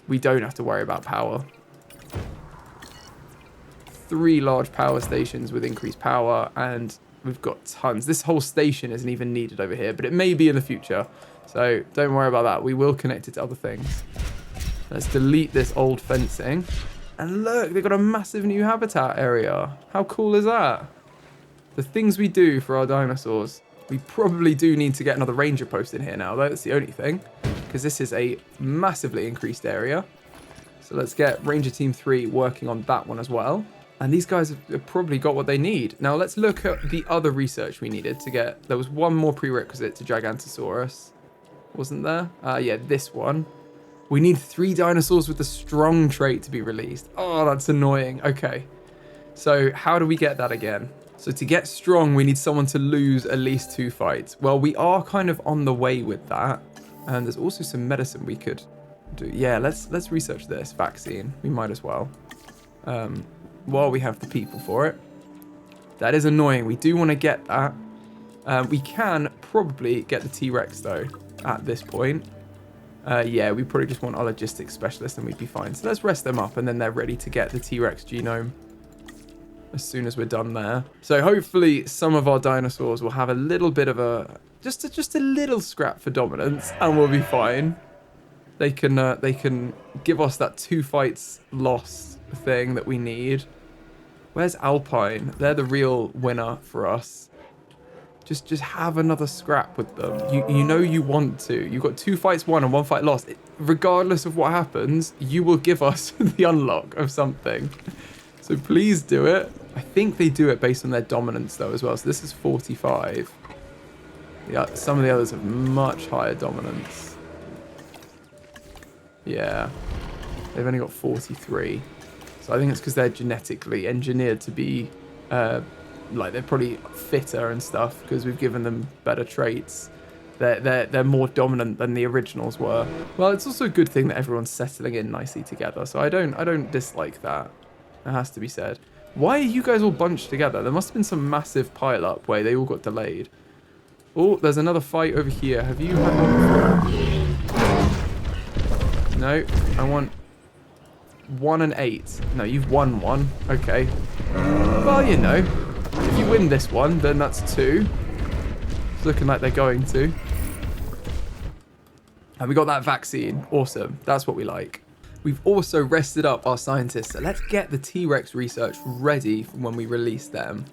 we don't have to worry about power. 3 large power stations with increased power, and we've got tons. This whole station isn't even needed over here, but it may be in the future. So don't worry about that. We will connect it to other things. Let's delete this old fencing. And look, they've got a massive new habitat area. How cool is that? The things we do for our dinosaurs. We probably do need to get another ranger post in here now, though. That's the only thing, because this is a massively increased area. So let's get Ranger Team 3 working on that one as well. And these guys have probably got what they need. Now let's look at the other research we needed to get. There was one more prerequisite to Gigantosaurus. Wasn't there? Yeah, this one. We need 3 dinosaurs with the strong trait to be released. Oh, that's annoying. Okay. So how do we get that again? So to get strong, we need someone to lose at least 2 fights. Well, we are kind of on the way with that. And there's also some medicine we could do. Yeah, let's research this vaccine. We might as well. While we have the people for it. That is annoying. We do want to get that. We can probably get the T-Rex though at this point. Yeah, we probably just want our logistics specialist and we'd be fine. So let's rest them up and then they're ready to get the T-Rex genome as soon as we're done there. So hopefully some of our dinosaurs will have a little bit of a, just a little scrap for dominance and we'll be fine. They can give us that 2 fights lost thing that we need. Where's Alpine? They're the real winner for us. Just have another scrap with them. You know you want to. You've got 2 fights won and 1 fight lost. Regardless of what happens, you will give us the unlock of something. So please do it. I think they do it based on their dominance though as well. So this is 45. Yeah, some of the others have much higher dominance. Yeah, they've only got 43. So I think it's because they're genetically engineered to be, like they're probably fitter and stuff because we've given them better traits. They're more dominant than the originals were. Well, it's also a good thing that everyone's settling in nicely together. So I don't dislike that. It has to be said. Why are you guys all bunched together? There must have been some massive pile-up where they all got delayed. Oh, there's another fight over here. Have you had one before? No, I want 1 and 8. No, you've won 1. Okay. Well, you know, if you win this one, then that's 2. It's looking like they're going to. And we got that vaccine. Awesome. That's what we like. We've also rested up our scientists, so let's get the T-Rex research ready for when we release them.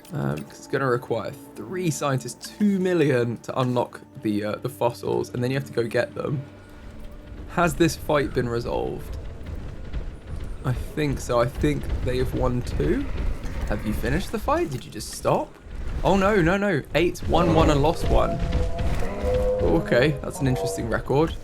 Because it's going to require 3 scientists, 2 million to unlock the fossils, and then you have to go get them. Has this fight been resolved? I think so. I think they have won 2. Have you finished the fight? Did you just stop? Oh, no. 8 won 1 and lost 1. Okay, that's an interesting record.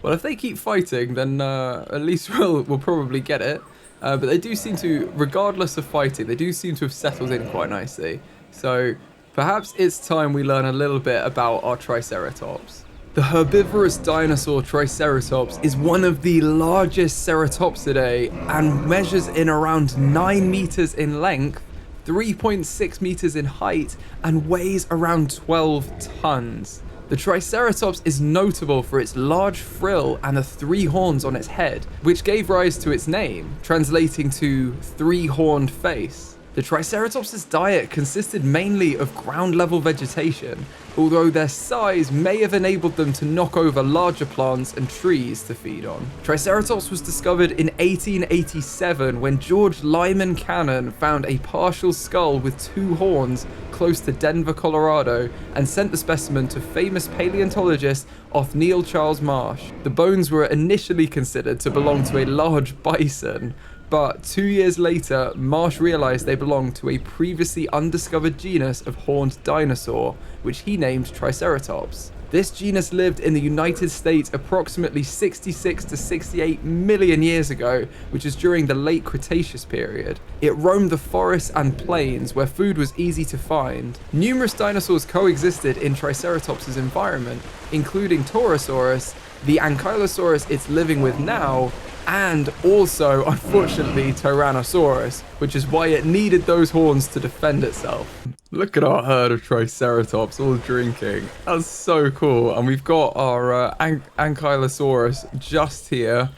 Well, if they keep fighting, then at least we'll probably get it. But they do seem to, regardless of fighting, they do seem to have settled in quite nicely. So perhaps it's time we learn a little bit about our Triceratops. The herbivorous dinosaur Triceratops is one of the largest ceratopsidae and measures in around 9 meters in length, 3.6 meters in height, and weighs around 12 tons. The Triceratops is notable for its large frill and the 3 horns on its head, which gave rise to its name, translating to 3-horned face. The Triceratops' diet consisted mainly of ground-level vegetation, although their size may have enabled them to knock over larger plants and trees to feed on. Triceratops was discovered in 1887 when George Lyman Cannon found a partial skull with 2 horns close to Denver, Colorado, and sent the specimen to famous paleontologist Othniel Charles Marsh. The bones were initially considered to belong to a large bison, but 2 years later, Marsh realized they belonged to a previously undiscovered genus of horned dinosaur, which he named Triceratops. This genus lived in the United States approximately 66 to 68 million years ago, which is during the late Cretaceous period. It roamed the forests and plains where food was easy to find. Numerous dinosaurs coexisted in Triceratops' environment, including Torosaurus, the Ankylosaurus it's living with now, and also, unfortunately, Tyrannosaurus, which is why it needed those horns to defend itself. Look at our herd of Triceratops all drinking. That's so cool. And we've got our Ankylosaurus just here.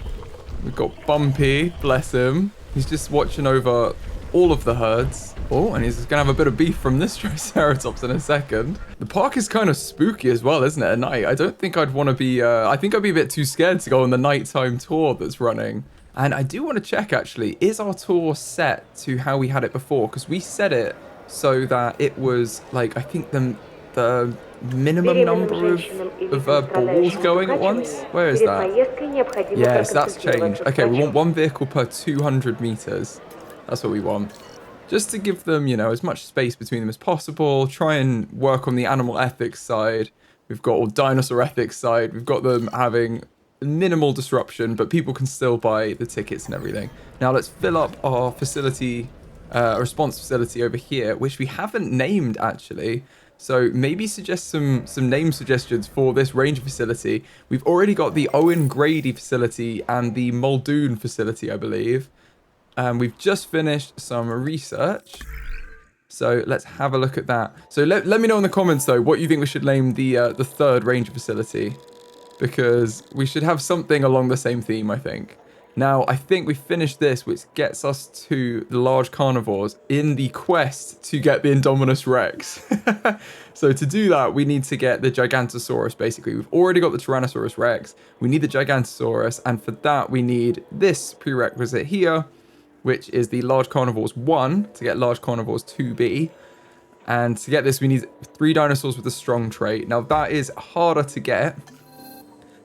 We've got Bumpy, bless him. He's just watching over all of the herds. Oh, and he's going to have a bit of beef from this Triceratops in a second. The park is kind of spooky as well, isn't it, at night? I don't think I'd want to be... I think I'd be a bit too scared to go on the nighttime tour that's running. And I do want to check, actually, is our tour set to how we had it before? Because we set it so that it was, like, I think the minimum number of balls going at once. Where is that? Yes, that's changed. Okay, we want 1 vehicle per 200 meters. That's what we want. Just to give them, you know, as much space between them as possible. Try and work on the animal ethics side. We've got all dinosaur ethics side. We've got them having minimal disruption, but people can still buy the tickets and everything. Now let's fill up our facility, response facility over here, which we haven't named actually. So maybe suggest some name suggestions for this ranger facility. We've already got the Owen Grady facility and the Muldoon facility, I believe. We've just finished some research. So let's have a look at that. So let me know in the comments though what you think we should name the 3rd ranger facility, because we should have something along the same theme, I think. Now, I think we finished this, which gets us to the large carnivores in the quest to get the Indominous Rex. So to do that, we need to get the Gigantosaurus, basically. We've already got the Tyrannosaurus Rex. We need the Gigantosaurus, and for that, we need this prerequisite here, which is the large carnivores 1 to get large carnivores 2B. And to get this, we need 3 dinosaurs with a strong trait. Now, that is harder to get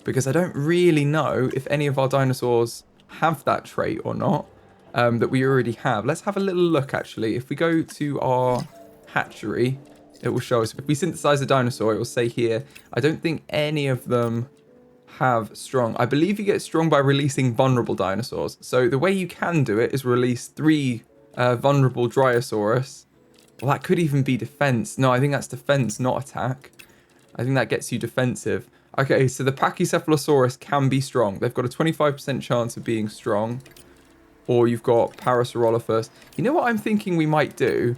because I don't really know if any of our dinosaurs have that trait or not, that we already have. Let's have a little look, actually. If we go to our hatchery, it will show us. If we synthesize a dinosaur, it will say here, I don't think any of them have strong. I believe you get strong by releasing vulnerable dinosaurs. So the way you can do it is release 3 vulnerable Dryosaurus. Well, that could even be defense. No, I think that's defense, not attack. I think that gets you defensive. Okay, so the Pachycephalosaurus can be strong. They've got a 25% chance of being strong. Or you've got Parasaurolophus. You know what I'm thinking we might do?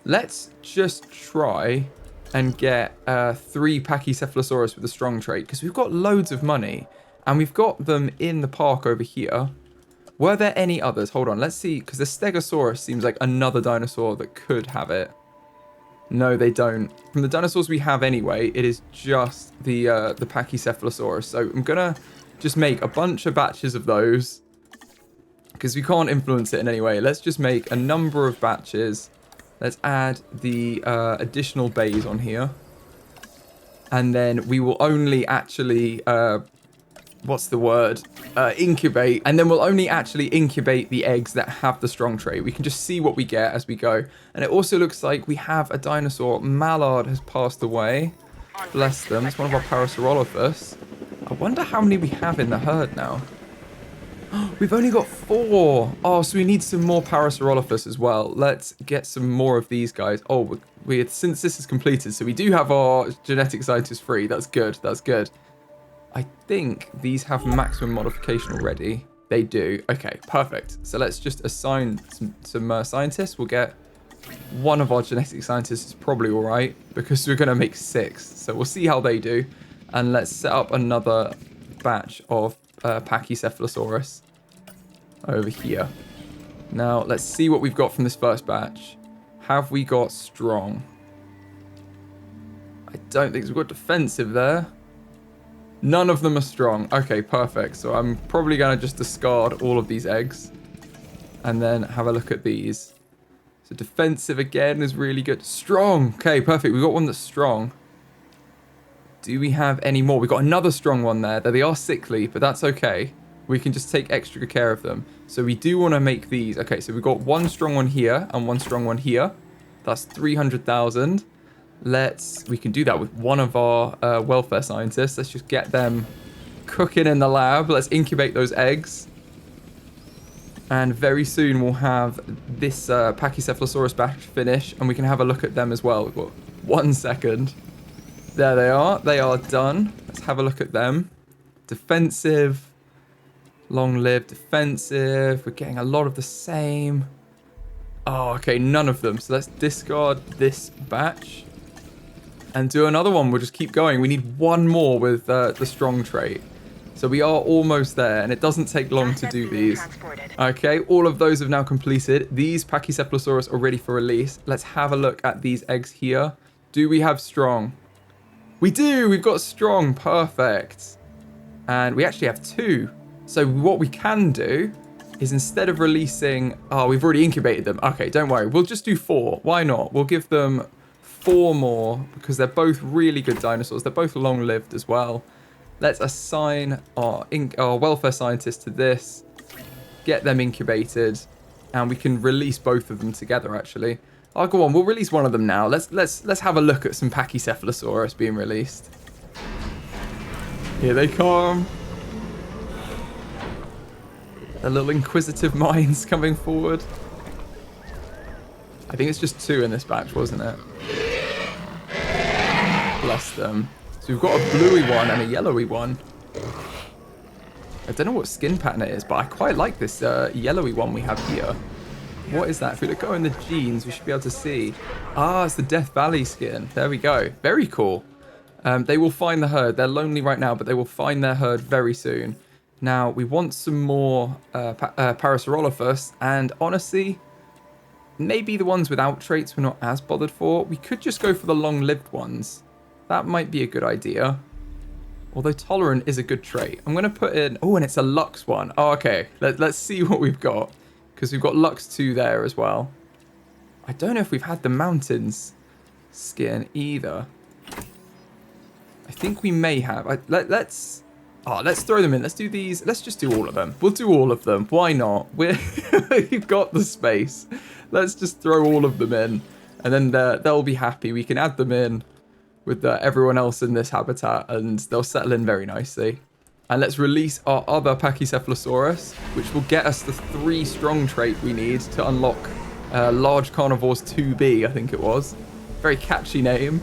Let's just try and get 3 Pachycephalosaurus with a strong trait, because we've got loads of money and we've got them in the park over here. Were there any others? Hold on, let's see, because the Stegosaurus seems like another dinosaur that could have it. No, they don't. From the dinosaurs we have anyway, it is just the Pachycephalosaurus. So I'm gonna just make a bunch of batches of those, because we can't influence it in any way. Let's just make a number of batches. Let's add the additional bays on here. And then we will only actually, what's the word? Incubate. And then we'll only actually incubate the eggs that have the strong trait. We can just see what we get as we go. And it also looks like we have a dinosaur. Mallard has passed away. Bless them. It's one of our Parasaurolophus. I wonder how many we have in the herd now. We've only got 4. Oh, so we need some more Parasaurolophus as well. Let's get some more of these guys. Oh, since this is completed, so we do have our genetic scientist free. That's good. That's good. I think these have maximum modification already. They do. Okay, perfect. So let's just assign some scientists. We'll get one of our genetic scientists is probably all right, because we're going to make 6. So we'll see how they do. And let's set up another batch of Pachycephalosaurus over here. Now, let's see what we've got from this first batch. Have we got strong? I don't think so. We've got defensive there. None of them are strong. Okay, perfect. So I'm probably going to just discard all of these eggs. And then have a look at these. So defensive again is really good. Strong. Okay, perfect. We've got one that's strong. Do we have any more? We've got another strong one there. They are sickly, but that's okay. We can just take extra care of them. So we do want to make these. Okay, so we've got one strong one here and one strong one here. That's 300,000. We can do that with one of our welfare scientists. Let's just get them cooking in the lab. Let's incubate those eggs. And very soon we'll have this Pachycephalosaurus batch finish, and we can have a look at them as well. We've got 1 second. There they are. They are done. Let's have a look at them. Defensive. Long-lived. Defensive. We're getting a lot of the same. Oh, okay. None of them. So let's discard this batch. And do another one. We'll just keep going. We need one more with the strong trait. So we are almost there, and it doesn't take long to do these. Okay, all of those have now completed. These Pachycephalosaurus are ready for release. Let's have a look at these eggs here. Do we have strong? We do! We've got strong. Perfect. And we actually have 2. So what we can do is instead of releasing... Oh, we've already incubated them. Okay, don't worry. We'll just do 4. Why not? We'll give them 4 more because they're both really good dinosaurs. They're both long-lived as well. Let's assign our welfare scientist to this, get them incubated, and we can release both of them together, actually. Oh, go on, we'll release one of them now. Let's have a look at some Pachycephalosaurus being released. Here they come. The little inquisitive minds coming forward. I think it's just 2 in this batch, wasn't it? Bless them. So we've got a bluey one and a yellowy one. I don't know what skin pattern it is, but I quite like this yellowy one we have here. What is that? If we go in the genes, we should be able to see. Ah, it's the Death Valley skin. There we go. Very cool. They will find the herd. They're lonely right now, but they will find their herd very soon. Now, we want some more Parasaurolophus, and honestly, maybe the ones without traits we're not as bothered for. We could just go for the long-lived ones. That might be a good idea. Although tolerant is a good trait. I'm going to put in... Oh, and it's a Lux one. Oh, okay. Let's see what we've got. Because we've got Lux 2 there as well. I don't know if we've had the mountains skin either. I think we may have. Let's throw them in. Let's do these. Let's just do all of them. We'll do all of them. Why not? We've got the space. Let's just throw all of them in. And then they'll be happy. We can add them in with everyone else in this habitat, and they'll settle in very nicely. And let's release our other Pachycephalosaurus, which will get us the 3 strong trait we need to unlock Large Carnivores 2B, I think it was. Very catchy name.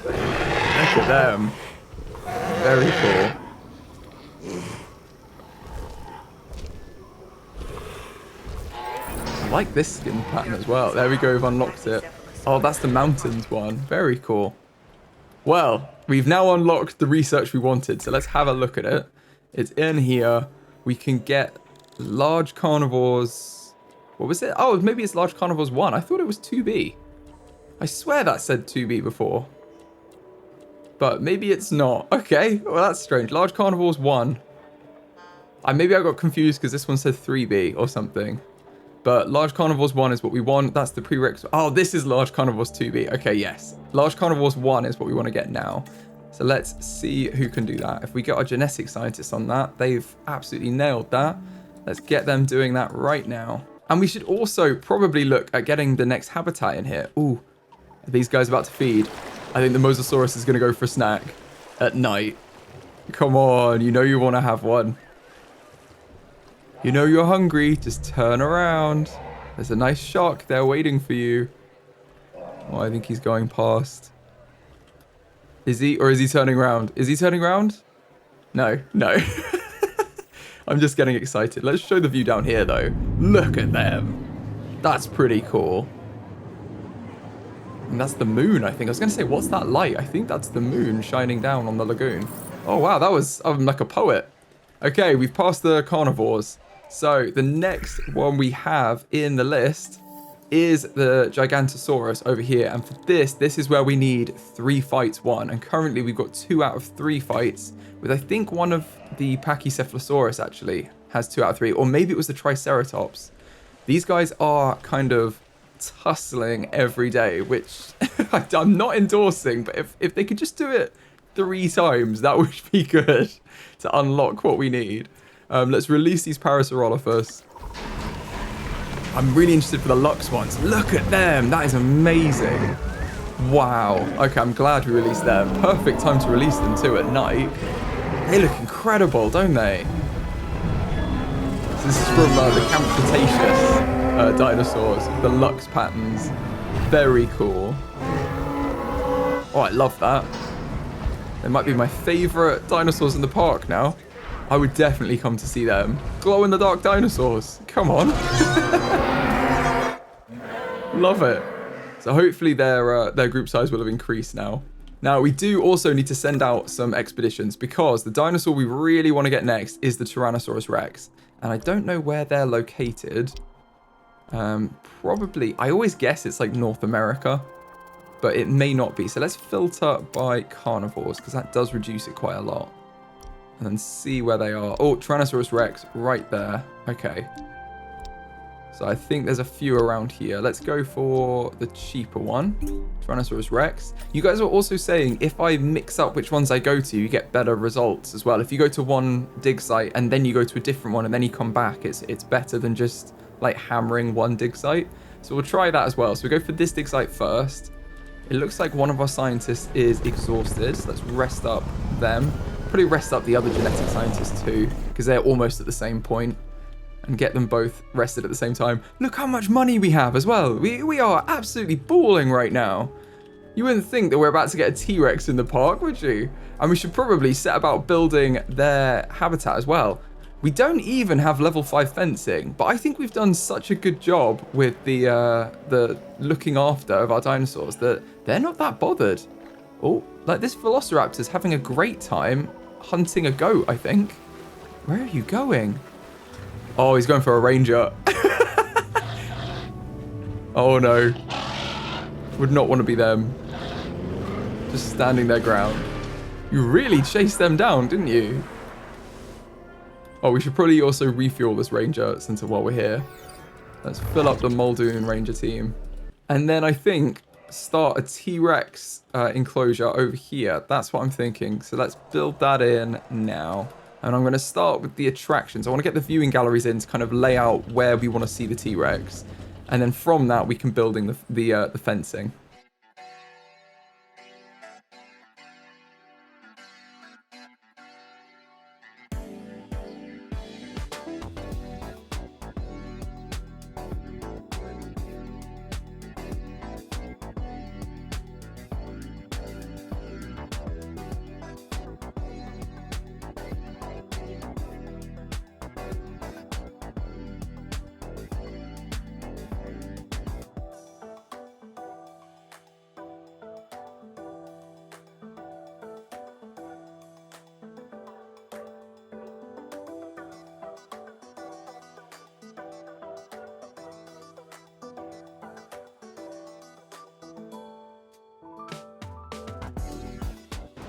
Look at them. Very cool. I like this skin pattern as well. There we go, we've unlocked it. Oh, that's the mountains one. Very cool. Well, we've now unlocked the research we wanted, so let's have a look at it. It's in here. We can get large carnivores. What was it? Oh, maybe it's large carnivores 1. I thought it was 2B. I swear that said 2B before. But maybe it's not. Okay, well, that's strange. Large carnivores 1. Maybe I got confused because this one said 3B or something. But large carnivores 1 is what we want. That's the prerequisite. Oh, this is large carnivores 2B. Okay, yes. Large carnivores 1 is what we want to get now. So let's see who can do that. If we get our genetic scientists on that, they've absolutely nailed that. Let's get them doing that right now. And we should also probably look at getting the next habitat in here. Ooh, are these guys about to feed? I think the Mosasaurus is going to go for a snack at night. Come on, you know you want to have one. You know you're hungry, just turn around. There's a nice shark there waiting for you. Oh, I think he's going past. Is he? Or is he turning around? Is he turning around? No, no. I'm just getting excited. Let's show the view down here, though. Look at them. That's pretty cool. And that's the moon, I think. I was going to say, what's that light? I think that's the moon shining down on the lagoon. Oh, wow, that was... I'm like a poet. Okay, we've passed the carnivores. So the next one we have in the list is the Gigantosaurus over here. And for this is where we need 3 fights won. And currently we've got 2 out of 3 fights, with I think one of the Pachycephalosaurus actually has 2 out of 3. Or maybe it was the Triceratops. These guys are kind of tussling every day, which I'm not endorsing, but if they could just do it 3 times, that would be good to unlock what we need. Let's release these Parasaurolophus. I'm really interested for the Lux ones. Look at them. That is amazing. Wow. Okay, I'm glad we released them. Perfect time to release them too at night. They look incredible, don't they? So this is from the Camp Cretaceous dinosaurs, the Lux patterns. Very cool. Oh, I love that. They might be my favorite dinosaurs in the park now. I would definitely come to see them. Glow-in-the-dark dinosaurs. Come on. Love it. So hopefully their group size will have increased now. Now, we do also need to send out some expeditions, because the dinosaur we really want to get next is the Tyrannosaurus Rex. And I don't know where they're located. Probably, I always guess it's like North America, but it may not be. So let's filter by carnivores, because that does reduce it quite a lot. And then see where they are. Oh, Tyrannosaurus Rex right there. Okay. So I think there's a few around here. Let's go for the cheaper one. Tyrannosaurus Rex. You guys are also saying if I mix up which ones I go to, you get better results as well. If you go to one dig site and then you go to a different one and then you come back, it's better than just like hammering one dig site. So we'll try that as well. So we go for this dig site first. It looks like one of our scientists is exhausted. So let's rest up them. Probably rest up the other genetic scientists too, because they're almost at the same point, and get them both rested at the same time. Look how much money we have as well. We are absolutely balling right now. You wouldn't think that we're about to get a T-Rex in the park, would you? And we should probably set about building their habitat as well. We don't even have level 5 fencing, but I think we've done such a good job with the looking after of our dinosaurs that they're not that bothered. Oh, like this Velociraptor's having a great time hunting a goat, I think. Where are you going? Oh, he's going for a ranger. Oh no. Would not want to be them. Just standing their ground. You really chased them down, didn't you? Oh, we should probably also refuel this ranger since while we're here. Let's fill up the Muldoon ranger team. And then I think start a T-Rex enclosure over here. That's what I'm thinking. So let's build that in now. And I'm going to start with the attractions. I want to get the viewing galleries in to kind of lay out where we want to see the T-Rex. And then from that, we can building the fencing.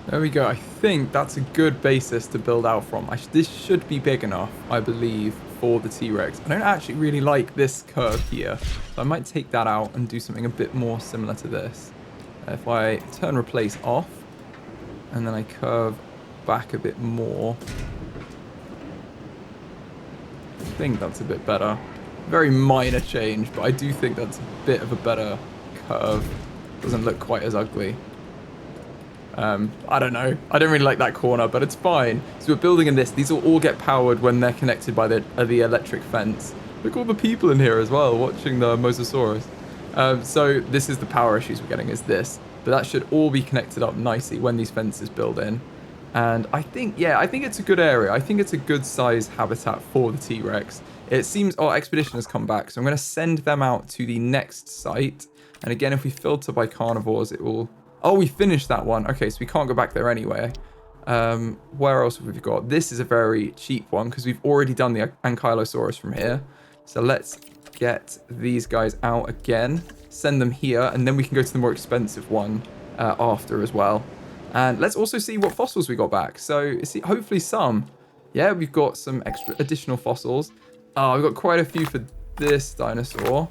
There we go. I think that's a good basis to build out from. This should be big enough, I believe, for the T-Rex. I don't actually really like this curve here, so I might take that out and do something a bit more similar to this. If I turn replace off, and then I curve back a bit more, I think that's a bit better. Very minor change, but I do think that's a bit of a better curve. Doesn't look quite as ugly. I don't know. I don't really like that corner, but it's fine. So we're building in this. These will all get powered when they're connected by the electric fence. Look at all the people in here as well watching the Mosasaurus. So this is the power issues we're getting, is this. But that should all be connected up nicely when these fences build in. And I think, yeah, I think it's a good area. I think it's a good size habitat for the T-Rex. It seems our expedition has come back, so I'm going to send them out to the next site. And again, if we filter by carnivores, it will... Oh, we finished that one. Okay, so we can't go back there anyway. Where else have we got? This is a very cheap one because we've already done the Ankylosaurus from here. So let's get these guys out again, send them here, and then we can go to the more expensive one after as well. And let's also see what fossils we got back. So see, hopefully some. Yeah, we've got some extra additional fossils. Oh, we've got quite a few for this dinosaur.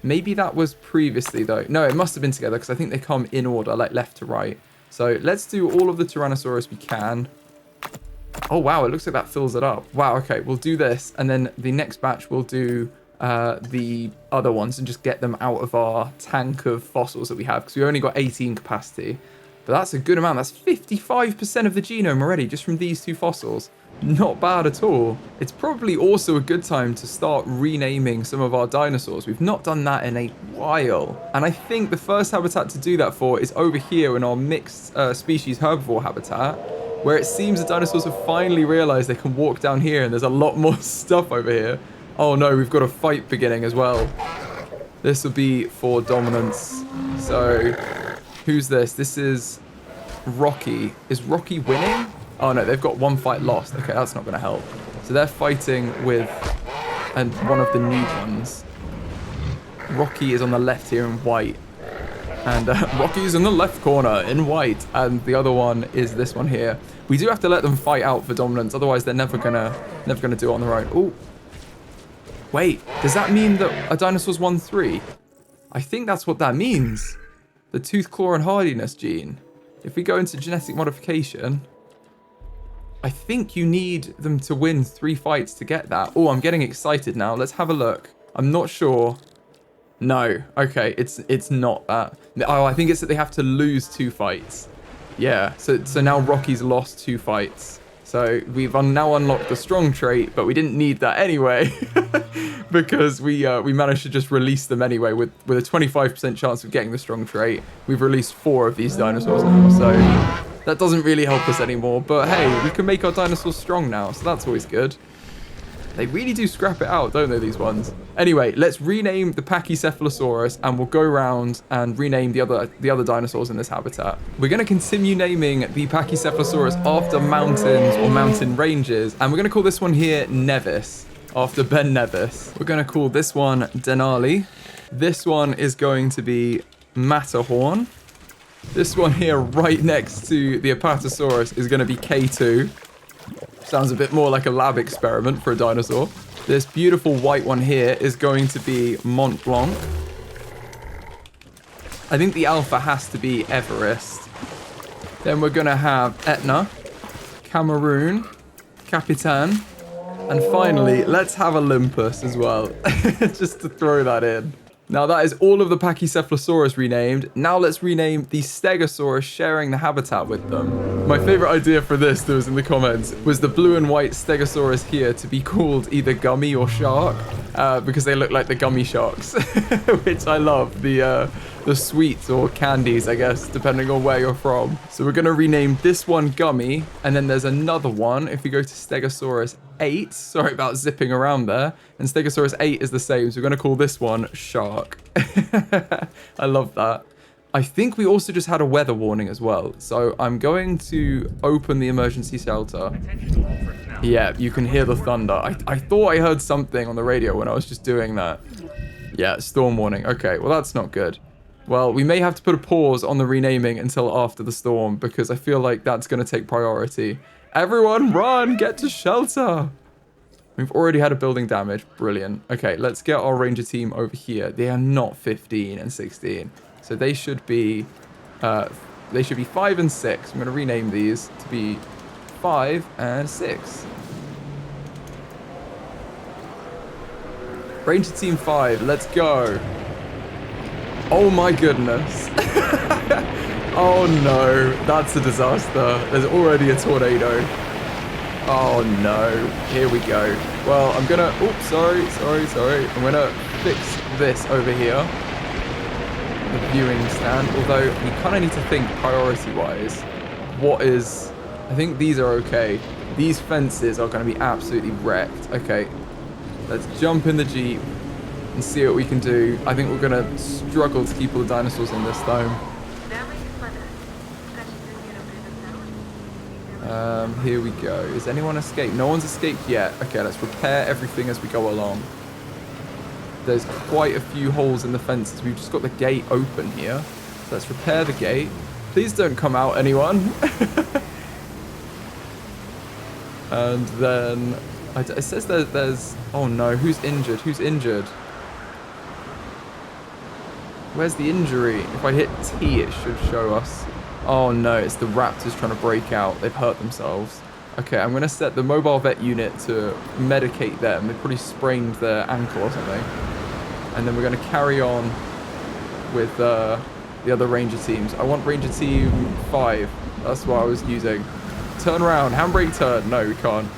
Maybe that was previously though. No, it must have been together because I think they come in order, like left to right. So let's do all of the Tyrannosaurus we can. Oh, wow, it looks like that fills it up. Wow, okay, we'll do this. And then the next batch we'll do the other ones and just get them out of our tank of fossils that we have because we only got 18 capacity. But that's a good amount. That's 55% of the genome already just from these 2 fossils. Not bad at all. It's probably also a good time to start renaming some of our dinosaurs. We've not done that in a while. And I think the first habitat to do that for is over here in our mixed species herbivore habitat, where it seems the dinosaurs have finally realized they can walk down here and there's a lot more stuff over here. Oh no, we've got a fight beginning as well. This will be for dominance. So, who's this? This is Rocky. Is Rocky winning? Oh no, they've got 1 fight lost. Okay, that's not going to help. So they're fighting with one of the new ones. Rocky is on the left here in white. And Rocky's in the left corner in white. And the other one is this one here. We do have to let them fight out for dominance. Otherwise, they're never gonna do it on their own. Oh, wait. Does that mean that a dinosaur's 1-3? I think that's what that means. The tooth, claw, and hardiness gene. If we go into genetic modification, I think you need them to win 3 fights to get that. Oh, I'm getting excited now. Let's have a look. I'm not sure. No. Okay, it's not that. Oh, I think it's that they have to lose 2 fights. Yeah, so now Rocky's lost 2 fights. So we've now unlocked the strong trait, but we didn't need that anyway. Because we managed to just release them anyway with a 25% chance of getting the strong trait. We've released 4 of these dinosaurs now, so that doesn't really help us anymore. But hey, we can make our dinosaurs strong now, so that's always good. They really do scrap it out, don't they, these ones? Anyway, let's rename the Pachycephalosaurus and we'll go around and rename the other dinosaurs in this habitat. We're going to continue naming the Pachycephalosaurus after mountains or mountain ranges, and we're going to call this one here Nevis, after Ben Nevis. We're going to call this one Denali. This one is going to be Matterhorn. This one here right next to the Apatosaurus is going to be K2. Sounds a bit more like a lab experiment for a dinosaur. This beautiful white one here is going to be Mont Blanc. I think the alpha has to be Everest. Then we're going to have Etna, Cameroon, Capitan, and finally, let's have Olympus as well, just to throw that in. Now that is all of the Pachycephalosaurus renamed. Now let's rename the Stegosaurus sharing the habitat with them. My favorite idea for this that was in the comments was the blue and white Stegosaurus here to be called either Gummy or Shark, because they look like the gummy sharks, which I love. The sweets or candies, I guess, depending on where you're from. So we're gonna rename this one Gummy, and then there's another one. If we go to Stegosaurus 8, sorry about zipping around there, and Stegosaurus 8 is the same, so we're gonna call this one Shark. I love that. I think we also just had a weather warning as well, so I'm going to open the emergency shelter. Yeah, you can hear the thunder. I thought I heard something on the radio when I was just doing that. Yeah, storm warning. Okay, well that's not good. Well, we may have to put a pause on the renaming until after the storm, because I feel like that's going to take priority. Everyone run! Get to shelter! We've already had a building damage. Brilliant. Okay, let's get our ranger team over here. They are not 15 and 16. So they should be 5 and 6. I'm going to rename these to be 5 and 6. Ranger team 5, let's go. Oh my goodness. Oh no, that's a disaster. There's already a tornado. Oh no, here we go. Well, I'm gonna, oops, sorry. I'm gonna fix this over here. The viewing stand, although we kind of need to think priority-wise. I think these are okay. These fences are gonna be absolutely wrecked. Okay, let's jump in the Jeep and see what we can do. I think we're gonna struggle to keep all the dinosaurs in this though. Here we go. Is anyone escaped? No one's escaped yet. Okay, let's repair everything as we go along. There's quite a few holes in the fences. We've just got the gate open here. So let's repair the gate. Please don't come out, anyone. And then it says that there's... Oh no, who's injured? Who's injured? Where's the injury? If I hit T, it should show us. Oh no, it's the raptors trying to break out. They've hurt themselves. Okay, I'm going to set the mobile vet unit to medicate them. They probably sprained their ankle or something. And then we're going to carry on with the other ranger teams. I want ranger team 5. That's what I was using. Turn around. Handbrake turn. No, we can't.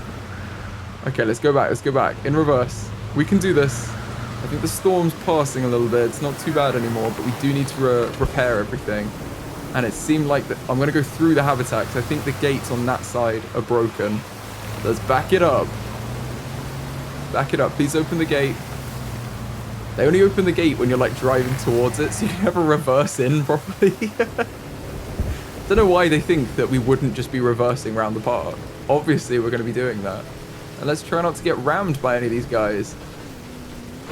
Okay, let's go back. Let's go back. In reverse. We can do this. I think the storm's passing a little bit. It's not too bad anymore, but we do need to repair everything. And it seemed like that I'm going to go through the habitat because I think the gates on that side are broken. Let's back it up. Back it up. Please open the gate. They only open the gate when you're like driving towards it, so you never reverse in properly. Don't know why they think that we wouldn't just be reversing around the park. Obviously, we're going to be doing that. And let's try not to get rammed by any of these guys.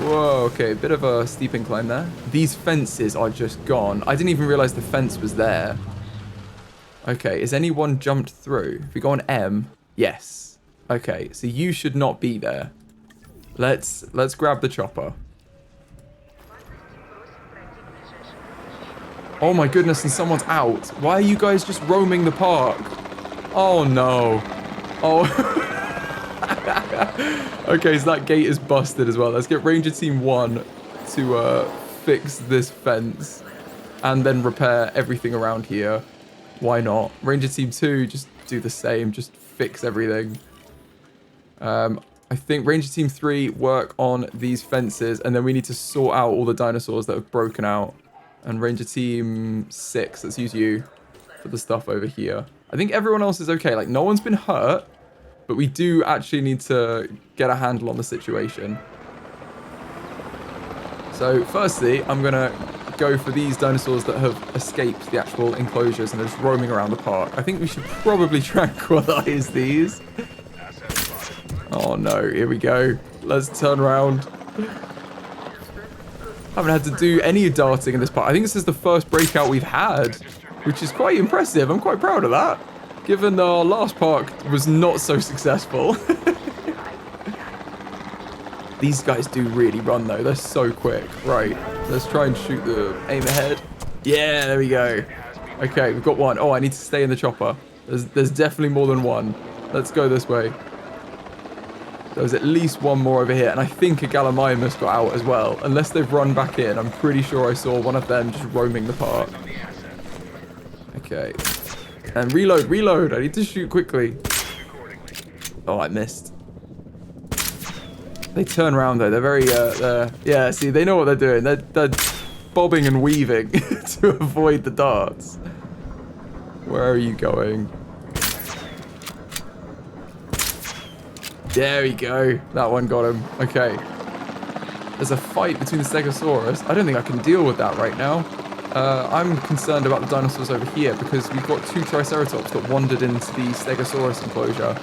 Whoa, okay, a bit of a steep incline there. These fences are just gone. I didn't even realize the fence was there. Okay, is anyone jumped through? If we go on M, yes. Okay, so you should not be there. Let's grab the chopper. Oh my goodness, and someone's out. Why are you guys just roaming the park? Oh no. Oh. Okay, so that gate is busted as well. Let's get Ranger Team 1 to fix this fence and then repair everything around here. Why not? Ranger Team 2, just do the same. Just fix everything. I think Ranger Team 3 work on these fences, and then we need to sort out all the dinosaurs that have broken out. And Ranger Team 6, let's use you for the stuff over here. I think everyone else is okay. Like, no one's been hurt. But we do actually need to get a handle on the situation. So, firstly, I'm going to go for these dinosaurs that have escaped the actual enclosures and are just roaming around the park. I think we should probably tranquilize these. Oh no, here we go. Let's turn around. Haven't had to do any darting in this part. I think this is the first breakout we've had, which is quite impressive. I'm quite proud of that. Given our last park was not so successful. These guys do really run though. They're so quick. Right. Let's try and shoot the aim ahead. Yeah, there we go. Okay, we've got one. Oh, I need to stay in the chopper. There's definitely more than one. Let's go this way. There's at least one more over here. And I think a Gallimimus got out as well. Unless they've run back in. I'm pretty sure I saw one of them just roaming the park. Okay. And reload. I need to shoot quickly. Oh, I missed. They turn around though. They're very, yeah, see, they know what they're doing. They're bobbing and weaving to avoid the darts. Where are you going? There we go. That one got him. Okay. There's a fight between the Stegosaurus. I don't think I can deal with that right now. I'm concerned about the dinosaurs over here because we've got 2 Triceratops that wandered into the Stegosaurus enclosure.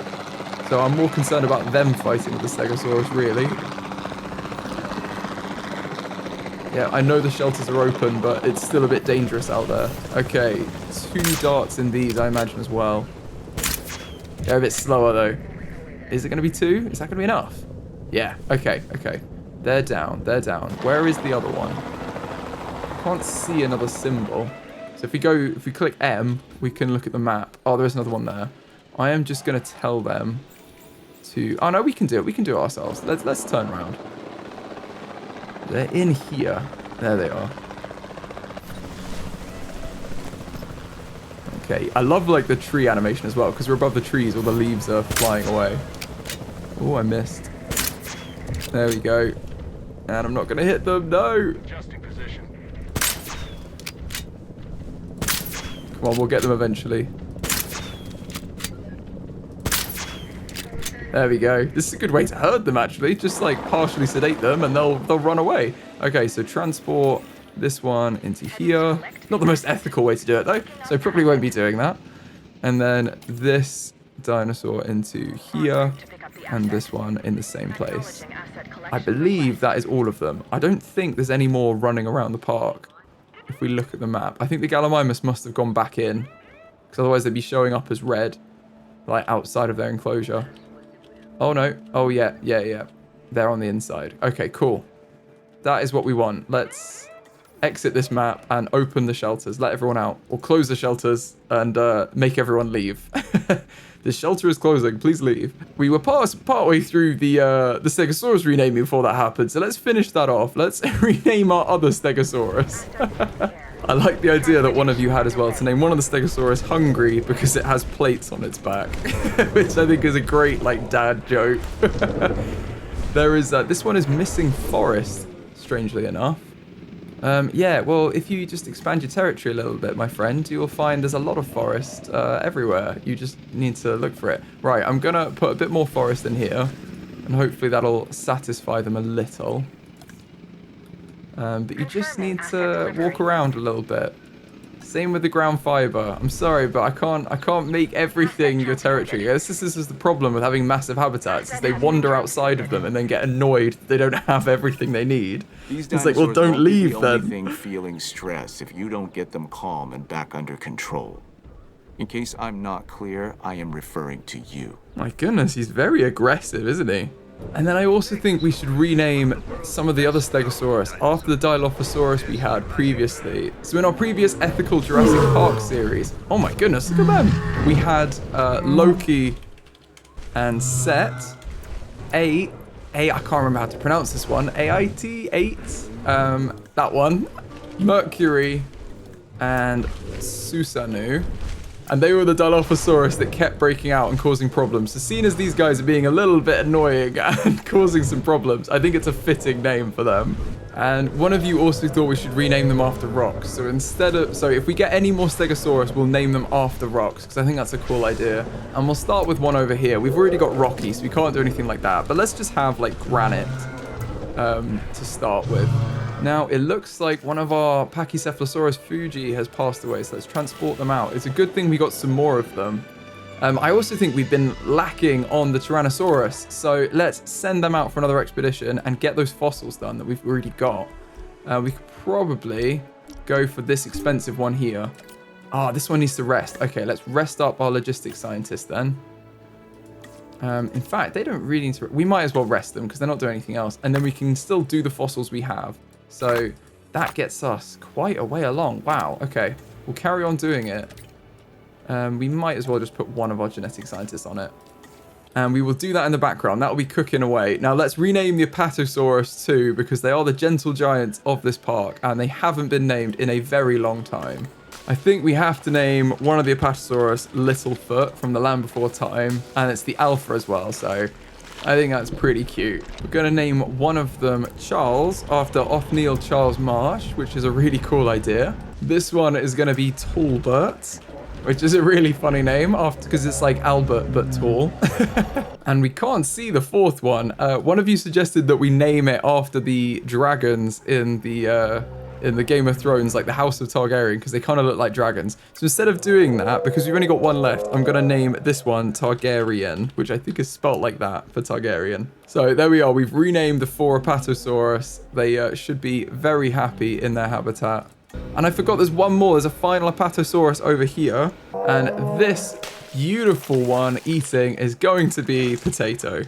So I'm more concerned about them fighting with the Stegosaurus, really. Yeah, I know the shelters are open, but it's still a bit dangerous out there. Okay, 2 darts in these, I imagine, as well. They're a bit slower, though. Is it going to be 2? Is that going to be enough? Yeah, okay. They're down. Where is the other one? Can't see another symbol. So if we click M, we can look at the map. Oh, there is another one there. I am just going to tell them to... Oh, no, we can do it. We can do it ourselves. Let's turn around. They're in here. There they are. Okay. I love, like, the tree animation as well, because we're above the trees. All the leaves are flying away. Oh, I missed. There we go. And I'm not going to hit them. No! Come on, we'll get them eventually. There we go. This is a good way to herd them, actually. Just, like, partially sedate them, and they'll run away. Okay, so transport this one into here. Not the most ethical way to do it, though, so probably won't be doing that. And then this dinosaur into here, and this one in the same place. I believe that is all of them. I don't think there's any more running around the park. If we look at the map, I think the Gallimimus must have gone back in, because otherwise they'd be showing up as red, like outside of their enclosure. Oh no, oh yeah, they're on the inside. Okay, cool. That is what we want. Let's exit this map and open the shelters, let everyone out, or close the shelters and make everyone leave. The shelter is closing, please leave. We were partway through the Stegosaurus renaming before that happened, so let's finish that off. Let's rename our other Stegosaurus. I like the idea that one of you had as well, to name one of the Stegosaurus Hungry because it has plates on its back, which I think is a great, like, dad joke. There is, this one is missing forest, strangely enough. Yeah, well, if you just expand your territory a little bit, my friend, you will find there's a lot of forest everywhere. You just need to look for it. Right, I'm going to put a bit more forest in here, and hopefully that'll satisfy them a little. But you just need to walk around a little bit. Same with the ground fiber. I'm sorry, but I can't make everything your territory. This is the problem with having massive habitats, is they wander outside of them and then get annoyed that they don't have everything they need. It's like, well, don't leave then. The only thing feeling stress if you don't get them calm and back under control. In case I'm not clear, I am referring to you. My goodness, he's very aggressive, isn't he? And then I also think we should rename some of the other Stegosaurus after the Dilophosaurus we had previously. So in our previous Ethical Jurassic Park series, oh my goodness, look at them. We had Loki and Set, I can't remember how to pronounce this one, AIT, that one, Mercury, and Susanu. And they were the Dilophosaurus that kept breaking out and causing problems. So seeing as these guys are being a little bit annoying and causing some problems, I think it's a fitting name for them. And one of you also thought we should rename them after rocks. So if we get any more Stegosaurus, we'll name them after rocks, because I think that's a cool idea. And we'll start with one over here. We've already got Rocky, so we can't do anything like that. But let's just have like granite to start with. Now, it looks like one of our Pachycephalosaurus Fuji has passed away, so let's transport them out. It's a good thing we got some more of them. I also think we've been lacking on the Tyrannosaurus, so let's send them out for another expedition and get those fossils done that we've already got. We could probably go for this expensive one here. This one needs to rest. Okay, let's rest up our logistics scientists then. In fact, they don't really need to... We might as well rest them because they're not doing anything else. And then we can still do the fossils we have. So that gets us quite a way along. Wow, okay. We'll carry on doing it. We might as well just put one of our genetic scientists on it. And we will do that in the background. That will be cooking away. Now let's rename the Apatosaurus too, because they are the gentle giants of this park. And they haven't been named in a very long time. I think we have to name one of the Apatosaurus Littlefoot from the Land Before Time. And it's the Alpha as well, so... I think that's pretty cute. We're going to name one of them Charles after Othniel Charles Marsh, which is a really cool idea. This one is going to be Tallbert, which is a really funny name because it's like Albert but tall. And we can't see the fourth one. One of you suggested that we name it after the dragons in the Game of Thrones, like the House of Targaryen, because they kind of look like dragons. So instead of doing that, because we've only got one left, I'm going to name this one Targaryen, which I think is spelt like that for Targaryen. So there we are. We've renamed the 4 Apatosaurus. They should be very happy in their habitat. And I forgot there's one more. There's a final Apatosaurus over here. And this beautiful one eating is going to be Potato.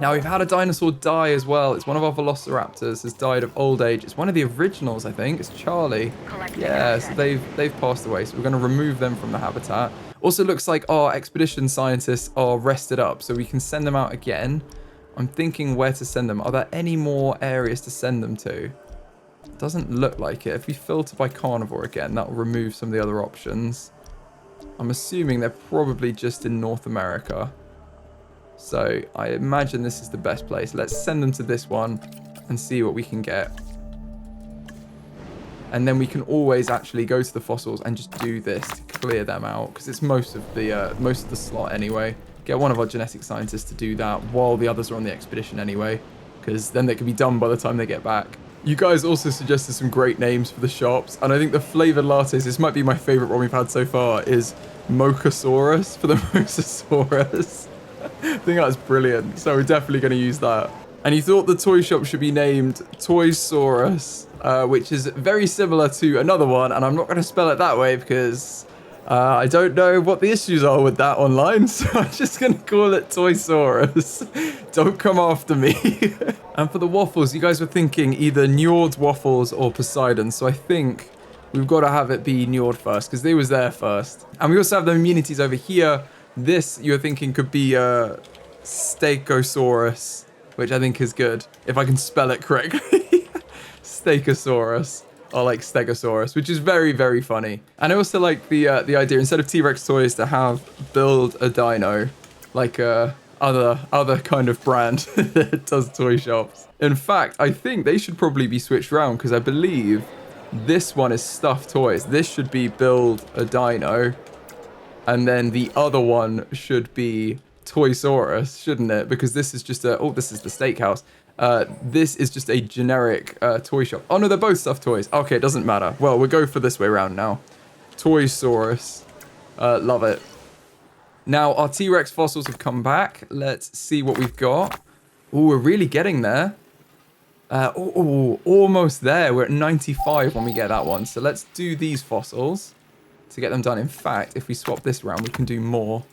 Now, we've had a dinosaur die as well. It's one of our Velociraptors has died of old age. It's one of the originals, I think. It's Charlie. Yeah, so they've passed away. So we're going to remove them from the habitat. Also looks like our expedition scientists are rested up, so we can send them out again. I'm thinking where to send them. Are there any more areas to send them to? Doesn't look like it. If we filter by carnivore again, that will remove some of the other options. I'm assuming they're probably just in North America. So I imagine this is the best place. Let's send them to this one and see what we can get. And then we can always actually go to the fossils and just do this to clear them out, because it's most of the slot anyway. Get one of our genetic scientists to do that while the others are on the expedition anyway, because then they can be done by the time they get back. You guys also suggested some great names for the shops, and I think the flavored lattes, this might be my favorite one we've had so far, is Mosasaurus for the Mosasaurus. I think that's brilliant, so we're definitely going to use that. And you thought the toy shop should be named Toysaurus, which is very similar to another one, and I'm not going to spell it that way because I don't know what the issues are with that online, so I'm just going to call it Toysaurus. Don't come after me. And for the waffles, you guys were thinking either Njord waffles or Poseidon, so I think we've got to have it be Njord first because they was there first. And we also have the immunities over here. This, you're thinking, could be Stegosaurus, which I think is good, if I can spell it correctly. Stegosaurus. Or like Stegosaurus, which is very, very funny. And I also like the idea, instead of T-Rex toys, to have build a dino, like other kind of brand that does toy shops. In fact, I think they should probably be switched around because I believe this one is stuffed toys. This should be build a dino, and then the other one should be Toysaurus, shouldn't it? Because this is just a, oh, this is the steakhouse. This is just a generic toy shop. Oh no, they're both stuffed toys. Okay, it doesn't matter. Well, we'll go for this way around now. Toysaurus. Love it. Now, our T-Rex fossils have come back. Let's see what we've got. Oh, we're really getting there. Almost there. We're at 95 when we get that one. So let's do these fossils to get them done. In fact, if we swap this around, we can do more.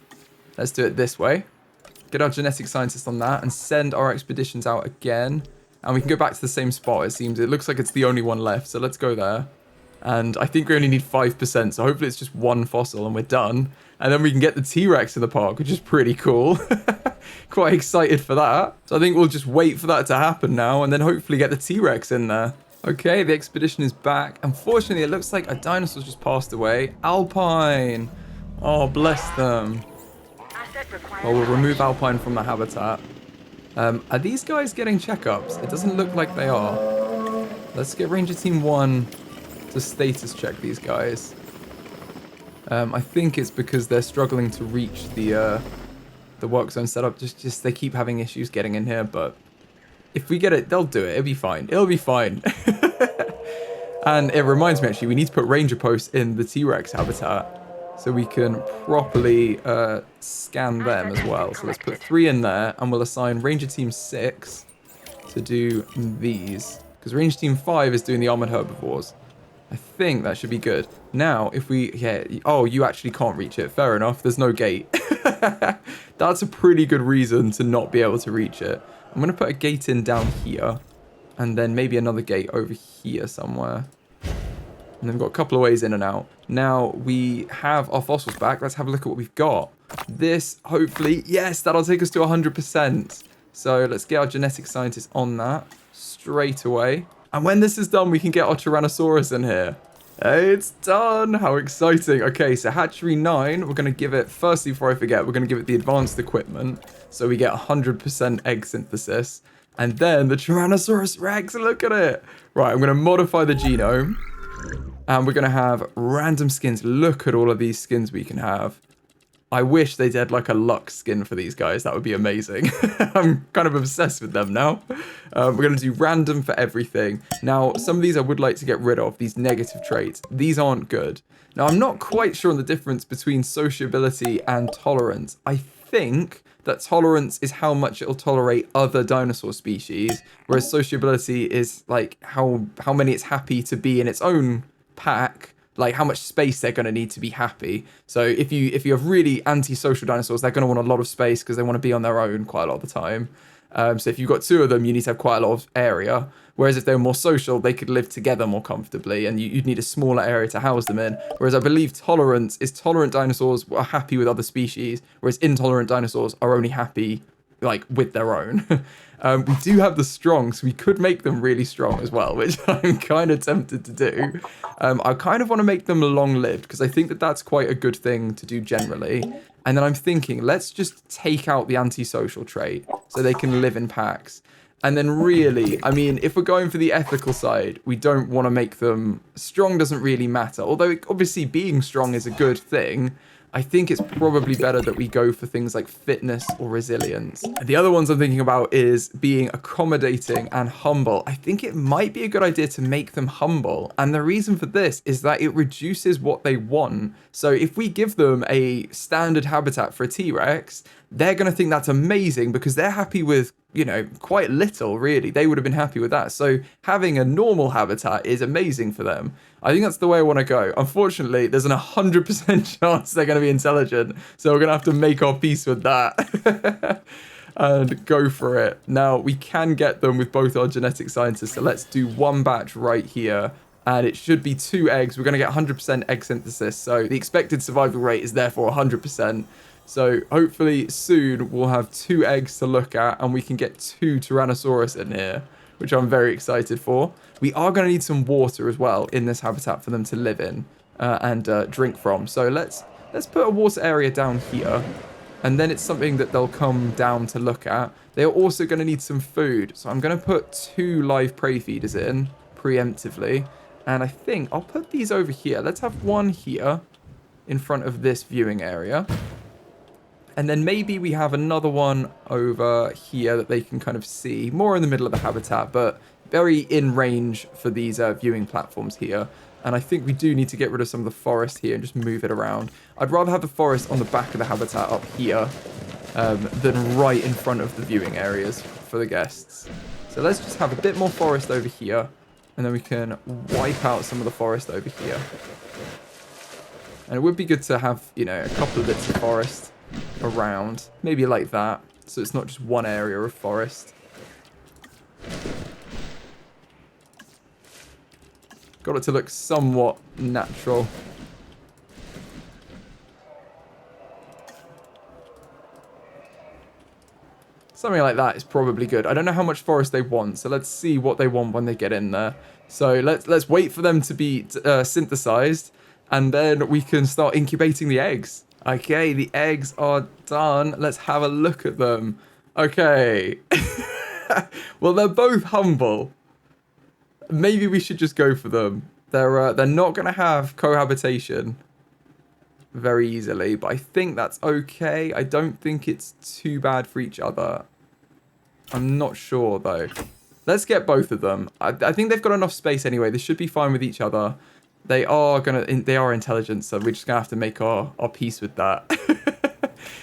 Let's do it this way. Get our genetic scientist on that and send our expeditions out again. And we can go back to the same spot, it seems. It looks like it's the only one left, so let's go there. And I think we only need 5%, so hopefully it's just one fossil and we're done. And then we can get the T-Rex in the park, which is pretty cool. Quite excited for that. So I think we'll just wait for that to happen now and then hopefully get the T-Rex in there. Okay, the expedition is back. Unfortunately, it looks like a dinosaur just passed away. Alpine. Oh, bless them. Oh, we'll remove Alpine from the habitat. Are these guys getting checkups? It doesn't look like they are. Let's get Ranger Team 1 to status check these guys. I think it's because they're struggling to reach the work zone setup. Just they keep having issues getting in here, but if we get it, they'll do it. It'll be fine. It'll be fine. And it reminds me, actually, we need to put ranger posts in the T-Rex habitat so we can properly scan them as well. So let's put 3 in there, and we'll assign Ranger Team 6 to do these. Because Ranger Team 5 is doing the armored herbivores. I think that should be good. Now, if we... Yeah, oh, you actually can't reach it. Fair enough. There's no gate. That's a pretty good reason to not be able to reach it. I'm going to put a gate in down here. And then maybe another gate over here somewhere. And then we've got a couple of ways in and out. Now, we have our fossils back. Let's have a look at what we've got. This, hopefully, yes, that'll take us to 100%. So let's get our genetic scientist on that straight away. And when this is done, we can get our Tyrannosaurus in here. Hey, it's done. How exciting. Okay, so hatchery 9, we're going to give it, firstly, before I forget, we're going to give it the advanced equipment. So we get 100% egg synthesis. And then the Tyrannosaurus Rex, look at it. Right, I'm going to modify the genome. And we're going to have random skins. Look at all of these skins we can have. I wish they did like a luck skin for these guys. That would be amazing. I'm kind of obsessed with them now. We're going to do random for everything. Now, some of these I would like to get rid of, these negative traits. These aren't good. Now, I'm not quite sure on the difference between sociability and tolerance. I think that tolerance is how much it'll tolerate other dinosaur species, whereas sociability is like how many it's happy to be in its own pack, like how much space they're going to need to be happy. So if you have really antisocial dinosaurs, they're going to want a lot of space because they want to be on their own quite a lot of the time. So if you've got 2 of them, you need to have quite a lot of area. Whereas if they were more social, they could live together more comfortably, and you'd need a smaller area to house them in. Whereas I believe tolerance is tolerant dinosaurs are happy with other species, whereas intolerant dinosaurs are only happy like with their own. We do have the strong, so we could make them really strong as well, which I'm kind of tempted to do. I kind of want to make them long-lived because I think that that's quite a good thing to do generally. And then I'm thinking, let's just take out the antisocial trait so they can live in packs. And then really, I mean, if we're going for the ethical side, we don't want to make them... Strong doesn't really matter. Although, obviously, being strong is a good thing. I think it's probably better that we go for things like fitness or resilience. And the other ones I'm thinking about is being accommodating and humble. I think it might be a good idea to make them humble. And the reason for this is that it reduces what they want. So if we give them a standard habitat for a T-Rex, they're going to think that's amazing because they're happy with, you know, quite little, really. They would have been happy with that. So having a normal habitat is amazing for them. I think that's the way I want to go. Unfortunately, there's an 100% chance they're going to be intelligent. So we're going to have to make our peace with that and go for it. Now, we can get them with both our genetic scientists. So let's do one batch right here. And it should be 2 eggs. We're going to get 100% egg synthesis. So the expected survival rate is therefore 100%. So hopefully soon we'll have 2 eggs to look at and we can get 2 Tyrannosaurus in here, which I'm very excited for. We are going to need some water as well in this habitat for them to live in and drink from. So let's put a water area down here, and then it's something that they'll come down to look at. They're also going to need some food. So I'm going to put 2 live prey feeders in preemptively. And I think I'll put these over here. Let's have one here in front of this viewing area. And then maybe we have another one over here that they can kind of see, more in the middle of the habitat, but very in range for these viewing platforms here. And I think we do need to get rid of some of the forest here and just move it around. I'd rather have the forest on the back of the habitat up here than right in front of the viewing areas for the guests. So let's just have a bit more forest over here, and then we can wipe out some of the forest over here. And it would be good to have, you know, a couple of bits of forest around, maybe like that, so it's not just one area of forest. Got it to look somewhat natural. Something like that is probably good. I don't know how much forest they want, so let's see what they want when they get in there. So let's wait for them to be synthesized, and then we can start incubating the eggs. Okay, the eggs are done. Let's have a look at them. Okay. Well, they're both humble. Maybe we should just go for them. They're not going to have cohabitation very easily, but I think that's okay. I don't think it's too bad for each other. I'm not sure, though. Let's get both of them. I think they've got enough space anyway. They should be fine with each other. They are intelligent, so we're just gonna have to make our peace with that.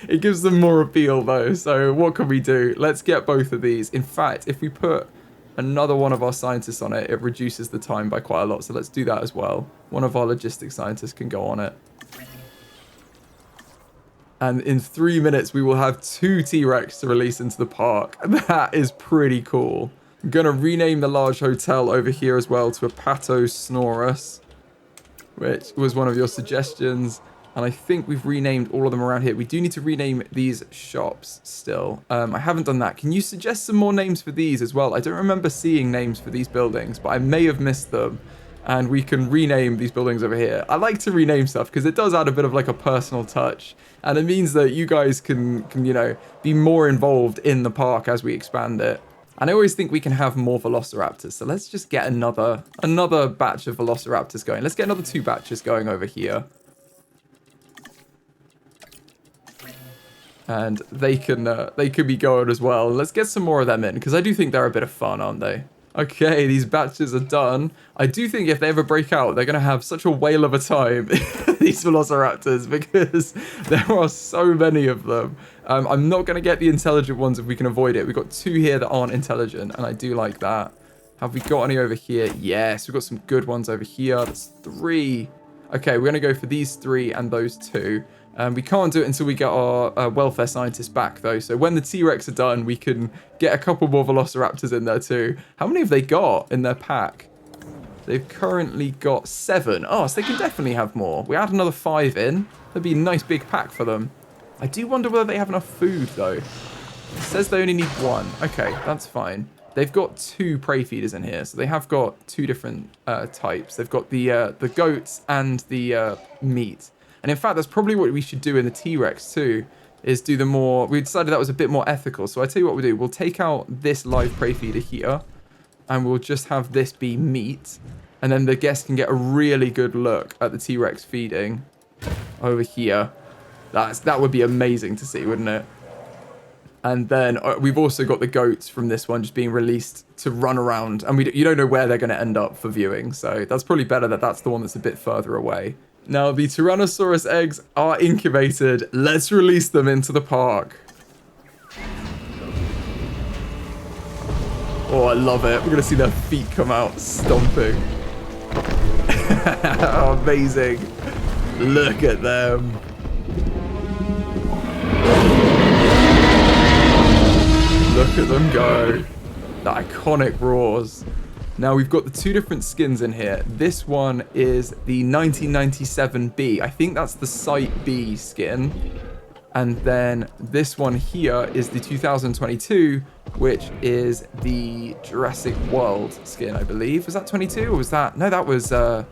It gives them more appeal though, so what can we do? Let's get both of these. In fact, if we put another one of our scientists on it, it reduces the time by quite a lot, so let's do that as well. One of our logistics scientists can go on it. And in 3 minutes, we will have 2 T-Rex to release into the park. That is pretty cool. I'm gonna rename the large hotel over here as well to Apatosaurus, which was one of your suggestions. And I think we've renamed all of them around here. We do need to rename these shops still. I haven't done that. Can you suggest some more names for these as well? I don't remember seeing names for these buildings, but I may have missed them. And we can rename these buildings over here. I like to rename stuff because it does add a bit of like a personal touch. And it means that you guys can you know, be more involved in the park as we expand it. And I always think we can have more Velociraptors. So let's just get another batch of Velociraptors going. Let's get another 2 batches going over here. And they could be going as well. Let's get some more of them in, because I do think they're a bit of fun, aren't they? Okay, these batches are done. I do think if they ever break out, they're going to have such a whale of a time, these Velociraptors, because there are so many of them. I'm not going to get the intelligent ones if we can avoid it. We've got 2 here that aren't intelligent, and I do like that. Have we got any over here? Yes, we've got some good ones over here. That's 3. Okay, we're going to go for these 3 and those 2. We can't do it until we get our welfare scientists back, though. So when the T-Rex are done, we can get a couple more Velociraptors in there, too. How many have they got in their pack? They've currently got 7. Oh, so they can definitely have more. We add another 5 in. That'd be a nice big pack for them. I do wonder whether they have enough food, though. It says they only need 1. Okay, that's fine. They've got 2 prey feeders in here, so they have got 2 different types. They've got the goats and the meat. And in fact, that's probably what we should do in the T-Rex too, is do the more... We decided that was a bit more ethical. So I tell you what we'll do. We'll take out this live prey feeder here, and we'll just have this be meat. And then the guests can get a really good look at the T-Rex feeding over here. That would be amazing to see, wouldn't it? And then we've also got the goats from this one just being released to run around. And you don't know where they're going to end up for viewing. So that's probably better that that's the one that's a bit further away. Now, the Tyrannosaurus eggs are incubated. Let's release them into the park. Oh, I love it. We're going to see their feet come out stomping. Oh, amazing. Look at them. Look at them go. The iconic roars. Now we've got the two different skins in here. This one is the 1997B. I think that's the Site B skin. And then this one here is the 2022, which is the Jurassic World skin, I believe. Was that 22 or was that... No, that was that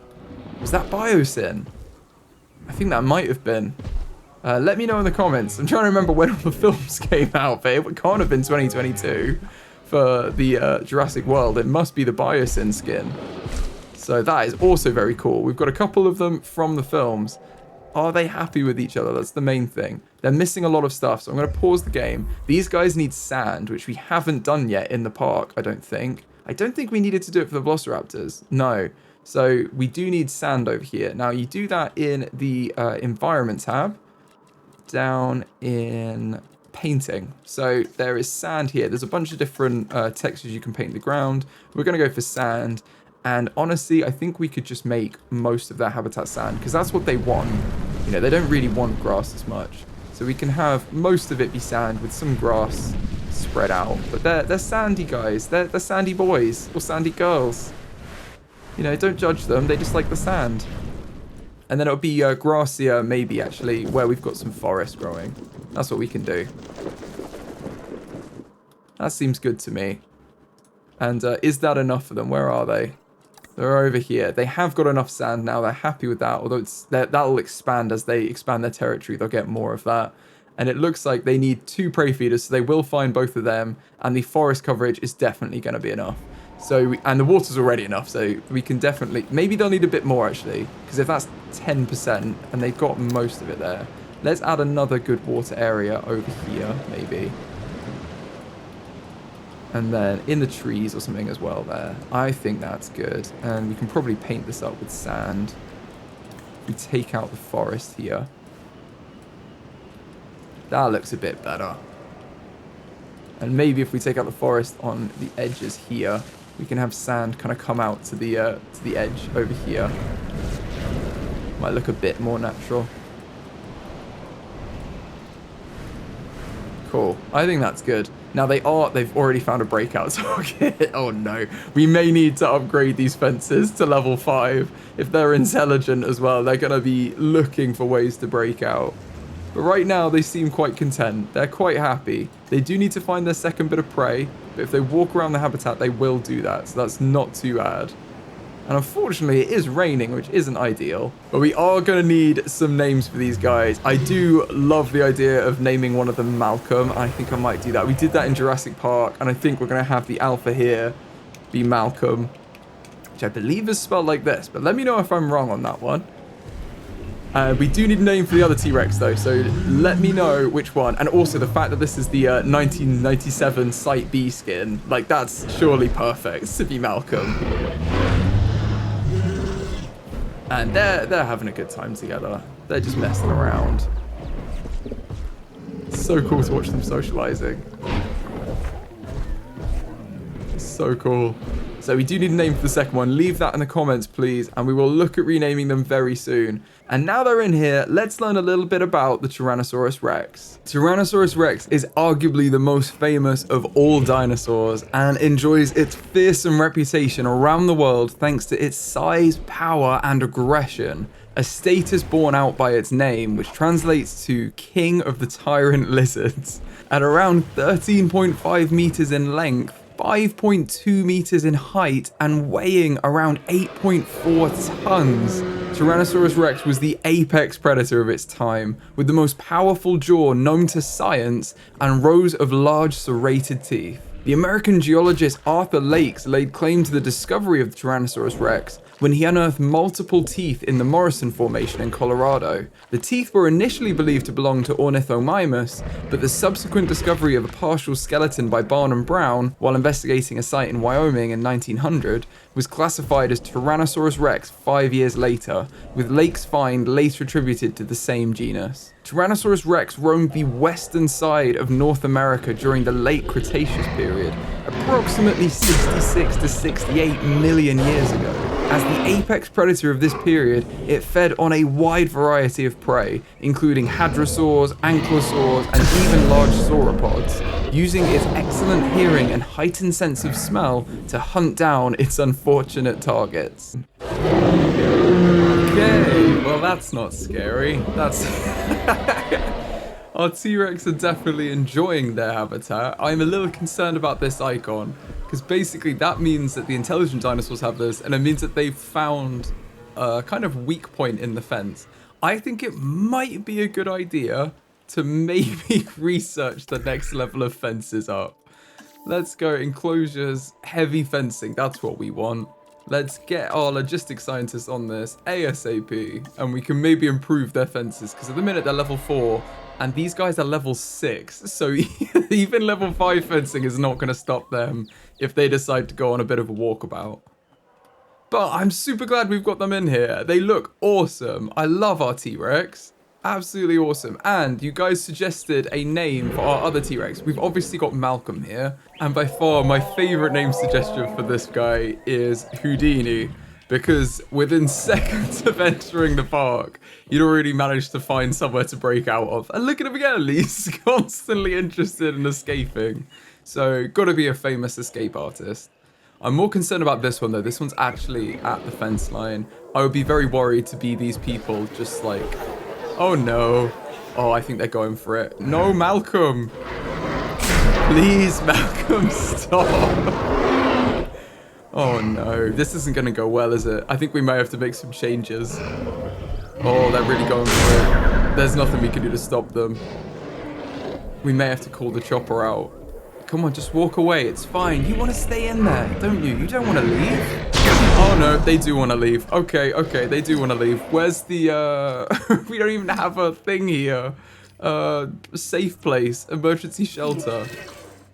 Biosyn? I think that might have been. Let me know in the comments. I'm trying to remember when all the films came out, but it can't have been 2022 for the Jurassic World. It must be the Biosyn skin. So that is also very cool. We've got a couple of them from the films. Are they happy with each other? That's the main thing. They're missing a lot of stuff, so I'm going to pause the game. These guys need sand, which we haven't done yet in the park, I don't think. I don't think we needed to do it for the Velociraptors. No. So we do need sand over here. Now, you do that in the Environment tab. Down in painting. So there is sand here. There's a bunch of different textures you can paint the ground. We're going to go for sand. And honestly, I think we could just make most of their habitat sand because that's what they want. You know, they don't really want grass as much. So we can have most of it be sand with some grass spread out. But they're sandy guys. They're sandy boys or sandy girls. You know, don't judge them. They just like the sand. And then it'll be grassier, maybe, actually, where we've got some forest growing. That's what we can do. That seems good to me. And is that enough for them? Where are they? They're over here. They have got enough sand now. They're happy with that, although that'll expand as they expand their territory. They'll get more of that. And it looks like they need 2 prey feeders, so they will find both of them. And the forest coverage is definitely going to be enough. So, and the water's already enough, so we can definitely... Maybe they'll need a bit more, actually. Because if that's 10%, and they've got most of it there. Let's add another good water area over here, maybe. And then in the trees or something as well there. I think that's good. And we can probably paint this up with sand. We take out the forest here. That looks a bit better. And maybe if we take out the forest on the edges here, we can have sand kind of come out to the edge over here. Might look a bit more natural. Cool. I think that's good. Now they've already found a breakout target. Oh no. We may need to upgrade these fences to level 5. If they're intelligent as well, they're going to be looking for ways to break out. But right now, they seem quite content. They're quite happy. They do need to find their second bit of prey, but if they walk around the habitat, they will do that. So that's not too bad. And unfortunately, it is raining, which isn't ideal. But we are going to need some names for these guys. I do love the idea of naming one of them Malcolm. I think I might do that. We did that in Jurassic Park, and I think we're going to have the alpha here be Malcolm, which I believe is spelled like this. But let me know if I'm wrong on that one. We do need a name for the other T-Rex though, so let me know which one. And also the fact that this is the 1997 Site B skin, like that's surely perfect to be Malcolm. And they're having a good time together. They're just messing around. It's so cool to watch them socializing. So cool. So we do need a name for the second one. Leave that in the comments, please, and we will look at renaming them very soon. And now they're in here, let's learn a little bit about the Tyrannosaurus Rex. Tyrannosaurus Rex is arguably the most famous of all dinosaurs and enjoys its fearsome reputation around the world thanks to its size, power, and aggression. A status borne out by its name, which translates to King of the Tyrant Lizards. At around 13.5 meters in length, 5.2 meters in height, and weighing around 8.4 tons. Tyrannosaurus Rex was the apex predator of its time, with the most powerful jaw known to science and rows of large serrated teeth. The American geologist Arthur Lakes laid claim to the discovery of the Tyrannosaurus Rex when he unearthed multiple teeth in the Morrison Formation in Colorado. The teeth were initially believed to belong to Ornithomimus, but the subsequent discovery of a partial skeleton by Barnum Brown while investigating a site in Wyoming in 1900 was classified as Tyrannosaurus Rex 5 years later, with Lake's find later attributed to the same genus. Tyrannosaurus Rex roamed the western side of North America during the late Cretaceous period, approximately 66 to 68 million years ago. As the apex predator of this period, it fed on a wide variety of prey, including hadrosaurs, ankylosaurs, and even large sauropods, using its excellent hearing and heightened sense of smell to hunt down its unfortunate targets. Okay, well that's not scary. That's... Our T-Rex are definitely enjoying their habitat. I'm a little concerned about this icon, because basically that means that the intelligent dinosaurs have this, and it means that they've found a kind of weak point in the fence. I think it might be a good idea to maybe research the next level of fences up. Let's go enclosures, heavy fencing, that's what we want. Let's get our logistics scientists on this ASAP, and we can maybe improve their fences, because at the minute they're level 4, and these guys are level 6, so even level 5 fencing is not going to stop them if they decide to go on a bit of a walkabout. But I'm super glad we've got them in here. They look awesome. I love our T-Rex. Absolutely awesome. And you guys suggested a name for our other T-Rex. We've obviously got Malcolm here. And by far, my favorite name suggestion for this guy is Houdini. Because within seconds of entering the park, you'd already managed to find somewhere to break out of. And look at him again, he's constantly interested in escaping. So, gotta be a famous escape artist. I'm more concerned about this one though. This one's actually at the fence line. I would be very worried to be these people just like, oh no. Oh, I think they're going for it. No, Malcolm. Please, Malcolm, stop. Oh no, this isn't going to go well, is it? I think we may have to make some changes. Oh, they're really going for it. There's nothing we can do to stop them. We may have to call the chopper out. Come on, just walk away. It's fine. You want to stay in there, don't you? You don't want to leave? Oh no, they do want to leave. Okay, they do want to leave. Where's the, we don't even have a thing here. Safe place, emergency shelter.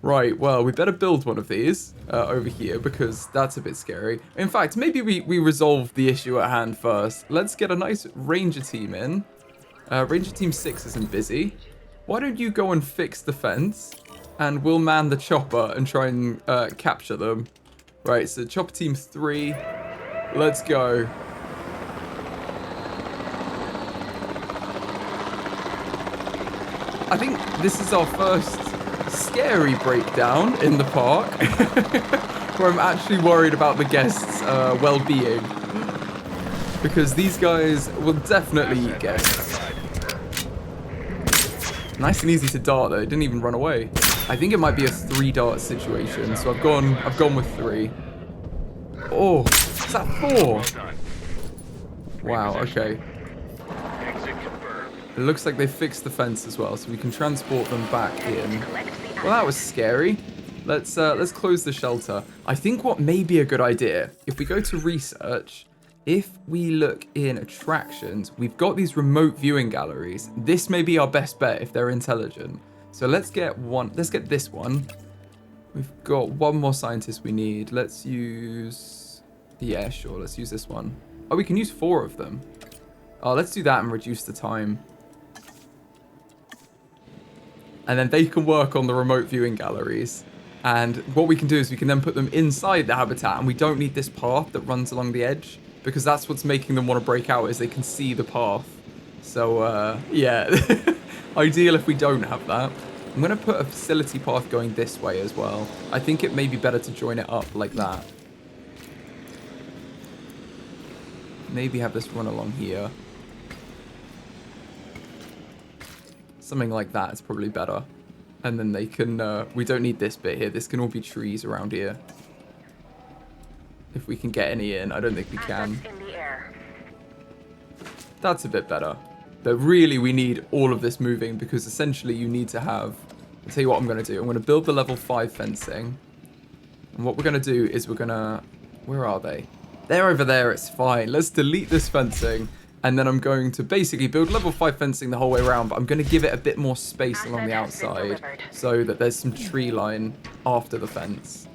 Right, well, we better build one of these over here because that's a bit scary. In fact, maybe we resolve the issue at hand first. Let's get a nice ranger team in. Ranger team 6 isn't busy. Why don't you go and fix the fence and we'll man the chopper and try and capture them. Right, so chopper team 3, let's go. I think this is our first scary breakdown in the park where I'm actually worried about the guests' well-being, because these guys will definitely eat guests. Nice and easy to dart though, it didn't even run away. I think it might be a 3-dart situation, so I've gone with 3. Oh, is that 4? Wow, okay. It looks like they fixed the fence as well, so we can transport them back in. Well, that was scary. Let's close the shelter. I think what may be a good idea, if we go to research, if we look in attractions, we've got these remote viewing galleries. This may be our best bet if they're intelligent. So let's get this one. We've got one more scientist we need. Let's use, yeah, sure, let's use this one. Oh, we can use 4 of them. Oh, let's do that and reduce the time. And then they can work on the remote viewing galleries. And what we can do is we can then put them inside the habitat, and we don't need this path that runs along the edge, because that's what's making them want to break out, is they can see the path. So, yeah, ideal if we don't have that. I'm going to put a facility path going this way as well. I think it may be better to join it up like that. Maybe have this run along here. Something like that is probably better. And then they can, we don't need this bit here. This can all be trees around here. If we can get any in, I don't think we can. That's a bit better. But really we need all of this moving, because essentially you need to have I'll tell you what I'm going to do. I'm going to build the level 5 fencing. And what we're going to do is we're going to... Where are they? They're over there. It's fine. Let's delete this fencing. And then I'm going to basically build level 5 fencing the whole way around. But I'm going to give it a bit more space along the outside so that there's some tree line after the fence.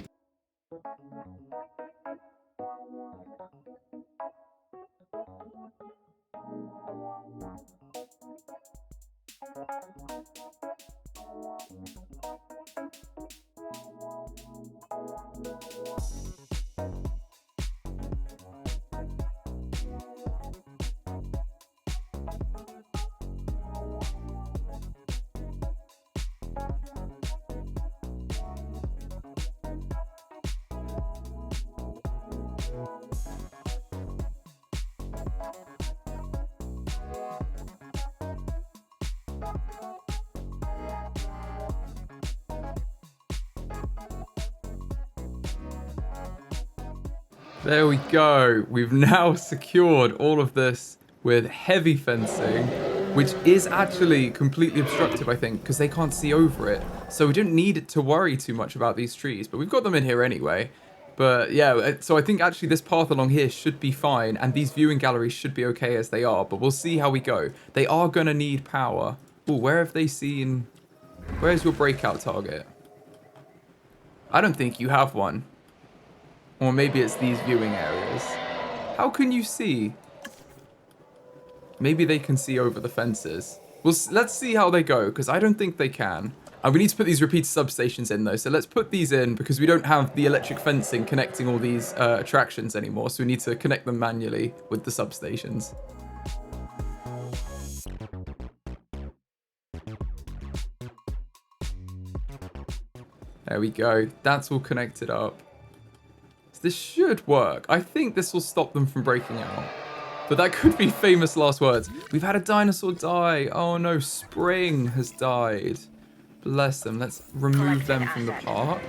There we go. We've now secured all of this with heavy fencing, which is actually completely obstructive, I think, because they can't see over it. So we don't need to worry too much about these trees, but we've got them in here anyway. But yeah, so I think actually this path along here should be fine, and these viewing galleries should be okay as they are, but we'll see how we go. They are going to need power. Oh, where have they seen... Where's your breakout target? I don't think you have one. Or maybe it's these viewing areas. How can you see? Maybe they can see over the fences. Well, let's see how they go, because I don't think they can. And we need to put these repeater substations in, though. So let's put these in, because we don't have the electric fencing connecting all these attractions anymore. So we need to connect them manually with the substations. There we go. That's all connected up. This should work. I think this will stop them from breaking out. But that could be famous last words. We've had a dinosaur die. Oh no, Spring has died. Bless them. Let's remove them from the park.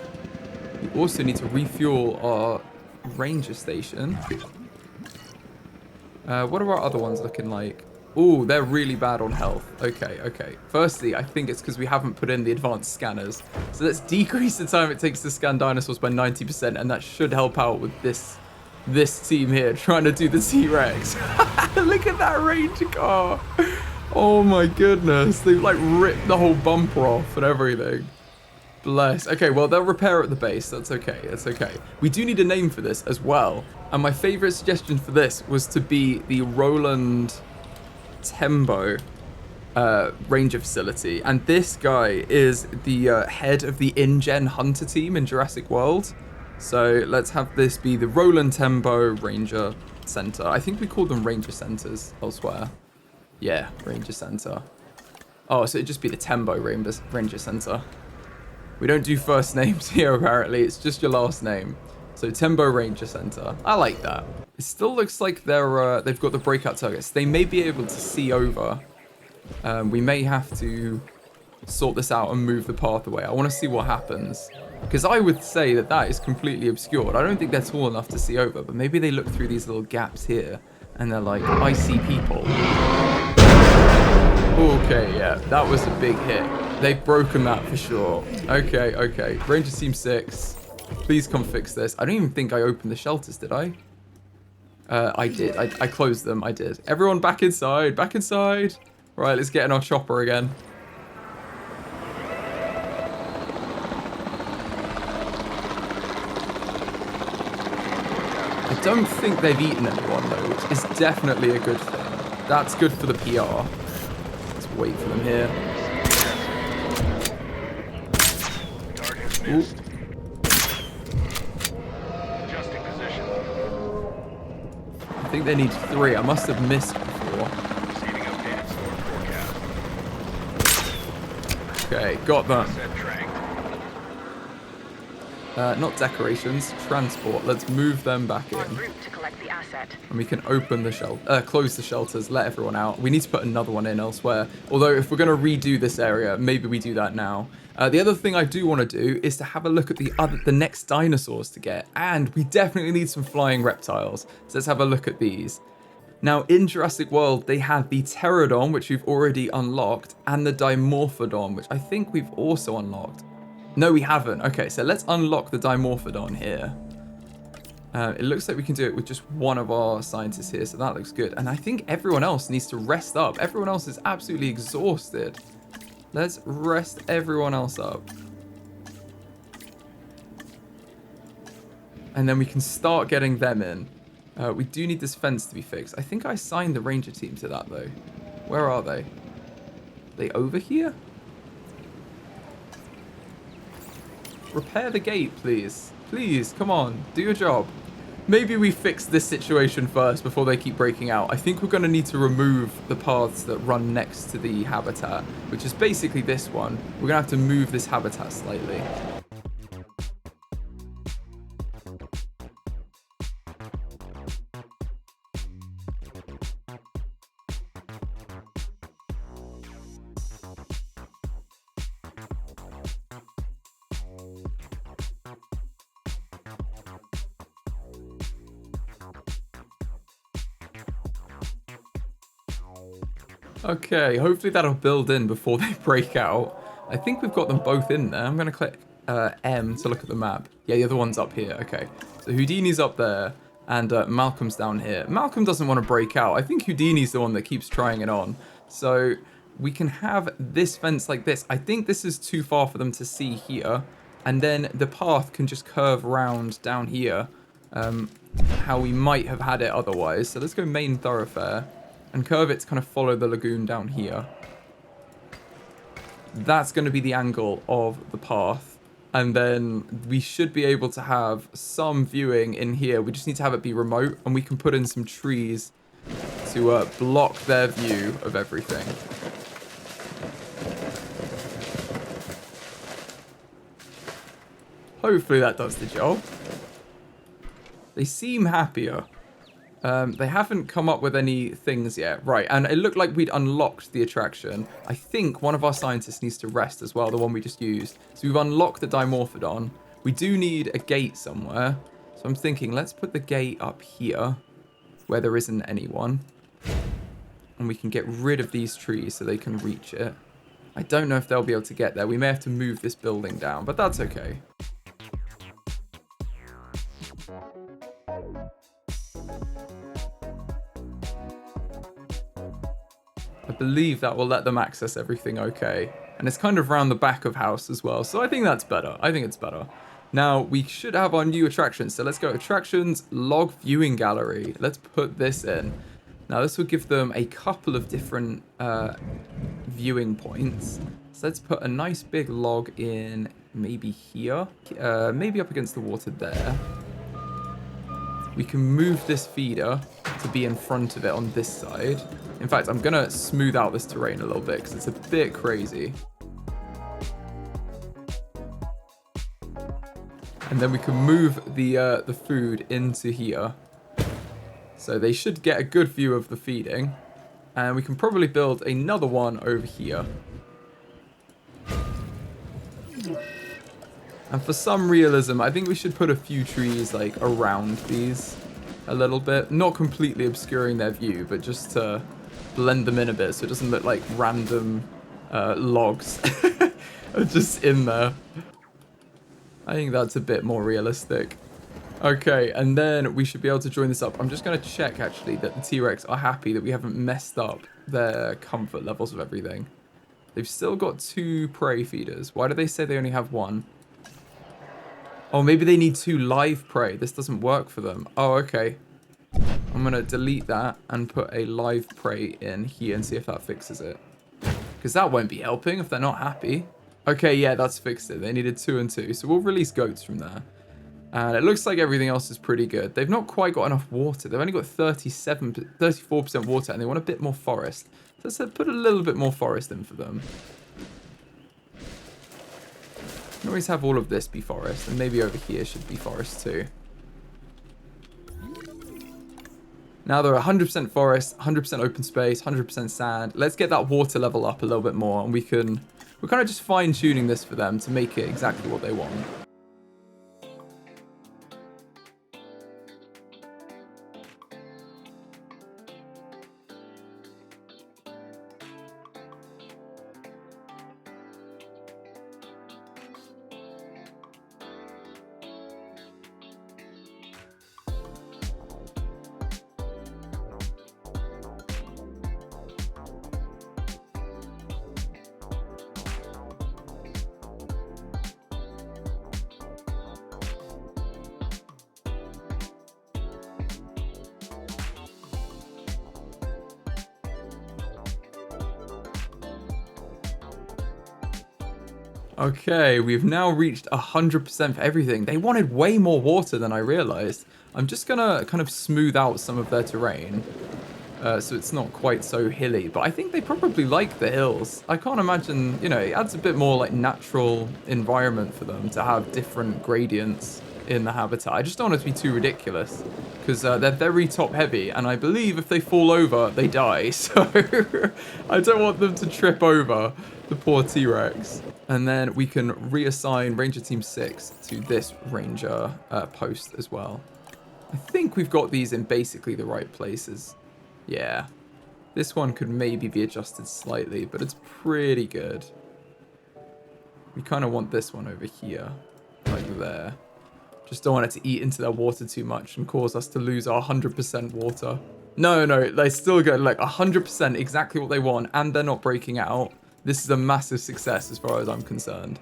We also need to refuel our ranger station. What are our other ones looking like? Oh, they're really bad on health. Okay, okay. Firstly, I think it's because we haven't put in the advanced scanners. So let's decrease the time it takes to scan dinosaurs by 90%, and that should help out with this team here trying to do the T-Rex. Look at that ranger car. Oh my goodness. They've like ripped the whole bumper off and everything. Bless. Okay, well, they'll repair at the base. That's okay. That's okay. We do need a name for this as well. And my favorite suggestion for this was to be the Roland Tembo ranger facility, and this guy is the head of the InGen Hunter team in Jurassic World. So let's have this be the Roland Tembo Ranger Center. I think we call them Ranger Centers elsewhere. Yeah, Ranger Center. Oh, so it'd just be the Tembo Ranger Center. We don't do first names here apparently, it's just your last name. So Tembo Ranger Center. I like that. It still looks like they've got the breakout targets. They may be able to see over. We may have to sort this out and move the path away. I want to see what happens. Because I would say that that is completely obscured. I don't think they're tall enough to see over, but maybe they look through these little gaps here and they're like, I see people. Okay, yeah, that was a big hit. They've broken that for sure. Okay, okay. Ranger Team 6. Please come fix this. I don't even think I opened the shelters, did I? I did. I closed them. I did. Everyone back inside. Back inside. Right, let's get in our chopper again. I don't think they've eaten anyone, though, which is definitely a good thing. That's good for the PR. Let's wait for them here. Ooh. I think they need 3. I must have missed before. Okay, got them. Not decorations, transport. Let's move them back in. And we can open the close the shelters, let everyone out. We need to put another one in elsewhere. Although if we're going to redo this area, maybe we do that now. The other thing I do want to do is to have a look at the next dinosaurs to get. And we definitely need some flying reptiles. So let's have a look at these. Now, in Jurassic World, they had the Pteranodon, which we've already unlocked, and the Dimorphodon, which I think we've also unlocked. No, we haven't. Okay, so let's unlock the Dimorphodon here. It looks like we can do it with just one of our scientists here, so that looks good. And I think everyone else needs to rest up. Everyone else is absolutely exhausted. Let's rest everyone else up. And then we can start getting them in. We do need this fence to be fixed. I think I signed the ranger team to that, though. Where are they? Are they over here? Repair the gate, please. Please, come on, do your job. Maybe we fix this situation first before they keep breaking out. I think we're going to need to remove the paths that run next to the habitat, which is basically this one. We're going to have to move this habitat slightly. Okay, hopefully that'll build in before they break out. I think we've got them both in there. I'm going to click M to look at the map. Yeah, the other one's up here. Okay, so Houdini's up there and Malcolm's down here. Malcolm doesn't want to break out. I think Houdini's the one that keeps trying it on. So we can have this fence like this. I think this is too far for them to see here. And then the path can just curve round down here, how we might have had it otherwise. So let's go main thoroughfare. And curve it to kind of follow the lagoon down here. That's going to be the angle of the path. And then we should be able to have some viewing in here. We just need to have it be remote. And we can put in some trees to block their view of everything. Hopefully that does the job. They seem happier. They haven't come up with any things yet. Right, and it looked like we'd unlocked the attraction. I think one of our scientists needs to rest as well, the one we just used. So we've unlocked the Dimorphodon. We do need a gate somewhere. So I'm thinking, let's put the gate up here, where there isn't anyone. And we can get rid of these trees so they can reach it. I don't know if they'll be able to get there. We may have to move this building down, but that's okay. I believe that will let them access everything okay. And it's kind of around the back of house as well. So I think that's better. I think it's better. Now, we should have our new attractions. So let's go attractions, log viewing gallery. Let's put this in. Now, this will give them a couple of different viewing points. So let's put a nice big log in maybe here. Maybe up against the water there. We can move this feeder to be in front of it on this side. In fact, I'm going to smooth out this terrain a little bit because it's a bit crazy. And then we can move the food into here. So they should get a good view of the feeding. And we can probably build another one over here. And for some realism, I think we should put a few trees like around these a little bit. Not completely obscuring their view, but just to blend them in a bit so it doesn't look like random logs are just in there. I think that's a bit more realistic. Okay, and then we should be able to join this up. I'm just going to check actually that the T-Rex are happy that we haven't messed up their comfort levels of everything. They've still got 2 prey feeders. Why do they say they only have 1? Oh, maybe they need 2 live prey. This doesn't work for them. Oh, okay. I'm going to delete that and put a live prey in here and see if that fixes it. Because that won't be helping if they're not happy. Okay, yeah, that's fixed it. They needed 2 and 2. So we'll release goats from there. And it looks like everything else is pretty good. They've not quite got enough water. They've only got 34% water and they want a bit more forest. So let's put a little bit more forest in for them. You can always have all of this be forest, and maybe over here should be forest too. Now they're 100% forest, 100% open space, 100% sand. Let's get that water level up a little bit more, and we're kind of just fine-tuning this for them to make it exactly what they want. Okay, we've now reached 100% for everything. They wanted way more water than I realized. I'm just gonna kind of smooth out some of their terrain. So it's not quite so hilly, but I think they probably like the hills. I can't imagine, you know, it adds a bit more like natural environment for them to have different gradients in the habitat. I just don't want it to be too ridiculous because they're very top heavy, and I believe if they fall over, they die. So I don't want them to trip over the poor T-Rex. And then we can reassign Ranger Team 6 to this Ranger post as well. I think we've got these in basically the right places. Yeah, this one could maybe be adjusted slightly, but it's pretty good. We kind of want this one over here, like there. Just don't want it to eat into their water too much and cause us to lose our 100% water. No, they still get like 100% exactly what they want, and they're not breaking out. This is a massive success as far as I'm concerned.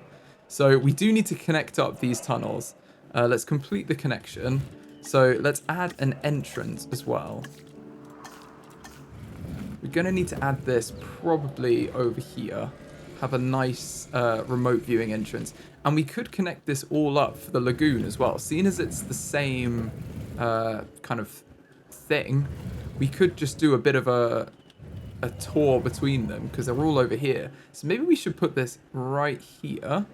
So we do need to connect up these tunnels. Let's complete the connection. So let's add an entrance as well. We're going to need to add this probably over here. Have a nice remote viewing entrance. And we could connect this all up for the lagoon as well. Seeing as it's the same kind of thing, we could just do a bit of a tour between them because they're all over here. So maybe we should put this right here.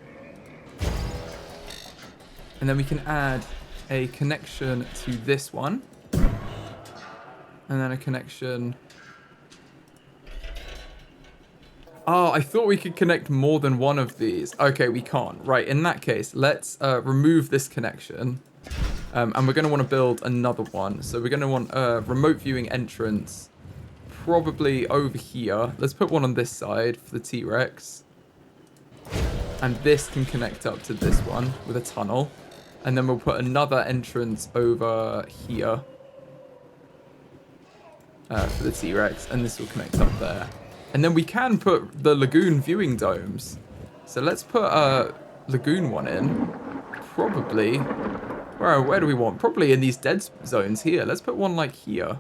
And then we can add a connection to this one. And then a connection... Oh, I thought we could connect more than one of these. Okay, we can't. Right, in that case, let's remove this connection. And we're going to want to build another one. So we're going to want a remote viewing entrance probably over here. Let's put one on this side for the T-Rex. And this can connect up to this one with a tunnel. And then we'll put another entrance over here for the T-Rex. And this will connect up there. And then we can put the lagoon viewing domes. So let's put a lagoon one in. Probably. Where do we want? Probably in these dead zones here. Let's put one like here.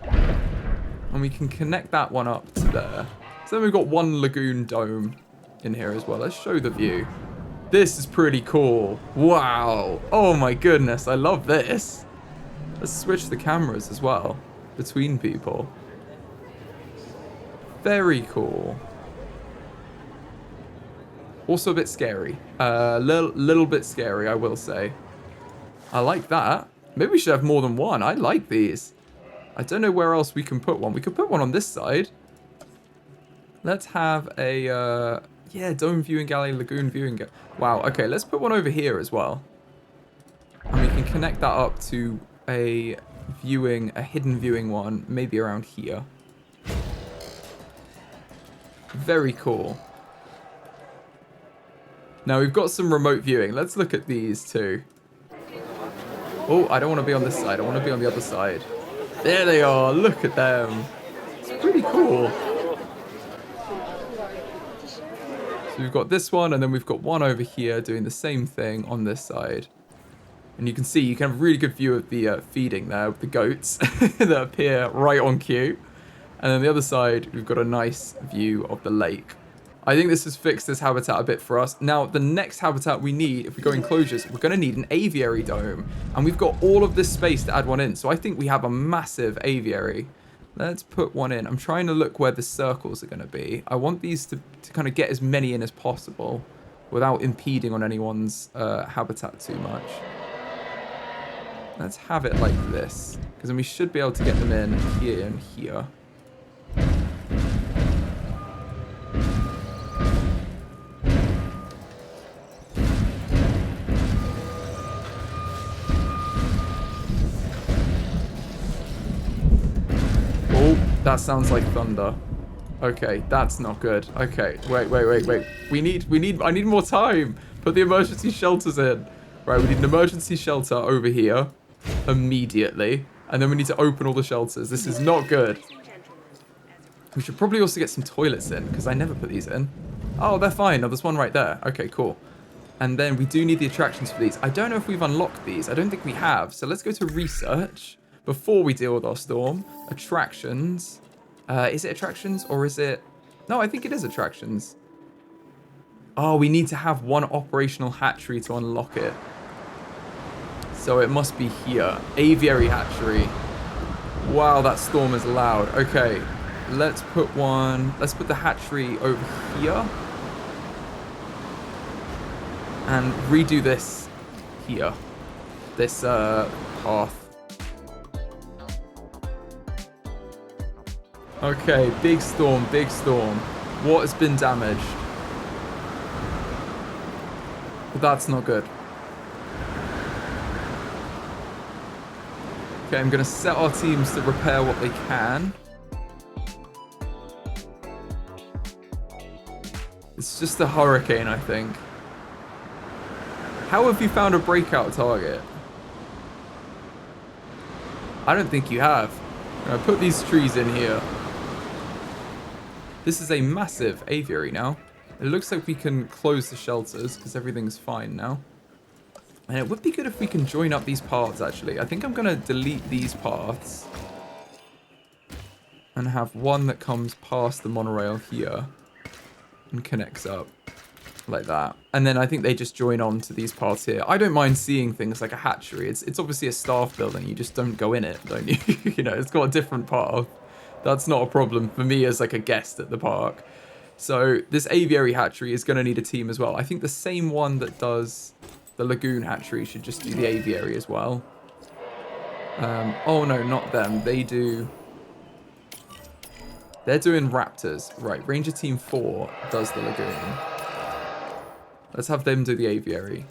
And we can connect that one up to there. So then we've got one lagoon dome in here as well. Let's show the view. This is pretty cool. Wow. Oh my goodness. I love this. Let's switch the cameras as well between people. Very cool. Also a bit scary. Little bit scary, I will say. I like that. Maybe we should have more than one. I like these. I don't know where else we can put one. We could put one on this side. Let's have a, yeah, dome viewing galley, lagoon viewing galley. Wow, okay, let's put one over here as well. And we can connect that up to a hidden viewing one, maybe around here. Very cool. Now we've got some remote viewing. Let's look at these too. Oh, I don't want to be on this side. I want to be on the other side. There they are. Look at them. It's pretty cool. So we've got this one, and then we've got one over here doing the same thing on this side. And you can see, you can have a really good view of the feeding there with the goats that appear right on cue. And then the other side, we've got a nice view of the lake. I think this has fixed this habitat a bit for us. Now, the next habitat we need, if we go enclosures, we're going to need an aviary dome. And we've got all of this space to add one in. So I think we have a massive aviary. Let's put one in. I'm trying to look where the circles are going to be. I want these to kind of get as many in as possible without impeding on anyone's habitat too much. Let's have it like this, because then we should be able to get them in here and here. Oh, that sounds like thunder. Okay, that's not good. Okay, wait. I need more time. Put the emergency shelters in. Right, we need an emergency shelter over here immediately. And then we need to open all the shelters. This is not good. We should probably also get some toilets in, because I never put these in. Oh, they're fine. Oh, there's one right there. Okay, cool. And then we do need the attractions for these. I don't know if we've unlocked these. I don't think we have. So let's go to research before we deal with our storm. Attractions. Is it attractions or is it... No, I think it is attractions. Oh, we need to have one operational hatchery to unlock it. So it must be here. Aviary hatchery. Wow, that storm is loud. Okay, let's put the hatchery over here. And redo this here. This path. Okay, big storm, big storm. What has been damaged? But that's not good. Okay, I'm going to set our teams to repair what they can. It's just a hurricane, I think. How have you found a breakout target? I don't think you have. I put these trees in here. This is a massive aviary now. It looks like we can close the shelters because everything's fine now. And it would be good if we can join up these paths, actually. I think I'm going to delete these paths. And have one that comes past the monorail here. And connects up. Like that. And then I think they just join on to these paths here. I don't mind seeing things like a hatchery. It's obviously a staff building. You just don't go in it, don't you? You know, it's got a different path. That's not a problem for me as like a guest at the park. So this aviary hatchery is going to need a team as well. I think the same one that does the lagoon hatchery should just do the aviary as well. Oh no, not them. They're doing raptors. Right, Ranger Team 4 does the lagoon. Let's have them do the aviary.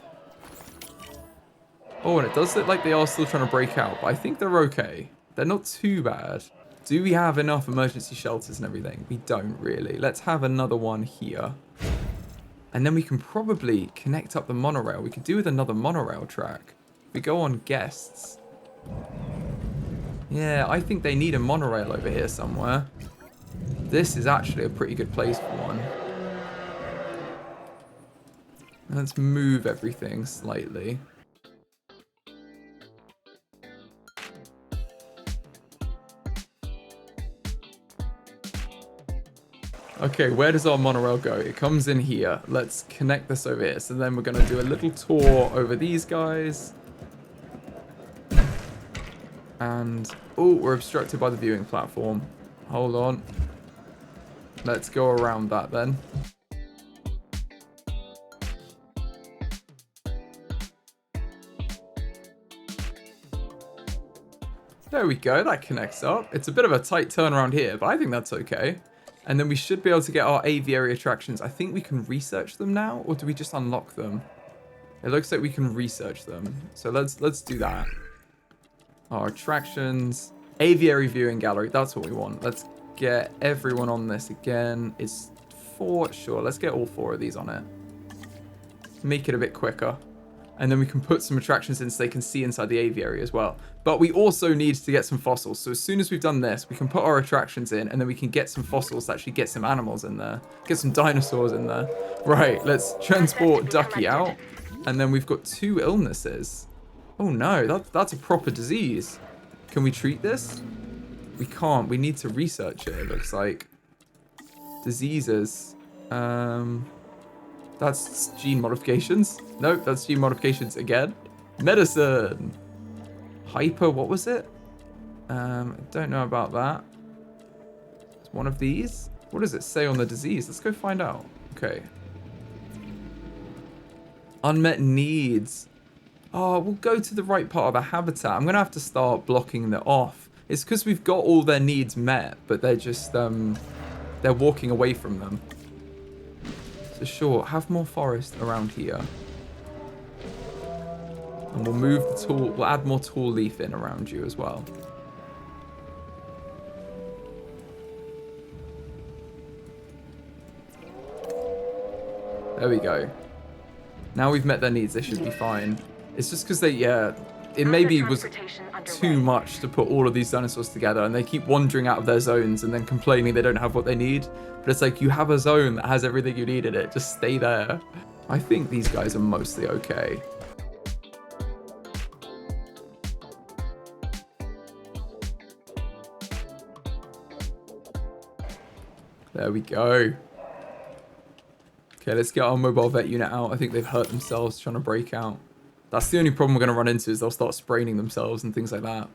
Oh, and it does look like they are still trying to break out, but I think they're okay. They're not too bad. Do we have enough emergency shelters and everything? We don't really. Let's have another one here. And then we can probably connect up the monorail. We could do with another monorail track. We go on guests. Yeah, I think they need a monorail over here somewhere. This is actually a pretty good place for one. Let's move everything slightly. Okay, where does our monorail go? It comes in here. Let's connect this over here. So then we're going to do a little tour over these guys. And, oh, we're obstructed by the viewing platform. Hold on. Let's go around that then. There we go, that connects up. It's a bit of a tight turnaround here, but I think that's okay. And then we should be able to get our aviary attractions. I think we can research them now, or do we just unlock them? It looks like we can research them. So let's do that. Our attractions, aviary viewing gallery, that's what we want. Let's get everyone on this again. It's 4, sure, let's get all 4 of these on it. Make it a bit quicker. And then we can put some attractions in so they can see inside the aviary as well. But we also need to get some fossils. So as soon as we've done this, we can put our attractions in and then we can get some fossils to actually get some animals in there. Get some dinosaurs in there. Right, let's transport Ducky out. And then we've got 2 illnesses. Oh no, that's a proper disease. Can we treat this? We can't. We need to research it, it looks like. Diseases. That's gene modifications. Nope, that's gene modifications again. Medicine. Hyper, what was it? I don't know about that. It's one of these. What does it say on the disease? Let's go find out. Okay. Unmet needs. Oh, we'll go to the right part of our habitat. I'm going to have to start blocking that off. It's because we've got all their needs met, but they're just, they're walking away from them. So sure, have more forest around here. And we'll move the tall, we'll add more tall leaf in around you as well. There we go. Now we've met their needs, they should be fine. It's just because they, yeah, it maybe was too much to put all of these dinosaurs together and they keep wandering out of their zones and then complaining they don't have what they need. But it's like, you have a zone that has everything you need in it. Just stay there. I think these guys are mostly okay. There we go. Okay, let's get our mobile vet unit out. I think they've hurt themselves trying to break out. That's the only problem we're going to run into is they'll start spraining themselves and things like that.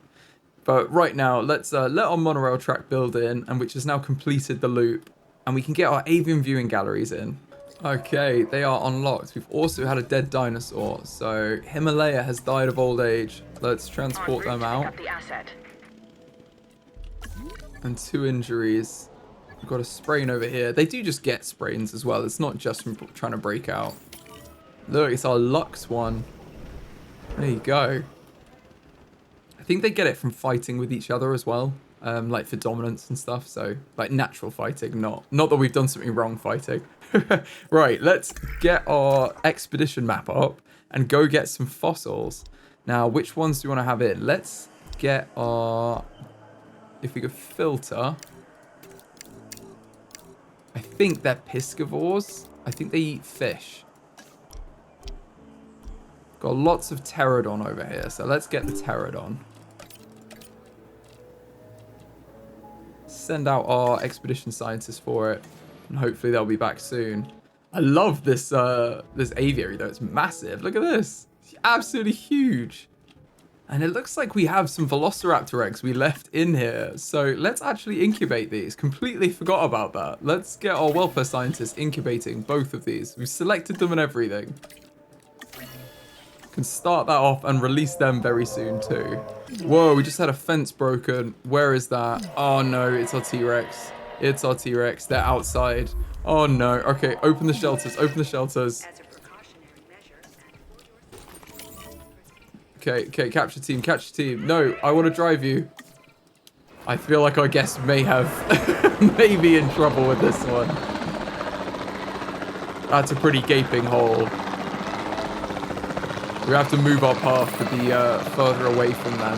But right now, let's let our monorail track build in, and which has now completed the loop. And we can get our avian viewing galleries in. Okay, they are unlocked. We've also had a dead dinosaur. So Himalaya has died of old age. Let's transport them out. And 2 injuries. We've got a sprain over here. They do just get sprains as well. It's not just from trying to break out. Look, it's our Lux one. There you go. I think they get it from fighting with each other as well. Like for dominance and stuff. So, like natural fighting, not that we've done something wrong fighting. Right, let's get our expedition map up and go get some fossils. Now, which ones do you want to have in? Let's get our... If we could filter... I think they're piscivores. I think they eat fish. Got lots of Pteranodon over here, so let's get the Pteranodon. Send out our expedition scientists for it, and hopefully they'll be back soon. I love this this aviary though. It's massive. Look at this. It's absolutely huge. And it looks like we have some Velociraptor eggs we left in here. So let's actually incubate these. Completely forgot about that. Let's get our welfare scientists incubating both of these. We've selected them and everything. Can start that off and release them very soon too. Whoa, we just had a fence broken. Where is that? Oh no, it's our T-Rex. It's our T-Rex. They're outside. Oh no. Okay, open the shelters. Open the shelters. Okay, capture team, capture team. No, I want to drive you. I feel like our guest may have, may be in trouble with this one. That's a pretty gaping hole. We have to move our path to be further away from them.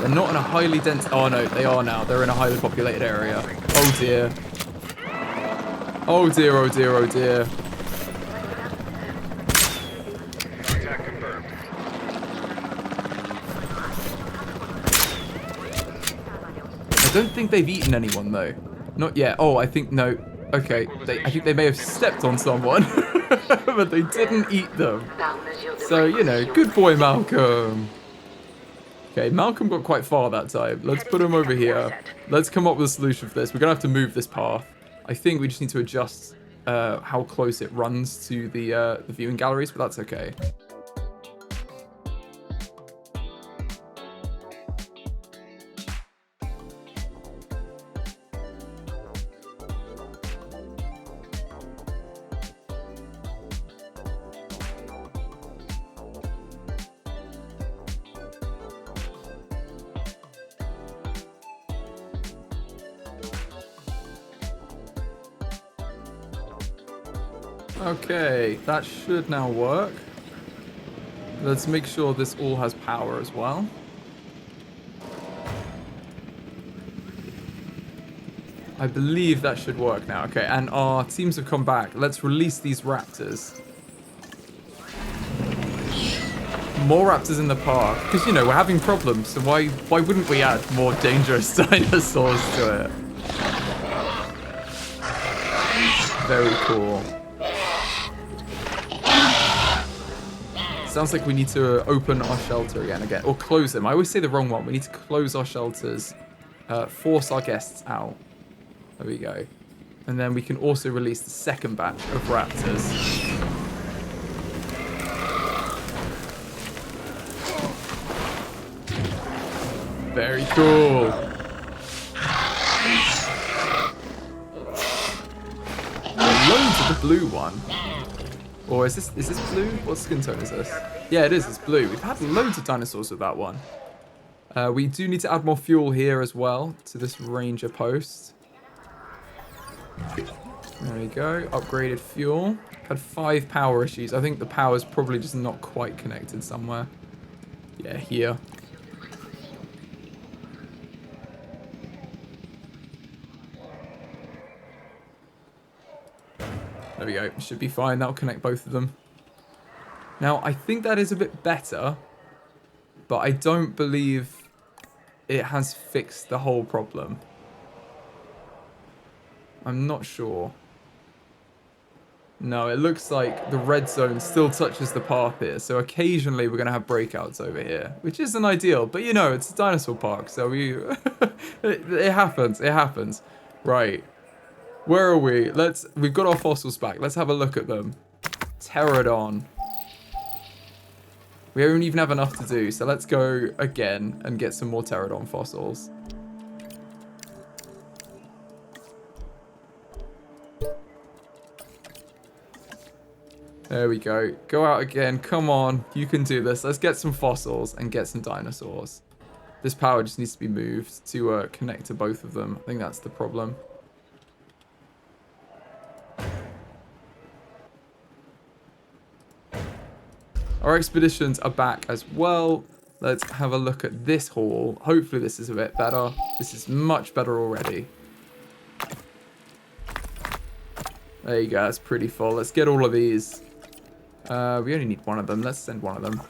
They're not in a highly dense... Oh no, they are now. They're in a highly populated area. Oh dear. Oh dear, oh dear, oh dear. I don't think they've eaten anyone though. Not yet. Oh, I think no. Okay, I think they may have stepped on someone, but they didn't eat them. So, you know, good boy, Malcolm. Okay, Malcolm got quite far that time. Let's put him over here. Let's come up with a solution for this. We're going to have to move this path. I think we just need to adjust how close it runs to the viewing galleries, but that's okay. Okay, that should now work. Let's make sure this all has power as well. I believe that should work now. Okay, and our teams have come back. Let's release these raptors. More raptors in the park. Because, you know, we're having problems. So why wouldn't we add more dangerous dinosaurs to it? Very cool. Sounds like we need to open our shelter again, or close them. I always say the wrong one. We need to close our shelters, force our guests out. There we go. And then we can also release the second batch of raptors. Very cool. Loads of the blue one. Or is this blue? What skin tone is this? Yeah, it is. It's blue. We've had loads of dinosaurs with that one. We do need to add more fuel here as well to this ranger post. There we go. Upgraded fuel. Had 5 power issues. I think the power's probably just not quite connected somewhere. Yeah, here. There we go. Should be fine. That'll connect both of them. Now, I think that is a bit better, but I don't believe it has fixed the whole problem. I'm not sure. No, it looks like the red zone still touches the path here. So occasionally we're going to have breakouts over here, which isn't ideal. But you know, it's a dinosaur park, so it happens. It happens. Right. Where are we? We've got our fossils back. Let's have a look at them. Pteranodon. We don't even have enough to do, so let's go again and get some more Pteranodon fossils. There we go. Go out again. Come on. You can do this. Let's get some fossils and get some dinosaurs. This power just needs to be moved to connect to both of them. I think that's the problem. Our expeditions are back as well. Let's have a look at this hall. Hopefully this is a bit better. This is much better already. There you go. That's pretty full. Let's get all of these. We only need one of them. Let's send one of them.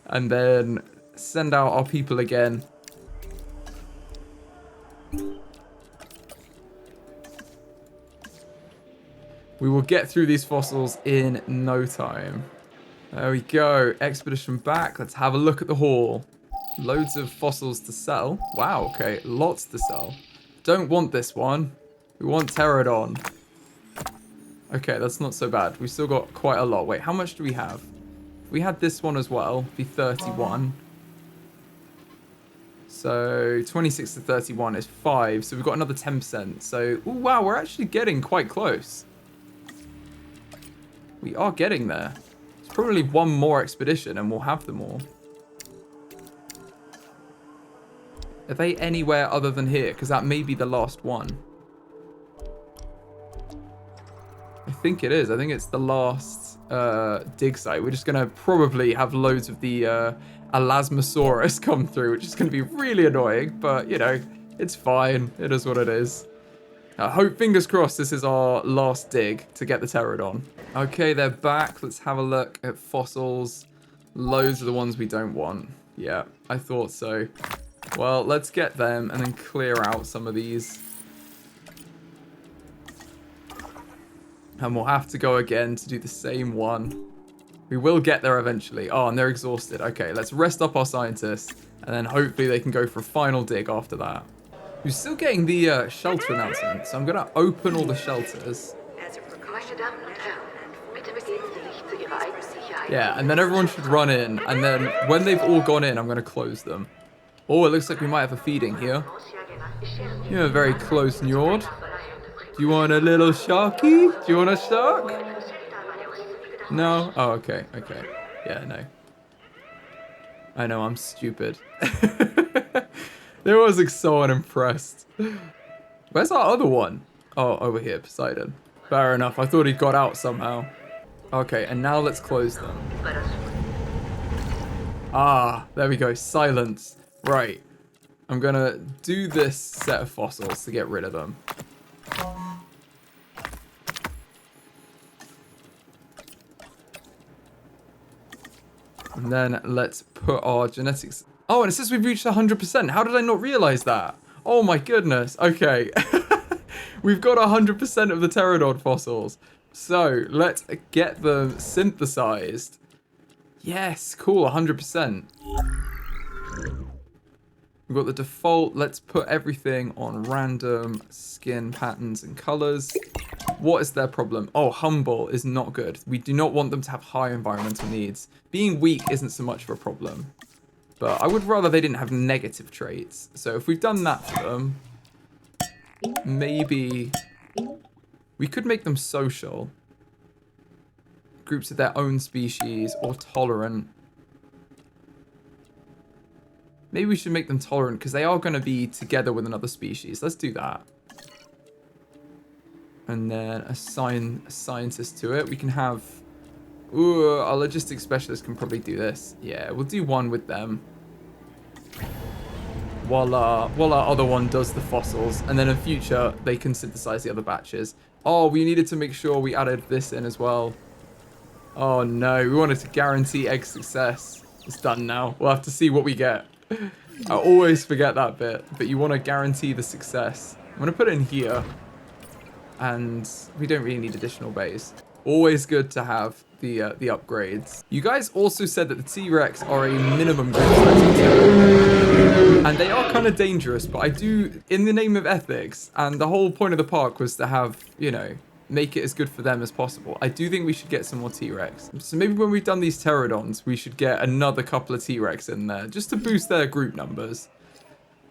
And then send out our people again. We will get through these fossils in no time. There we go. Expedition back. Let's have a look at the hall. Loads of fossils to sell. Wow, okay. Lots to sell. Don't want this one. We want Pteranodon. Okay, that's not so bad. We've still got quite a lot. Wait, how much do we have? If we had this one as well, it'd be 31. So 26 to 31 is 5. So we've got another 10%. So, ooh, wow, we're actually getting quite close. We are getting there. It's probably one more expedition and we'll have them all. Are they anywhere other than here? Because that may be the last one. I think it is. I think it's the last dig site. We're just going to probably have loads of the Elasmosaurus come through, which is going to be really annoying. But, you know, it's fine. It is what it is. I hope, fingers crossed, this is our last dig to get the Pteranodon. Okay, they're back. Let's have a look at fossils. Loads of the ones we don't want. Yeah, I thought so. Well, let's get them and then clear out some of these. And we'll have to go again to do the same one. We will get there eventually. Oh, and they're exhausted. Okay, let's rest up our scientists. And then hopefully they can go for a final dig after that. We're still getting the shelter announcement. So I'm going to open all the shelters. Yeah, and then everyone should run in. And then when they've all gone in, I'm going to close them. Oh, it looks like we might have a feeding here. You're very close, Njord. Do you want a little sharky? Do you want a shark? No? Oh, okay, okay. Yeah, no. I know, I'm stupid. They was like so unimpressed. Where's our other one? Oh, over here, Poseidon. Fair enough, I thought he got out somehow. Okay, and now let's close them. Ah, there we go, silence. Right, I'm gonna do this set of fossils to get rid of them. And then let's put our genetics... Oh, and it says we've reached 100%. How did I not realize that? Oh my goodness. Okay. We've got 100% of the Pteranodon fossils. So let's get them synthesized. Yes, cool, 100%. We've got the default. Let's put everything on random skin patterns and colors. What is their problem? Oh, humble is not good. We do not want them to have high environmental needs. Being weak isn't so much of a problem. But I would rather they didn't have negative traits. So if we've done that for them, maybe we could make them social. Groups of their own species or tolerant. Maybe we should make them tolerant because they are going to be together with another species. Let's do that. And then assign a scientist to it. We can have... Ooh, our logistics specialist can probably do this. Yeah, we'll do one with them. While our other one does the fossils. And then in future, they can synthesize the other batches. Oh, we needed to make sure we added this in as well. Oh no, we wanted to guarantee egg success. It's done now. We'll have to see what we get. I always forget that bit. But you want to guarantee the success. I'm going to put it in here. and we don't really need additional bays. Always good to have the upgrades. You guys also said that the T-Rex are a minimum group size of 2. And they are kind of dangerous, but I do, in the name of ethics, and the whole point of the park was to have, you know, make it as good for them as possible. I do think we should get some more T-Rex. So maybe when we've done these Pteranodons, we should get another couple of T-Rex in there, just to boost their group numbers.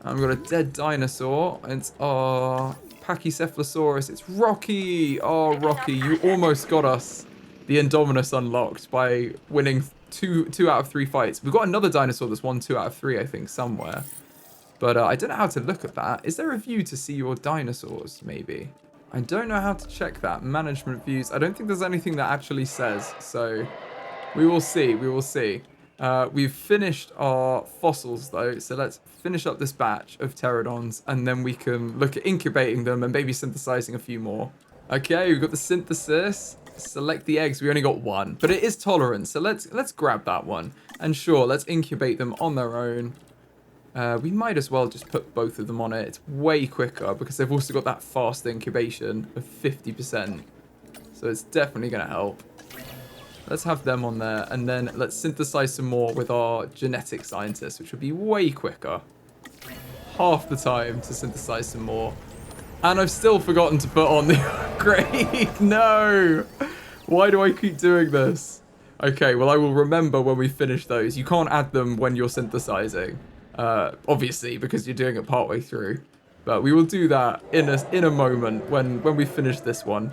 I've got a dead dinosaur. It's our Pachycephalosaurus. It's Rocky. Oh, Rocky, you almost got us the Indominus unlocked by winning two out of 3 fights. We've got another dinosaur that's won 2 out of 3, I think, somewhere. But I don't know how to look at that. Is there a view to see your dinosaurs, maybe? I don't know how to check that. Management views. I don't think there's anything that actually says. So we will see. We will see. We've finished our fossils, though. So let's finish up this batch of pterodons. And then we can look at incubating them and maybe synthesizing a few more. Okay, we've got the synthesis. Select the eggs. We only got 1. But it is tolerant. So let's grab that one. And sure, let's incubate them on their own. We might as well just put both of them on it. It's way quicker because they've also got that fast incubation of 50%. So it's definitely going to help. Let's have them on there. And then let's synthesize some more with our genetic scientists, which would be way quicker. Half the time to synthesize some more. And I've still forgotten to put on the upgrade. No! Why do I keep doing this? Okay, well, I will remember when we finish those. You can't add them when you're synthesizing. Obviously, because you're doing it partway through. But we will do that in a moment when we finish this one.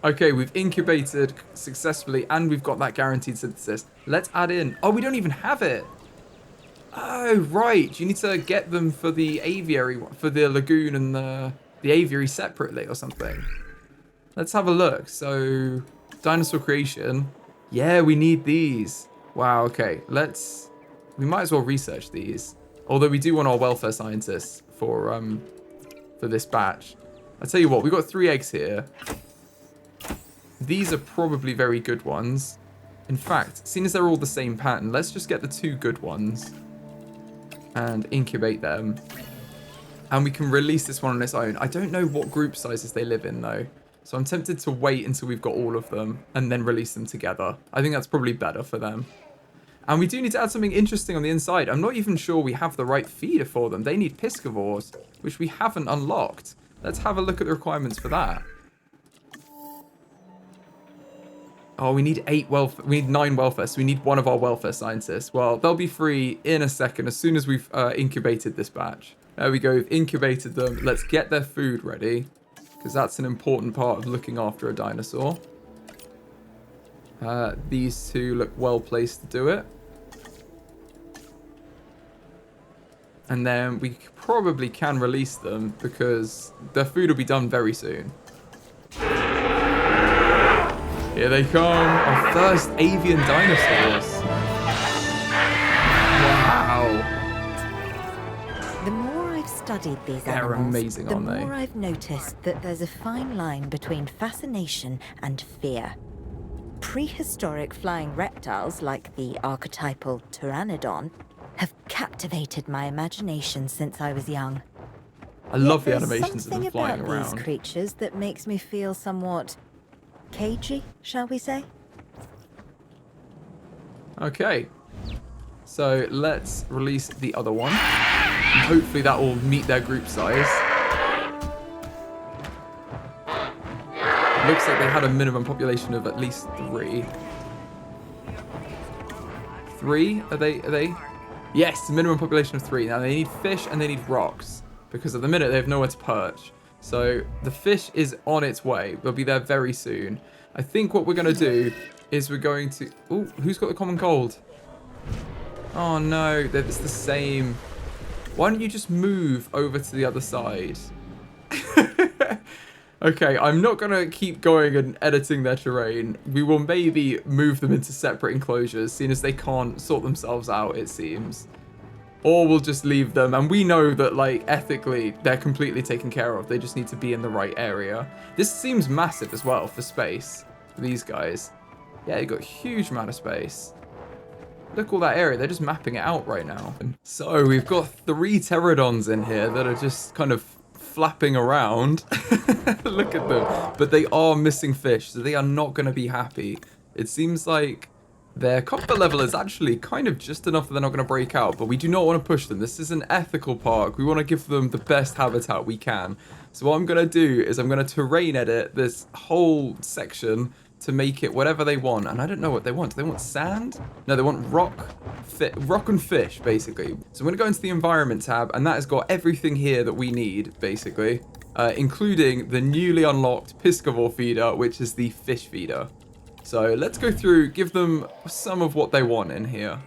Okay, we've incubated successfully and we've got that guaranteed synthesis. Let's add in... Oh, we don't even have it. Oh, right. You need to get them for the aviary, for the lagoon and the aviary separately or something. Let's have a look. So, dinosaur creation. Yeah, we need these. Wow, okay. We might as well research these. Although we do want our welfare scientists for this batch. I'll tell you what, we've got 3 eggs here. These are probably very good ones. In fact, seeing as they're all the same pattern, let's just get the 2 good ones and incubate them. And we can release this one on its own. I don't know what group sizes they live in though. So I'm tempted to wait until we've got all of them and then release them together. I think that's probably better for them. And we do need to add something interesting on the inside. I'm not even sure we have the right feeder for them. They need piscivores, which we haven't unlocked. Let's have a look at the requirements for that. Oh, we need 9 welfare, so we need one of our welfare scientists. Well, they'll be free in a second as soon as we've incubated this batch. There we go, we've incubated them. Let's get their food ready, because that's an important part of looking after a dinosaur. These 2 look well placed to do it. And then we probably can release them because their food will be done very soon. Here they come, our first avian dinosaurs. Wow. The more I've studied these They're animals, amazing, the aren't they? more I've noticed that there's a fine line between fascination and fear. Prehistoric flying reptiles like the archetypal Pteranodon have captivated my imagination since I was young. I love the Yet there's animations of them something flying about around. these creatures that makes me feel somewhat cagey, shall we say? Okay. So let's release the other one. And hopefully that will meet their group size. Looks like they had a minimum population of at least 3. 3? Are they? Yes, minimum population of 3. Now they need fish and they need rocks. Because at the minute they have nowhere to perch. So the fish is on its way. They'll be there very soon. I think what we're going to do is we're going to... Oh, who's got the common cold? Oh no, it's the same. Why don't you just move over to the other side? Okay, I'm not going to keep going and editing their terrain. We will maybe move them into separate enclosures, seeing as they can't sort themselves out, it seems. Or we'll just leave them, and we know that, like, ethically, they're completely taken care of. They just need to be in the right area. This seems massive as well for space, for these guys. Yeah, you've got a huge amount of space. Look all that area, they're just mapping it out right now. So we've got 3 pterodons in here that are just kind of flapping around. Look at them. But they are missing fish, so they are not going to be happy. It seems like their comfort level is actually kind of just enough that they're not going to break out, but we do not want to push them. This is an ethical park. We want to give them the best habitat we can. So what I'm going to do is I'm going to terrain edit this whole section to make it whatever they want. And I don't know what they want. Do they want sand? No, they want rock and fish, basically. So I'm going to go into the environment tab, and that has got everything here that we need, basically, including the newly unlocked piscivore feeder, which is the fish feeder. So let's go through, give them some of what they want in here.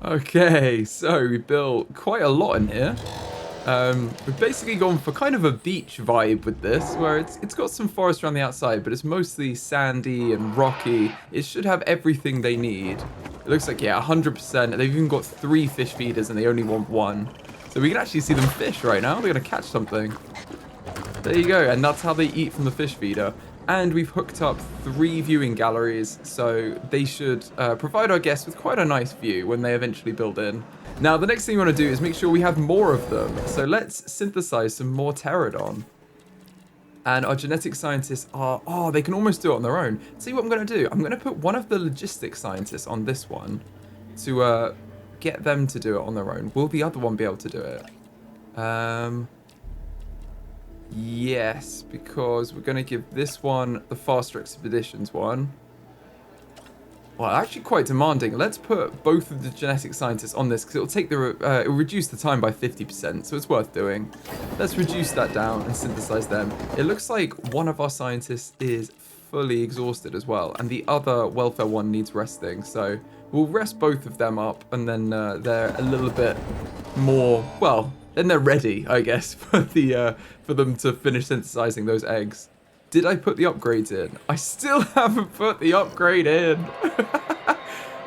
Okay, so we built quite a lot in here. We've basically gone for kind of a beach vibe with this, where it's got some forest around the outside, but it's mostly sandy and rocky. It should have everything they need. It looks like, yeah, 100%. They've even got 3 fish feeders and they only want 1. So we can actually see them fish right now. They're going to catch something. There you go, and that's how they eat from the fish feeder. And we've hooked up 3 viewing galleries, so they should provide our guests with quite a nice view when they eventually build in. Now, the next thing we want to do is make sure we have more of them. So let's synthesize some more Pteranodon. And our genetic scientists are... Oh, they can almost do it on their own. See what I'm going to do? I'm going to put one of the logistics scientists on this one to get them to do it on their own. Will the other one be able to do it? Yes, because we're going to give this one the faster expeditions one. Well, actually quite demanding. Let's put both of the genetic scientists on this because it'll take it'll reduce the time by 50%, so it's worth doing. Let's reduce that down and synthesize them. It looks like one of our scientists is fully exhausted as well, and the other welfare one needs resting. So we'll rest both of them up, and then they're a little bit more, well, then they're ready, I guess, for them to finish synthesizing those eggs. Did I put the upgrades in? I still haven't put the upgrade in.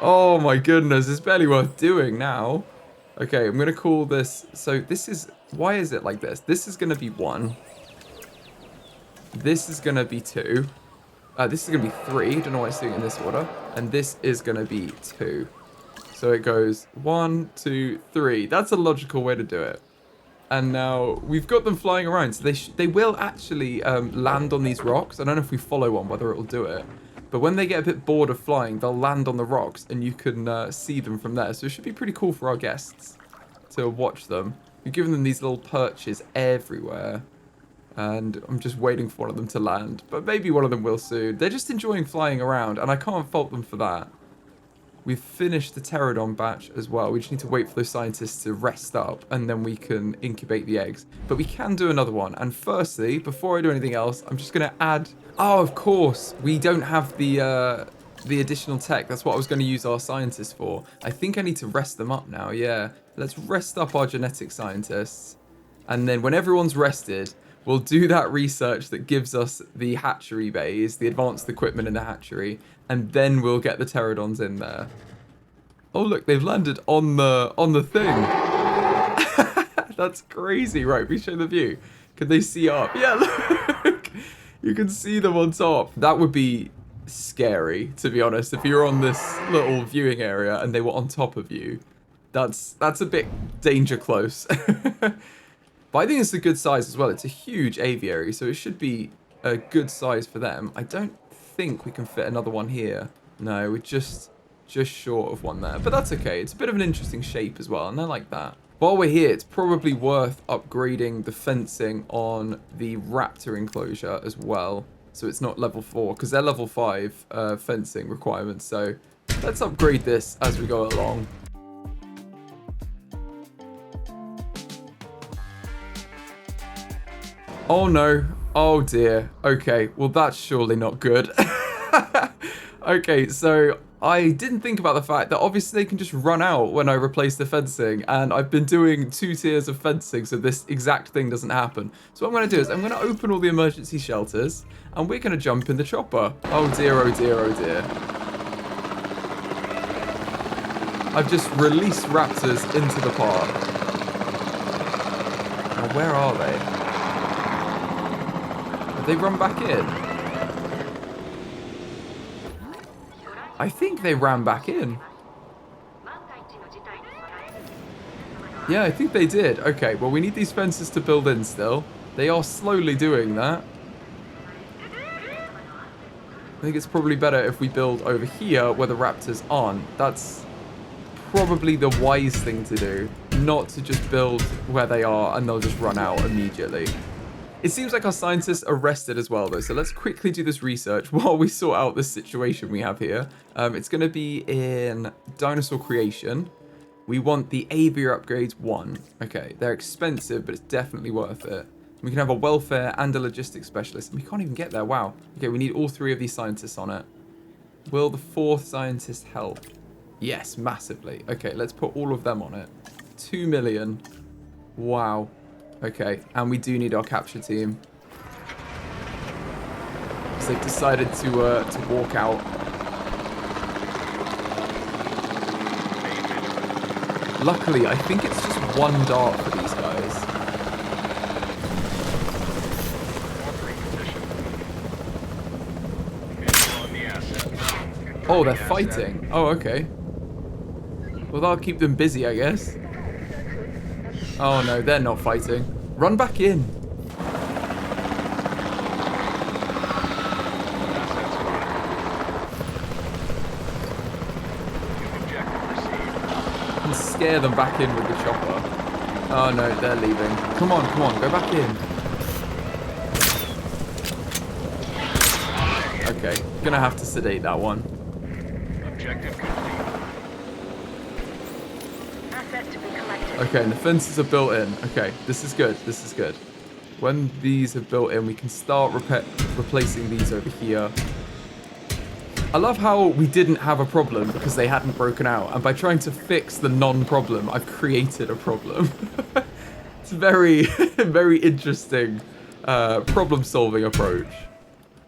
Oh my goodness, it's barely worth doing now. Okay, I'm gonna call this, so this is, why is it like this? This is gonna be 1. This is gonna be 2. This is gonna be 3, don't know why it's doing it in this order. And this is gonna be 2. So it goes 1, 2, 3. That's a logical way to do it. And now we've got them flying around, so they will actually land on these rocks. I don't know if we follow one, whether it will do it. But when they get a bit bored of flying, they'll land on the rocks, and you can see them from there. So it should be pretty cool for our guests to watch them. We've given them these little perches everywhere. And I'm just waiting for one of them to land. But maybe one of them will soon. They're just enjoying flying around, and I can't fault them for that. We've finished the Pteranodon batch as well. We just need to wait for those scientists to rest up, and then we can incubate the eggs. But we can do another one. And firstly, before I do anything else, I'm just going to add... Oh, of course, we don't have the additional tech. That's what I was going to use our scientists for. I think I need to rest them up now, yeah. Let's rest up our genetic scientists. And then when everyone's rested, we'll do that research that gives us the hatchery bays, the advanced equipment in the hatchery, and then we'll get the pteranodons in there. Oh look, they've landed on the thing. That's crazy. Right, we show the view. Can they see up? Yeah, look. You can see them on top. That would be scary, to be honest, if you're on this little viewing area and they were on top of you. That's a bit danger close. But I think it's a good size as well. It's a huge aviary, so it should be a good size for them. I don't think we can fit another one here. No, we just just short of one there. But that's okay. It's a bit of an interesting shape as well, and I like that. While we're here, it's probably worth upgrading the fencing on the raptor enclosure as well. So it's not level 4, because they're level 5 fencing requirements. So let's upgrade this as we go along. Oh no. Oh dear. Okay, well that's surely not good. Okay, so I didn't think about the fact that obviously they can just run out when I replace the fencing, and I've been doing 2 tiers of fencing so this exact thing doesn't happen. So what I'm going to do is I'm going to open all the emergency shelters, and we're going to jump in the chopper. Oh dear, oh dear, oh dear. I've just released raptors into the park. Now where are they? Have they run back in? I think they ran back in. Yeah, I think they did. Okay, well, we need these fences to build in still. They are slowly doing that. I think it's probably better if we build over here where the raptors aren't. That's probably the wise thing to do. Not to just build where they are and they'll just run out immediately. It seems like our scientists are rested as well, though, so let's quickly do this research while we sort out this situation we have here. It's going to be in dinosaur creation. We want the aviary upgrades 1. Okay, they're expensive, but it's definitely worth it. We can have a welfare and a logistics specialist. We can't even get there, wow. Okay, we need all 3 of these scientists on it. Will the 4th scientist help? Yes, massively. Okay, let's put all of them on it. 2 million. Wow. Okay, and we do need our capture team. Because they've decided to walk out. Luckily, I think it's just 1 dart for these guys. Oh, they're fighting. Oh, okay. Well, that'll keep them busy, I guess. Oh no, they're not fighting. Run back in. And scare them back in with the chopper. Oh no, they're leaving. Come on, go back in. Okay, gonna have to sedate that one. Objective complete. Okay, and the fences are built in. Okay, this is good. This is good. When these are built in, we can start replacing these over here. I love how we didn't have a problem because they hadn't broken out. And by trying to fix the non-problem, I've created a problem. It's a very, very interesting problem-solving approach.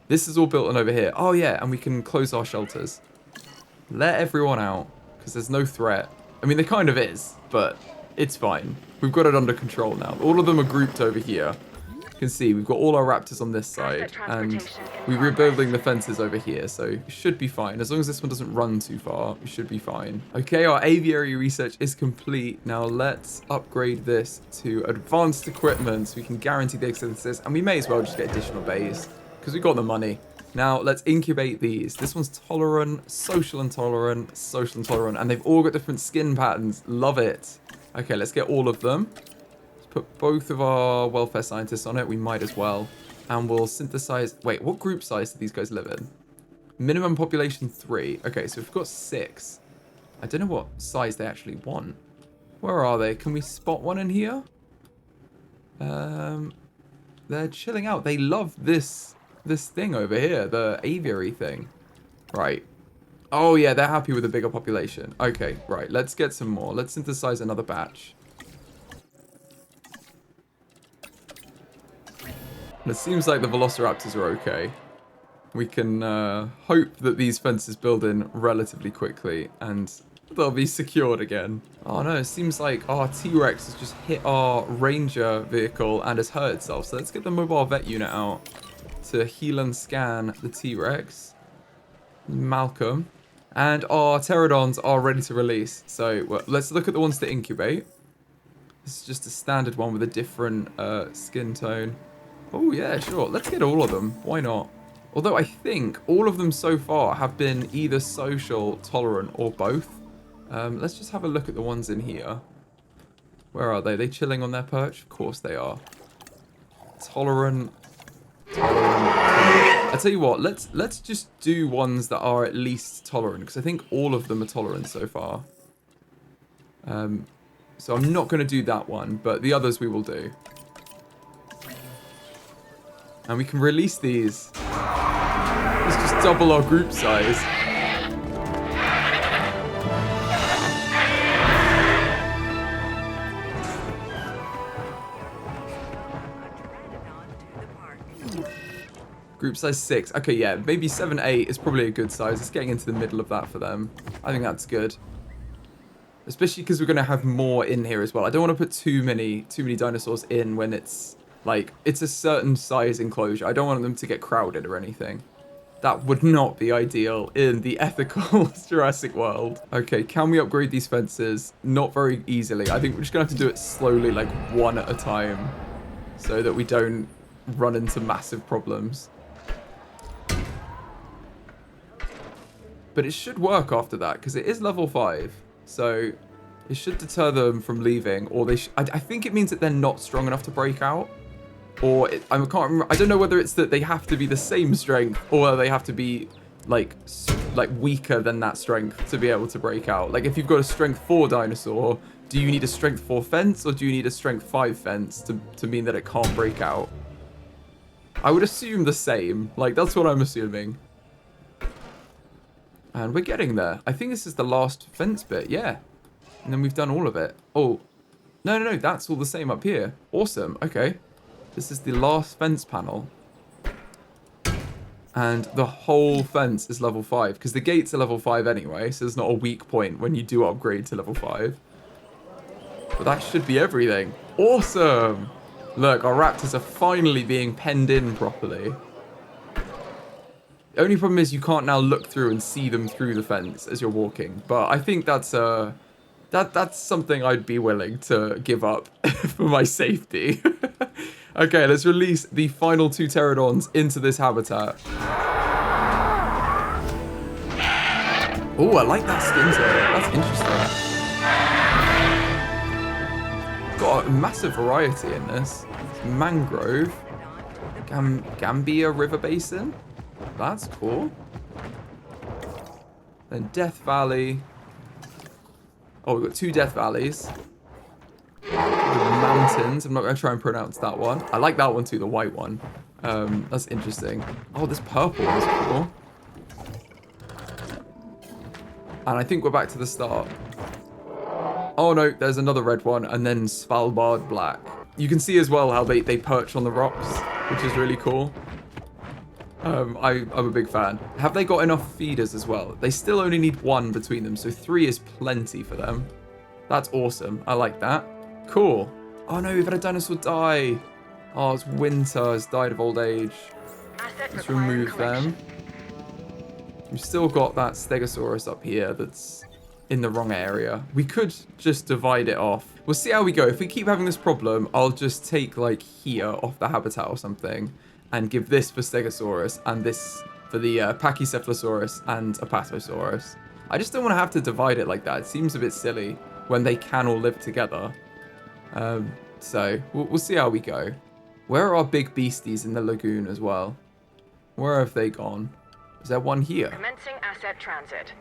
This is all built in over here. Oh, yeah, and we can close our shelters. Let everyone out because there's no threat. I mean, there kind of is, but it's fine. We've got it under control now. All of them are grouped over here. You can see we've got all our raptors on this side, and we're rebuilding the fences over here, so it should be fine. As long as this one doesn't run too far, we should be fine. Okay, our aviary research is complete. Now let's upgrade this to advanced equipment so we can guarantee the existence, and we may as well just get additional bays because we've got the money. Now, let's incubate these. This one's tolerant, social intolerant, and they've all got different skin patterns. Love it. Okay, let's get all of them. Let's put both of our welfare scientists on it. We might as well. And we'll synthesize... Wait, what group size do these guys live in? Minimum population 3. Okay, so we've got 6. I don't know what size they actually want. Where are they? Can we spot one in here? They're chilling out. They love this thing over here, the aviary thing. Right. Oh, yeah, they're happy with a bigger population. Okay, right. Let's get some more. Let's synthesize another batch. And it seems like the Velociraptors are okay. We can hope that these fences build in relatively quickly and they'll be secured again. Oh, no, it seems like our T-Rex has just hit our Ranger vehicle and has hurt itself. So let's get the mobile vet unit out to heal and scan the T-Rex. Malcolm. And our Pteranodons are ready to release. So well, let's look at the ones to incubate. This is just a standard one with a different skin tone. Oh, yeah, sure. Let's get all of them. Why not? Although I think all of them so far have been either social, tolerant, or both. Let's just have a look at the ones in here. Where are they? Are they chilling on their perch? Of course they are. Tolerant. I tell you what, let's just do ones that are at least tolerant, because I think all of them are tolerant so far. So I'm not going to do that one, but the others we will do. And we can release these. Let's just double our group size. Group size 6. Okay, yeah, maybe 7, 8 is probably a good size. It's getting into the middle of that for them. I think that's good. Especially because we're going to have more in here as well. I don't want to put too many dinosaurs in when it's, like, it's a certain size enclosure. I don't want them to get crowded or anything. That would not be ideal in the ethical Jurassic World. Okay, can we upgrade these fences? Not very easily. I think we're just going to have to do it slowly, like one at a time, so that we don't run into massive problems. But it should work after that, because it is level 5. So it should deter them from leaving, or they I think it means that they're not strong enough to break out. Or I can't remember. I don't know whether it's that they have to be the same strength, or they have to be like weaker than that strength to be able to break out. Like if you've got a strength 4 dinosaur, do you need a strength 4 fence, or do you need a strength 5 fence to mean that it can't break out? I would assume the same. Like that's what I'm assuming. And we're getting there. I think this is the last fence bit, yeah. And then we've done all of it. Oh, no, that's all the same up here. Awesome, okay. This is the last fence panel. And the whole fence is level 5, because the gates are level 5 anyway, so there's not a weak point when you do upgrade to level 5. But that should be everything. Awesome! Look, our raptors are finally being penned in properly. The only problem is you can't now look through and see them through the fence as you're walking. But I think that's that's something I'd be willing to give up for my safety. Okay, let's release the final 2 pteranodons into this habitat. Oh, I like that skin tone. That's interesting. Got a massive variety in this. Mangrove. Gambia River Basin. That's cool. Then Death Valley. Oh, we've got 2 Death Valleys. The mountains. I'm not going to try and pronounce that one. I like that one too, the white one. That's interesting. Oh, this purple is cool. And I think we're back to the start. Oh no, there's another red one, and then Svalbard Black. You can see as well how they perch on the rocks, which is really cool. I'm a big fan. Have they got enough feeders as well? They still only need 1 between them, so 3 is plenty for them. That's awesome. I like that. Cool. Oh no, we've had a dinosaur die. Oh, it's winter. It's died of old age. Let's remove them. We've still got that Stegosaurus up here that's in the wrong area. We could just divide it off. We'll see how we go. If we keep having this problem, I'll just take like here off the habitat or something and give this for Stegosaurus and this for the Pachycephalosaurus and Apatosaurus. I just don't want to have to divide it like that. It seems a bit silly when they can all live together. So we'll see how we go. Where are our big beasties in the lagoon as well? Where have they gone? Is there one here? Commencing asset transit.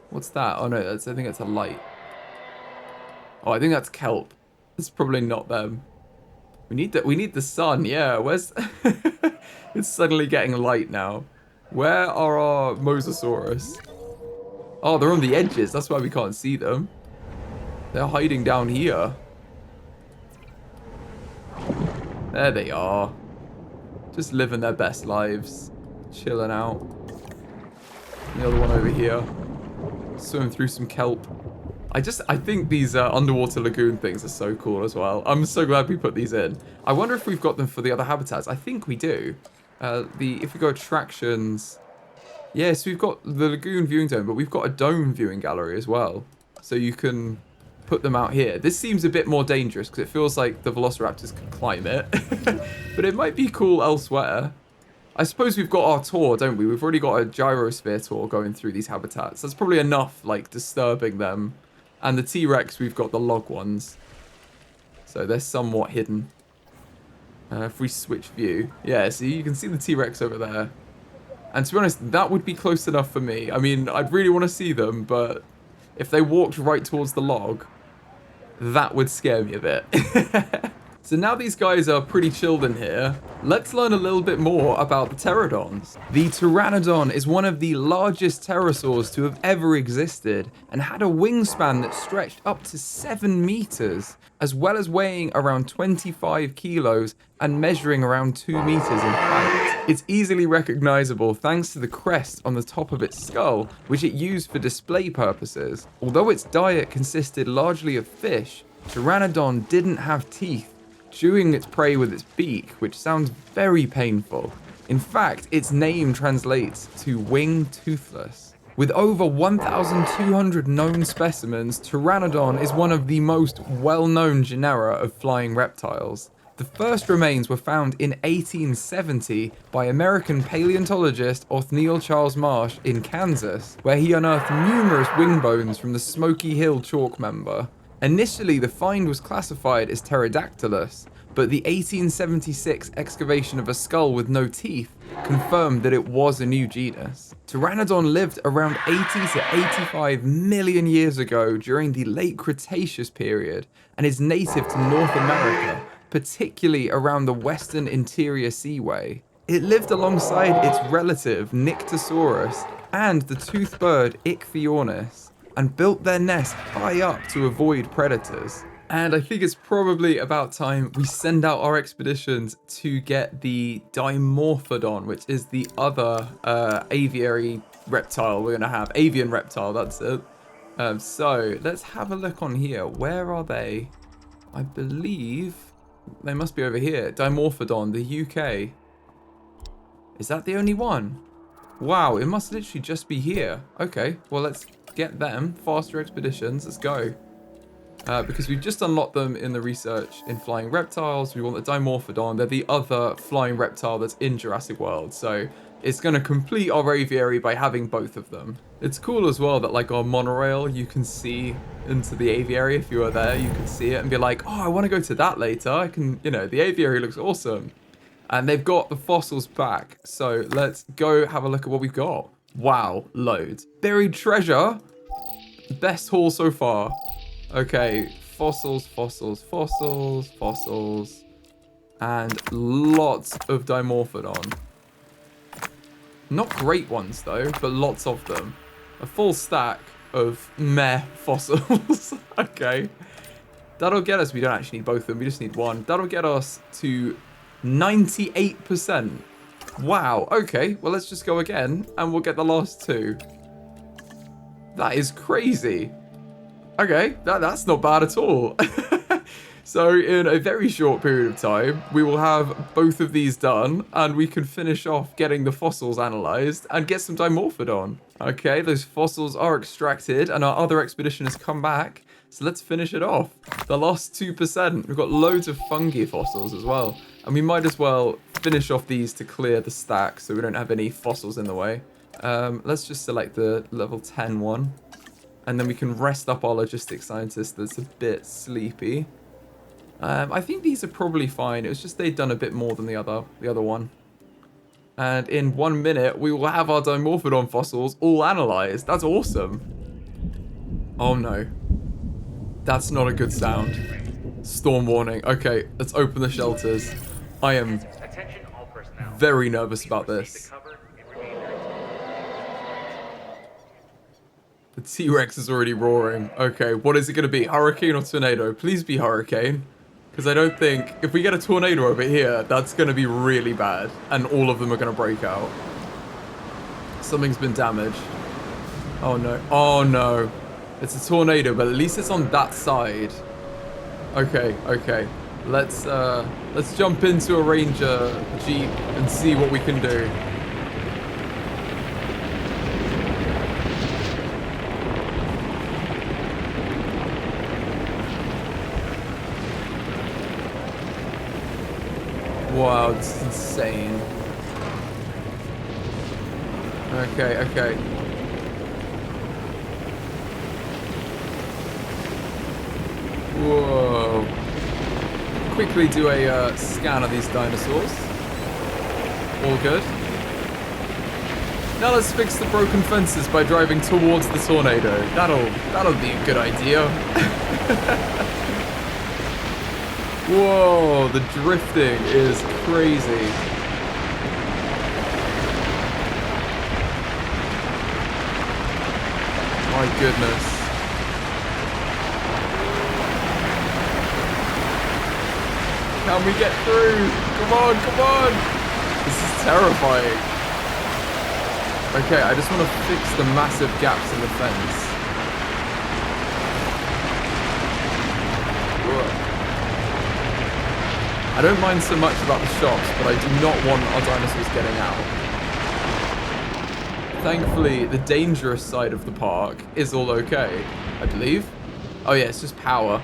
What's that? Oh no, I think it's a light. Oh, I think that's kelp. It's probably not them. We need the sun. Yeah, where's? It's suddenly getting light now. Where are our Mosasaurus? Oh, they're on the edges. That's why we can't see them. They're hiding down here. There they are. Just living their best lives. Chilling out. And the other one over here. Swimming through some kelp. I think these underwater lagoon things are so cool as well. I'm so glad we put these in. I wonder if we've got them for the other habitats. I think we do. If we go attractions... Yes, we've got the lagoon viewing dome, but we've got a dome viewing gallery as well. So you can put them out here. This seems a bit more dangerous because it feels like the Velociraptors can climb it. But it might be cool elsewhere. I suppose we've got our tour, don't we? We've already got a Gyrosphere Tour going through these habitats. That's probably enough, like, disturbing them. And the T-Rex, we've got the log ones. So they're somewhat hidden. If we switch view. Yeah, see, you can see the T-Rex over there. And to be honest, that would be close enough for me. I mean, I'd really want to see them, but if they walked right towards the log, that would scare me a bit. So now these guys are pretty chilled in here, let's learn a little bit more about the pteranodons. The Pteranodon is one of the largest pterosaurs to have ever existed and had a wingspan that stretched up to 7 meters, as well as weighing around 25 kilos and measuring around 2 meters in height. It's easily recognizable thanks to the crest on the top of its skull, which it used for display purposes. Although its diet consisted largely of fish, Pteranodon didn't have teeth, chewing its prey with its beak, which sounds very painful. In fact, its name translates to wing toothless. With over 1,200 known specimens, Pteranodon is one of the most well-known genera of flying reptiles. The first remains were found in 1870 by American paleontologist Othniel Charles Marsh in Kansas, where he unearthed numerous wing bones from the Smoky Hill chalk member. Initially, the find was classified as Pterodactylus, but the 1876 excavation of a skull with no teeth confirmed that it was a new genus. Pteranodon lived around 80 to 85 million years ago during the late Cretaceous period and is native to North America, particularly around the western interior seaway. It lived alongside its relative Nyctosaurus and the toothed bird Ichthyornis, and built their nest high up to avoid predators. And I think it's probably about time we send out our expeditions to get the Dimorphodon, which is the other aviary reptile we're gonna have. Avian reptile, that's it. So let's have a look on here. Where are they? I believe they must be over here. Dimorphodon, the UK. Is that the only one? Wow, it must literally just be here. Okay, well, let's get them. Faster expeditions, let's go. Because we've just unlocked them in the research in flying reptiles. We want the Dimorphodon. They're the other flying reptile that's in Jurassic World. So it's going to complete our aviary by having both of them. It's cool as well that, like, our monorail, you can see into the aviary. If you were there, you could see it and be like, oh, I want to go to that later. I can, you know, the aviary looks awesome. And they've got the fossils back. So let's go have a look at what we've got. Wow, loads. Buried treasure. Best haul so far. Okay, fossils, fossils, fossils, fossils. And lots of Dimorphodon. Not great ones though, but lots of them. A full stack of meh fossils. Okay. That'll get us, we don't actually need both of them, we just need one. That'll get us to 98%. Wow, okay, well let's just go again and we'll get the last two. That is crazy. Okay, that's not bad at all. So in a very short period of time, we will have both of these done and we can finish off getting the fossils analysed and get some Dimorphodon. Okay, those fossils are extracted and our other expedition has come back. So let's finish it off. The last 2%. We've got loads of fungi fossils as well. And we might as well finish off these to clear the stack so we don't have any fossils in the way. Let's just select the level 10 one. And then we can rest up our logistics scientist that's a bit sleepy. I think these are probably fine. It was just they'd done a bit more than the other one. And in 1 minute, we will have our Dimorphodon fossils all analysed. That's awesome. Oh no. That's not a good sound. Storm warning. Okay, let's open the shelters. I am very nervous about this. The T-Rex is already roaring. Okay, what is it going to be? Hurricane or tornado? Please be hurricane. Because I don't think... If we get a tornado over here, that's going to be really bad. And all of them are going to break out. Something's been damaged. Oh no. Oh no. It's a tornado, but at least it's on that side. Okay, okay. Let's jump into a Ranger Jeep and see what we can do. Wow, it's insane. Okay, okay. Whoa. Quickly do a scan of these dinosaurs. All good. Now let's fix the broken fences by driving towards the tornado. That'll be a good idea. Whoa, the drifting is crazy. My goodness. Can we get through? Come on, come on. This is terrifying. Okay, I just want to fix the massive gaps in the fence. Whoa. I don't mind so much about the shops, but I do not want our dinosaurs getting out. Thankfully, the dangerous side of the park is all okay, I believe. Oh yeah, it's just power,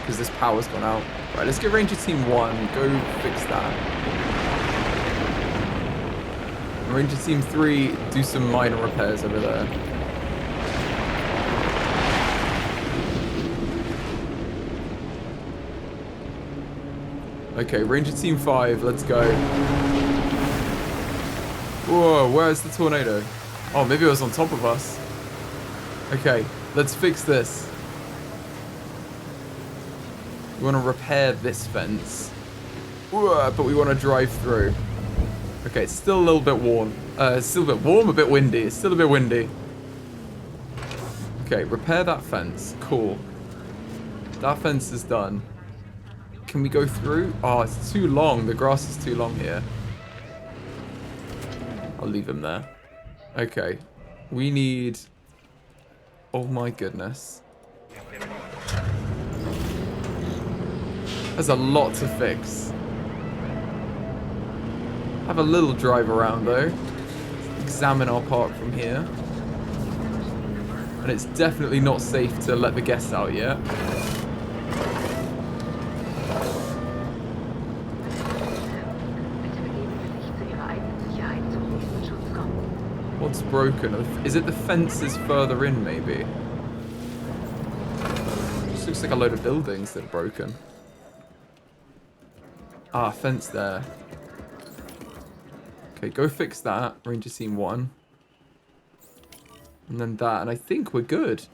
because this power's gone out. Right, let's get Ranger Team 1, go fix that. Ranger Team 3, do some minor repairs over there. Okay, Ranger Team 5, let's go. Whoa, where's the tornado? Oh, maybe it was on top of us. Okay, let's fix this. We want to repair this fence. Whoa, but we want to drive through. Okay, it's still a little bit warm. It's still a bit warm, a bit windy. It's still a bit windy. Okay, repair that fence. Cool. That fence is done. Can we go through? Oh, it's too long. The grass is too long here. I'll leave him there. Okay. We need... Oh my goodness. There's a lot to fix. Have a little drive around though. Examine our park from here. And it's definitely not safe to let the guests out yet. What's broken? Is it the fences further in maybe? Just looks like a load of buildings that are broken. Ah, fence there. Okay, go fix that. Ranger Team 1. And then that. And I think we're good.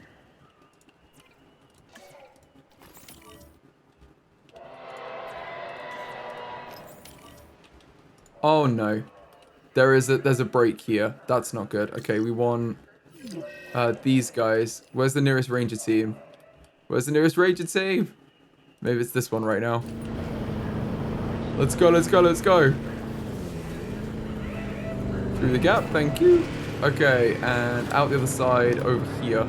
Oh no. There's a break here. That's not good. Okay, we want these guys. Where's the nearest Ranger Team? Where's the nearest Ranger Team? Maybe it's this one right now. Let's go, let's go, let's go. Through the gap, thank you. Okay, and out the other side over here.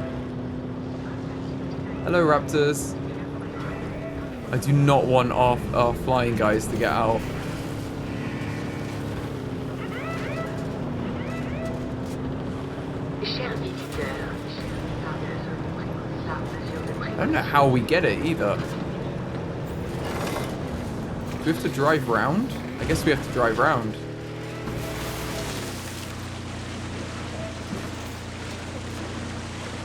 Hello, raptors. I do not want our flying guys to get out. I don't know how we get it either. Do we have to drive round? I guess we have to drive round.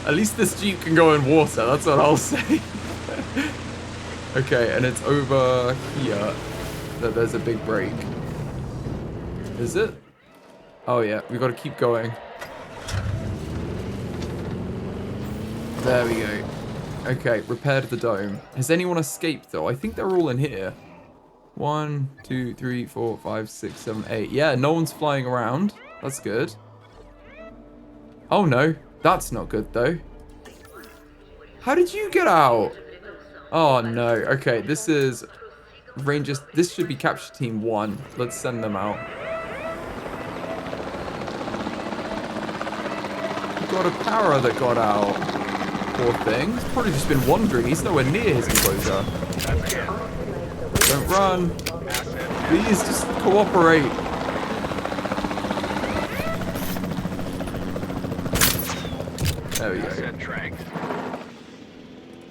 At least this Jeep can go in water, that's what I'll say. Okay, and it's over here that there's a big break. Is it? Oh yeah, we gotta keep going. There we go. Okay, repaired the dome. Has anyone escaped though? I think they're all in here. 1, 2, 3, 4, 5, 6, 7, 8. Yeah, no one's flying around. That's good. Oh no, that's not good though. How did you get out? Oh no. Okay, this is Rangers. This should be Capture Team 1. Let's send them out. We got a para that got out. Poor thing. He's probably just been wandering. He's nowhere near his enclosure. Don't run. Please, just cooperate. There we go.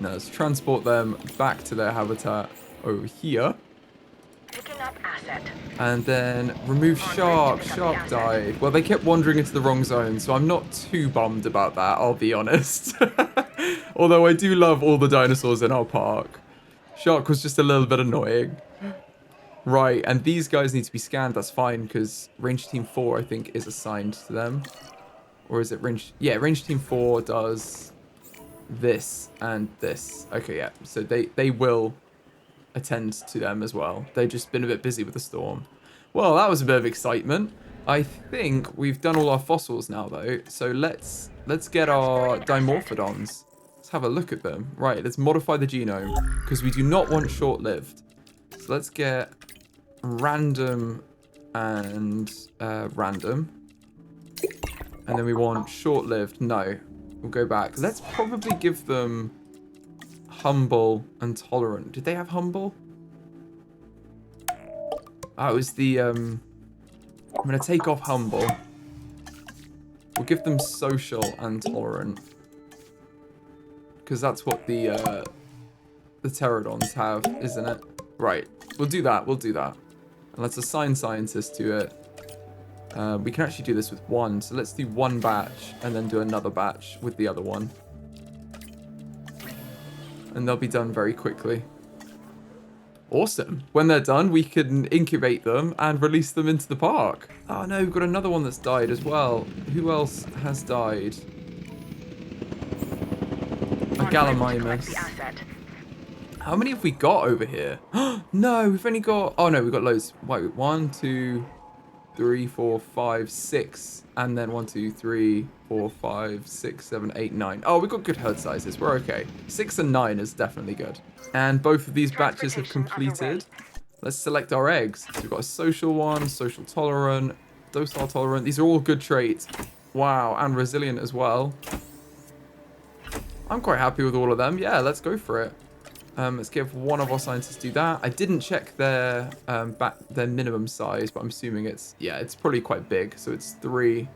Now let's transport them back to their habitat over here. Picking up asset. And then remove shark. Shark died. Well, they kept wandering into the wrong zone, so I'm not too bummed about that, I'll be honest. Although I do love all the dinosaurs in our park. Shark was just a little bit annoying. Right, and these guys need to be scanned. That's fine, because Ranger Team 4, I think, is assigned to them. Or is it Ranger... Yeah, Ranger Team 4 does this and this. Okay, yeah. So they will attend to them as well. They've just been a bit busy with the storm. Well, that was a bit of excitement. I think we've done all our fossils now, though. So let's get our Dimorphodons. Let's have a look at them. Right, let's modify the genome, because we do not want short-lived. So let's get random and random. And then we want short-lived. No, we'll go back. Let's probably give them humble and tolerant. Did they have humble? Oh, it was the... I'm going to take off humble. We'll give them social and tolerant. Because that's what the pteranodons have, isn't it? Right. We'll do that. We'll do that. And let's assign scientists to it. We can actually do this with one. So let's do one batch and then do another batch with the other one. And they'll be done very quickly. Awesome. When they're done, we can incubate them and release them into the park. Oh no, we've got another one that's died as well. Who else has died? A Gallimimus. How many have we got over here? No, we've only got... Oh no, we've got loads. Wait, 1, 2, 3, 4, 5, 6. And then 1, 2, 3, 4, 5, 6, 7, 8, 9. Oh, we've got good herd sizes. We're okay. 6 and 9 is definitely good. And both of these batches have completed. Let's select our eggs. So we've got a social one, social tolerant, docile tolerant. These are all good traits. Wow, and resilient as well. I'm quite happy with all of them. Yeah, let's go for it. Let's give one of our scientists do that. I didn't check their minimum size, but I'm assuming it's probably quite big. So it's 3.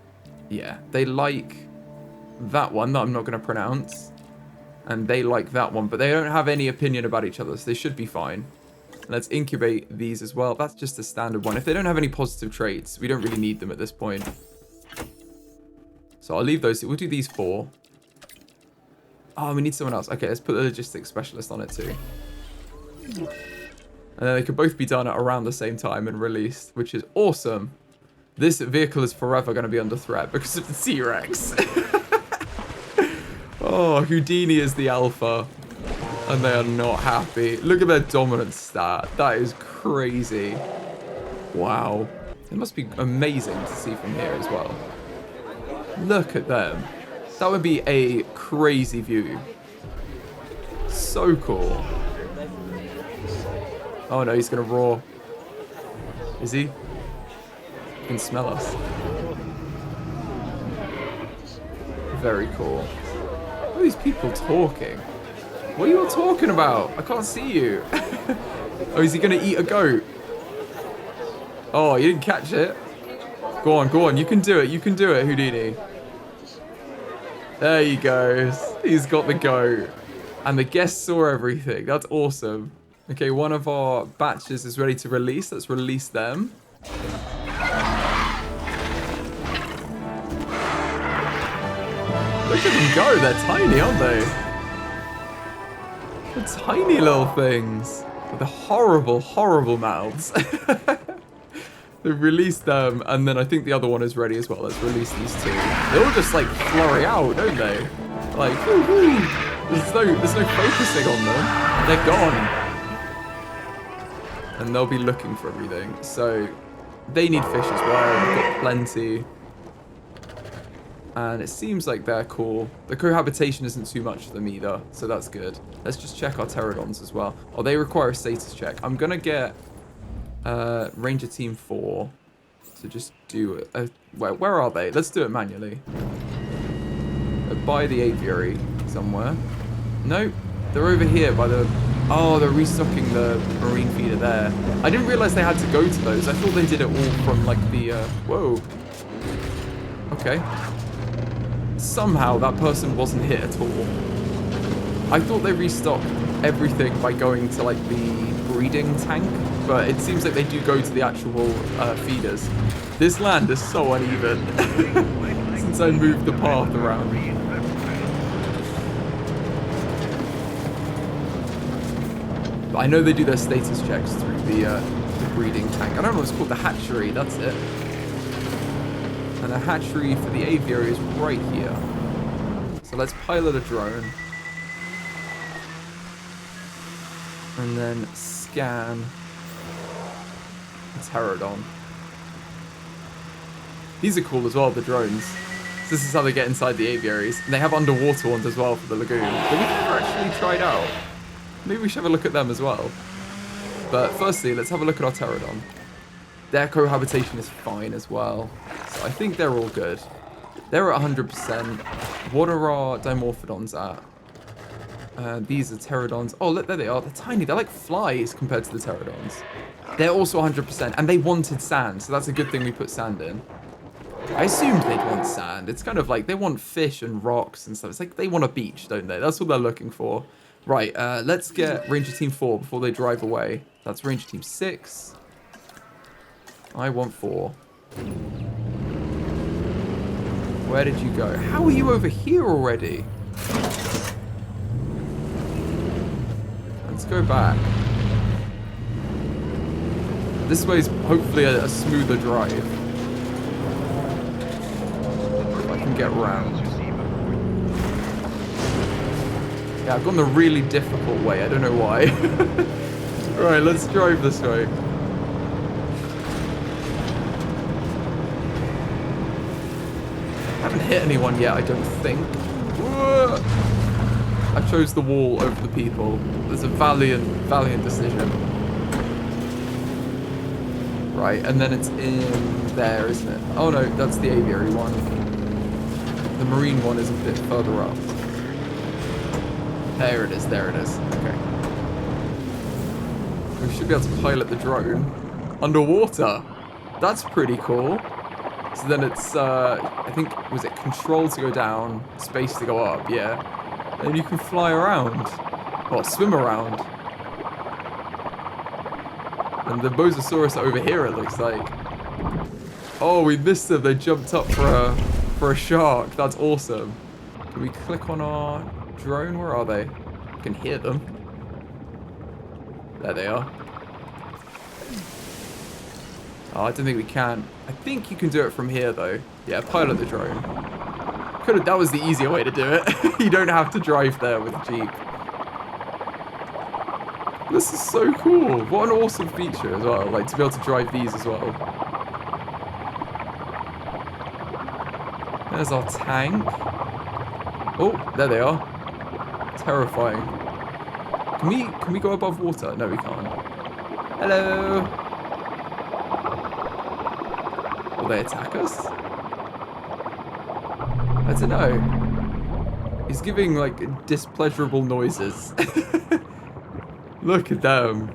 Yeah, they like that one that I'm not going to pronounce, and they like that one, but they don't have any opinion about each other, so they should be fine. Let's incubate these as well. That's just a standard one. If they don't have any positive traits, we don't really need them at this point. So I'll leave those. We'll do these 4. Oh, we need someone else. Okay, let's put the logistics specialist on it too. And then they could both be done at around the same time and released, which is awesome. This vehicle is forever going to be under threat because of the T-Rex. Oh, Houdini is the alpha. And they are not happy. Look at their dominance stat. That is crazy. Wow. It must be amazing to see from here as well. Look at them. That would be a crazy view. So cool. Oh no, he's gonna roar. Is he? He can smell us. Very cool. What are these people talking? What are you all talking about? I can't see you. Oh, is he gonna eat a goat? Oh, you didn't catch it. Go on, go on. You can do it. You can do it, Houdini. There he goes. He's got the goat. And the guests saw everything. That's awesome. Okay, one of our batches is ready to release. Let's release them. Look at them go. They're tiny, aren't they? They're tiny little things. With the horrible, horrible mouths. They've released them, and then I think the other one is ready as well. Let's release these 2. They all just like flurry out, don't they? Like, woo-hoo. There's no focusing on them. They're gone. And they'll be looking for everything. So they need fish as well. We've got plenty. And it seems like they're cool. The cohabitation isn't too much for them either, so that's good. Let's just check our pteranodons as well. Oh, they require a status check. I'm gonna get Ranger Team 4 to just do it. Where are they? Let's do it manually. By the aviary somewhere. Nope. They're over here by the... Oh, they're restocking the marine feeder there. I didn't realize they had to go to those. I thought they did it all from like the... Whoa. Okay. Somehow that person wasn't hit at all. I thought they restocked everything by going to like the breeding tank but it seems like they do go to the actual feeders. This land is so uneven since I moved the path around. But I know they do their status checks through the breeding tank. I don't know what it's called, the hatchery, that's it. And the hatchery for the aviary is right here. So let's pilot a drone. And then scan a Pteranodon. These are cool as well, the drones. So this is how they get inside the aviaries. And they have underwater ones as well for the lagoon that we've never actually tried out. Maybe we should have a look at them as well. But firstly, let's have a look at our Pteranodon. Their cohabitation is fine as well. So I think they're all good. They're at 100%. What are our Dimorphodons at? These are Pteranodons. Oh, look, there they are. They're tiny. They're like flies compared to the Pteranodons. They're also 100%. And they wanted sand, so that's a good thing we put sand in. I assumed they'd want sand. It's kind of like they want fish and rocks and stuff. It's like they want a beach, don't they? That's what they're looking for. Right, let's get Ranger Team 4 before they drive away. That's Ranger Team 6. I want 4. Where did you go? How are you over here already? Let's go back. This way's hopefully a smoother drive. If I can get around. Yeah, I've gone the really difficult way. I don't know why. Right, let's drive this way. I haven't hit anyone yet, I don't think. Whoa! I chose the wall over the people. There's a valiant decision. Right, and then it's in there, isn't it? Oh no, that's the aviary one. The marine one is a bit further up. There it is, there it is. Okay. We should be able to pilot the drone underwater. That's pretty cool. So then it's, I think, was it control to go down, space to go up, yeah. And you can fly around. Or swim around. And the Mosasaurus are over here, it looks like. Oh, we missed them. They jumped up for a shark. That's awesome. Can we click on our drone? Where are they? I can hear them. There they are. Oh, I don't think we can. I think you can do it from here, though. Yeah, pilot the drone. That was the easier way to do it. You don't have to drive there with a Jeep. This is so cool. What an awesome feature as well. Like, to be able to drive these as well. There's our tank. Oh, there they are. Terrifying. Can we go above water? No, we can't. Hello. Will they attack us? I don't know. He's giving like displeasurable noises. Look at them.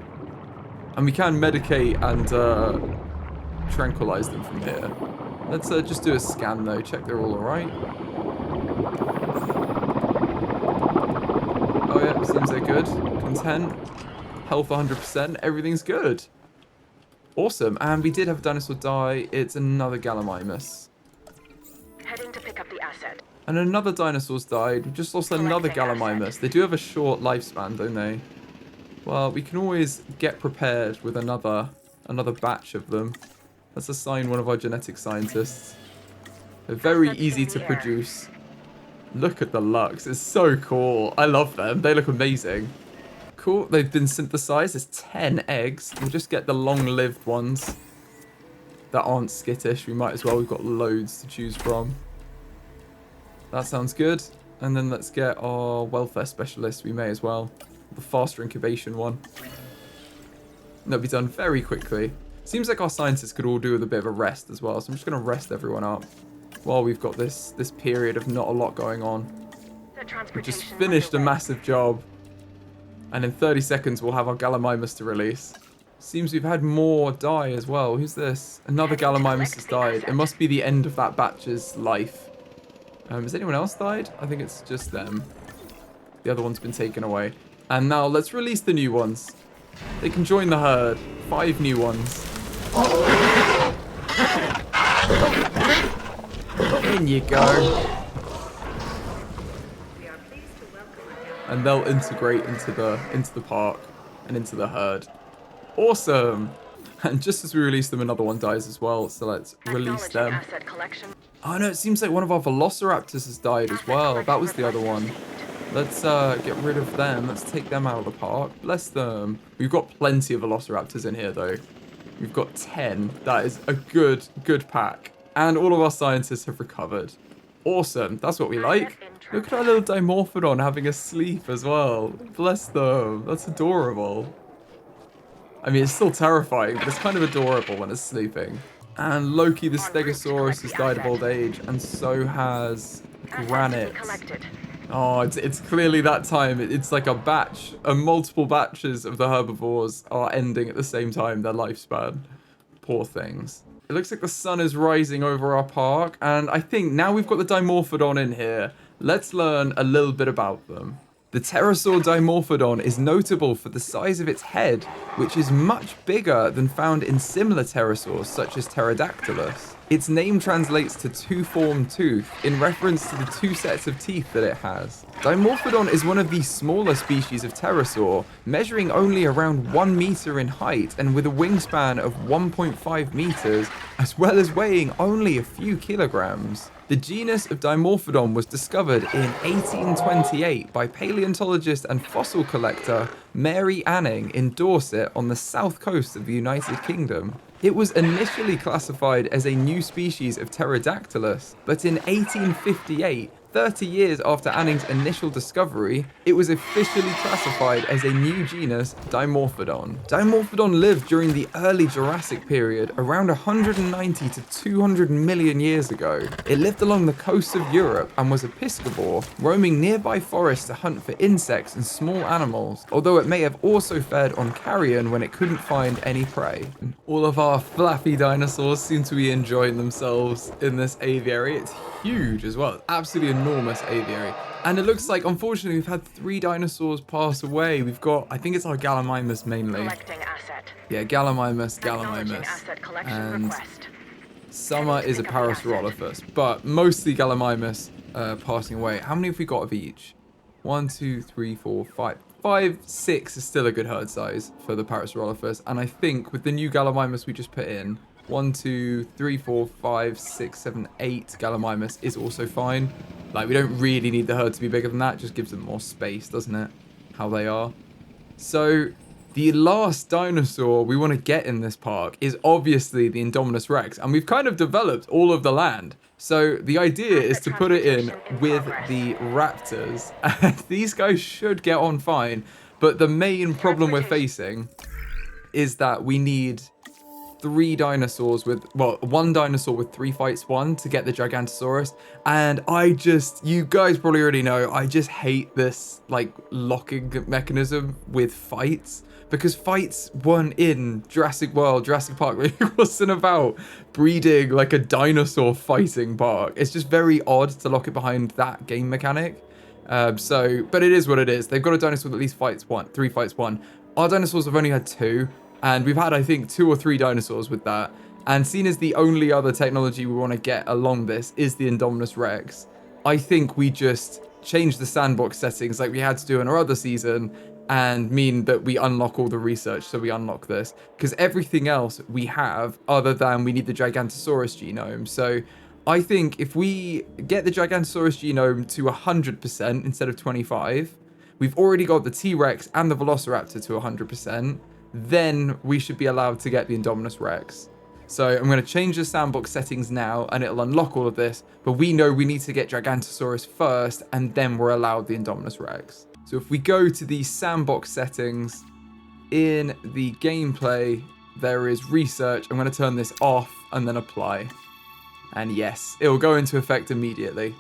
And we can medicate and tranquilize them from here. Let's just do a scan though. Check they're all alright. Oh yeah, seems they're good. Content. Health 100%. Everything's good. Awesome. And we did have a dinosaur die. It's another Gallimimus. Heading to pick up the asset. And another dinosaur's died. We just lost another Gallimimus. They do have a short lifespan, don't they? Well, we can always get prepared with another batch of them. Let's assign one of our genetic scientists. They're very easy to produce. Look at the Lux. It's so cool. I love them. They look amazing. Cool. They've been synthesized. There's 10 eggs. We'll just get the long-lived ones that aren't skittish. We might as well. We've got loads to choose from. That sounds good. And then let's get our welfare specialist. We may as well. The faster incubation one. And that'll be done very quickly. Seems like our scientists could all do with a bit of a rest as well. So I'm just going to rest everyone up while we've got this period of not a lot going on. We just finished a massive job. And in 30 seconds, we'll have our Gallimimus to release. Seems we've had more die as well. Who's this? Another Gallimimus has died. It must be the end of that batch's life. Has anyone else died? I think it's just them. The other one's been taken away. And now let's release the new ones. They can join the herd. 5 new ones. In you go. And they'll integrate into the park and into the herd. Awesome. And just as we release them, another one dies as well. So let's release them. Oh no, it seems like one of our Velociraptors has died as well. That was the other one. Let's get rid of them. Let's take them out of the park. Bless them. We've got plenty of Velociraptors in here though. We've got 10. That is a good pack. And all of our scientists have recovered. Awesome. That's what we like. Look at our little Dimorphodon having a sleep as well. Bless them. That's adorable. I mean, it's still terrifying, but it's kind of adorable when it's sleeping. And Loki the Stegosaurus has died of old age, and so has Granite. Oh, it's clearly that time. It's like a batch, multiple batches of the herbivores are ending at the same time, their lifespan. Poor things. It looks like the sun is rising over our park, and I think now we've got the Dimorphodon in here, let's learn a little bit about them. The pterosaur Dimorphodon is notable for the size of its head, which is much bigger than found in similar pterosaurs such as Pterodactylus. Its name translates to two-formed tooth, in reference to the 2 sets of teeth that it has. Dimorphodon is one of the smaller species of pterosaur, measuring only around 1 meter in height and with a wingspan of 1.5 meters, as well as weighing only a few kilograms. The genus of Dimorphodon was discovered in 1828 by paleontologist and fossil collector Mary Anning in Dorset on the south coast of the United Kingdom. It was initially classified as a new species of Pterodactylus, but in 1858, 30 years after Anning's initial discovery, it was officially classified as a new genus, Dimorphodon. Dimorphodon lived during the early Jurassic period, around 190 to 200 million years ago. It lived along the coasts of Europe and was a piscivore, roaming nearby forests to hunt for insects and small animals, although it may have also fed on carrion when it couldn't find any prey. All of our flappy dinosaurs seem to be enjoying themselves in this aviary. It's huge as well. It's absolutely enormous aviary. And it looks like, unfortunately, we've had 3 dinosaurs pass away. We've got, I think it's our Gallimimus mainly. Yeah, Gallimimus. And Summer is a Parasaurolophus, but mostly Gallimimus passing away. How many have we got of each? 1, 2, 3, 4, 5. 5, 6 is still a good herd size for the Parasaurolophus. And I think with the new Gallimimus we just put in, 1, 2, 3, 4, 5, 6, 7, 8 Gallimimus is also fine. Like, we don't really need the herd to be bigger than that. It just gives them more space, doesn't it? How they are. So, the last dinosaur we want to get in this park is obviously the Indominous Rex. And we've kind of developed all of the land. So, the idea is to put it in with the raptors. And these guys should get on fine. But the main problem we're facing is that we need 3 dinosaurs with, well, 1 dinosaur with 3 fights won to get the Gigantosaurus. And you guys probably already know, I just hate this, like, locking mechanism with fights. Because fights won in Jurassic World, Jurassic Park. It wasn't about breeding, like, a dinosaur fighting park. It's just very odd to lock it behind that game mechanic. But it is what it is. They've got a dinosaur with at least 3 fights won. Our dinosaurs have only had 2. And we've had, I think, 2 or 3 dinosaurs with that. And seen as the only other technology we want to get along this is the Indominus Rex, I think we just change the sandbox settings like we had to do in our other season and mean that we unlock all the research, so we unlock this. Because everything else we have, other than we need the Gigantosaurus genome. So I think if we get the Gigantosaurus genome to 100% instead of 25, we've already got the T-Rex and the Velociraptor to 100%. Then we should be allowed to get the Indominus Rex. So I'm going to change the sandbox settings now and it'll unlock all of this, but we know we need to get Gigantosaurus first and then we're allowed the Indominus Rex. So if we go to the sandbox settings, in the gameplay there is research. I'm going to turn this off and then apply. And yes, it will go into effect immediately.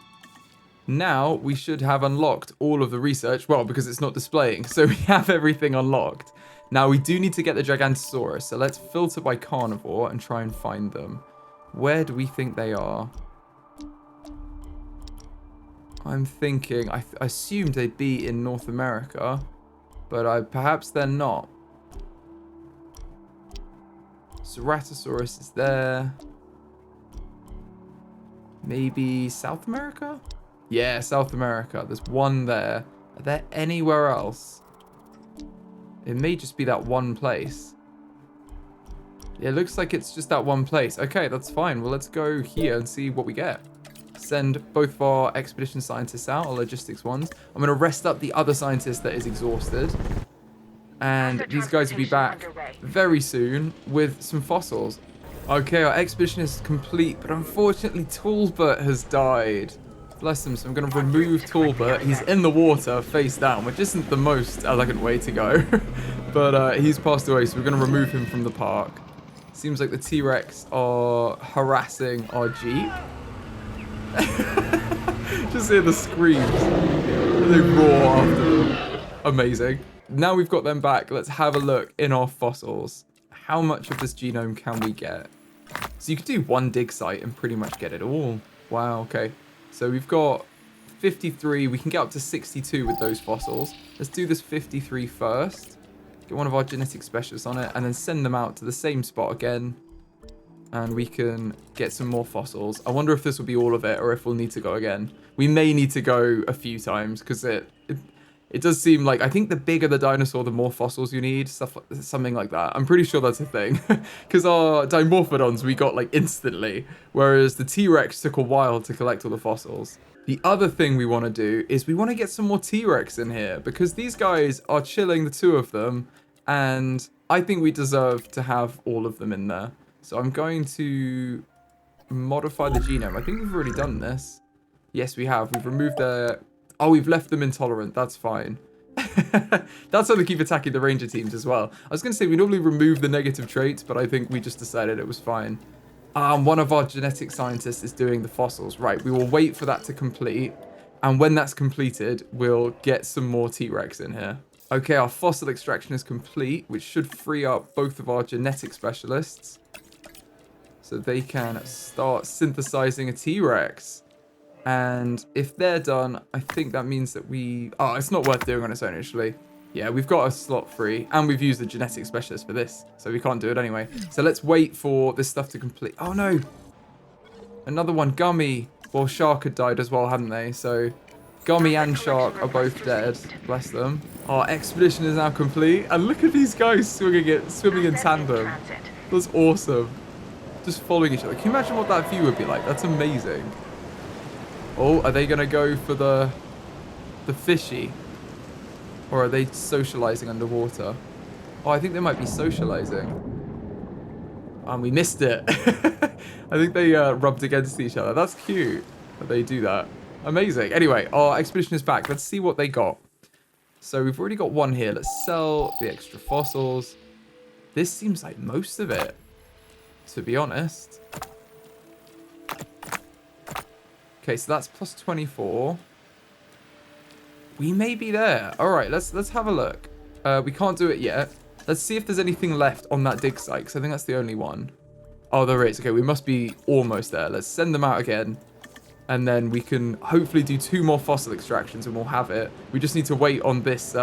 Now we should have unlocked all of the research, well, because it's not displaying, so we have everything unlocked. Now, we do need to get the Gigantosaurus, so let's filter by carnivore and try and find them. Where do we think they are? I'm thinking, I assumed they'd be in North America, but perhaps they're not. Ceratosaurus is there. Maybe South America? Yeah, South America. There's one there. Are there anywhere else? It may just be that one place. Yeah, it looks like it's just that one place. Okay, that's fine. Well, let's go here and see what we get. Send both of our expedition scientists out, our logistics ones. I'm going to rest up the other scientist that is exhausted. And these guys will be back very soon with some fossils. Okay, our expedition is complete, but unfortunately Talbot has died. Bless him, so I'm going to remove Talbot. He's in the water, face down, which isn't the most elegant way to go. But he's passed away, so we're going to remove him from the park. Seems like the T-Rex are harassing our Jeep. Just hear the screams. They roar after them. Amazing. Now we've got them back, let's have a look in our fossils. How much of this genome can we get? So you could do one dig site and pretty much get it all. Wow, okay. So we've got 53. We can get up to 62 with those fossils. Let's do this 53 first. Get one of our genetic specialists on it and then send them out to the same spot again. And we can get some more fossils. I wonder if this will be all of it or if we'll need to go again. We may need to go a few times because it does seem like, I think the bigger the dinosaur, the more fossils you need, something like that. I'm pretty sure that's a thing. Because our Dimorphodons we got like instantly, whereas the T-Rex took a while to collect all the fossils. The other thing we want to do is we want to get some more T-Rex in here because these guys are chilling, the two of them, and I think we deserve to have all of them in there. So I'm going to modify the genome. I think we've already done this. Yes, we have. We've removed their... Oh, we've left them intolerant. That's fine. That's how they keep attacking the ranger teams as well. I was going to say we normally remove the negative traits, but I think we just decided it was fine. One of our genetic scientists is doing the fossils. Right, we will wait for that to complete. And when that's completed, we'll get some more T-Rex in here. Okay, our fossil extraction is complete, which should free up both of our genetic specialists. So they can start synthesizing a T-Rex. And if they're done, I think that means that we... Oh, it's not worth doing on its own, actually. Yeah, we've got a slot free. And we've used the genetic specialist for this. So we can't do it anyway. So let's wait for this stuff to complete. Oh, no. Another one. Gummy. Well, Shark had died as well, hadn't they? So Gummy and Shark are both dead. Bless them. Our expedition is now complete. And look at these guys swimming in tandem. That's awesome. Just following each other. Can you imagine what that view would be like? That's amazing. Oh, are they going to go for the fishy? Or are they socializing underwater? Oh, I think they might be socializing. And we missed it. I think they rubbed against each other. That's cute that they do that. Amazing. Anyway, our expedition is back. Let's see what they got. So we've already got one here. Let's sell the extra fossils. This seems like most of it, to be honest. Okay, so that's plus 24. We may be there. All right, let's have a look. We can't do it yet. Let's see if there's anything left on that dig site, because I think that's the only one. Oh, there is. Okay, we must be almost there. Let's send them out again. And then we can hopefully do 2 more fossil extractions and we'll have it. We just need to wait on this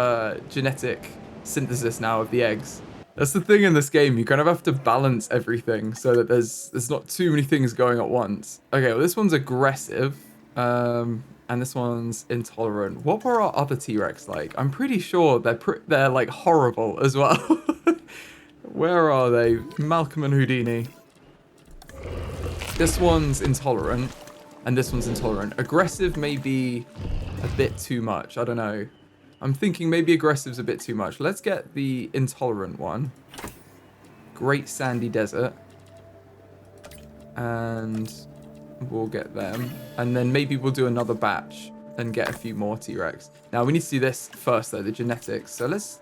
genetic synthesis now of the eggs. That's the thing in this game. You kind of have to balance everything so that there's not too many things going at once. Okay, well, this one's aggressive. And this one's intolerant. What were our other T-Rex like? I'm pretty sure they're like horrible as well. Where are they? Malcolm and Houdini. This one's intolerant. And this one's intolerant. Aggressive may be a bit too much. I don't know. I'm thinking maybe aggressive's a bit too much. Let's get the intolerant one. Great Sandy Desert. And we'll get them. And then maybe we'll do another batch and get a few more T-Rex. Now, we need to do this first, though, the genetics. So let's...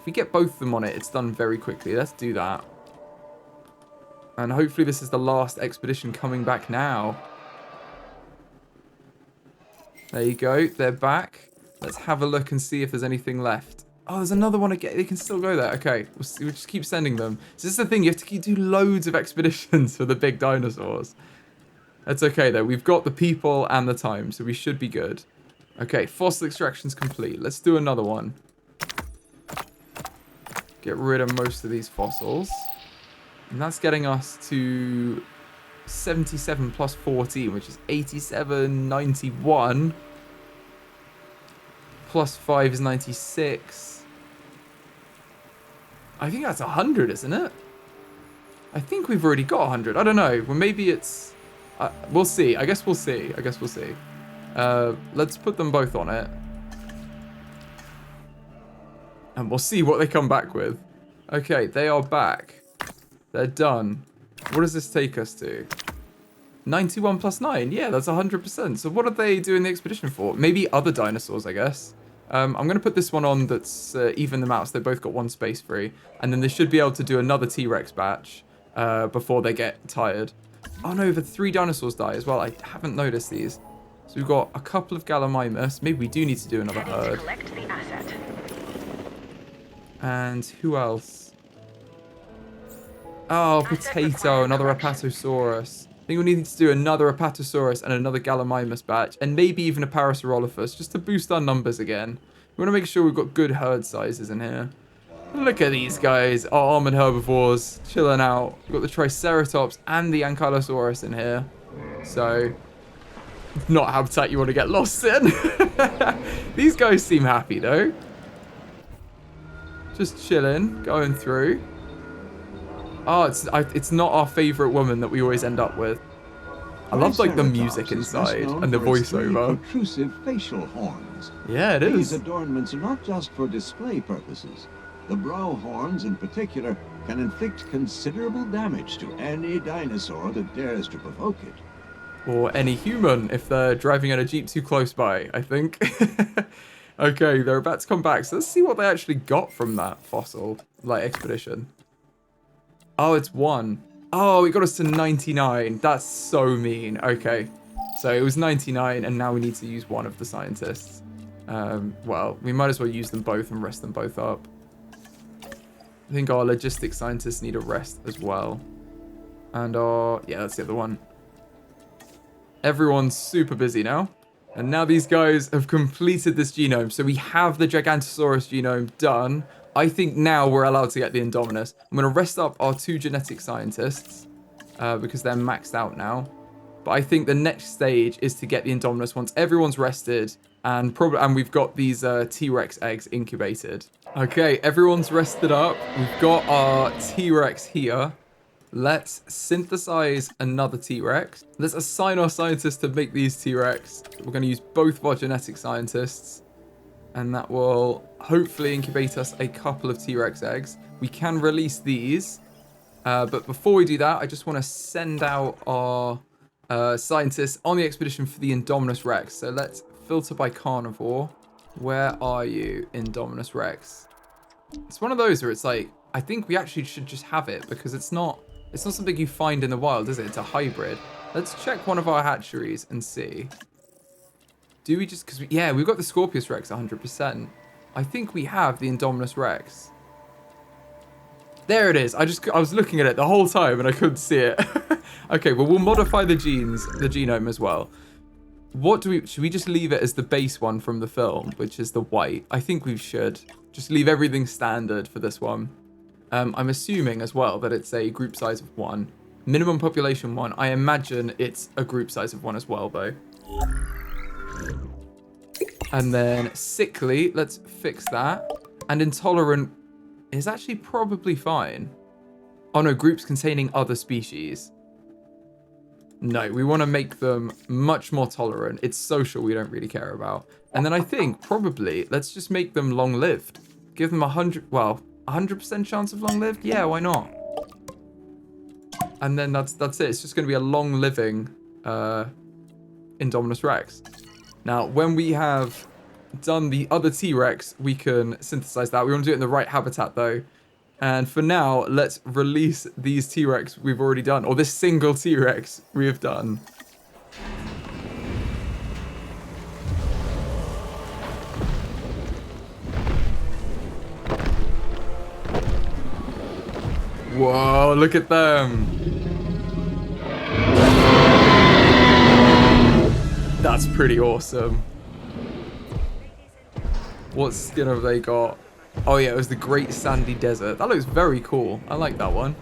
If we get both of them on it, it's done very quickly. Let's do that. And hopefully this is the last expedition coming back now. There you go. They're back. Let's have a look and see if there's anything left. Oh, there's another one again. They can still go there. Okay. We'll just keep sending them. So this is the thing. You have to do loads of expeditions for the big dinosaurs. That's okay, though. We've got the people and the time, so we should be good. Okay. Fossil extraction's complete. Let's do another one. Get rid of most of these fossils. And that's getting us to 77 plus 14, which is 87, 91. Plus 5 is 96. I think that's 100, isn't it? I think we've already got 100. I don't know. Well, maybe it's... we'll see. I guess we'll see. Let's put them both on it. And we'll see what they come back with. Okay, they are back. They're done. What does this take us to? 91 plus 9. Yeah, that's 100%. So what are they doing the expedition for? Maybe other dinosaurs, I guess. I'm going to put this one on that's even them out, so they both got one space free. And then they should be able to do another T-Rex batch before they get tired. Oh no, the 3 dinosaurs die as well. I haven't noticed these. So we've got a couple of Gallimimus. Maybe we do need to do another herd. And who else? Oh, Potato, another Apatosaurus. I think we need to do another Apatosaurus and another Gallimimus batch, and maybe even a Parasaurolophus, just to boost our numbers again. We want to make sure we've got good herd sizes in here. Look at these guys, our armored herbivores, chilling out. We've got the Triceratops and the Ankylosaurus in here. So, not habitat you want to get lost in. These guys seem happy though. Just chilling, going through. Oh, it's not our favourite woman that we always end up with. I love like the music inside and the voiceover. Protrusive facial horns. Yeah, it is. These adornments are not just for display purposes. The brow horns in particular can inflict considerable damage to any dinosaur that dares to provoke it. Or any human if they're driving in a Jeep too close by, I think. Okay, they're about to come back. So let's see what they actually got from that fossil, like, expedition. Oh, it's 1. Oh, it got us to 99. That's so mean. Okay, so it was 99, and now we need to use one of the scientists. Well, we might as well use them both and rest them both up. I think our logistics scientists need a rest as well. And our... yeah, that's the other one. Everyone's super busy now. And now these guys have completed this genome. So we have the Gigantosaurus genome done. I think now we're allowed to get the Indominus. I'm going to rest up our 2 genetic scientists because they're maxed out now. But I think the next stage is to get the Indominus once everyone's rested and we've got these T-Rex eggs incubated. Okay, everyone's rested up. We've got our T-Rex here. Let's synthesize another T-Rex. Let's assign our scientists to make these T-Rex. We're going to use both of our genetic scientists. And that will hopefully incubate us a couple of T-Rex eggs. We can release these. But before we do that, I just want to send out our scientists on the expedition for the Indominous Rex. So let's filter by carnivore. Where are you, Indominous Rex? It's one of those where it's like, I think we actually should just have it because it's not something you find in the wild, is it? It's a hybrid. Let's check one of our hatcheries and see. Do we just... because yeah, we've got the Scorpius Rex 100%. I think we have the Indominus Rex. There it is. I was looking at it the whole time and I couldn't see it. Okay, well, we'll modify the genome as well. Should we just leave it as the base one from the film, which is the white? I think we should. Just leave everything standard for this one. I'm assuming as well that it's a group size of 1. Minimum population 1. I imagine it's a group size of 1 as well, though. And then sickly, let's fix that. And intolerant is actually probably fine. Oh no, groups containing other species. No, we want to make them much more tolerant. It's social we don't really care about. And then I think probably let's just make them long-lived. Give them 100% chance of long-lived? Yeah, why not? And then that's it. It's just going to be a long-living Indominus Rex. Now, when we have done the other T-Rex, we can synthesize that. We want to do it in the right habitat, though. And for now, let's release these T-Rex we've already done, or this single T-Rex we have done. Whoa, look at them. That's pretty awesome. What skin have they got? Oh yeah, it was the Great Sandy Desert. That looks very cool. I like that one.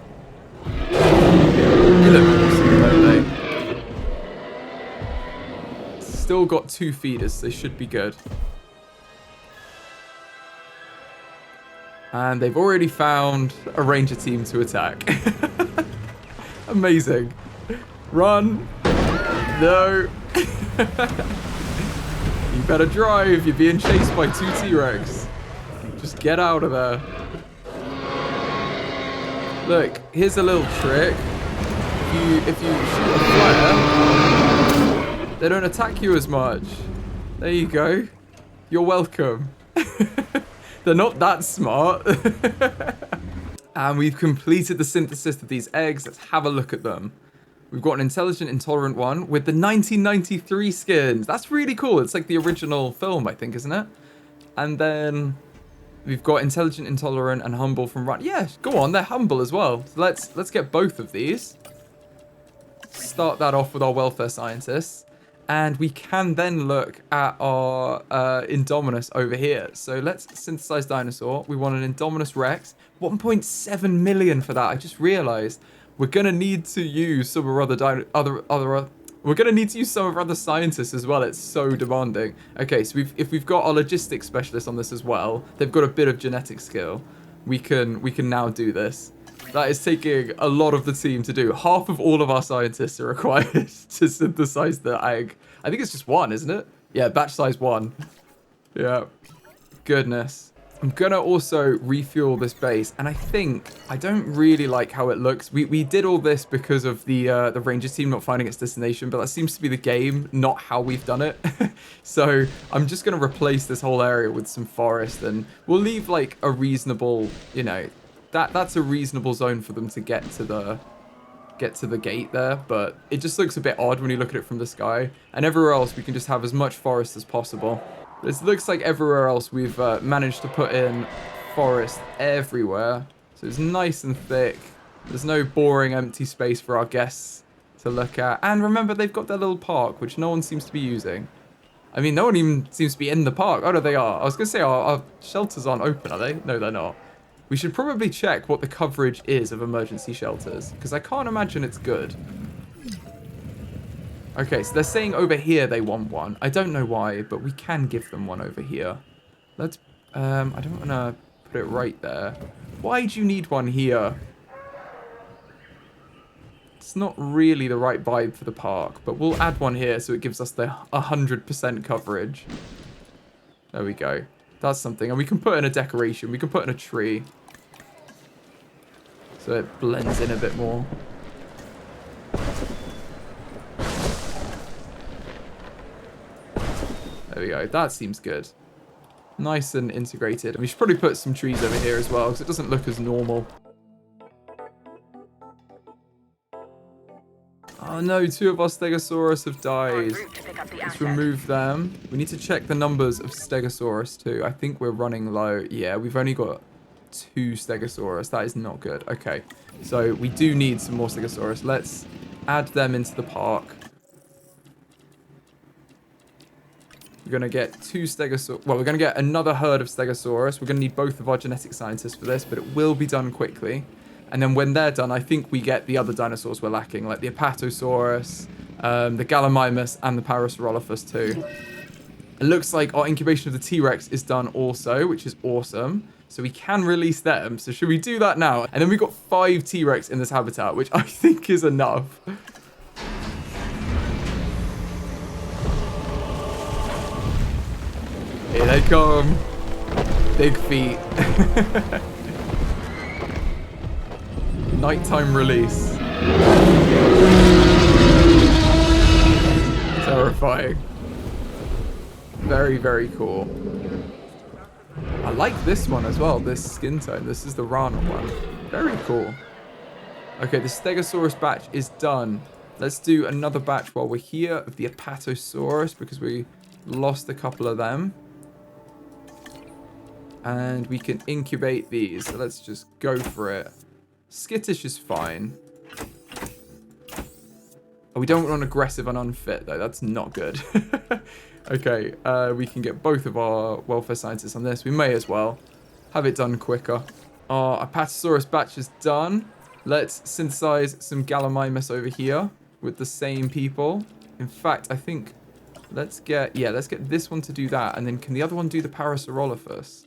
still got 2 feeders, so they should be good. And they've already found a ranger team to attack. Amazing. Run. No. You better drive. You're being chased by 2 T-Rex. Just get out of there. Look, here's a little trick. If you shoot a flare, they don't attack you as much. There you go. You're welcome. They're not that smart. And we've completed the synthesis of these eggs. Let's have a look at them. We've got an intelligent, intolerant one with the 1993 skins. That's really cool. It's like the original film, I think, isn't it? And then we've got intelligent, intolerant, and humble from run. Yeah, go on. They're humble as well. So let's get both of these. Start that off with our welfare scientists. And we can then look at our Indominus over here. So let's synthesize dinosaur. We want an Indominus Rex. 1.7 million for that. I just realized we're gonna need to use some of our we're gonna need to use some of our other scientists as well. It's so demanding. Okay, so if we've got our logistics specialist on this as well, they've got a bit of genetic skill. We can now do this. That is taking a lot of the team to do. Half of all of our scientists are required to synthesize the egg. I think it's just 1, isn't it? Yeah, batch size 1. Yeah. Goodness. I'm gonna also refuel this base, and I don't really like how it looks. We did all this because of the Rangers team not finding its destination, but that seems to be the game, not how we've done it. So I'm just gonna replace this whole area with some forest, and we'll leave like a reasonable, you know, that's a reasonable zone for them to get to the gate there, but it just looks a bit odd when you look at it from the sky. And everywhere else we can just have as much forest as possible. It looks like everywhere else we've managed to put in forest everywhere. So it's nice and thick. There's no boring empty space for our guests to look at. And remember, they've got their little park, which no one seems to be using. I mean, no one even seems to be in the park. Oh, no, they are. I was going to say our shelters aren't open, are they? No, they're not. We should probably check what the coverage is of emergency shelters, because I can't imagine it's good. Okay, so they're saying over here they want one. I don't know why, but we can give them one over here. Let's, I don't want to put it right there. Why do you need one here? It's not really the right vibe for the park, but we'll add one here so it gives us the 100% coverage. There we go. That's something. And we can put in a decoration. We can put in a tree. So it blends in a bit more. There we go. That seems good. Nice and integrated. And we should probably put some trees over here as well, because it doesn't look as normal. Oh no, 2 of our Stegosaurus have died. Let's remove them. We need to check the numbers of Stegosaurus too. I think we're running low. Yeah, we've only got 2 Stegosaurus. That is not good. Okay, so we do need some more Stegosaurus. Let's add them into the park. We're going to get 2 Stegosaurus. Well, we're going to get another herd of Stegosaurus. We're going to need both of our genetic scientists for this, but it will be done quickly. And then when they're done, I think we get the other dinosaurs we're lacking, like the Apatosaurus, the Gallimimus, and the Parasaurolophus too. It looks like our incubation of the T-Rex is done also, which is awesome. So we can release them. So should we do that now? And then we've got 5 T-Rex in this habitat, which I think is enough. Here they come. Big feet. Nighttime release. Terrifying. Very, very cool. I like this one as well, this skin tone. This is the Rana one. Very cool. Okay, the Stegosaurus batch is done. Let's do another batch while we're here of the Apatosaurus, because we lost a couple of them. And we can incubate these. So let's just go for it. Skittish is fine. Oh, we don't want aggressive and unfit, though. That's not good. Okay, we can get both of our welfare scientists on this. We may as well have it done quicker. Our Apatosaurus batch is done. Let's synthesize some Gallimimus over here with the same people. In fact, I think Let's get this one to do that. And then can the other one do the Parasaurolophus?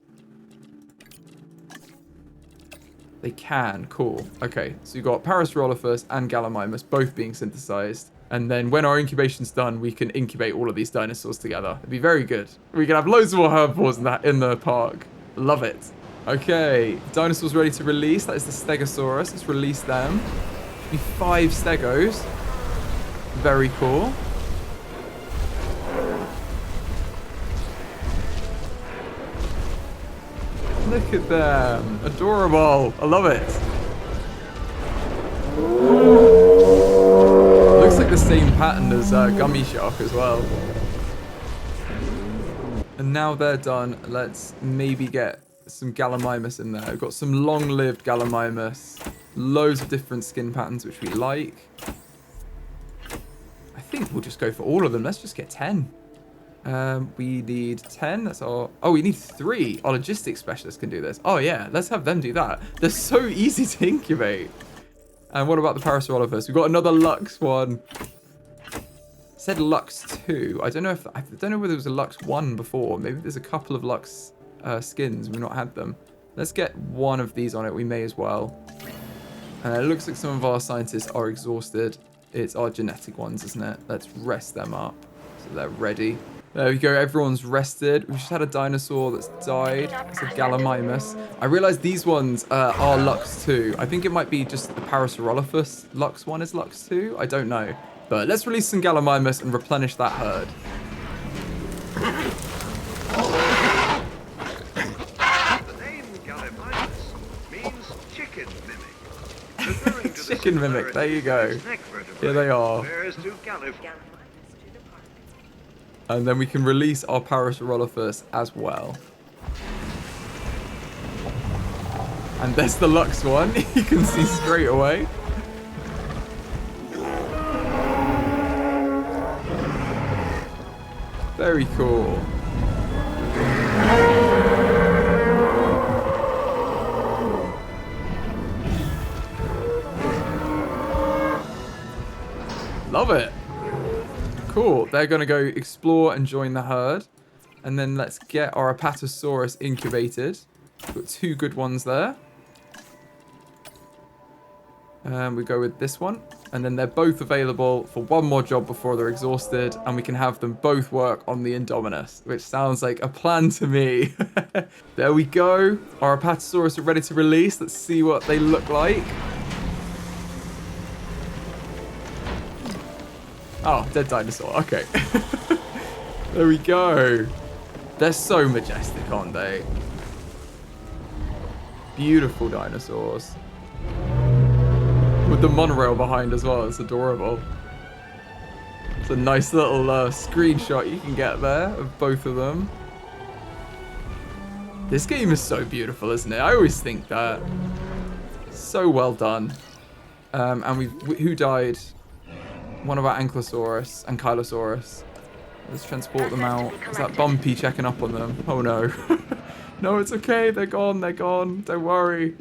They can. Cool. Okay, so you've got Parasaurolophus and Gallimimus both being synthesized. And then when our incubation's done, we can incubate all of these dinosaurs together. It'd be very good. We can have loads more herbivores in the park. Love it. Okay, dinosaurs ready to release. That is the Stegosaurus. Let's release them. Should be 5 Stegos. Very cool. Look at them. Adorable. I love it. Looks like the same pattern as Gummy Shark as well. And now they're done. Let's maybe get some Gallimimus in there. We've got some long-lived Gallimimus. Loads of different skin patterns, which we like. I think we'll just go for all of them. Let's just get 10. We need 10. That's our... Oh, we need 3. Our logistics specialist can do this. Oh, yeah. Let's have them do that. They're so easy to incubate. And what about the Parasaurolophus? We've got another Lux one. It said Lux 2. I don't know whether there was a Lux 1 before. Maybe there's a couple of Lux skins. We've not had them. Let's get one of these on it. We may as well. It looks like some of our scientists are exhausted. It's our genetic ones, isn't it? Let's rest them up so they're ready. There we go, everyone's rested. We've just had a dinosaur that's died. It's a Gallimimus. I realized these ones are Lux 2. I think it might be just the Parasaurolophus. Lux 1 is Lux 2? I don't know. But let's release some Gallimimus and replenish that herd. The name Gallimimus means chicken mimic. Chicken mimic, there you go. Here they are. And then we can release our Parasaurolophus as well. And there's the Lux one. You can see straight away. Very cool. Love it. Cool. They're going to go explore and join the herd. And then let's get our Apatosaurus incubated. We've got 2 good ones there. We go with this one. And then they're both available for one more job before they're exhausted. And we can have them both work on the Indominus, which sounds like a plan to me. There we go. Our Apatosaurus are ready to release. Let's see what they look like. Oh, dead dinosaur. Okay. There we go. They're so majestic, aren't they? Beautiful dinosaurs. With the monorail behind as well. It's adorable. It's a nice little screenshot you can get there of both of them. This game is so beautiful, isn't it? I always think that. So well done. And who died? One of our Ankylosaurus. Let's transport them out. Is that Bumpy checking up on them? Oh no. No, it's okay. They're gone. They're gone. Don't worry.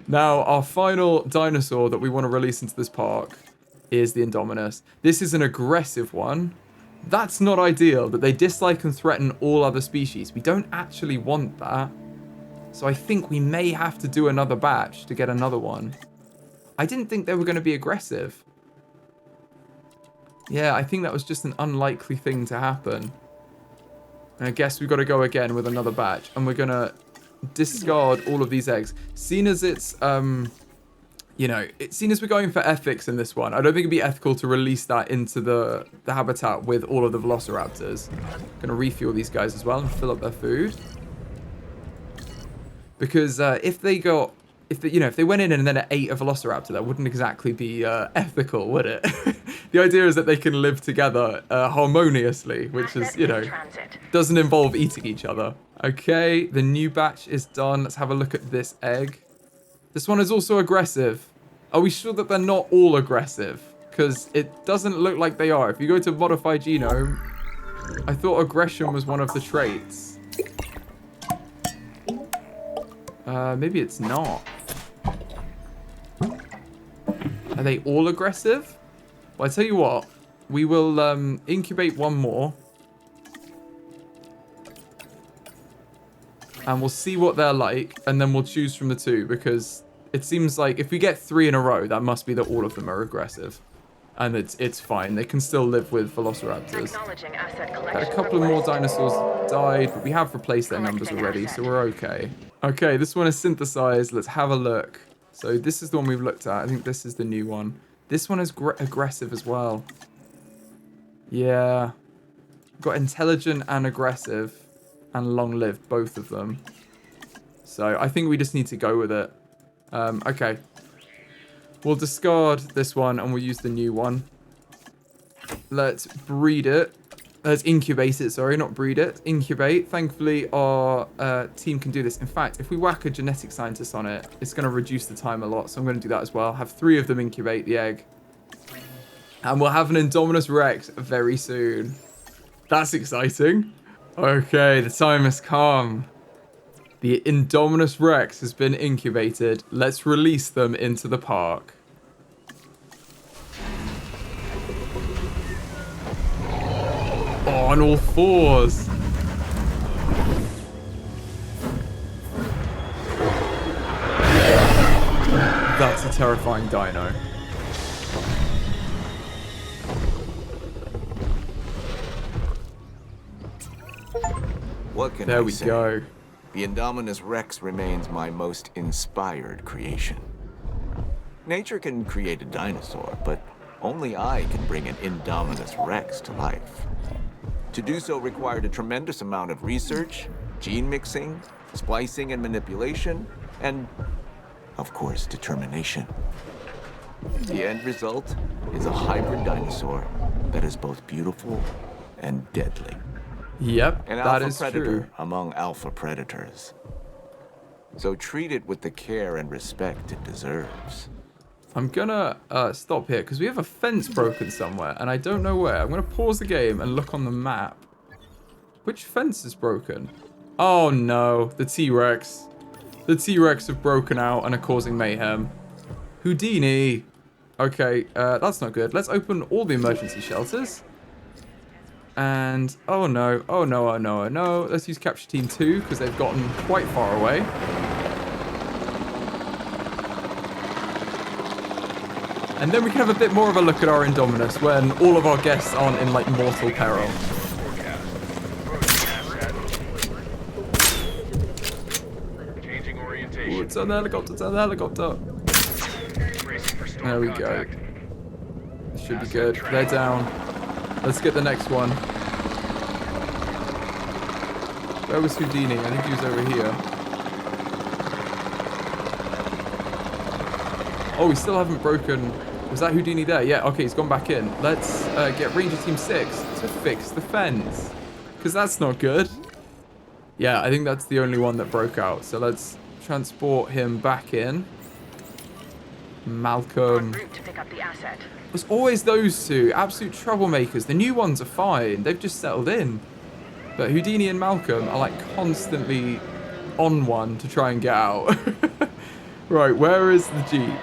Now, our final dinosaur that we want to release into this park is the Indominus. This is an aggressive one. That's not ideal, that they dislike and threaten all other species. We don't actually want that. So I think we may have to do another batch to get another one. I didn't think they were going to be aggressive. Yeah, I think that was just an unlikely thing to happen. And I guess we've got to go again with another batch. And we're going to discard all of these eggs. Seeing as it's, you know, seeing as we're going for ethics in this one, I don't think it'd be ethical to release that into the habitat with all of the Velociraptors. Going to refuel these guys as well and fill up their food. Because if they went in and then it ate a Velociraptor, that wouldn't exactly be ethical, would it? The idea is that they can live together harmoniously, which is, you know, doesn't involve eating each other. Okay, the new batch is done. Let's have a look at this egg. This one is also aggressive. Are we sure that they're not all aggressive? Because it doesn't look like they are. If you go to modify genome, I thought aggression was one of the traits. Maybe it's not. Are they all aggressive? Well, I tell you what. We will incubate one more. And we'll see what they're like, and then we'll choose from the two, because it seems like if we get 3 in a row, that must be that all of them are aggressive. And it's fine. They can still live with Velociraptors. Had a couple of more dinosaurs died, but we have replaced their numbers already, so we're okay. Okay, this one is synthesized. Let's have a look. So this is the one we've looked at. I think this is the new one. This one is aggressive as well. Yeah. Got intelligent and aggressive and long-lived, both of them. So I think we just need to go with it. Okay. We'll discard this one and we'll use the new one. Let's breed it. Let's incubate it, sorry, not breed it. Incubate. Thankfully, our team can do this. In fact, if we whack a genetic scientist on it, it's going to reduce the time a lot. So I'm going to do that as well. Have 3 of them incubate the egg. And we'll have an Indominous Rex very soon. That's exciting. Okay, the time has come. The Indominous Rex has been incubated. Let's release them into the park. Oh, on all 4s. That's a terrifying dino. What can there I we say? go. The Indominus Rex remains my most inspired creation. Nature can create a dinosaur, but only I can bring an Indominus Rex to life. To do so required a tremendous amount of research, gene mixing, splicing and manipulation, and, of course, determination. The end result is a hybrid dinosaur that is both beautiful and deadly. Yep, An that alpha is predator true. among alpha predators. So treat it with the care and respect it deserves. I'm gonna stop here because we have a fence broken somewhere and I don't know where. I'm gonna pause the game and look on the map. Which fence is broken? Oh no, the T-Rex. The T-Rex have broken out and are causing mayhem. Houdini. Okay, that's not good. Let's open all the emergency shelters. And, oh no, oh no, oh no, oh no. Let's use Capture Team 2 because they've gotten quite far away. And then we can have a bit more of a look at our Indominus when all of our guests aren't in, like, mortal peril. Ooh, it's on the helicopter, it's on the helicopter. There we go. Should be good. They're down. Let's get the next one. Where was Houdini? I think he was over here. Oh, we still haven't broken... Was that Houdini there? Yeah, okay, he's gone back in. Let's get Ranger Team 6 to fix the fence. Because that's not good. Yeah, I think that's the only one that broke out. So let's transport him back in. Malcolm. It's always those two. Absolute troublemakers. The new ones are fine. They've just settled in. But Houdini and Malcolm are like constantly on one to try and get out. Right, where is the Jeep?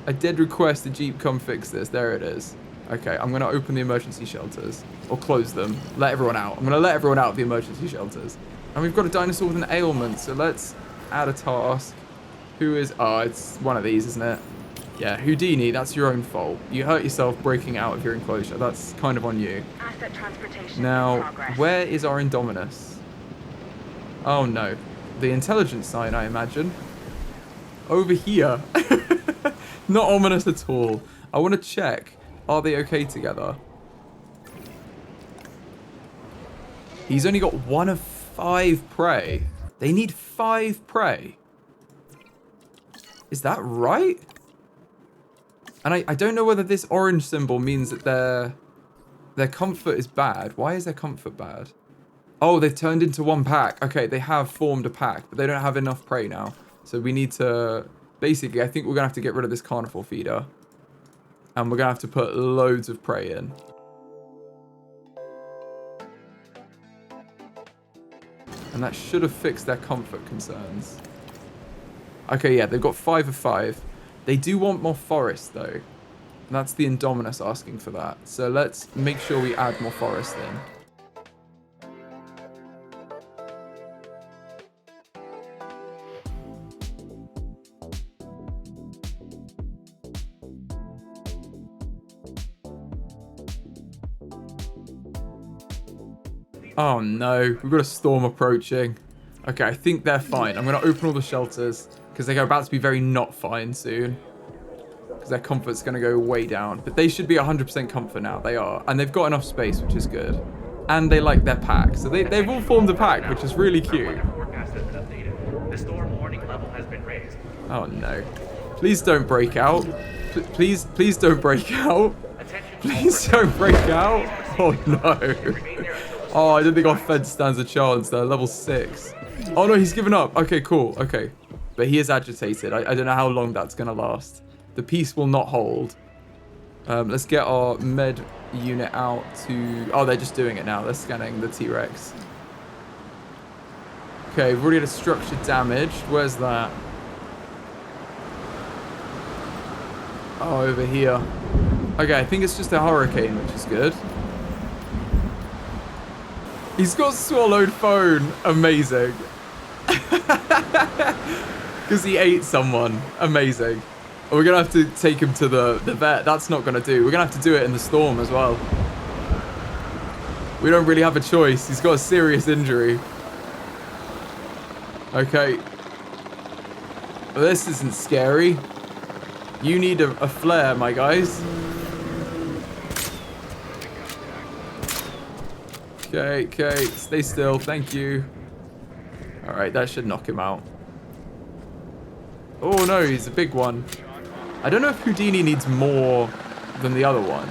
I did request the Jeep come fix this. There it is. Okay, I'm going to open the emergency shelters. Or close them. Let everyone out. I'm going to let everyone out of the emergency shelters. And we've got a dinosaur with an ailment. So let's add a task. Who is... Oh, it's one of these, isn't it? Yeah, Houdini, that's your own fault. You hurt yourself breaking out of your enclosure. That's kind of on you. Asset transportation Now, in progress. where is our Indominus? Oh, no. The intelligence sign, I imagine. Over here. Not ominous at all. I want to check. Are they okay together? He's only got 1 of 5 prey. They need 5 prey. Is that right? And I don't know whether this orange symbol means that their comfort is bad. Why is their comfort bad? Oh, they've turned into 1 pack. Okay, they have formed a pack, but they don't have enough prey now. So we need to... Basically, I think we're going to have to get rid of this carnivore feeder. And we're going to have to put loads of prey in. And that should have fixed their comfort concerns. Okay, yeah, they've got 5 of 5. They do want more forest, though. And that's the Indominus asking for that. So let's make sure we add more forest in. Oh no, we've got a storm approaching. Okay, I think they're fine. I'm going to open all the shelters because they're about to be very not fine soon. Because their comfort's going to go way down. But they should be 100% comfort now. They are. And they've got enough space, which is good. And they like their pack. So they've all formed a pack, which is really cute. The storm warning level has been raised. Oh no. Please don't break out. Please don't break out. Please don't break out. Oh no. Oh, I didn't think our fence stands a chance. They're level 6. Oh no, he's given up. Okay, cool. Okay. But he is agitated. I don't know how long that's going to last. The peace will not hold. Let's get our med unit out to... Oh, they're just doing it now. They're scanning the T-Rex. Okay, we've already had a structure damaged. Where's that? Oh, over here. Okay, I think it's just a hurricane, which is good. He's got swallowed phone. Amazing. Because he ate someone. Amazing. We're going to have to take him to the vet. That's not going to do. We're going to have to do it in the storm as well. We don't really have a choice. He's got a serious injury. Okay. Well, this isn't scary. You need a flare, my guys. Okay, okay. Stay still. Thank you. All right, that should knock him out. Oh, no, he's a big one. I don't know if Houdini needs more than the other one.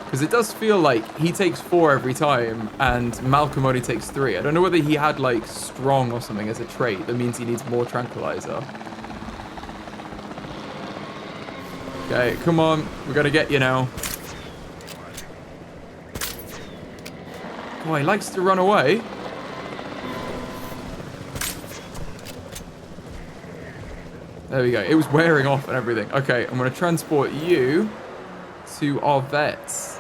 Because it does feel like he takes 4 every time and Malcolm only takes 3. I don't know whether he had like strong or something as a trait that means he needs more tranquilizer. Okay, come on. We're going to get you now. Oh, he likes to run away. There we go. It was wearing off and everything. Okay, I'm going to transport you to our vets.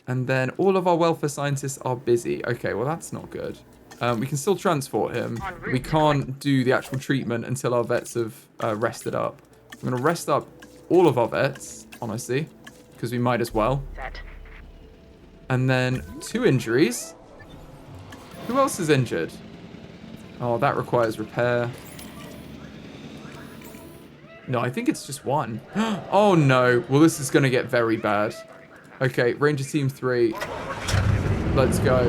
And then all of our welfare scientists are busy. Okay, well, that's not good. We can still transport him. We can't do the actual treatment until our vets have rested up. I'm going to rest up all of our vets, honestly, because we might as well. And then 2 injuries. Who else is injured? Oh, that requires repair. No, I think it's just 1. Oh, no. Well, this is going to get very bad. Okay, Ranger Team 3. Let's go.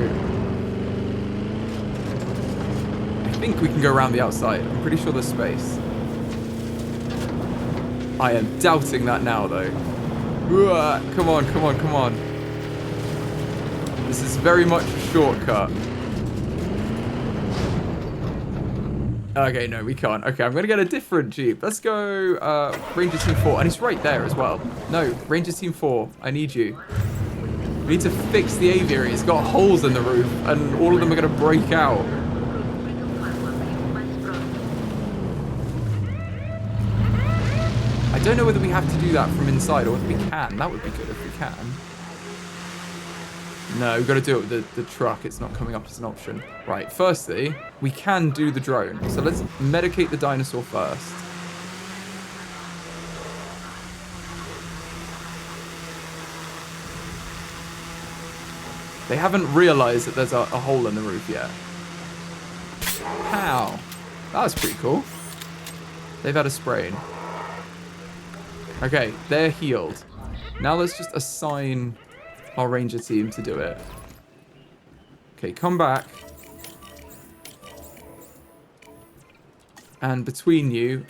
I think we can go around the outside. I'm pretty sure there's space. I am doubting that now, though. Come on, come on, come on. This is very much a shortcut. Okay, no, we can't. Okay, I'm going to get a different Jeep. Let's go Ranger Team 4. And it's right there as well. No, Ranger Team 4. I need you. We need to fix the aviary. It's got holes in the roof. And all of them are going to break out. I don't know whether we have to do that from inside or if we can. That would be good if we can. No, we've got to do it with the truck. It's not coming up as an option. Right, firstly, we can do the drone. So let's medicate the dinosaur first. They haven't realized that there's a hole in the roof yet. How? That was pretty cool. They've had a sprain. Okay, they're healed. Now let's just assign our ranger team to do it. Okay, come back. And between you,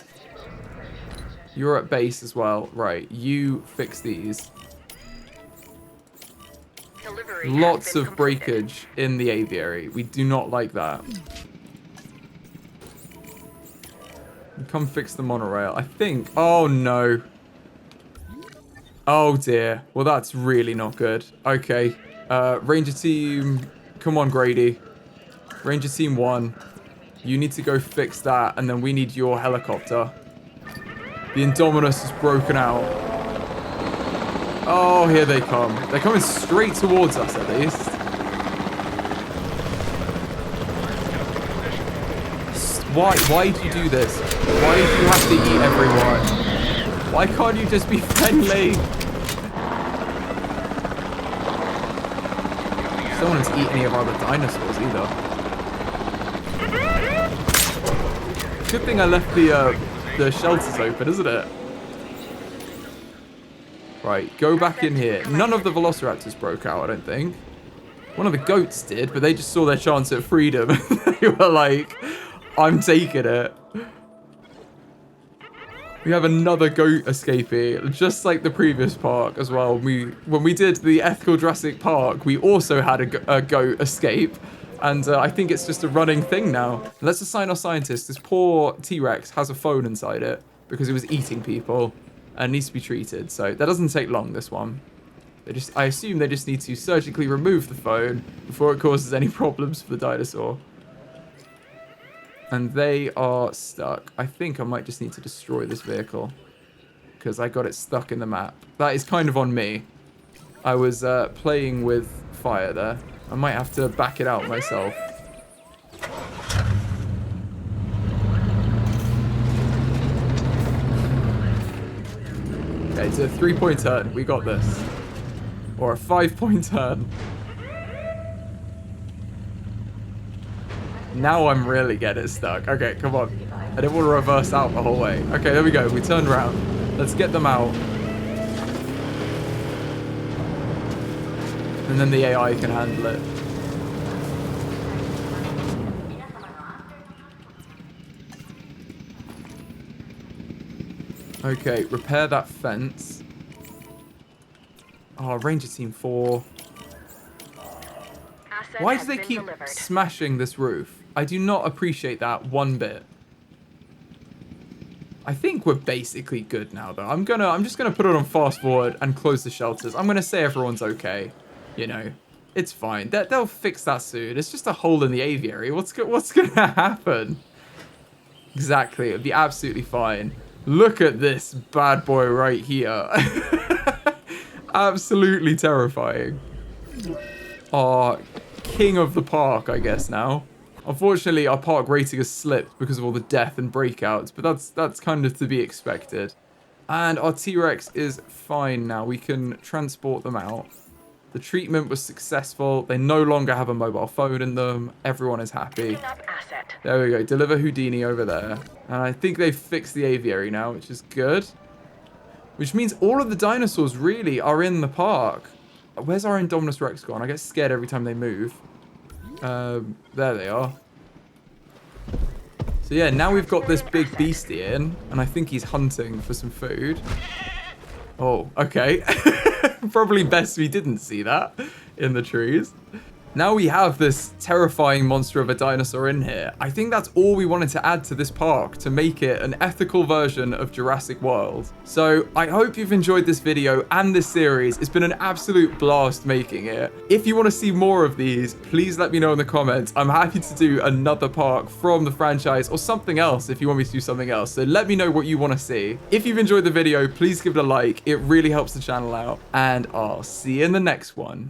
you're at base as well. Right, you fix these. Lots of breakage in the aviary. We do not like that. Come fix the monorail. I think... Oh, no. Oh, dear. Well, that's really not good. Okay. Ranger team... Come on, Grady. Ranger team 1. You need to go fix that, and then we need your helicopter. The Indominus is broken out. Oh, here they come. They're coming straight towards us, at least. Why do you do this? Why do you have to eat everyone? Why can't you just be friendly? don't want him to eat any of our other dinosaurs either. Good thing I left the shelters open, isn't it? Right, go back in here. None of the Velociraptors broke out, I don't think. One of the goats did, but they just saw their chance at freedom. They were like, I'm taking it. We have another goat escapee, just like the previous park as well. When we did the Ethical Jurassic Park, we also had a goat escape. And I think it's just a running thing now. Let's assign our scientists. This poor T-Rex has a phone inside it because it was eating people and needs to be treated. So that doesn't take long, this one. I assume they just need to surgically remove the phone before it causes any problems for the dinosaur. And they are stuck. I think I might just need to destroy this vehicle because I got it stuck in the map. That is kind of on me. I was playing with fire there. I might have to back it out myself. Okay, it's a 3-point turn. We got this. Or a 5-point turn. Now I'm really getting stuck. Okay, come on. I didn't want to reverse out the whole way. Okay, there we go. We turned around. Let's get them out. And then the AI can handle it. Okay, repair that fence. Oh, Ranger Team 4. Why do they keep smashing this roof? I do not appreciate that one bit. I think we're basically good now, though. I'm just gonna put it on fast forward and close the shelters. I'm gonna say everyone's okay. You know, it's fine. They'll fix that soon. It's just a hole in the aviary. What's gonna happen? Exactly. It'll be absolutely fine. Look at this bad boy right here. Absolutely terrifying. Oh, king of the park, I guess now. Unfortunately, our park rating has slipped because of all the death and breakouts, but that's kind of to be expected. And our T-Rex is fine now. We can transport them out. The treatment was successful. They no longer have a mobile phone in them. Everyone is happy. There we go. Deliver Houdini over there. And I think they've fixed the aviary now, which is good. Which means all of the dinosaurs really are in the park. Where's our Indominous Rex gone? I get scared every time they move. There they are. So yeah, now we've got this big beastie in, and I think he's hunting for some food. Oh, okay. Probably best we didn't see that in the trees. Now we have this terrifying monster of a dinosaur in here. I think that's all we wanted to add to this park to make it an ethical version of Jurassic World. So I hope you've enjoyed this video and this series. It's been an absolute blast making it. If you want to see more of these, please let me know in the comments. I'm happy to do another park from the franchise or something else if you want me to do something else. So let me know what you want to see. If you've enjoyed the video, please give it a like. It really helps the channel out. And I'll see you in the next one.